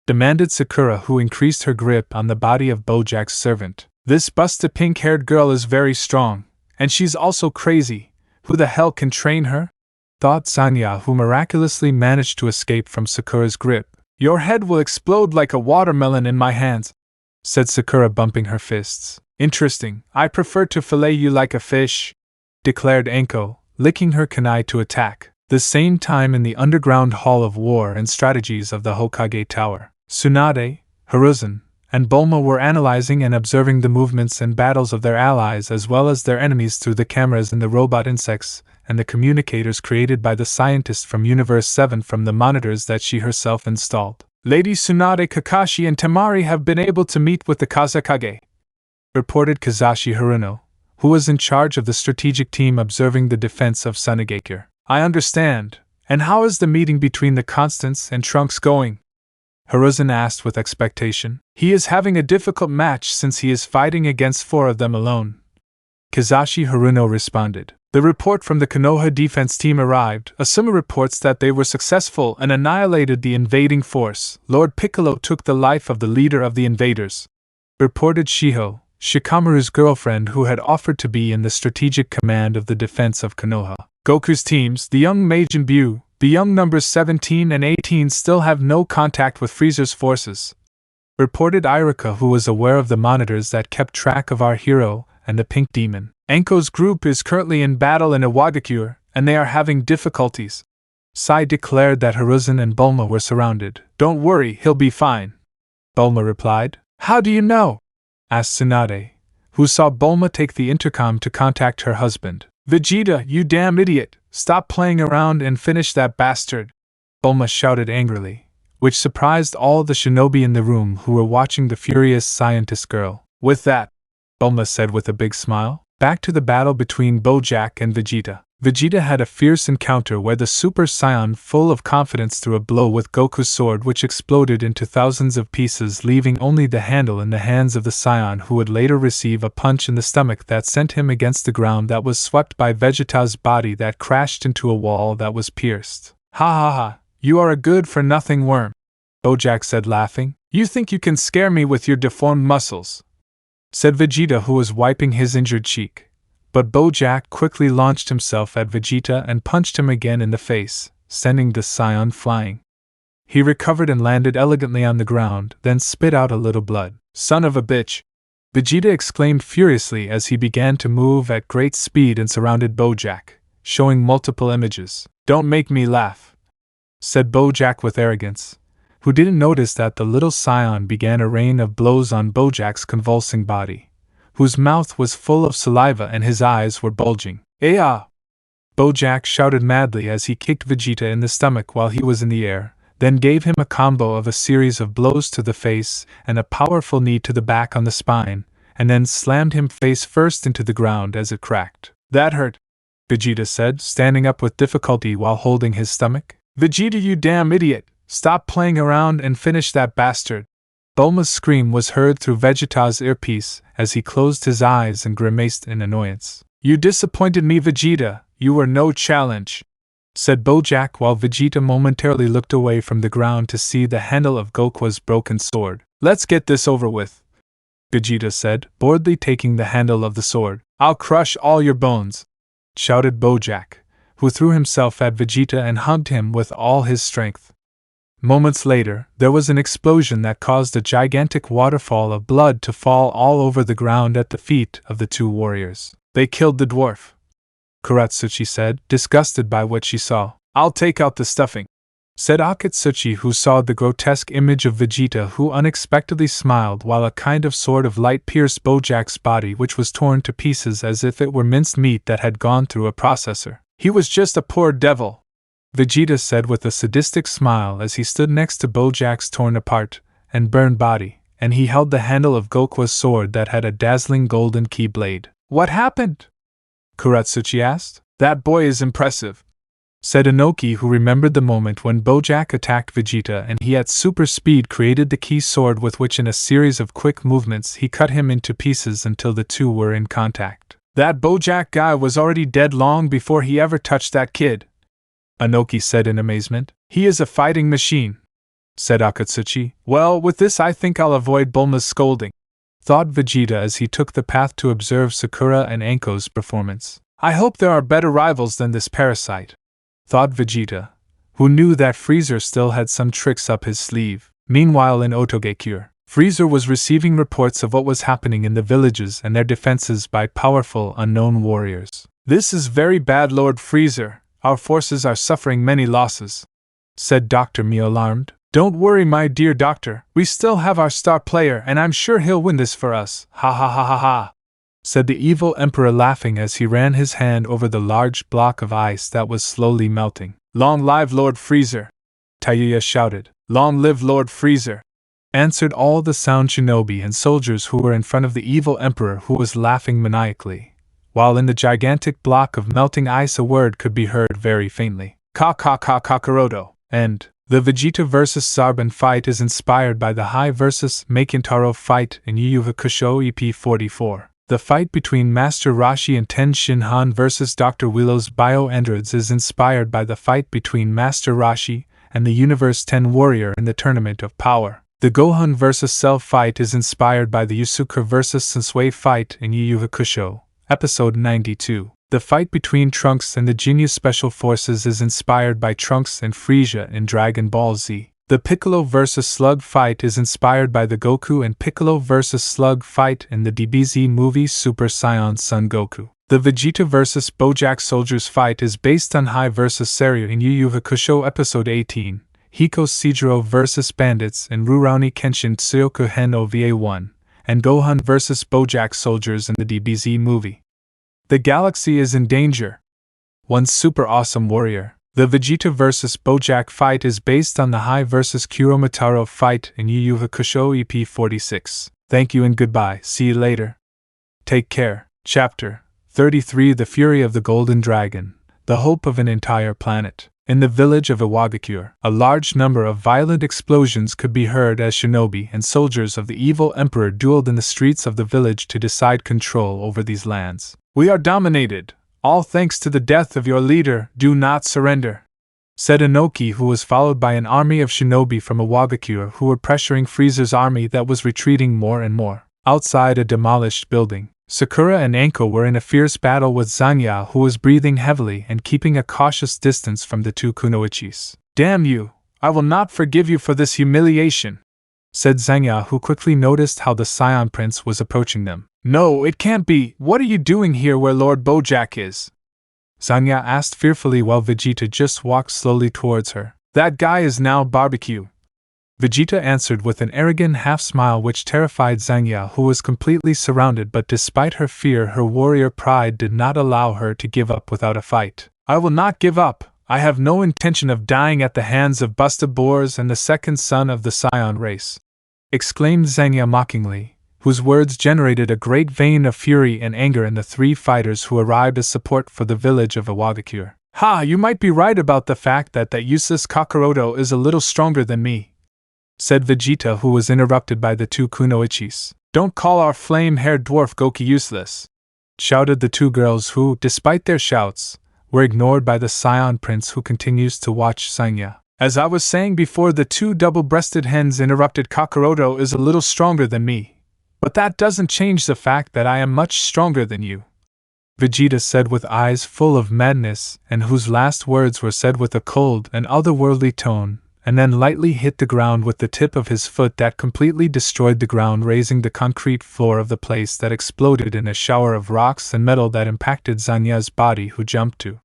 demanded Sakura, who increased her grip on the body of Bojack's servant. This busted pink-haired girl is very strong, and she's also crazy. Who the hell can train her? Thought Zanya, who miraculously managed to escape from Sakura's grip. Your head will explode like a watermelon in my hands, said Sakura, bumping her fists. Interesting, I prefer to fillet you like a fish, declared Anko, licking her kunai to attack. The same time, in the underground hall of war and strategies of the Hokage Tower, Tsunade, Hiruzen, and Bulma were analyzing and observing the movements and battles of their allies as well as their enemies through the cameras in the robot insects and the communicators created by the scientists from Universe 7 from the monitors that she herself installed. Lady Tsunade, Kakashi, and Temari have been able to meet with the Kazekage, reported Kazashi Haruno, who was in charge of the strategic team observing the defense of Sunagakure. I understand. And how is the meeting between the Constants and Trunks going? Hiruzen asked with expectation. He is having a difficult match since he is fighting against 4 of them alone, Kazashi Haruno responded. The report from the Konoha defense team arrived. Asuma reports that they were successful and annihilated the invading force. Lord Piccolo took the life of the leader of the invaders, reported Shiho, Shikamaru's girlfriend, who had offered to be in the strategic command of the defense of Konoha. Goku's teams, the young Majin Buu, the young numbers 17 and 18 still have no contact with Frieza's forces, reported Irika, who was aware of the monitors that kept track of our hero and the Pink Demon. Anko's group is currently in battle in Iwagakure, and they are having difficulties. Sai declared that Hiruzen and Bulma were surrounded. Don't worry, he'll be fine, Bulma replied. How do you know? Asked Tsunade, who saw Bulma take the intercom to contact her husband. Vegeta, you damn idiot! Stop playing around and finish that bastard! Bulma shouted angrily, which surprised all the shinobi in the room who were watching the furious scientist girl. With that, Bulma said with a big smile, back to the battle between Bojack and Vegeta. Vegeta had a fierce encounter where the Super Saiyan, full of confidence, threw a blow with Goku's sword, which exploded into thousands of pieces, leaving only the handle in the hands of the Saiyan, who would later receive a punch in the stomach that sent him against the ground that was swept by Vegeta's body that crashed into a wall that was pierced. Ha ha ha, you are a good-for-nothing worm, Bojack said laughing. You think you can scare me with your deformed muscles, said Vegeta, who was wiping his injured cheek. But Bojack quickly launched himself at Vegeta and punched him again in the face, sending the Saiyan flying. He recovered and landed elegantly on the ground, then spit out a little blood. Son of a bitch! Vegeta exclaimed furiously as he began to move at great speed and surrounded Bojack, showing multiple images. Don't make me laugh, said Bojack with arrogance, who didn't notice that the little Saiyan began a rain of blows on Bojack's convulsing body, whose mouth was full of saliva and his eyes were bulging. "Aya!" Bojack shouted madly as he kicked Vegeta in the stomach while he was in the air, then gave him a combo of a series of blows to the face and a powerful knee to the back on the spine, and then slammed him face first into the ground as it cracked. "That hurt," Vegeta said, standing up with difficulty while holding his stomach. "Vegeta, you damn idiot! Stop playing around and finish that bastard!" Bulma's scream was heard through Vegeta's earpiece as he closed his eyes and grimaced in annoyance. "You disappointed me, Vegeta. You were no challenge," said Bojack while Vegeta momentarily looked away from the ground to see the handle of Goku's broken sword. "Let's get this over with," Vegeta said, boredly taking the handle of the sword. "I'll crush all your bones," shouted Bojack, who threw himself at Vegeta and hugged him with all his strength. Moments later, there was an explosion that caused a gigantic waterfall of blood to fall all over the ground at the feet of the two warriors. "They killed the dwarf," Kuratsuchi said, disgusted by what she saw. "I'll take out the stuffing," said Akatsuki, who saw the grotesque image of Vegeta, who unexpectedly smiled while a kind of sword of light pierced Bojack's body, which was torn to pieces as if it were minced meat that had gone through a processor. "He was just a poor devil," Vegeta said with a sadistic smile as he stood next to Bojack's torn apart and burned body, and he held the handle of Goku's sword that had a dazzling golden key blade. "What happened?" Kuratsuchi asked. "That boy is impressive," said Inoki, who remembered the moment when Bojack attacked Vegeta and he at super speed created the key sword with which in a series of quick movements he cut him into pieces until the two were in contact. "That Bojack guy was already dead long before he ever touched that kid," Inoki said in amazement. "He is a fighting machine," said Akatsuki. "Well, with this I think I'll avoid Bulma's scolding," thought Vegeta as he took the path to observe Sakura and Anko's performance. "I hope there are better rivals than this parasite," thought Vegeta, who knew that Freezer still had some tricks up his sleeve. Meanwhile in Otogekure, Freezer was receiving reports of what was happening in the villages and their defenses by powerful unknown warriors. "This is very bad, Lord Freezer. Our forces are suffering many losses," said Dr. Me alarmed. "Don't worry, my dear doctor, we still have our star player and I'm sure he'll win this for us. Ha ha ha ha ha," said the evil emperor laughing as he ran his hand over the large block of ice that was slowly melting. "Long live Lord Freezer!" Tayuya shouted. "Long live Lord Freezer!" answered all the sound shinobi and soldiers who were in front of the evil emperor, who was laughing maniacally, while in the gigantic block of melting ice a word could be heard very faintly. Kakaroto. And the Vegeta vs. Zarbon fight is inspired by the High vs. Makintaro fight in Yu Yu Hakusho EP 44. The fight between Master Roshi and Ten Shinhan vs. Dr. Willow's Bio-Androids is inspired by the fight between Master Roshi and the Universe 10 warrior in the Tournament of Power. The Gohan vs. Cell fight is inspired by the Yusuke vs. Sensui fight in Yu Yu Hakusho, Episode 92. The fight between Trunks and the Genius Special Forces is inspired by Trunks and Frieza in Dragon Ball Z. The Piccolo vs. Slug fight is inspired by the Goku and Piccolo vs. Slug fight in the DBZ movie Super Saiyan Son Goku. The Vegeta vs. Bojack Soldiers fight is based on High vs. Saryu in Yu Yu Hakusho Episode 18, Hiko Sejiro vs. Bandits in Rurouni Kenshin Tsuyoku Hen OVA 1, and Gohan vs. Bojack Soldiers in the DBZ movie. The galaxy is in danger. One super awesome warrior, The Vegeta vs. Bojack fight is based on the High vs. Kuromataro fight in Yu Yu Hakusho EP 46. Thank you and goodbye, see you later. Take care. Chapter 33 The Fury of the Golden Dragon, the Hope of an Entire Planet. In the village of Iwagakure, a large number of violent explosions could be heard as shinobi and soldiers of the evil emperor dueled in the streets of the village to decide control over these lands. We are dominated, all thanks to the death of your leader, do not surrender, said Inoki, who was followed by an army of shinobi from Iwagakure who were pressuring Frieza's army that was retreating more and more. Outside a demolished building, Sakura and Anko were in a fierce battle with Zanya, who was breathing heavily and keeping a cautious distance from the two kunoichis. Damn you! I will not forgive you for this humiliation, said Zanya, who quickly noticed how the Scion Prince was approaching them. No, it can't be. What are you doing here where Lord Bojack is? Zanya asked fearfully while Vegeta just walked slowly towards her. That guy is now barbecue, Vegeta answered with an arrogant half-smile which terrified Zanya, who was completely surrounded, but despite her fear, her warrior pride did not allow her to give up without a fight. I will not give up. I have no intention of dying at the hands of Busta Boars and the second son of the Scion race, exclaimed Zanya mockingly, whose words generated a great vein of fury and anger in the three fighters who arrived as support for the village of Iwagakure. Ha, you might be right about the fact that useless Kakaroto is a little stronger than me, said Vegeta, who was interrupted by the two kunoichis. Don't call our flame-haired dwarf Goku useless, shouted the two girls who, despite their shouts, were ignored by the Scion Prince, who continues to watch Zanya. As I was saying before, the two double-breasted hens interrupted. Kakaroto is a little stronger than me, but that doesn't change the fact that I am much stronger than you, Vegeta said with eyes full of madness, and whose last words were said with a cold and otherworldly tone, and then lightly hit the ground with the tip of his foot that completely destroyed the ground, raising the concrete floor of the place that exploded in a shower of rocks and metal that impacted Zanya's body, who jumped to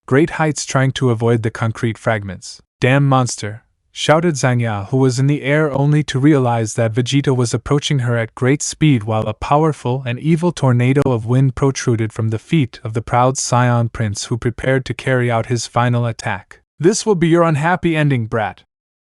great heights trying to avoid the concrete fragments. Damn monster, shouted Zanya, who was in the air only to realize that Vegeta was approaching her at great speed while a powerful and evil tornado of wind protruded from the feet of the proud Scion Prince, who prepared to carry out his final attack. This will be your unhappy ending, brat,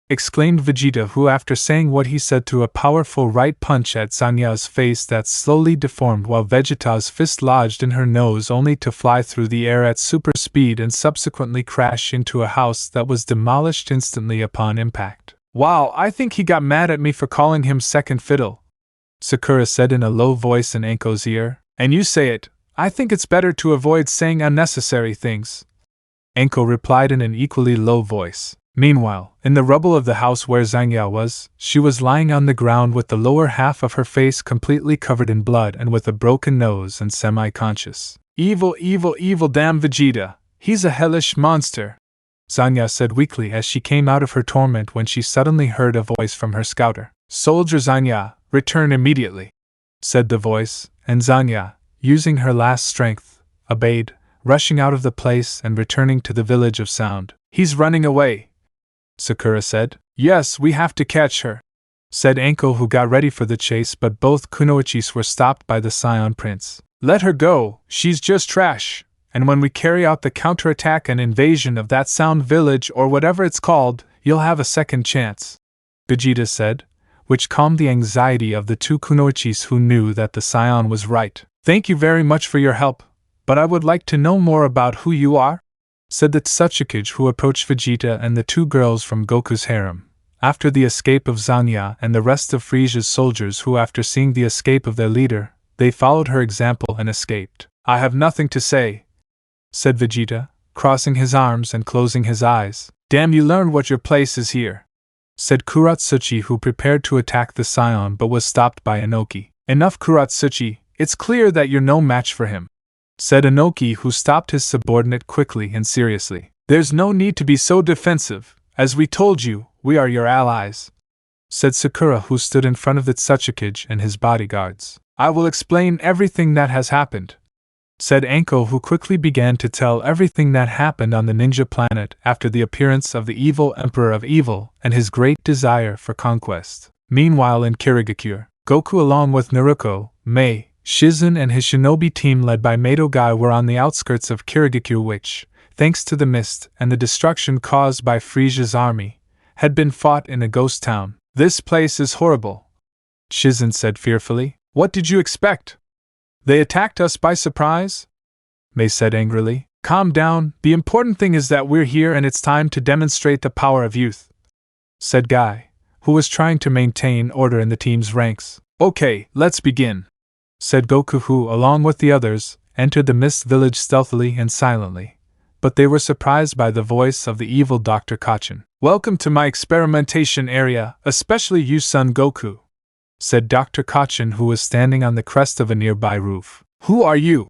exclaimed Vegeta, who, after saying what he said, threw a powerful right punch at Zanya's face that slowly deformed while Vegeta's fist lodged in her nose, only to fly through the air at super speed and subsequently crash into a house that was demolished instantly upon impact. Wow, I think he got mad at me for calling him second fiddle, Sakura said in a low voice in Anko's ear. And you say it. I think it's better to avoid saying unnecessary things, Anko replied in an equally low voice. Meanwhile, in the rubble of the house where Zanya was, she was lying on the ground with the lower half of her face completely covered in blood and with a broken nose and semi-conscious. Evil, evil, evil, damn Vegeta! He's a hellish monster, Zanya said weakly as she came out of her torment when she suddenly heard a voice from her scouter. Soldier Zanya, return immediately, said the voice, and Zanya, using her last strength, obeyed, rushing out of the place and returning to the village of sound. He's running away, Sakura said. Yes, we have to catch her, said Anko, who got ready for the chase, but both kunoichis were stopped by the Scion Prince. Let her go, she's just trash, and when we carry out the counterattack and invasion of that Sound Village or whatever it's called, you'll have a second chance, Vegeta said, which calmed the anxiety of the two kunoichis, who knew that the Scion was right. Thank you very much for your help, but I would like to know more about who you are, said the Tsuchikage, who approached Vegeta and the two girls from Goku's harem, after the escape of Zanya and the rest of Frieza's soldiers, who, after seeing the escape of their leader, they followed her example and escaped. I have nothing to say, said Vegeta, crossing his arms and closing his eyes. Damn, you learned what your place is here, said Kuratsuchi, who prepared to attack the Scion but was stopped by Inoki. Enough, Kuratsuchi, it's clear that you're no match for him, said Inoki, who stopped his subordinate quickly and seriously. There's no need to be so defensive. As we told you, we are your allies, said Sakura, who stood in front of the Tsuchikage and his bodyguards. I will explain everything that has happened, said Anko, who quickly began to tell everything that happened on the ninja planet after the appearance of the evil Emperor of Evil and his great desire for conquest. Meanwhile, in Kirigakure, Goku, along with Naruto, Mei, Shizun and his shinobi team led by Madogai, were on the outskirts of Kirigakure, which, thanks to the mist and the destruction caused by Frisia's army, had been fought in a ghost town. This place is horrible, Shizun said fearfully. What did you expect? They attacked us by surprise? Mei said angrily. Calm down, the important thing is that we're here and it's time to demonstrate the power of youth, said Guy, who was trying to maintain order in the team's ranks. Okay, let's begin, said Goku, who, along with the others, entered the mist village stealthily and silently, but they were surprised by the voice of the evil Dr. Kacchin. Welcome to my experimentation area, especially you, son Goku, said Dr. Kacchin, who was standing on the crest of a nearby roof. Who are you?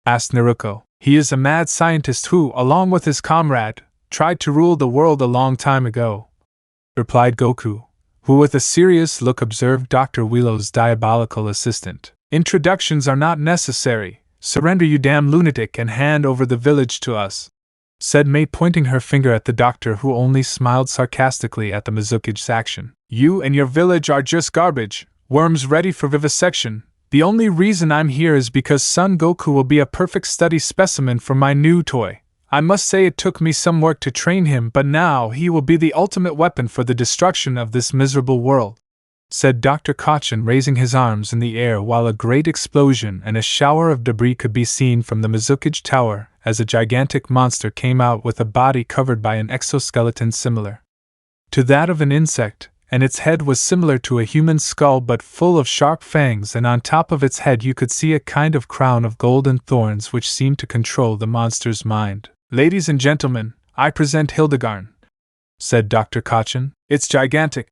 Asked Naruto. He is a mad scientist who, along with his comrade, tried to rule the world a long time ago, replied Goku, who with a serious look observed Dr. Willo's diabolical assistant. Introductions are not necessary. Surrender, you damn lunatic, and hand over the village to us, said Mei, pointing her finger at the doctor, who only smiled sarcastically at the Mizuki's action. You and your village are just garbage, worms ready for vivisection. The only reason I'm here is because Son Goku will be a perfect study specimen for my new toy. I must say it took me some work to train him, but now he will be the ultimate weapon for the destruction of this miserable world, said Dr. Kacchin, raising his arms in the air while a great explosion and a shower of debris could be seen from the Mizuki tower as a gigantic monster came out with a body covered by an exoskeleton similar to that of an insect, and its head was similar to a human skull but full of sharp fangs, and on top of its head you could see a kind of crown of golden thorns which seemed to control the monster's mind. Ladies and gentlemen, I present Hildegard, said Dr. Kacchin. It's gigantic,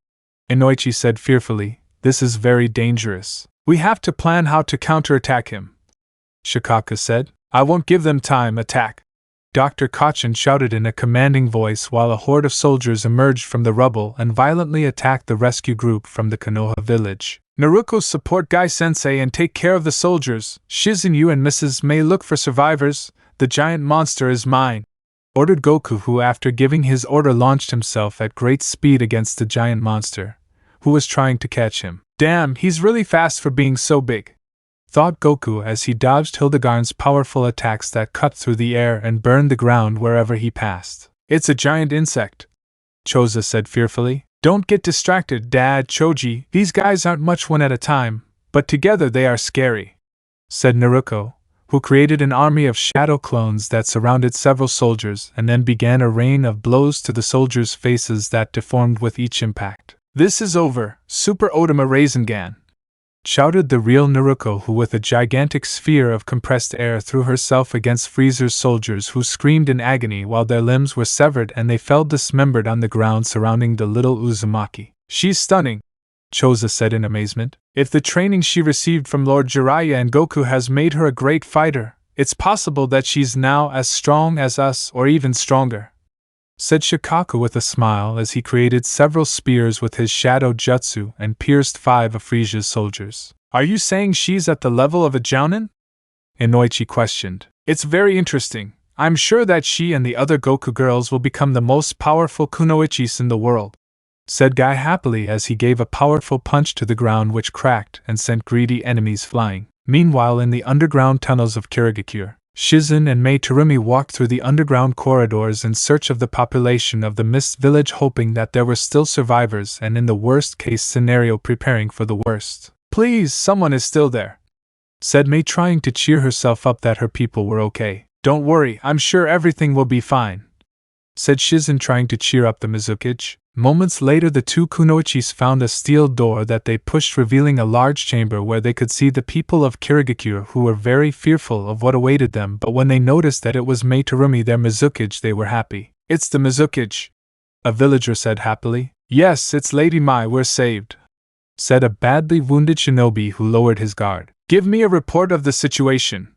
Inoichi said fearfully. This is very dangerous. We have to plan how to counterattack him, Shikaka said. I won't give them time. Attack! Dr. Kacchin shouted in a commanding voice while a horde of soldiers emerged from the rubble and violently attacked the rescue group from the Konoha village. Naruto, support Guy-sensei and take care of the soldiers. Shizun, you and Mrs. Mei look for survivors. The giant monster is mine, ordered Goku, who after giving his order launched himself at great speed against the giant monster, who was trying to catch him. Damn, he's really fast for being so big, thought Goku as he dodged Hildegard's powerful attacks that cut through the air and burned the ground wherever he passed. It's a giant insect, Choza said fearfully. Don't get distracted, Dad. Choji, these guys aren't much one at a time, but together they are scary, said Naruto, who created an army of shadow clones that surrounded several soldiers and then began a rain of blows to the soldiers' faces that deformed with each impact. This is over, Super Otama Rasengan, shouted the real Naruto, who with a gigantic sphere of compressed air threw herself against Frieza's soldiers, who screamed in agony while their limbs were severed and they fell dismembered on the ground surrounding the little Uzumaki. She's stunning, Choza said in amazement. If the training she received from Lord Jiraiya and Goku has made her a great fighter, it's possible that she's now as strong as us or even stronger, said Shikaku with a smile as he created several spears with his shadow jutsu and pierced 5 of Frisia's soldiers. Are you saying she's at the level of a jounin? Inoichi questioned. It's very interesting. I'm sure that she and the other Goku girls will become the most powerful kunoichis in the world, said Guy happily as he gave a powerful punch to the ground which cracked and sent greedy enemies flying. Meanwhile, in the underground tunnels of Kirigakure, Shizun and Mei Terumi walked through the underground corridors in search of the population of the Mist Village, hoping that there were still survivors and in the worst-case scenario preparing for the worst. Please, someone is still there, said Mei, trying to cheer herself up that her people were okay. Don't worry, I'm sure everything will be fine, said Shizun, trying to cheer up the Mizuki. Moments later, the 2 kunoichis found a steel door that they pushed, revealing a large chamber where they could see the people of Kirigakure, who were very fearful of what awaited them, but when they noticed that it was Mei Terumi, their Mizuki, they were happy. It's the Mizuki, a villager said happily. Yes, it's Lady Mai, we're saved, said a badly wounded shinobi who lowered his guard. Give me a report of the situation,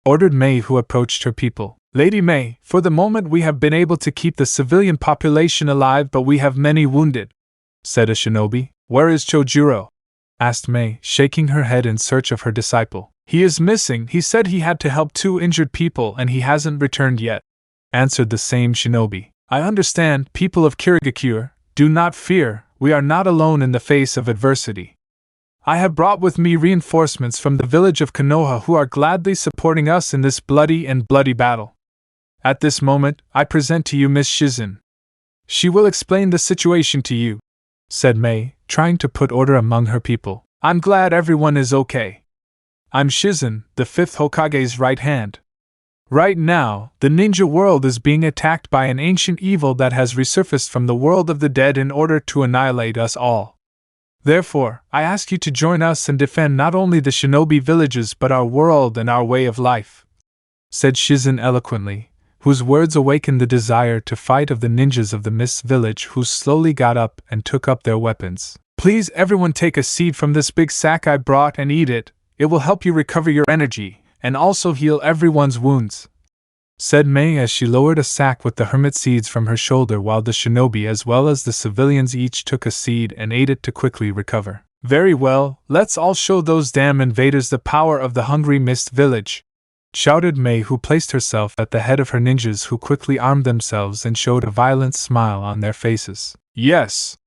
ordered Mei, who approached her people. Lady Mei, for the moment we have been able to keep the civilian population alive, but we have many wounded, said a shinobi. Where is Chojuro? Asked Mei, shaking her head in search of her disciple. He is missing. He said he had to help 2 injured people and he hasn't returned yet, answered the same shinobi. I understand, people of Kirigakure, do not fear, we are not alone in the face of adversity. I have brought with me reinforcements from the village of Konoha who are gladly supporting us in this bloody battle, At this moment, I present to you Miss Shizen. She will explain the situation to you, said Mei, trying to put order among her people. I'm glad everyone is okay. I'm Shizen, the 5th Hokage's right hand. Right now, the ninja world is being attacked by an ancient evil that has resurfaced from the world of the dead in order to annihilate us all. Therefore, I ask you to join us and defend not only the shinobi villages but our world and our way of life, said Shizen eloquently, whose words awakened the desire to fight of the ninjas of the Mist village, who slowly got up and took up their weapons. Please everyone take a seed from this big sack I brought and eat it. It will help you recover your energy, and also heal everyone's wounds, said Mei as she lowered a sack with the hermit seeds from her shoulder, while the shinobi as well as the civilians each took a seed and ate it to quickly recover. Very well, let's all show those damn invaders the power of the hungry Mist village, shouted Mei, who placed herself at the head of her ninjas, who quickly armed themselves and showed a violent smile on their faces. Yes!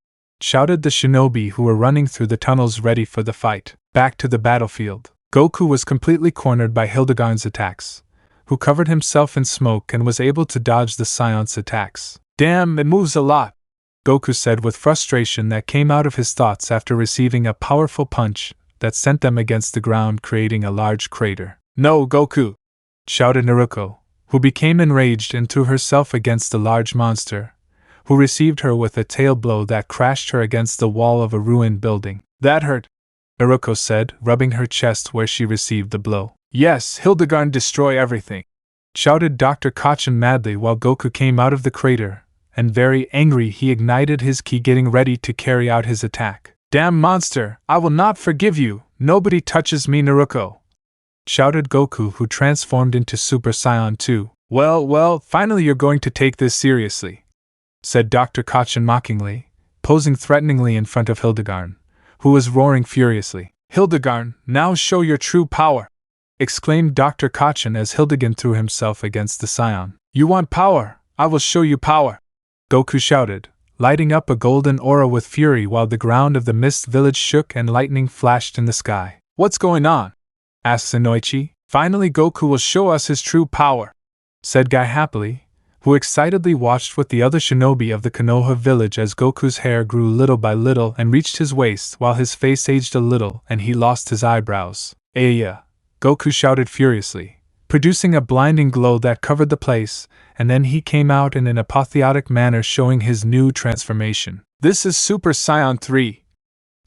Shouted the shinobi who were running through the tunnels ready for the fight. Back to the battlefield. Goku was completely cornered by Hildegard's attacks, who covered himself in smoke and was able to dodge the Scion's attacks. Damn, it moves a lot, Goku said with frustration that came out of his thoughts after receiving a powerful punch that sent them against the ground, creating a large crater. No, Goku! Shouted Naruto, who became enraged and threw herself against the large monster, who received her with a tail blow that crashed her against the wall of a ruined building. That hurt, Naruto said, rubbing her chest where she received the blow. Yes, Hildegard, destroy everything, shouted Dr. Kacchan madly while Goku came out of the crater, and very angry he ignited his ki, getting ready to carry out his attack. Damn monster, I will not forgive you, nobody touches me, Naruto, shouted Goku, who transformed into Super Saiyan 2. Well, finally you're going to take this seriously, said Dr. Kacchan mockingly, posing threateningly in front of Hildegard, who was roaring furiously. Hildegard, now show your true power, exclaimed Dr. Kacchan as Hildegard threw himself against the Scion. You want power? I will show you power, Goku shouted, lighting up a golden aura with fury while the ground of the Mist village shook and lightning flashed in the sky. What's going on? Asked Inoichi. Finally Goku will show us his true power, said Guy happily, who excitedly watched with the other shinobi of the Konoha village as Goku's hair grew little by little and reached his waist, while his face aged a little and he lost his eyebrows. Aya! Goku shouted furiously, producing a blinding glow that covered the place, and then he came out in an apotheotic manner, showing his new transformation. This is Super Saiyan 3,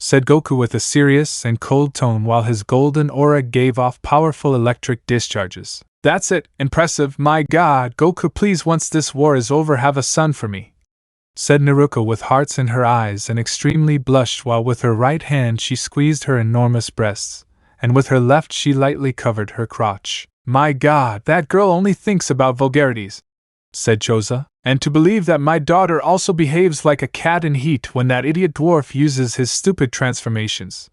said Goku with a serious and cold tone while his golden aura gave off powerful electric discharges. That's it, impressive, my god, Goku, please, once this war is over, have a son for me, said Naruto with hearts in her eyes and extremely blushed while with her right hand she squeezed her enormous breasts, and with her left she lightly covered her crotch. My god, that girl only thinks about vulgarities, said Choza, and to believe that my daughter also behaves like a cat in heat when that idiot dwarf uses his stupid transformations,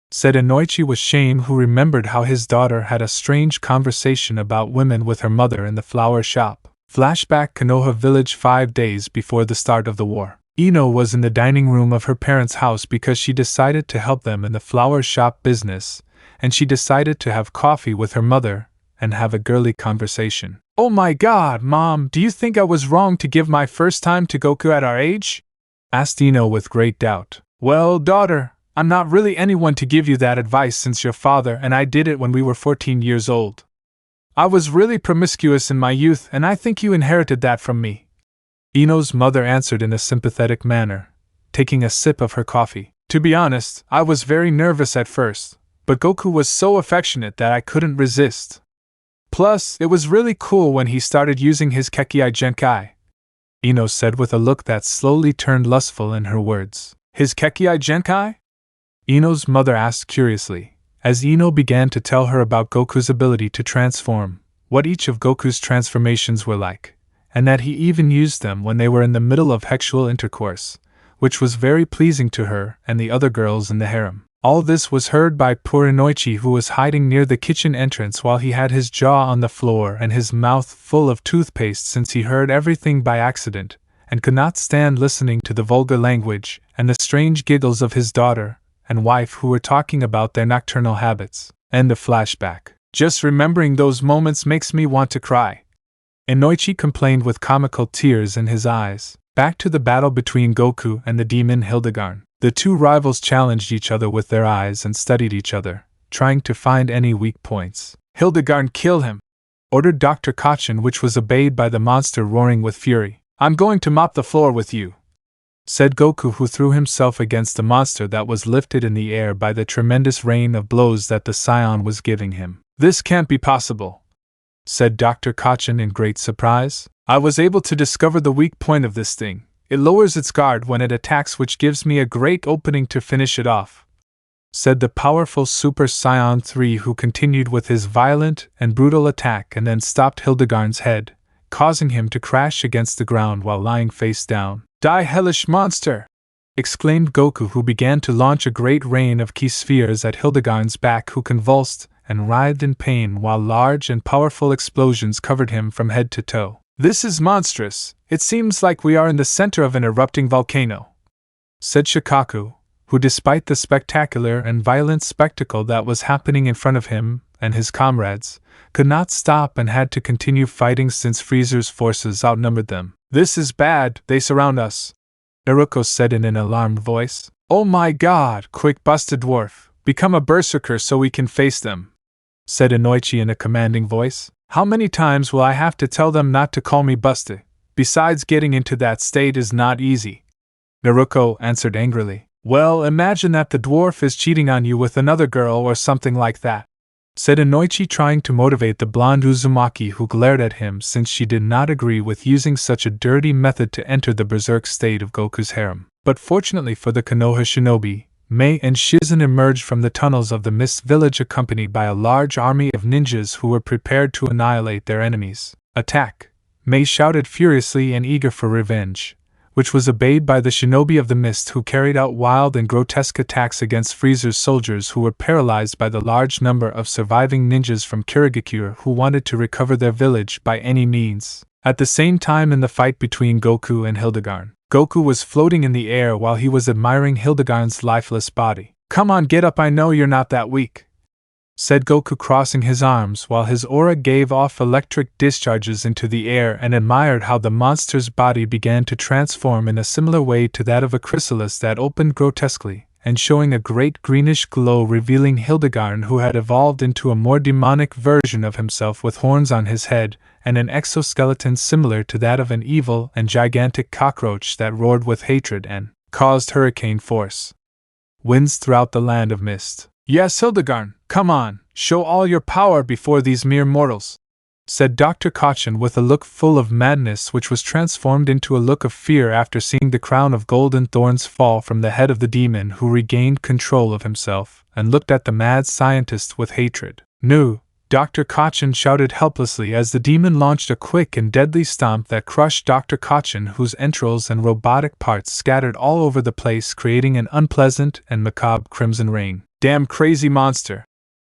said Inoichi with shame, who remembered how his daughter had a strange conversation about women with her mother in the flower shop. Flashback: Konoha village 5 days before the start of the war. Ino was in the dining room of her parents' house because she decided to help them in the flower shop business, and she decided to have coffee with her mother and have a girly conversation. Oh my god, Mom, do you think I was wrong to give my first time to Goku at our age? Asked Ino with great doubt. Well, daughter, I'm not really anyone to give you that advice since your father and I did it when we were 14 years old. I was really promiscuous in my youth and I think you inherited that from me, Ino's mother answered in a sympathetic manner, taking a sip of her coffee. To be honest, I was very nervous at first, but Goku was so affectionate that I couldn't resist. Plus, it was really cool when he started using his Kekkai Genkai, Ino said with a look that slowly turned lustful in her words. His Kekkai Genkai? Ino's mother asked curiously, as Ino began to tell her about Goku's ability to transform, what each of Goku's transformations were like, and that he even used them when they were in the middle of sexual intercourse, which was very pleasing to her and the other girls in the harem. All this was heard by poor Inoichi, who was hiding near the kitchen entrance while he had his jaw on the floor and his mouth full of toothpaste, since he heard everything by accident, and could not stand listening to the vulgar language and the strange giggles of his daughter and wife, who were talking about their nocturnal habits. End of flashback. Just remembering those moments makes me want to cry, Inoichi complained with comical tears in his eyes. Back to the battle between Goku and the demon Hildegard. The two rivals challenged each other with their eyes and studied each other, trying to find any weak points. "Hildegard, kill him!" ordered Dr. Kacchin, which was obeyed by the monster roaring with fury. "I'm going to mop the floor with you," said Goku, who threw himself against the monster that was lifted in the air by the tremendous rain of blows that the scion was giving him. "This can't be possible," said Dr. Kacchin in great surprise. "I was able to discover the weak point of this thing. It lowers its guard when it attacks, which gives me a great opening to finish it off," said the powerful Super Saiyan 3, who continued with his violent and brutal attack and then stopped Hildegard's head, causing him to crash against the ground while lying face down. "Die, hellish monster!" exclaimed Goku, who began to launch a great rain of ki spheres at Hildegard's back, who convulsed and writhed in pain while large and powerful explosions covered him from head to toe. "This is monstrous. It seems like we are in the center of an erupting volcano," said Shikaku, who, despite the spectacular and violent spectacle that was happening in front of him and his comrades, could not stop and had to continue fighting since Freezer's forces outnumbered them. "This is bad, they surround us," Naruto said in an alarmed voice. "Oh my god, quick, busted dwarf, become a berserker so we can face them," said Inoichi in a commanding voice. "How many times will I have to tell them not to call me busted? Besides, getting into that state is not easy," Naruto answered angrily. "Well, imagine that the dwarf is cheating on you with another girl or something like that," said Inoichi, trying to motivate the blonde Uzumaki, who glared at him since she did not agree with using such a dirty method to enter the berserk state of Goku's harem. But fortunately for the Konoha shinobi, Mei and Shizen emerged from the tunnels of the Mist Village accompanied by a large army of ninjas who were prepared to annihilate their enemies. "Attack!" Mei shouted furiously and eager for revenge, which was obeyed by the shinobi of the mist, who carried out wild and grotesque attacks against Freezer's soldiers, who were paralyzed by the large number of surviving ninjas from Kirigakure who wanted to recover their village by any means. At the same time, in the fight between Goku and Hildegard, Goku was floating in the air while he was admiring Hildegard's lifeless body. "Come on, get up, I know you're not that weak," said Goku, crossing his arms while his aura gave off electric discharges into the air, and admired how the monster's body began to transform in a similar way to that of a chrysalis that opened grotesquely, and showing a great greenish glow, revealing Hildegard, who had evolved into a more demonic version of himself with horns on his head and an exoskeleton similar to that of an evil and gigantic cockroach that roared with hatred and caused hurricane force winds throughout the land of mist. "Yes, Hildegard, come on, show all your power before these mere mortals," said Dr. Kacchin with a look full of madness, which was transformed into a look of fear after seeing the crown of golden thorns fall from the head of the demon, who regained control of himself and looked at the mad scientist with hatred. "No!" Dr. Kacchin shouted helplessly as the demon launched a quick and deadly stomp that crushed Dr. Kacchin, whose entrails and robotic parts scattered all over the place, creating an unpleasant and macabre crimson rain. "Damn crazy monster,"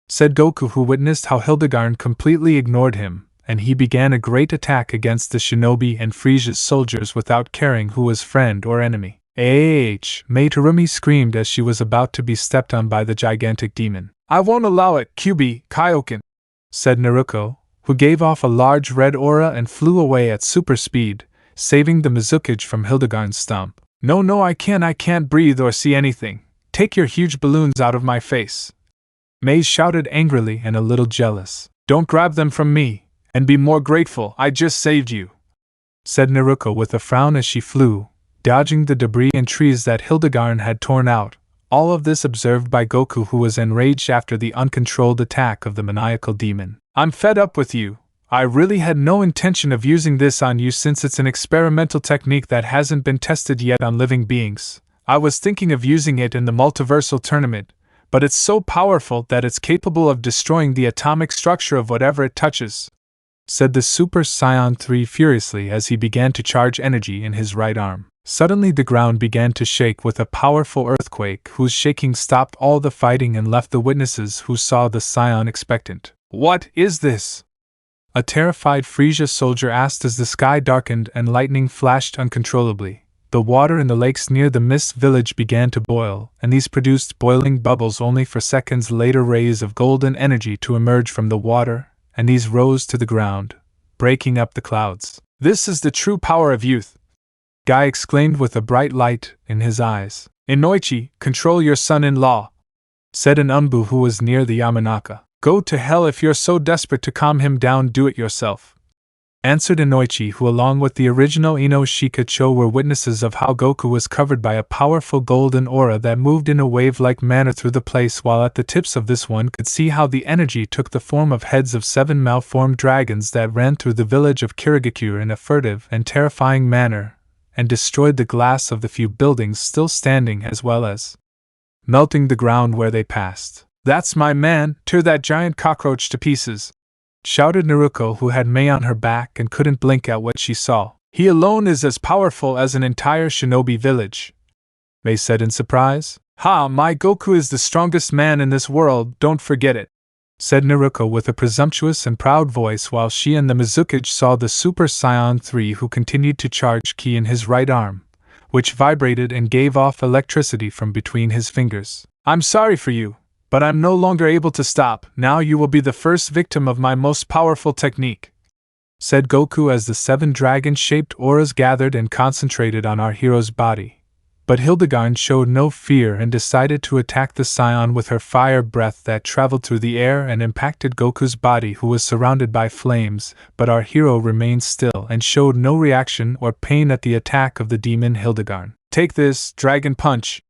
said Goku, who witnessed how Hildegard completely ignored him, and he began a great attack against the shinobi and Frieza's soldiers without caring who was friend or enemy. Mei Terumi screamed as she was about to be stepped on by the gigantic demon. "I won't allow it, QB, Kaioken," said Naruto, who gave off a large red aura and flew away at super speed, saving the Mizukage from Hildegard's stomp. No, I can't breathe or see anything. Take your huge balloons out of my face," Mei shouted angrily and a little jealous. "Don't grab them from me, and be more grateful I just saved you," said Naruto with a frown as she flew, dodging the debris and trees that Hildegard had torn out. All of this observed by Goku, who was enraged after the uncontrolled attack of the maniacal demon. "I'm fed up with you. I really had no intention of using this on you since it's an experimental technique that hasn't been tested yet on living beings. I was thinking of using it in the multiversal tournament, but it's so powerful that it's capable of destroying the atomic structure of whatever it touches," said the Super Saiyan 3 furiously as he began to charge energy in his right arm. Suddenly the ground began to shake with a powerful earthquake, whose shaking stopped all the fighting and left the witnesses who saw the Saiyan expectant. "What is this?" a terrified Frieza soldier asked as the sky darkened and lightning flashed uncontrollably. The water in the lakes near the Mist Village began to boil, and these produced boiling bubbles only for seconds later rays of golden energy to emerge from the water, and these rose to the ground, breaking up the clouds. "This is the true power of youth!" Guy exclaimed with a bright light in his eyes. "Inoichi, control your son-in-law," said an Anbu who was near the Yamanaka. "Go to hell if you're so desperate to calm him down, do it yourself," answered Inoichi, who along with the original Ino Shikacho were witnesses of how Goku was covered by a powerful golden aura that moved in a wave-like manner through the place, while at the tips of this one could see how the energy took the form of heads of 7 malformed dragons that ran through the village of Kirigakure in a furtive and terrifying manner, and destroyed the glass of the few buildings still standing as well as melting the ground where they passed. "That's my man, tear that giant cockroach to pieces!" shouted Naruto, who had Mei on her back and couldn't blink at what she saw. "He alone is as powerful as an entire shinobi village," Mei said in surprise. "Ha, my Goku is the strongest man in this world, don't forget it," said Naruto with a presumptuous and proud voice, while she and the Mizukage saw the Super Saiyan 3 who continued to charge ki in his right arm, which vibrated and gave off electricity from between his fingers. "I'm sorry for you, but I'm no longer able to stop. Now you will be the first victim of my most powerful technique," said Goku as the 7 dragon-shaped auras gathered and concentrated on our hero's body. But Hildegard showed no fear and decided to attack the Scion with her fire breath that traveled through the air and impacted Goku's body, who was surrounded by flames, but our hero remained still and showed no reaction or pain at the attack of the demon Hildegard. "Take this, Dragon Punch!"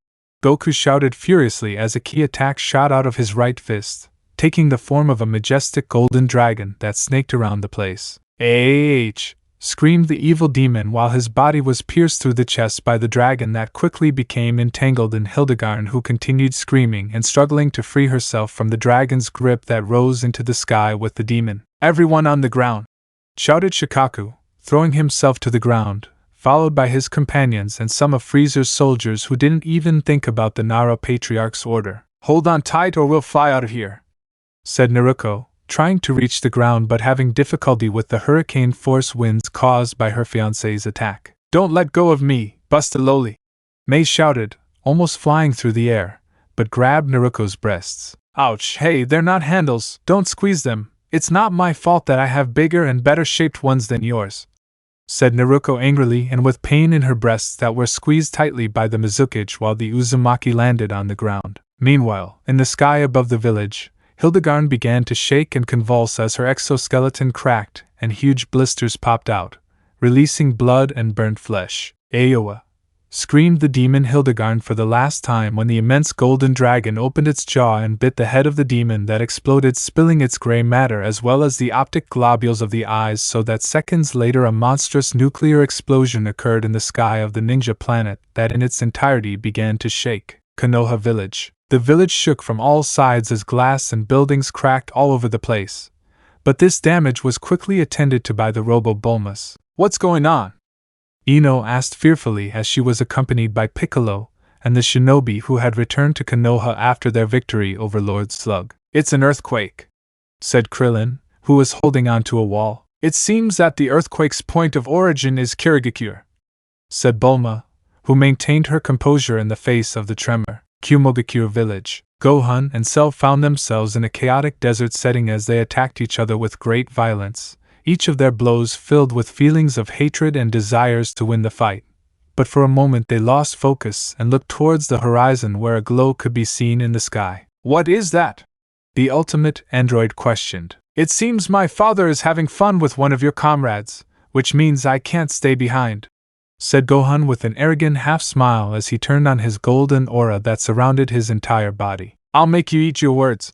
Goku shouted furiously as a ki attack shot out of his right fist, taking the form of a majestic golden dragon that snaked around the place. "Ah!" screamed the evil demon, while his body was pierced through the chest by the dragon that quickly became entangled in Hildegard, who continued screaming and struggling to free herself from the dragon's grip that rose into the sky with the demon. "Everyone on the ground!" shouted Shikaku, throwing himself to the ground, followed by his companions and some of Freezer's soldiers who didn't even think about the Nara Patriarch's order. "Hold on tight or we'll fly out of here," said Naruto, trying to reach the ground but having difficulty with the hurricane force winds caused by her fiancé's attack. "Don't let go of me, Busta Loli!" Mei shouted, almost flying through the air, but grabbed Naruto's breasts. "Ouch, hey, they're not handles, don't squeeze them, it's not my fault that I have bigger and better shaped ones than yours," said Naruto angrily and with pain in her breasts that were squeezed tightly by the Mizukage while the Uzumaki landed on the ground. Meanwhile, in the sky above the village, Hildegard began to shake and convulse as her exoskeleton cracked and huge blisters popped out, releasing blood and burnt flesh. "Aowa!" screamed the demon Hildegard for the last time when the immense golden dragon opened its jaw and bit the head of the demon that exploded, spilling its gray matter as well as the optic globules of the eyes, so that seconds later a monstrous nuclear explosion occurred in the sky of the ninja planet that in its entirety began to shake Konoha Village. The village shook from all sides as glass and buildings cracked all over the place. But this damage was quickly attended to by the Robo-Bulmas. "What's going on?" Ino asked fearfully as she was accompanied by Piccolo and the shinobi who had returned to Konoha after their victory over Lord Slug. "It's an earthquake," said Krillin, who was holding onto a wall. "It seems that the earthquake's point of origin is Kirigakure," said Bulma, who maintained her composure in the face of the tremor. Kumogakure Village. Gohan and Cell found themselves in a chaotic desert setting as they attacked each other with great violence, each of their blows filled with feelings of hatred and desires to win the fight. But for a moment they lost focus and looked towards the horizon where a glow could be seen in the sky. "What is that?" the ultimate android questioned. "It seems my father is having fun with one of your comrades, which means I can't stay behind," said Gohan with an arrogant half-smile as he turned on his golden aura that surrounded his entire body. "I'll make you eat your words,"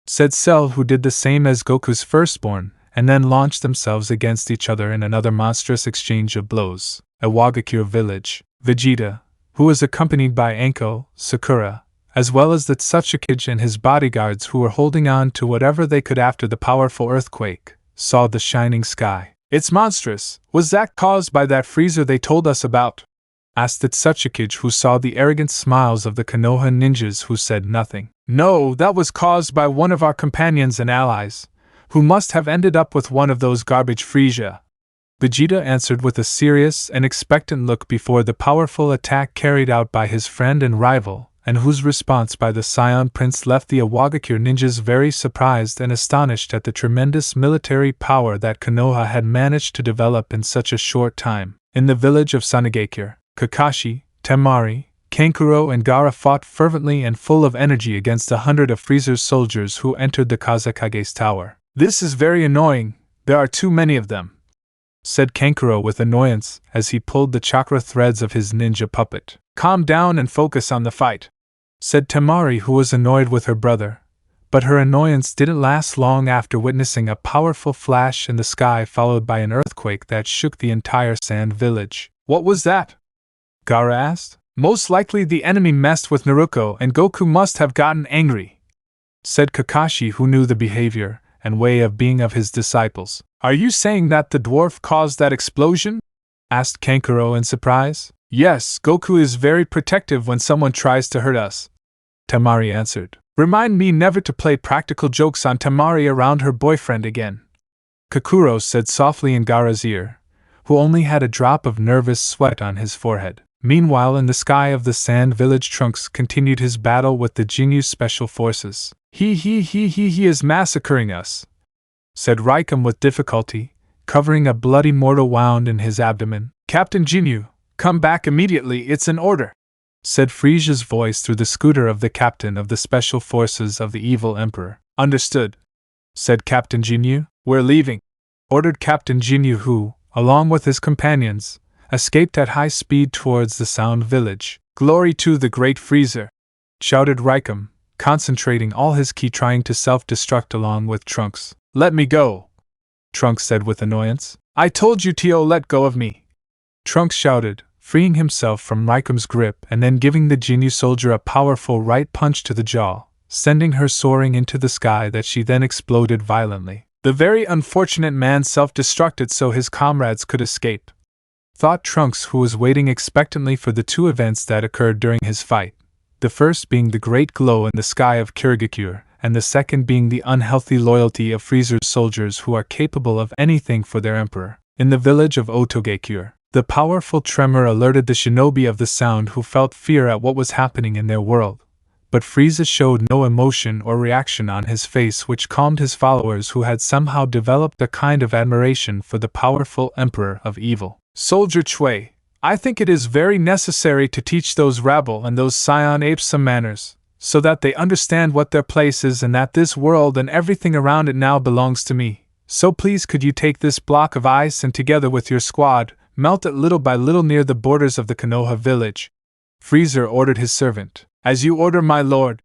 said Cell, who did the same as Goku's firstborn, and then launched themselves against each other in another monstrous exchange of blows. Awagakure Village. Vegeta, who was accompanied by Anko, Sakura, as well as the Tsuchikage and his bodyguards who were holding on to whatever they could after the powerful earthquake, saw the shining sky. "It's monstrous. Was that caused by that freezer they told us about?" asked the Tsuchikage, who saw the arrogant smiles of the Konoha ninjas who said nothing. "No, that was caused by one of our companions and allies, who must have ended up with one of those garbage freezer," Vegeta answered with a serious and expectant look before the powerful attack carried out by his friend and rival, and whose response by the Scion Prince left the Maguekio ninjas very surprised and astonished at the tremendous military power that Konoha had managed to develop in such a short time. In the village of Sanagekure, Kakashi, Temari, Kankuro and Gaara fought fervently and full of energy against 100 of Frieza's soldiers who entered the Kazekage's tower. "This is very annoying, there are too many of them," said Kankuro with annoyance as he pulled the chakra threads of his ninja puppet. "Calm down and focus on the fight," said Temari, who was annoyed with her brother. But her annoyance didn't last long after witnessing a powerful flash in the sky followed by an earthquake that shook the entire sand village. "What was that?" Gaara asked. "Most likely the enemy messed with Naruto and Goku must have gotten angry," said Kakashi, who knew the behavior and way of being of his disciples. "Are you saying that the dwarf caused that explosion?" asked Kankuro in surprise. "Yes, Goku is very protective when someone tries to hurt us," Temari answered. "Remind me never to play practical jokes on Temari around her boyfriend again," Kakuro said softly in Gaara's ear, who only had a drop of nervous sweat on his forehead. Meanwhile, in the sky of the sand village, Trunks continued his battle with the Jinyu special forces. He is massacring us," said Raikum with difficulty, covering a bloody mortal wound in his abdomen. "Captain Jinyu, come back immediately, it's an order," said Frieza's voice through the scooter of the captain of the special forces of the evil emperor. "Understood," said Captain Jinyu. "We're leaving," ordered Captain Jinyu, who, along with his companions, escaped at high speed towards the Sound Village. "Glory to the great Frieza!" shouted Raikum, concentrating all his ki trying to self-destruct along with Trunks. "Let me go," Trunks said with annoyance. "I told you to let go of me," Trunks shouted, freeing himself from Raikum's grip and then giving the Jinyu soldier a powerful right punch to the jaw, sending her soaring into the sky that she then exploded violently. The very unfortunate man self-destructed so his comrades could escape, thought Trunks, who was waiting expectantly for the two events that occurred during his fight, the first being the great glow in the sky of Kirigakure, and the second being the unhealthy loyalty of Frieza's soldiers who are capable of anything for their emperor. In the village of Otogekure, the powerful tremor alerted the shinobi of the sound who felt fear at what was happening in their world, but Frieza showed no emotion or reaction on his face, which calmed his followers who had somehow developed a kind of admiration for the powerful emperor of evil. "Soldier Chui, I think it is very necessary to teach those rabble and those scion apes some manners, so that they understand what their place is and that this world and everything around it now belongs to me. So please could you take this block of ice and together with your squad, melt it little by little near the borders of the Konoha village," Frieza ordered his servant. "As you order, my lord,"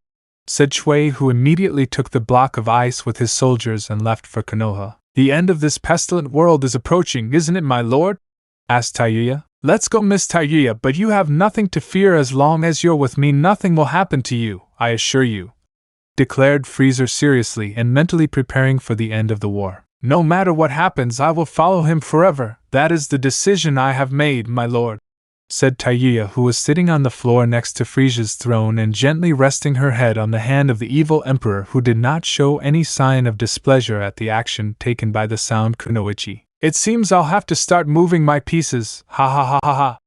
said Chui, who immediately took the block of ice with his soldiers and left for Konoha. "The end of this pestilent world is approaching, isn't it, my lord?" asked Tayuya. "Let's go, Miss Tayuya, but you have nothing to fear as long as you're with me. Nothing will happen to you, I assure you," declared Frieza seriously and mentally preparing for the end of the war. "No matter what happens, I will follow him forever. That is the decision I have made, my lord," said Tayuya, who was sitting on the floor next to Frieza's throne and gently resting her head on the hand of the evil emperor, who did not show any sign of displeasure at the action taken by the Sound Kunoichi. "It seems I'll have to start moving my pieces, ha ha ha ha ha,"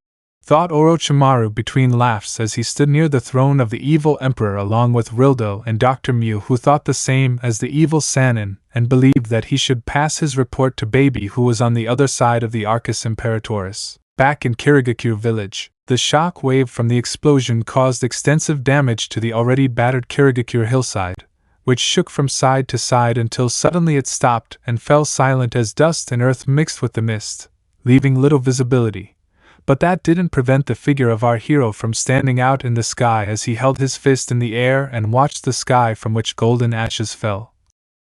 thought Orochimaru between laughs as he stood near the throne of the evil emperor along with Rildo and Dr. Mew, who thought the same as the evil Sannin and believed that he should pass his report to Baby, who was on the other side of the Arcus Imperatoris. Back in Kirigakure village, the shock wave from the explosion caused extensive damage to the already battered Kirigakure hillside, which shook from side to side until suddenly it stopped and fell silent as dust and earth mixed with the mist, leaving little visibility. But that didn't prevent the figure of our hero from standing out in the sky as he held his fist in the air and watched the sky from which golden ashes fell,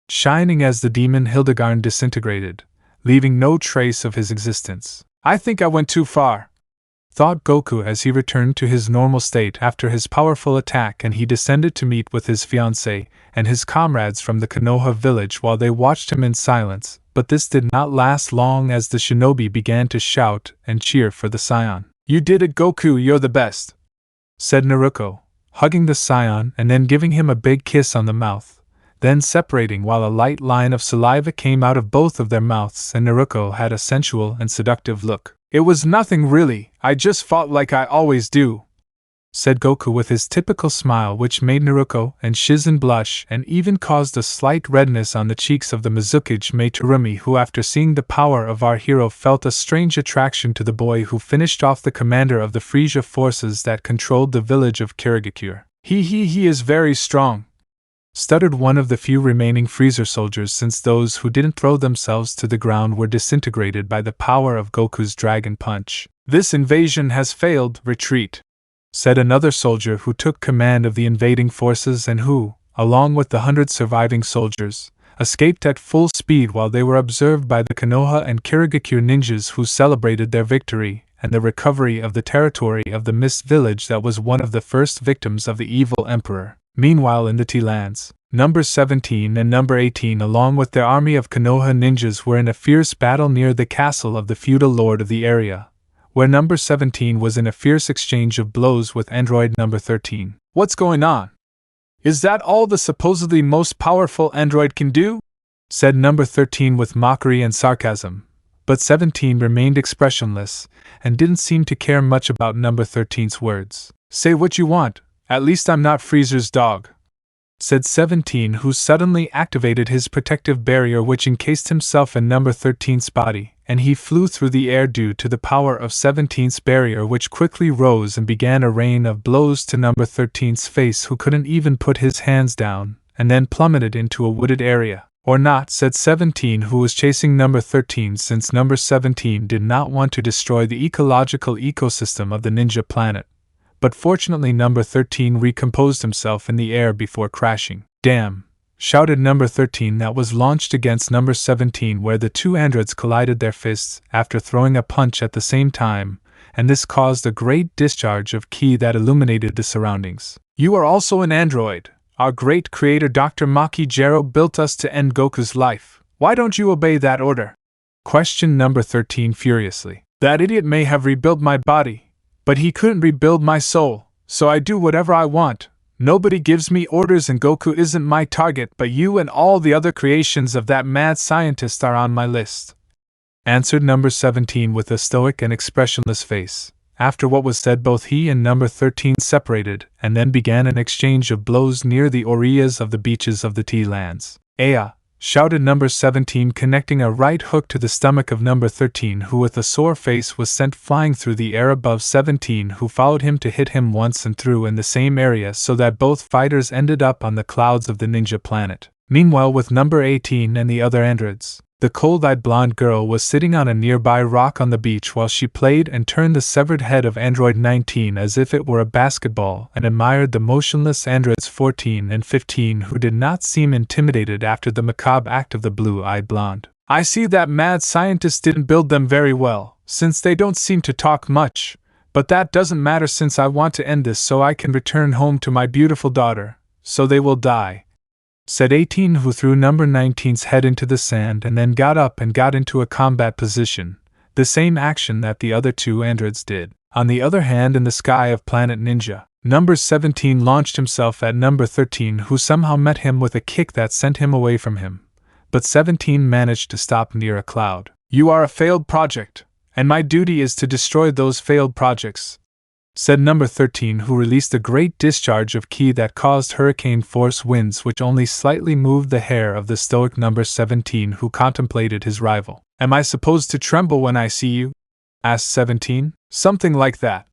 shining as the demon Hildegarn disintegrated, leaving no trace of his existence. "I think I went too far," thought Goku as he returned to his normal state after his powerful attack, and he descended to meet with his fiancée and his comrades from the Konoha village while they watched him in silence. But this did not last long as the shinobi began to shout and cheer for the scion. "You did it, Goku, you're the best," said Naruto, hugging the scion and then giving him a big kiss on the mouth, then separating while a light line of saliva came out of both of their mouths and Naruto had a sensual and seductive look. "It was nothing really, I just fought like I always do," said Goku with his typical smile, which made Naruto and Shizen blush and even caused a slight redness on the cheeks of the Mizukage Materumi, who after seeing the power of our hero felt a strange attraction to the boy who finished off the commander of the Frisia forces that controlled the village of Kirigakure. He is very strong, stuttered one of the few remaining Freezer soldiers, since those who didn't throw themselves to the ground were disintegrated by the power of Goku's Dragon Punch. This invasion has failed, retreat, said another soldier who took command of the invading forces and who, along with the 100 surviving soldiers, escaped at full speed while they were observed by the Konoha and Kirigakure ninjas, who celebrated their victory and the recovery of the territory of the Mist Village that was one of the first victims of the evil emperor. Meanwhile, in the T-lands, number 17 and number 18 along with their army of Konoha ninjas were in a fierce battle near the castle of the feudal lord of the area, where number 17 was in a fierce exchange of blows with android number 13. What's going on? Is that all the supposedly most powerful android can do? Said number 13 with mockery and sarcasm, but 17 remained expressionless and didn't seem to care much about number 13's words. Say what you want, at least I'm not Freezer's dog, said 17, who suddenly activated his protective barrier which encased himself in number 13's body, and he flew through the air due to the power of 17's barrier, which quickly rose and began a rain of blows to number 13's face, who couldn't even put his hands down, and then plummeted into a wooded area. Or not, said 17, who was chasing number 13 since number 17 did not want to destroy the ecological ecosystem of the ninja planet. But fortunately number 13 recomposed himself in the air before crashing. Damn! Shouted number 13, that was launched against number 17, where the two androids collided their fists after throwing a punch at the same time, and this caused a great discharge of ki that illuminated the surroundings. You are also an android. Our great creator Dr. Maki Jero built us to end Goku's life. Why don't you obey that order? Questioned number 13 furiously. That idiot may have rebuilt my body, but he couldn't rebuild my soul, so I do whatever I want. Nobody gives me orders and Goku isn't my target, but you and all the other creations of that mad scientist are on my list, answered number 17 with a stoic and expressionless face. After what was said, both he and number 13 separated, and then began an exchange of blows near the areas of the beaches of the T-lands. Aya! Shouted number 17, connecting a right hook to the stomach of number 13, who with a sore face was sent flying through the air above 17, who followed him to hit him once and through in the same area, so that both fighters ended up on the clouds of the ninja planet. Meanwhile, with number 18 and the other androids, the cold-eyed blonde girl was sitting on a nearby rock on the beach while she played and turned the severed head of android 19 as if it were a basketball and admired the motionless androids 14 and 15, who did not seem intimidated after the macabre act of the blue-eyed blonde. I see that mad scientist didn't build them very well, since they don't seem to talk much, but that doesn't matter since I want to end this so I can return home to my beautiful daughter, so they will die, said 18, who threw number 19's head into the sand and then got up and got into a combat position, the same action that the other two androids did. On the other hand, in the sky of Planet Ninja, number 17 launched himself at number 13, who somehow met him with a kick that sent him away from him, but 17 managed to stop near a cloud. You are a failed project, and my duty is to destroy those failed projects, said number 13, who released a great discharge of ki that caused hurricane-force winds which only slightly moved the hair of the stoic number 17, who contemplated his rival. Am I supposed to tremble when I see you? Asked 17. Something like that,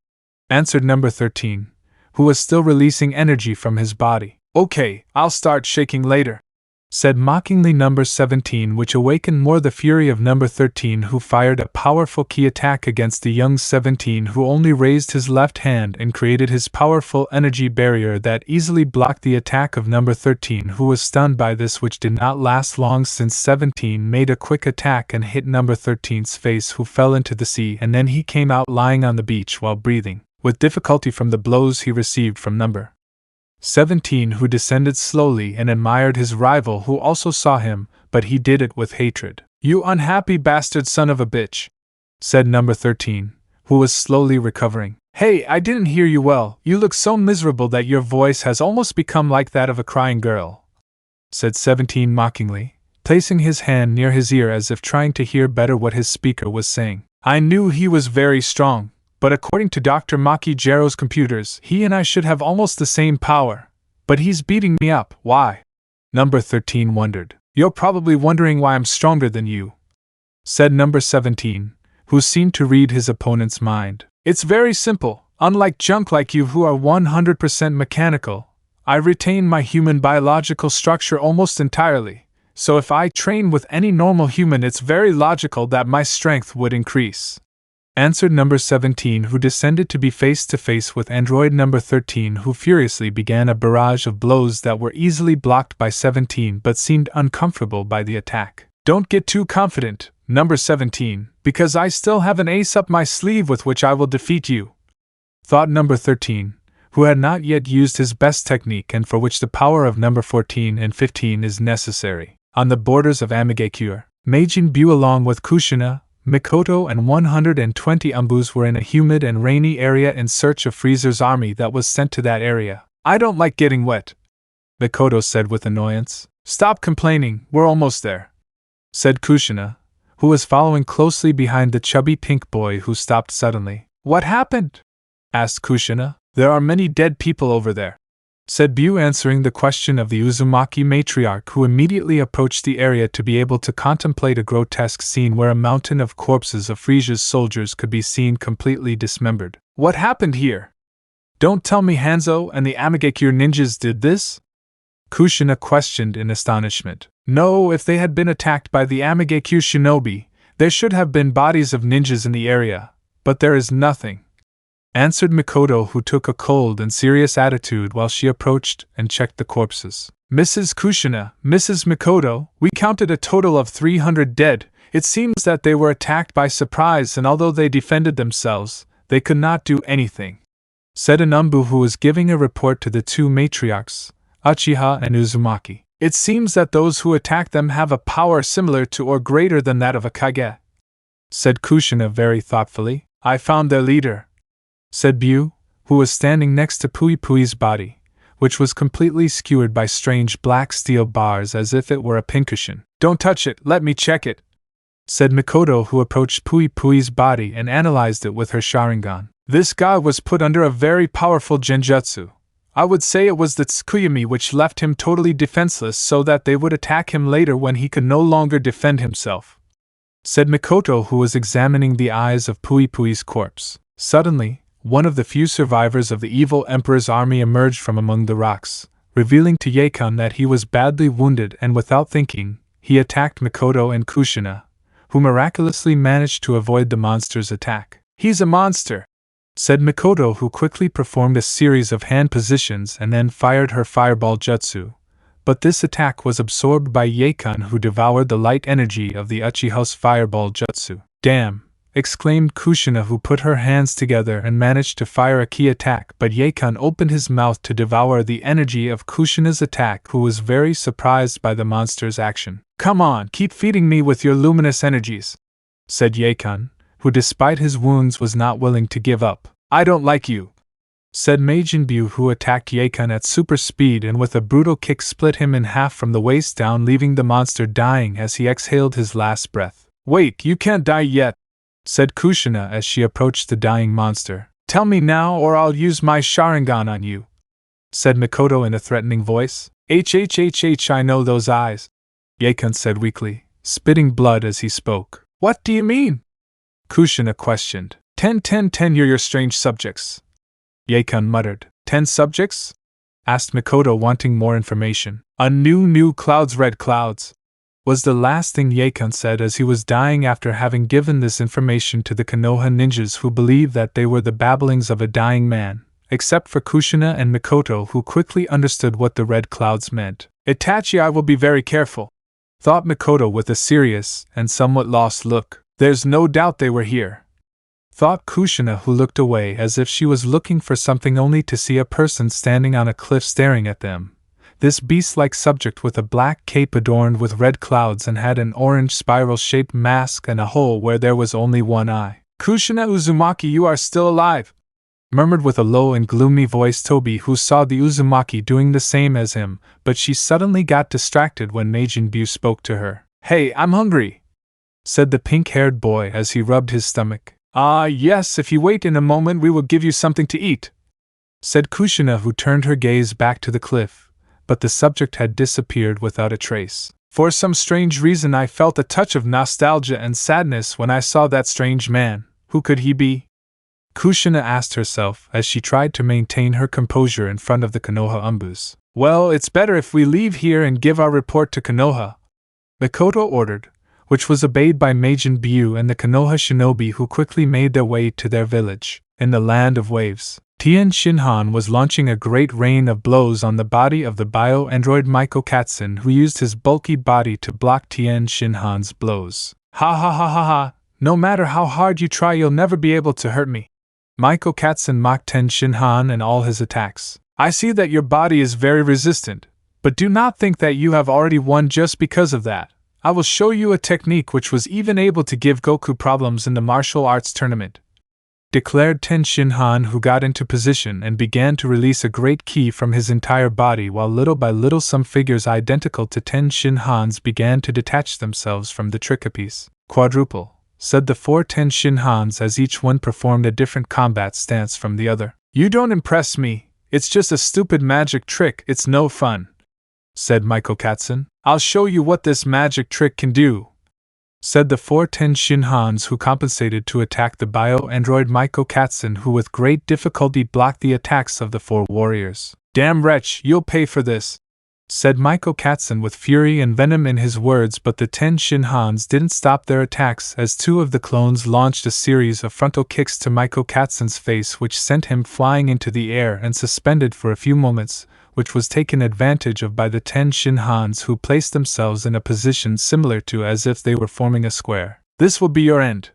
answered number 13, who was still releasing energy from his body. Okay, I'll start shaking later, said mockingly number 17, which awakened more the fury of number 13, who fired a powerful ki attack against the young 17, who only raised his left hand and created his powerful energy barrier that easily blocked the attack of number 13, who was stunned by this, which did not last long since 17 made a quick attack and hit number 13's face, who fell into the sea, and then he came out lying on the beach while breathing with difficulty from the blows he received from number 17, who descended slowly and admired his rival, who also saw him, but he did it with hatred. You unhappy bastard son of a bitch, said number 13, who was slowly recovering. Hey, I didn't hear you well. You look so miserable that your voice has almost become like that of a crying girl, said 17 mockingly, placing his hand near his ear as if trying to hear better what his speaker was saying. I knew he was very strong, but according to Dr. Maki Jero's computers, he and I should have almost the same power. But he's beating me up, why? Number 13 wondered. You're probably wondering why I'm stronger than you, said number 17, who seemed to read his opponent's mind. It's very simple. Unlike junk like you who are 100% mechanical, I retain my human biological structure almost entirely, so if I train with any normal human it's very logical that my strength would increase, answered number 17, who descended to be face to face with android number 13, who furiously began a barrage of blows that were easily blocked by 17 but seemed uncomfortable by the attack. Don't get too confident, number 17, because I still have an ace up my sleeve with which I will defeat you, thought number 13, who had not yet used his best technique and for which the power of number 14 and 15 is necessary. On the borders of Maguekio, Meijin Bu along with Kushina, Mikoto and 120 Anbus were in a humid and rainy area in search of Freezer's army that was sent to that area. I don't like getting wet, Mikoto said with annoyance. Stop complaining, we're almost there, said Kushina, who was following closely behind the chubby pink boy who stopped suddenly. What happened? Asked Kushina. There are many dead people over there, said Bu, answering the question of the Uzumaki matriarch, who immediately approached the area to be able to contemplate a grotesque scene where a mountain of corpses of Frisia's soldiers could be seen completely dismembered. What happened here? Don't tell me Hanzo and the Maguekio ninjas did this? Kushina questioned in astonishment. No, if they had been attacked by the Maguekio shinobi, there should have been bodies of ninjas in the area, but there is nothing, answered Mikoto, who took a cold and serious attitude while she approached and checked the corpses. Mrs. Kushina, Mrs. Mikoto, we counted a total of 300 dead. It seems that they were attacked by surprise, and although they defended themselves, they could not do anything, said an Anbu who was giving a report to the two matriarchs, Uchiha and Uzumaki. It seems that those who attacked them have a power similar to or greater than that of a Kage, said Kushina very thoughtfully. I found their leader, said Bu, who was standing next to Pui Pui's body, which was completely skewered by strange black steel bars as if it were a pincushion. Don't touch it, let me check it, said Mikoto, who approached Pui Pui's body and analyzed it with her Sharingan. This guy was put under a very powerful genjutsu. I would say it was the Tsukuyami which left him totally defenseless so that they would attack him later when he could no longer defend himself, said Mikoto, who was examining the eyes of Pui Pui's corpse. Suddenly, one of the few survivors of the evil emperor's army emerged from among the rocks, revealing to Yakan that he was badly wounded, and without thinking, he attacked Mikoto and Kushina, who miraculously managed to avoid the monster's attack. He's a monster, said Mikoto, who quickly performed a series of hand positions and then fired her fireball jutsu, but this attack was absorbed by Yakan, who devoured the light energy of the Uchiha's fireball jutsu. Damn! Exclaimed Kushina, who put her hands together and managed to fire a key attack, but Yakan opened his mouth to devour the energy of Kushina's attack, who was very surprised by the monster's action. Come on, keep feeding me with your luminous energies, said Yakan, who despite his wounds was not willing to give up. I don't like you, said Meijin Bu, who attacked Yakan at super speed and with a brutal kick split him in half from the waist down, leaving the monster dying as he exhaled his last breath. Wait, you can't die yet, said Kushina as she approached the dying monster. Tell me now or I'll use my Sharingan on you, said Mikoto in a threatening voice. I know those eyes, Yakan said weakly, spitting blood as he spoke. What do you mean? Kushina questioned. 10, you're your strange subjects, Yakan muttered. 10 subjects? Asked Mikoto, wanting more information. A new clouds, red clouds, was the last thing Yakan said as he was dying after having given this information to the Konoha ninjas, who believed that they were the babblings of a dying man, except for Kushina and Mikoto, who quickly understood what the red clouds meant. Itachi, I will be very careful, thought Mikoto with a serious and somewhat lost look. There's no doubt they were here, thought Kushina, who looked away as if she was looking for something only to see a person standing on a cliff staring at them. This beast-like subject with a black cape adorned with red clouds and had an orange spiral-shaped mask and a hole where there was only one eye. Kushina Uzumaki, you are still alive, murmured with a low and gloomy voice Tobi, who saw the Uzumaki doing the same as him, but she suddenly got distracted when Meijin Bu spoke to her. Hey, I'm hungry, said the pink-haired boy as he rubbed his stomach. Ah, yes, if you wait in a moment we will give you something to eat, said Kushina, who turned her gaze back to the cliff, but the subject had disappeared without a trace. For some strange reason I felt a touch of nostalgia and sadness when I saw that strange man. Who could he be? Kushina asked herself as she tried to maintain her composure in front of the Konoha Umbus. Well, it's better if we leave here and give our report to Konoha, Mikoto ordered, which was obeyed by Meijin Byu and the Konoha shinobi, who quickly made their way to their village. In the land of waves, Tien Shinhan was launching a great rain of blows on the body of the bio-android Maiko Katzen, who used his bulky body to block Tien Shinhan's blows. Ha ha ha ha ha, no matter how hard you try you'll never be able to hurt me. Maiko Katzen mocked Tien Shinhan and all his attacks. I see that your body is very resistant, but do not think that you have already won just because of that. I will show you a technique which was even able to give Goku problems in the martial arts tournament, declared Tien Shinhan, who got into position and began to release a great ki from his entire body, while little by little some figures identical to Tien Shinhan's began to detach themselves from the tricopies. Quadruple, said the 4 Tien Shinhans as each one performed a different combat stance from the other. You don't impress me, it's just a stupid magic trick, it's no fun, said Maiko Katzen. I'll show you what this magic trick can do, said the 4 Tien Shinhans, who compensated to attack the bio-android Maiko Katzen, who with great difficulty blocked the attacks of the 4 warriors. Damn wretch, you'll pay for this, said Maiko Katzen with fury and venom in his words, but the Tien Shinhans didn't stop their attacks as 2 of the clones launched a series of frontal kicks to Maiko Katzen's face, which sent him flying into the air and suspended for a few moments, which was taken advantage of by the Tien Shinhans, who placed themselves in a position similar to as if they were forming a square. This will be your end,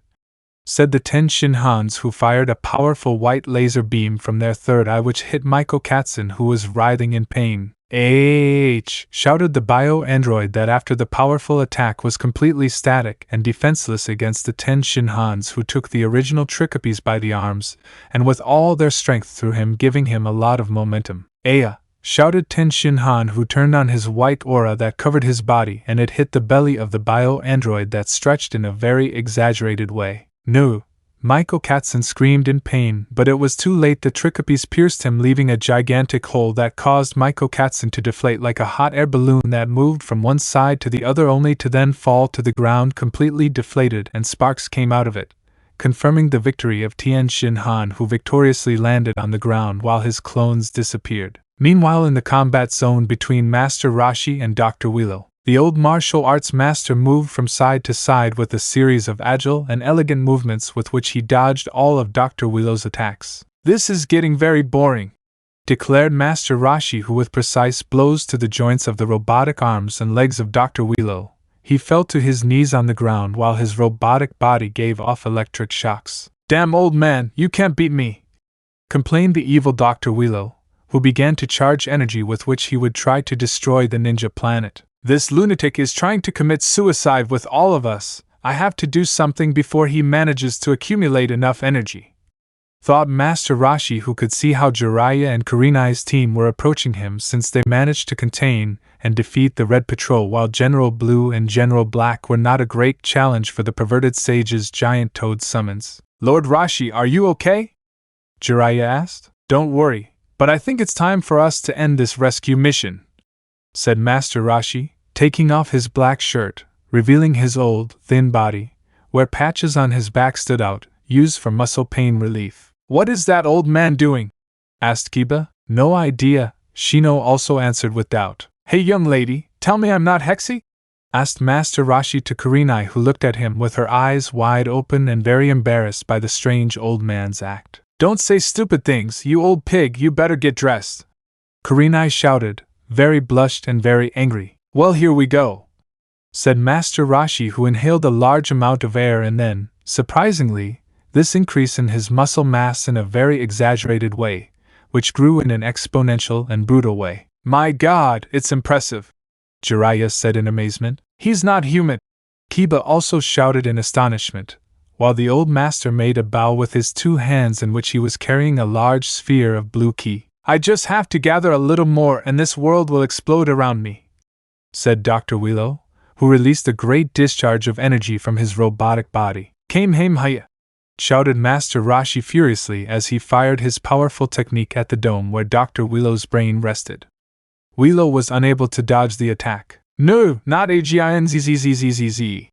said the Tien Shinhans, who fired a powerful white laser beam from their third eye which hit Maiko Katzen, who was writhing in pain. Shouted the bio-android that after the powerful attack was completely static and defenseless against the Tien Shinhans, who took the original tricopies by the arms and with all their strength threw him, giving him a lot of momentum. Aya! Shouted Tien Shinhan, who turned on his white aura that covered his body, and it hit the belly of the bio-android that stretched in a very exaggerated way. No! Maiko Katzen screamed in pain, but it was too late. The tricopies pierced him, leaving a gigantic hole that caused Maiko Katzen to deflate like a hot air balloon that moved from one side to the other only to then fall to the ground completely deflated, and sparks came out of it, confirming the victory of Tien Shinhan, who victoriously landed on the ground while his clones disappeared. Meanwhile, in the combat zone between Master Rashi and Dr. Willow, the old martial arts master moved from side to side with a series of agile and elegant movements with which he dodged all of Dr. Willow's attacks. This is getting very boring, declared Master Rashi, who with precise blows to the joints of the robotic arms and legs of Dr. Willow, he fell to his knees on the ground while his robotic body gave off electric shocks. Damn old man, you can't beat me, complained the evil Dr. Willow, who began to charge energy with which he would try to destroy the ninja planet. This lunatic is trying to commit suicide with all of us. I have to do something before he manages to accumulate enough energy, thought Master Rashi, who could see how Jiraiya and Kurenai's team were approaching him, since they managed to contain and defeat the Red Patrol, while General Blue and General Black were not a great challenge for the perverted sage's giant toad summons. Lord Rashi, are you okay? Jiraiya asked. Don't worry, but I think it's time for us to end this rescue mission, said Master Rashi, taking off his black shirt, revealing his old, thin body, where patches on his back stood out, used for muscle pain relief. What is that old man doing? Asked Kiba. No idea, Shino also answered with doubt. Hey young lady, tell me I'm not Hexy? Asked Master Rashi to Kurenai, who looked at him with her eyes wide open and very embarrassed by the strange old man's act. Don't say stupid things, you old pig, you better get dressed, Kurenai shouted, very blushed and very angry. Well, here we go, said Master Rashi, who inhaled a large amount of air and then, surprisingly, this increase in his muscle mass in a very exaggerated way, which grew in an exponential and brutal way. My God, it's impressive, Jiraiya said in amazement. He's not human. Kiba also shouted in astonishment, while the old master made a bow with his 2 hands in which he was carrying a large sphere of blue ki. I just have to gather a little more and this world will explode around me, said Dr. Willow, who released a great discharge of energy from his robotic body. Kamehameha! shouted Master Roshi furiously as he fired his powerful technique at the dome where Dr. Willow's brain rested. Willow was unable to dodge the attack. No, not AGINZZZZZZ!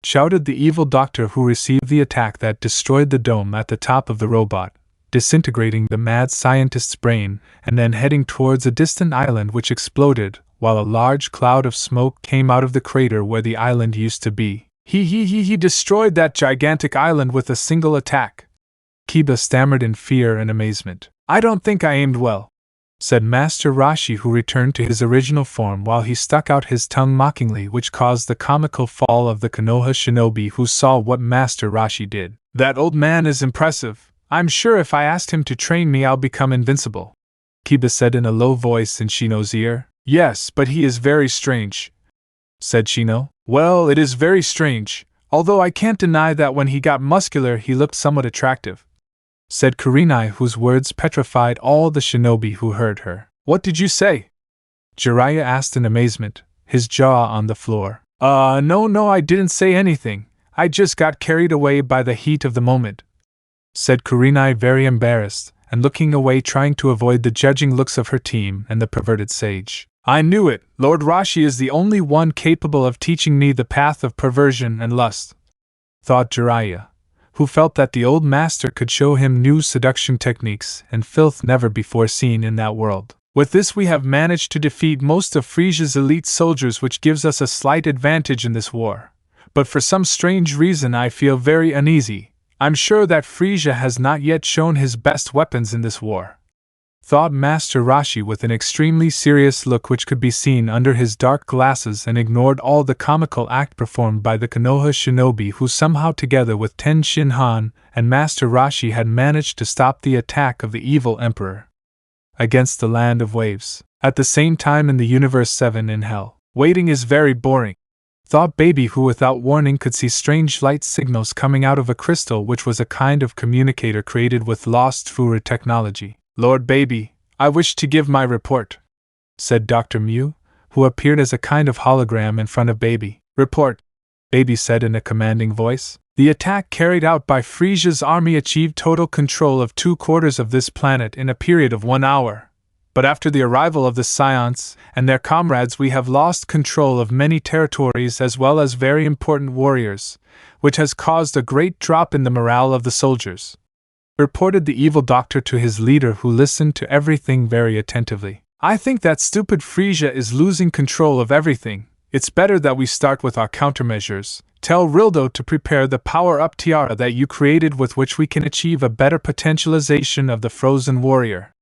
Shouted the evil doctor who received the attack that destroyed the dome at the top of the robot, disintegrating the mad scientist's brain and then heading towards a distant island which exploded, while a large cloud of smoke came out of the crater where the island used to be. He destroyed that gigantic island with a single attack. Kiba stammered in fear and amazement. I don't think I aimed well, said Master Roshi, who returned to his original form while he stuck out his tongue mockingly, which caused the comical fall of the Konoha shinobi who saw what Master Roshi did. That old man is impressive. I'm sure if I asked him to train me I'll become invincible, Kiba said in a low voice in Shino's ear. Yes, but he is very strange, said Shino. Well, it is very strange, although I can't deny that when he got muscular he looked somewhat attractive, said Kurenai, whose words petrified all the shinobi who heard her. What did you say? Jiraiya asked in amazement, his jaw on the floor. No, I didn't say anything. I just got carried away by the heat of the moment, said Kurenai, very embarrassed, and looking away, trying to avoid the judging looks of her team and the perverted sage. I knew it. Lord Roshi is the only one capable of teaching me the path of perversion and lust, thought Jiraiya, who felt that the old master could show him new seduction techniques and filth never before seen in that world. With this we have managed to defeat most of Frisia's elite soldiers, which gives us a slight advantage in this war. But for some strange reason I feel very uneasy. I'm sure that Frisia has not yet shown his best weapons in this war, thought Master Roshi with an extremely serious look which could be seen under his dark glasses, and ignored all the comical act performed by the Konoha shinobi, who somehow together with Ten Shinhan and Master Roshi had managed to stop the attack of the evil emperor against the Land of Waves. At the same time in the Universe 7 in Hell. Waiting is very boring, thought Baby, who without warning could see strange light signals coming out of a crystal which was a kind of communicator created with lost Furu technology. Lord Baby, I wish to give my report, said Dr. Mew, who appeared as a kind of hologram in front of Baby. Report, Baby said in a commanding voice. The attack carried out by Frisia's army achieved total control of 2/4 of this planet in a period of 1 hour. But after the arrival of the Scions and their comrades we have lost control of many territories as well as very important warriors, which has caused a great drop in the morale of the soldiers, reported the evil doctor to his leader, who listened to everything very attentively. I think that stupid Frisia is losing control of everything. It's better that we start with our countermeasures. Tell Rildo to prepare the power-up tiara that you created, with which we can achieve a better potentialization of the frozen warrior,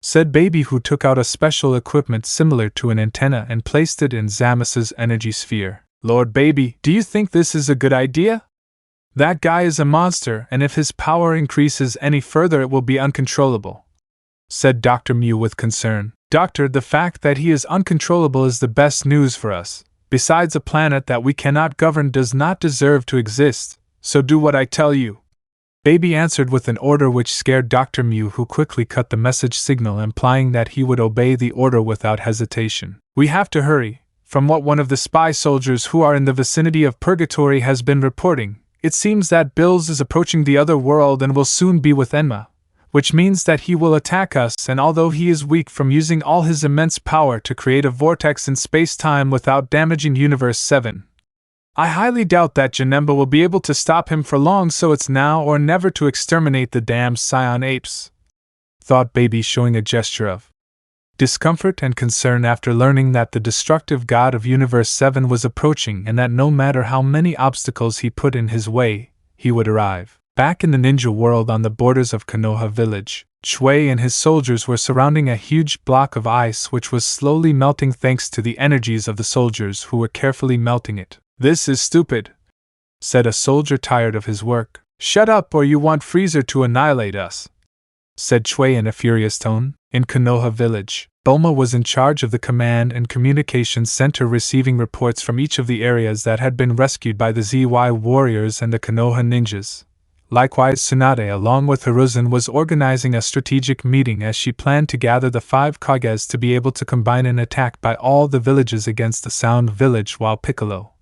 said Baby, who took out a special equipment similar to an antenna and placed it in Zamus's energy sphere. Lord Baby, do you think this is a good idea? That guy is a monster, and if his power increases any further it will be uncontrollable, said Dr. Mew with concern. Doctor, the fact that he is uncontrollable is the best news for us. Besides, a planet that we cannot govern does not deserve to exist, so do what I tell you, Baby answered with an order which scared Dr. Mew, who quickly cut the message signal, implying that he would obey the order without hesitation. We have to hurry. From what one of the spy soldiers who are in the vicinity of Purgatory has been reporting, it seems that Bills is approaching the other world and will soon be with Enma, which means that he will attack us, and although he is weak from using all his immense power to create a vortex in space-time without damaging Universe 7, I highly doubt that Janemba will be able to stop him for long, so it's now or never to exterminate the damned Scion apes, thought Baby, showing a gesture of discomfort and concern after learning that the destructive god of Universe 7 was approaching and that no matter how many obstacles he put in his way, he would arrive. Back in the ninja world on the borders of Konoha village, Shui and his soldiers were surrounding a huge block of ice which was slowly melting thanks to the energies of the soldiers who were carefully melting it. This is stupid, said a soldier tired of his work. Shut up or you want Freezer to annihilate us, said Shui in a furious tone. In Konoha village, Bulma was in charge of the command and communications center, receiving reports from each of the areas that had been rescued by the ZY warriors and the Konoha ninjas. Likewise, Tsunade along with Hiruzen was organizing a strategic meeting as she planned to gather the 5 Kages to be able to combine an attack by all the villages against the Sound village, while Piccolo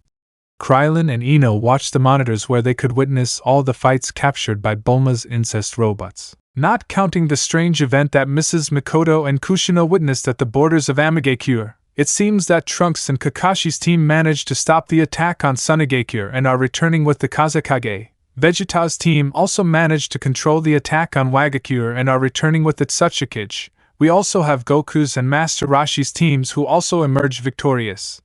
Krillin and Ino watched the monitors where they could witness all the fights captured by Bulma's incest robots. Not counting the strange event that Mrs. Mikoto and Kushina witnessed at the borders of Maguekio, it seems that Trunks and Kakashi's team managed to stop the attack on Tsunade and are returning with the Kazekage. Vegeta's team also managed to control the attack on Maguekio and are returning with the Tsuchikage. We also have Goku's and Master Roshi's teams who also emerged victorious.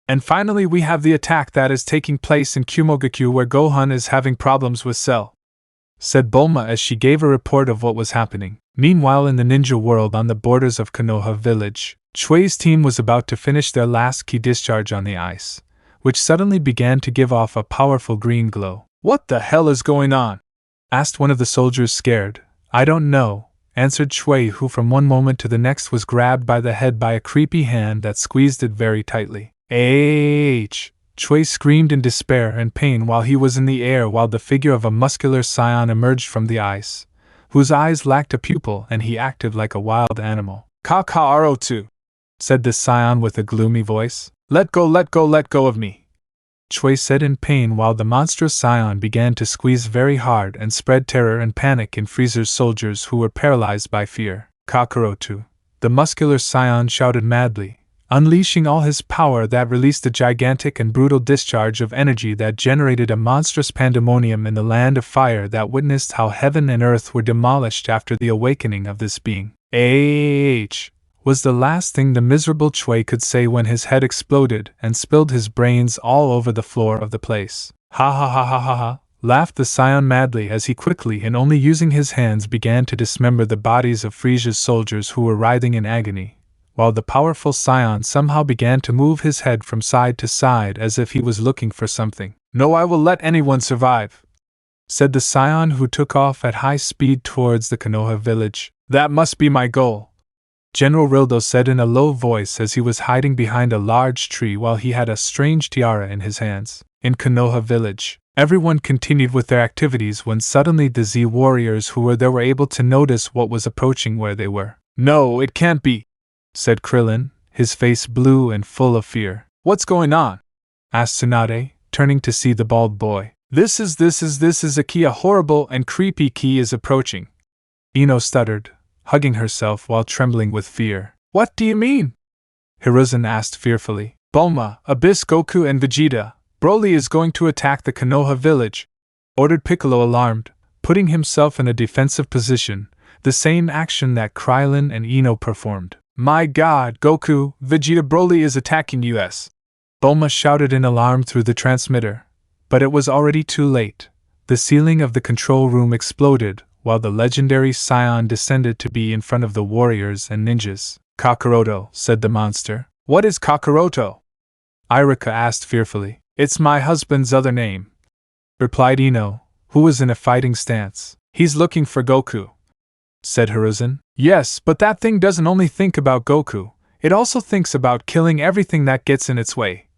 And finally we have the attack that is taking place in Kumogakyo where Gohan is having problems with Cell, said Bulma as she gave a report of what was happening. Meanwhile in the ninja world on the borders of Konoha village, Chui's team was about to finish their last ki discharge on the ice, which suddenly began to give off a powerful green glow. "What the hell is going on?" asked one of the soldiers scared. "I don't know," answered Chui, who from one moment to the next was grabbed by the head by a creepy hand that squeezed it very tightly. Chui screamed in despair and pain while he was in the air while the figure of a muscular scion emerged from the ice, whose eyes lacked a pupil and he acted like a wild animal. "Kakarotu," said the scion with a gloomy voice. Let go of me," Chui said in pain while the monstrous scion began to squeeze very hard and spread terror and panic in Freezer's soldiers who were paralyzed by fear. "Kakarotu," the muscular scion shouted madly, unleashing all his power that released a gigantic and brutal discharge of energy that generated a monstrous pandemonium in the land of fire that witnessed how heaven and earth were demolished after the awakening of this being. Was the last thing the miserable Chui could say when his head exploded and spilled his brains all over the floor of the place. "Ha ha ha ha ha ha," laughed the scion madly as he quickly and only using his hands began to dismember the bodies of Frisia's soldiers who were writhing in agony, while the powerful scion somehow began to move his head from side to side as if he was looking for something. "No, I will let anyone survive," said the scion who took off at high speed towards the Konoha village. "That must be my goal," General Rildo said in a low voice as he was hiding behind a large tree while he had a strange tiara in his hands. In Konoha village, everyone continued with their activities when suddenly the Z warriors who were there were able to notice what was approaching where they were. "No, it can't be," said Krillin, his face blue and full of fear. "What's going on?" asked Tsunade, turning to see the bald boy. This is a key, a horrible and creepy key is approaching," Ino stuttered, hugging herself while trembling with fear. "What do you mean?" Hiruzen asked fearfully. "Bulma, Abyss, Goku and Vegeta, Broly is going to attack the Konoha village," ordered Piccolo alarmed, putting himself in a defensive position, the same action that Krillin and Ino performed. "My god, Goku, Vegeta, Broly is attacking us!" Bulma shouted in alarm through the transmitter, but it was already too late. The ceiling of the control room exploded, while the legendary scion descended to be in front of the warriors and ninjas. "Kakaroto," said the monster. "What is Kakaroto?" Irika asked fearfully. "It's my husband's other name," replied Ino, who was in a fighting stance. "He's looking for Goku," said Hiruzen. "Yes, but that thing doesn't only think about Goku, it also thinks about killing everything that gets in its way,"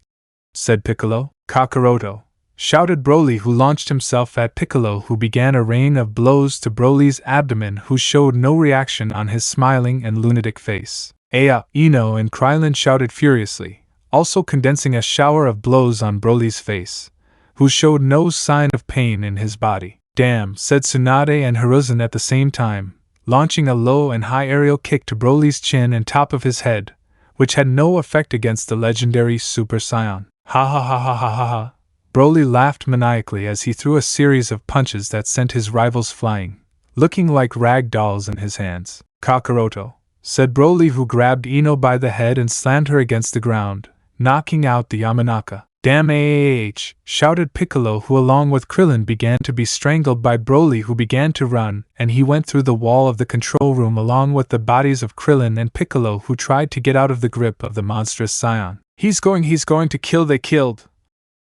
said Piccolo. "Kakaroto," shouted Broly, who launched himself at Piccolo, who began a rain of blows to Broly's abdomen, who showed no reaction on his smiling and lunatic face. "Aya!" Ino and Krillin shouted furiously, also condensing a shower of blows on Broly's face, who showed no sign of pain in his body. "Damn," said Tsunade and Hiruzen at the same time, launching a low and high aerial kick to Broly's chin and top of his head, which had no effect against the legendary Super Saiyan. "Ha ha ha ha ha ha ha!" Broly laughed maniacally as he threw a series of punches that sent his rivals flying, looking like rag dolls in his hands. "Kakaroto," said Broly, who grabbed Ino by the head and slammed her against the ground, knocking out the Yamanaka. "Damn!" shouted Piccolo, who along with Krillin began to be strangled by Broly, who began to run, and he went through the wall of the control room along with the bodies of Krillin and Piccolo, who tried to get out of the grip of the monstrous scion. He's going to kill, they killed,"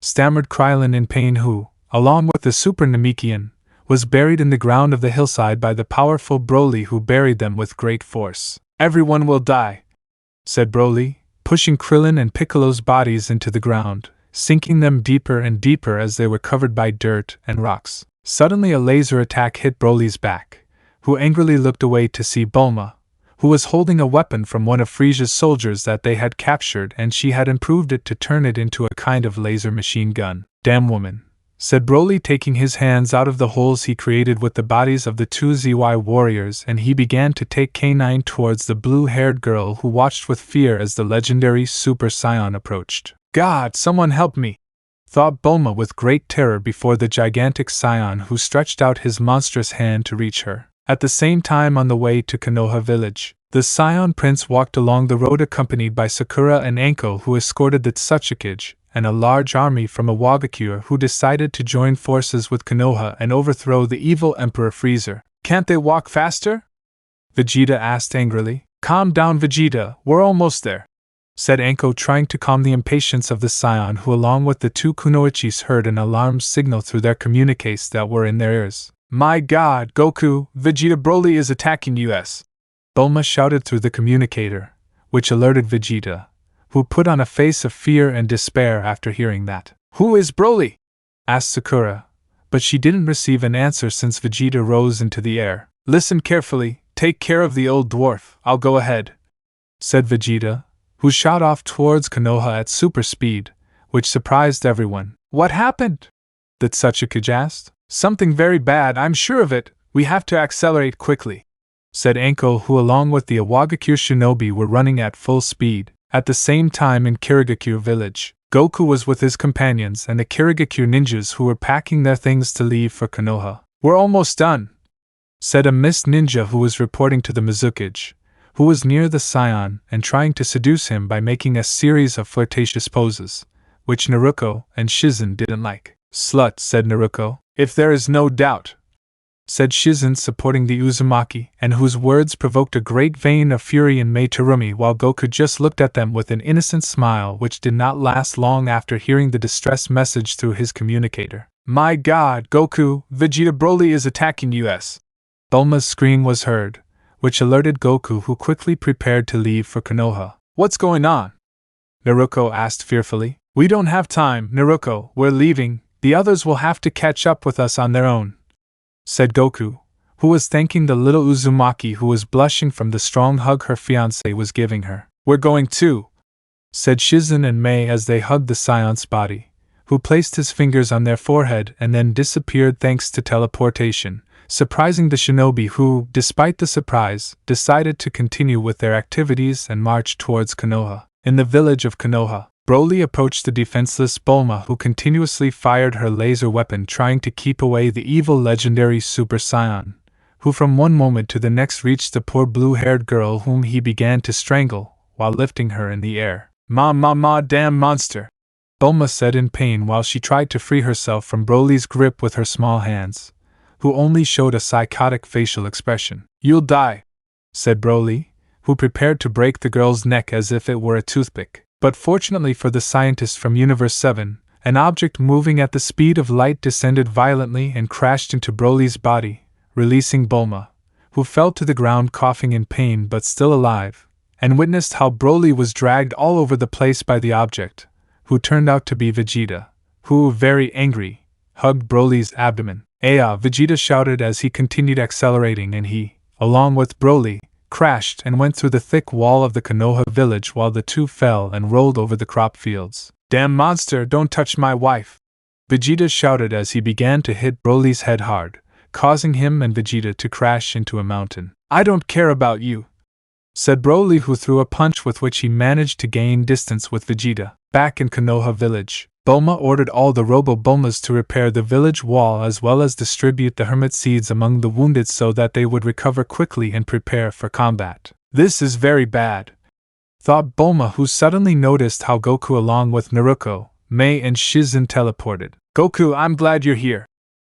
stammered Krillin in pain, who, along with the Super Namekian, was buried in the ground of the hillside by the powerful Broly, who buried them with great force. "Everyone will die," said Broly, pushing Krillin and Piccolo's bodies into the ground, sinking them deeper and deeper as they were covered by dirt and rocks. Suddenly a laser attack hit Broly's back, who angrily looked away to see Bulma, who was holding a weapon from one of Frisia's soldiers that they had captured, and she had improved it to turn it into a kind of laser machine gun. "Damn woman," said Broly, taking his hands out of the holes he created with the bodies of the two ZY warriors, and he began to take K9 towards the blue-haired girl who watched with fear as the legendary Super Saiyan approached. "God, someone help me!" thought Bulma with great terror before the gigantic Saiyan who stretched out his monstrous hand to reach her. At the same time, on the way to Konoha village, the Scion Prince walked along the road accompanied by Sakura and Anko, who escorted the Tsuchikage, and a large army from Maguekio who decided to join forces with Konoha and overthrow the evil Emperor Freezer. "Can't they walk faster?" Vegeta asked angrily. "Calm down, Vegeta, we're almost there," said Anko, trying to calm the impatience of the Scion, who along with the two Kunoichis heard an alarm signal through their communiques that were in their ears. "My God, Goku, Vegeta, Broly is attacking us!" Bulma shouted through the communicator, which alerted Vegeta, who put on a face of fear and despair after hearing that. "Who is Broly?" asked Sakura, but she didn't receive an answer since Vegeta rose into the air. "Listen carefully, take care of the old dwarf, I'll go ahead," said Vegeta, who shot off towards Konoha at super speed, which surprised everyone. "What happened?" the Tsuchikage asked. "Something very bad, I'm sure of it, we have to accelerate quickly," said Anko, who along with the Awagakure shinobi were running at full speed. At the same time in Kirigakure village, Goku was with his companions and the Kirigakure ninjas who were packing their things to leave for Konoha. "We're almost done," said a mist ninja who was reporting to the Mizukage, who was near the Scion and trying to seduce him by making a series of flirtatious poses, which Naruto and Shizen didn't like. "Slut," said Naruto. "If there is no doubt," said Shizen, supporting the Uzumaki, and whose words provoked a great vein of fury in Mei Terumi, while Goku just looked at them with an innocent smile which did not last long after hearing the distress message through his communicator. "My God, Goku, Vegeta, Broly is attacking us!" Bulma's scream was heard, which alerted Goku, who quickly prepared to leave for Konoha. "What's going on?" Naruto asked fearfully. "We don't have time, Naruto, we're leaving, the others will have to catch up with us on their own," said Goku, who was thanking the little Uzumaki who was blushing from the strong hug her fiancé was giving her. "We're going too," said Shizen and Mei as they hugged the Scion's body, who placed his fingers on their forehead and then disappeared thanks to teleportation, surprising the shinobi who, despite the surprise, decided to continue with their activities and march towards Konoha. In the village of Konoha, Broly approached the defenseless Bulma, who continuously fired her laser weapon trying to keep away the evil legendary Super Saiyan, who from one moment to the next reached the poor blue-haired girl whom he began to strangle, while lifting her in the air. Ma, damn monster!" Bulma said in pain while she tried to free herself from Broly's grip with her small hands, who only showed a psychotic facial expression. "You'll die," said Broly, who prepared to break the girl's neck as if it were a toothpick. But fortunately for the scientists from Universe 7, an object moving at the speed of light descended violently and crashed into Broly's body, releasing Bulma, who fell to the ground coughing in pain but still alive, and witnessed how Broly was dragged all over the place by the object, who turned out to be Vegeta, who, very angry, hugged Broly's abdomen. "Aya!" Vegeta shouted as he continued accelerating, and he, along with Broly, crashed and went through the thick wall of the Konoha village while the two fell and rolled over the crop fields. "Damn monster, don't touch my wife!" Vegeta shouted as he began to hit Broly's head hard, causing him and Vegeta to crash into a mountain. "I don't care about you," said Broly, who threw a punch with which he managed to gain distance with Vegeta. Back in Konoha village, Bulma ordered all the Robo-Bulmas to repair the village wall as well as distribute the hermit seeds among the wounded so that they would recover quickly and prepare for combat. "This is very bad," thought Bulma, who suddenly noticed how Goku along with Naruto, Mei and Shizen teleported. "Goku, I'm glad you're here,"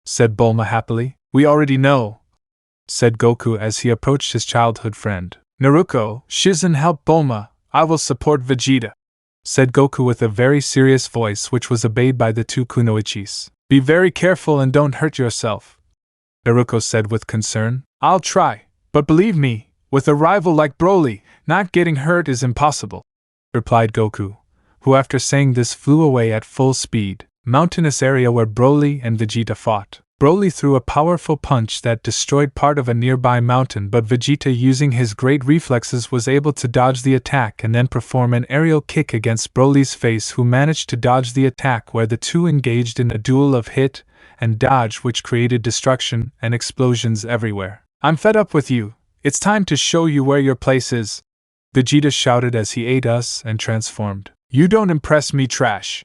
said Bulma happily. "We already know," said Goku as he approached his childhood friend. "Naruto, Shizen, help Bulma, I will support Vegeta," said Goku with a very serious voice which was obeyed by the two Kunoichis. "Be very careful and don't hurt yourself," Naruto said with concern. "I'll try, but believe me, with a rival like Broly, not getting hurt is impossible," replied Goku, who after saying this flew away at full speed, mountainous area where Broly and Vegeta fought. Broly threw a powerful punch that destroyed part of a nearby mountain, but Vegeta, using his great reflexes, was able to dodge the attack and then perform an aerial kick against Broly's face, who managed to dodge the attack, where the two engaged in a duel of hit and dodge which created destruction and explosions everywhere. "I'm fed up with you. It's time to show you where your place is," Vegeta shouted as he ate us and transformed. "You don't impress me, trash,"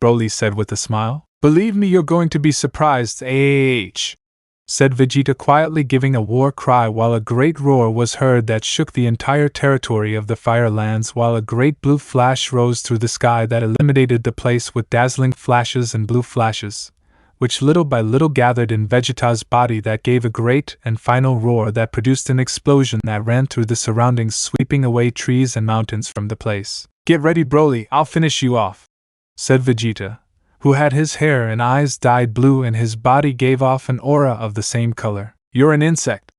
Broly said with a smile. "Believe me, you're going to be surprised, said Vegeta, quietly giving a war cry, while a great roar was heard that shook the entire territory of the Fire Lands, while a great blue flash rose through the sky that illuminated the place with dazzling flashes and blue flashes, which little by little gathered in Vegeta's body, that gave a great and final roar that produced an explosion that ran through the surroundings, sweeping away trees and mountains from the place. "Get ready, Broly, I'll finish you off," said Vegeta, who had his hair and eyes dyed blue and his body gave off an aura of the same color. "You're an insect,"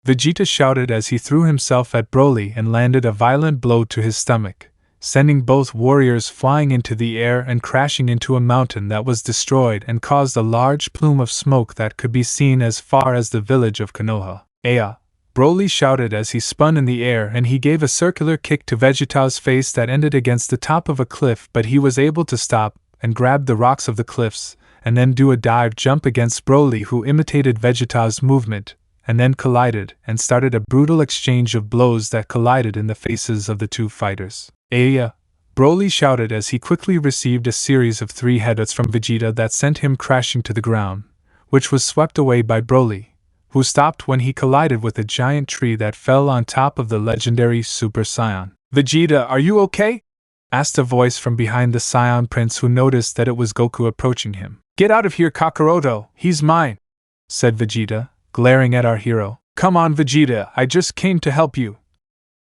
Vegeta shouted as he threw himself at Broly and landed a violent blow to his stomach, sending both warriors flying into the air and crashing into a mountain that was destroyed and caused a large plume of smoke that could be seen as far as the village of Konoha. "Aya!" Broly shouted as he spun in the air, and he gave a circular kick to Vegeta's face that ended against the top of a cliff, but he was able to stop and grab the rocks of the cliffs, and then do a dive jump against Broly, who imitated Vegeta's movement, and then collided and started a brutal exchange of blows that collided in the faces of the two fighters. "Aya!" Broly shouted as he quickly received a series of 3 headbutts from Vegeta that sent him crashing to the ground, which was swept away by Broly, who stopped when he collided with a giant tree that fell on top of the legendary Super Saiyan. "Vegeta, are you okay?" asked a voice from behind the Saiyan Prince, who noticed that it was Goku approaching him. "Get out of here, Kakaroto, he's mine," said Vegeta, glaring at our hero. "Come on, Vegeta, I just came to help you,"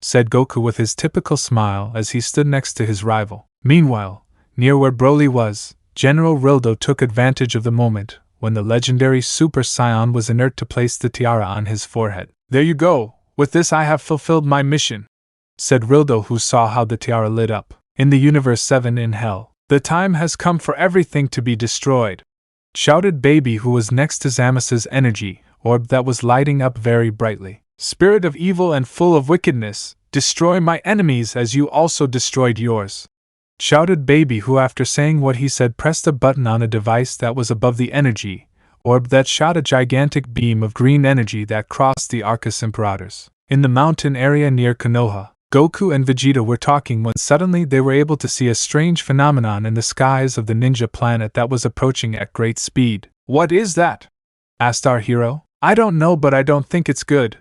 said Goku with his typical smile as he stood next to his rival. Meanwhile, near where Broly was, General Rildo took advantage of the moment when the legendary Super Saiyan was inert to place the tiara on his forehead. "There you go, with this I have fulfilled my mission," said Rildo, who saw how the tiara lit up. "In the Universe 7 in Hell, the time has come for everything to be destroyed," shouted Baby, who was next to Zamis's energy orb that was lighting up very brightly. "Spirit of evil and full of wickedness, destroy my enemies as you also destroyed yours," shouted Baby, who after saying what he said pressed a button on a device that was above the energy orb that shot a gigantic beam of green energy that crossed the Arcus Imperators. In the mountain area near Konoha, Goku and Vegeta were talking when suddenly they were able to see a strange phenomenon in the skies of the ninja planet that was approaching at great speed. "What is that?" asked our hero. "I don't know, but I don't think it's good,"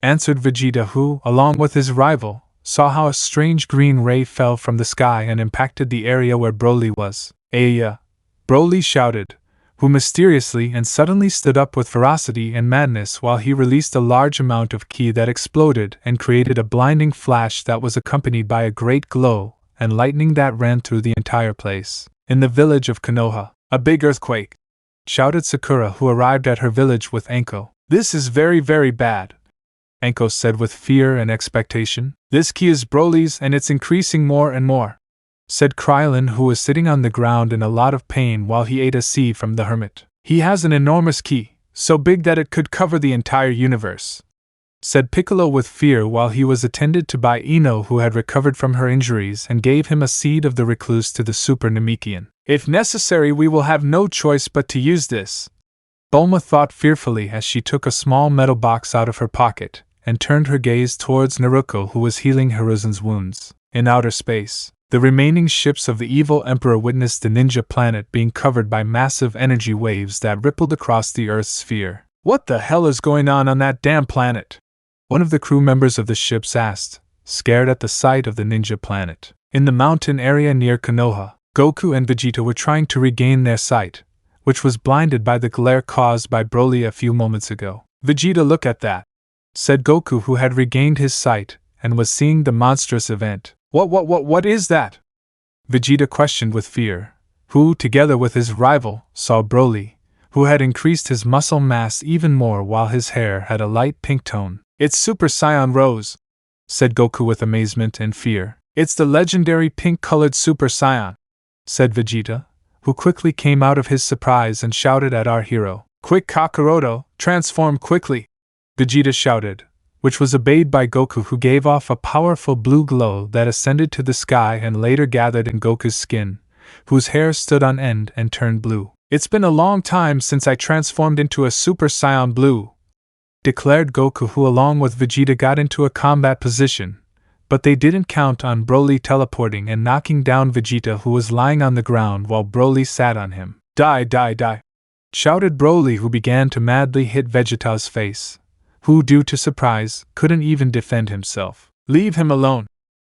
answered Vegeta, who, along with his rival, saw how a strange green ray fell from the sky and impacted the area where Broly was. "Aya!" Broly shouted, who mysteriously and suddenly stood up with ferocity and madness while he released a large amount of ki that exploded and created a blinding flash that was accompanied by a great glow and lightning that ran through the entire place. In the village of Konoha, "A big earthquake!" shouted Sakura, who arrived at her village with Anko. "This is very, very bad," Anko said with fear and expectation. "This ki is Broly's and it's increasing more and more," said Krylin, who was sitting on the ground in a lot of pain while he ate a seed from the hermit. "He has an enormous ki, so big that it could cover the entire universe," said Piccolo with fear while he was attended to by Ino, who had recovered from her injuries, and gave him a seed of the recluse to the Super Namekian. "If necessary, we will have no choice but to use this," Bulma thought fearfully as she took a small metal box out of her pocket and turned her gaze towards Naruto, who was healing Hiruzen's wounds. In outer space, the remaining ships of the evil Emperor witnessed the ninja planet being covered by massive energy waves that rippled across the Earth's sphere. "What the hell is going on that damn planet?" one of the crew members of the ships asked, scared at the sight of the ninja planet. In the mountain area near Konoha, Goku and Vegeta were trying to regain their sight, which was blinded by the glare caused by Broly a few moments ago. "Vegeta, look at that," said Goku, who had regained his sight and was seeing the monstrous event. What is that?" Vegeta questioned with fear, who, together with his rival, saw Broly, who had increased his muscle mass even more while his hair had a light pink tone. "It's Super Saiyan Rose," said Goku with amazement and fear. "It's the legendary pink-colored Super Saiyan," said Vegeta, who quickly came out of his surprise and shouted at our hero. Quick Kakaroto, transform quickly! Vegeta shouted, which was obeyed by Goku, who gave off a powerful blue glow that ascended to the sky and later gathered in Goku's skin, whose hair stood on end and turned blue. It's been a long time since I transformed into a Super Saiyan Blue, declared Goku, who along with Vegeta got into a combat position, but they didn't count on Broly teleporting and knocking down Vegeta, who was lying on the ground while Broly sat on him. Die, die, die! Shouted Broly, who began to madly hit Vegeta's face, who, due to surprise, couldn't even defend himself. Leave him alone!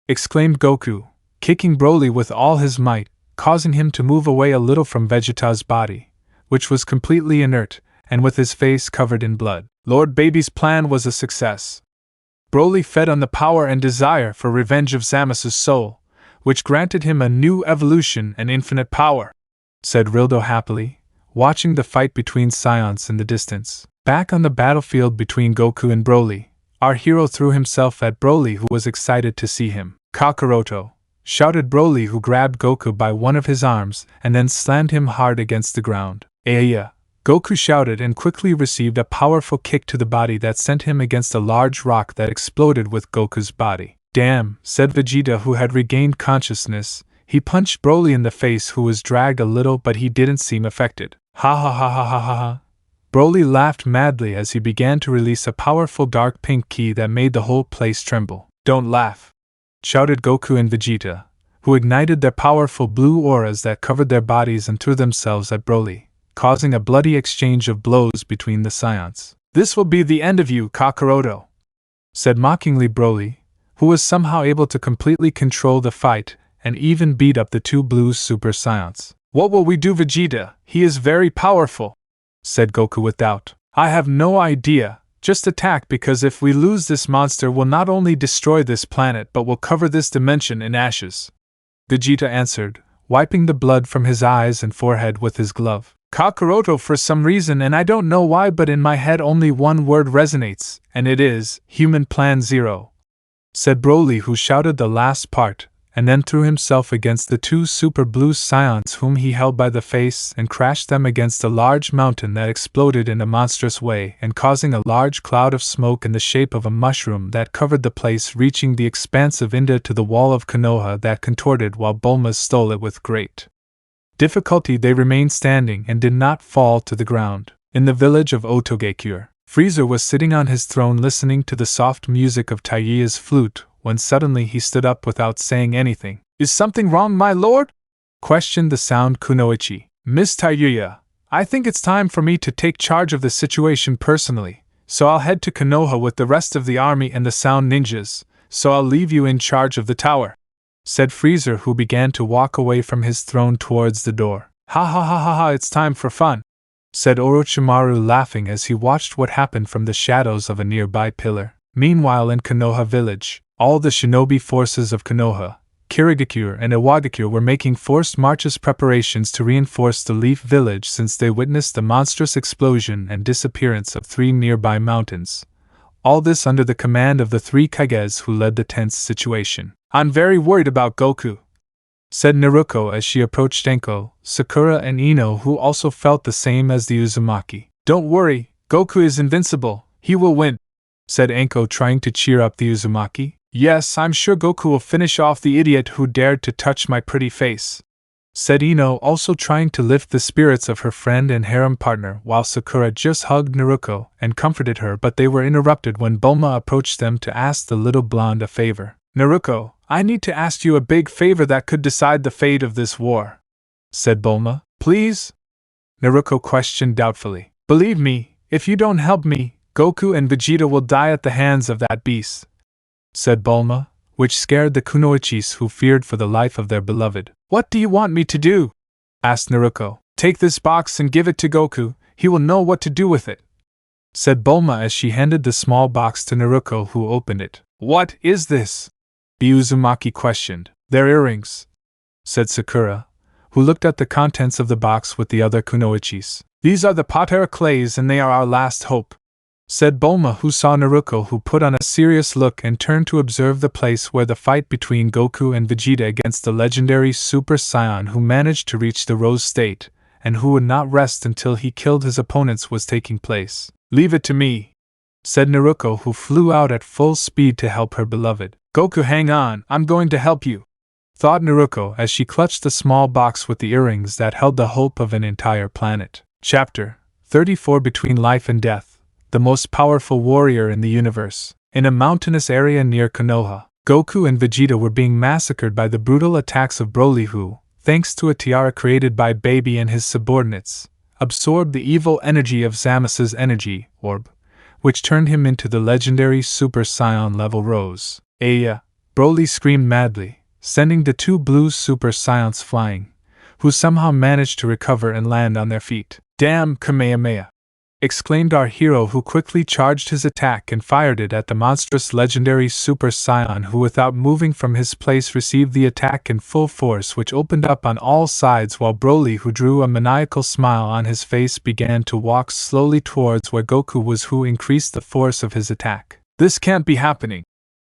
Exclaimed Goku, kicking Broly with all his might, causing him to move away a little from Vegeta's body, which was completely inert, and with his face covered in blood. Lord Baby's plan was a success. Broly fed on the power and desire for revenge of Zamasu soul, which granted him a new evolution and infinite power, said Rildo happily, watching the fight between Scions in the distance. Back on the battlefield between Goku and Broly, our hero threw himself at Broly, who was excited to see him. Kakaroto! Shouted Broly, who grabbed Goku by one of his arms and then slammed him hard against the ground. Aya! Goku shouted and quickly received a powerful kick to the body that sent him against a large rock that exploded with Goku's body. Damn, said Vegeta, who had regained consciousness. He punched Broly in the face, who was dragged a little, but he didn't seem affected. Ha ha ha ha ha ha ha. Broly laughed madly as he began to release a powerful dark pink ki that made the whole place tremble. Don't laugh! Shouted Goku and Vegeta, who ignited their powerful blue auras that covered their bodies and threw themselves at Broly, causing a bloody exchange of blows between the Scions. This will be the end of you, Kakaroto! Said mockingly Broly, who was somehow able to completely control the fight and even beat up the two blue Super Scions. What will we do, Vegeta? He is very powerful, said Goku with doubt. I have no idea. Just attack, because if we lose, this monster will not only destroy this planet but will cover this dimension in ashes. Vegeta answered, wiping the blood from his eyes and forehead with his glove. Kakaroto, for some reason, and I don't know why, but in my head only one word resonates, and it is, Human Plan Zero, said Broly, who shouted the last part, and then threw himself against the two super blue Scions whom he held by the face and crashed them against a large mountain that exploded in a monstrous way and causing a large cloud of smoke in the shape of a mushroom that covered the place, reaching the expanse of India to the wall of Konoha that contorted while Bulma stole it with great difficulty. They remained standing and did not fall to the ground. In the village of Otogekure, Frieza was sitting on his throne listening to the soft music of Taiya's flute when suddenly he stood up without saying anything. Is something wrong, my lord? Questioned the sound Kunoichi. Miss Taiya, I think it's time for me to take charge of the situation personally, so I'll head to Konoha with the rest of the army and the sound ninjas, so I'll leave you in charge of the tower, said Frieza, who began to walk away from his throne towards the door. Ha ha ha ha ha, it's time for fun, said Orochimaru, laughing as he watched what happened from the shadows of a nearby pillar. Meanwhile, in Konoha village, all the shinobi forces of Konoha, Kirigakure and Iwagakure were making forced marches preparations to reinforce the Leaf Village since they witnessed the monstrous explosion and disappearance of 3 nearby mountains. All this under the command of the 3 Kages who led the tense situation. I'm very worried about Goku, said Naruto as she approached Enko, Sakura and Ino, who also felt the same as the Uzumaki. Don't worry, Goku is invincible, he will win, said Enko, trying to cheer up the Uzumaki. Yes, I'm sure Goku will finish off the idiot who dared to touch my pretty face, said Ino, also trying to lift the spirits of her friend and harem partner, while Sakura just hugged Naruto and comforted her, but they were interrupted when Bulma approached them to ask the little blonde a favor. Naruto, I need to ask you a big favor that could decide the fate of this war, said Bulma. Please? Naruto questioned doubtfully. Believe me, if you don't help me, Goku and Vegeta will die at the hands of that beast, said Bulma, which scared the Kunoichis, who feared for the life of their beloved. What do you want me to do? Asked Naruto. Take this box and give it to Goku, he will know what to do with it, said Bulma as she handed the small box to Naruto, who opened it. What is this? The Uzumaki questioned. They're earrings, said Sakura, who looked at the contents of the box with the other Kunoichis. These are the Patera clays and they are our last hope, said Bulma, who saw Naruto, who put on a serious look and turned to observe the place where the fight between Goku and Vegeta against the legendary Super Saiyan who managed to reach the Rose State and who would not rest until he killed his opponents was taking place. "Leave it to me," said Naruto, who flew out at full speed to help her beloved. "Goku, hang on, I'm going to help you," thought Naruto as she clutched the small box with the earrings that held the hope of an entire planet. Chapter 34 Between Life and Death, the most powerful warrior in the universe. In a mountainous area near Konoha, Goku and Vegeta were being massacred by the brutal attacks of Broly who, thanks to a tiara created by Baby and his subordinates, absorbed the evil energy of Zama's energy orb, which turned him into the legendary Super Saiyan level Rose. "Aya!" Broly screamed madly, sending the two blue Super Saiyans flying, who somehow managed to recover and land on their feet. "Damn Kamehameha!" exclaimed our hero, who quickly charged his attack and fired it at the monstrous legendary Super Saiyan, who without moving from his place received the attack in full force, which opened up on all sides, while Broly, who drew a maniacal smile on his face, began to walk slowly towards where Goku was, who increased the force of his attack. "This can't be happening,"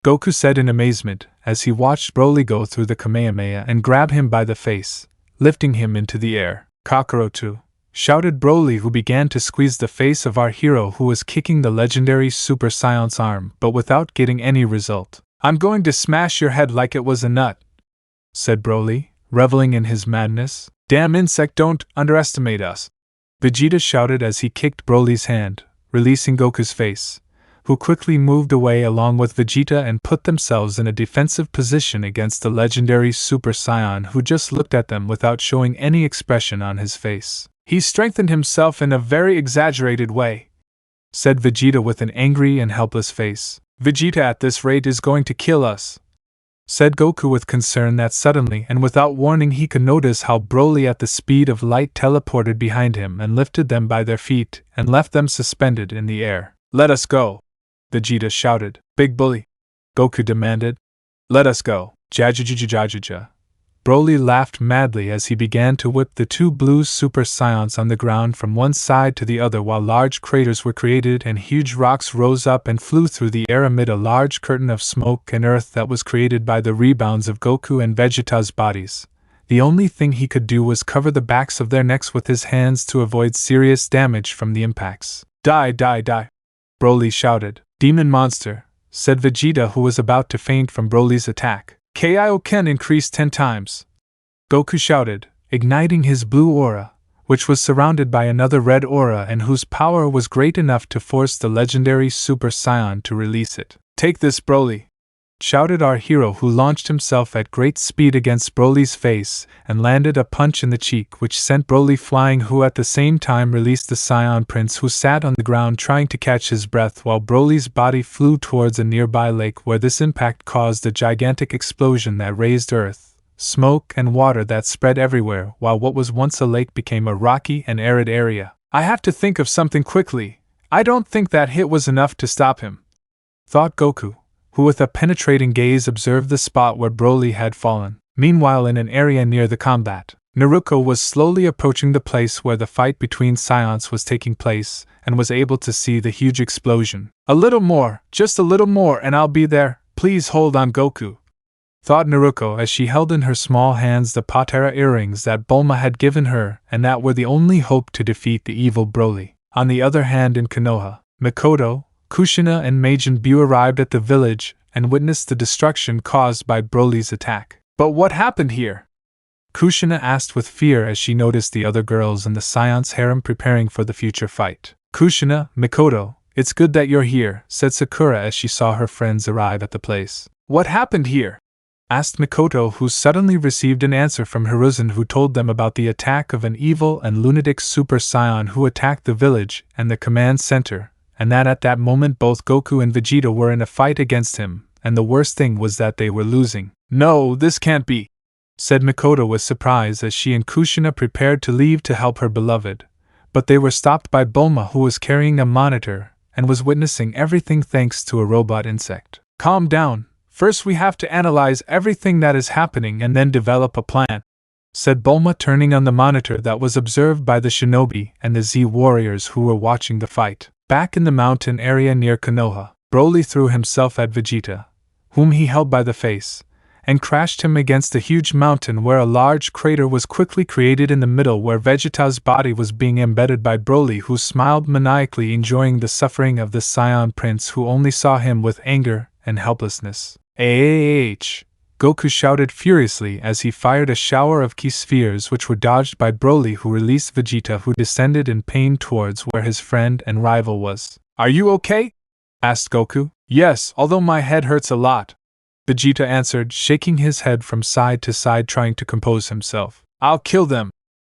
Goku said in amazement, as he watched Broly go through the Kamehameha and grab him by the face, lifting him into the air. "Kakaroto!" shouted Broly, who began to squeeze the face of our hero, who was kicking the legendary Super Saiyan's arm, but without getting any result. "I'm going to smash your head like it was a nut," said Broly, reveling in his madness. "Damn insect, don't underestimate us!" Vegeta shouted as he kicked Broly's hand, releasing Goku's face, who quickly moved away along with Vegeta and put themselves in a defensive position against the legendary Super Saiyan, who just looked at them without showing any expression on his face. "He strengthened himself in a very exaggerated way," said Vegeta with an angry and helpless face. "Vegeta, at this rate is going to kill us," said Goku with concern that suddenly and without warning he could notice how Broly at the speed of light teleported behind him and lifted them by their feet and left them suspended in the air. "Let us go," Vegeta shouted. "Big bully," Goku demanded. "Let us go." Jajajajajaja. Broly laughed madly as he began to whip the two blue Super Saiyans on the ground from one side to the other, while large craters were created and huge rocks rose up and flew through the air amid a large curtain of smoke and earth that was created by the rebounds of Goku and Vegeta's bodies. The only thing he could do was cover the backs of their necks with his hands to avoid serious damage from the impacts. "Die, die, die!" Broly shouted. "Demon monster," said Vegeta, who was about to faint from Broly's attack. "Kaioken increased 10 times. Goku shouted, igniting his blue aura, which was surrounded by another red aura and whose power was great enough to force the legendary Super Saiyan to release it. "Take this, Broly!" shouted our hero, who launched himself at great speed against Broly's face and landed a punch in the cheek which sent Broly flying, who at the same time released the Saiyan Prince, who sat on the ground trying to catch his breath while Broly's body flew towards a nearby lake, where this impact caused a gigantic explosion that raised earth, smoke and water that spread everywhere, while what was once a lake became a rocky and arid area. "I have to think of something quickly. I don't think that hit was enough to stop him," thought Goku, who with a penetrating gaze observed the spot where Broly had fallen. Meanwhile, in an area near the combat, Naruto was slowly approaching the place where the fight between Saiyans was taking place, and was able to see the huge explosion. "A little more, just a little more and I'll be there. Please hold on, Goku," thought Naruto as she held in her small hands the Patera earrings that Bulma had given her and that were the only hope to defeat the evil Broly. On the other hand, in Konoha, Mikoto, Kushina and Majin Buu arrived at the village and witnessed the destruction caused by Broly's attack. "But what happened here?" Kushina asked with fear as she noticed the other girls in the Science Harem preparing for the future fight. "Kushina, Mikoto, it's good that you're here," said Sakura as she saw her friends arrive at the place. "What happened here?" asked Mikoto, who suddenly received an answer from Hiruzen, who told them about the attack of an evil and lunatic Super Saiyan who attacked the village and the command center, and that at that moment both Goku and Vegeta were in a fight against him, and the worst thing was that they were losing. "No, this can't be," said Mikoto with surprise as she and Kushina prepared to leave to help her beloved, but they were stopped by Bulma, who was carrying a monitor and was witnessing everything thanks to a robot insect. "Calm down, first we have to analyze everything that is happening and then develop a plan," said Bulma, turning on the monitor that was observed by the shinobi and the Z warriors who were watching the fight. Back in the mountain area near Konoha, Broly threw himself at Vegeta, whom he held by the face, and crashed him against a huge mountain where a large crater was quickly created in the middle where Vegeta's body was being embedded by Broly, who smiled maniacally, enjoying the suffering of the Scion Prince, who only saw him with anger and helplessness. AAH! Goku shouted furiously as he fired a shower of ki spheres which were dodged by Broly, who released Vegeta, who descended in pain towards where his friend and rival was. "Are you okay?" asked Goku. "Yes, although my head hurts a lot," Vegeta answered, shaking his head from side to side trying to compose himself. "I'll kill them!"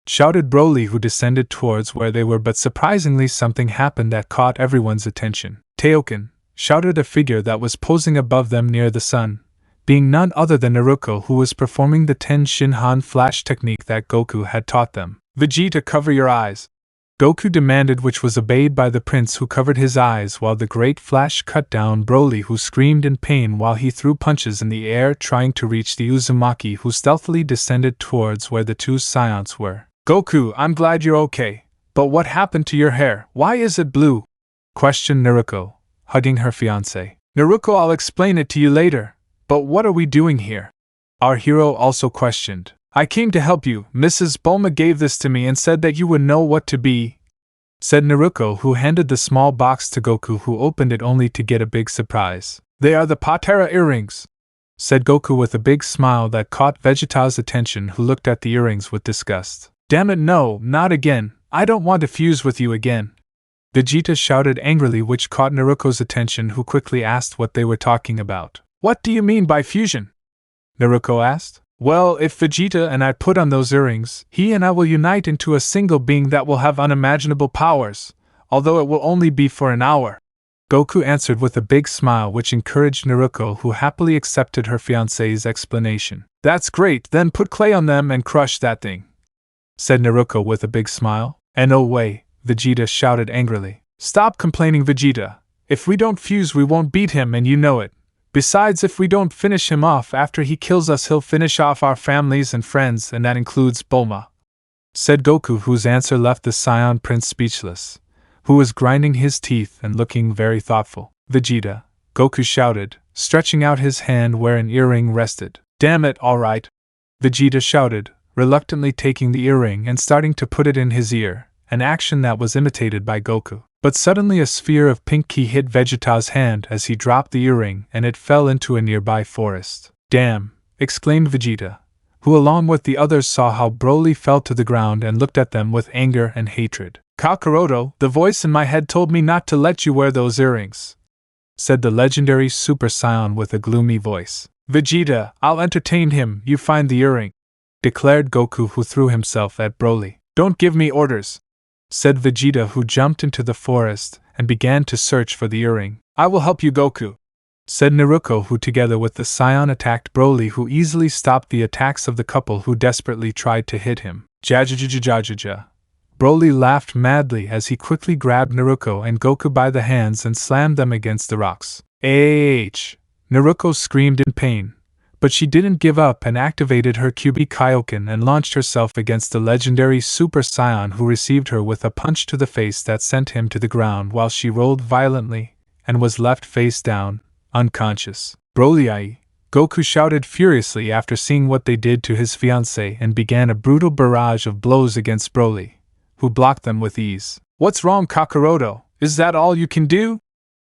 shouted Broly, who descended towards where they were, but surprisingly something happened that caught everyone's attention. "Taoken!" shouted a figure that was posing above them near the sun, being none other than Naruto, who was performing the Ten Shinhan flash technique that Goku had taught them. "Vegeta, cover your eyes!" Goku demanded, which was obeyed by the prince, who covered his eyes while the great flash cut down Broly, who screamed in pain while he threw punches in the air trying to reach the Uzumaki, who stealthily descended towards where the two Scions were. "Goku, I'm glad you're okay, but what happened to your hair? Why is it blue?" questioned Naruto, hugging her fiancé. "Naruto, I'll explain it to you later, but what are we doing here?" our hero also questioned. "I came to help you. Mrs. Bulma gave this to me and said that you would know what to be," said Naruto, who handed the small box to Goku, who opened it only to get a big surprise. "They are the Patera earrings," said Goku with a big smile that caught Vegeta's attention, who looked at the earrings with disgust. "Damn it, no, not again. I don't want to fuse with you again," Vegeta shouted angrily, which caught Naruto's attention, who quickly asked what they were talking about. "What do you mean by fusion?" Naruto asked. "Well, if Vegeta and I put on those earrings, he and I will unite into a single being that will have unimaginable powers, although it will only be for an hour," Goku answered with a big smile, which encouraged Naruto, who happily accepted her fiancé's explanation. "That's great, then put clay on them and crush that thing," said Naruto with a big smile. "And no way," Vegeta shouted angrily. "Stop complaining, Vegeta. If we don't fuse, we won't beat him, and you know it. Besides, if we don't finish him off after he kills us, he'll finish off our families and friends, and that includes Bulma," said Goku, whose answer left the Scion Prince speechless, who was grinding his teeth and looking very thoughtful. "Vegeta," Goku shouted, stretching out his hand where an earring rested. "Damn it, all right," Vegeta shouted, reluctantly taking the earring and starting to put it in his ear, an action that was imitated by Goku. But suddenly a sphere of pink ki hit Vegeta's hand as he dropped the earring, and it fell into a nearby forest. "Damn!" exclaimed Vegeta, who along with the others saw how Broly fell to the ground and looked at them with anger and hatred. "Kakaroto, the voice in my head told me not to let you wear those earrings," said the legendary Super Saiyan with a gloomy voice. "Vegeta, I'll entertain him, you find the earring," declared Goku, who threw himself at Broly. "Don't give me orders," said Vegeta, who jumped into the forest and began to search for the earring. "I will help you, Goku," said Naruto, who together with the Scion attacked Broly, who easily stopped the attacks of the couple who desperately tried to hit him. "Jajajajajaja." Broly laughed madly as he quickly grabbed Naruto and Goku by the hands and slammed them against the rocks. "Ah!" Naruto screamed in pain, but she didn't give up and activated her QB Kaioken and launched herself against the legendary Super Saiyan, who received her with a punch to the face that sent him to the ground while she rolled violently and was left face down, unconscious. "Broly!" Goku shouted furiously after seeing what they did to his fiancée and began a brutal barrage of blows against Broly, who blocked them with ease. "What's wrong, Kakaroto? Is that all you can do?"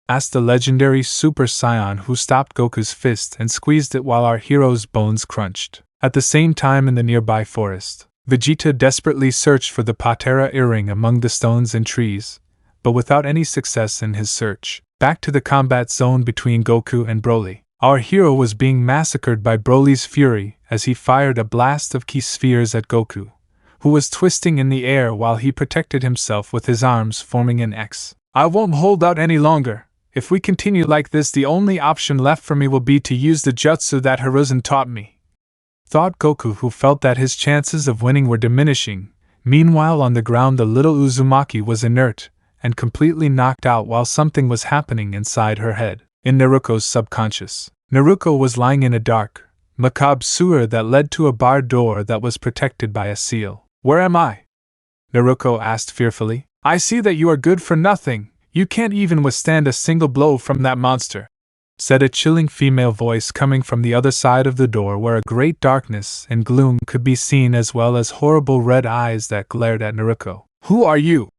asked the legendary Super Saiyan, who stopped Goku's fist and squeezed it while our hero's bones crunched. At the same time, in the nearby forest, Vegeta desperately searched for the Patera earring among the stones and trees, but without any success in his search. Back to the combat zone between Goku and Broly. Our hero was being massacred by Broly's fury as he fired a blast of ki spheres at Goku, who was twisting in the air while he protected himself with his arms forming an X. "I won't hold out any longer. If we continue like this, the only option left for me will be to use the jutsu that Hiruzen taught me," thought Goku, who felt that his chances of winning were diminishing. Meanwhile, on the ground, the little Uzumaki was inert and completely knocked out while something was happening inside her head. In Naruto's subconscious, Naruto was lying in a dark, macabre sewer that led to a barred door that was protected by a seal. "Where am I?" Naruto asked fearfully. "I see that you are good for nothing. You can't even withstand a single blow from that monster," said a chilling female voice coming from the other side of the door, where a great darkness and gloom could be seen, as well as horrible red eyes that glared at Naruto. "Who are you?"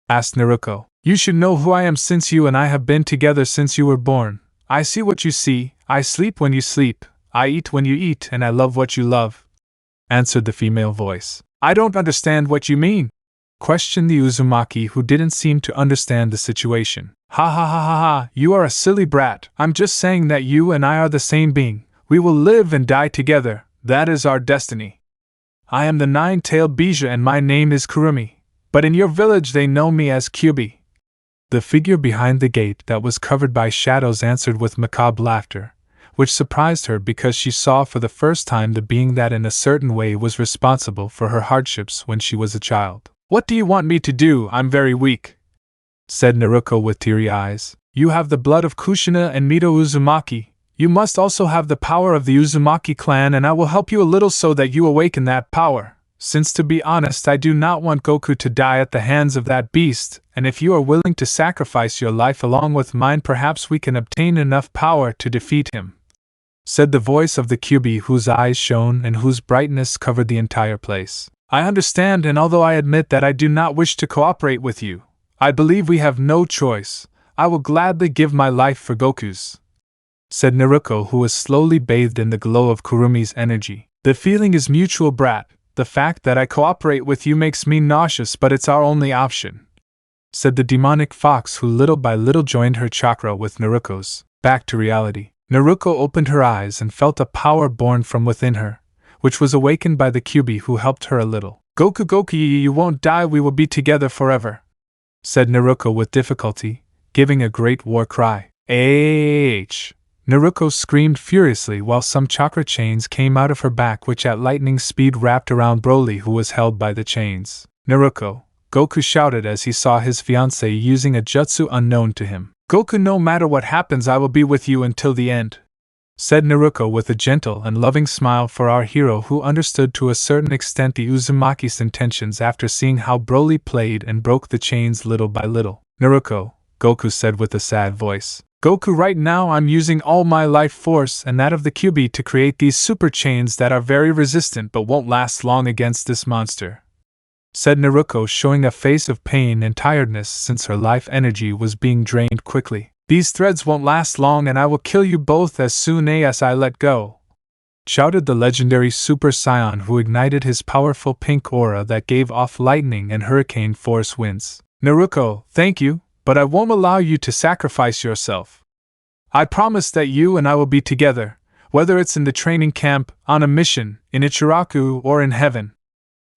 asked Naruto. "You should know who I am, since you and I have been together since you were born. I see what you see, I sleep when you sleep, I eat when you eat, and I love what you love," answered the female voice. "I don't understand what you mean," questioned the Uzumaki, who didn't seem to understand the situation. "Ha ha ha ha ha, you are a silly brat. I'm just saying that you and I are the same being. We will live and die together, that is our destiny. I am the nine-tailed Bija and my name is Kurumi, but in your village they know me as Kyubi." The figure behind the gate that was covered by shadows answered with macabre laughter, which surprised her because she saw for the first time the being that in a certain way was responsible for her hardships when she was a child. "What do you want me to do? I'm very weak," said Naruto with teary eyes. "You have the blood of Kushina and Mito Uzumaki. You must also have the power of the Uzumaki clan, and I will help you a little so that you awaken that power. Since, to be honest, I do not want Goku to die at the hands of that beast, and if you are willing to sacrifice your life along with mine, perhaps we can obtain enough power to defeat him," said the voice of the Kyubi, whose eyes shone and whose brightness covered the entire place. "I understand, and although I admit that I do not wish to cooperate with you, I believe we have no choice. I will gladly give my life for Goku's," said Naruto, who was slowly bathed in the glow of Kurumi's energy. "The feeling is mutual, brat. The fact that I cooperate with you makes me nauseous, but it's our only option," said the demonic fox, who little by little joined her chakra with Naruto's. Back to reality. Naruto opened her eyes and felt a power born from within her, which was awakened by the Kyubi, who helped her a little. Goku, you won't die, we will be together forever," said Naruto with difficulty, giving a great war cry. "Ah!" Naruto screamed furiously while some chakra chains came out of her back, which at lightning speed wrapped around Broly, who was held by the chains. "Naruto!" Goku shouted as he saw his fiancée using a jutsu unknown to him. "Goku, no matter what happens, I will be with you until the end," said Naruto with a gentle and loving smile for our hero, who understood to a certain extent the Uzumaki's intentions after seeing how Broly played and broke the chains little by little. "Naruto," Goku said with a sad voice. "Goku, right now I'm using all my life force and that of the Kyubi to create these super chains that are very resistant but won't last long against this monster," said Naruto, showing a face of pain and tiredness since her life energy was being drained quickly. "These threads won't last long and I will kill you both as soon as I let go," shouted the legendary Super Saiyan, who ignited his powerful pink aura that gave off lightning and hurricane force winds. "Naruto, thank you, but I won't allow you to sacrifice yourself. I promise that you and I will be together, whether it's in the training camp, on a mission, in Ichiraku, or in heaven,"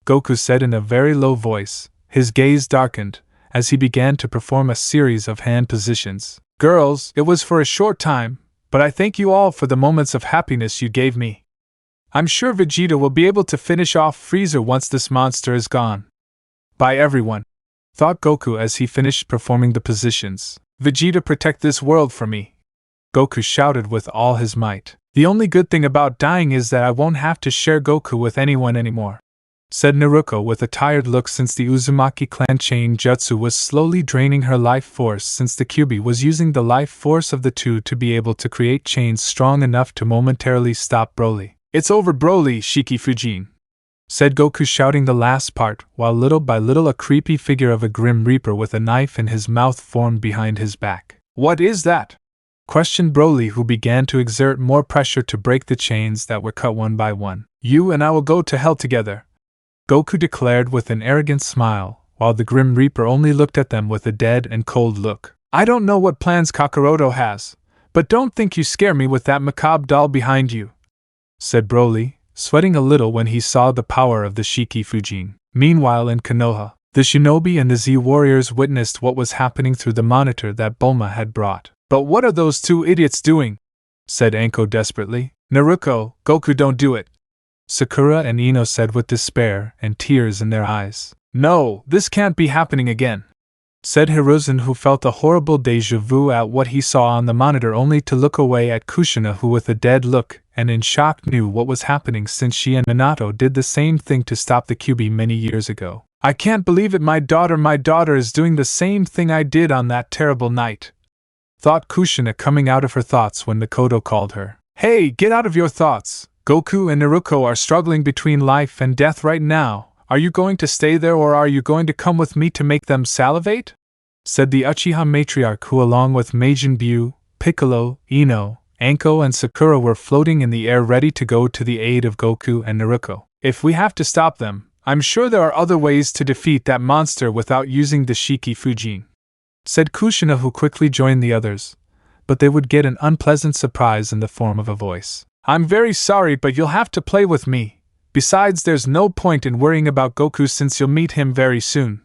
Goku said in a very low voice. His gaze darkened as he began to perform a series of hand positions. "Girls, it was for a short time, but I thank you all for the moments of happiness you gave me. I'm sure Vegeta will be able to finish off Frieza once this monster is gone." "Bye everyone," thought Goku as he finished performing the positions. "Vegeta, protect this world for me," Goku shouted with all his might. "The only good thing about dying is that I won't have to share Goku with anyone anymore," said Naruto with a tired look, since the Uzumaki clan chain jutsu was slowly draining her life force, since the Kyubi was using the life force of the two to be able to create chains strong enough to momentarily stop Broly. "It's over, Broly, Shiki Fujin," said Goku, shouting the last part, while little by little a creepy figure of a Grim Reaper with a knife in his mouth formed behind his back. "What is that?" questioned Broly, who began to exert more pressure to break the chains that were cut one by one. "You and I will go to hell together," Goku declared with an arrogant smile, while the Grim Reaper only looked at them with a dead and cold look. "I don't know what plans Kakaroto has, but don't think you scare me with that macabre doll behind you," said Broly, sweating a little when he saw the power of the Shiki Fujin. Meanwhile in Konoha, the shinobi and the Z warriors witnessed what was happening through the monitor that Bulma had brought. "But what are those two idiots doing?" said Anko desperately. "Naruto, Goku, don't do it," Sakura and Ino said with despair and tears in their eyes. "No, this can't be happening again," said Hiruzen, who felt a horrible déjà vu at what he saw on the monitor, only to look away at Kushina, who with a dead look and in shock knew what was happening, since she and Minato did the same thing to stop the Kyubi many years ago. "I can't believe it, my daughter is doing the same thing I did on that terrible night," thought Kushina, coming out of her thoughts when Mikoto called her. Hey, get out of your thoughts! Goku and Naruto are struggling between life and death right now. Are you going to stay there or are you going to come with me to make them salivate? Said the Uchiha matriarch, who along with Majin Buu, Piccolo, Ino, Anko and Sakura were floating in the air ready to go to the aid of Goku and Naruto. If we have to stop them, I'm sure there are other ways to defeat that monster without using the Shiki Fujin, said Kushina, who quickly joined the others, but they would get an unpleasant surprise in the form of a voice. I'm very sorry, but you'll have to play with me. Besides, there's no point in worrying about Goku since you'll meet him very soon,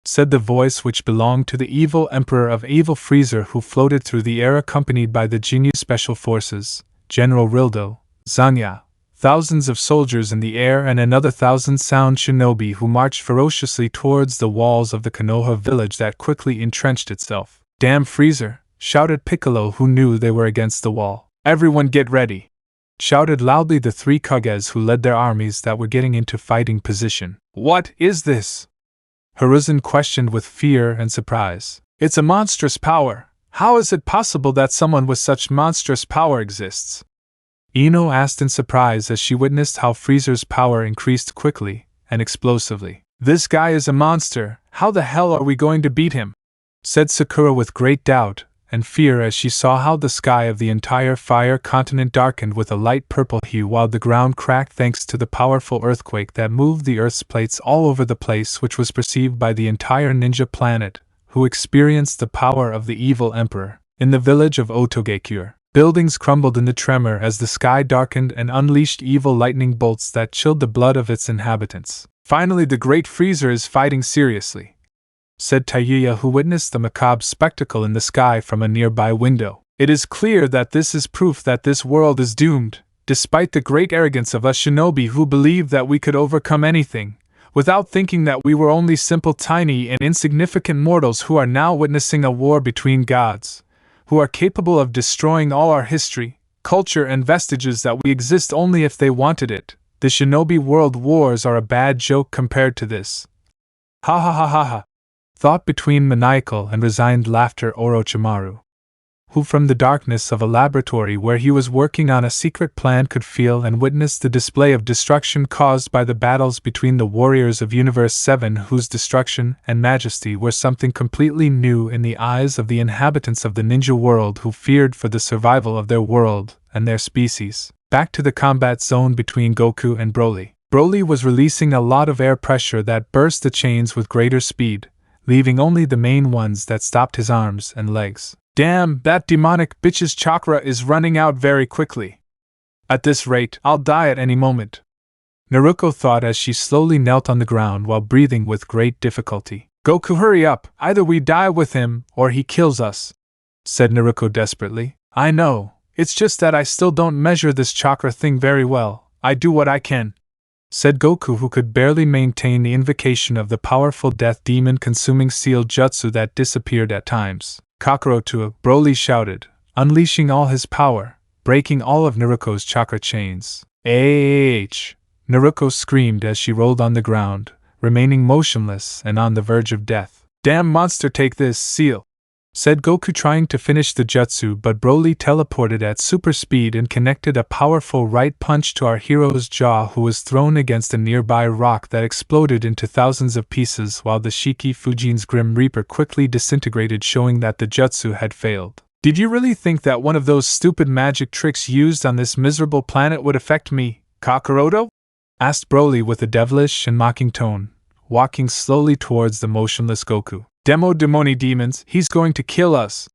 said the voice, which belonged to the evil Emperor of Evil Freezer, who floated through the air accompanied by the Ginyu Special Forces, General Rildo, Zanya, thousands of soldiers in the air and another 1,000 sound shinobi who marched ferociously towards the walls of the Konoha village that quickly entrenched itself. Damn Freezer! Shouted Piccolo, who knew they were against the wall. Everyone get ready! Shouted loudly the three Kages who led their armies that were getting into fighting position. What is this? Hiruzen questioned with fear and surprise. It's a monstrous power. How is it possible that someone with such monstrous power exists? Ino asked in surprise as she witnessed how Freezer's power increased quickly and explosively. This guy is a monster. How the hell are we going to beat him? Said Sakura with great doubt and fear as she saw how the sky of the entire fire continent darkened with a light purple hue while the ground cracked thanks to the powerful earthquake that moved the Earth's plates all over the place, which was perceived by the entire ninja planet, who experienced the power of the evil emperor. In the village of Otogekure, buildings crumbled in the tremor as the sky darkened and unleashed evil lightning bolts that chilled the blood of its inhabitants. Finally, the Great Freezer is fighting seriously, said Tayuya, who witnessed the macabre spectacle in the sky from a nearby window. It is clear that this is proof that this world is doomed, despite the great arrogance of us shinobi who believed that we could overcome anything, without thinking that we were only simple, tiny, and insignificant mortals who are now witnessing a war between gods, who are capable of destroying all our history, culture, and vestiges that we exist only if they wanted it. The shinobi world wars are a bad joke compared to this. Ha ha ha ha ha. Thought between maniacal and resigned laughter Orochimaru, who from the darkness of a laboratory where he was working on a secret plan could feel and witness the display of destruction caused by the battles between the warriors of Universe 7, whose destruction and majesty were something completely new in the eyes of the inhabitants of the ninja world who feared for the survival of their world and their species. Back to the combat zone between Goku and Broly. Broly was releasing a lot of air pressure that burst the chains with greater speed, leaving only the main ones that stopped his arms and legs. Damn, that demonic bitch's chakra is running out very quickly. At this rate, I'll die at any moment, Naruto thought as she slowly knelt on the ground while breathing with great difficulty. Goku, hurry up, either we die with him or he kills us, said Naruto desperately. I know, it's just that I still don't measure this chakra thing very well. I do what I can, said Goku, who could barely maintain the invocation of the powerful death demon consuming seal jutsu that disappeared at times. Kakaroto, Broly shouted, unleashing all his power, breaking all of Naruto's chakra chains. Ah! Naruto screamed as she rolled on the ground, remaining motionless and on the verge of death. Damn monster, take this, seal, said Goku, trying to finish the jutsu, but Broly teleported at super speed and connected a powerful right punch to our hero's jaw, who was thrown against a nearby rock that exploded into thousands of pieces while the Shiki Fujin's Grim Reaper quickly disintegrated, showing that the jutsu had failed. Did you really think that one of those stupid magic tricks used on this miserable planet would affect me, Kakaroto? Asked Broly with a devilish and mocking tone, walking slowly towards the motionless Goku. Demoni demons, he's going to kill us,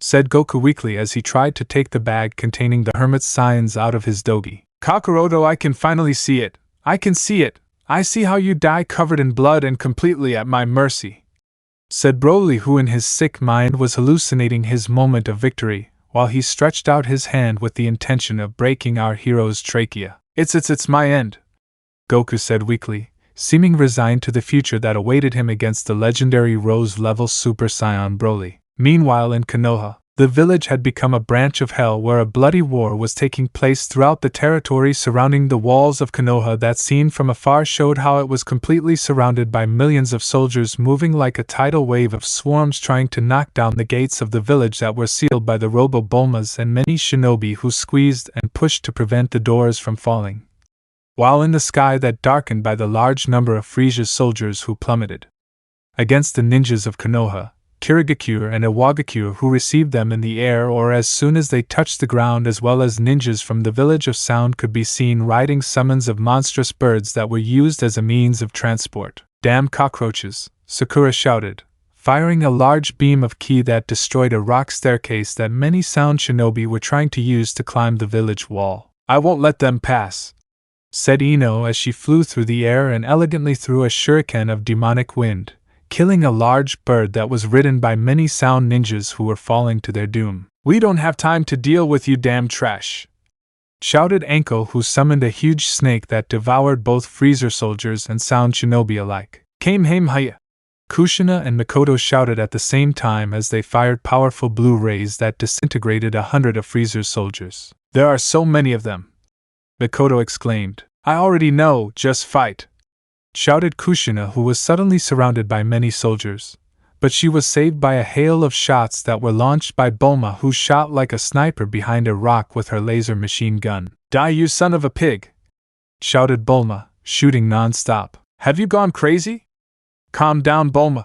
said Goku weakly as he tried to take the bag containing the hermit's signs out of his dogi. Kakaroto, I can finally see it. I can see it. I see how you die covered in blood and completely at my mercy, said Broly, who in his sick mind was hallucinating his moment of victory, while he stretched out his hand with the intention of breaking our hero's trachea. It's my end, Goku said weakly, seeming resigned to the future that awaited him against the legendary Rose-level Super Saiyan Broly. Meanwhile in Konoha, The village had become a branch of hell where a bloody war was taking place throughout the territory surrounding the walls of Konoha. That scene from afar showed how it was completely surrounded by millions of soldiers moving like a tidal wave of swarms trying to knock down the gates of the village that were sealed by the Robo-Bulmas and many shinobi who squeezed and pushed to prevent the doors from falling. While in the sky that darkened by the large number of Frisia's soldiers who plummeted against the ninjas of Konoha, Kirigakure and Iwagakure who received them in the air or as soon as they touched the ground, as well as ninjas from the village of sound could be seen riding summons of monstrous birds that were used as a means of transport. Damn cockroaches, Sakura shouted, firing a large beam of ki that destroyed a rock staircase that many sound shinobi were trying to use to climb the village wall. I won't let them pass, said Ino as she flew through the air and elegantly threw a shuriken of demonic wind, killing a large bird that was ridden by many sound ninjas who were falling to their doom. We don't have time to deal with you damn trash, shouted Anko, who summoned a huge snake that devoured both freezer soldiers and sound shinobi alike. Kamehameha! Kushina and Mikoto shouted at the same time as they fired powerful blue rays that disintegrated 100 of Freezer's soldiers. There are so many of them, Mikoto exclaimed. I already know, just fight, shouted Kushina, who was suddenly surrounded by many soldiers, but she was saved by a hail of shots that were launched by Bulma, who shot like a sniper behind a rock with her laser machine gun. Die, you son of a pig! Shouted Bulma, shooting non-stop. Have you gone crazy? Calm down, Bulma,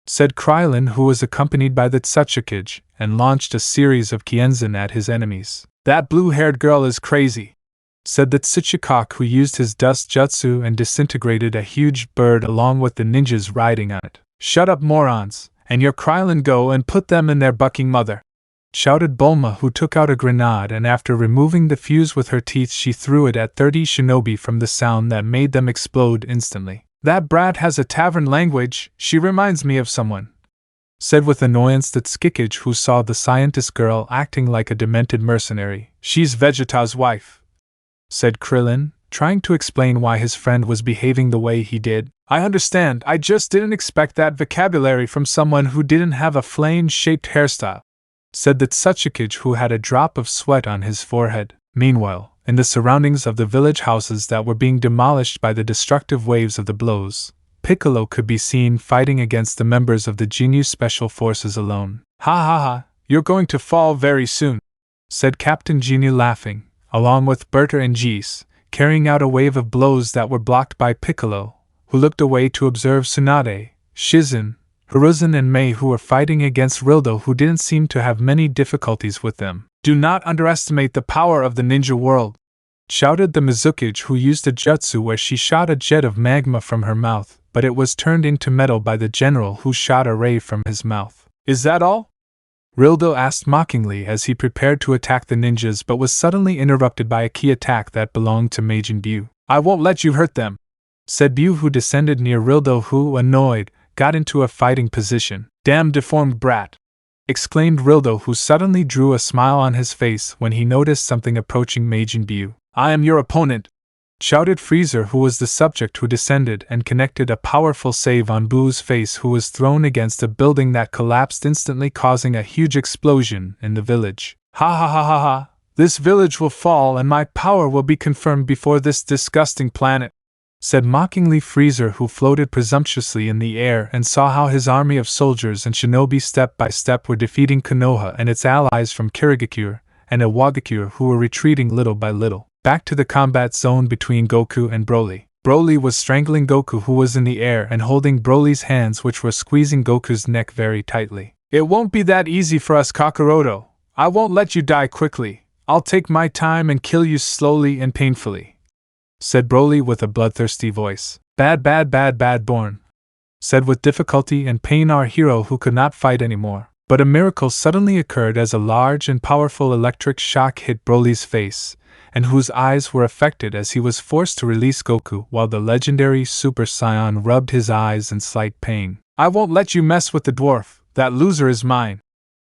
said Krillin, who was accompanied by the Tsuchikage, and launched a series of Kienzan at his enemies. That blue-haired girl is crazy, said the Tsuchikage, who used his dust jutsu and disintegrated a huge bird along with the ninjas riding on it. Shut up, morons, and your Krillin go and put them in their bucking mother, shouted Bulma, who took out a grenade and after removing the fuse with her teeth she threw it at 30 shinobi from the sound that made them explode instantly. That brat has a tavern language, she reminds me of someone, said with annoyance the Tsuchikage, who saw the scientist girl acting like a demented mercenary. She's Vegeta's wife, said Krillin, trying to explain why his friend was behaving the way he did. I understand, I just didn't expect that vocabulary from someone who didn't have a flame-shaped hairstyle, said the Tsuchikage, who had a drop of sweat on his forehead. Meanwhile, in the surroundings of the village houses that were being demolished by the destructive waves of the blows, Piccolo could be seen fighting against the members of the Ginyu Special Forces alone. Ha ha ha, you're going to fall very soon, said Captain Ginyu laughing, along with Berta and Geese, carrying out a wave of blows that were blocked by Piccolo, who looked away to observe Tsunade, Shizen, Hiruzen and Mei, who were fighting against Rildo, who didn't seem to have many difficulties with them. Do not underestimate the power of the ninja world, shouted the Mizukage, who used a jutsu where she shot a jet of magma from her mouth, but it was turned into metal by the general, who shot a ray from his mouth. Is that all? Rildo asked mockingly as he prepared to attack the ninjas, but was suddenly interrupted by a key attack that belonged to Majin Buu. I won't let you hurt them, said Buu, who descended near Rildo, who, annoyed, got into a fighting position. Damn deformed brat, exclaimed Rildo, who suddenly drew a smile on his face when he noticed something approaching Majin Buu. I am your opponent, shouted Freezer, who was the subject, who descended and connected a powerful save on Buu's face, who was thrown against a building that collapsed instantly, causing a huge explosion in the village. Ha ha ha ha ha, this village will fall and my power will be confirmed before this disgusting planet, said mockingly Freezer, who floated presumptuously in the air and saw how his army of soldiers and shinobi step by step were defeating Konoha and its allies from Kirigakure and Iwagakure, who were retreating little by little. Back to the combat zone between Goku and Broly. Broly was strangling Goku, who was in the air, and holding Broly's hands, which were squeezing Goku's neck very tightly. It won't be that easy for us, Kakaroto. I won't let you die quickly. I'll take my time and kill you slowly and painfully, said Broly with a bloodthirsty voice. Bad born, said with difficulty and pain our hero, who could not fight anymore. But a miracle suddenly occurred as a large and powerful electric shock hit Broly's face, and whose eyes were affected as he was forced to release Goku while the legendary Super Saiyan rubbed his eyes in slight pain. I won't let you mess with the dwarf, that loser is mine,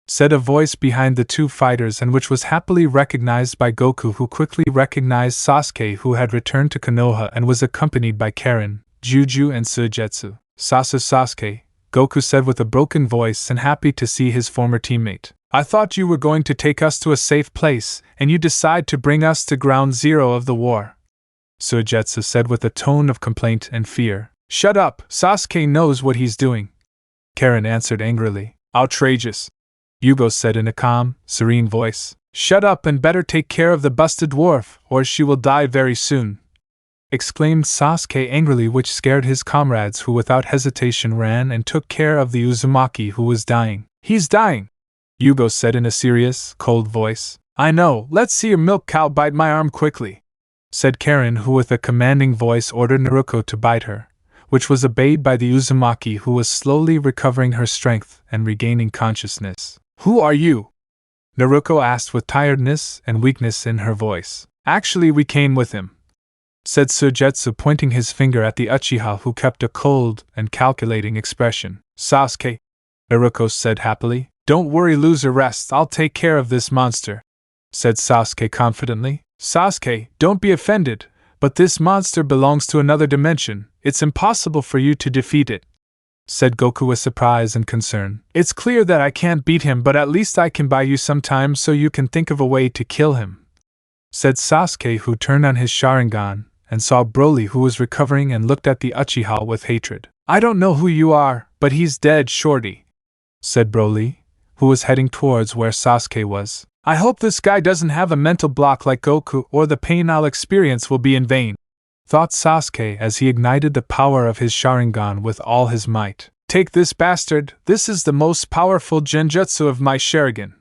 said a voice behind the two fighters, and which was happily recognized by Goku, who quickly recognized Sasuke, who had returned to Konoha and was accompanied by Karen, Juju and Suigetsu. Sasuke, Goku said with a broken voice and happy to see his former teammate. I thought you were going to take us to a safe place, and you decide to bring us to ground zero of the war, Sujutsu said with a tone of complaint and fear. Shut up, Sasuke knows what he's doing, Karen answered angrily. Outrageous, Yugo said in a calm, serene voice. Shut up and better take care of the busted dwarf, or she will die very soon, exclaimed Sasuke angrily, which scared his comrades, who without hesitation ran and took care of the Uzumaki who was dying. He's dying, Yugo said in a serious, cold voice. I know, let's see your milk cow bite my arm quickly, said Karen, who with a commanding voice ordered Naruto to bite her, which was obeyed by the Uzumaki, who was slowly recovering her strength and regaining consciousness. Who are you? Naruto asked with tiredness and weakness in her voice. Actually, we came with him, said Sujutsu, pointing his finger at the Uchiha, who kept a cold and calculating expression. Sasuke, Naruto said happily. Don't worry, loser, rest, I'll take care of this monster, said Sasuke confidently. Sasuke, don't be offended, but this monster belongs to another dimension. It's impossible for you to defeat it, said Goku with surprise and concern. It's clear that I can't beat him, but at least I can buy you some time so you can think of a way to kill him, said Sasuke, who turned on his Sharingan and saw Broly, who was recovering, and looked at the Uchiha with hatred. I don't know who you are, but he's dead, shorty, said Broly, who was heading towards where Sasuke was. I hope this guy doesn't have a mental block like Goku, or the pain I'll experience will be in vain, thought Sasuke as he ignited the power of his Sharingan with all his might. Take this bastard, this is the most powerful genjutsu of my Sharigan,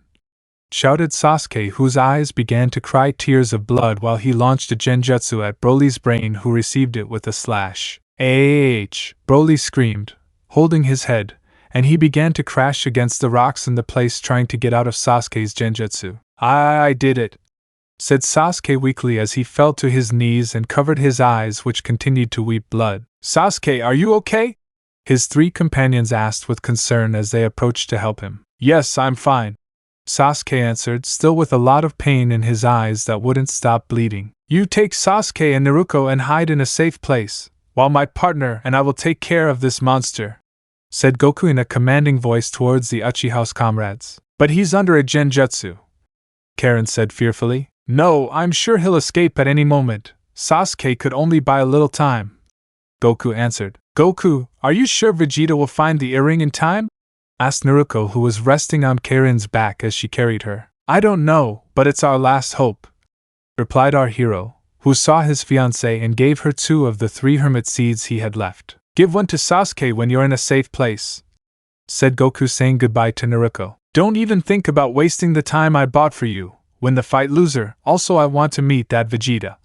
shouted Sasuke, whose eyes began to cry tears of blood while he launched a genjutsu at Broly's brain, who received it with a slash. Broly screamed, holding his head, and he began to crash against the rocks in the place, trying to get out of Sasuke's genjutsu. I did it, said Sasuke weakly as he fell to his knees and covered his eyes, which continued to weep blood. Sasuke, are you okay? His three companions asked with concern as they approached to help him. Yes, I'm fine, Sasuke answered, still with a lot of pain in his eyes that wouldn't stop bleeding. You take Sasuke and Naruto and hide in a safe place, while my partner and I will take care of this monster, said Goku in a commanding voice towards the Uchiha's comrades. But he's under a genjutsu, Karen said fearfully. No, I'm sure he'll escape at any moment. Sasuke could only buy a little time, Goku answered. Goku, are you sure Vegeta will find the earring in time? Asked Naruto, who was resting on Karen's back as she carried her. I don't know, but it's our last hope, replied our hero, who saw his fiancée and gave her 2 of the 3 hermit seeds he had left. Give one to Sasuke when you're in a safe place, said Goku, saying goodbye to Naruto. Don't even think about wasting the time I bought for you. Win the fight, loser. Also, I want to meet that Vegeta,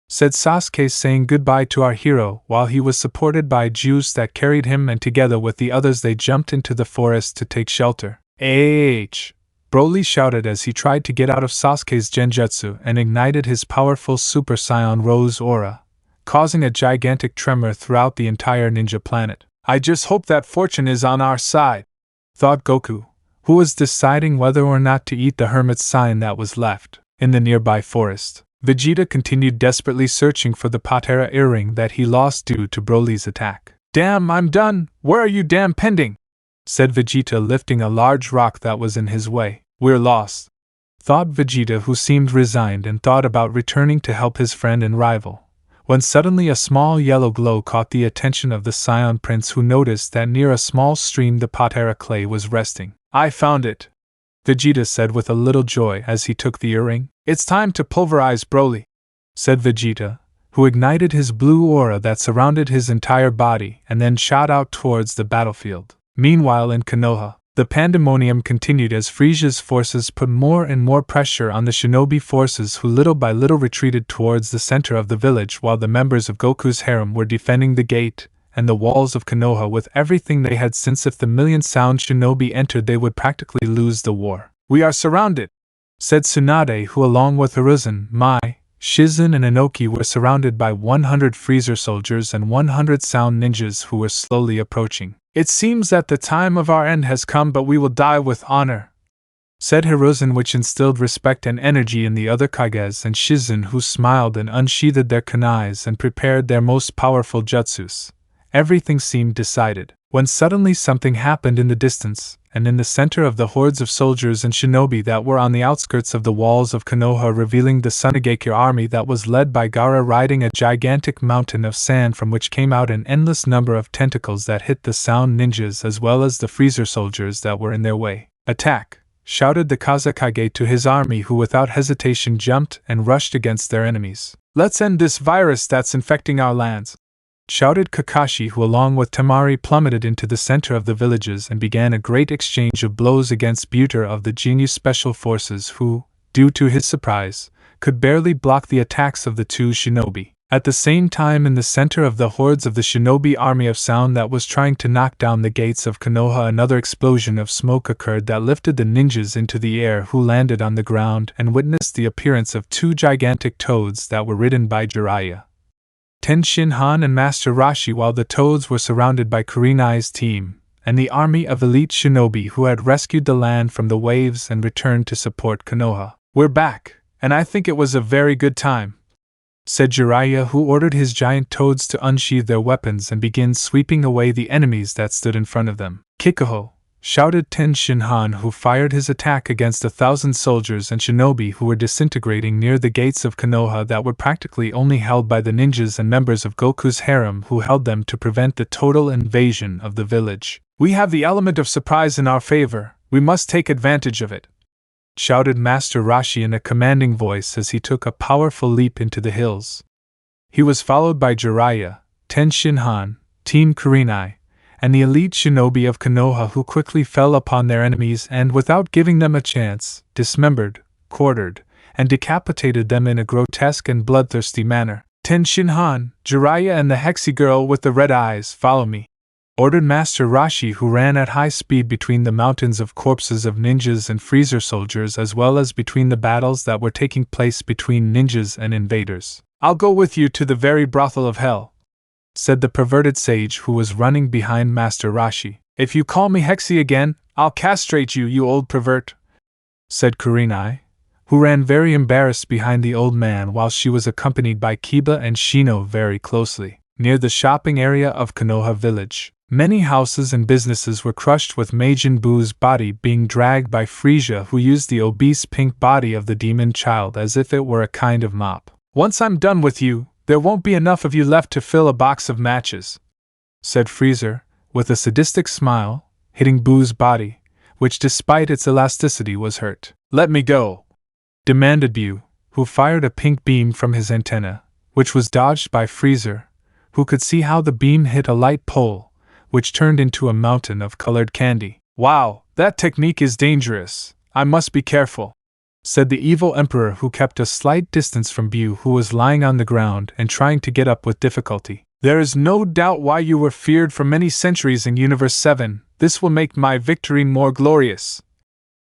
said Sasuke, saying goodbye to our hero while he was supported by Juice that carried him, and together with the others they jumped into the forest to take shelter. Broly shouted as he tried to get out of Sasuke's genjutsu and ignited his powerful Super Saiyan Rose aura, causing a gigantic tremor throughout the entire ninja planet. I just hope that fortune is on our side, thought Goku, who was deciding whether or not to eat the hermit's sign that was left. In the nearby forest, Vegeta continued desperately searching for the Patera earring that he lost due to Broly's attack. Damn, I'm done. Where are you damn pending? Said Vegeta, lifting a large rock that was in his way. We're lost, thought Vegeta, who seemed resigned and thought about returning to help his friend and rival, when suddenly a small yellow glow caught the attention of the Scion Prince, who noticed that near a small stream the Patera clay was resting. I found it, Vegeta said with a little joy as he took the earring. It's time to pulverize Broly, said Vegeta, who ignited his blue aura that surrounded his entire body and then shot out towards the battlefield. Meanwhile, in Konoha, the pandemonium continued as Frisia's forces put more and more pressure on the shinobi forces, who little by little retreated towards the center of the village, while the members of Goku's harem were defending the gate and the walls of Konoha with everything they had, since if the million-sound shinobi entered they would practically lose the war. We are surrounded, said Tsunade, who along with Hiruzen, Mai, Shizen and Inoki were surrounded by 100 freezer soldiers and 100 sound ninjas who were slowly approaching. It seems that the time of our end has come, but we will die with honor, said Hiruzen, which instilled respect and energy in the other Kages, and Shizen, who smiled and unsheathed their kunais and prepared their most powerful jutsus. Everything seemed decided, when suddenly something happened in the distance, and in the center of the hordes of soldiers and shinobi that were on the outskirts of the walls of Konoha, revealing the Tsunade army that was led by Gaara riding a gigantic mountain of sand from which came out an endless number of tentacles that hit the sound ninjas as well as the freezer soldiers that were in their way. "Attack!" shouted the Kazekage to his army, who without hesitation jumped and rushed against their enemies. "Let's end this virus that's infecting our lands!" shouted Kakashi, who along with Temari plummeted into the center of the villages and began a great exchange of blows against Buter of the Genius Special Forces, who, due to his surprise, could barely block the attacks of the two shinobi. At the same time, in the center of the hordes of the shinobi army of sound that was trying to knock down the gates of Konoha, another explosion of smoke occurred that lifted the ninjas into the air, who landed on the ground and witnessed the appearance of two gigantic toads that were ridden by Jiraiya, Tenshinhan and Master Roshi, while the toads were surrounded by Kurenai's team and the army of elite shinobi who had rescued the land from the waves and returned to support Konoha. "We're back, and I think it was a very good time," said Jiraiya, who ordered his giant toads to unsheathe their weapons and begin sweeping away the enemies that stood in front of them. "Kikuho!" shouted Tenshinhan, who fired his attack against 1,000 soldiers and shinobi who were disintegrating near the gates of Konoha that were practically only held by the ninjas and members of Goku's harem, who held them to prevent the total invasion of the village. "We have the element of surprise in our favor, we must take advantage of it," shouted Master Roshi in a commanding voice as he took a powerful leap into the hills. He was followed by Jiraiya, Tenshinhan, Team Kurenai, and the elite shinobi of Konoha, who quickly fell upon their enemies and, without giving them a chance, dismembered, quartered, and decapitated them in a grotesque and bloodthirsty manner. "Tenshinhan, Jiraiya, and the Hexy girl with the red eyes, follow me," ordered Master Roshi, who ran at high speed between the mountains of corpses of ninjas and freezer soldiers, as well as between the battles that were taking place between ninjas and invaders. "I'll go with you to the very brothel of hell," said the perverted sage who was running behind Master Roshi. "If you call me Hexy again, I'll castrate you, you old pervert," said Kurenai, who ran very embarrassed behind the old man while she was accompanied by Kiba and Shino very closely. Near the shopping area of Konoha village, many houses and businesses were crushed, with Majin Buu's body being dragged by Frisia, who used the obese pink body of the demon child as if it were a kind of mop. "Once I'm done with you, there won't be enough of you left to fill a box of matches," said Freezer, with a sadistic smile, hitting Buu's body, which despite its elasticity was hurt. "Let me go," demanded Buu, who fired a pink beam from his antenna, which was dodged by Freezer, who could see how the beam hit a light pole, which turned into a mountain of colored candy. "Wow, that technique is dangerous. I must be careful," said the evil emperor, who kept a slight distance from Buu, who was lying on the ground and trying to get up with difficulty. "There is no doubt why you were feared for many centuries in Universe 7. This will make my victory more glorious,"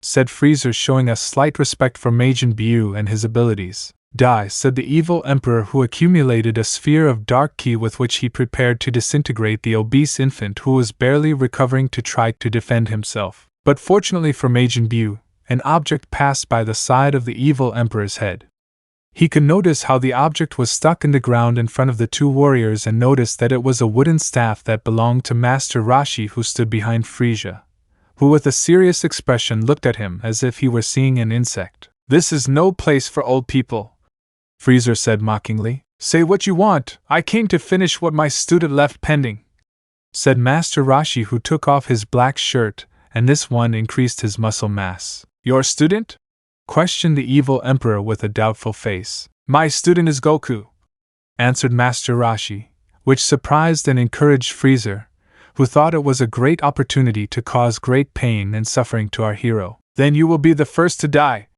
said Freezer, showing a slight respect for Majin Buu and his abilities. "Die," said the evil emperor, who accumulated a sphere of dark ki with which he prepared to disintegrate the obese infant who was barely recovering to try to defend himself. But fortunately for Majin Buu, an object passed by the side of the evil emperor's head. He could notice how the object was stuck in the ground in front of the two warriors and noticed that it was a wooden staff that belonged to Master Roshi, who stood behind Frisia, who with a serious expression looked at him as if he were seeing an insect. "This is no place for old people," Freezer said mockingly. "Say what you want, I came to finish what my student left pending," said Master Roshi, who took off his black shirt, and this one increased his muscle mass. "Your student?" questioned the evil emperor with a doubtful face. "My student is Goku," answered Master Roshi, which surprised and encouraged Freezer, who thought it was a great opportunity to cause great pain and suffering to our hero. "Then you will be the first to die,"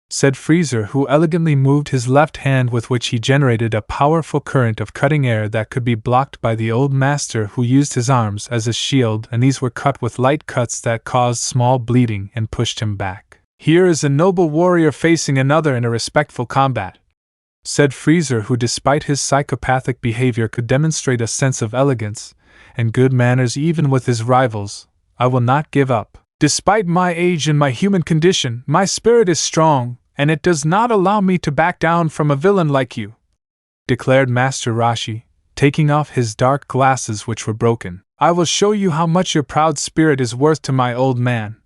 said Freezer, who elegantly moved his left hand, with which he generated a powerful current of cutting air that could be blocked by the old master, who used his arms as a shield, and these were cut with light cuts that caused small bleeding and pushed him back. "Here is a noble warrior facing another in a respectful combat," said Freezer, who despite his psychopathic behavior could demonstrate a sense of elegance and good manners even with his rivals. "I will not give up. Despite my age and my human condition, my spirit is strong, and it does not allow me to back down from a villain like you," declared Master Roshi, taking off his dark glasses which were broken. I will show you how much your proud spirit is worth to my old man,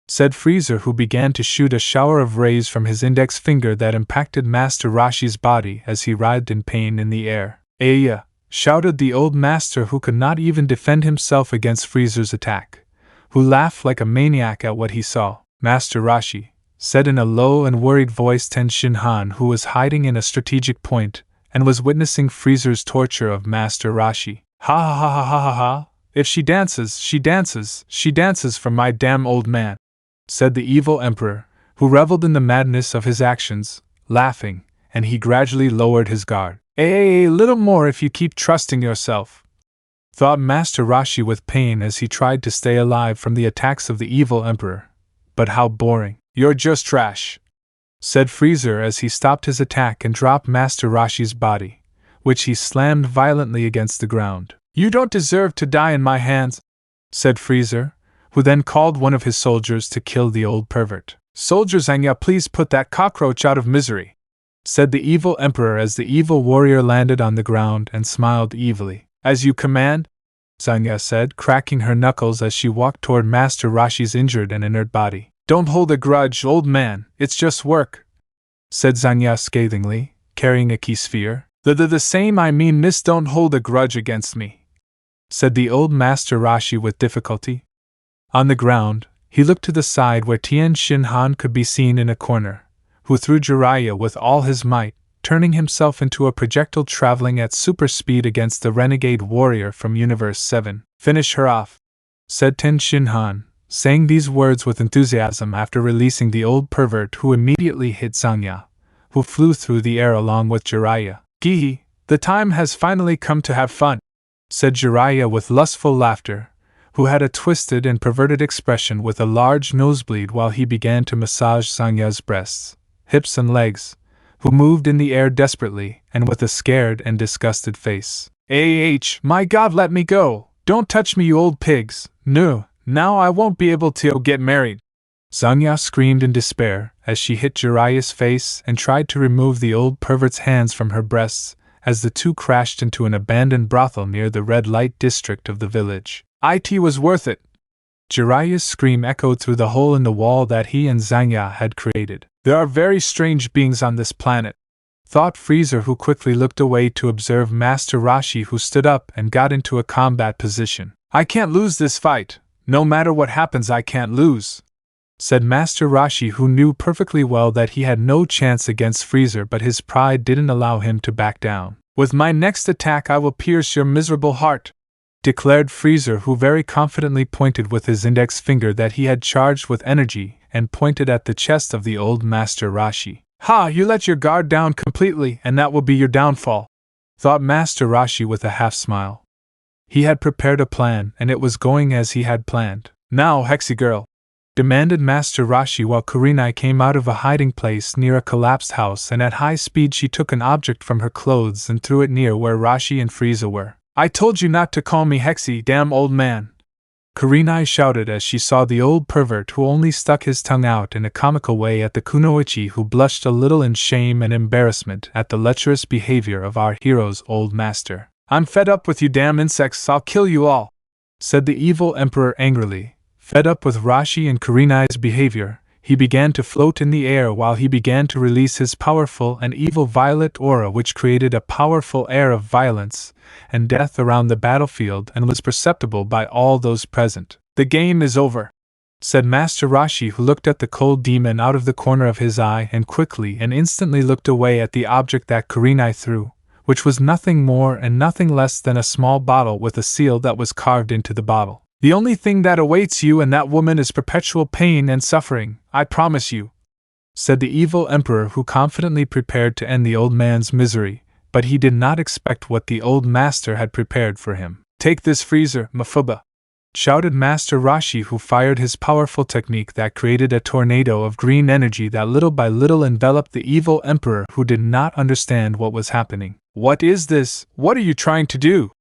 said Frieza, who began to shoot a shower of rays from his index finger that impacted Master Roshi's body as he writhed in pain in the air. Aya! Shouted the old master, who could not even defend himself against Frieza's attack, who laughed like a maniac at what he saw. Master Roshi, said in a low and worried voice Ten Shinhan, who was hiding in a strategic point and was witnessing Frieza's torture of Master Roshi. Ha ha ha ha ha ha ha! If she dances, she dances, she dances for my damn old man, said the evil emperor, who reveled in the madness of his actions, laughing, and he gradually lowered his guard. A little more if you keep trusting yourself, thought Master Roshi with pain as he tried to stay alive from the attacks of the evil emperor. But how boring. You're just trash, said Frieza as he stopped his attack and dropped Master Roshi's body, which he slammed violently against the ground. You don't deserve to die in my hands, said Frieza, who then called one of his soldiers to kill the old pervert. Soldier Zanya, please put that cockroach out of misery, said the evil emperor as the evil warrior landed on the ground and smiled evilly. As you command, Zanya said, cracking her knuckles as she walked toward Master Roshi's injured and inert body. Don't hold a grudge, old man, it's just work, said Zanya scathingly, carrying a key sphere. The same I mean, miss, don't hold a grudge against me, said the old Master Roshi with difficulty. On the ground, he looked to the side where Tien Shinhan could be seen in a corner, who threw Jiraiya with all his might, turning himself into a projectile traveling at super speed against the renegade warrior from Universe 7. Finish her off, said Ten Shinhan, saying these words with enthusiasm after releasing the old pervert, who immediately hit Zanya, who flew through the air along with Jiraiya. Gee, the time has finally come to have fun, said Jiraiya with lustful laughter, who had a twisted and perverted expression with a large nosebleed while he began to massage Zanya's breasts, hips and legs, who moved in the air desperately and with a scared and disgusted face. My God, let me go! Don't touch me, you old pigs! No, now I won't be able to get married! Zanya screamed in despair as she hit Jiraiya's face and tried to remove the old pervert's hands from her breasts as the two crashed into an abandoned brothel near the red light district of the village. It was worth it! Jiraiya's scream echoed through the hole in the wall that he and Zanya had created. There are very strange beings on this planet, thought Frieza, who quickly looked away to observe Master Roshi, who stood up and got into a combat position. I can't lose this fight. No matter what happens, I can't lose, said Master Roshi, who knew perfectly well that he had no chance against Frieza, but his pride didn't allow him to back down. With my next attack I will pierce your miserable heart, declared Frieza, who very confidently pointed with his index finger that he had charged with energy and pointed at the chest of the old Master Roshi. Ha! You let your guard down completely, and that will be your downfall, thought Master Roshi with a half-smile. He had prepared a plan, and it was going as he had planned. Now, Hexy Girl, demanded Master Roshi while Kurenai came out of a hiding place near a collapsed house, and at high speed she took an object from her clothes and threw it near where Roshi and Frieza were. I told you not to call me Hexy, damn old man! Kurenai shouted as she saw the old pervert, who only stuck his tongue out in a comical way at the kunoichi, who blushed a little in shame and embarrassment at the lecherous behavior of our hero's old master. I'm fed up with you damn insects, I'll kill you all, said the evil emperor angrily. Fed up with Roshi and Kurenai's behavior, he began to float in the air while he began to release his powerful and evil violet aura, which created a powerful air of violence and death around the battlefield and was perceptible by all those present. The game is over, said Master Roshi, who looked at the cold demon out of the corner of his eye and quickly and instantly looked away at the object that Kurenai threw, which was nothing more and nothing less than a small bottle with a seal that was carved into the bottle. The only thing that awaits you and that woman is perpetual pain and suffering, I promise you, said the evil emperor, who confidently prepared to end the old man's misery, but he did not expect what the old master had prepared for him. Take this, Frieza, Mafuba, shouted Master Roshi, who fired his powerful technique that created a tornado of green energy that little by little enveloped the evil emperor, who did not understand what was happening. What is this? What are you trying to do?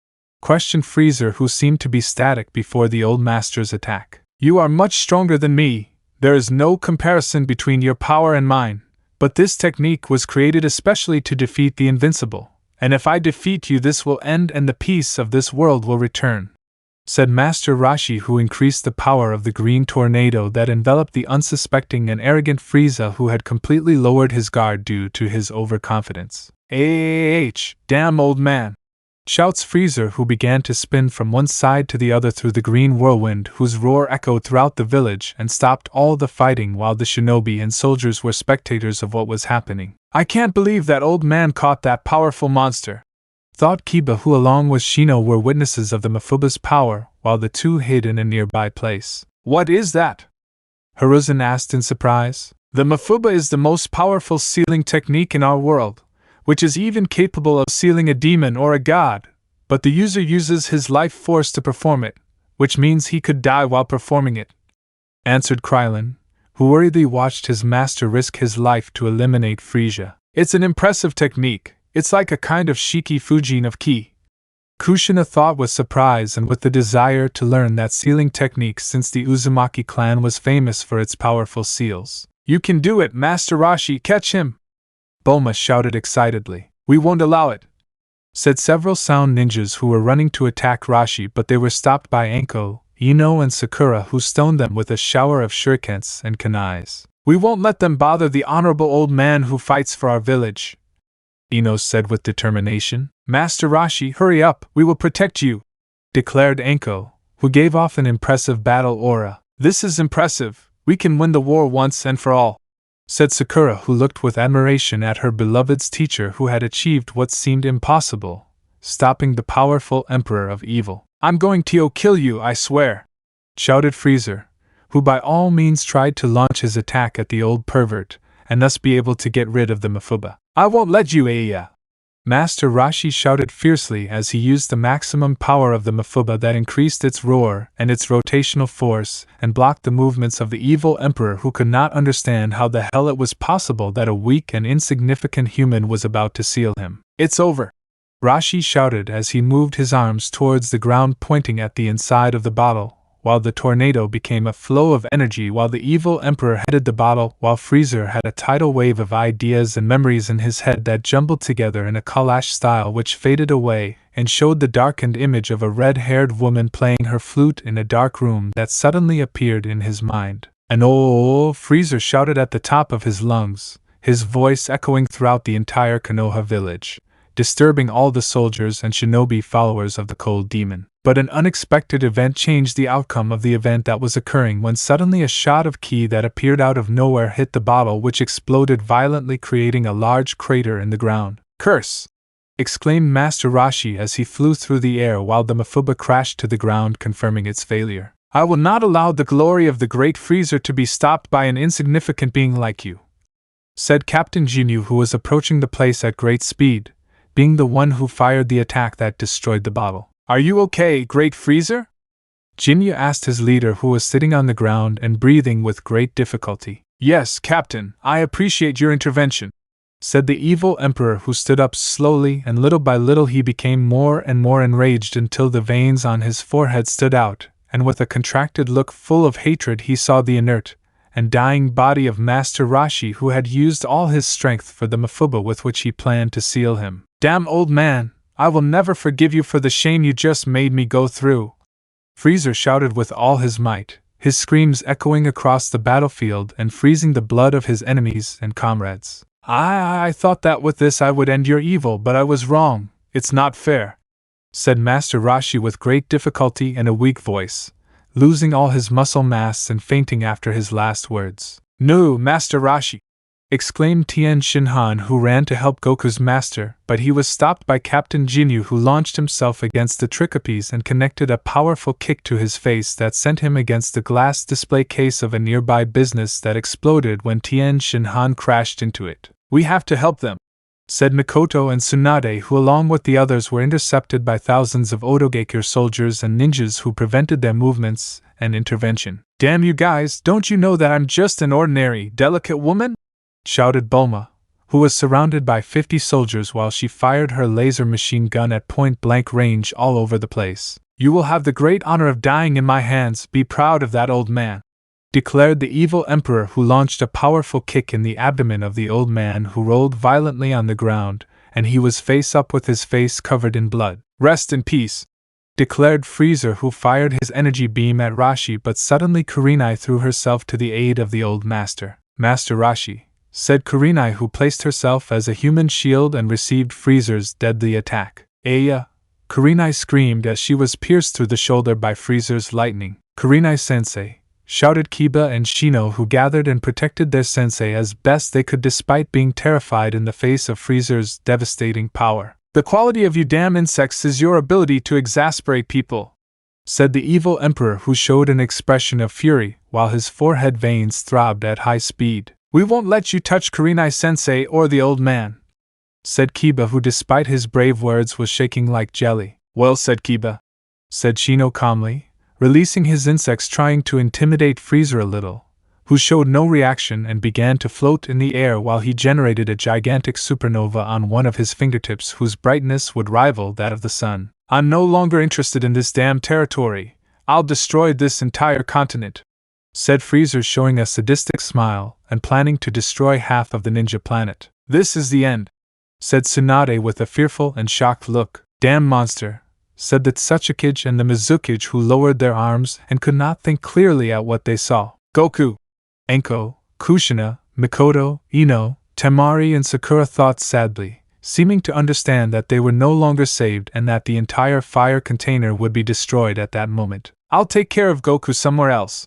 Questioned Frieza, who seemed to be static before the old master's attack. You are much stronger than me. There is no comparison between your power and mine, but this technique was created especially to defeat the invincible, and if I defeat you this will end and the peace of this world will return, said Master Rashi, who increased the power of the green tornado that enveloped the unsuspecting and arrogant Frieza, who had completely lowered his guard due to his overconfidence. Damn old man! Shouts Frieza, who began to spin from one side to the other through the green whirlwind, whose roar echoed throughout the village and stopped all the fighting while the shinobi and soldiers were spectators of what was happening. I can't believe that old man caught that powerful monster, thought Kiba, who along with Shino were witnesses of the Mafuba's power, while the two hid in a nearby place. What is that? Hiruzen asked in surprise. The Mafuba is the most powerful sealing technique in our world, which is even capable of sealing a demon or a god, but the user uses his life force to perform it, which means he could die while performing it, answered Krillin, who worriedly watched his master risk his life to eliminate Frieza. It's an impressive technique. It's like a kind of Shiki Fujin of Ki. Kushina thought with surprise and with the desire to learn that sealing technique, since the Uzumaki clan was famous for its powerful seals. You can do it, Master Rashi, catch him! Bulma shouted excitedly. We won't allow it, said several sound ninjas who were running to attack Rashi, but they were stopped by Anko, Ino and Sakura, who stoned them with a shower of shurikens and kunais. We won't let them bother the honorable old man who fights for our village, Ino said with determination. Master Rashi, hurry up, we will protect you, declared Anko, who gave off an impressive battle aura. This is impressive, we can win the war once and for all, said Sakura, who looked with admiration at her beloved's teacher, who had achieved what seemed impossible, stopping the powerful Emperor of Evil. I'm going to kill you, I swear, shouted Frieza, who by all means tried to launch his attack at the old pervert, and thus be able to get rid of the Mafuba. I won't let you, Aya! Master Rashi shouted fiercely as he used the maximum power of the Mafuba that increased its roar and its rotational force and blocked the movements of the evil emperor, who could not understand how the hell it was possible that a weak and insignificant human was about to seal him. It's over! Rashi shouted as he moved his arms towards the ground, pointing at the inside of the bottle, while the tornado became a flow of energy while the evil emperor headed the bottle, while Frieza had a tidal wave of ideas and memories in his head that jumbled together in a collage style which faded away and showed the darkened image of a red-haired woman playing her flute in a dark room that suddenly appeared in his mind. And oh, Frieza shouted at the top of his lungs, his voice echoing throughout the entire Konoha village, disturbing all the soldiers and shinobi followers of the cold demon. But an unexpected event changed the outcome of the event that was occurring, when suddenly a shot of ki that appeared out of nowhere hit the bottle, which exploded violently, creating a large crater in the ground. Curse! Exclaimed Master Rashi as he flew through the air while the Mafuba crashed to the ground, confirming its failure. I will not allow the glory of the great Frieza to be stopped by an insignificant being like you, said Captain Jinyu, who was approaching the place at great speed, being the one who fired the attack that destroyed the bottle. Are you okay, Great Frieza? Jinyu asked his leader, who was sitting on the ground and breathing with great difficulty. Yes, Captain, I appreciate your intervention, said the evil emperor, who stood up slowly, and little by little he became more and more enraged until the veins on his forehead stood out, and with a contracted look full of hatred he saw the inert and dying body of Master Rashi, who had used all his strength for the Mafuba with which he planned to seal him. Damn old man! I will never forgive you for the shame you just made me go through, Frieza shouted with all his might, his screams echoing across the battlefield and freezing the blood of his enemies and comrades. I thought that with this I would end your evil, but I was wrong. It's not fair, said Master Rashi with great difficulty and a weak voice, losing all his muscle mass and fainting after his last words. No, Master Rashi! Exclaimed Tien Shinhan, who ran to help Goku's master, but he was stopped by Captain Jinyu, who launched himself against the Trichopes and connected a powerful kick to his face that sent him against the glass display case of a nearby business that exploded when Tien Shinhan crashed into it. We have to help them, said Mikoto and Tsunade, who along with the others were intercepted by thousands of Otogekier soldiers and ninjas who prevented their movements and intervention. Damn you guys, don't you know that I'm just an ordinary, delicate woman? Shouted Bulma, who was surrounded by 50 soldiers while she fired her laser machine gun at point-blank range all over the place. You will have the great honor of dying in my hands, be proud of that, old man, declared the evil emperor, who launched a powerful kick in the abdomen of the old man, who rolled violently on the ground, and he was face up with his face covered in blood. Rest in peace, declared Frieza, who fired his energy beam at Rashi, but suddenly Kurenai threw herself to the aid of the old master. Master Rashi, said Kurenai, who placed herself as a human shield and received Frieza's deadly attack. Aya! Kurenai screamed as she was pierced through the shoulder by Frieza's lightning. Kurenai-sensei! Shouted Kiba and Shino, who gathered and protected their sensei as best they could despite being terrified in the face of Frieza's devastating power. The quality of you damn insects is your ability to exasperate people, said the evil emperor, who showed an expression of fury while his forehead veins throbbed at high speed. We won't let you touch Kurenai-sensei or the old man, said Kiba, who despite his brave words was shaking like jelly. Well said, Kiba, said Shino calmly, releasing his insects, trying to intimidate Frieza a little, who showed no reaction and began to float in the air while he generated a gigantic supernova on one of his fingertips whose brightness would rival that of the sun. I'm no longer interested in this damn territory. I'll destroy this entire continent, said Frieza, showing a sadistic smile and planning to destroy half of the ninja planet. This is the end, said Tsunade with a fearful and shocked look. Damn monster, said the Tsuchikage and the Mizukage, who lowered their arms and could not think clearly at what they saw. Goku, Enko, Kushina, Mikoto, Ino, Temari and Sakura thought sadly, seeming to understand that they were no longer saved and that the entire fire container would be destroyed at that moment. I'll take care of Goku somewhere else,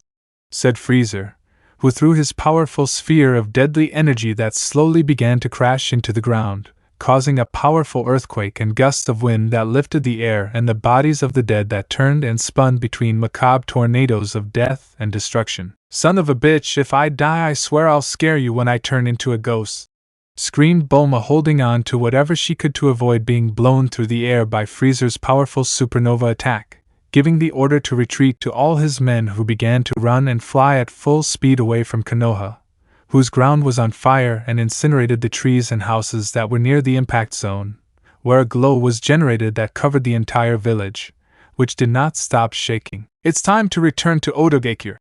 said Frieza, who threw his powerful sphere of deadly energy that slowly began to crash into the ground, causing a powerful earthquake and gusts of wind that lifted the air and the bodies of the dead that turned and spun between macabre tornadoes of death and destruction. Son of a bitch, if I die I swear I'll scare you when I turn into a ghost, screamed Bulma, holding on to whatever she could to avoid being blown through the air by Frieza's powerful supernova attack, giving the order to retreat to all his men, who began to run and fly at full speed away from Konoha, whose ground was on fire and incinerated the trees and houses that were near the impact zone, where a glow was generated that covered the entire village, which did not stop shaking. It's time to return to Odogekure,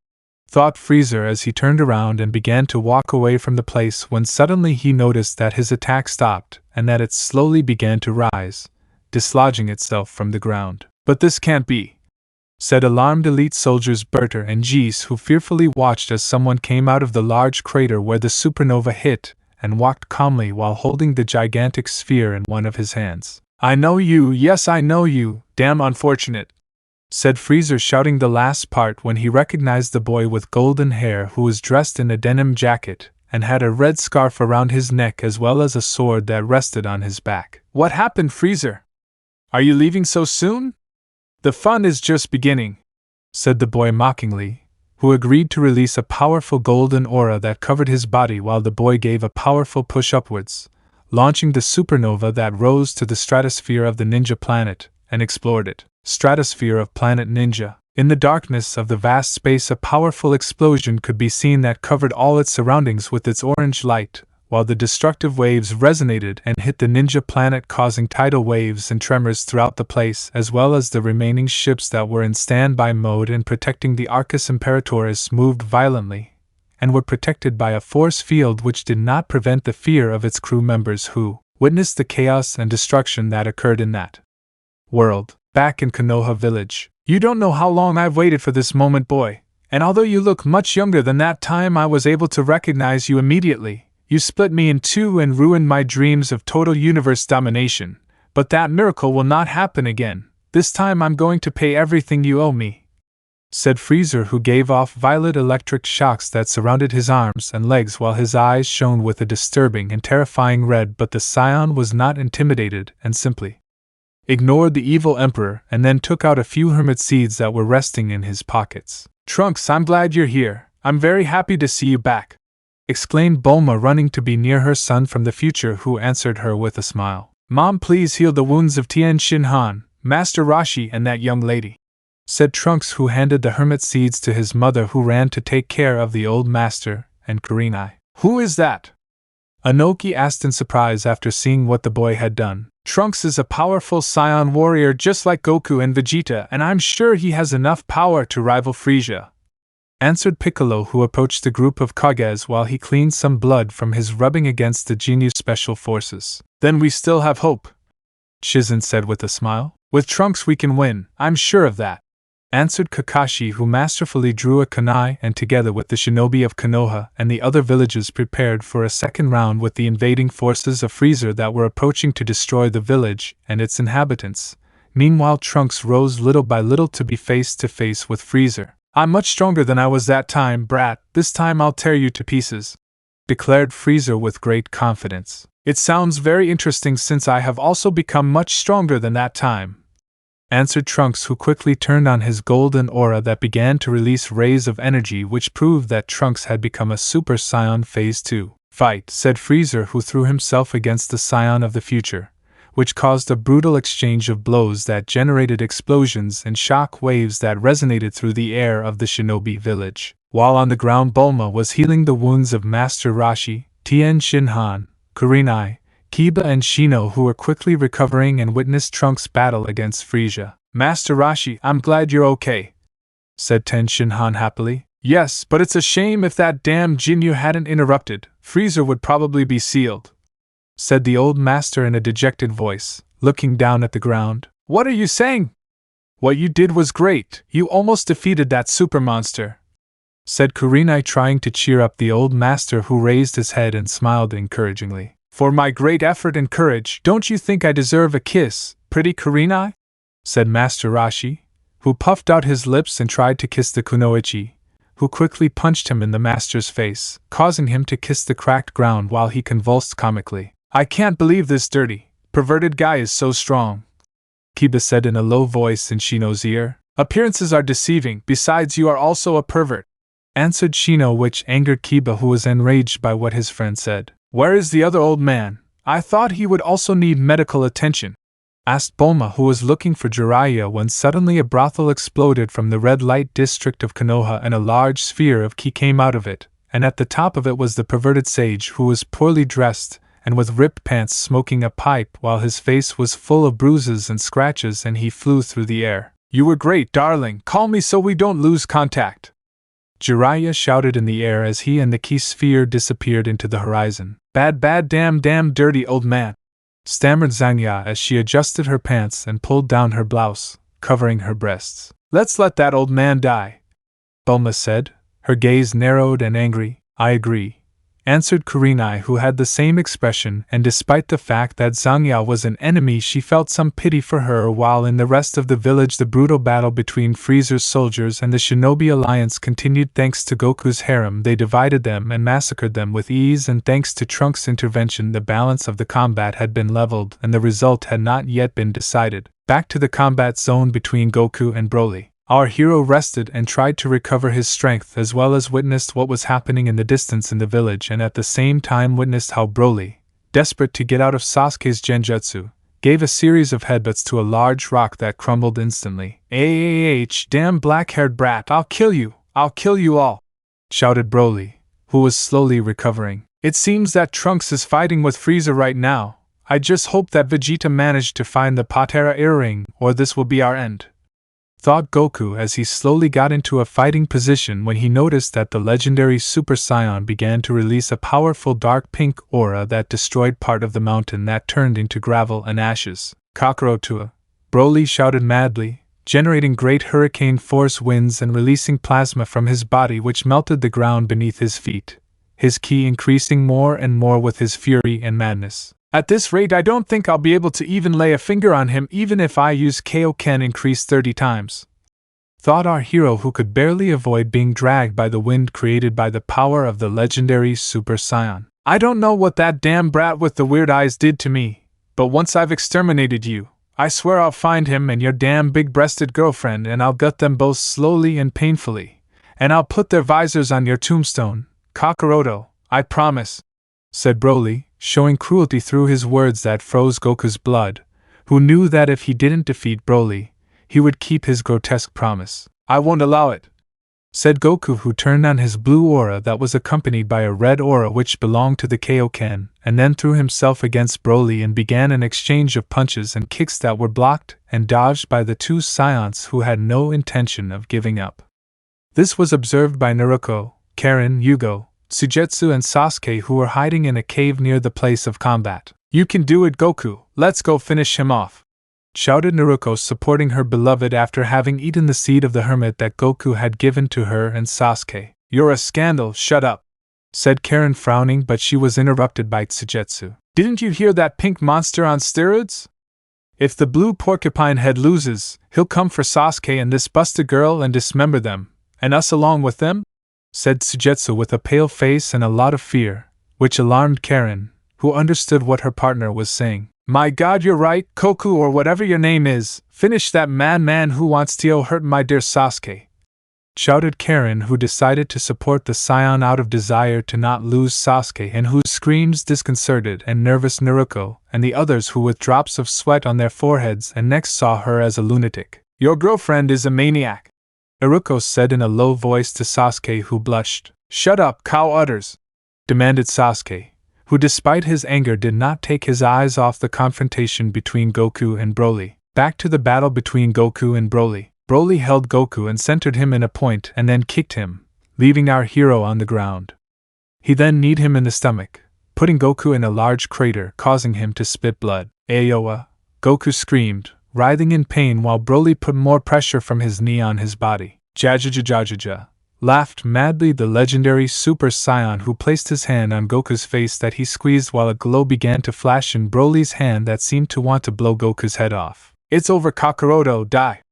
thought Frieza as he turned around and began to walk away from the place, when suddenly he noticed that his attack stopped and that it slowly began to rise, dislodging itself from the ground. But this can't be, said alarmed elite soldiers Berter and Jis, who fearfully watched as someone came out of the large crater where the supernova hit and walked calmly while holding the gigantic sphere in one of his hands. I know you, yes I know you, damn unfortunate, said Frieza, shouting the last part when he recognized the boy with golden hair who was dressed in a denim jacket and had a red scarf around his neck as well as a sword that rested on his back. What happened, Frieza? Are you leaving so soon? The fun is just beginning, said the boy mockingly, who agreed to release a powerful golden aura that covered his body while the boy gave a powerful push upwards, launching the supernova that rose to the stratosphere of the ninja planet and explored it. Stratosphere of planet Ninja. In the darkness of the vast space, a powerful explosion could be seen that covered all its surroundings with its orange light, while the destructive waves resonated and hit the ninja planet, causing tidal waves and tremors throughout the place, as well as the remaining ships that were in standby mode and protecting the Arcus Imperatoris moved violently, and were protected by a force field which did not prevent the fear of its crew members, who witnessed the chaos and destruction that occurred in that world. Back in Konoha village. You don't know how long I've waited for this moment, boy, and although you look much younger than that time I was able to recognize you immediately. You split me in two and ruined my dreams of total universe domination, but that miracle will not happen again. This time I'm going to pay everything you owe me, said Frieza, who gave off violet electric shocks that surrounded his arms and legs while his eyes shone with a disturbing and terrifying red. But the scion was not intimidated and simply ignored the evil emperor and then took out a few hermit seeds that were resting in his pockets. Trunks, I'm glad you're here. I'm very happy to see you back, exclaimed Bulma, running to be near her son from the future, who answered her with a smile. Mom, please heal the wounds of Tien Shin Han, Master Rashi and that young lady, said Trunks, who handed the hermit seeds to his mother, who ran to take care of the old master and Kurenai. Who is that? Anoki asked in surprise after seeing what the boy had done. Trunks is a powerful scion warrior just like Goku and Vegeta, and I'm sure he has enough power to rival Frieza, answered Piccolo, who approached the group of Kages while he cleaned some blood from his rubbing against the Ginyu Special Forces. Then we still have hope, Shizen said with a smile. With Trunks we can win, I'm sure of that, answered Kakashi, who masterfully drew a kunai and together with the shinobi of Konoha and the other villages prepared for a second round with the invading forces of Frieza that were approaching to destroy the village and its inhabitants. Meanwhile Trunks rose little by little to be face to face with Frieza. I'm much stronger than I was that time, brat. This time I'll tear you to pieces, declared Frieza with great confidence. It sounds very interesting since I have also become much stronger than that time, answered Trunks, who quickly turned on his golden aura that began to release rays of energy which proved that Trunks had become a Super Saiyan Phase 2. Fight, said Frieza, who threw himself against the Saiyan of the future, which caused a brutal exchange of blows that generated explosions and shock waves that resonated through the air of the shinobi village. While on the ground, Bulma was healing the wounds of Master Roshi, Tien Shinhan, Kurenai, Kiba and Shino, who were quickly recovering and witnessed Trunks' battle against Frieza. Master Roshi, I'm glad you're okay, said Tien Shinhan happily. Yes, but it's a shame if that damn Jinyu hadn't interrupted. Frieza would probably be sealed, said the old master in a dejected voice, looking down at the ground. What are you saying? What you did was great. You almost defeated that super monster, said Kurenai, trying to cheer up the old master, who raised his head and smiled encouragingly. For my great effort and courage, don't you think I deserve a kiss, pretty Kurenai? Said Master Roshi, who puffed out his lips and tried to kiss the kunoichi, who quickly punched him in the master's face, causing him to kiss the cracked ground while he convulsed comically. I can't believe this dirty, perverted guy is so strong, Kiba said in a low voice in Shino's ear. Appearances are deceiving, besides you are also a pervert, answered Shino, which angered Kiba, who was enraged by what his friend said. Where is the other old man? I thought he would also need medical attention, asked Bulma, who was looking for Jiraiya when suddenly a brothel exploded from the red light district of Konoha and a large sphere of ki came out of it, and at the top of it was the perverted sage, who was poorly dressed and with ripped pants, smoking a pipe while his face was full of bruises and scratches, and he flew through the air. You were great, darling. Call me so we don't lose contact, Jiraiya shouted in the air as he and the ki sphere disappeared into the horizon. Bad damn dirty old man, stammered Zangya as she adjusted her pants and pulled down her blouse, covering her breasts. Let's let that old man die, Bulma said, her gaze narrowed and angry. I agree, answered Kurenai, who had the same expression, and despite the fact that Zangya was an enemy, she felt some pity for her. While in the rest of the village the brutal battle between Frieza's soldiers and the Shinobi Alliance continued. Thanks to Goku's harem, they divided them and massacred them with ease, and thanks to Trunks' intervention the balance of the combat had been leveled and the result had not yet been decided. Back to the combat zone between Goku and Broly. Our hero rested and tried to recover his strength, as well as witnessed what was happening in the distance in the village, and at the same time witnessed how Broly, desperate to get out of Sasuke's genjutsu, gave a series of headbutts to a large rock that crumbled instantly. Damn black-haired brat, I'll kill you all, shouted Broly, who was slowly recovering. It seems that Trunks is fighting with Frieza right now. I just hope that Vegeta managed to find the Patera earring, or this will be our end, thought Goku as he slowly got into a fighting position when he noticed that the legendary Super Saiyan began to release a powerful dark pink aura that destroyed part of the mountain that turned into gravel and ashes. Kakarotua, Broly shouted madly, generating great hurricane force winds and releasing plasma from his body which melted the ground beneath his feet, his ki increasing more and more with his fury and madness. At this rate I don't think I'll be able to even lay a finger on him even if I use Kaioken increased 30 times, thought our hero, who could barely avoid being dragged by the wind created by the power of the legendary Super Saiyan. I don't know what that damn brat with the weird eyes did to me, but once I've exterminated you, I swear I'll find him and your damn big-breasted girlfriend and I'll gut them both slowly and painfully, and I'll put their visors on your tombstone, Kakaroto, I promise, said Broly, showing cruelty through his words that froze Goku's blood, who knew that if he didn't defeat Broly, he would keep his grotesque promise. I won't allow it, said Goku, who turned on his blue aura that was accompanied by a red aura which belonged to the Kaioken, and then threw himself against Broly and began an exchange of punches and kicks that were blocked and dodged by the two Saiyans who had no intention of giving up. This was observed by Naruto, Karen, Yugo, Sujetsu and Sasuke, who were hiding in a cave near the place of combat. You can do it, Goku, let's go finish him off, shouted Naruto, supporting her beloved after having eaten the seed of the hermit that Goku had given to her and Sasuke. You're a scandal, shut up, said Karen, frowning, but she was interrupted by Tsujetsu. Didn't you hear that pink monster on steroids? If the blue porcupine head loses, he'll come for Sasuke and this busted girl and dismember them, and us along with them? Said Tsujetsu with a pale face and a lot of fear, which alarmed Karen, who understood what her partner was saying. My god, you're right, Goku or whatever your name is, finish that madman who wants to hurt my dear Sasuke, shouted Karen, who decided to support the scion out of desire to not lose Sasuke and whose screams disconcerted and nervous Naruto and the others who with drops of sweat on their foreheads and necks saw her as a lunatic. Your girlfriend is a maniac, Naruto said in a low voice to Sasuke, who blushed. Shut up, cow udders, demanded Sasuke, who despite his anger did not take his eyes off the confrontation between Goku and Broly. Back to the battle between Goku and Broly. Broly held Goku and centered him in a point and then kicked him, leaving our hero on the ground. He then kneed him in the stomach, putting Goku in a large crater, causing him to spit blood. Ayoa! Goku screamed, writhing in pain while Broly put more pressure from his knee on his body. Jajajajajaja! Laughed madly the legendary Super Saiyan, who placed his hand on Goku's face that he squeezed while a glow began to flash in Broly's hand that seemed to want to blow Goku's head off. It's over, Kakaroto, die!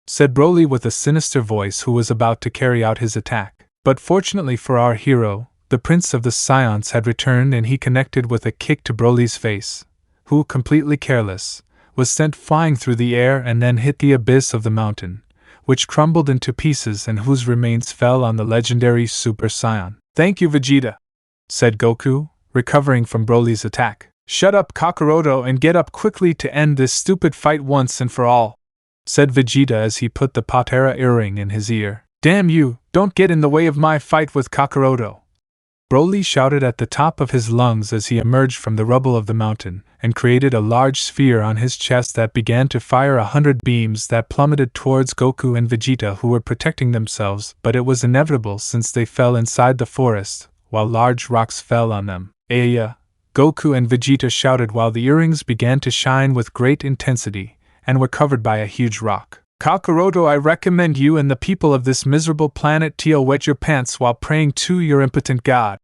Said Broly with a sinister voice, who was about to carry out his attack. But fortunately for our hero, the Prince of the Scions had returned and he connected with a kick to Broly's face, who, completely careless, was sent flying through the air and then hit the abyss of the mountain, which crumbled into pieces and whose remains fell on the legendary Super Saiyan. Thank you, Vegeta, said Goku, recovering from Broly's attack. Shut up, Kakaroto, and get up quickly to end this stupid fight once and for all, said Vegeta as he put the Patera earring in his ear. Damn you, don't get in the way of my fight with Kakaroto, Broly shouted at the top of his lungs as he emerged from the rubble of the mountain, and created a large sphere on his chest that began to fire 100 beams that plummeted towards Goku and Vegeta, who were protecting themselves, but it was inevitable since they fell inside the forest, while large rocks fell on them. Aya! Goku and Vegeta shouted while the earrings began to shine with great intensity, and were covered by a huge rock. Kakaroto, I recommend you and the people of this miserable planet to wet your pants while praying to your impotent god,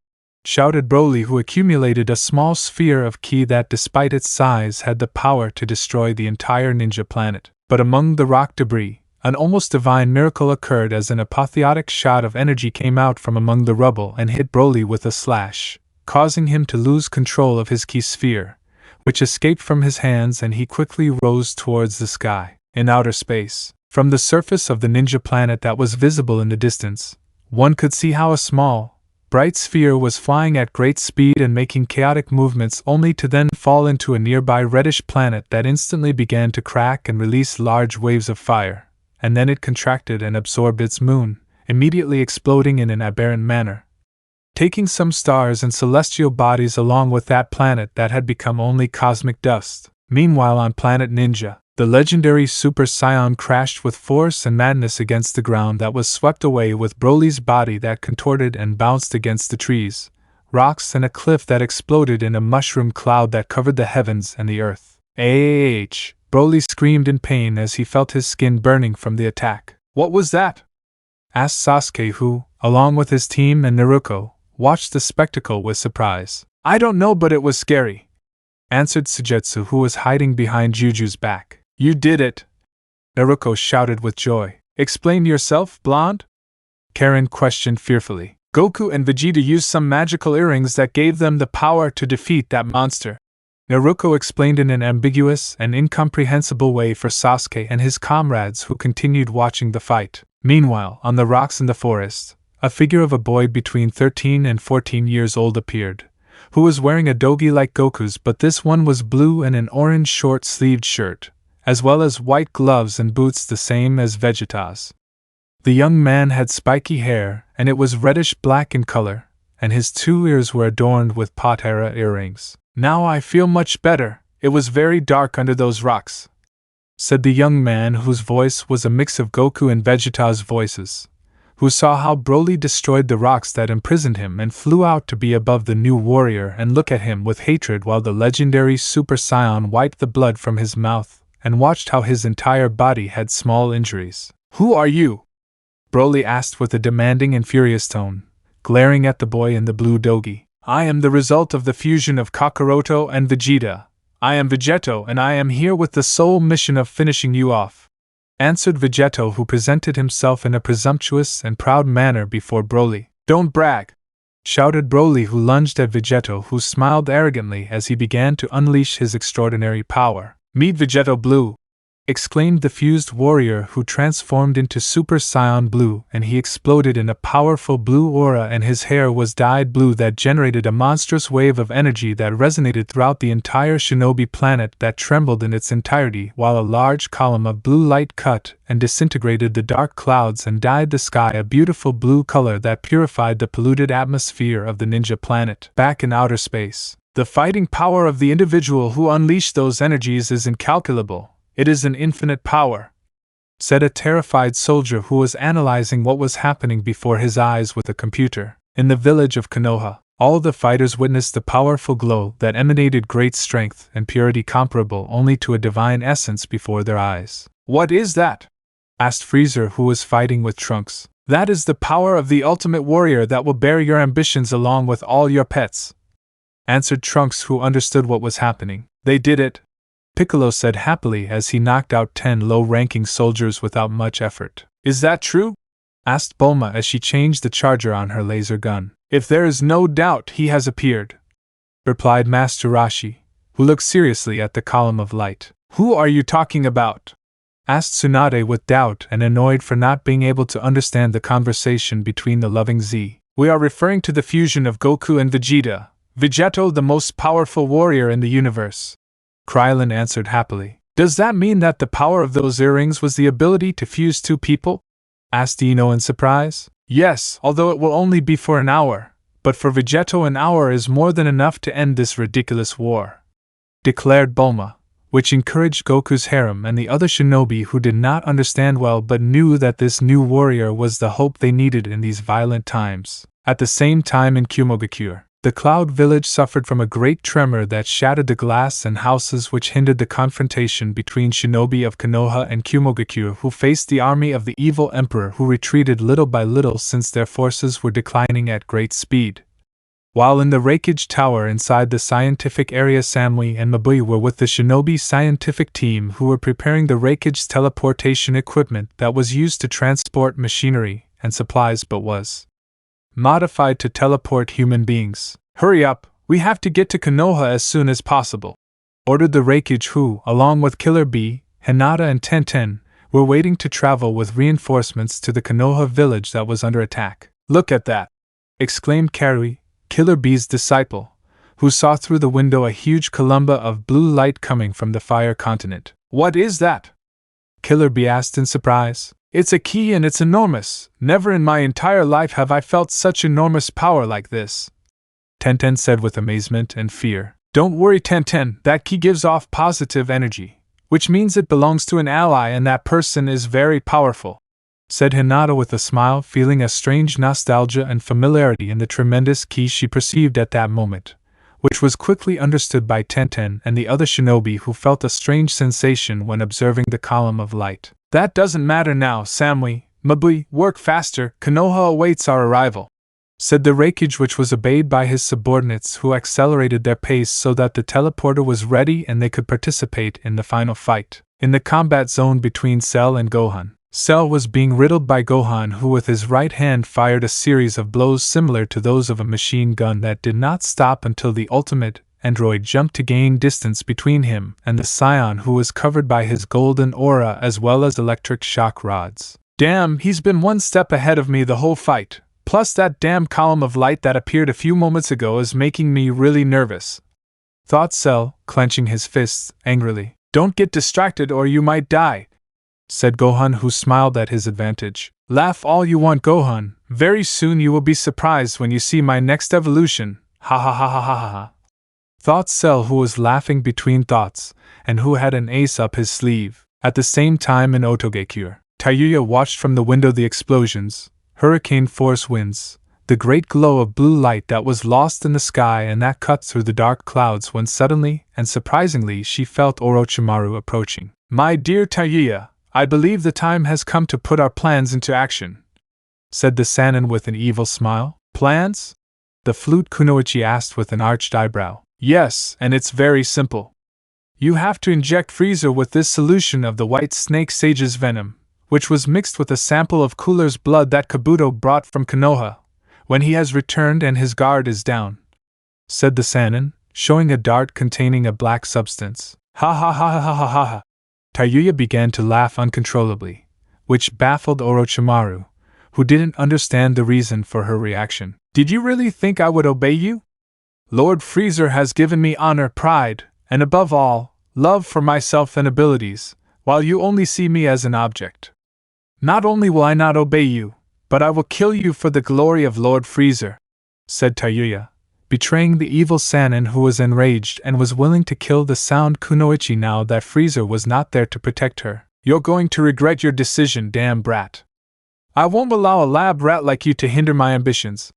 shouted Broly, who accumulated a small sphere of ki that despite its size had the power to destroy the entire ninja planet. But among the rock debris, an almost divine miracle occurred as an apotheotic shot of energy came out from among the rubble and hit Broly with a slash, causing him to lose control of his ki sphere, which escaped from his hands, and he quickly rose towards the sky. In outer space, from the surface of the ninja planet that was visible in the distance, one could see how a small, bright sphere was flying at great speed and making chaotic movements, only to then fall into a nearby reddish planet that instantly began to crack and release large waves of fire, and then it contracted and absorbed its moon, immediately exploding in an aberrant manner, taking some stars and celestial bodies along with that planet that had become only cosmic dust. Meanwhile, on planet Ninja, the legendary Super Saiyan crashed with force and madness against the ground that was swept away, with Broly's body that contorted and bounced against the trees, rocks, and a cliff that exploded in a mushroom cloud that covered the heavens and the earth. Broly screamed in pain as he felt his skin burning from the attack. What was that? Asked Sasuke, who, along with his team and Naruto, watched the spectacle with surprise. I don't know, but it was scary, answered Tsujetsu, who was hiding behind Juju's back. You did it! Naruto shouted with joy. Explain yourself, blonde? Karen questioned fearfully. Goku and Vegeta used some magical earrings that gave them the power to defeat that monster, Naruto explained in an ambiguous and incomprehensible way for Sasuke and his comrades, who continued watching the fight. Meanwhile, on the rocks in the forest, a figure of a boy between 13 and 14 years old appeared, who was wearing a dogi like Goku's, but this one was blue and an orange short-sleeved shirt, as well as white gloves and boots the same as Vegeta's. The young man had spiky hair, and it was reddish-black in color, and his 2 ears were adorned with Patera earrings. Now I feel much better. It was very dark under those rocks, said the young man, whose voice was a mix of Goku and Vegeta's voices, who saw how Broly destroyed the rocks that imprisoned him and flew out to be above the new warrior and look at him with hatred while the legendary Super Saiyan wiped the blood from his mouth and watched how his entire body had small injuries. "Who are you?" Broly asked with a demanding and furious tone, glaring at the boy in the blue dogi. "I am the result of the fusion of Kakaroto and Vegeta. I am Vegeto, and I am here with the sole mission of finishing you off," answered Vegeto, who presented himself in a presumptuous and proud manner before Broly. "Don't brag!" shouted Broly, who lunged at Vegeto, who smiled arrogantly as he began to unleash his extraordinary power. "Meet Vegeto Blue!" exclaimed the fused warrior, who transformed into Super Saiyan Blue, and he exploded in a powerful blue aura, and his hair was dyed blue that generated a monstrous wave of energy that resonated throughout the entire shinobi planet, that trembled in its entirety, while a large column of blue light cut and disintegrated the dark clouds and dyed the sky a beautiful blue color that purified the polluted atmosphere of the ninja planet. Back in outer space, the fighting power of the individual who unleashed those energies is incalculable. "It is an infinite power," said a terrified soldier who was analyzing what was happening before his eyes with a computer. In the village of Konoha, all the fighters witnessed the powerful glow that emanated great strength and purity comparable only to a divine essence before their eyes. "What is that?" asked Freezer, who was fighting with Trunks. "That is the power of the ultimate warrior that will bear your ambitions along with all your pets," answered Trunks, who understood what was happening. "They did it," Piccolo said happily as he knocked out 10 low-ranking soldiers without much effort. "Is that true?" asked Bulma as she changed the charger on her laser gun. "If there is no doubt, he has appeared," replied Master Roshi, who looked seriously at the column of light. "Who are you talking about?" asked Tsunade with doubt and annoyed for not being able to understand the conversation between the loving Z. "We are referring to the fusion of Goku and Vegeta, Vegeto, the most powerful warrior in the universe," Krillin answered happily. "Does that mean that the power of those earrings was the ability to fuse two people?" asked Ino in surprise. "Yes, although it will only be for an hour, but for Vegeto an hour is more than enough to end this ridiculous war," declared Bulma, which encouraged Goku's harem and the other shinobi who did not understand well but knew that this new warrior was the hope they needed in these violent times. At the same time in Kumogakure, the Cloud Village suffered from a great tremor that shattered the glass and houses, which hindered the confrontation between shinobi of Konoha and Kumogakure, who faced the army of the evil emperor, who retreated little by little since their forces were declining at great speed. While in the Reikage Tower inside the scientific area, Samui and Mabui were with the shinobi scientific team who were preparing the Reikage teleportation equipment that was used to transport machinery and supplies but was modified to teleport human beings. "Hurry up, we have to get to Konoha as soon as possible," ordered the Reikage, who, along with Killer Bee, Hinata and Tenten, were waiting to travel with reinforcements to the Konoha village that was under attack. "Look at that!" exclaimed Karui, Killer Bee's disciple, who saw through the window a huge columba of blue light coming from the Fire Continent. "What is that?" Killer Bee asked in surprise. "It's a key and it's enormous. Never in my entire life have I felt such enormous power like this," Tenten said with amazement and fear. "Don't worry, Tenten, that key gives off positive energy, which means it belongs to an ally and that person is very powerful," said Hinata with a smile, feeling a strange nostalgia and familiarity in the tremendous key she perceived at that moment, which was quickly understood by Tenten and the other shinobi, who felt a strange sensation when observing the column of light. "That doesn't matter now, Samui, Mabui, work faster, Konoha awaits our arrival," said the Reikage, which was obeyed by his subordinates, who accelerated their pace so that the teleporter was ready and they could participate in the final fight. In the combat zone between Cell and Gohan, Cell was being riddled by Gohan, who with his right hand fired a series of blows similar to those of a machine gun that did not stop until the ultimate android jumped to gain distance between him and the Scion, who was covered by his golden aura as well as electric shock rods. "Damn, he's been one step ahead of me the whole fight, plus that damn column of light that appeared a few moments ago is making me really nervous," thought Cell, clenching his fists angrily. "Don't get distracted or you might die," said Gohan, who smiled at his advantage. "Laugh all you want, Gohan. Very soon you will be surprised when you see my next evolution. Ha ha ha ha ha ha," thought Cell, who was laughing between thoughts, and who had an ace up his sleeve. At the same time in Otogekure, Tayuya watched from the window the explosions, hurricane force winds, the great glow of blue light that was lost in the sky and that cut through the dark clouds, when suddenly and surprisingly she felt Orochimaru approaching. My dear Taiya, I believe the time has come to put our plans into action, said the Sannin with an evil smile. Plans? The flute kunoichi asked with an arched eyebrow. Yes, and it's very simple. You have to inject Frieza with this solution of the white snake sage's venom, which was mixed with a sample of Cooler's blood that Kabuto brought from Konoha, when he has returned and his guard is down, said the Sannin, showing a dart containing a black substance. Ha ha ha ha ha ha ha. Taiya began to laugh uncontrollably, which baffled Orochimaru, who didn't understand the reason for her reaction. Did you really think I would obey you? Lord Frieza has given me honor, pride, and above all, love for myself and abilities, while you only see me as an object. Not only will I not obey you, but I will kill you for the glory of Lord Frieza, said Taiya, betraying the evil Sannin, who was enraged and was willing to kill the sound kunoichi now that Frieza was not there to protect her. You're going to regret your decision, damn brat. I won't allow a lab rat like you to hinder my ambitions,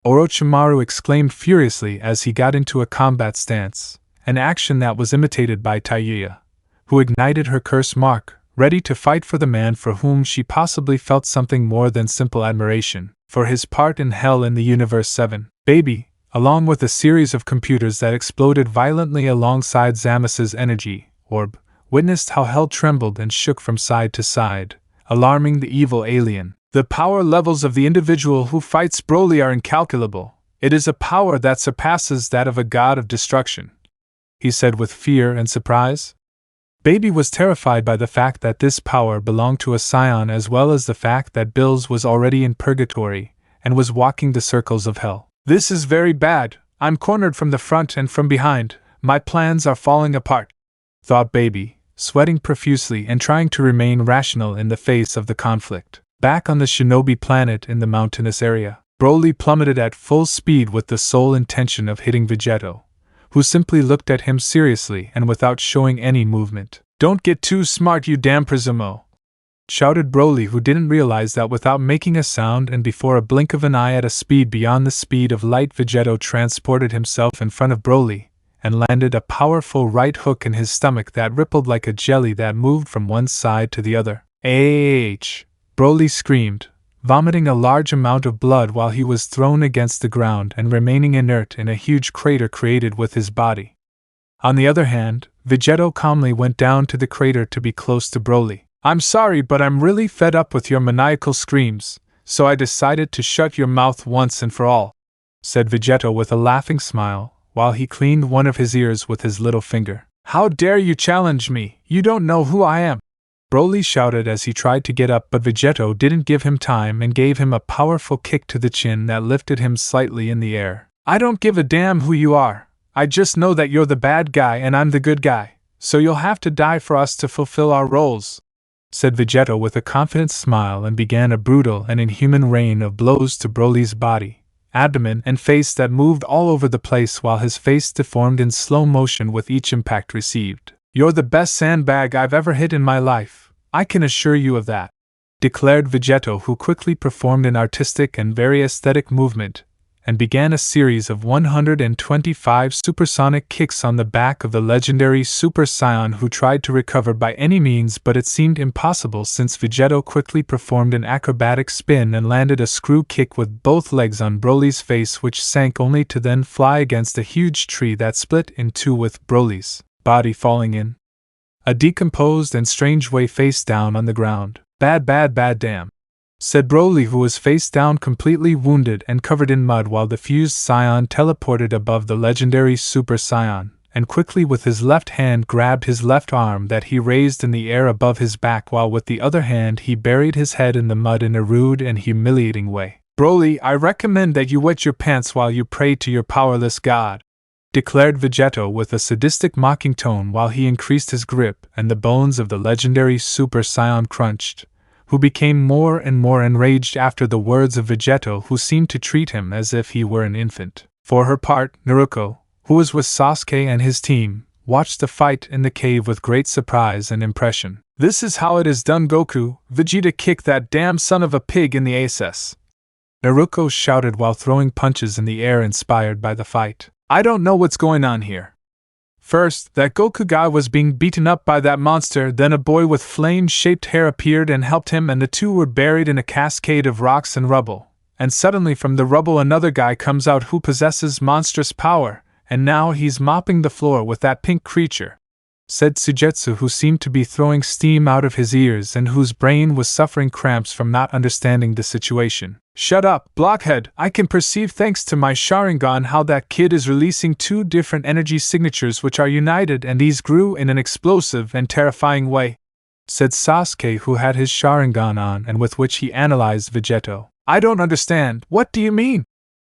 Orochimaru exclaimed furiously as he got into a combat stance, an action that was imitated by Taiya, who ignited her curse mark, ready to fight for the man for whom she possibly felt something more than simple admiration, for his part in Hell in the Universe 7. Baby, along with a series of computers that exploded violently alongside Zamis's energy orb, witnessed how Hell trembled and shook from side to side, alarming the evil alien. The power levels of the individual who fights Broly are incalculable. It is a power that surpasses that of a god of destruction, he said with fear and surprise. Baby was terrified by the fact that this power belonged to a scion, as well as the fact that Bills was already in purgatory and was walking the circles of hell. This is very bad. I'm cornered from the front and from behind. My plans are falling apart, thought Baby, sweating profusely and trying to remain rational in the face of the conflict. Back on the shinobi planet in the mountainous area, Broly plummeted at full speed with the sole intention of hitting Vegeto, who simply looked at him seriously and without showing any movement. Don't get too smart, you damn Prisumo! Shouted Broly, who didn't realize that without making a sound and before a blink of an eye at a speed beyond the speed of light, Vegeto transported himself in front of Broly and landed a powerful right hook in his stomach that rippled like a jelly that moved from one side to the other. Ah! Broly screamed, vomiting a large amount of blood while he was thrown against the ground and remaining inert in a huge crater created with his body. On the other hand, Vegeto calmly went down to the crater to be close to Broly. I'm sorry, but I'm really fed up with your maniacal screams, so I decided to shut your mouth once and for all, said Vegeto with a laughing smile, while he cleaned one of his ears with his little finger. How dare you challenge me? You don't know who I am! Broly shouted as he tried to get up, but Vegeto didn't give him time and gave him a powerful kick to the chin that lifted him slightly in the air. I don't give a damn who you are. I just know that you're the bad guy and I'm the good guy, so you'll have to die for us to fulfill our roles, said Vegeto with a confident smile and began a brutal and inhuman rain of blows to Broly's body, abdomen, and face that moved all over the place while his face deformed in slow motion with each impact received. You're the best sandbag I've ever hit in my life, I can assure you of that, declared Vegeto, who quickly performed an artistic and very aesthetic movement, and began a series of 125 supersonic kicks on the back of the legendary Super Saiyan, who tried to recover by any means, but it seemed impossible since Vegeto quickly performed an acrobatic spin and landed a screw kick with both legs on Broly's face, which sank only to then fly against a huge tree that split in two with Broly's body falling in a decomposed and strange way face down on the ground. Bad damn, said Broly, who was face down completely wounded and covered in mud, while the fused Saiyan teleported above the legendary Super Saiyan, and quickly with his left hand grabbed his left arm that he raised in the air above his back, while with the other hand he buried his head in the mud in a rude and humiliating way. Broly, I recommend that you wet your pants while you pray to your powerless god, declared Vegeto with a sadistic mocking tone while he increased his grip and the bones of the legendary Super Saiyan crunched, who became more and more enraged after the words of Vegeto, who seemed to treat him as if he were an infant. For her part, Naruto, who was with Sasuke and his team, watched the fight in the cave with great surprise and impression. This is how it is done, Goku. Vegeta kicked that damn son of a pig in the ass, Naruto shouted while throwing punches in the air inspired by the fight. I don't know what's going on here. First, that Goku guy was being beaten up by that monster, then a boy with flame-shaped hair appeared and helped him, and the two were buried in a cascade of rocks and rubble. And suddenly from the rubble another guy comes out who possesses monstrous power, and now he's mopping the floor with that pink creature," said Sujetsu, who seemed to be throwing steam out of his ears and whose brain was suffering cramps from not understanding the situation. "Shut up, blockhead! I can perceive thanks to my Sharingan how that kid is releasing two different energy signatures which are united, and these grew in an explosive and terrifying way," said Sasuke, who had his Sharingan on and with which he analyzed Vegeto. "I don't understand, what do you mean?"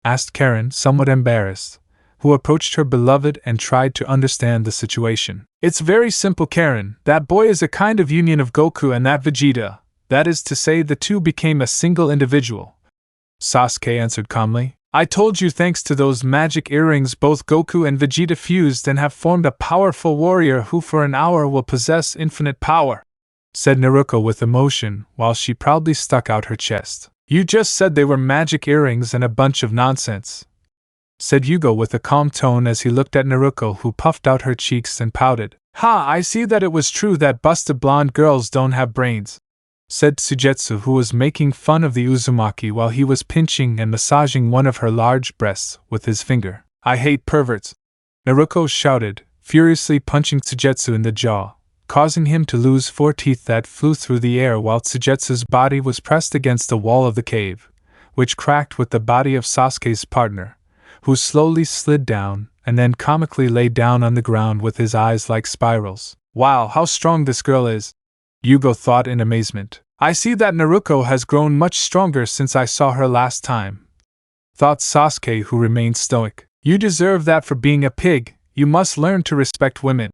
asked Karen, somewhat embarrassed, who approached her beloved and tried to understand the situation. "It's very simple, Karen. That boy is a kind of union of Goku and that Vegeta. That is to say, the two became a single individual," Sasuke answered calmly. "I told you, thanks to those magic earrings both Goku and Vegeta fused and have formed a powerful warrior who for an hour will possess infinite power," said Naruto with emotion, while she proudly stuck out her chest. "You just said they were magic earrings and a bunch of nonsense," said Yugo with a calm tone as he looked at Naruto, who puffed out her cheeks and pouted. "Ha, I see that it was true that busted blonde girls don't have brains," said Sujetsu, who was making fun of the Uzumaki while he was pinching and massaging one of her large breasts with his finger. "I hate perverts," Naruto shouted, furiously punching Sujetsu in the jaw, causing him to lose 4 teeth that flew through the air while Sujetsu's body was pressed against the wall of the cave, which cracked with the body of Sasuke's partner, who slowly slid down and then comically lay down on the ground with his eyes like spirals. "Wow, how strong this girl is," Yugo thought in amazement. "I see that Naruto has grown much stronger since I saw her last time," thought Sasuke, who remained stoic. "You deserve that for being a pig. You must learn to respect women,"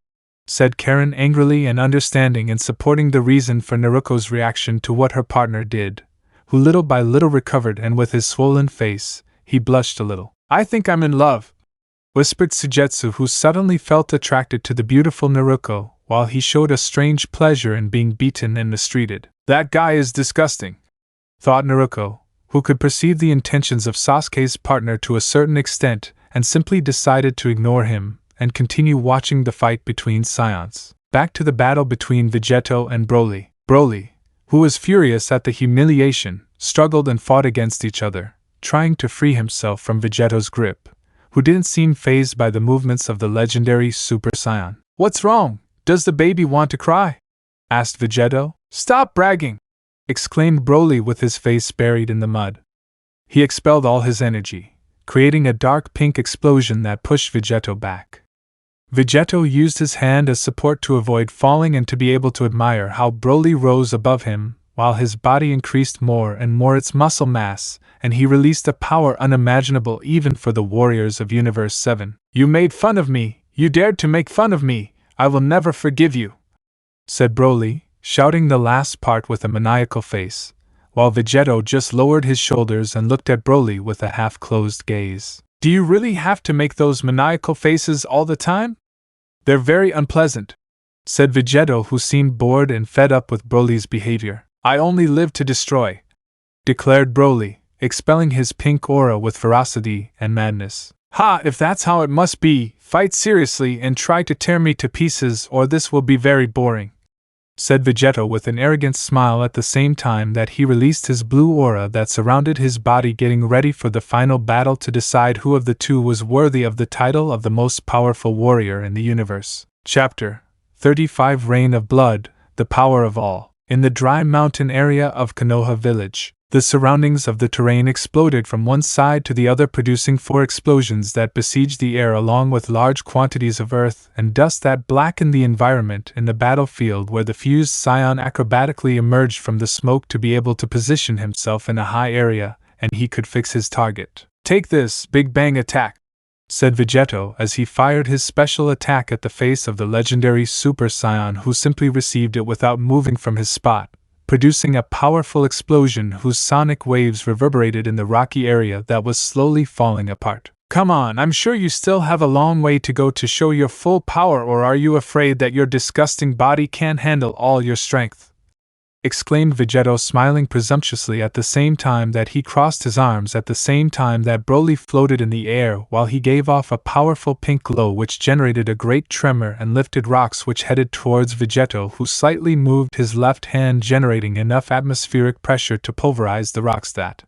said Karen angrily and understanding and supporting the reason for Naruto's reaction to what her partner did, who little by little recovered, and with his swollen face, he blushed a little. "I think I'm in love," whispered Sujetsu, who suddenly felt attracted to the beautiful Naruto, while he showed a strange pleasure in being beaten and mistreated. "That guy is disgusting," thought Naruto, who could perceive the intentions of Sasuke's partner to a certain extent, and simply decided to ignore him and continue watching the fight between scions. Back to the battle between Vegeto and Broly. Broly, who was furious at the humiliation, struggled and fought against each other, trying to free himself from Vegeto's grip, who didn't seem fazed by the movements of the legendary Super Saiyan. "What's wrong? Does the baby want to cry?" asked Vegeto. "Stop bragging!" exclaimed Broly with his face buried in the mud. He expelled all his energy, creating a dark pink explosion that pushed Vegeto back. Vegeto used his hand as support to avoid falling and to be able to admire how Broly rose above him, while his body increased more and more its muscle mass, and he released a power unimaginable even for the warriors of Universe 7. "You made fun of me! You dared to make fun of me! I will never forgive you!" said Broly, shouting the last part with a maniacal face, while Vegeto just lowered his shoulders and looked at Broly with a half-closed gaze. "Do you really have to make those maniacal faces all the time? They're very unpleasant," said Vegeto, who seemed bored and fed up with Broly's behavior. "I only live to destroy," declared Broly, expelling his pink aura with ferocity and madness. "Ha, if that's how it must be, fight seriously and try to tear me to pieces, or this will be very boring," said Vegeto with an arrogant smile at the same time that he released his blue aura that surrounded his body, getting ready for the final battle to decide who of the two was worthy of the title of the most powerful warrior in the universe. Chapter 35 Reign of Blood, The Power of All. In the dry mountain area of Konoha Village, the surroundings of the terrain exploded from one side to the other, producing 4 explosions that besieged the air along with large quantities of earth and dust that blackened the environment in the battlefield, where the fused scion acrobatically emerged from the smoke to be able to position himself in a high area, and he could fix his target. "Take this, Big Bang Attack," said Vegeto as he fired his special attack at the face of the legendary Super Saiyan, who simply received it without moving from his spot, producing a powerful explosion whose sonic waves reverberated in the rocky area that was slowly falling apart. "Come on, I'm sure you still have a long way to go to show your full power, or are you afraid that your disgusting body can't handle all your strength?" exclaimed Vegetto, smiling presumptuously at the same time that he crossed his arms, at the same time that Broly floated in the air while he gave off a powerful pink glow which generated a great tremor and lifted rocks which headed towards Vegetto, who slightly moved his left hand, generating enough atmospheric pressure to pulverize the rocks that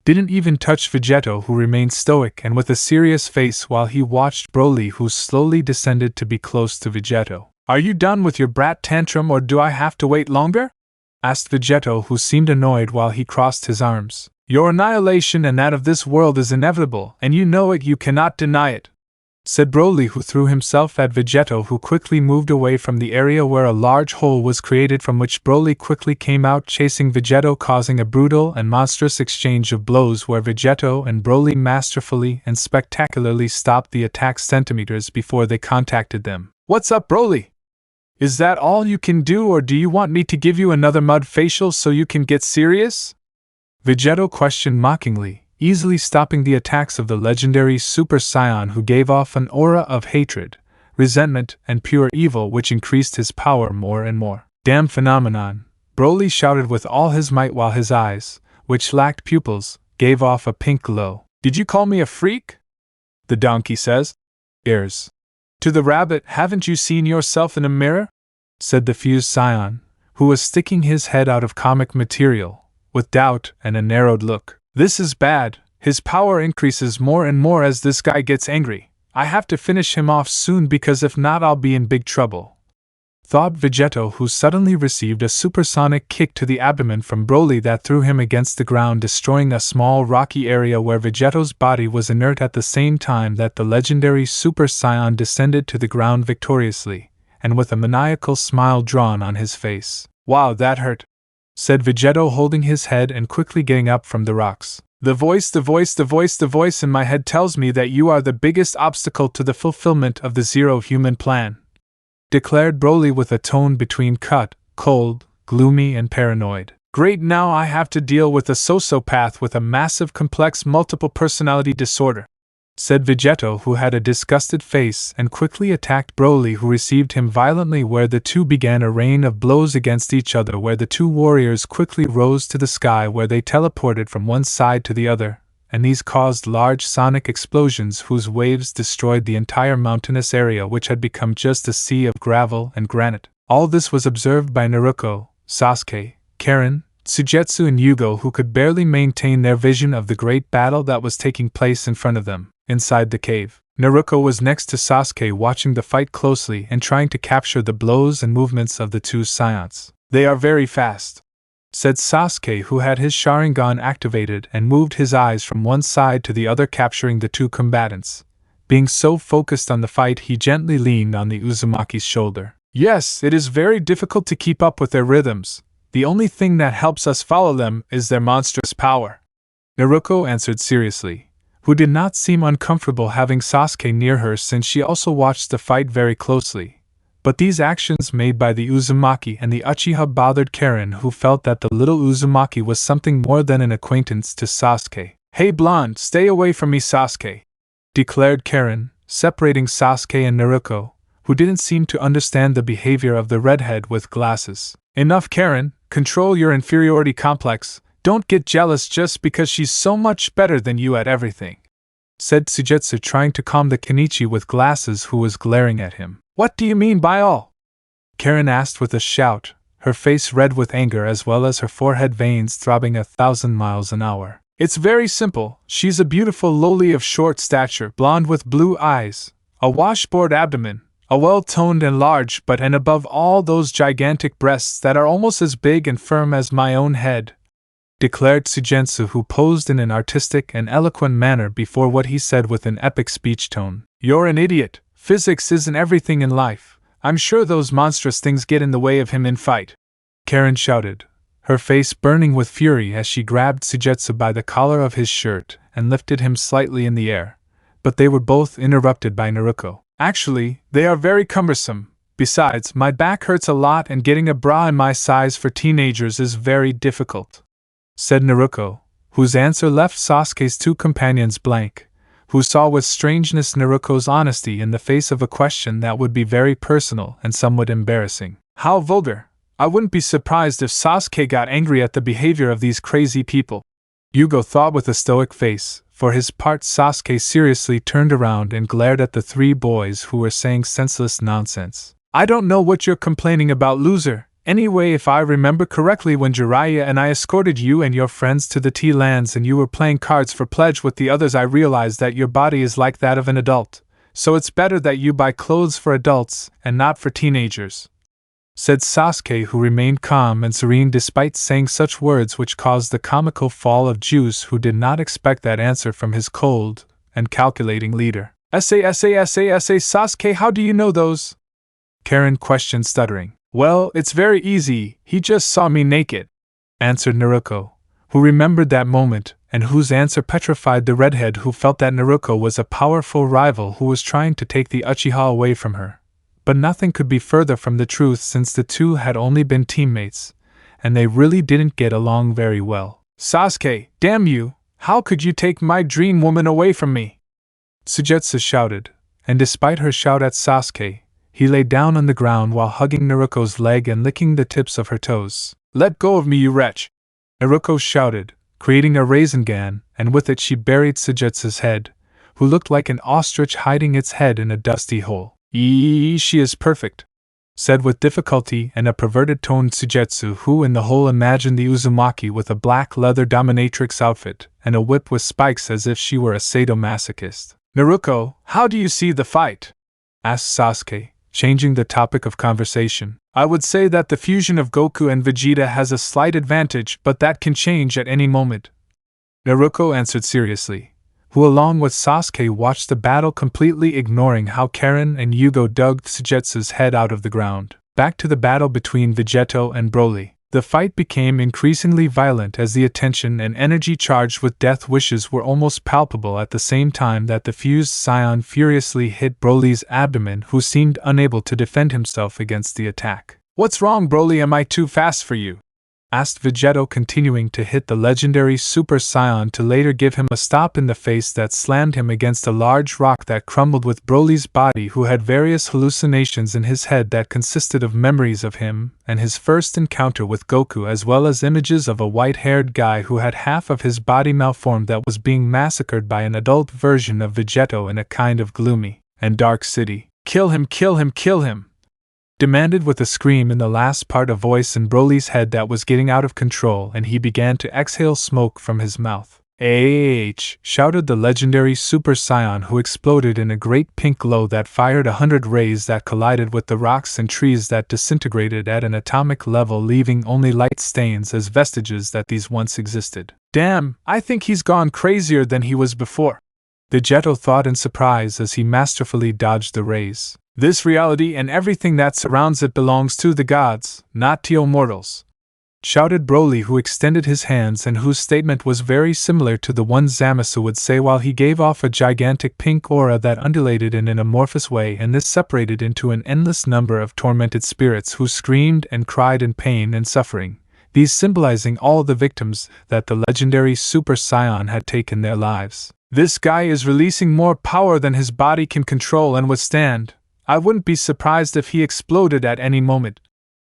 didn't even touch Vegetto, who remained stoic and with a serious face while he watched Broly, who slowly descended to be close to Vegetto. "Are you done with your brat tantrum, or do I have to wait longer?" asked Vegetto, who seemed annoyed while he crossed his arms. "Your annihilation and that of this world is inevitable, and you know it, you cannot deny it," said Broly, who threw himself at Vegetto, who quickly moved away from the area where a large hole was created, from which Broly quickly came out, chasing Vegetto, causing a brutal and monstrous exchange of blows where Vegetto and Broly masterfully and spectacularly stopped the attack centimeters before they contacted them. "What's up, Broly? Is that all you can do, or do you want me to give you another mud facial so you can get serious?" Vegetto questioned mockingly, easily stopping the attacks of the legendary Super Saiyan, who gave off an aura of hatred, resentment, and pure evil which increased his power more and more. "Damn phenomenon!" Broly shouted with all his might while his eyes, which lacked pupils, gave off a pink glow. "Did you call me a freak?" the donkey says. "Ears. To the rabbit, haven't you seen yourself in a mirror?" said the fused Saiyan, who was sticking his head out of comic material, with doubt and a narrowed look. "This is bad. His power increases more and more as this guy gets angry. I have to finish him off soon, because if not I'll be in big trouble," thought Vegetto, who suddenly received a supersonic kick to the abdomen from Broly that threw him against the ground, destroying a small rocky area where Vegetto's body was inert at the same time that the legendary Super Saiyan descended to the ground victoriously, and with a maniacal smile drawn on his face. "Wow, that hurt," said Vegetto, holding his head and quickly getting up from the rocks. The voice in my head tells me that you are the biggest obstacle to the fulfillment of the Zero Human Plan," declared Broly with a tone between cut, cold, gloomy, and paranoid. "Great, now I have to deal with a sociopath with a massive complex multiple personality disorder," said Vegetto, who had a disgusted face and quickly attacked Broly, who received him violently, where the two began a rain of blows against each other, where the two warriors quickly rose to the sky, where they teleported from one side to the other, and these caused large sonic explosions whose waves destroyed the entire mountainous area, which had become just a sea of gravel and granite. All this was observed by Naruto, Sasuke, Karin, Sujetsu, and Yugo, who could barely maintain their vision of the great battle that was taking place in front of them, inside the cave. Naruto was next to Sasuke, watching the fight closely and trying to capture the blows and movements of the two Saiyans. "They are very fast," said Sasuke, who had his Sharingan activated and moved his eyes from one side to the other, capturing the two combatants. Being so focused on the fight, he gently leaned on the Uzumaki's shoulder. "Yes, it is very difficult to keep up with their rhythms. The only thing that helps us follow them is their monstrous power," Naruto answered seriously, who did not seem uncomfortable having Sasuke near her, since she also watched the fight very closely. But these actions made by the Uzumaki and the Uchiha bothered Karin, who felt that the little Uzumaki was something more than an acquaintance to Sasuke. "Hey blonde, stay away from me, Sasuke," declared Karin, separating Sasuke and Naruto, who didn't seem to understand the behavior of the redhead with glasses. "Enough, Karin, control your inferiority complex. Don't get jealous just because she's so much better than you at everything," said Sujetsu, trying to calm the Kenichi with glasses, who was glaring at him. "What do you mean by all?" Karin asked with a shout, her face red with anger as well as her forehead veins throbbing 1,000 miles an hour. "It's very simple. She's a beautiful loli of short stature, blonde with blue eyes, a washboard abdomen, a well-toned and large butt, and above all those gigantic breasts that are almost as big and firm as my own head," declared Sujetsu, who posed in an artistic and eloquent manner before what he said with an epic speech tone. "You're an idiot. Physics isn't everything in life. I'm sure those monstrous things get in the way of him in fight," Karin shouted, her face burning with fury as she grabbed Sujetsu by the collar of his shirt and lifted him slightly in the air. But they were both interrupted by Naruto. "Actually, they are very cumbersome. Besides, my back hurts a lot and getting a bra in my size for teenagers is very difficult," said Naruto, whose answer left Sasuke's two companions blank, who saw with strangeness Naruto's honesty in the face of a question that would be very personal and somewhat embarrassing. "How vulgar! I wouldn't be surprised if Sasuke got angry at the behavior of these crazy people. Yugo thought with a stoic face. For his part, Sasuke seriously turned around and glared at the three boys who were saying senseless nonsense. I don't know what you're complaining about, loser. Anyway, if I remember correctly, when Jiraiya and I escorted you and your friends to the Tea Lands and you were playing cards for pledge with the others, I realized that your body is like that of an adult. So it's better that you buy clothes for adults and not for teenagers, said Sasuke, who remained calm and serene despite saying such words, which caused the comical fall of Juice, who did not expect that answer from his cold and calculating leader. Sasuke, how do you know those? Karen questioned, stuttering. Well, it's very easy, he just saw me naked, answered Naruto, who remembered that moment, and whose answer petrified the redhead, who felt that Naruto was a powerful rival who was trying to take the Uchiha away from her. But nothing could be further from the truth, since the two had only been teammates, and they really didn't get along very well. Sasuke, damn you, how could you take my dream woman away from me? Sujutsu shouted, and despite her shout at Sasuke, he lay down on the ground while hugging Naruto's leg and licking the tips of her toes. Let go of me, you wretch! Naruto shouted, creating a Rasengan, and with it she buried Sujutsu's head, who looked like an ostrich hiding its head in a dusty hole. She is perfect, said with difficulty and a perverted tone Sujutsu, who in the hole imagined the Uzumaki with a black leather dominatrix outfit and a whip with spikes as if she were a sadomasochist. Naruto, how do you see the fight? Asked Sasuke, changing the topic of conversation. I would say that the fusion of Goku and Vegeta has a slight advantage, but that can change at any moment, Naruto answered seriously, who along with Sasuke watched the battle, completely ignoring how Karen and Yugo dug Sujutsu's head out of the ground. Back to the battle between Vegeta and Broly. The fight became increasingly violent as the attention and energy charged with death wishes were almost palpable at the same time that the fused scion furiously hit Broly's abdomen, who seemed unable to defend himself against the attack. What's wrong, Broly? Am I too fast for you? Asked Vegeta, continuing to hit the legendary Super Saiyan to later give him a stop in the face that slammed him against a large rock that crumbled with Broly's body, who had various hallucinations in his head that consisted of memories of him and his first encounter with Goku, as well as images of a white-haired guy who had half of his body malformed that was being massacred by an adult version of Vegeta in a kind of gloomy and dark city. Kill him, kill him, kill him! Demanded with a scream in the last part, a voice in Broly's head that was getting out of control, and he began to exhale smoke from his mouth. Shouted the legendary Super Saiyan, who exploded in a great pink glow that fired 100 rays that collided with the rocks and trees that disintegrated at an atomic level, leaving only light stains as vestiges that these once existed. Damn, I think he's gone crazier than he was before, Vegeta thought in surprise as he masterfully dodged the rays. This reality and everything that surrounds it belongs to the gods, not to mortals, shouted Broly, who extended his hands and whose statement was very similar to the one Zamasu would say while he gave off a gigantic pink aura that undulated in an amorphous way, and this separated into an endless number of tormented spirits who screamed and cried in pain and suffering, these symbolizing all the victims that the legendary Super Saiyan had taken their lives. This guy is releasing more power than his body can control and withstand. I wouldn't be surprised if he exploded at any moment,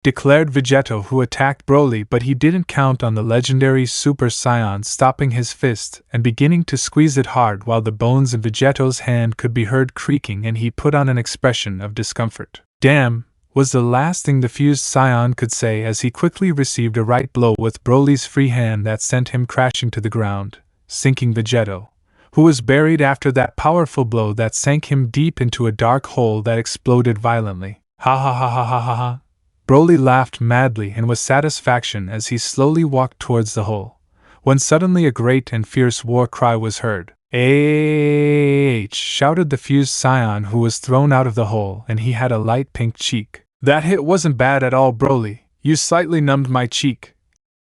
declared Vegeta, who attacked Broly, but he didn't count on the legendary Super Saiyan stopping his fist and beginning to squeeze it hard while the bones in Vegeta's hand could be heard creaking, and he put on an expression of discomfort. Damn, was the last thing the fused Saiyan could say as he quickly received a right blow with Broly's free hand that sent him crashing to the ground, sinking Vegeta, who was buried after that powerful blow that sank him deep into a dark hole that exploded violently. Ha ha ha ha ha ha ha. Broly laughed madly and with satisfaction as he slowly walked towards the hole, when suddenly a great and fierce war cry was heard. Shouted the fused Saiyan, who was thrown out of the hole, and he had a light pink cheek. That hit wasn't bad at all, Broly. You slightly numbed my cheek,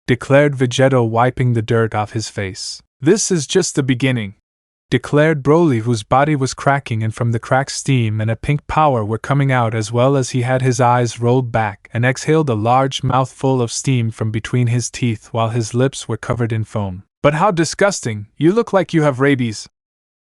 declared Vegeta, wiping the dirt off his face. This is just the beginning, declared Broly, whose body was cracking, and from the crack steam and a pink power were coming out, as well as he had his eyes rolled back and exhaled a large mouthful of steam from between his teeth while his lips were covered in foam. But how disgusting! You look like you have rabies,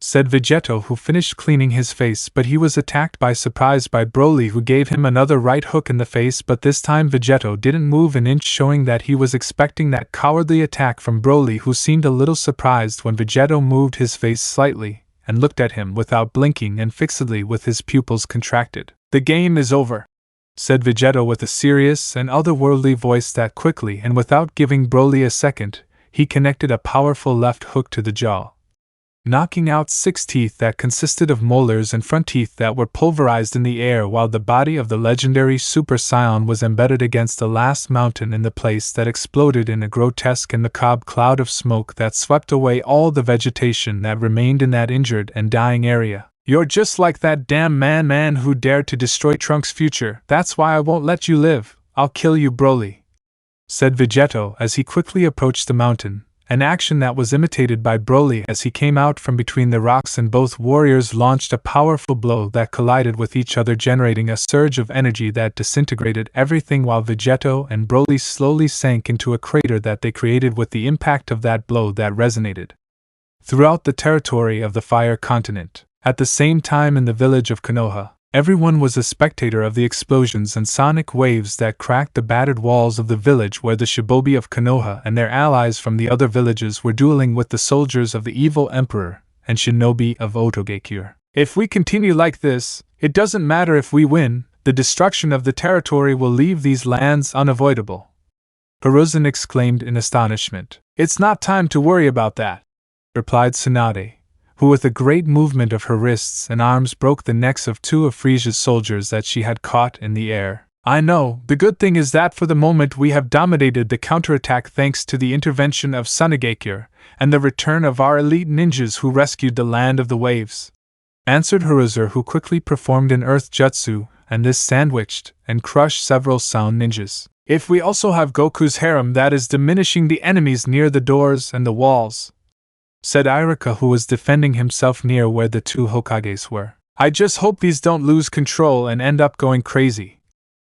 said Vegeto, who finished cleaning his face, but he was attacked by surprise by Broly, who gave him another right hook in the face, but this time Vegeto didn't move an inch, showing that he was expecting that cowardly attack from Broly, who seemed a little surprised when Vegeto moved his face slightly and looked at him without blinking and fixedly with his pupils contracted. "The game is over," said Vegeto with a serious and otherworldly voice that quickly and without giving Broly a second, he connected a powerful left hook to the jaw, knocking out 6 teeth that consisted of molars and front teeth that were pulverized in the air, while the body of the legendary Super Saiyan was embedded against the last mountain in the place that exploded in a grotesque and macabre cloud of smoke that swept away all the vegetation that remained in that injured and dying area. "You're just like that damn man who dared to destroy Trunks' future. That's why I won't let you live. I'll kill you, Broly," said Vegeto as he quickly approached the mountain, an action that was imitated by Broly as he came out from between the rocks, and both warriors launched a powerful blow that collided with each other, generating a surge of energy that disintegrated everything, while Vegeto and Broly slowly sank into a crater that they created with the impact of that blow that resonated throughout the territory of the Fire Continent. At the same time, in the village of Konoha, everyone was a spectator of the explosions and sonic waves that cracked the battered walls of the village where the Shibobi of Konoha and their allies from the other villages were dueling with the soldiers of the evil emperor and shinobi of Otogekyur. "If we continue like this, it doesn't matter if we win, the destruction of the territory will leave these lands unavoidable," Hiruzen exclaimed in astonishment. "It's not time to worry about that," replied Tsunade, who with a great movement of her wrists and arms broke the necks of 2 of Frisia's soldiers that she had caught in the air. "I know, the good thing is that for the moment we have dominated the counterattack thanks to the intervention of Tsunade and the return of our elite ninjas who rescued the land of the waves," answered Hiruzen, who quickly performed an earth jutsu, and this sandwiched and crushed several sound ninjas. "If we also have Goku's harem, that is diminishing the enemies near the doors and the walls," said Irika, who was defending himself near where the 2 Hokages were. "I just hope these don't lose control and end up going crazy,"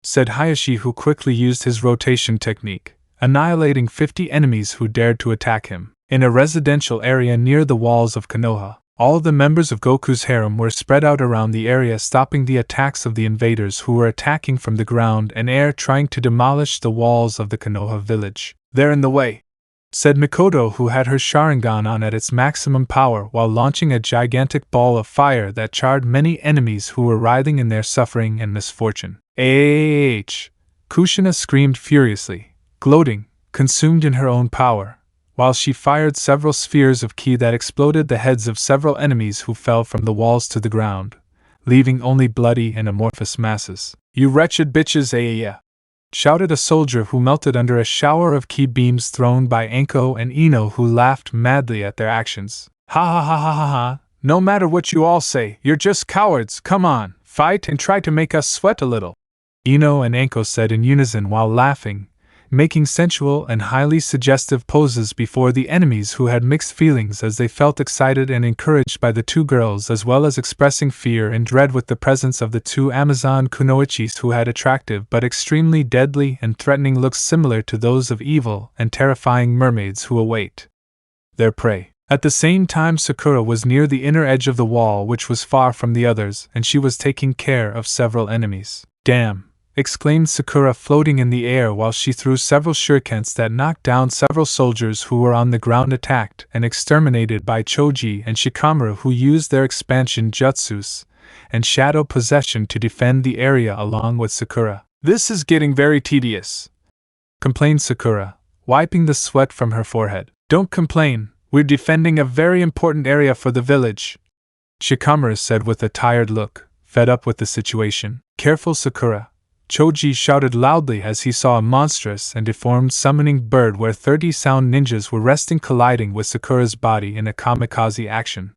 said Hayashi, who quickly used his rotation technique, annihilating 50 enemies who dared to attack him. In a residential area near the walls of Konoha, all the members of Goku's harem were spread out around the area, stopping the attacks of the invaders who were attacking from the ground and air, trying to demolish the walls of the Konoha village. "They're in the way," said Mikoto, who had her Sharingan on at its maximum power while launching a gigantic ball of fire that charred many enemies who were writhing in their suffering and misfortune. Kushina screamed furiously, gloating, consumed in her own power, while she fired several spheres of ki that exploded the heads of several enemies who fell from the walls to the ground, leaving only bloody and amorphous masses. "You wretched bitches, shouted a soldier who melted under a shower of ki beams thrown by Anko and Ino, who laughed madly at their actions. "Ha ha ha ha ha ha, no matter what you all say, you're just cowards. Come on, fight and try to make us sweat a little," Ino and Anko said in unison while laughing, making sensual and highly suggestive poses before the enemies, who had mixed feelings as they felt excited and encouraged by the 2 girls, as well as expressing fear and dread with the presence of the 2 Amazon kunoichis, who had attractive but extremely deadly and threatening looks similar to those of evil and terrifying mermaids who await their prey. At the same time, Sakura was near the inner edge of the wall, which was far from the others, and she was taking care of several enemies. "Damn!" exclaimed Sakura, floating in the air while she threw several shurikens that knocked down several soldiers who were on the ground, attacked and exterminated by Choji and Shikamaru, who used their expansion jutsus and shadow possession to defend the area along with Sakura. "This is getting very tedious," complained Sakura, wiping the sweat from her forehead. "Don't complain, we're defending a very important area for the village," Shikamaru said with a tired look, fed up with the situation. "Careful, Sakura," Choji shouted loudly as he saw a monstrous and deformed summoning bird where 30 sound ninjas were resting, colliding with Sakura's body in a kamikaze action.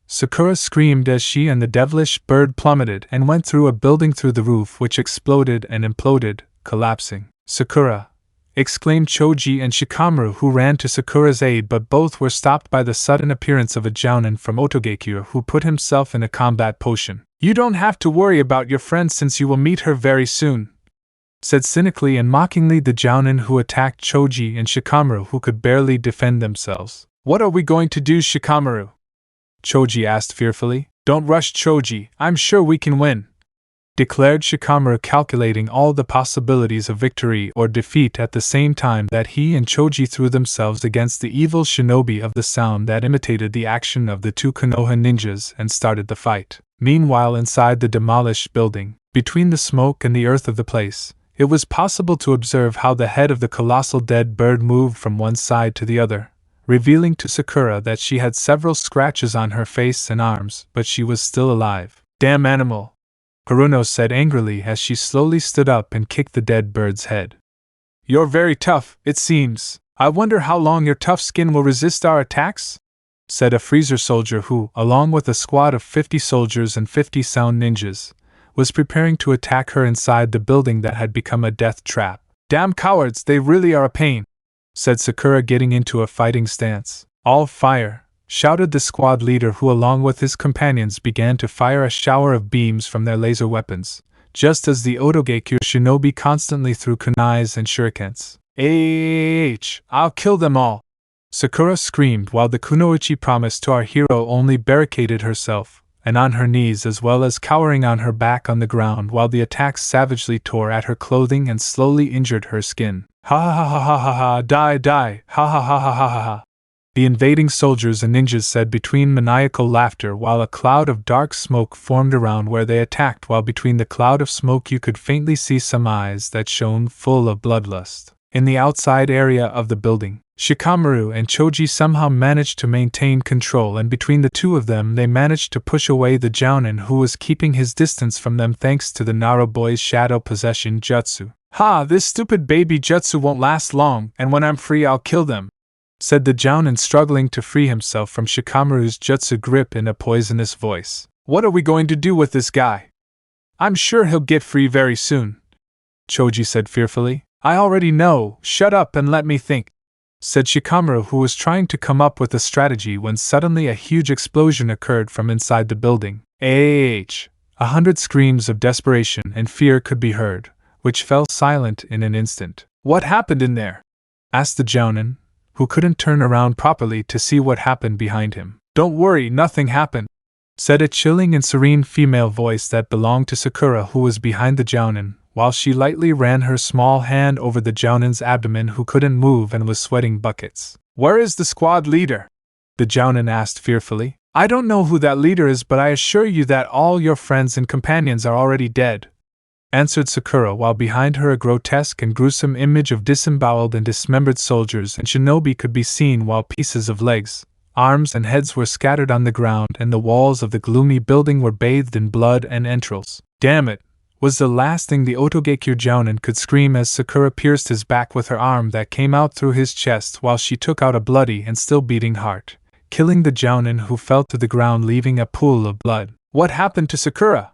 Sakura screamed as she and the devilish bird plummeted and went through a building through the roof, which exploded and imploded, collapsing. "Sakura!" exclaimed Choji and Shikamaru, who ran to Sakura's aid, but both were stopped by the sudden appearance of a jounin from Otogekyur, who put himself in a combat potion. "You don't have to worry about your friend since you will meet her very soon," said cynically and mockingly the jounin who attacked Choji and Shikamaru, who could barely defend themselves. "What are we going to do, Shikamaru?" Choji asked fearfully. Don't rush, Choji, I'm sure we can win, declared Shikamaru, calculating all the possibilities of victory or defeat at the same time that he and Choji threw themselves against the evil shinobi of the sound that imitated the action of the two Konoha ninjas and started the fight. Meanwhile, inside the demolished building, between the smoke and the earth of the place, it was possible to observe how the head of the colossal dead bird moved from one side to the other, revealing to Sakura that she had several scratches on her face and arms, but she was still alive. Damn animal! Kuruno said angrily as she slowly stood up and kicked the dead bird's head. You're very tough, it seems. I wonder how long your tough skin will resist our attacks? Said a freezer soldier who, along with a squad of 50 soldiers and 50 sound ninjas, was preparing to attack her inside the building that had become a death trap. Damn cowards, they really are a pain, said Sakura, getting into a fighting stance. All fire! Shouted the squad leader, who along with his companions began to fire a shower of beams from their laser weapons, just as the Otogekyo shinobi constantly threw kunais and shurikens. I'll kill them all! Sakura screamed while the kunoichi promised to our hero only barricaded herself, and on her knees as well as cowering on her back on the ground while the attacks savagely tore at her clothing and slowly injured her skin. Ha ha ha ha ha ha, die, ha ha ha ha ha ha ha. The invading soldiers and ninjas said between maniacal laughter while a cloud of dark smoke formed around where they attacked, while between the cloud of smoke you could faintly see some eyes that shone full of bloodlust. In the outside area of the building, Shikamaru and Choji somehow managed to maintain control, and between the two of them they managed to push away the Jounin, who was keeping his distance from them thanks to the Naro boy's shadow possession jutsu. Ha, this stupid baby jutsu won't last long, and when I'm free I'll kill them, said the Jounin, struggling to free himself from Shikamaru's jutsu grip in a poisonous voice. What are we going to do with this guy? I'm sure he'll get free very soon, Choji said fearfully. I already know, shut up and let me think, said Shikamaru, who was trying to come up with a strategy when suddenly a huge explosion occurred from inside the building. 100 screams of desperation and fear could be heard, which fell silent in an instant. What happened in there? Asked the Jounin, who couldn't turn around properly to see what happened behind him. Don't worry, nothing happened, said a chilling and serene female voice that belonged to Sakura, who was behind the Jounin, while she lightly ran her small hand over the Jounin's abdomen, who couldn't move and was sweating buckets. Where is the squad leader? The Jounin asked fearfully. I don't know who that leader is, but I assure you that all your friends and companions are already dead, answered Sakura, while behind her a grotesque and gruesome image of disemboweled and dismembered soldiers and shinobi could be seen, while pieces of legs, arms and heads were scattered on the ground and the walls of the gloomy building were bathed in blood and entrails. Damn it! Was the last thing the Otogekyo Jounin could scream as Sakura pierced his back with her arm that came out through his chest while she took out a bloody and still beating heart, killing the Jounin, who fell to the ground leaving a pool of blood. What happened to Sakura?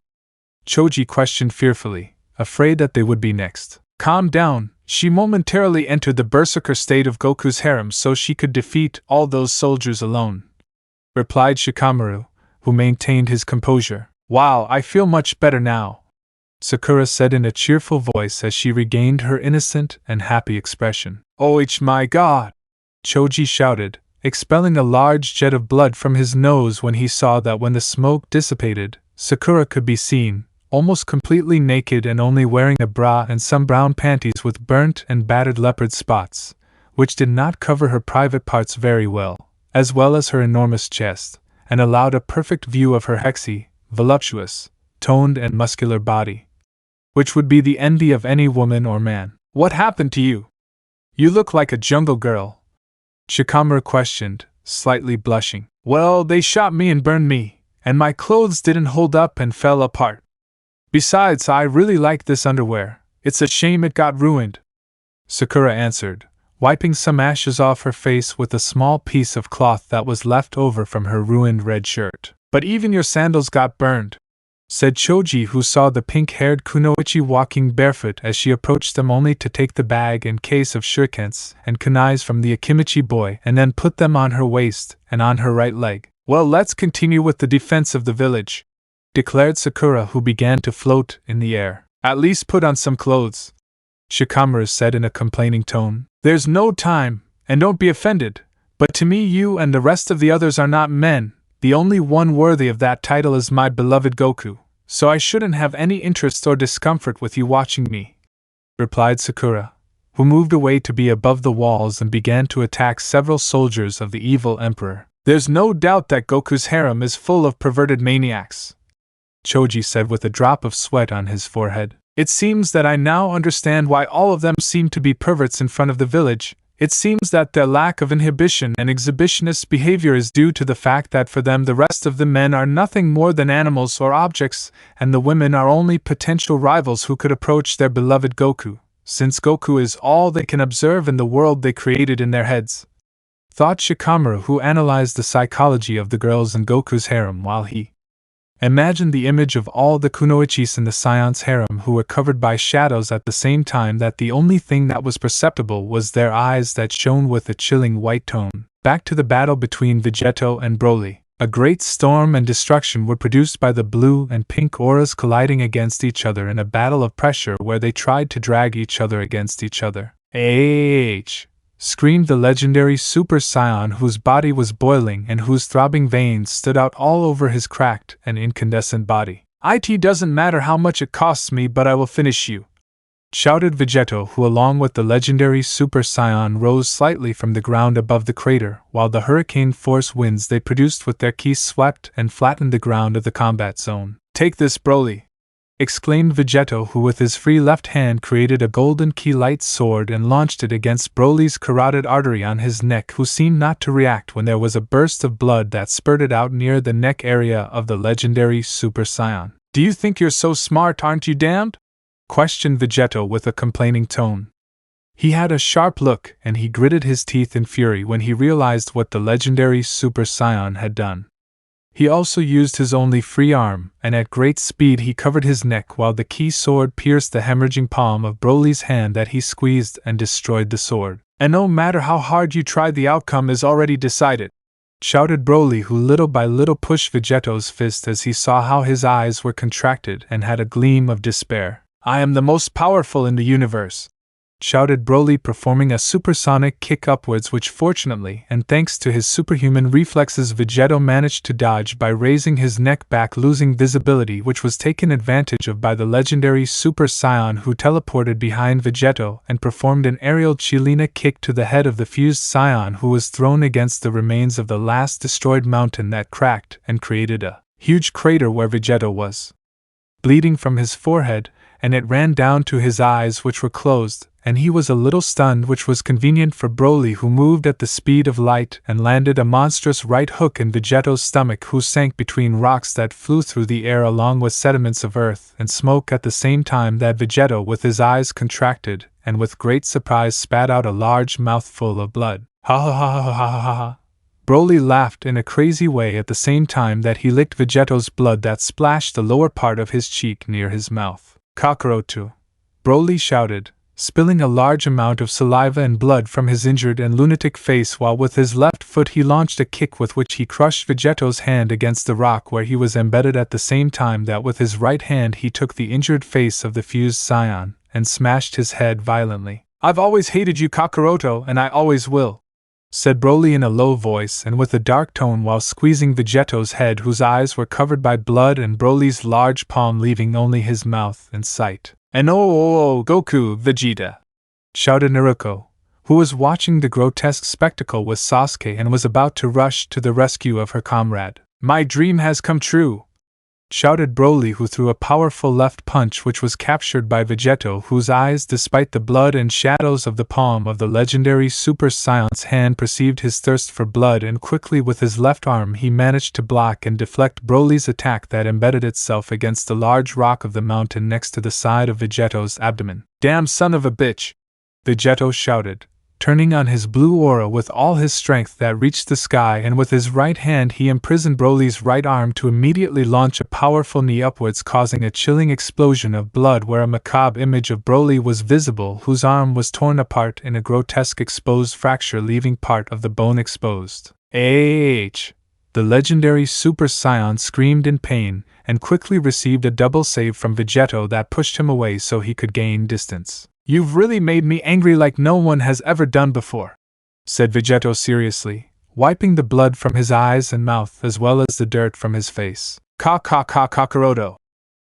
Choji questioned fearfully, afraid that they would be next. Calm down, she momentarily entered the berserker state of Goku's harem so she could defeat all those soldiers alone, replied Shikamaru, who maintained his composure. Wow, I feel much better now, Sakura said in a cheerful voice as she regained her innocent and happy expression. Oh my god! Choji shouted, expelling a large jet of blood from his nose when he saw that when the smoke dissipated, Sakura could be seen, almost completely naked and only wearing a bra and some brown panties with burnt and battered leopard spots, which did not cover her private parts very well as her enormous chest, and allowed a perfect view of her sexy, voluptuous, toned and muscular body, which would be the envy of any woman or man. What happened to you? You look like a jungle girl, Shikamaru questioned, slightly blushing. Well, they shot me and burned me, and my clothes didn't hold up and fell apart. Besides, I really like this underwear. It's a shame it got ruined, Sakura answered, wiping some ashes off her face with a small piece of cloth that was left over from her ruined red shirt. But even your sandals got burned, said Choji, who saw the pink-haired kunoichi walking barefoot as she approached them only to take the bag and case of shurikens and kunais from the Akimichi boy and then put them on her waist and on her right leg. Well, let's continue with the defense of the village, declared Sakura, who began to float in the air. At least put on some clothes, Shikamaru said in a complaining tone. There's no time, and don't be offended, but to me you and the rest of the others are not men, The only one worthy of that title is my beloved Goku, so I shouldn't have any interest or discomfort with you watching me," replied Sakura, who moved away to be above the walls and began to attack several soldiers of the evil emperor. "There's no doubt that Goku's harem is full of perverted maniacs," Choji said with a drop of sweat on his forehead. "It seems that I now understand why all of them seem to be perverts in front of the village. It seems that their lack of inhibition and exhibitionist behavior is due to the fact that for them the rest of the men are nothing more than animals or objects, and the women are only potential rivals who could approach their beloved Goku, since Goku is all they can observe in the world they created in their heads," thought Shikamaru, who analyzed the psychology of the girls in Goku's harem while he imagined the image of all the kunoichis in the Scion's harem who were covered by shadows at the same time that the only thing that was perceptible was their eyes that shone with a chilling white tone. Back to the battle between Vegeto and Broly. A great storm and destruction were produced by the blue and pink auras colliding against each other in a battle of pressure where they tried to drag each other against each other. "Ah!" screamed the legendary Super Saiyan, whose body was boiling and whose throbbing veins stood out all over his cracked and incandescent body. "It doesn't matter how much it costs me, but I will finish you," shouted Vegeto, who along with the legendary Super Saiyan rose slightly from the ground above the crater, while the hurricane force winds they produced with their ki swept and flattened the ground of the combat zone. "Take this, Broly!" exclaimed Vegeto, who with his free left hand created a golden ki light sword and launched it against Broly's carotid artery on his neck, who seemed not to react when there was a burst of blood that spurted out near the neck area of the legendary Super Saiyan. "Do you think you're so smart, aren't you damned?" questioned Vegeto with a complaining tone. He had a sharp look, and he gritted his teeth in fury when he realized what the legendary Super Saiyan had done. He also used his only free arm, and at great speed he covered his neck while the ki sword pierced the hemorrhaging palm of Broly's hand that he squeezed and destroyed the sword. "And no matter how hard you try, the outcome is already decided," shouted Broly, who little by little pushed Vegeto's fist as he saw how his eyes were contracted and had a gleam of despair. "I am the most powerful in the universe," shouted Broly, performing a supersonic kick upwards which fortunately, and thanks to his superhuman reflexes, Vegeto managed to dodge by raising his neck back, losing visibility, which was taken advantage of by the legendary Super Saiyan, who teleported behind Vegeto and performed an aerial Chilena kick to the head of the fused Saiyan, who was thrown against the remains of the last destroyed mountain that cracked and created a huge crater where Vegeto was bleeding from his forehead, and it ran down to his eyes, which were closed, and he was a little stunned, which was convenient for Broly, who moved at the speed of light and landed a monstrous right hook in Vegeto's stomach, who sank between rocks that flew through the air along with sediments of earth and smoke at the same time that Vegeto, with his eyes contracted and with great surprise, spat out a large mouthful of blood. "Ha ha ha ha ha ha ha!" Broly laughed in a crazy way at the same time that he licked Vegeto's blood that splashed the lower part of his cheek near his mouth. "Kakaroto!" Broly shouted, spilling a large amount of saliva and blood from his injured and lunatic face, while with his left foot he launched a kick with which he crushed Vegeto's hand against the rock where he was embedded, at the same time that with his right hand he took the injured face of the fused Saiyan and smashed his head violently. "I've always hated you, Kakaroto, and I always will," said Broly in a low voice and with a dark tone while squeezing Vegeto's head, whose eyes were covered by blood and Broly's large palm leaving only his mouth in sight. "And oh, Goku, Vegeta!" shouted Naruto, who was watching the grotesque spectacle with Sasuke and was about to rush to the rescue of her comrade. "My dream has come true!" shouted Broly, who threw a powerful left punch which was captured by Vegeto, whose eyes, despite the blood and shadows of the palm of the legendary Super Saiyan's hand, perceived his thirst for blood, and quickly with his left arm he managed to block and deflect Broly's attack that embedded itself against the large rock of the mountain next to the side of Vegeto's abdomen. "Damn son of a bitch!" Vegeto shouted, turning on his blue aura with all his strength that reached the sky, and with his right hand he imprisoned Broly's right arm to immediately launch a powerful knee upwards, causing a chilling explosion of blood where a macabre image of Broly was visible, whose arm was torn apart in a grotesque exposed fracture, leaving part of the bone exposed. "Ah!" The legendary Super Saiyan screamed in pain, and quickly received a double save from Vegeto that pushed him away so he could gain distance. "You've really made me angry like no one has ever done before," said Vegeto seriously, wiping the blood from his eyes and mouth as well as the dirt from his face. Kakaroto,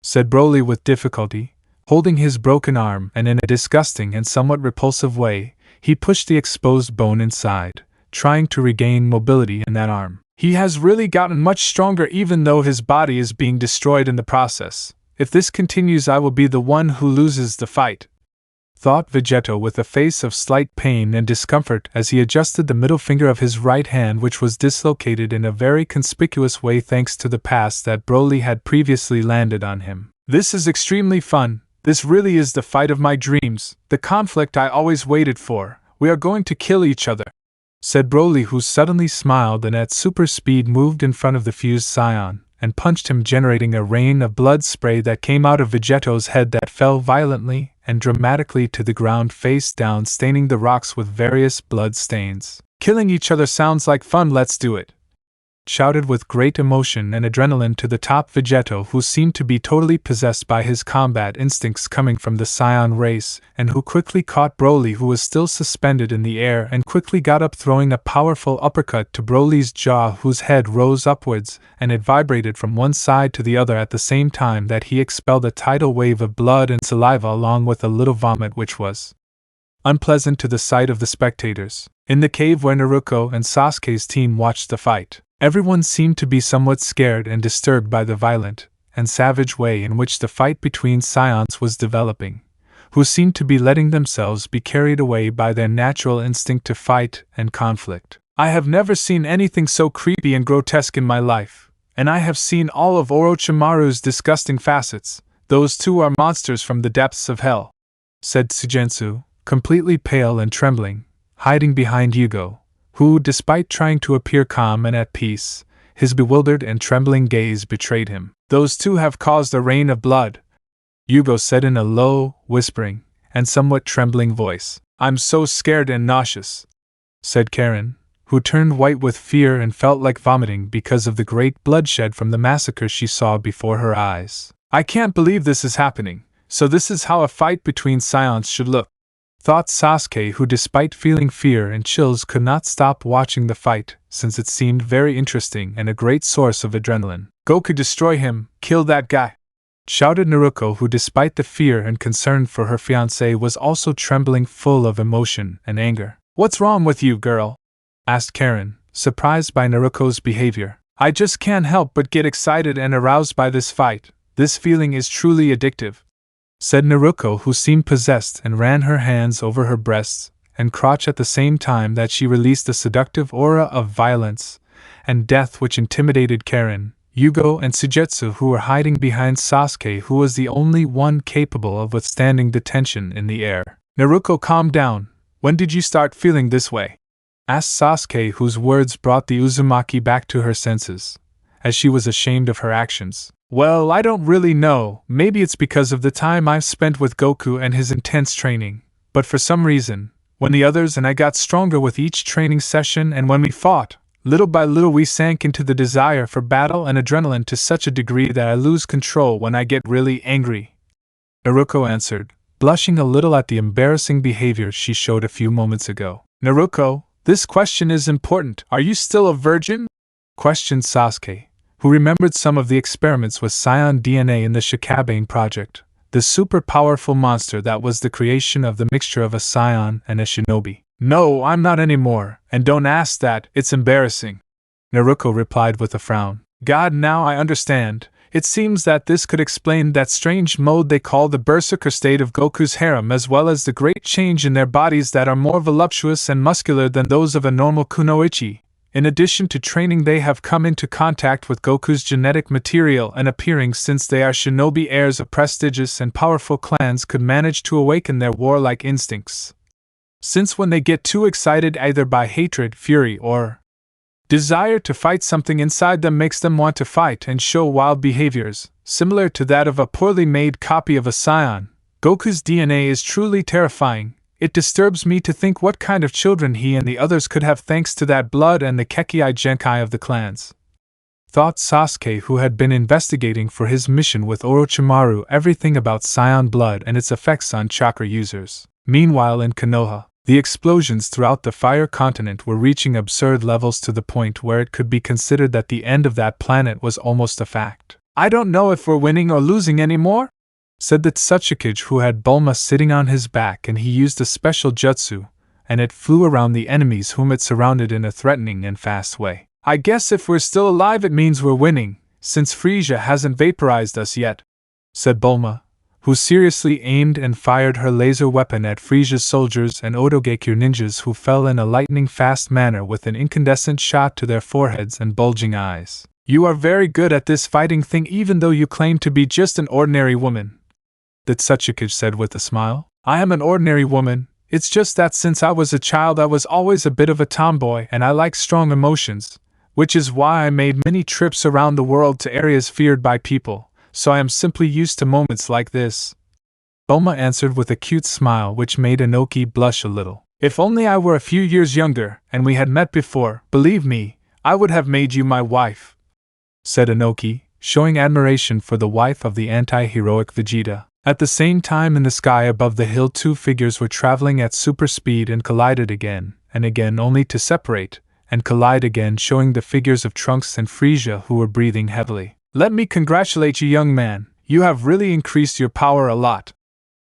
said Broly with difficulty, holding his broken arm, and in a disgusting and somewhat repulsive way, he pushed the exposed bone inside, trying to regain mobility in that arm. He has really gotten much stronger even though his body is being destroyed in the process. If this continues, I will be the one who loses the fight, thought Vegeta with a face of slight pain and discomfort as he adjusted the middle finger of his right hand, which was dislocated in a very conspicuous way thanks to the pass that Broly had previously landed on him. This is extremely fun. This really is the fight of my dreams, the conflict I always waited for. We are going to kill each other, said Broly, who suddenly smiled and at super speed moved in front of the fused Scion and punched him, generating a rain of blood spray that came out of Vegeto's head that fell violently and dramatically to the ground face down, staining the rocks with various blood stains. Killing each other sounds like fun, let's do it, shouted with great emotion and adrenaline to the top Vegeta, who seemed to be totally possessed by his combat instincts coming from the Scion race, and who quickly caught Broly, who was still suspended in the air, and quickly got up, throwing a powerful uppercut to Broly's jaw, whose head rose upwards, and it vibrated from one side to the other at the same time that he expelled a tidal wave of blood and saliva along with a little vomit, which was unpleasant to the sight of the spectators. In the cave where Naruto and Sasuke's team watched the fight, everyone seemed to be somewhat scared and disturbed by the violent and savage way in which the fight between Scions was developing, who seemed to be letting themselves be carried away by their natural instinct to fight and conflict. I have never seen anything so creepy and grotesque in my life, and I have seen all of Orochimaru's disgusting facets. Those two are monsters from the depths of hell, said Sugensu, completely pale and trembling, hiding behind Yugo, who, despite trying to appear calm and at peace, his bewildered and trembling gaze betrayed him. Those two have caused a rain of blood, Yugo said in a low, whispering, and somewhat trembling voice. I'm so scared and nauseous, said Karen, who turned white with fear and felt like vomiting because of the great bloodshed from the massacre she saw before her eyes. I can't believe this is happening. So this is how a fight between Scions should look, thought Sasuke, who despite feeling fear and chills could not stop watching the fight, since it seemed very interesting and a great source of adrenaline. Goku, destroy him, kill that guy, shouted Naruto, who despite the fear and concern for her fiancé was also trembling, full of emotion and anger. What's wrong with you, girl? Asked Karen, surprised by Naruto's behavior. I just can't help but get excited and aroused by this fight. This feeling is truly addictive, said Naruto, who seemed possessed and ran her hands over her breasts and crotch at the same time that she released a seductive aura of violence and death which intimidated Karen, Yugo, and Sugetsu, who were hiding behind Sasuke, who was the only one capable of withstanding the tension in the air. Naruto, calm down. When did you start feeling this way? Asked Sasuke, whose words brought the Uzumaki back to her senses, as she was ashamed of her actions. Well, I don't really know. Maybe it's because of the time I've spent with Goku and his intense training, but for some reason, when the others and I got stronger with each training session and when we fought, little by little we sank into the desire for battle and adrenaline to such a degree that I lose control when I get really angry, Naruto answered, blushing a little at the embarrassing behavior she showed a few moments ago. Naruto, this question is important. Are you still a virgin? Questioned Sasuke, who remembered some of the experiments with Scion DNA in the Shikabane project, the super powerful monster that was the creation of the mixture of a Scion and a shinobi. No, I'm not anymore, and don't ask that, it's embarrassing, Naruto replied with a frown. God, now I understand. It seems that this could explain that strange mode they call the berserker state of Goku's harem, as well as the great change in their bodies that are more voluptuous and muscular than those of a normal kunoichi. In addition to training, they have come into contact with Goku's genetic material and appearing since they are shinobi heirs of prestigious and powerful clans could manage to awaken their warlike instincts. Since when they get too excited either by hatred, fury, or desire to fight, something inside them makes them want to fight and show wild behaviors, similar to that of a poorly made copy of a Scion. Goku's DNA is truly terrifying. It disturbs me to think what kind of children he and the others could have thanks to that blood and the Kekkai Genkai of the clans, thought Sasuke, who had been investigating for his mission with Orochimaru everything about Scion blood and its effects on chakra users. Meanwhile in Konoha, The explosions throughout the fire continent were reaching absurd levels to the point where it could be considered that the end of that planet was almost a fact. "I don't know if we're winning or losing anymore," said the Tsuchikage, who had Bulma sitting on his back, and he used a special jutsu, and it flew around the enemies whom it surrounded in a threatening and fast way. "I guess if we're still alive it means we're winning, since Frieza hasn't vaporized us yet," said Bulma, who seriously aimed and fired her laser weapon at Frieza's soldiers and Otogekyo ninjas, who fell in a lightning-fast manner with an incandescent shot to their foreheads and bulging eyes. "You are very good at this fighting thing even though you claim to be just an ordinary woman," the Tsuchikage said with a smile. "I am an ordinary woman, it's just that since I was a child I was always a bit of a tomboy and I like strong emotions, which is why I made many trips around the world to areas feared by people. So I am simply used to moments like this," Bulma answered with a cute smile which made Inoki blush a little. "If only I were a few years younger, and we had met before, believe me, I would have made you my wife," said Inoki, showing admiration for the wife of the anti-heroic Vegeta. At the same time in the sky above the hill two figures were traveling at super speed and collided again, and again only to separate, and collide again, showing the figures of Trunks and Frieza, who were breathing heavily. "Let me congratulate you, young man, you have really increased your power a lot,"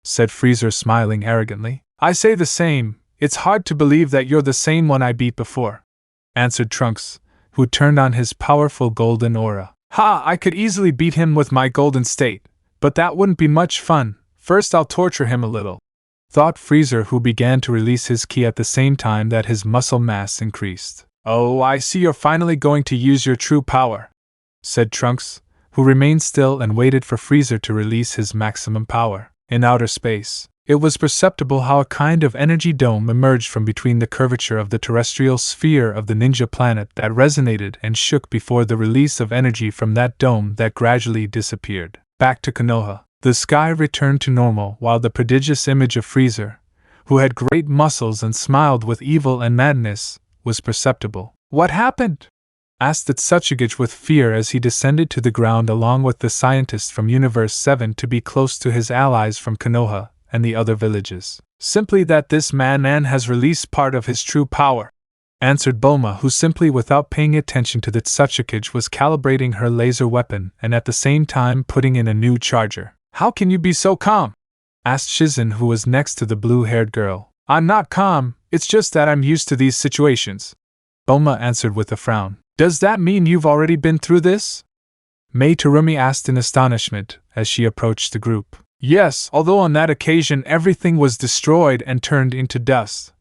said Frieza, smiling arrogantly. "I say the same, it's hard to believe that you're the same one I beat before," answered Trunks, who turned on his powerful golden aura. "Ha, I could easily beat him with my golden state, but that wouldn't be much fun. First I'll torture him a little," thought Frieza, who began to release his ki at the same time that his muscle mass increased. "Oh, I see you're finally going to use your true power," said Trunks, who remained still and waited for Frieza to release his maximum power. In outer space, it was perceptible how a kind of energy dome emerged from between the curvature of the terrestrial sphere of the ninja planet that resonated and shook before the release of energy from that dome that gradually disappeared. Back to Konoha, the sky returned to normal while the prodigious image of Frieza, who had great muscles and smiled with evil and madness, was perceptible. "What happened?" asked the Tsuchikage with fear as he descended to the ground along with the scientists from Universe 7 to be close to his allies from Konoha and the other villages. "Simply that this man has released part of his true power," answered Bulma, who simply without paying attention to the Tsuchikage was calibrating her laser weapon and at the same time putting in a new charger. "How can you be so calm?" asked Shizen, who was next to the blue-haired girl. "I'm not calm, it's just that I'm used to these situations," Bulma answered with a frown. "Does that mean you've already been through this?" Mei Terumi asked in astonishment as she approached the group. "Yes, although on that occasion everything was destroyed and turned into dust,"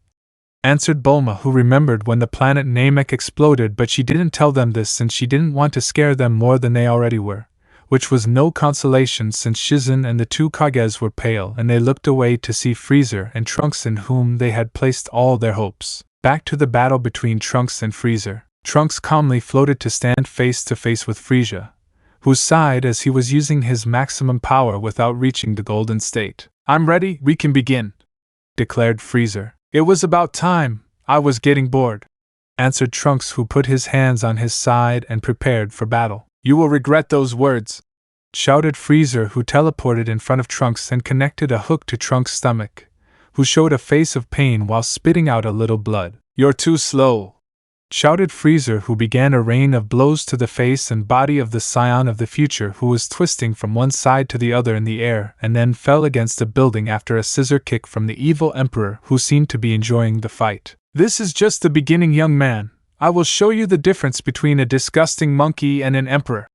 answered Bulma, who remembered when the planet Namek exploded, but she didn't tell them this since she didn't want to scare them more than they already were, which was no consolation since Shizen and the two Kages were pale and they looked away to see Frieza and Trunks, in whom they had placed all their hopes. Back to the battle between Trunks and Frieza. Trunks calmly floated to stand face to face with Frieza, who sighed as he was using his maximum power without reaching the golden state. "I'm ready, we can begin," declared Frieza. "It was about time, I was getting bored," answered Trunks, who put his hands on his side and prepared for battle. "You will regret those words," shouted Frieza, who teleported in front of Trunks and connected a hook to Trunks' stomach, who showed a face of pain while spitting out a little blood. "You're too slow," shouted Frieza, who began a rain of blows to the face and body of the Scion of the Future, who was twisting from one side to the other in the air and then fell against a building after a scissor kick from the evil Emperor, who seemed to be enjoying the fight. "This is just the beginning, young man. I will show you the difference between a disgusting monkey and an emperor,"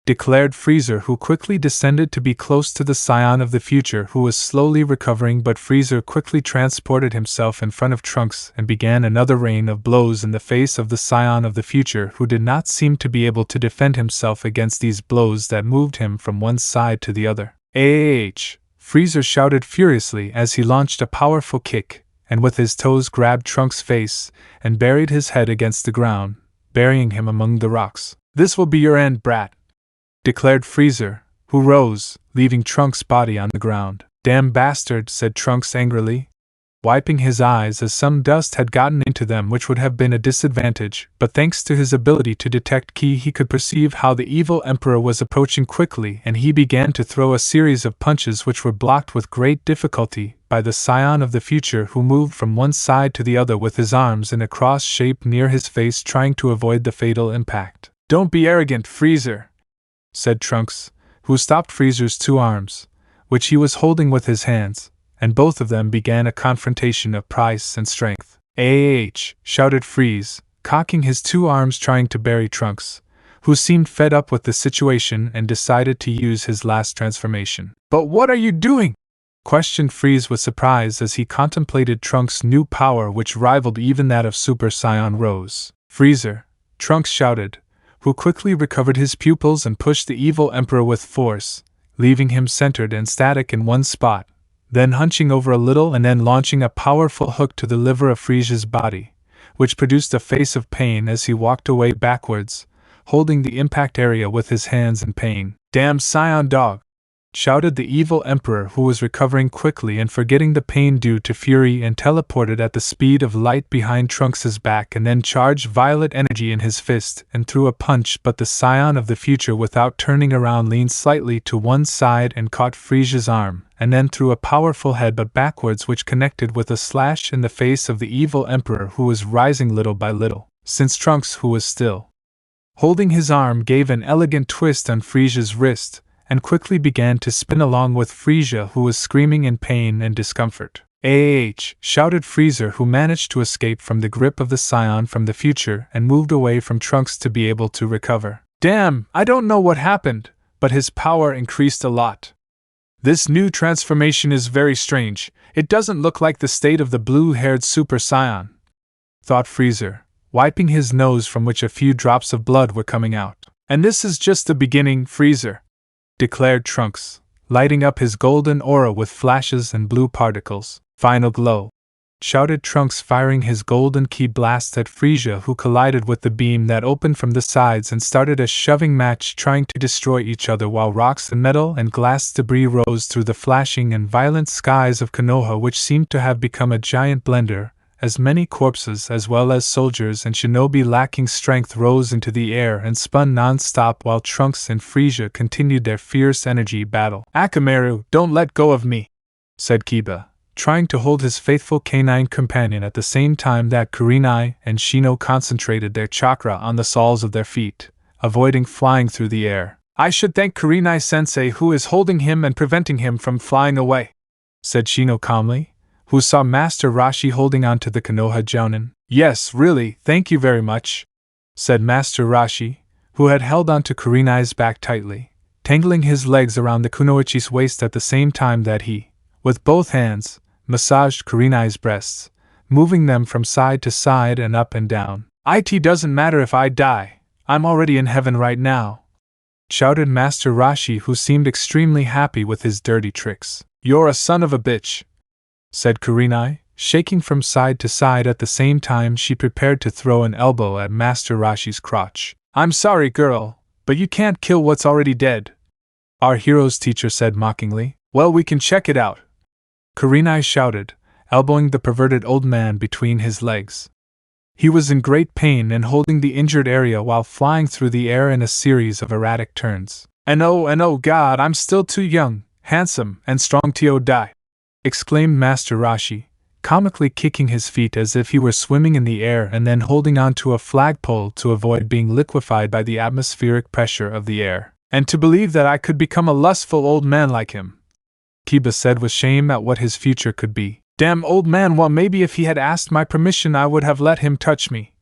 declared Frieza, who quickly descended to be close to the Scion of the Future, who was slowly recovering, but Frieza quickly transported himself in front of Trunks and began another rain of blows in the face of the Scion of the Future, who did not seem to be able to defend himself against these blows that moved him from one side to the other. "Ah!" Frieza shouted furiously as he launched a powerful kick, and with his toes grabbed Trunks' face and buried his head against the ground, burying him among the rocks. "This will be your end, brat," declared Frieza, who rose, leaving Trunks' body on the ground. "Damn bastard," said Trunks angrily. wiping his eyes as some dust had gotten into them which would have been a disadvantage, but thanks to his ability to detect ki he could perceive how the evil emperor was approaching quickly, and he began to throw a series of punches which were blocked with great difficulty by the scion of the future, who moved from one side to the other with his arms in a cross shape near his face, trying to avoid the fatal impact. "Don't be arrogant, Freezer," said Trunks, who stopped Freezer's two arms, which he was holding with his hands, and both of them began a confrontation of price and strength. "Ah!" shouted Freeze, cocking his two arms trying to bury Trunks, who seemed fed up with the situation and decided to use his last transformation. "But what are you doing?" questioned Freeze with surprise as he contemplated Trunks' new power, which rivaled even that of Super Saiyan Rose. "Freezer!" Trunks shouted, who quickly recovered his pupils and pushed the evil emperor with force, leaving him centered and static in one spot, then hunching over a little and then launching a powerful hook to the liver of Frieza's body, which produced a face of pain as he walked away backwards, holding the impact area with his hands in pain. "Damn Scion dog!" shouted the evil emperor, who was recovering quickly and forgetting the pain due to fury, and teleported at the speed of light behind Trunks' back and then charged violet energy in his fist and threw a punch, but the scion of the future, without turning around, leaned slightly to one side and caught Frieza's arm, and then threw a powerful headbutt backwards which connected with a slash in the face of the evil emperor, who was rising little by little, since Trunks, who was still holding his arm, gave an elegant twist on Frieza's wrist, and quickly began to spin along with Frieza, who was screaming in pain and discomfort. "Ah!" shouted Freezer, who managed to escape from the grip of the scion from the future and moved away from Trunks to be able to recover. "Damn, I don't know what happened, but his power increased a lot. This new transformation is very strange. It doesn't look like the state of the blue-haired Super Saiyan," thought Freezer, wiping his nose from which a few drops of blood were coming out. "And this is just the beginning, Freezer," declared Trunks, lighting up his golden aura with flashes and blue particles. "Final glow!" shouted Trunks, firing his golden ki blast at Frieza, who collided with the beam that opened from the sides and started a shoving match, trying to destroy each other, while rocks and metal and glass debris rose through the flashing and violent skies of Konoha, which seemed to have become a giant blender, as many corpses as well as soldiers and shinobi lacking strength rose into the air and spun non-stop while Trunks and Frieza continued their fierce energy battle. "Akamaru, don't let go of me," said Kiba, trying to hold his faithful canine companion at the same time that Kurenai and Shino concentrated their chakra on the soles of their feet, avoiding flying through the air. "I should thank Kurenai-sensei, who is holding him and preventing him from flying away," said Shino calmly, who saw Master Rashi holding on to the Konoha Jounin. "Yes, really, thank you very much," said Master Rashi, who had held on to Kurenai's back tightly, tangling his legs around the kunoichi's waist at the same time that he, with both hands, massaged Kurenai's breasts, moving them from side to side and up and down. "It doesn't matter if I die, I'm already in heaven right now," shouted Master Rashi, who seemed extremely happy with his dirty tricks. "You're a son of a bitch," said Kurenai, shaking from side to side at the same time she prepared to throw an elbow at Master Rashi's crotch. "I'm sorry, girl, but you can't kill what's already dead," our hero's teacher said mockingly. "Well, we can check it out," Kurenai shouted, elbowing the perverted old man between his legs. He was in great pain and holding the injured area while flying through the air in a series of erratic turns. And oh God, I'm still too young, handsome, and strong to die," exclaimed Master Rashi, comically kicking his feet as if he were swimming in the air and then holding on to a flagpole to avoid being liquefied by the atmospheric pressure of the air. "And to believe that I could become a lustful old man like him," Kiba said with shame at what his future could be. "Damn old man, well, maybe if he had asked my permission I would have let him touch me,"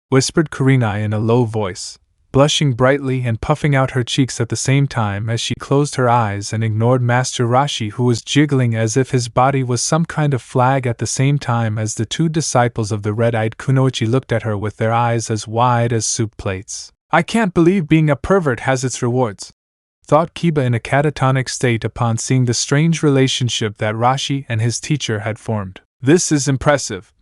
whispered Kurenai in a low voice, blushing brightly and puffing out her cheeks at the same time as she closed her eyes and ignored Master Rashi, who was jiggling as if his body was some kind of flag at the same time as the two disciples of the red-eyed kunoichi looked at her with their eyes as wide as soup plates. "I can't believe being a pervert has its rewards," thought Kiba in a catatonic state upon seeing the strange relationship that Rashi and his teacher had formed. "This is impressive,"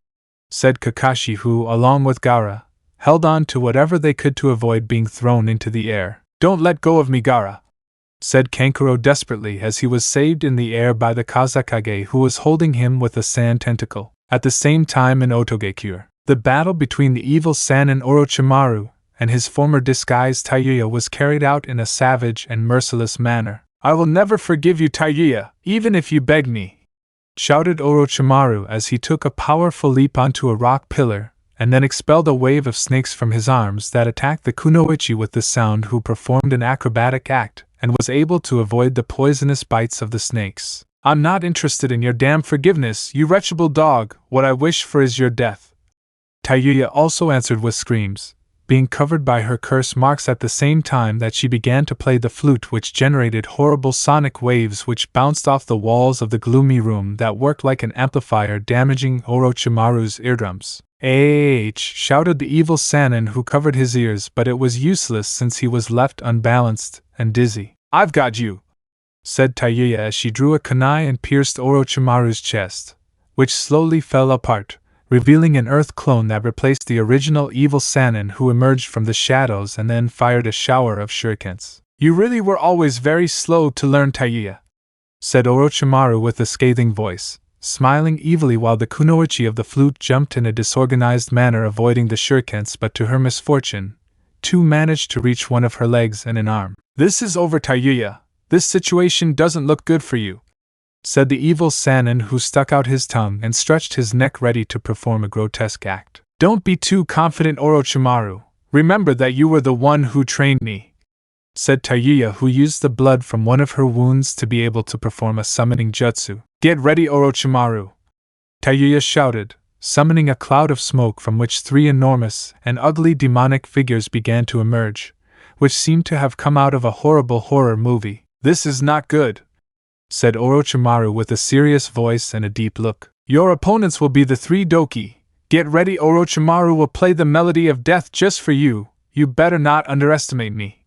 said Kakashi, who, along with Gaara, held on to whatever they could to avoid being thrown into the air. "Don't let go of me, Gaara," said Kankuro desperately as he was saved in the air by the Kazakage who was holding him with a sand tentacle. At the same time in Otogekure, the battle between the evil Sannin Orochimaru and his former disguise Taiyuya was carried out in a savage and merciless manner. "I will never forgive you, Taiyuya, even if you beg me!" shouted Orochimaru as he took a powerful leap onto a rock pillar, and then expelled a wave of snakes from his arms that attacked the kunoichi with the sound, who performed an acrobatic act and was able to avoid the poisonous bites of the snakes. "I'm not interested in your damn forgiveness, you wretchable dog. What I wish for is your death." Taiyuya also answered with screams, being covered by her curse marks at the same time that she began to play the flute, which generated horrible sonic waves which bounced off the walls of the gloomy room that worked like an amplifier, damaging Orochimaru's eardrums. Shouted the evil Sannin, who covered his ears, but it was useless since he was left unbalanced and dizzy. "I've got you," said Taiyuya as she drew a kunai and pierced Orochimaru's chest, which slowly fell apart, revealing an earth clone that replaced the original evil Sannin, who emerged from the shadows and then fired a shower of shurikens. "You really were always very slow to learn, Taiyuya," said Orochimaru with a scathing voice, smiling evilly while the kunoichi of the flute jumped in a disorganized manner, avoiding the shurikens, but to her misfortune, two managed to reach one of her legs and an arm. "This is over, Taiyuya. This situation doesn't look good for you," said the evil Sannin, who stuck out his tongue and stretched his neck ready to perform a grotesque act. "Don't be too confident, Orochimaru. Remember that you were the one who trained me," said Taiyuya, who used the blood from one of her wounds to be able to perform a summoning jutsu. "Get ready, Orochimaru," Taiyuya shouted, summoning a cloud of smoke from which three enormous and ugly demonic figures began to emerge, which seemed to have come out of a horrible horror movie. "This is not good," said Orochimaru with a serious voice and a deep look. "Your opponents will be the three Doki. Get ready, Orochimaru will play the melody of death just for you. You better not underestimate me,"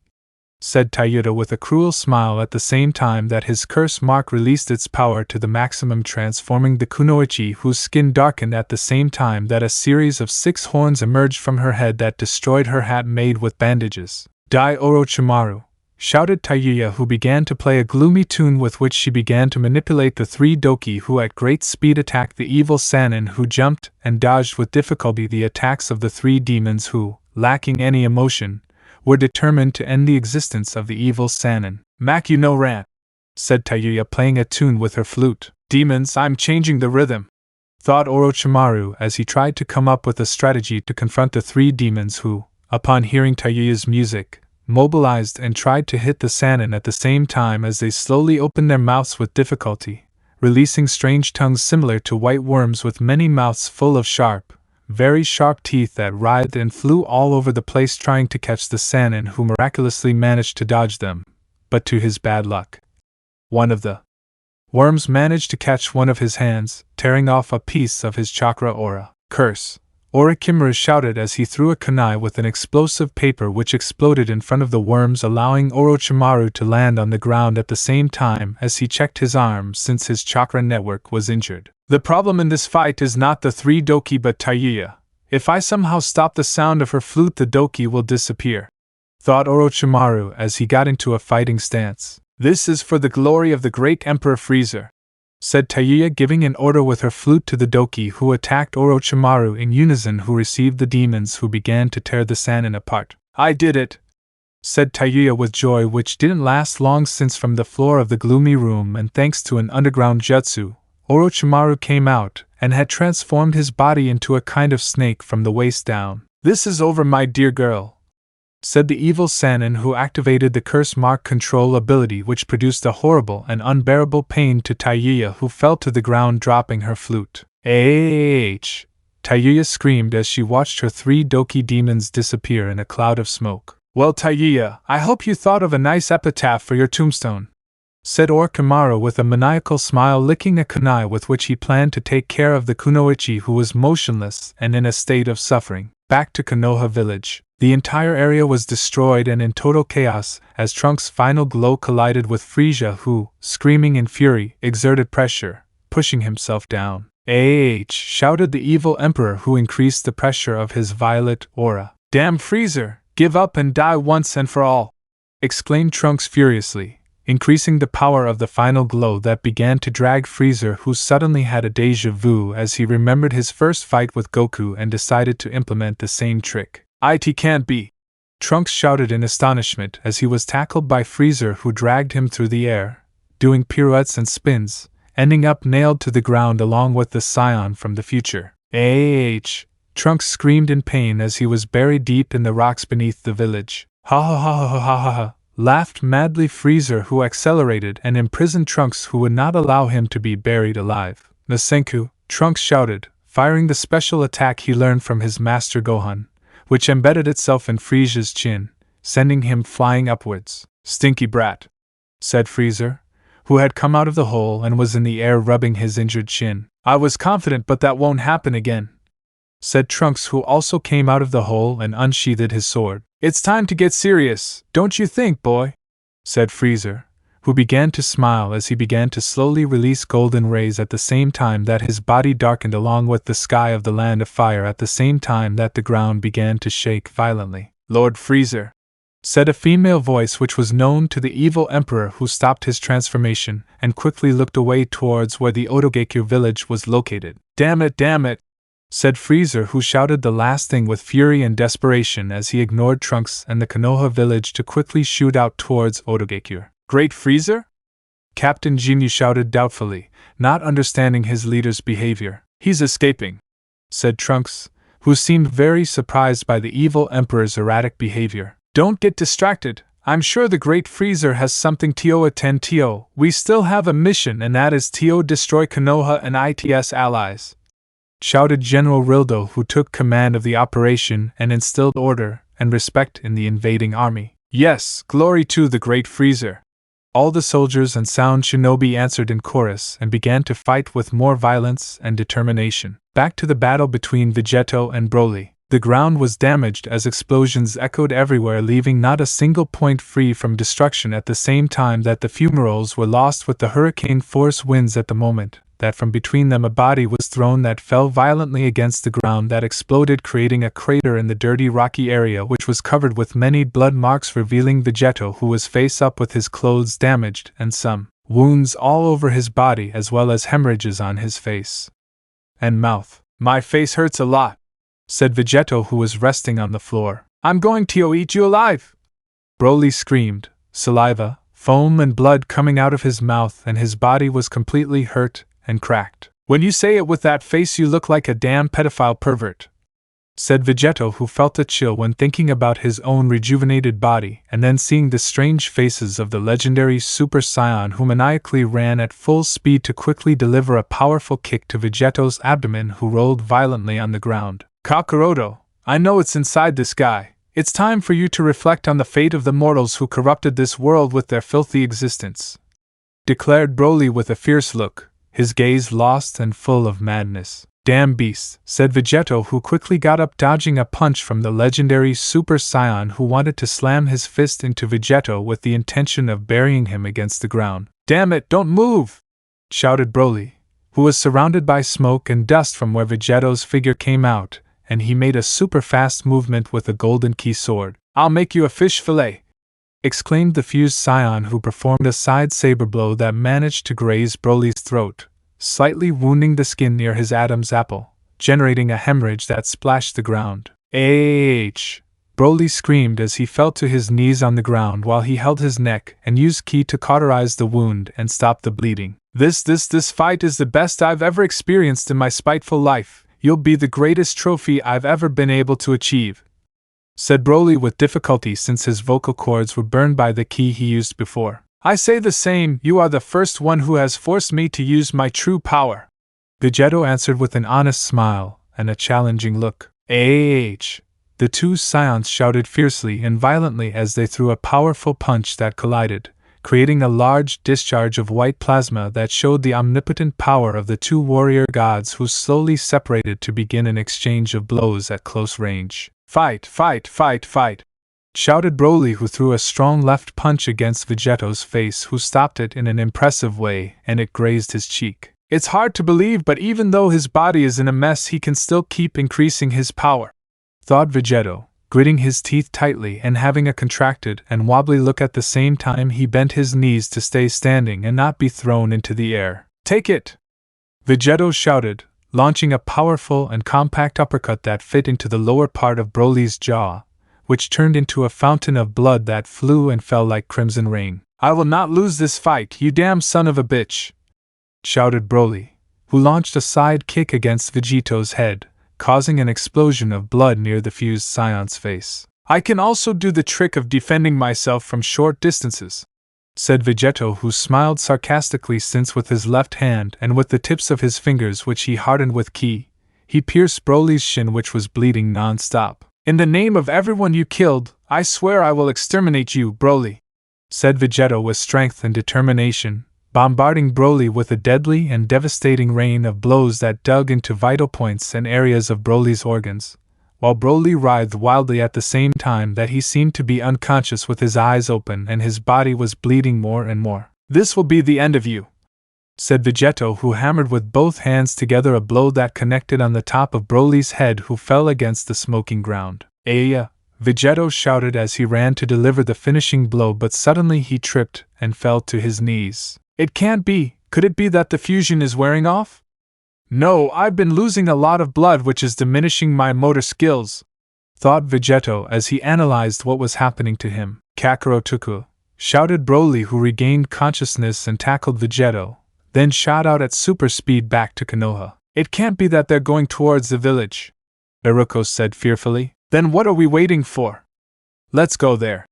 said Taiyuya with a cruel smile, at the same time that his curse mark released its power to the maximum, transforming the kunoichi, whose skin darkened at the same time that a series of 6 horns emerged from her head that destroyed her hat made with bandages. "Die, Orochimaru," shouted Taiyuya, who began to play a gloomy tune with which she began to manipulate the three Doki, who at great speed attacked the evil Sannin, who jumped and dodged with difficulty the attacks of the three demons who, lacking any emotion, were determined to end the existence of the evil Sannin. "Maku no Ran," said Taiyuya, playing a tune with her flute. "Demons, I'm changing the rhythm," thought Orochimaru as he tried to come up with a strategy to confront the three demons who, upon hearing Taiyuya's music, mobilized and tried to hit the Sannin at the same time as they slowly opened their mouths with difficulty, releasing strange tongues similar to white worms with many mouths full of sharp, very sharp teeth that writhed and flew all over the place trying to catch the Sannin, who miraculously managed to dodge them, but to his bad luck, one of the worms managed to catch one of his hands, tearing off a piece of his chakra aura. "Curse!" Orochimaru shouted as he threw a kunai with an explosive paper which exploded in front of the worms, allowing Orochimaru to land on the ground at the same time as he checked his arm since his chakra network was injured. "The problem in this fight is not the three Doki but Taiyuya. If I somehow stop the sound of her flute, the Doki will disappear," thought Orochimaru as he got into a fighting stance. "This is for the glory of the great Emperor Freezer," said Taiyuya, giving an order with her flute to the Doki, who attacked Orochimaru in unison, who received the demons who began to tear the Sannin apart. "I did it," said Taiyuya with joy which didn't last long, since from the floor of the gloomy room and thanks to an underground jutsu, Orochimaru came out and had transformed his body into a kind of snake from the waist down. "This is over, my dear girl," said the evil Sannin, who activated the curse mark control ability, which produced a horrible and unbearable pain to Taiyuya, who fell to the ground dropping her flute. Taiyuya screamed as she watched her three Doki demons disappear in a cloud of smoke. "Well, Taiyuya, I hope you thought of a nice epitaph for your tombstone," said Orochimaru with a maniacal smile, licking a kunai with which he planned to take care of the kunoichi, who was motionless and in a state of suffering. Back to Konoha village. The entire area was destroyed and in total chaos as Trunks' final glow collided with Frieza, who, screaming in fury, exerted pressure, pushing himself down. Shouted the evil Emperor, who increased the pressure of his violet aura. "Damn Freezer, give up and die once and for all!" exclaimed Trunks furiously, increasing the power of the final glow that began to drag Frieza, who suddenly had a déjà vu as he remembered his first fight with Goku and decided to implement the same trick. "It can't be!" Trunks shouted in astonishment as he was tackled by Frieza, who dragged him through the air, doing pirouettes and spins, ending up nailed to the ground along with the Scion from the future. Trunks screamed in pain as he was buried deep in the rocks beneath the village. "Ha ha ha ha ha ha ha!" laughed madly Frieza, who accelerated and imprisoned Trunks, who would not allow him to be buried alive. "Nasenku!" Trunks shouted, firing the special attack he learned from his master Gohan, which embedded itself in Frieza's chin, sending him flying upwards. "Stinky brat," said Frieza, who had come out of the hole and was in the air rubbing his injured chin. "I was confident, but that won't happen again," said Trunks, who also came out of the hole and unsheathed his sword. "It's time to get serious, don't you think, boy?" said Frieza, who began to smile as he began to slowly release golden rays at the same time that his body darkened along with the sky of the land of fire at the same time that the ground began to shake violently. "Lord Frieza," said a female voice which was known to the evil emperor, who stopped his transformation and quickly looked away towards where the Otogeku village was located. Damn it, said Frieza, who shouted the last thing with fury and desperation as he ignored Trunks and the Konoha village to quickly shoot out towards Otogeku. "Great Frieza?" Captain Jinyu shouted doubtfully, not understanding his leader's behavior. "He's escaping," said Trunks, who seemed very surprised by the evil emperor's erratic behavior. "Don't get distracted. I'm sure the Great Frieza has something to attend to. We still have a mission, and that is to destroy Konoha and its allies," shouted General Rildo, who took command of the operation and instilled order and respect in the invading army. "Yes, glory to the Great Frieza!" All the soldiers and sound shinobi answered in chorus and began to fight with more violence and determination. Back to the battle between Vegeto and Broly. The ground was damaged as explosions echoed everywhere, leaving not a single point free from destruction, at the same time that the fumaroles were lost with the hurricane force winds at the moment that from between them a body was thrown that fell violently against the ground, that exploded, creating a crater in the dirty rocky area which was covered with many blood marks, revealing Vegeto, who was face up with his clothes damaged and some wounds all over his body, as well as hemorrhages on his face and mouth. "My face hurts a lot," said Vegeto, who was resting on the floor. "I'm going to eat you alive!" Broly screamed, saliva, foam and blood coming out of his mouth, and his body was completely hurt and cracked. "When you say it with that face, you look like a damn pedophile pervert," said Vegeto, who felt a chill when thinking about his own rejuvenated body, and then seeing the strange faces of the legendary Super Saiyan, who maniacally ran at full speed to quickly deliver a powerful kick to Vegeto's abdomen, who rolled violently on the ground. "Kakaroto, I know it's inside this guy. It's time for you to reflect on the fate of the mortals who corrupted this world with their filthy existence," declared Broly with a fierce look, his gaze lost and full of madness. "Damn beast," said Vegeto, who quickly got up, dodging a punch from the legendary Super Saiyan, who wanted to slam his fist into Vegeto with the intention of burying him against the ground. "Damn it, don't move!" shouted Broly, who was surrounded by smoke and dust from where Vegeto's figure came out, and he made a super fast movement with a golden key sword. "I'll make you a fish fillet!" exclaimed the fused Saiyan, who performed a side saber blow that managed to graze Broly's throat, slightly wounding the skin near his Adam's apple, generating a hemorrhage that splashed the ground. Broly screamed as he fell to his knees on the ground while he held his neck and used ki to cauterize the wound and stop the bleeding. This fight is the best I've ever experienced in my spiteful life. You'll be the greatest trophy I've ever been able to achieve," said Broly with difficulty since his vocal cords were burned by the ki he used before. "I say the same, you are the first one who has forced me to use my true power," Vegeto answered with an honest smile and a challenging look. The two Scions shouted fiercely and violently as they threw a powerful punch that collided, creating a large discharge of white plasma that showed the omnipotent power of the two warrior gods, who slowly separated to begin an exchange of blows at close range. Fight! Shouted Broly, who threw a strong left punch against Vegeto's face, who stopped it in an impressive way, and it grazed his cheek. "It's hard to believe, but even though his body is in a mess, he can still keep increasing his power," thought Vegeto, gritting his teeth tightly and having a contracted and wobbly look at the same time he bent his knees to stay standing and not be thrown into the air. "Take it!" Vegetto shouted, launching a powerful and compact uppercut that fit into the lower part of Broly's jaw, which turned into a fountain of blood that flew and fell like crimson rain. "I will not lose this fight, you damn son of a bitch!" shouted Broly, who launched a side kick against Vegetto's head, causing an explosion of blood near the fused Scion's face. "I can also do the trick of defending myself from short distances," said Vegetto, who smiled sarcastically since with his left hand and with the tips of his fingers which he hardened with ki, he pierced Broly's shin which was bleeding non-stop. "In the name of everyone you killed, I swear I will exterminate you, Broly," said Vegetto with strength and determination, bombarding Broly with a deadly and devastating rain of blows that dug into vital points and areas of Broly's organs, while Broly writhed wildly at the same time that he seemed to be unconscious with his eyes open and his body was bleeding more and more. "This will be the end of you," said Vegetto, who hammered with both hands together a blow that connected on the top of Broly's head, who fell against the smoking ground. "Aya!" Vegetto shouted as he ran to deliver the finishing blow, but suddenly he tripped and fell to his knees. "It can't be! Could it be that the fusion is wearing off? No, I've been losing a lot of blood which is diminishing my motor skills," thought Vegetto as he analyzed what was happening to him. "Kakarot Tuku!" shouted Broly, who regained consciousness and tackled Vegetto, then shot out at super speed back to Konoha. "It can't be that they're going towards the village," Iruko said fearfully. "Then what are we waiting for?" "Let's go there,"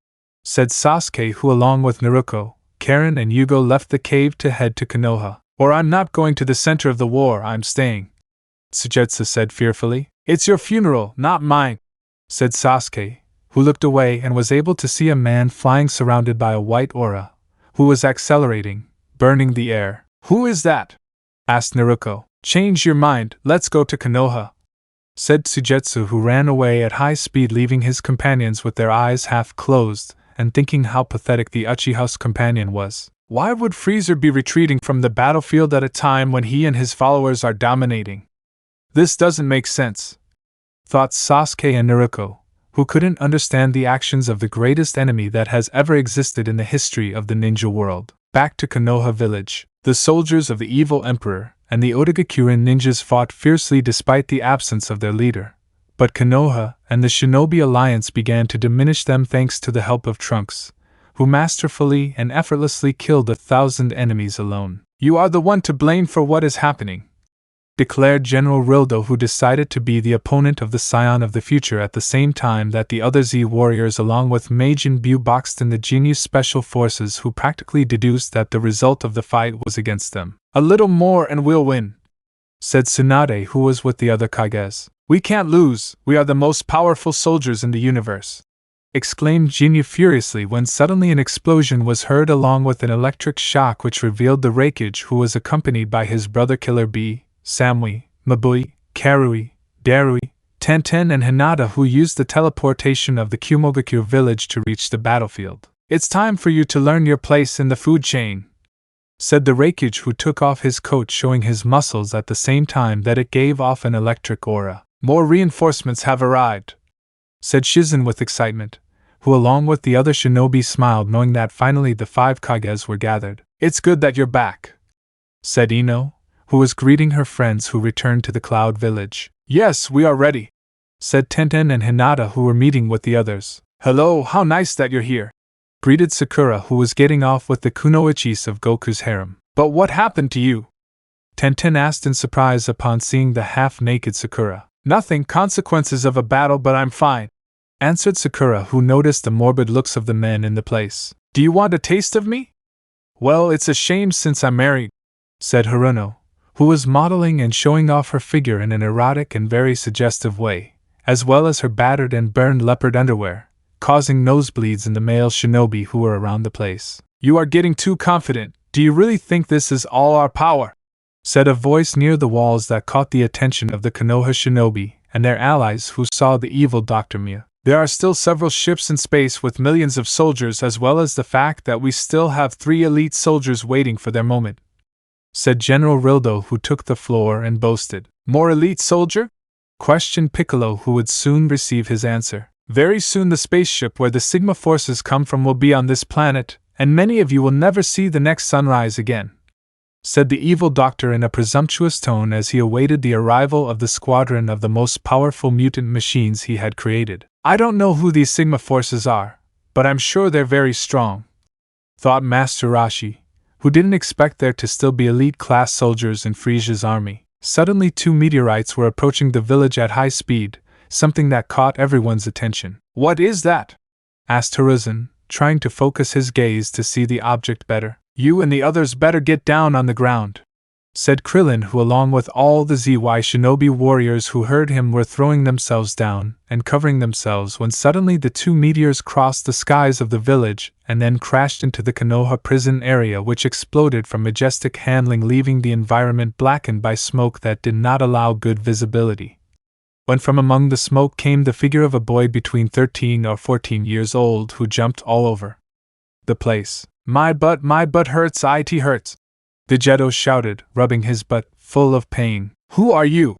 said Sasuke, who along with Naruto, Karen and Yugo left the cave to head to Konoha. "Or I'm not going to the center of the war, I'm staying," Sujetsu said fearfully. "It's your funeral, not mine," said Sasuke, who looked away and was able to see a man flying surrounded by a white aura, who was accelerating, burning the air. "Who is that?" asked Naruto. "Change your mind, let's go to Konoha," said Sujetsu, who ran away at high speed, leaving his companions with their eyes half closed and thinking how pathetic the Uchiha's companion was. Why would Freezer be retreating from the battlefield at a time when he and his followers are dominating? This doesn't make sense, thought Sasuke and Naruto, who couldn't understand the actions of the greatest enemy that has ever existed in the history of the ninja world. Back to Konoha village, the soldiers of the evil emperor and the Otogakuren ninjas fought fiercely despite the absence of their leader. But Konoha and the Shinobi Alliance began to diminish them thanks to the help of Trunks, who masterfully and effortlessly killed 1,000 enemies alone. "You are the one to blame for what is happening," declared General Rildo, who decided to be the opponent of the Scion of the future at the same time that the other Z warriors along with Majin Buu boxed in the Genius Special Forces, who practically deduced that the result of the fight was against them. "A little more and we'll win," said Tsunade, who was with the other Kages. "We can't lose, we are the most powerful soldiers in the universe," exclaimed Jinyu furiously when suddenly an explosion was heard along with an electric shock which revealed the Raikage, who was accompanied by his brother Killer Bee, Samui, Mabui, Karui, Darui, Tenten and Hinata, who used the teleportation of the Kumogaku village to reach the battlefield. "It's time for you to learn your place in the food chain," said the Raikage, who took off his coat showing his muscles at the same time that it gave off an electric aura. "More reinforcements have arrived," said Shizen with excitement, who along with the other shinobi smiled knowing that finally the 5 Kages were gathered. "It's good that you're back," said Ino, who was greeting her friends who returned to the Cloud Village. "Yes, we are ready," said Tenten and Hinata, who were meeting with the others. "Hello, how nice that you're here," greeted Sakura, who was getting off with the kunoichis of Goku's harem. "But what happened to you?" Tenten asked in surprise upon seeing the half-naked Sakura. "Nothing, consequences of a battle, but I'm fine," answered Sakura, who noticed the morbid looks of the men in the place. "Do you want a taste of me?" "Well, it's a shame since I'm married," said Haruno, who was modeling and showing off her figure in an erotic and very suggestive way, as well as her battered and burned leopard underwear, causing nosebleeds in the male shinobi who were around the place. "You are getting too confident. Do you really think this is all our power?" said a voice near the walls that caught the attention of the Konoha shinobi and their allies who saw the evil Dr. Mia. "There are still several ships in space with millions of soldiers, as well as the fact that we still have 3 elite soldiers waiting for their moment," said General Rildo, who took the floor and boasted. "More elite soldier?" questioned Piccolo, who would soon receive his answer. Very soon the spaceship where the Sigma forces come from will be on this planet, and many of you will never see the next sunrise again," said the evil doctor in a presumptuous tone as he awaited the arrival of the squadron of the most powerful mutant machines he had created. "I don't know who these Sigma forces are, but I'm sure they're very strong," thought Master Rashi, who didn't expect there to still be elite-class soldiers in Frisia's army. Suddenly 2 meteorites were approaching the village at high speed, something that caught everyone's attention. "What is that?" asked Hiruzen, trying to focus his gaze to see the object better. "You and the others better get down on the ground," said Krillin, who along with all the ZY shinobi warriors who heard him were throwing themselves down and covering themselves when suddenly the 2 meteors crossed the skies of the village and then crashed into the Konoha prison area, which exploded from majestic handling, leaving the environment blackened by smoke that did not allow good visibility. When from among the smoke came the figure of a boy between 13 or 14 years old who jumped all over the place. My butt hurts, it hurts," Vegetto shouted, rubbing his butt, full of pain. "Who are you?"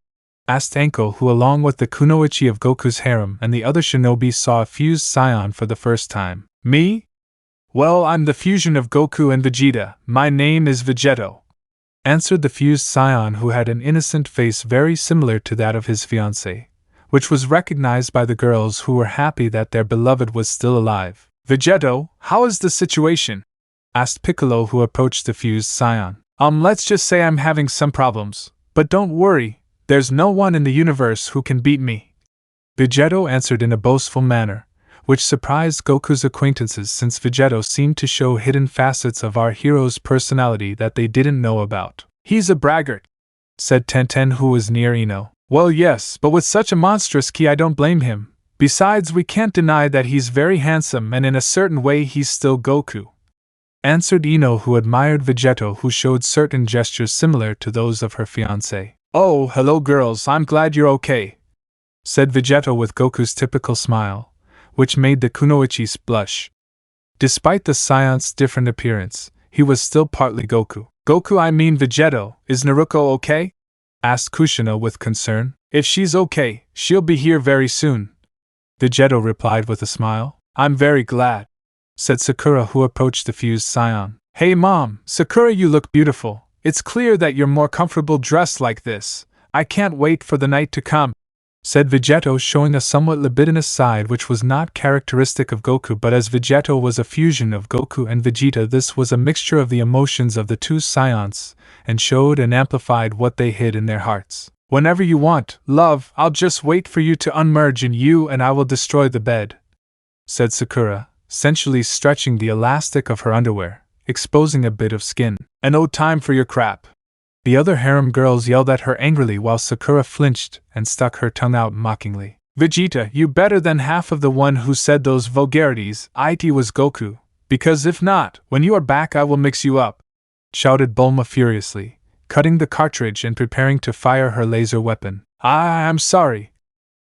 asked Anko, who along with the kunoichi of Goku's harem and the other shinobi saw a fused scion for the first time. "Me? Well, I'm the fusion of Goku and Vegeta. My name is Vegetto," answered the fused scion, who had an innocent face very similar to that of his fiancée, which was recognized by the girls who were happy that their beloved was still alive. "Vegetto, how is the situation?" asked Piccolo, who approached the fused scion. Let's just say I'm having some problems, but don't worry, there's no one in the universe who can beat me," Vegetto answered in a boastful manner, which surprised Goku's acquaintances since Vegetto seemed to show hidden facets of our hero's personality that they didn't know about. "He's a braggart," said Tenten, who was near Ino. "Well, yes, but with such a monstrous ki I don't blame him. Besides, we can't deny that he's very handsome and in a certain way he's still Goku," answered Ino, who admired Vegetto, who showed certain gestures similar to those of her fiancé. "Oh, hello girls, I'm glad you're okay," said Vegetto with Goku's typical smile, which made the kunoichis blush. Despite the scion's different appearance, he was still partly Goku. "Goku, I mean Vegetto, is Naruto okay?" asked Kushina with concern. "If she's okay, she'll be here very soon," Vegetto replied with a smile. "I'm very glad," said Sakura, who approached the fused scion. "Hey Mom, Sakura, you look beautiful. It's clear that you're more comfortable dressed like this. I can't wait for the night to come," said Vegetto, showing a somewhat libidinous side which was not characteristic of Goku, but as Vegetto was a fusion of Goku and Vegeta, this was a mixture of the emotions of the 2 scions, and showed and amplified what they hid in their hearts. "Whenever you want, love, I'll just wait for you to unmerge in you and I will destroy the bed," said Sakura, sensually stretching the elastic of her underwear, exposing a bit of skin. "And no time for your crap." The other harem girls yelled at her angrily while Sakura flinched and stuck her tongue out mockingly. "Vegeta, you better than half of the one who said those vulgarities. It was Goku, because if not, when you are back I will mix you up," shouted Bulma furiously, cutting the cartridge and preparing to fire her laser weapon. I'm sorry,"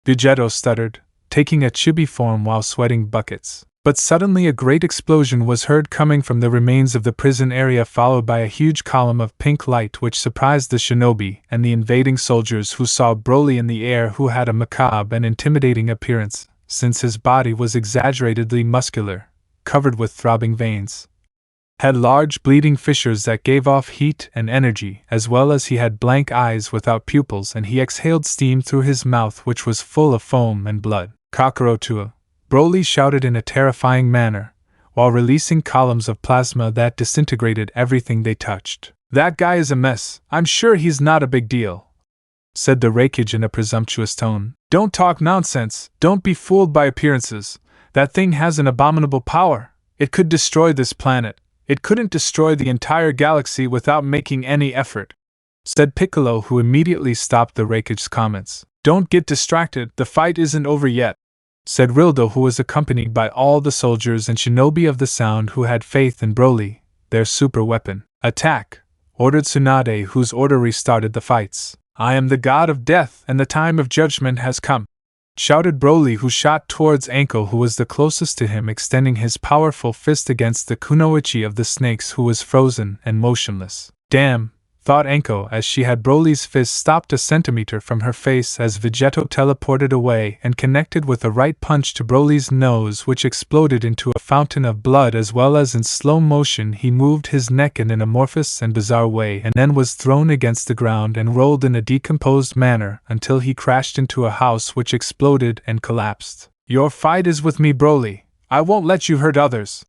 Vegetto stuttered, taking a chibi form while sweating buckets. But suddenly a great explosion was heard coming from the remains of the prison area, followed by a huge column of pink light which surprised the shinobi and the invading soldiers, who saw Broly in the air, who had a macabre and intimidating appearance, since his body was exaggeratedly muscular, covered with throbbing veins, had large bleeding fissures that gave off heat and energy, as well as he had blank eyes without pupils, and he exhaled steam through his mouth which was full of foam and blood. "Kakarotua," Broly shouted in a terrifying manner, while releasing columns of plasma that disintegrated everything they touched. "That guy is a mess. I'm sure he's not a big deal," said the Raikage in a presumptuous tone. "Don't talk nonsense, don't be fooled by appearances. That thing has an abominable power. It could destroy this planet. It couldn't destroy the entire galaxy without making any effort," said Piccolo, who immediately stopped the Raikage's comments. "Don't get distracted, the fight isn't over yet," said Rildo, who was accompanied by all the soldiers and shinobi of the sound who had faith in Broly, their super weapon. "Attack!" ordered Tsunade, whose order restarted the fights. "I am the god of death and the time of judgment has come," shouted Broly, who shot towards Anko, who was the closest to him, extending his powerful fist against the kunoichi of the snakes, who was frozen and motionless. "Damn, thought Anko as she had Broly's fist stopped a centimeter from her face as Vegeto teleported away and connected with a right punch to Broly's nose, which exploded into a fountain of blood, as well as in slow motion he moved his neck in an amorphous and bizarre way and then was thrown against the ground and rolled in a decomposed manner until he crashed into a house which exploded and collapsed. "Your fight is with me, Broly. I won't let you hurt others,"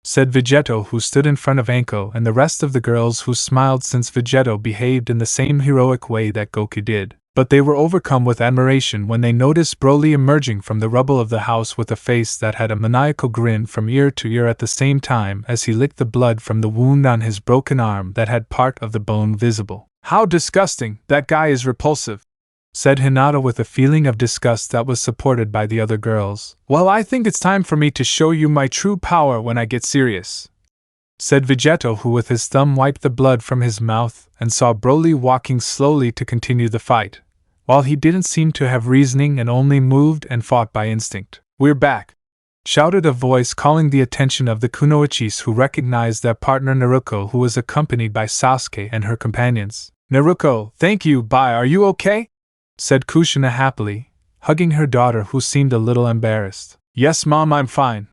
said Vegeto, who stood in front of Anko and the rest of the girls, who smiled since Vegeto behaved in the same heroic way that Goku did. But they were overcome with admiration when they noticed Broly emerging from the rubble of the house with a face that had a maniacal grin from ear to ear at the same time as he licked the blood from the wound on his broken arm that had part of the bone visible. "How disgusting! That guy is repulsive," said Hinata with a feeling of disgust that was supported by the other girls. "Well, I think it's time for me to show you my true power when I get serious," said Vegeto, who with his thumb wiped the blood from his mouth and saw Broly walking slowly to continue the fight, while he didn't seem to have reasoning and only moved and fought by instinct. "We're back!" shouted a voice, calling the attention of the Kunoichis, who recognized their partner Naruto, who was accompanied by Sasuke and her companions. "Naruto, thank you, bye, are you okay?" said Kushina happily, hugging her daughter, who seemed a little embarrassed. "Yes, Mom, I'm fine,"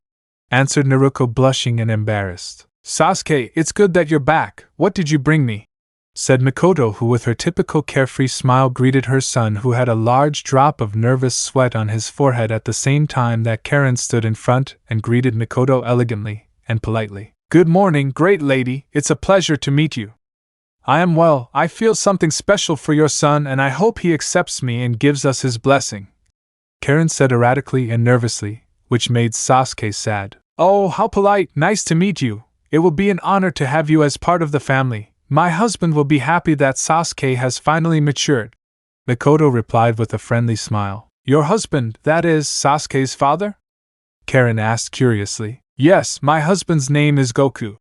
answered Naruto, blushing and embarrassed. "Sasuke, it's good that you're back. What did you bring me?" said Mikoto, who with her typical carefree smile greeted her son, who had a large drop of nervous sweat on his forehead at the same time that Karen stood in front and greeted Mikoto elegantly and politely. "Good morning, great lady, it's a pleasure to meet you. I am well. I feel something special for your son and I hope he accepts me and gives us his blessing," Karen said erratically and nervously, which made Sasuke sad. "Oh, how polite, nice to meet you. It will be an honor to have you as part of the family. My husband will be happy that Sasuke has finally matured," Mikoto replied with a friendly smile. "Your husband, that is, Sasuke's father?" Karen asked curiously. "Yes, my husband's name is Goku,"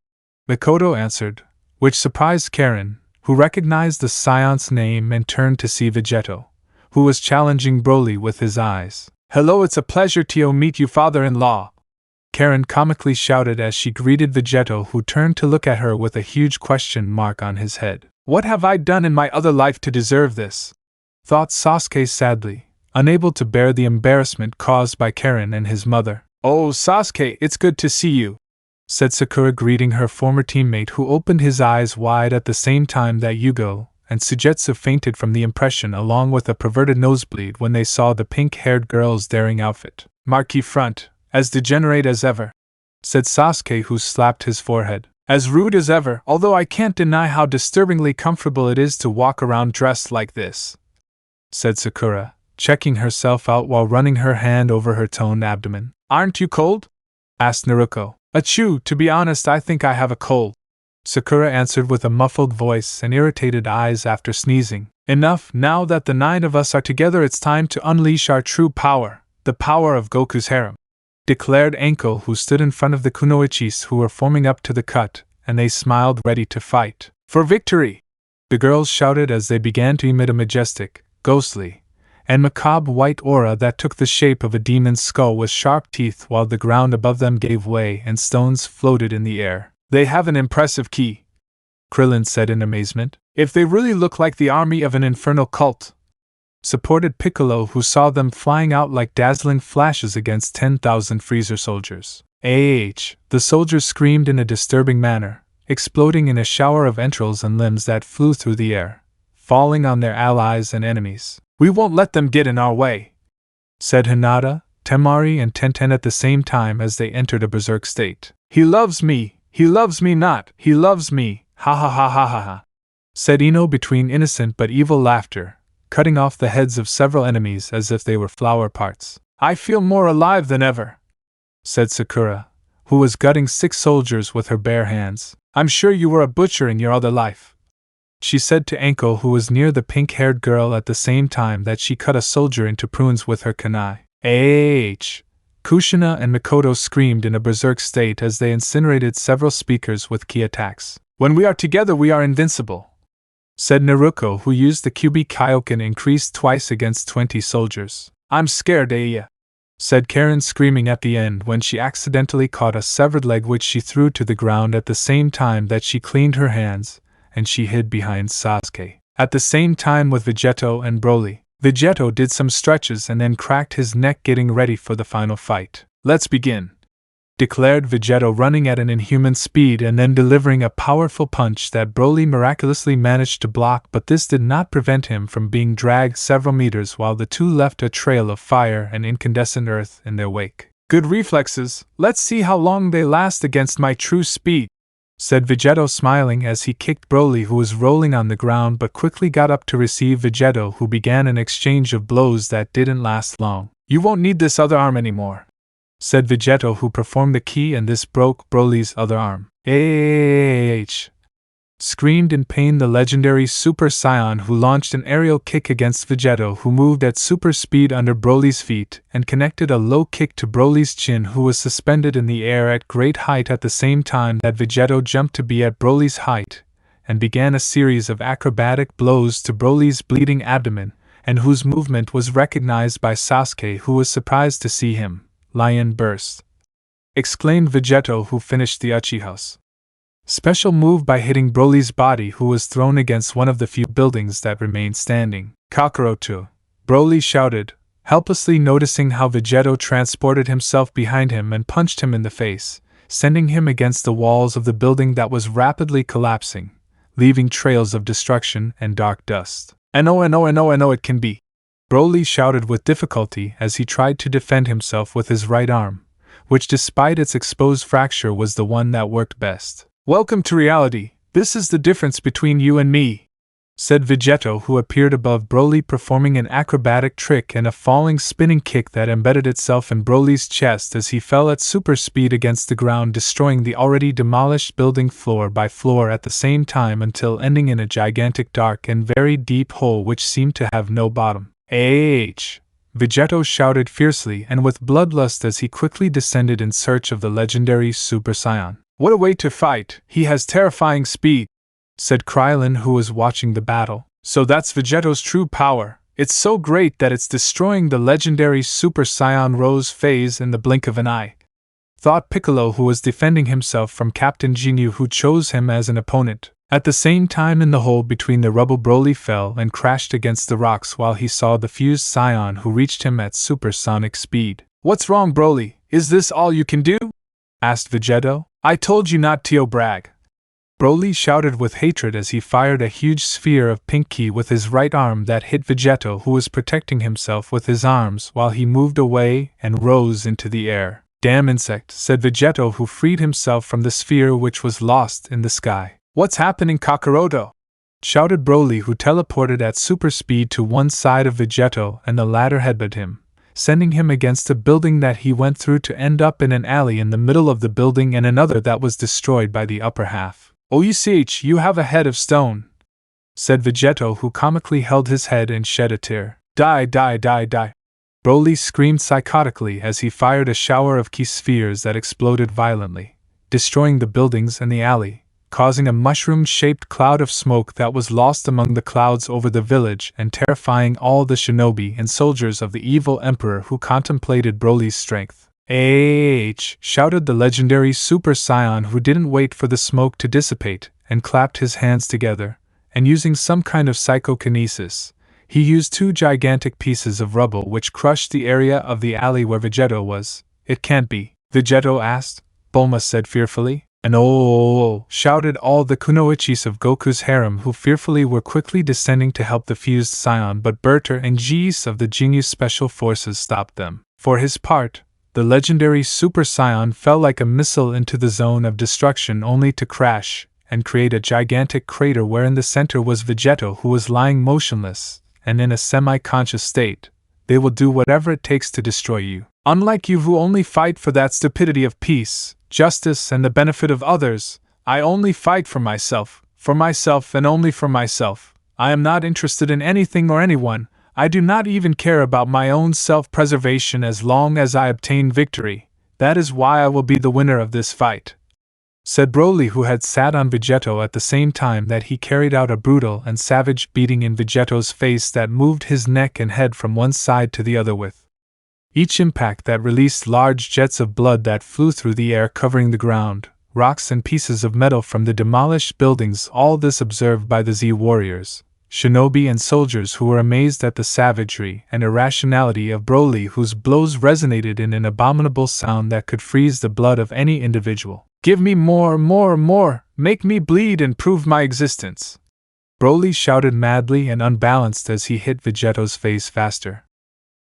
Mikoto answered, which surprised Karen, who recognized the scion's name and turned to see Vegeto, who was challenging Broly with his eyes. "Hello, it's a pleasure to meet you, father-in-law," Karen comically shouted as she greeted Vegeto, who turned to look at her with a huge question mark on his head. "What have I done in my other life to deserve this?" thought Sasuke sadly, unable to bear the embarrassment caused by Karen and his mother. "Oh, Sasuke, it's good to see you," said Sakura, greeting her former teammate, who opened his eyes wide at the same time that Yugo and Sujetsu fainted from the impression, along with a perverted nosebleed when they saw the pink-haired girl's daring outfit. "Marquee front, as degenerate as ever," said Sasuke, who slapped his forehead. "As rude as ever, although I can't deny how disturbingly comfortable it is to walk around dressed like this," said Sakura, checking herself out while running her hand over her toned abdomen. "Aren't you cold?" asked Naruto. "Achoo, to be honest, I think I have a cold," Sakura answered with a muffled voice and irritated eyes after sneezing. "Enough, now that the 9 of us are together, it's time to unleash our true power, the power of Goku's harem," declared Anko, who stood in front of the Kunoichis, who were forming up to the cut, and they smiled, ready to fight. "For victory!" the girls shouted as they began to emit a majestic, ghostly, and macabre white aura that took the shape of a demon's skull with sharp teeth, while the ground above them gave way and stones floated in the air. "They have an impressive ki," Krillin said in amazement. "If they really look like the army of an infernal cult," supported Piccolo, who saw them flying out like dazzling flashes against 10,000 freezer soldiers. The soldiers screamed in a disturbing manner, exploding in a shower of entrails and limbs that flew through the air, falling on their allies and enemies. "We won't let them get in our way," said Hinata, Temari, and Tenten at the same time as they entered a berserk state. He loves me not, he loves me, ha ha ha ha ha ha," said Ino between innocent but evil laughter, cutting off the heads of several enemies as if they were flower parts. "I feel more alive than ever," said Sakura, who was gutting 6 soldiers with her bare hands. "I'm sure you were a butcher in your other life," she said to Anko, who was near the pink-haired girl, at the same time that she cut a soldier into prunes with her kunai. Kushina and Mikoto screamed in a berserk state as they incinerated several speakers with ki attacks. "When we are together we are invincible," said Naruto, who used the QB Kaioken increased twice against 20 soldiers. "I'm scared, said Karen, screaming at the end when she accidentally caught a severed leg which she threw to the ground at the same time that she cleaned her hands, and she hid behind Sasuke. At the same time with Vegeto and Broly, Vegeto did some stretches and then cracked his neck getting ready for the final fight. "Let's begin," declared Vegeto, running at an inhuman speed and then delivering a powerful punch that Broly miraculously managed to block, but this did not prevent him from being dragged several meters while the two left a trail of fire and incandescent earth in their wake. "Good reflexes, let's see how long they last against my true speed," said Vegeto, smiling as he kicked Broly, who was rolling on the ground but quickly got up to receive Vegeto, who began an exchange of blows that didn't last long. "You won't need this other arm anymore," said Vegeto, who performed the key, and this broke Broly's other arm. "Ah!" screamed in pain the legendary Super Saiyan, who launched an aerial kick against Vegeto, who moved at super speed under Broly's feet and connected a low kick to Broly's chin, who was suspended in the air at great height at the same time that Vegeto jumped to be at Broly's height and began a series of acrobatic blows to Broly's bleeding abdomen, and whose movement was recognized by Sasuke, who was surprised to see him. "Lion burst!" exclaimed Vegeto, who finished the Uchiha's special move by hitting Broly's body, who was thrown against one of the few buildings that remained standing. "Kakaroto!" Broly shouted, helplessly noticing how Vegeto transported himself behind him and punched him in the face, sending him against the walls of the building that was rapidly collapsing, leaving trails of destruction and dark dust. I know it can be," Broly shouted with difficulty as he tried to defend himself with his right arm, which despite its exposed fracture was the one that worked best. "Welcome to reality, this is the difference between you and me," said Vegeto, who appeared above Broly, performing an acrobatic trick and a falling spinning kick that embedded itself in Broly's chest as he fell at super speed against the ground, destroying the already demolished building floor by floor at the same time until ending in a gigantic dark and very deep hole which seemed to have no bottom. "Ah!" Vegeto shouted fiercely and with bloodlust as he quickly descended in search of the legendary Super Saiyan. "What a way to fight! He has terrifying speed," said Krillin, who was watching the battle. "So that's Vegeto's true power. It's so great that it's destroying the legendary Super Saiyan Rose phase in the blink of an eye," thought Piccolo, who was defending himself from Captain Ginyu, who chose him as an opponent. At the same time, in the hole between the rubble, Broly fell and crashed against the rocks while he saw the fused Saiyan, who reached him at supersonic speed. "What's wrong, Broly? Is this all you can do?" asked Vegeto. "I told you not to brag," Broly shouted with hatred as he fired a huge sphere of pink ki with his right arm that hit Vegeto, who was protecting himself with his arms while he moved away and rose into the air. "Damn insect," said Vegeto, who freed himself from the sphere which was lost in the sky. "What's happening, Kakaroto?" shouted Broly, who teleported at super speed to one side of Vegeto, and the latter headbutted him, sending him against a building that he went through to end up in an alley in the middle of the building and another that was destroyed by the upper half. "Ouch, you have a head of stone," said Vegeto, who comically held his head and shed a tear. Die, die, die, die." Broly screamed psychotically as he fired a shower of ki spheres that exploded violently, destroying the buildings and the alley, causing a mushroom-shaped cloud of smoke that was lost among the clouds over the village and terrifying all the shinobi and soldiers of the evil emperor who contemplated Broly's strength. "Ah!" shouted the legendary Super Saiyan, who didn't wait for the smoke to dissipate and clapped his hands together, and using some kind of psychokinesis, he used two gigantic pieces of rubble which crushed the area of the alley where Vegeto was. "It can't be," Vegeto asked. Bulma said fearfully. "And oh!" shouted all the kunoichis of Goku's harem, who fearfully were quickly descending to help the fused Saiyan, but Berter and Jis of the Jinyu Special Forces stopped them. For his part, the legendary Super Saiyan fell like a missile into the zone of destruction only to crash and create a gigantic crater where in the center was Vegeto, who was lying motionless and in a semi-conscious state. "They will do whatever it takes to destroy you. Unlike you who only fight for that stupidity of peace, justice, and the benefit of others, I only fight for myself and only for myself. I am not interested in anything or anyone. I do not even care about my own self-preservation as long as I obtain victory. That is why I will be the winner of this fight," said Broly, who had sat on Vegeto at the same time that he carried out a brutal and savage beating in Vegeto's face that moved his neck and head from one side to the other with each impact that released large jets of blood that flew through the air covering the ground, rocks and pieces of metal from the demolished buildings, all this observed by the Z warriors, shinobi and soldiers who were amazed at the savagery and irrationality of Broly, whose blows resonated in an abominable sound that could freeze the blood of any individual. "Give me more, more, more! Make me bleed and prove my existence!" Broly shouted madly and unbalanced as he hit Vegeto's face faster.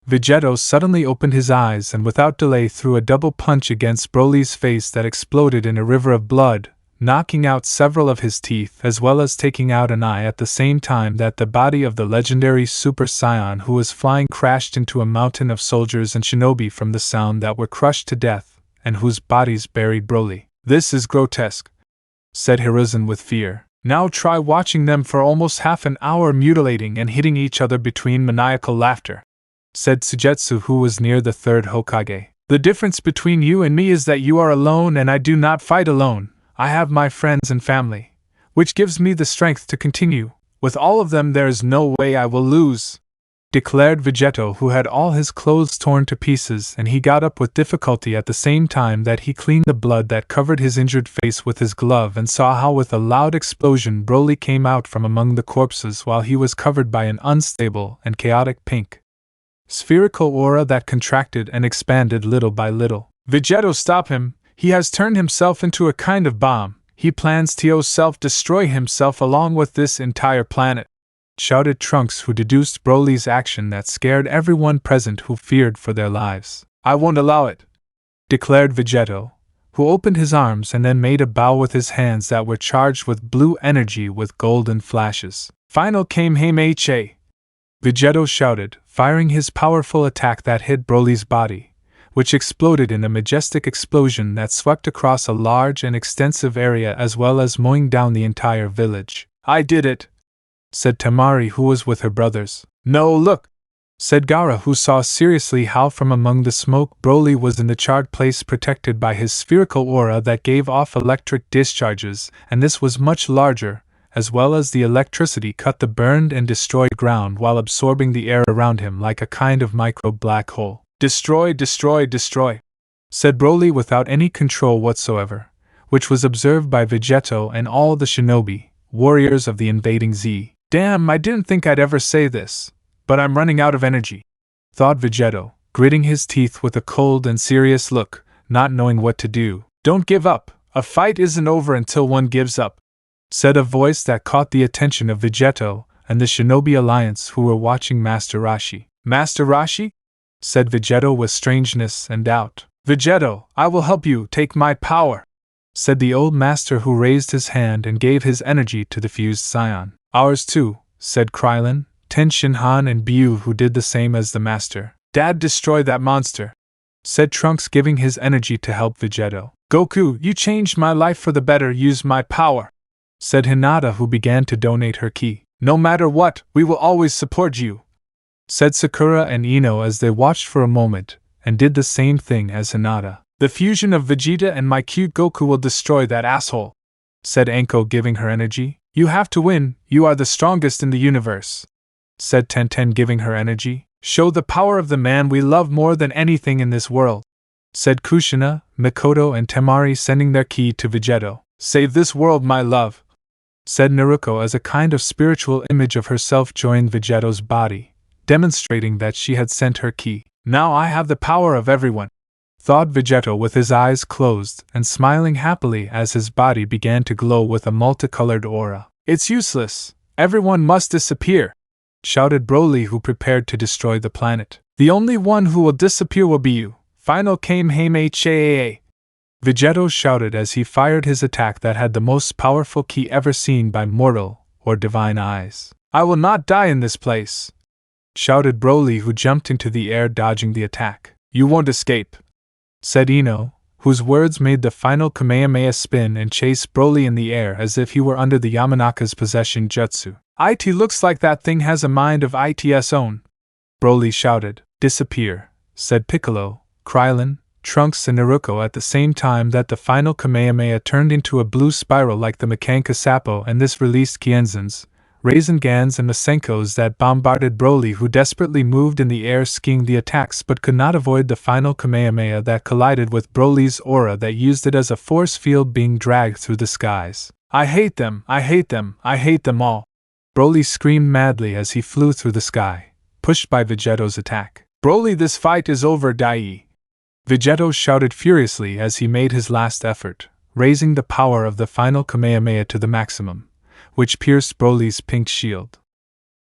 Vegeto suddenly opened his eyes and without delay threw a double punch against Broly's face that exploded in a river of blood, knocking out several of his teeth as well as taking out an eye at the same time that the body of the legendary Super Saiyan who was flying crashed into a mountain of soldiers and shinobi from the sound that were crushed to death, and whose bodies buried Broly. "This is grotesque," said Hiruzen with fear. "Now try watching them for almost half an hour mutilating and hitting each other between maniacal laughter," said Sujetsu, who was near the third Hokage. "The difference between you and me is that you are alone and I do not fight alone. I have my friends and family, which gives me the strength to continue. With all of them there is no way I will lose," declared Vegeto, who had all his clothes torn to pieces, and he got up with difficulty at the same time that he cleaned the blood that covered his injured face with his glove and saw how with a loud explosion Broly came out from among the corpses while he was covered by an unstable and chaotic pink spherical aura that contracted and expanded little by little. "Vegeto, stop him! He has turned himself into a kind of bomb. He plans to self-destroy himself along with this entire planet," shouted Trunks, who deduced Broly's action that scared everyone present who feared for their lives. "I won't allow it," declared Vegeto, who opened his arms and then made a bow with his hands that were charged with blue energy with golden flashes. "Final Kamehameha!" Vegeto shouted, firing his powerful attack that hit Broly's body, which exploded in a majestic explosion that swept across a large and extensive area as well as mowing down the entire village. "I did it," said Temari, who was with her brothers. "No, look," said Gaara, who saw seriously how from among the smoke Broly was in the charred place protected by his spherical aura that gave off electric discharges, and this was much larger, as well as the electricity cut the burned and destroyed ground while absorbing the air around him like a kind of micro black hole. "Destroy, destroy, destroy," said Broly without any control whatsoever, which was observed by Vegeto and all the shinobi, warriors of the invading Z. "Damn, I didn't think I'd ever say this, but I'm running out of energy," thought Vegeto, gritting his teeth with a cold and serious look, not knowing what to do. "Don't give up, a fight isn't over until one gives up," said a voice that caught the attention of Vegeto and the Shinobi Alliance who were watching Master Rashi. "Master Rashi?" said Vegeto with strangeness and doubt. "Vegeto, I will help you take my power," said the old master, who raised his hand and gave his energy to the fused scion. "Ours too," said Krillin, Ten Shinhan and Buu, who did the same as the master. "Dad, destroy that monster," said Trunks, giving his energy to help Vegeto. "Goku, you changed my life for the better, use my power," said Hinata, who began to donate her ki. "No matter what, we will always support you," said Sakura and Ino as they watched for a moment, and did the same thing as Hinata. "The fusion of Vegeta and my cute Goku will destroy that asshole," said Anko, giving her energy. "You have to win, you are the strongest in the universe," said Tenten, giving her energy. "Show the power of the man we love more than anything in this world," said Kushina, Mikoto and Temari, sending their ki to Vegeto. "Save this world, my love," said Naruko as a kind of spiritual image of herself joined Vegeto's body, demonstrating that she had sent her ki. "Now I have the power of everyone," thought Vegeto with his eyes closed and smiling happily as his body began to glow with a multicolored aura. "It's useless, everyone must disappear," shouted Broly, who prepared to destroy the planet. "The only one who will disappear will be you. Final Kamehameha!" Vegeto shouted as he fired his attack that had the most powerful ki ever seen by mortal or divine eyes. "I will not die in this place," shouted Broly, who jumped into the air dodging the attack. "You won't escape," said Ino, whose words made the final Kamehameha spin and chase Broly in the air as if he were under the Yamanaka's possession jutsu. "It looks like that thing has a mind of its own," Broly shouted. "Disappear," said Piccolo, Krillin, Trunks and Naruko at the same time that the final Kamehameha turned into a blue spiral like the Mekanka Sappo, and this released Kienzans, Raisengans and Masenkos that bombarded Broly, who desperately moved in the air skiing the attacks but could not avoid the final Kamehameha that collided with Broly's aura that used it as a force field being dragged through the skies. I hate them, I hate them, I hate them all! Broly screamed madly as he flew through the sky, pushed by Vegeto's attack. Broly, this fight is over, Dai! Vegeto shouted furiously as he made his last effort, raising the power of the final Kamehameha to the maximum, which pierced Broly's pink shield.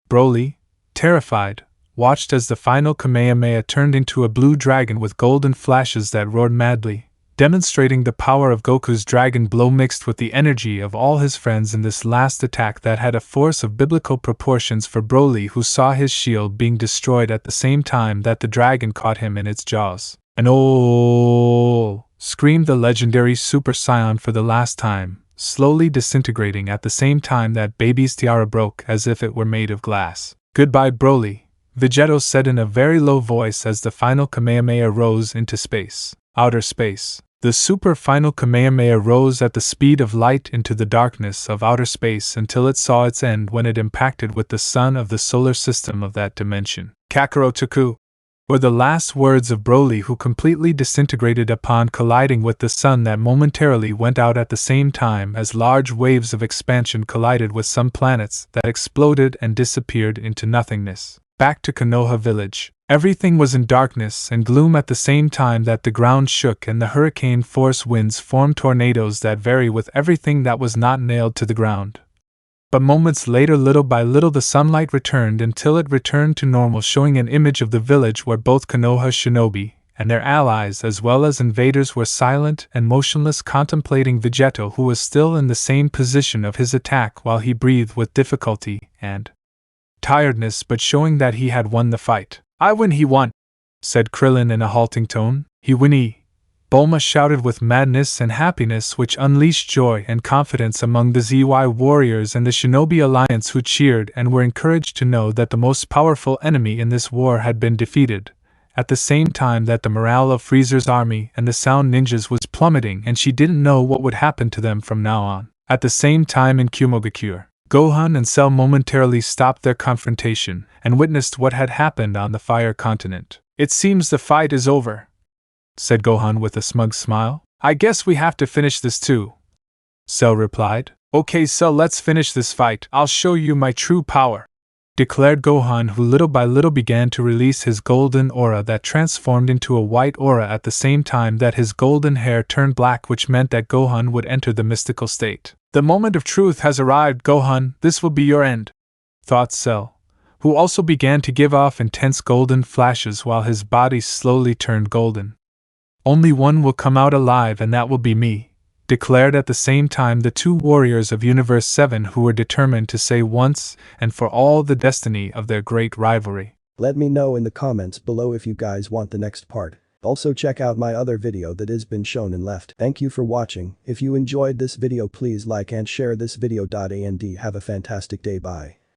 Broly, terrified, watched as the final Kamehameha turned into a blue dragon with golden flashes that roared madly, demonstrating the power of Goku's dragon blow mixed with the energy of all his friends in this last attack that had a force of biblical proportions for Broly, who saw his shield being destroyed at the same time that the dragon caught him in its jaws. And oh! Screamed the legendary Super Saiyan for the last time, slowly disintegrating at the same time that baby's tiara broke as if it were made of glass. Goodbye, Broly, Vegeto said in a very low voice as the final Kamehameha rose into space. Outer space. The super final Kamehameha rose at the speed of light into the darkness of outer space until it saw its end when it impacted with the sun of the solar system of that dimension. Kakarot Toku were the last words of Broly, who completely disintegrated upon colliding with the sun that momentarily went out at the same time as large waves of expansion collided with some planets that exploded and disappeared into nothingness. Back to Konoha village. Everything was in darkness and gloom at the same time that the ground shook and the hurricane-force winds formed tornadoes that vary with everything that was not nailed to the ground. But moments later, little by little, the sunlight returned until it returned to normal, showing an image of the village where both Konoha shinobi and their allies as well as invaders were silent and motionless, contemplating Vegeto, who was still in the same position of his attack while he breathed with difficulty and tiredness, but showing that he had won the fight. I win, he won, said Krillin in a halting tone. He win. Bulma shouted with madness and happiness, which unleashed joy and confidence among the ZY warriors and the Shinobi Alliance, who cheered and were encouraged to know that the most powerful enemy in this war had been defeated, at the same time that the morale of Freezer's army and the Sound Ninjas was plummeting, and she didn't know what would happen to them from now on. At the same time in Kumogakure, Gohan and Cell momentarily stopped their confrontation and witnessed what had happened on the Fire Continent. It seems the fight is over, said Gohan with a smug smile. I guess we have to finish this too, Cell replied. Okay, Cell, let's finish this fight. I'll show you my true power, declared Gohan, who little by little began to release his golden aura that transformed into a white aura at the same time that his golden hair turned black, which meant that Gohan would enter the mystical state. The moment of truth has arrived, Gohan. This will be your end, thought Cell, who also began to give off intense golden flashes while his body slowly turned golden. Only one will come out alive, and that will be me, declared at the same time the two warriors of Universe 7, who were determined to say once and for all the destiny of their great rivalry. Let me know in the comments below if you guys want the next part. Also check out my other video that has been shown in left. Thank you for watching. If you enjoyed this video, please like and share this video. And have a fantastic day. Bye.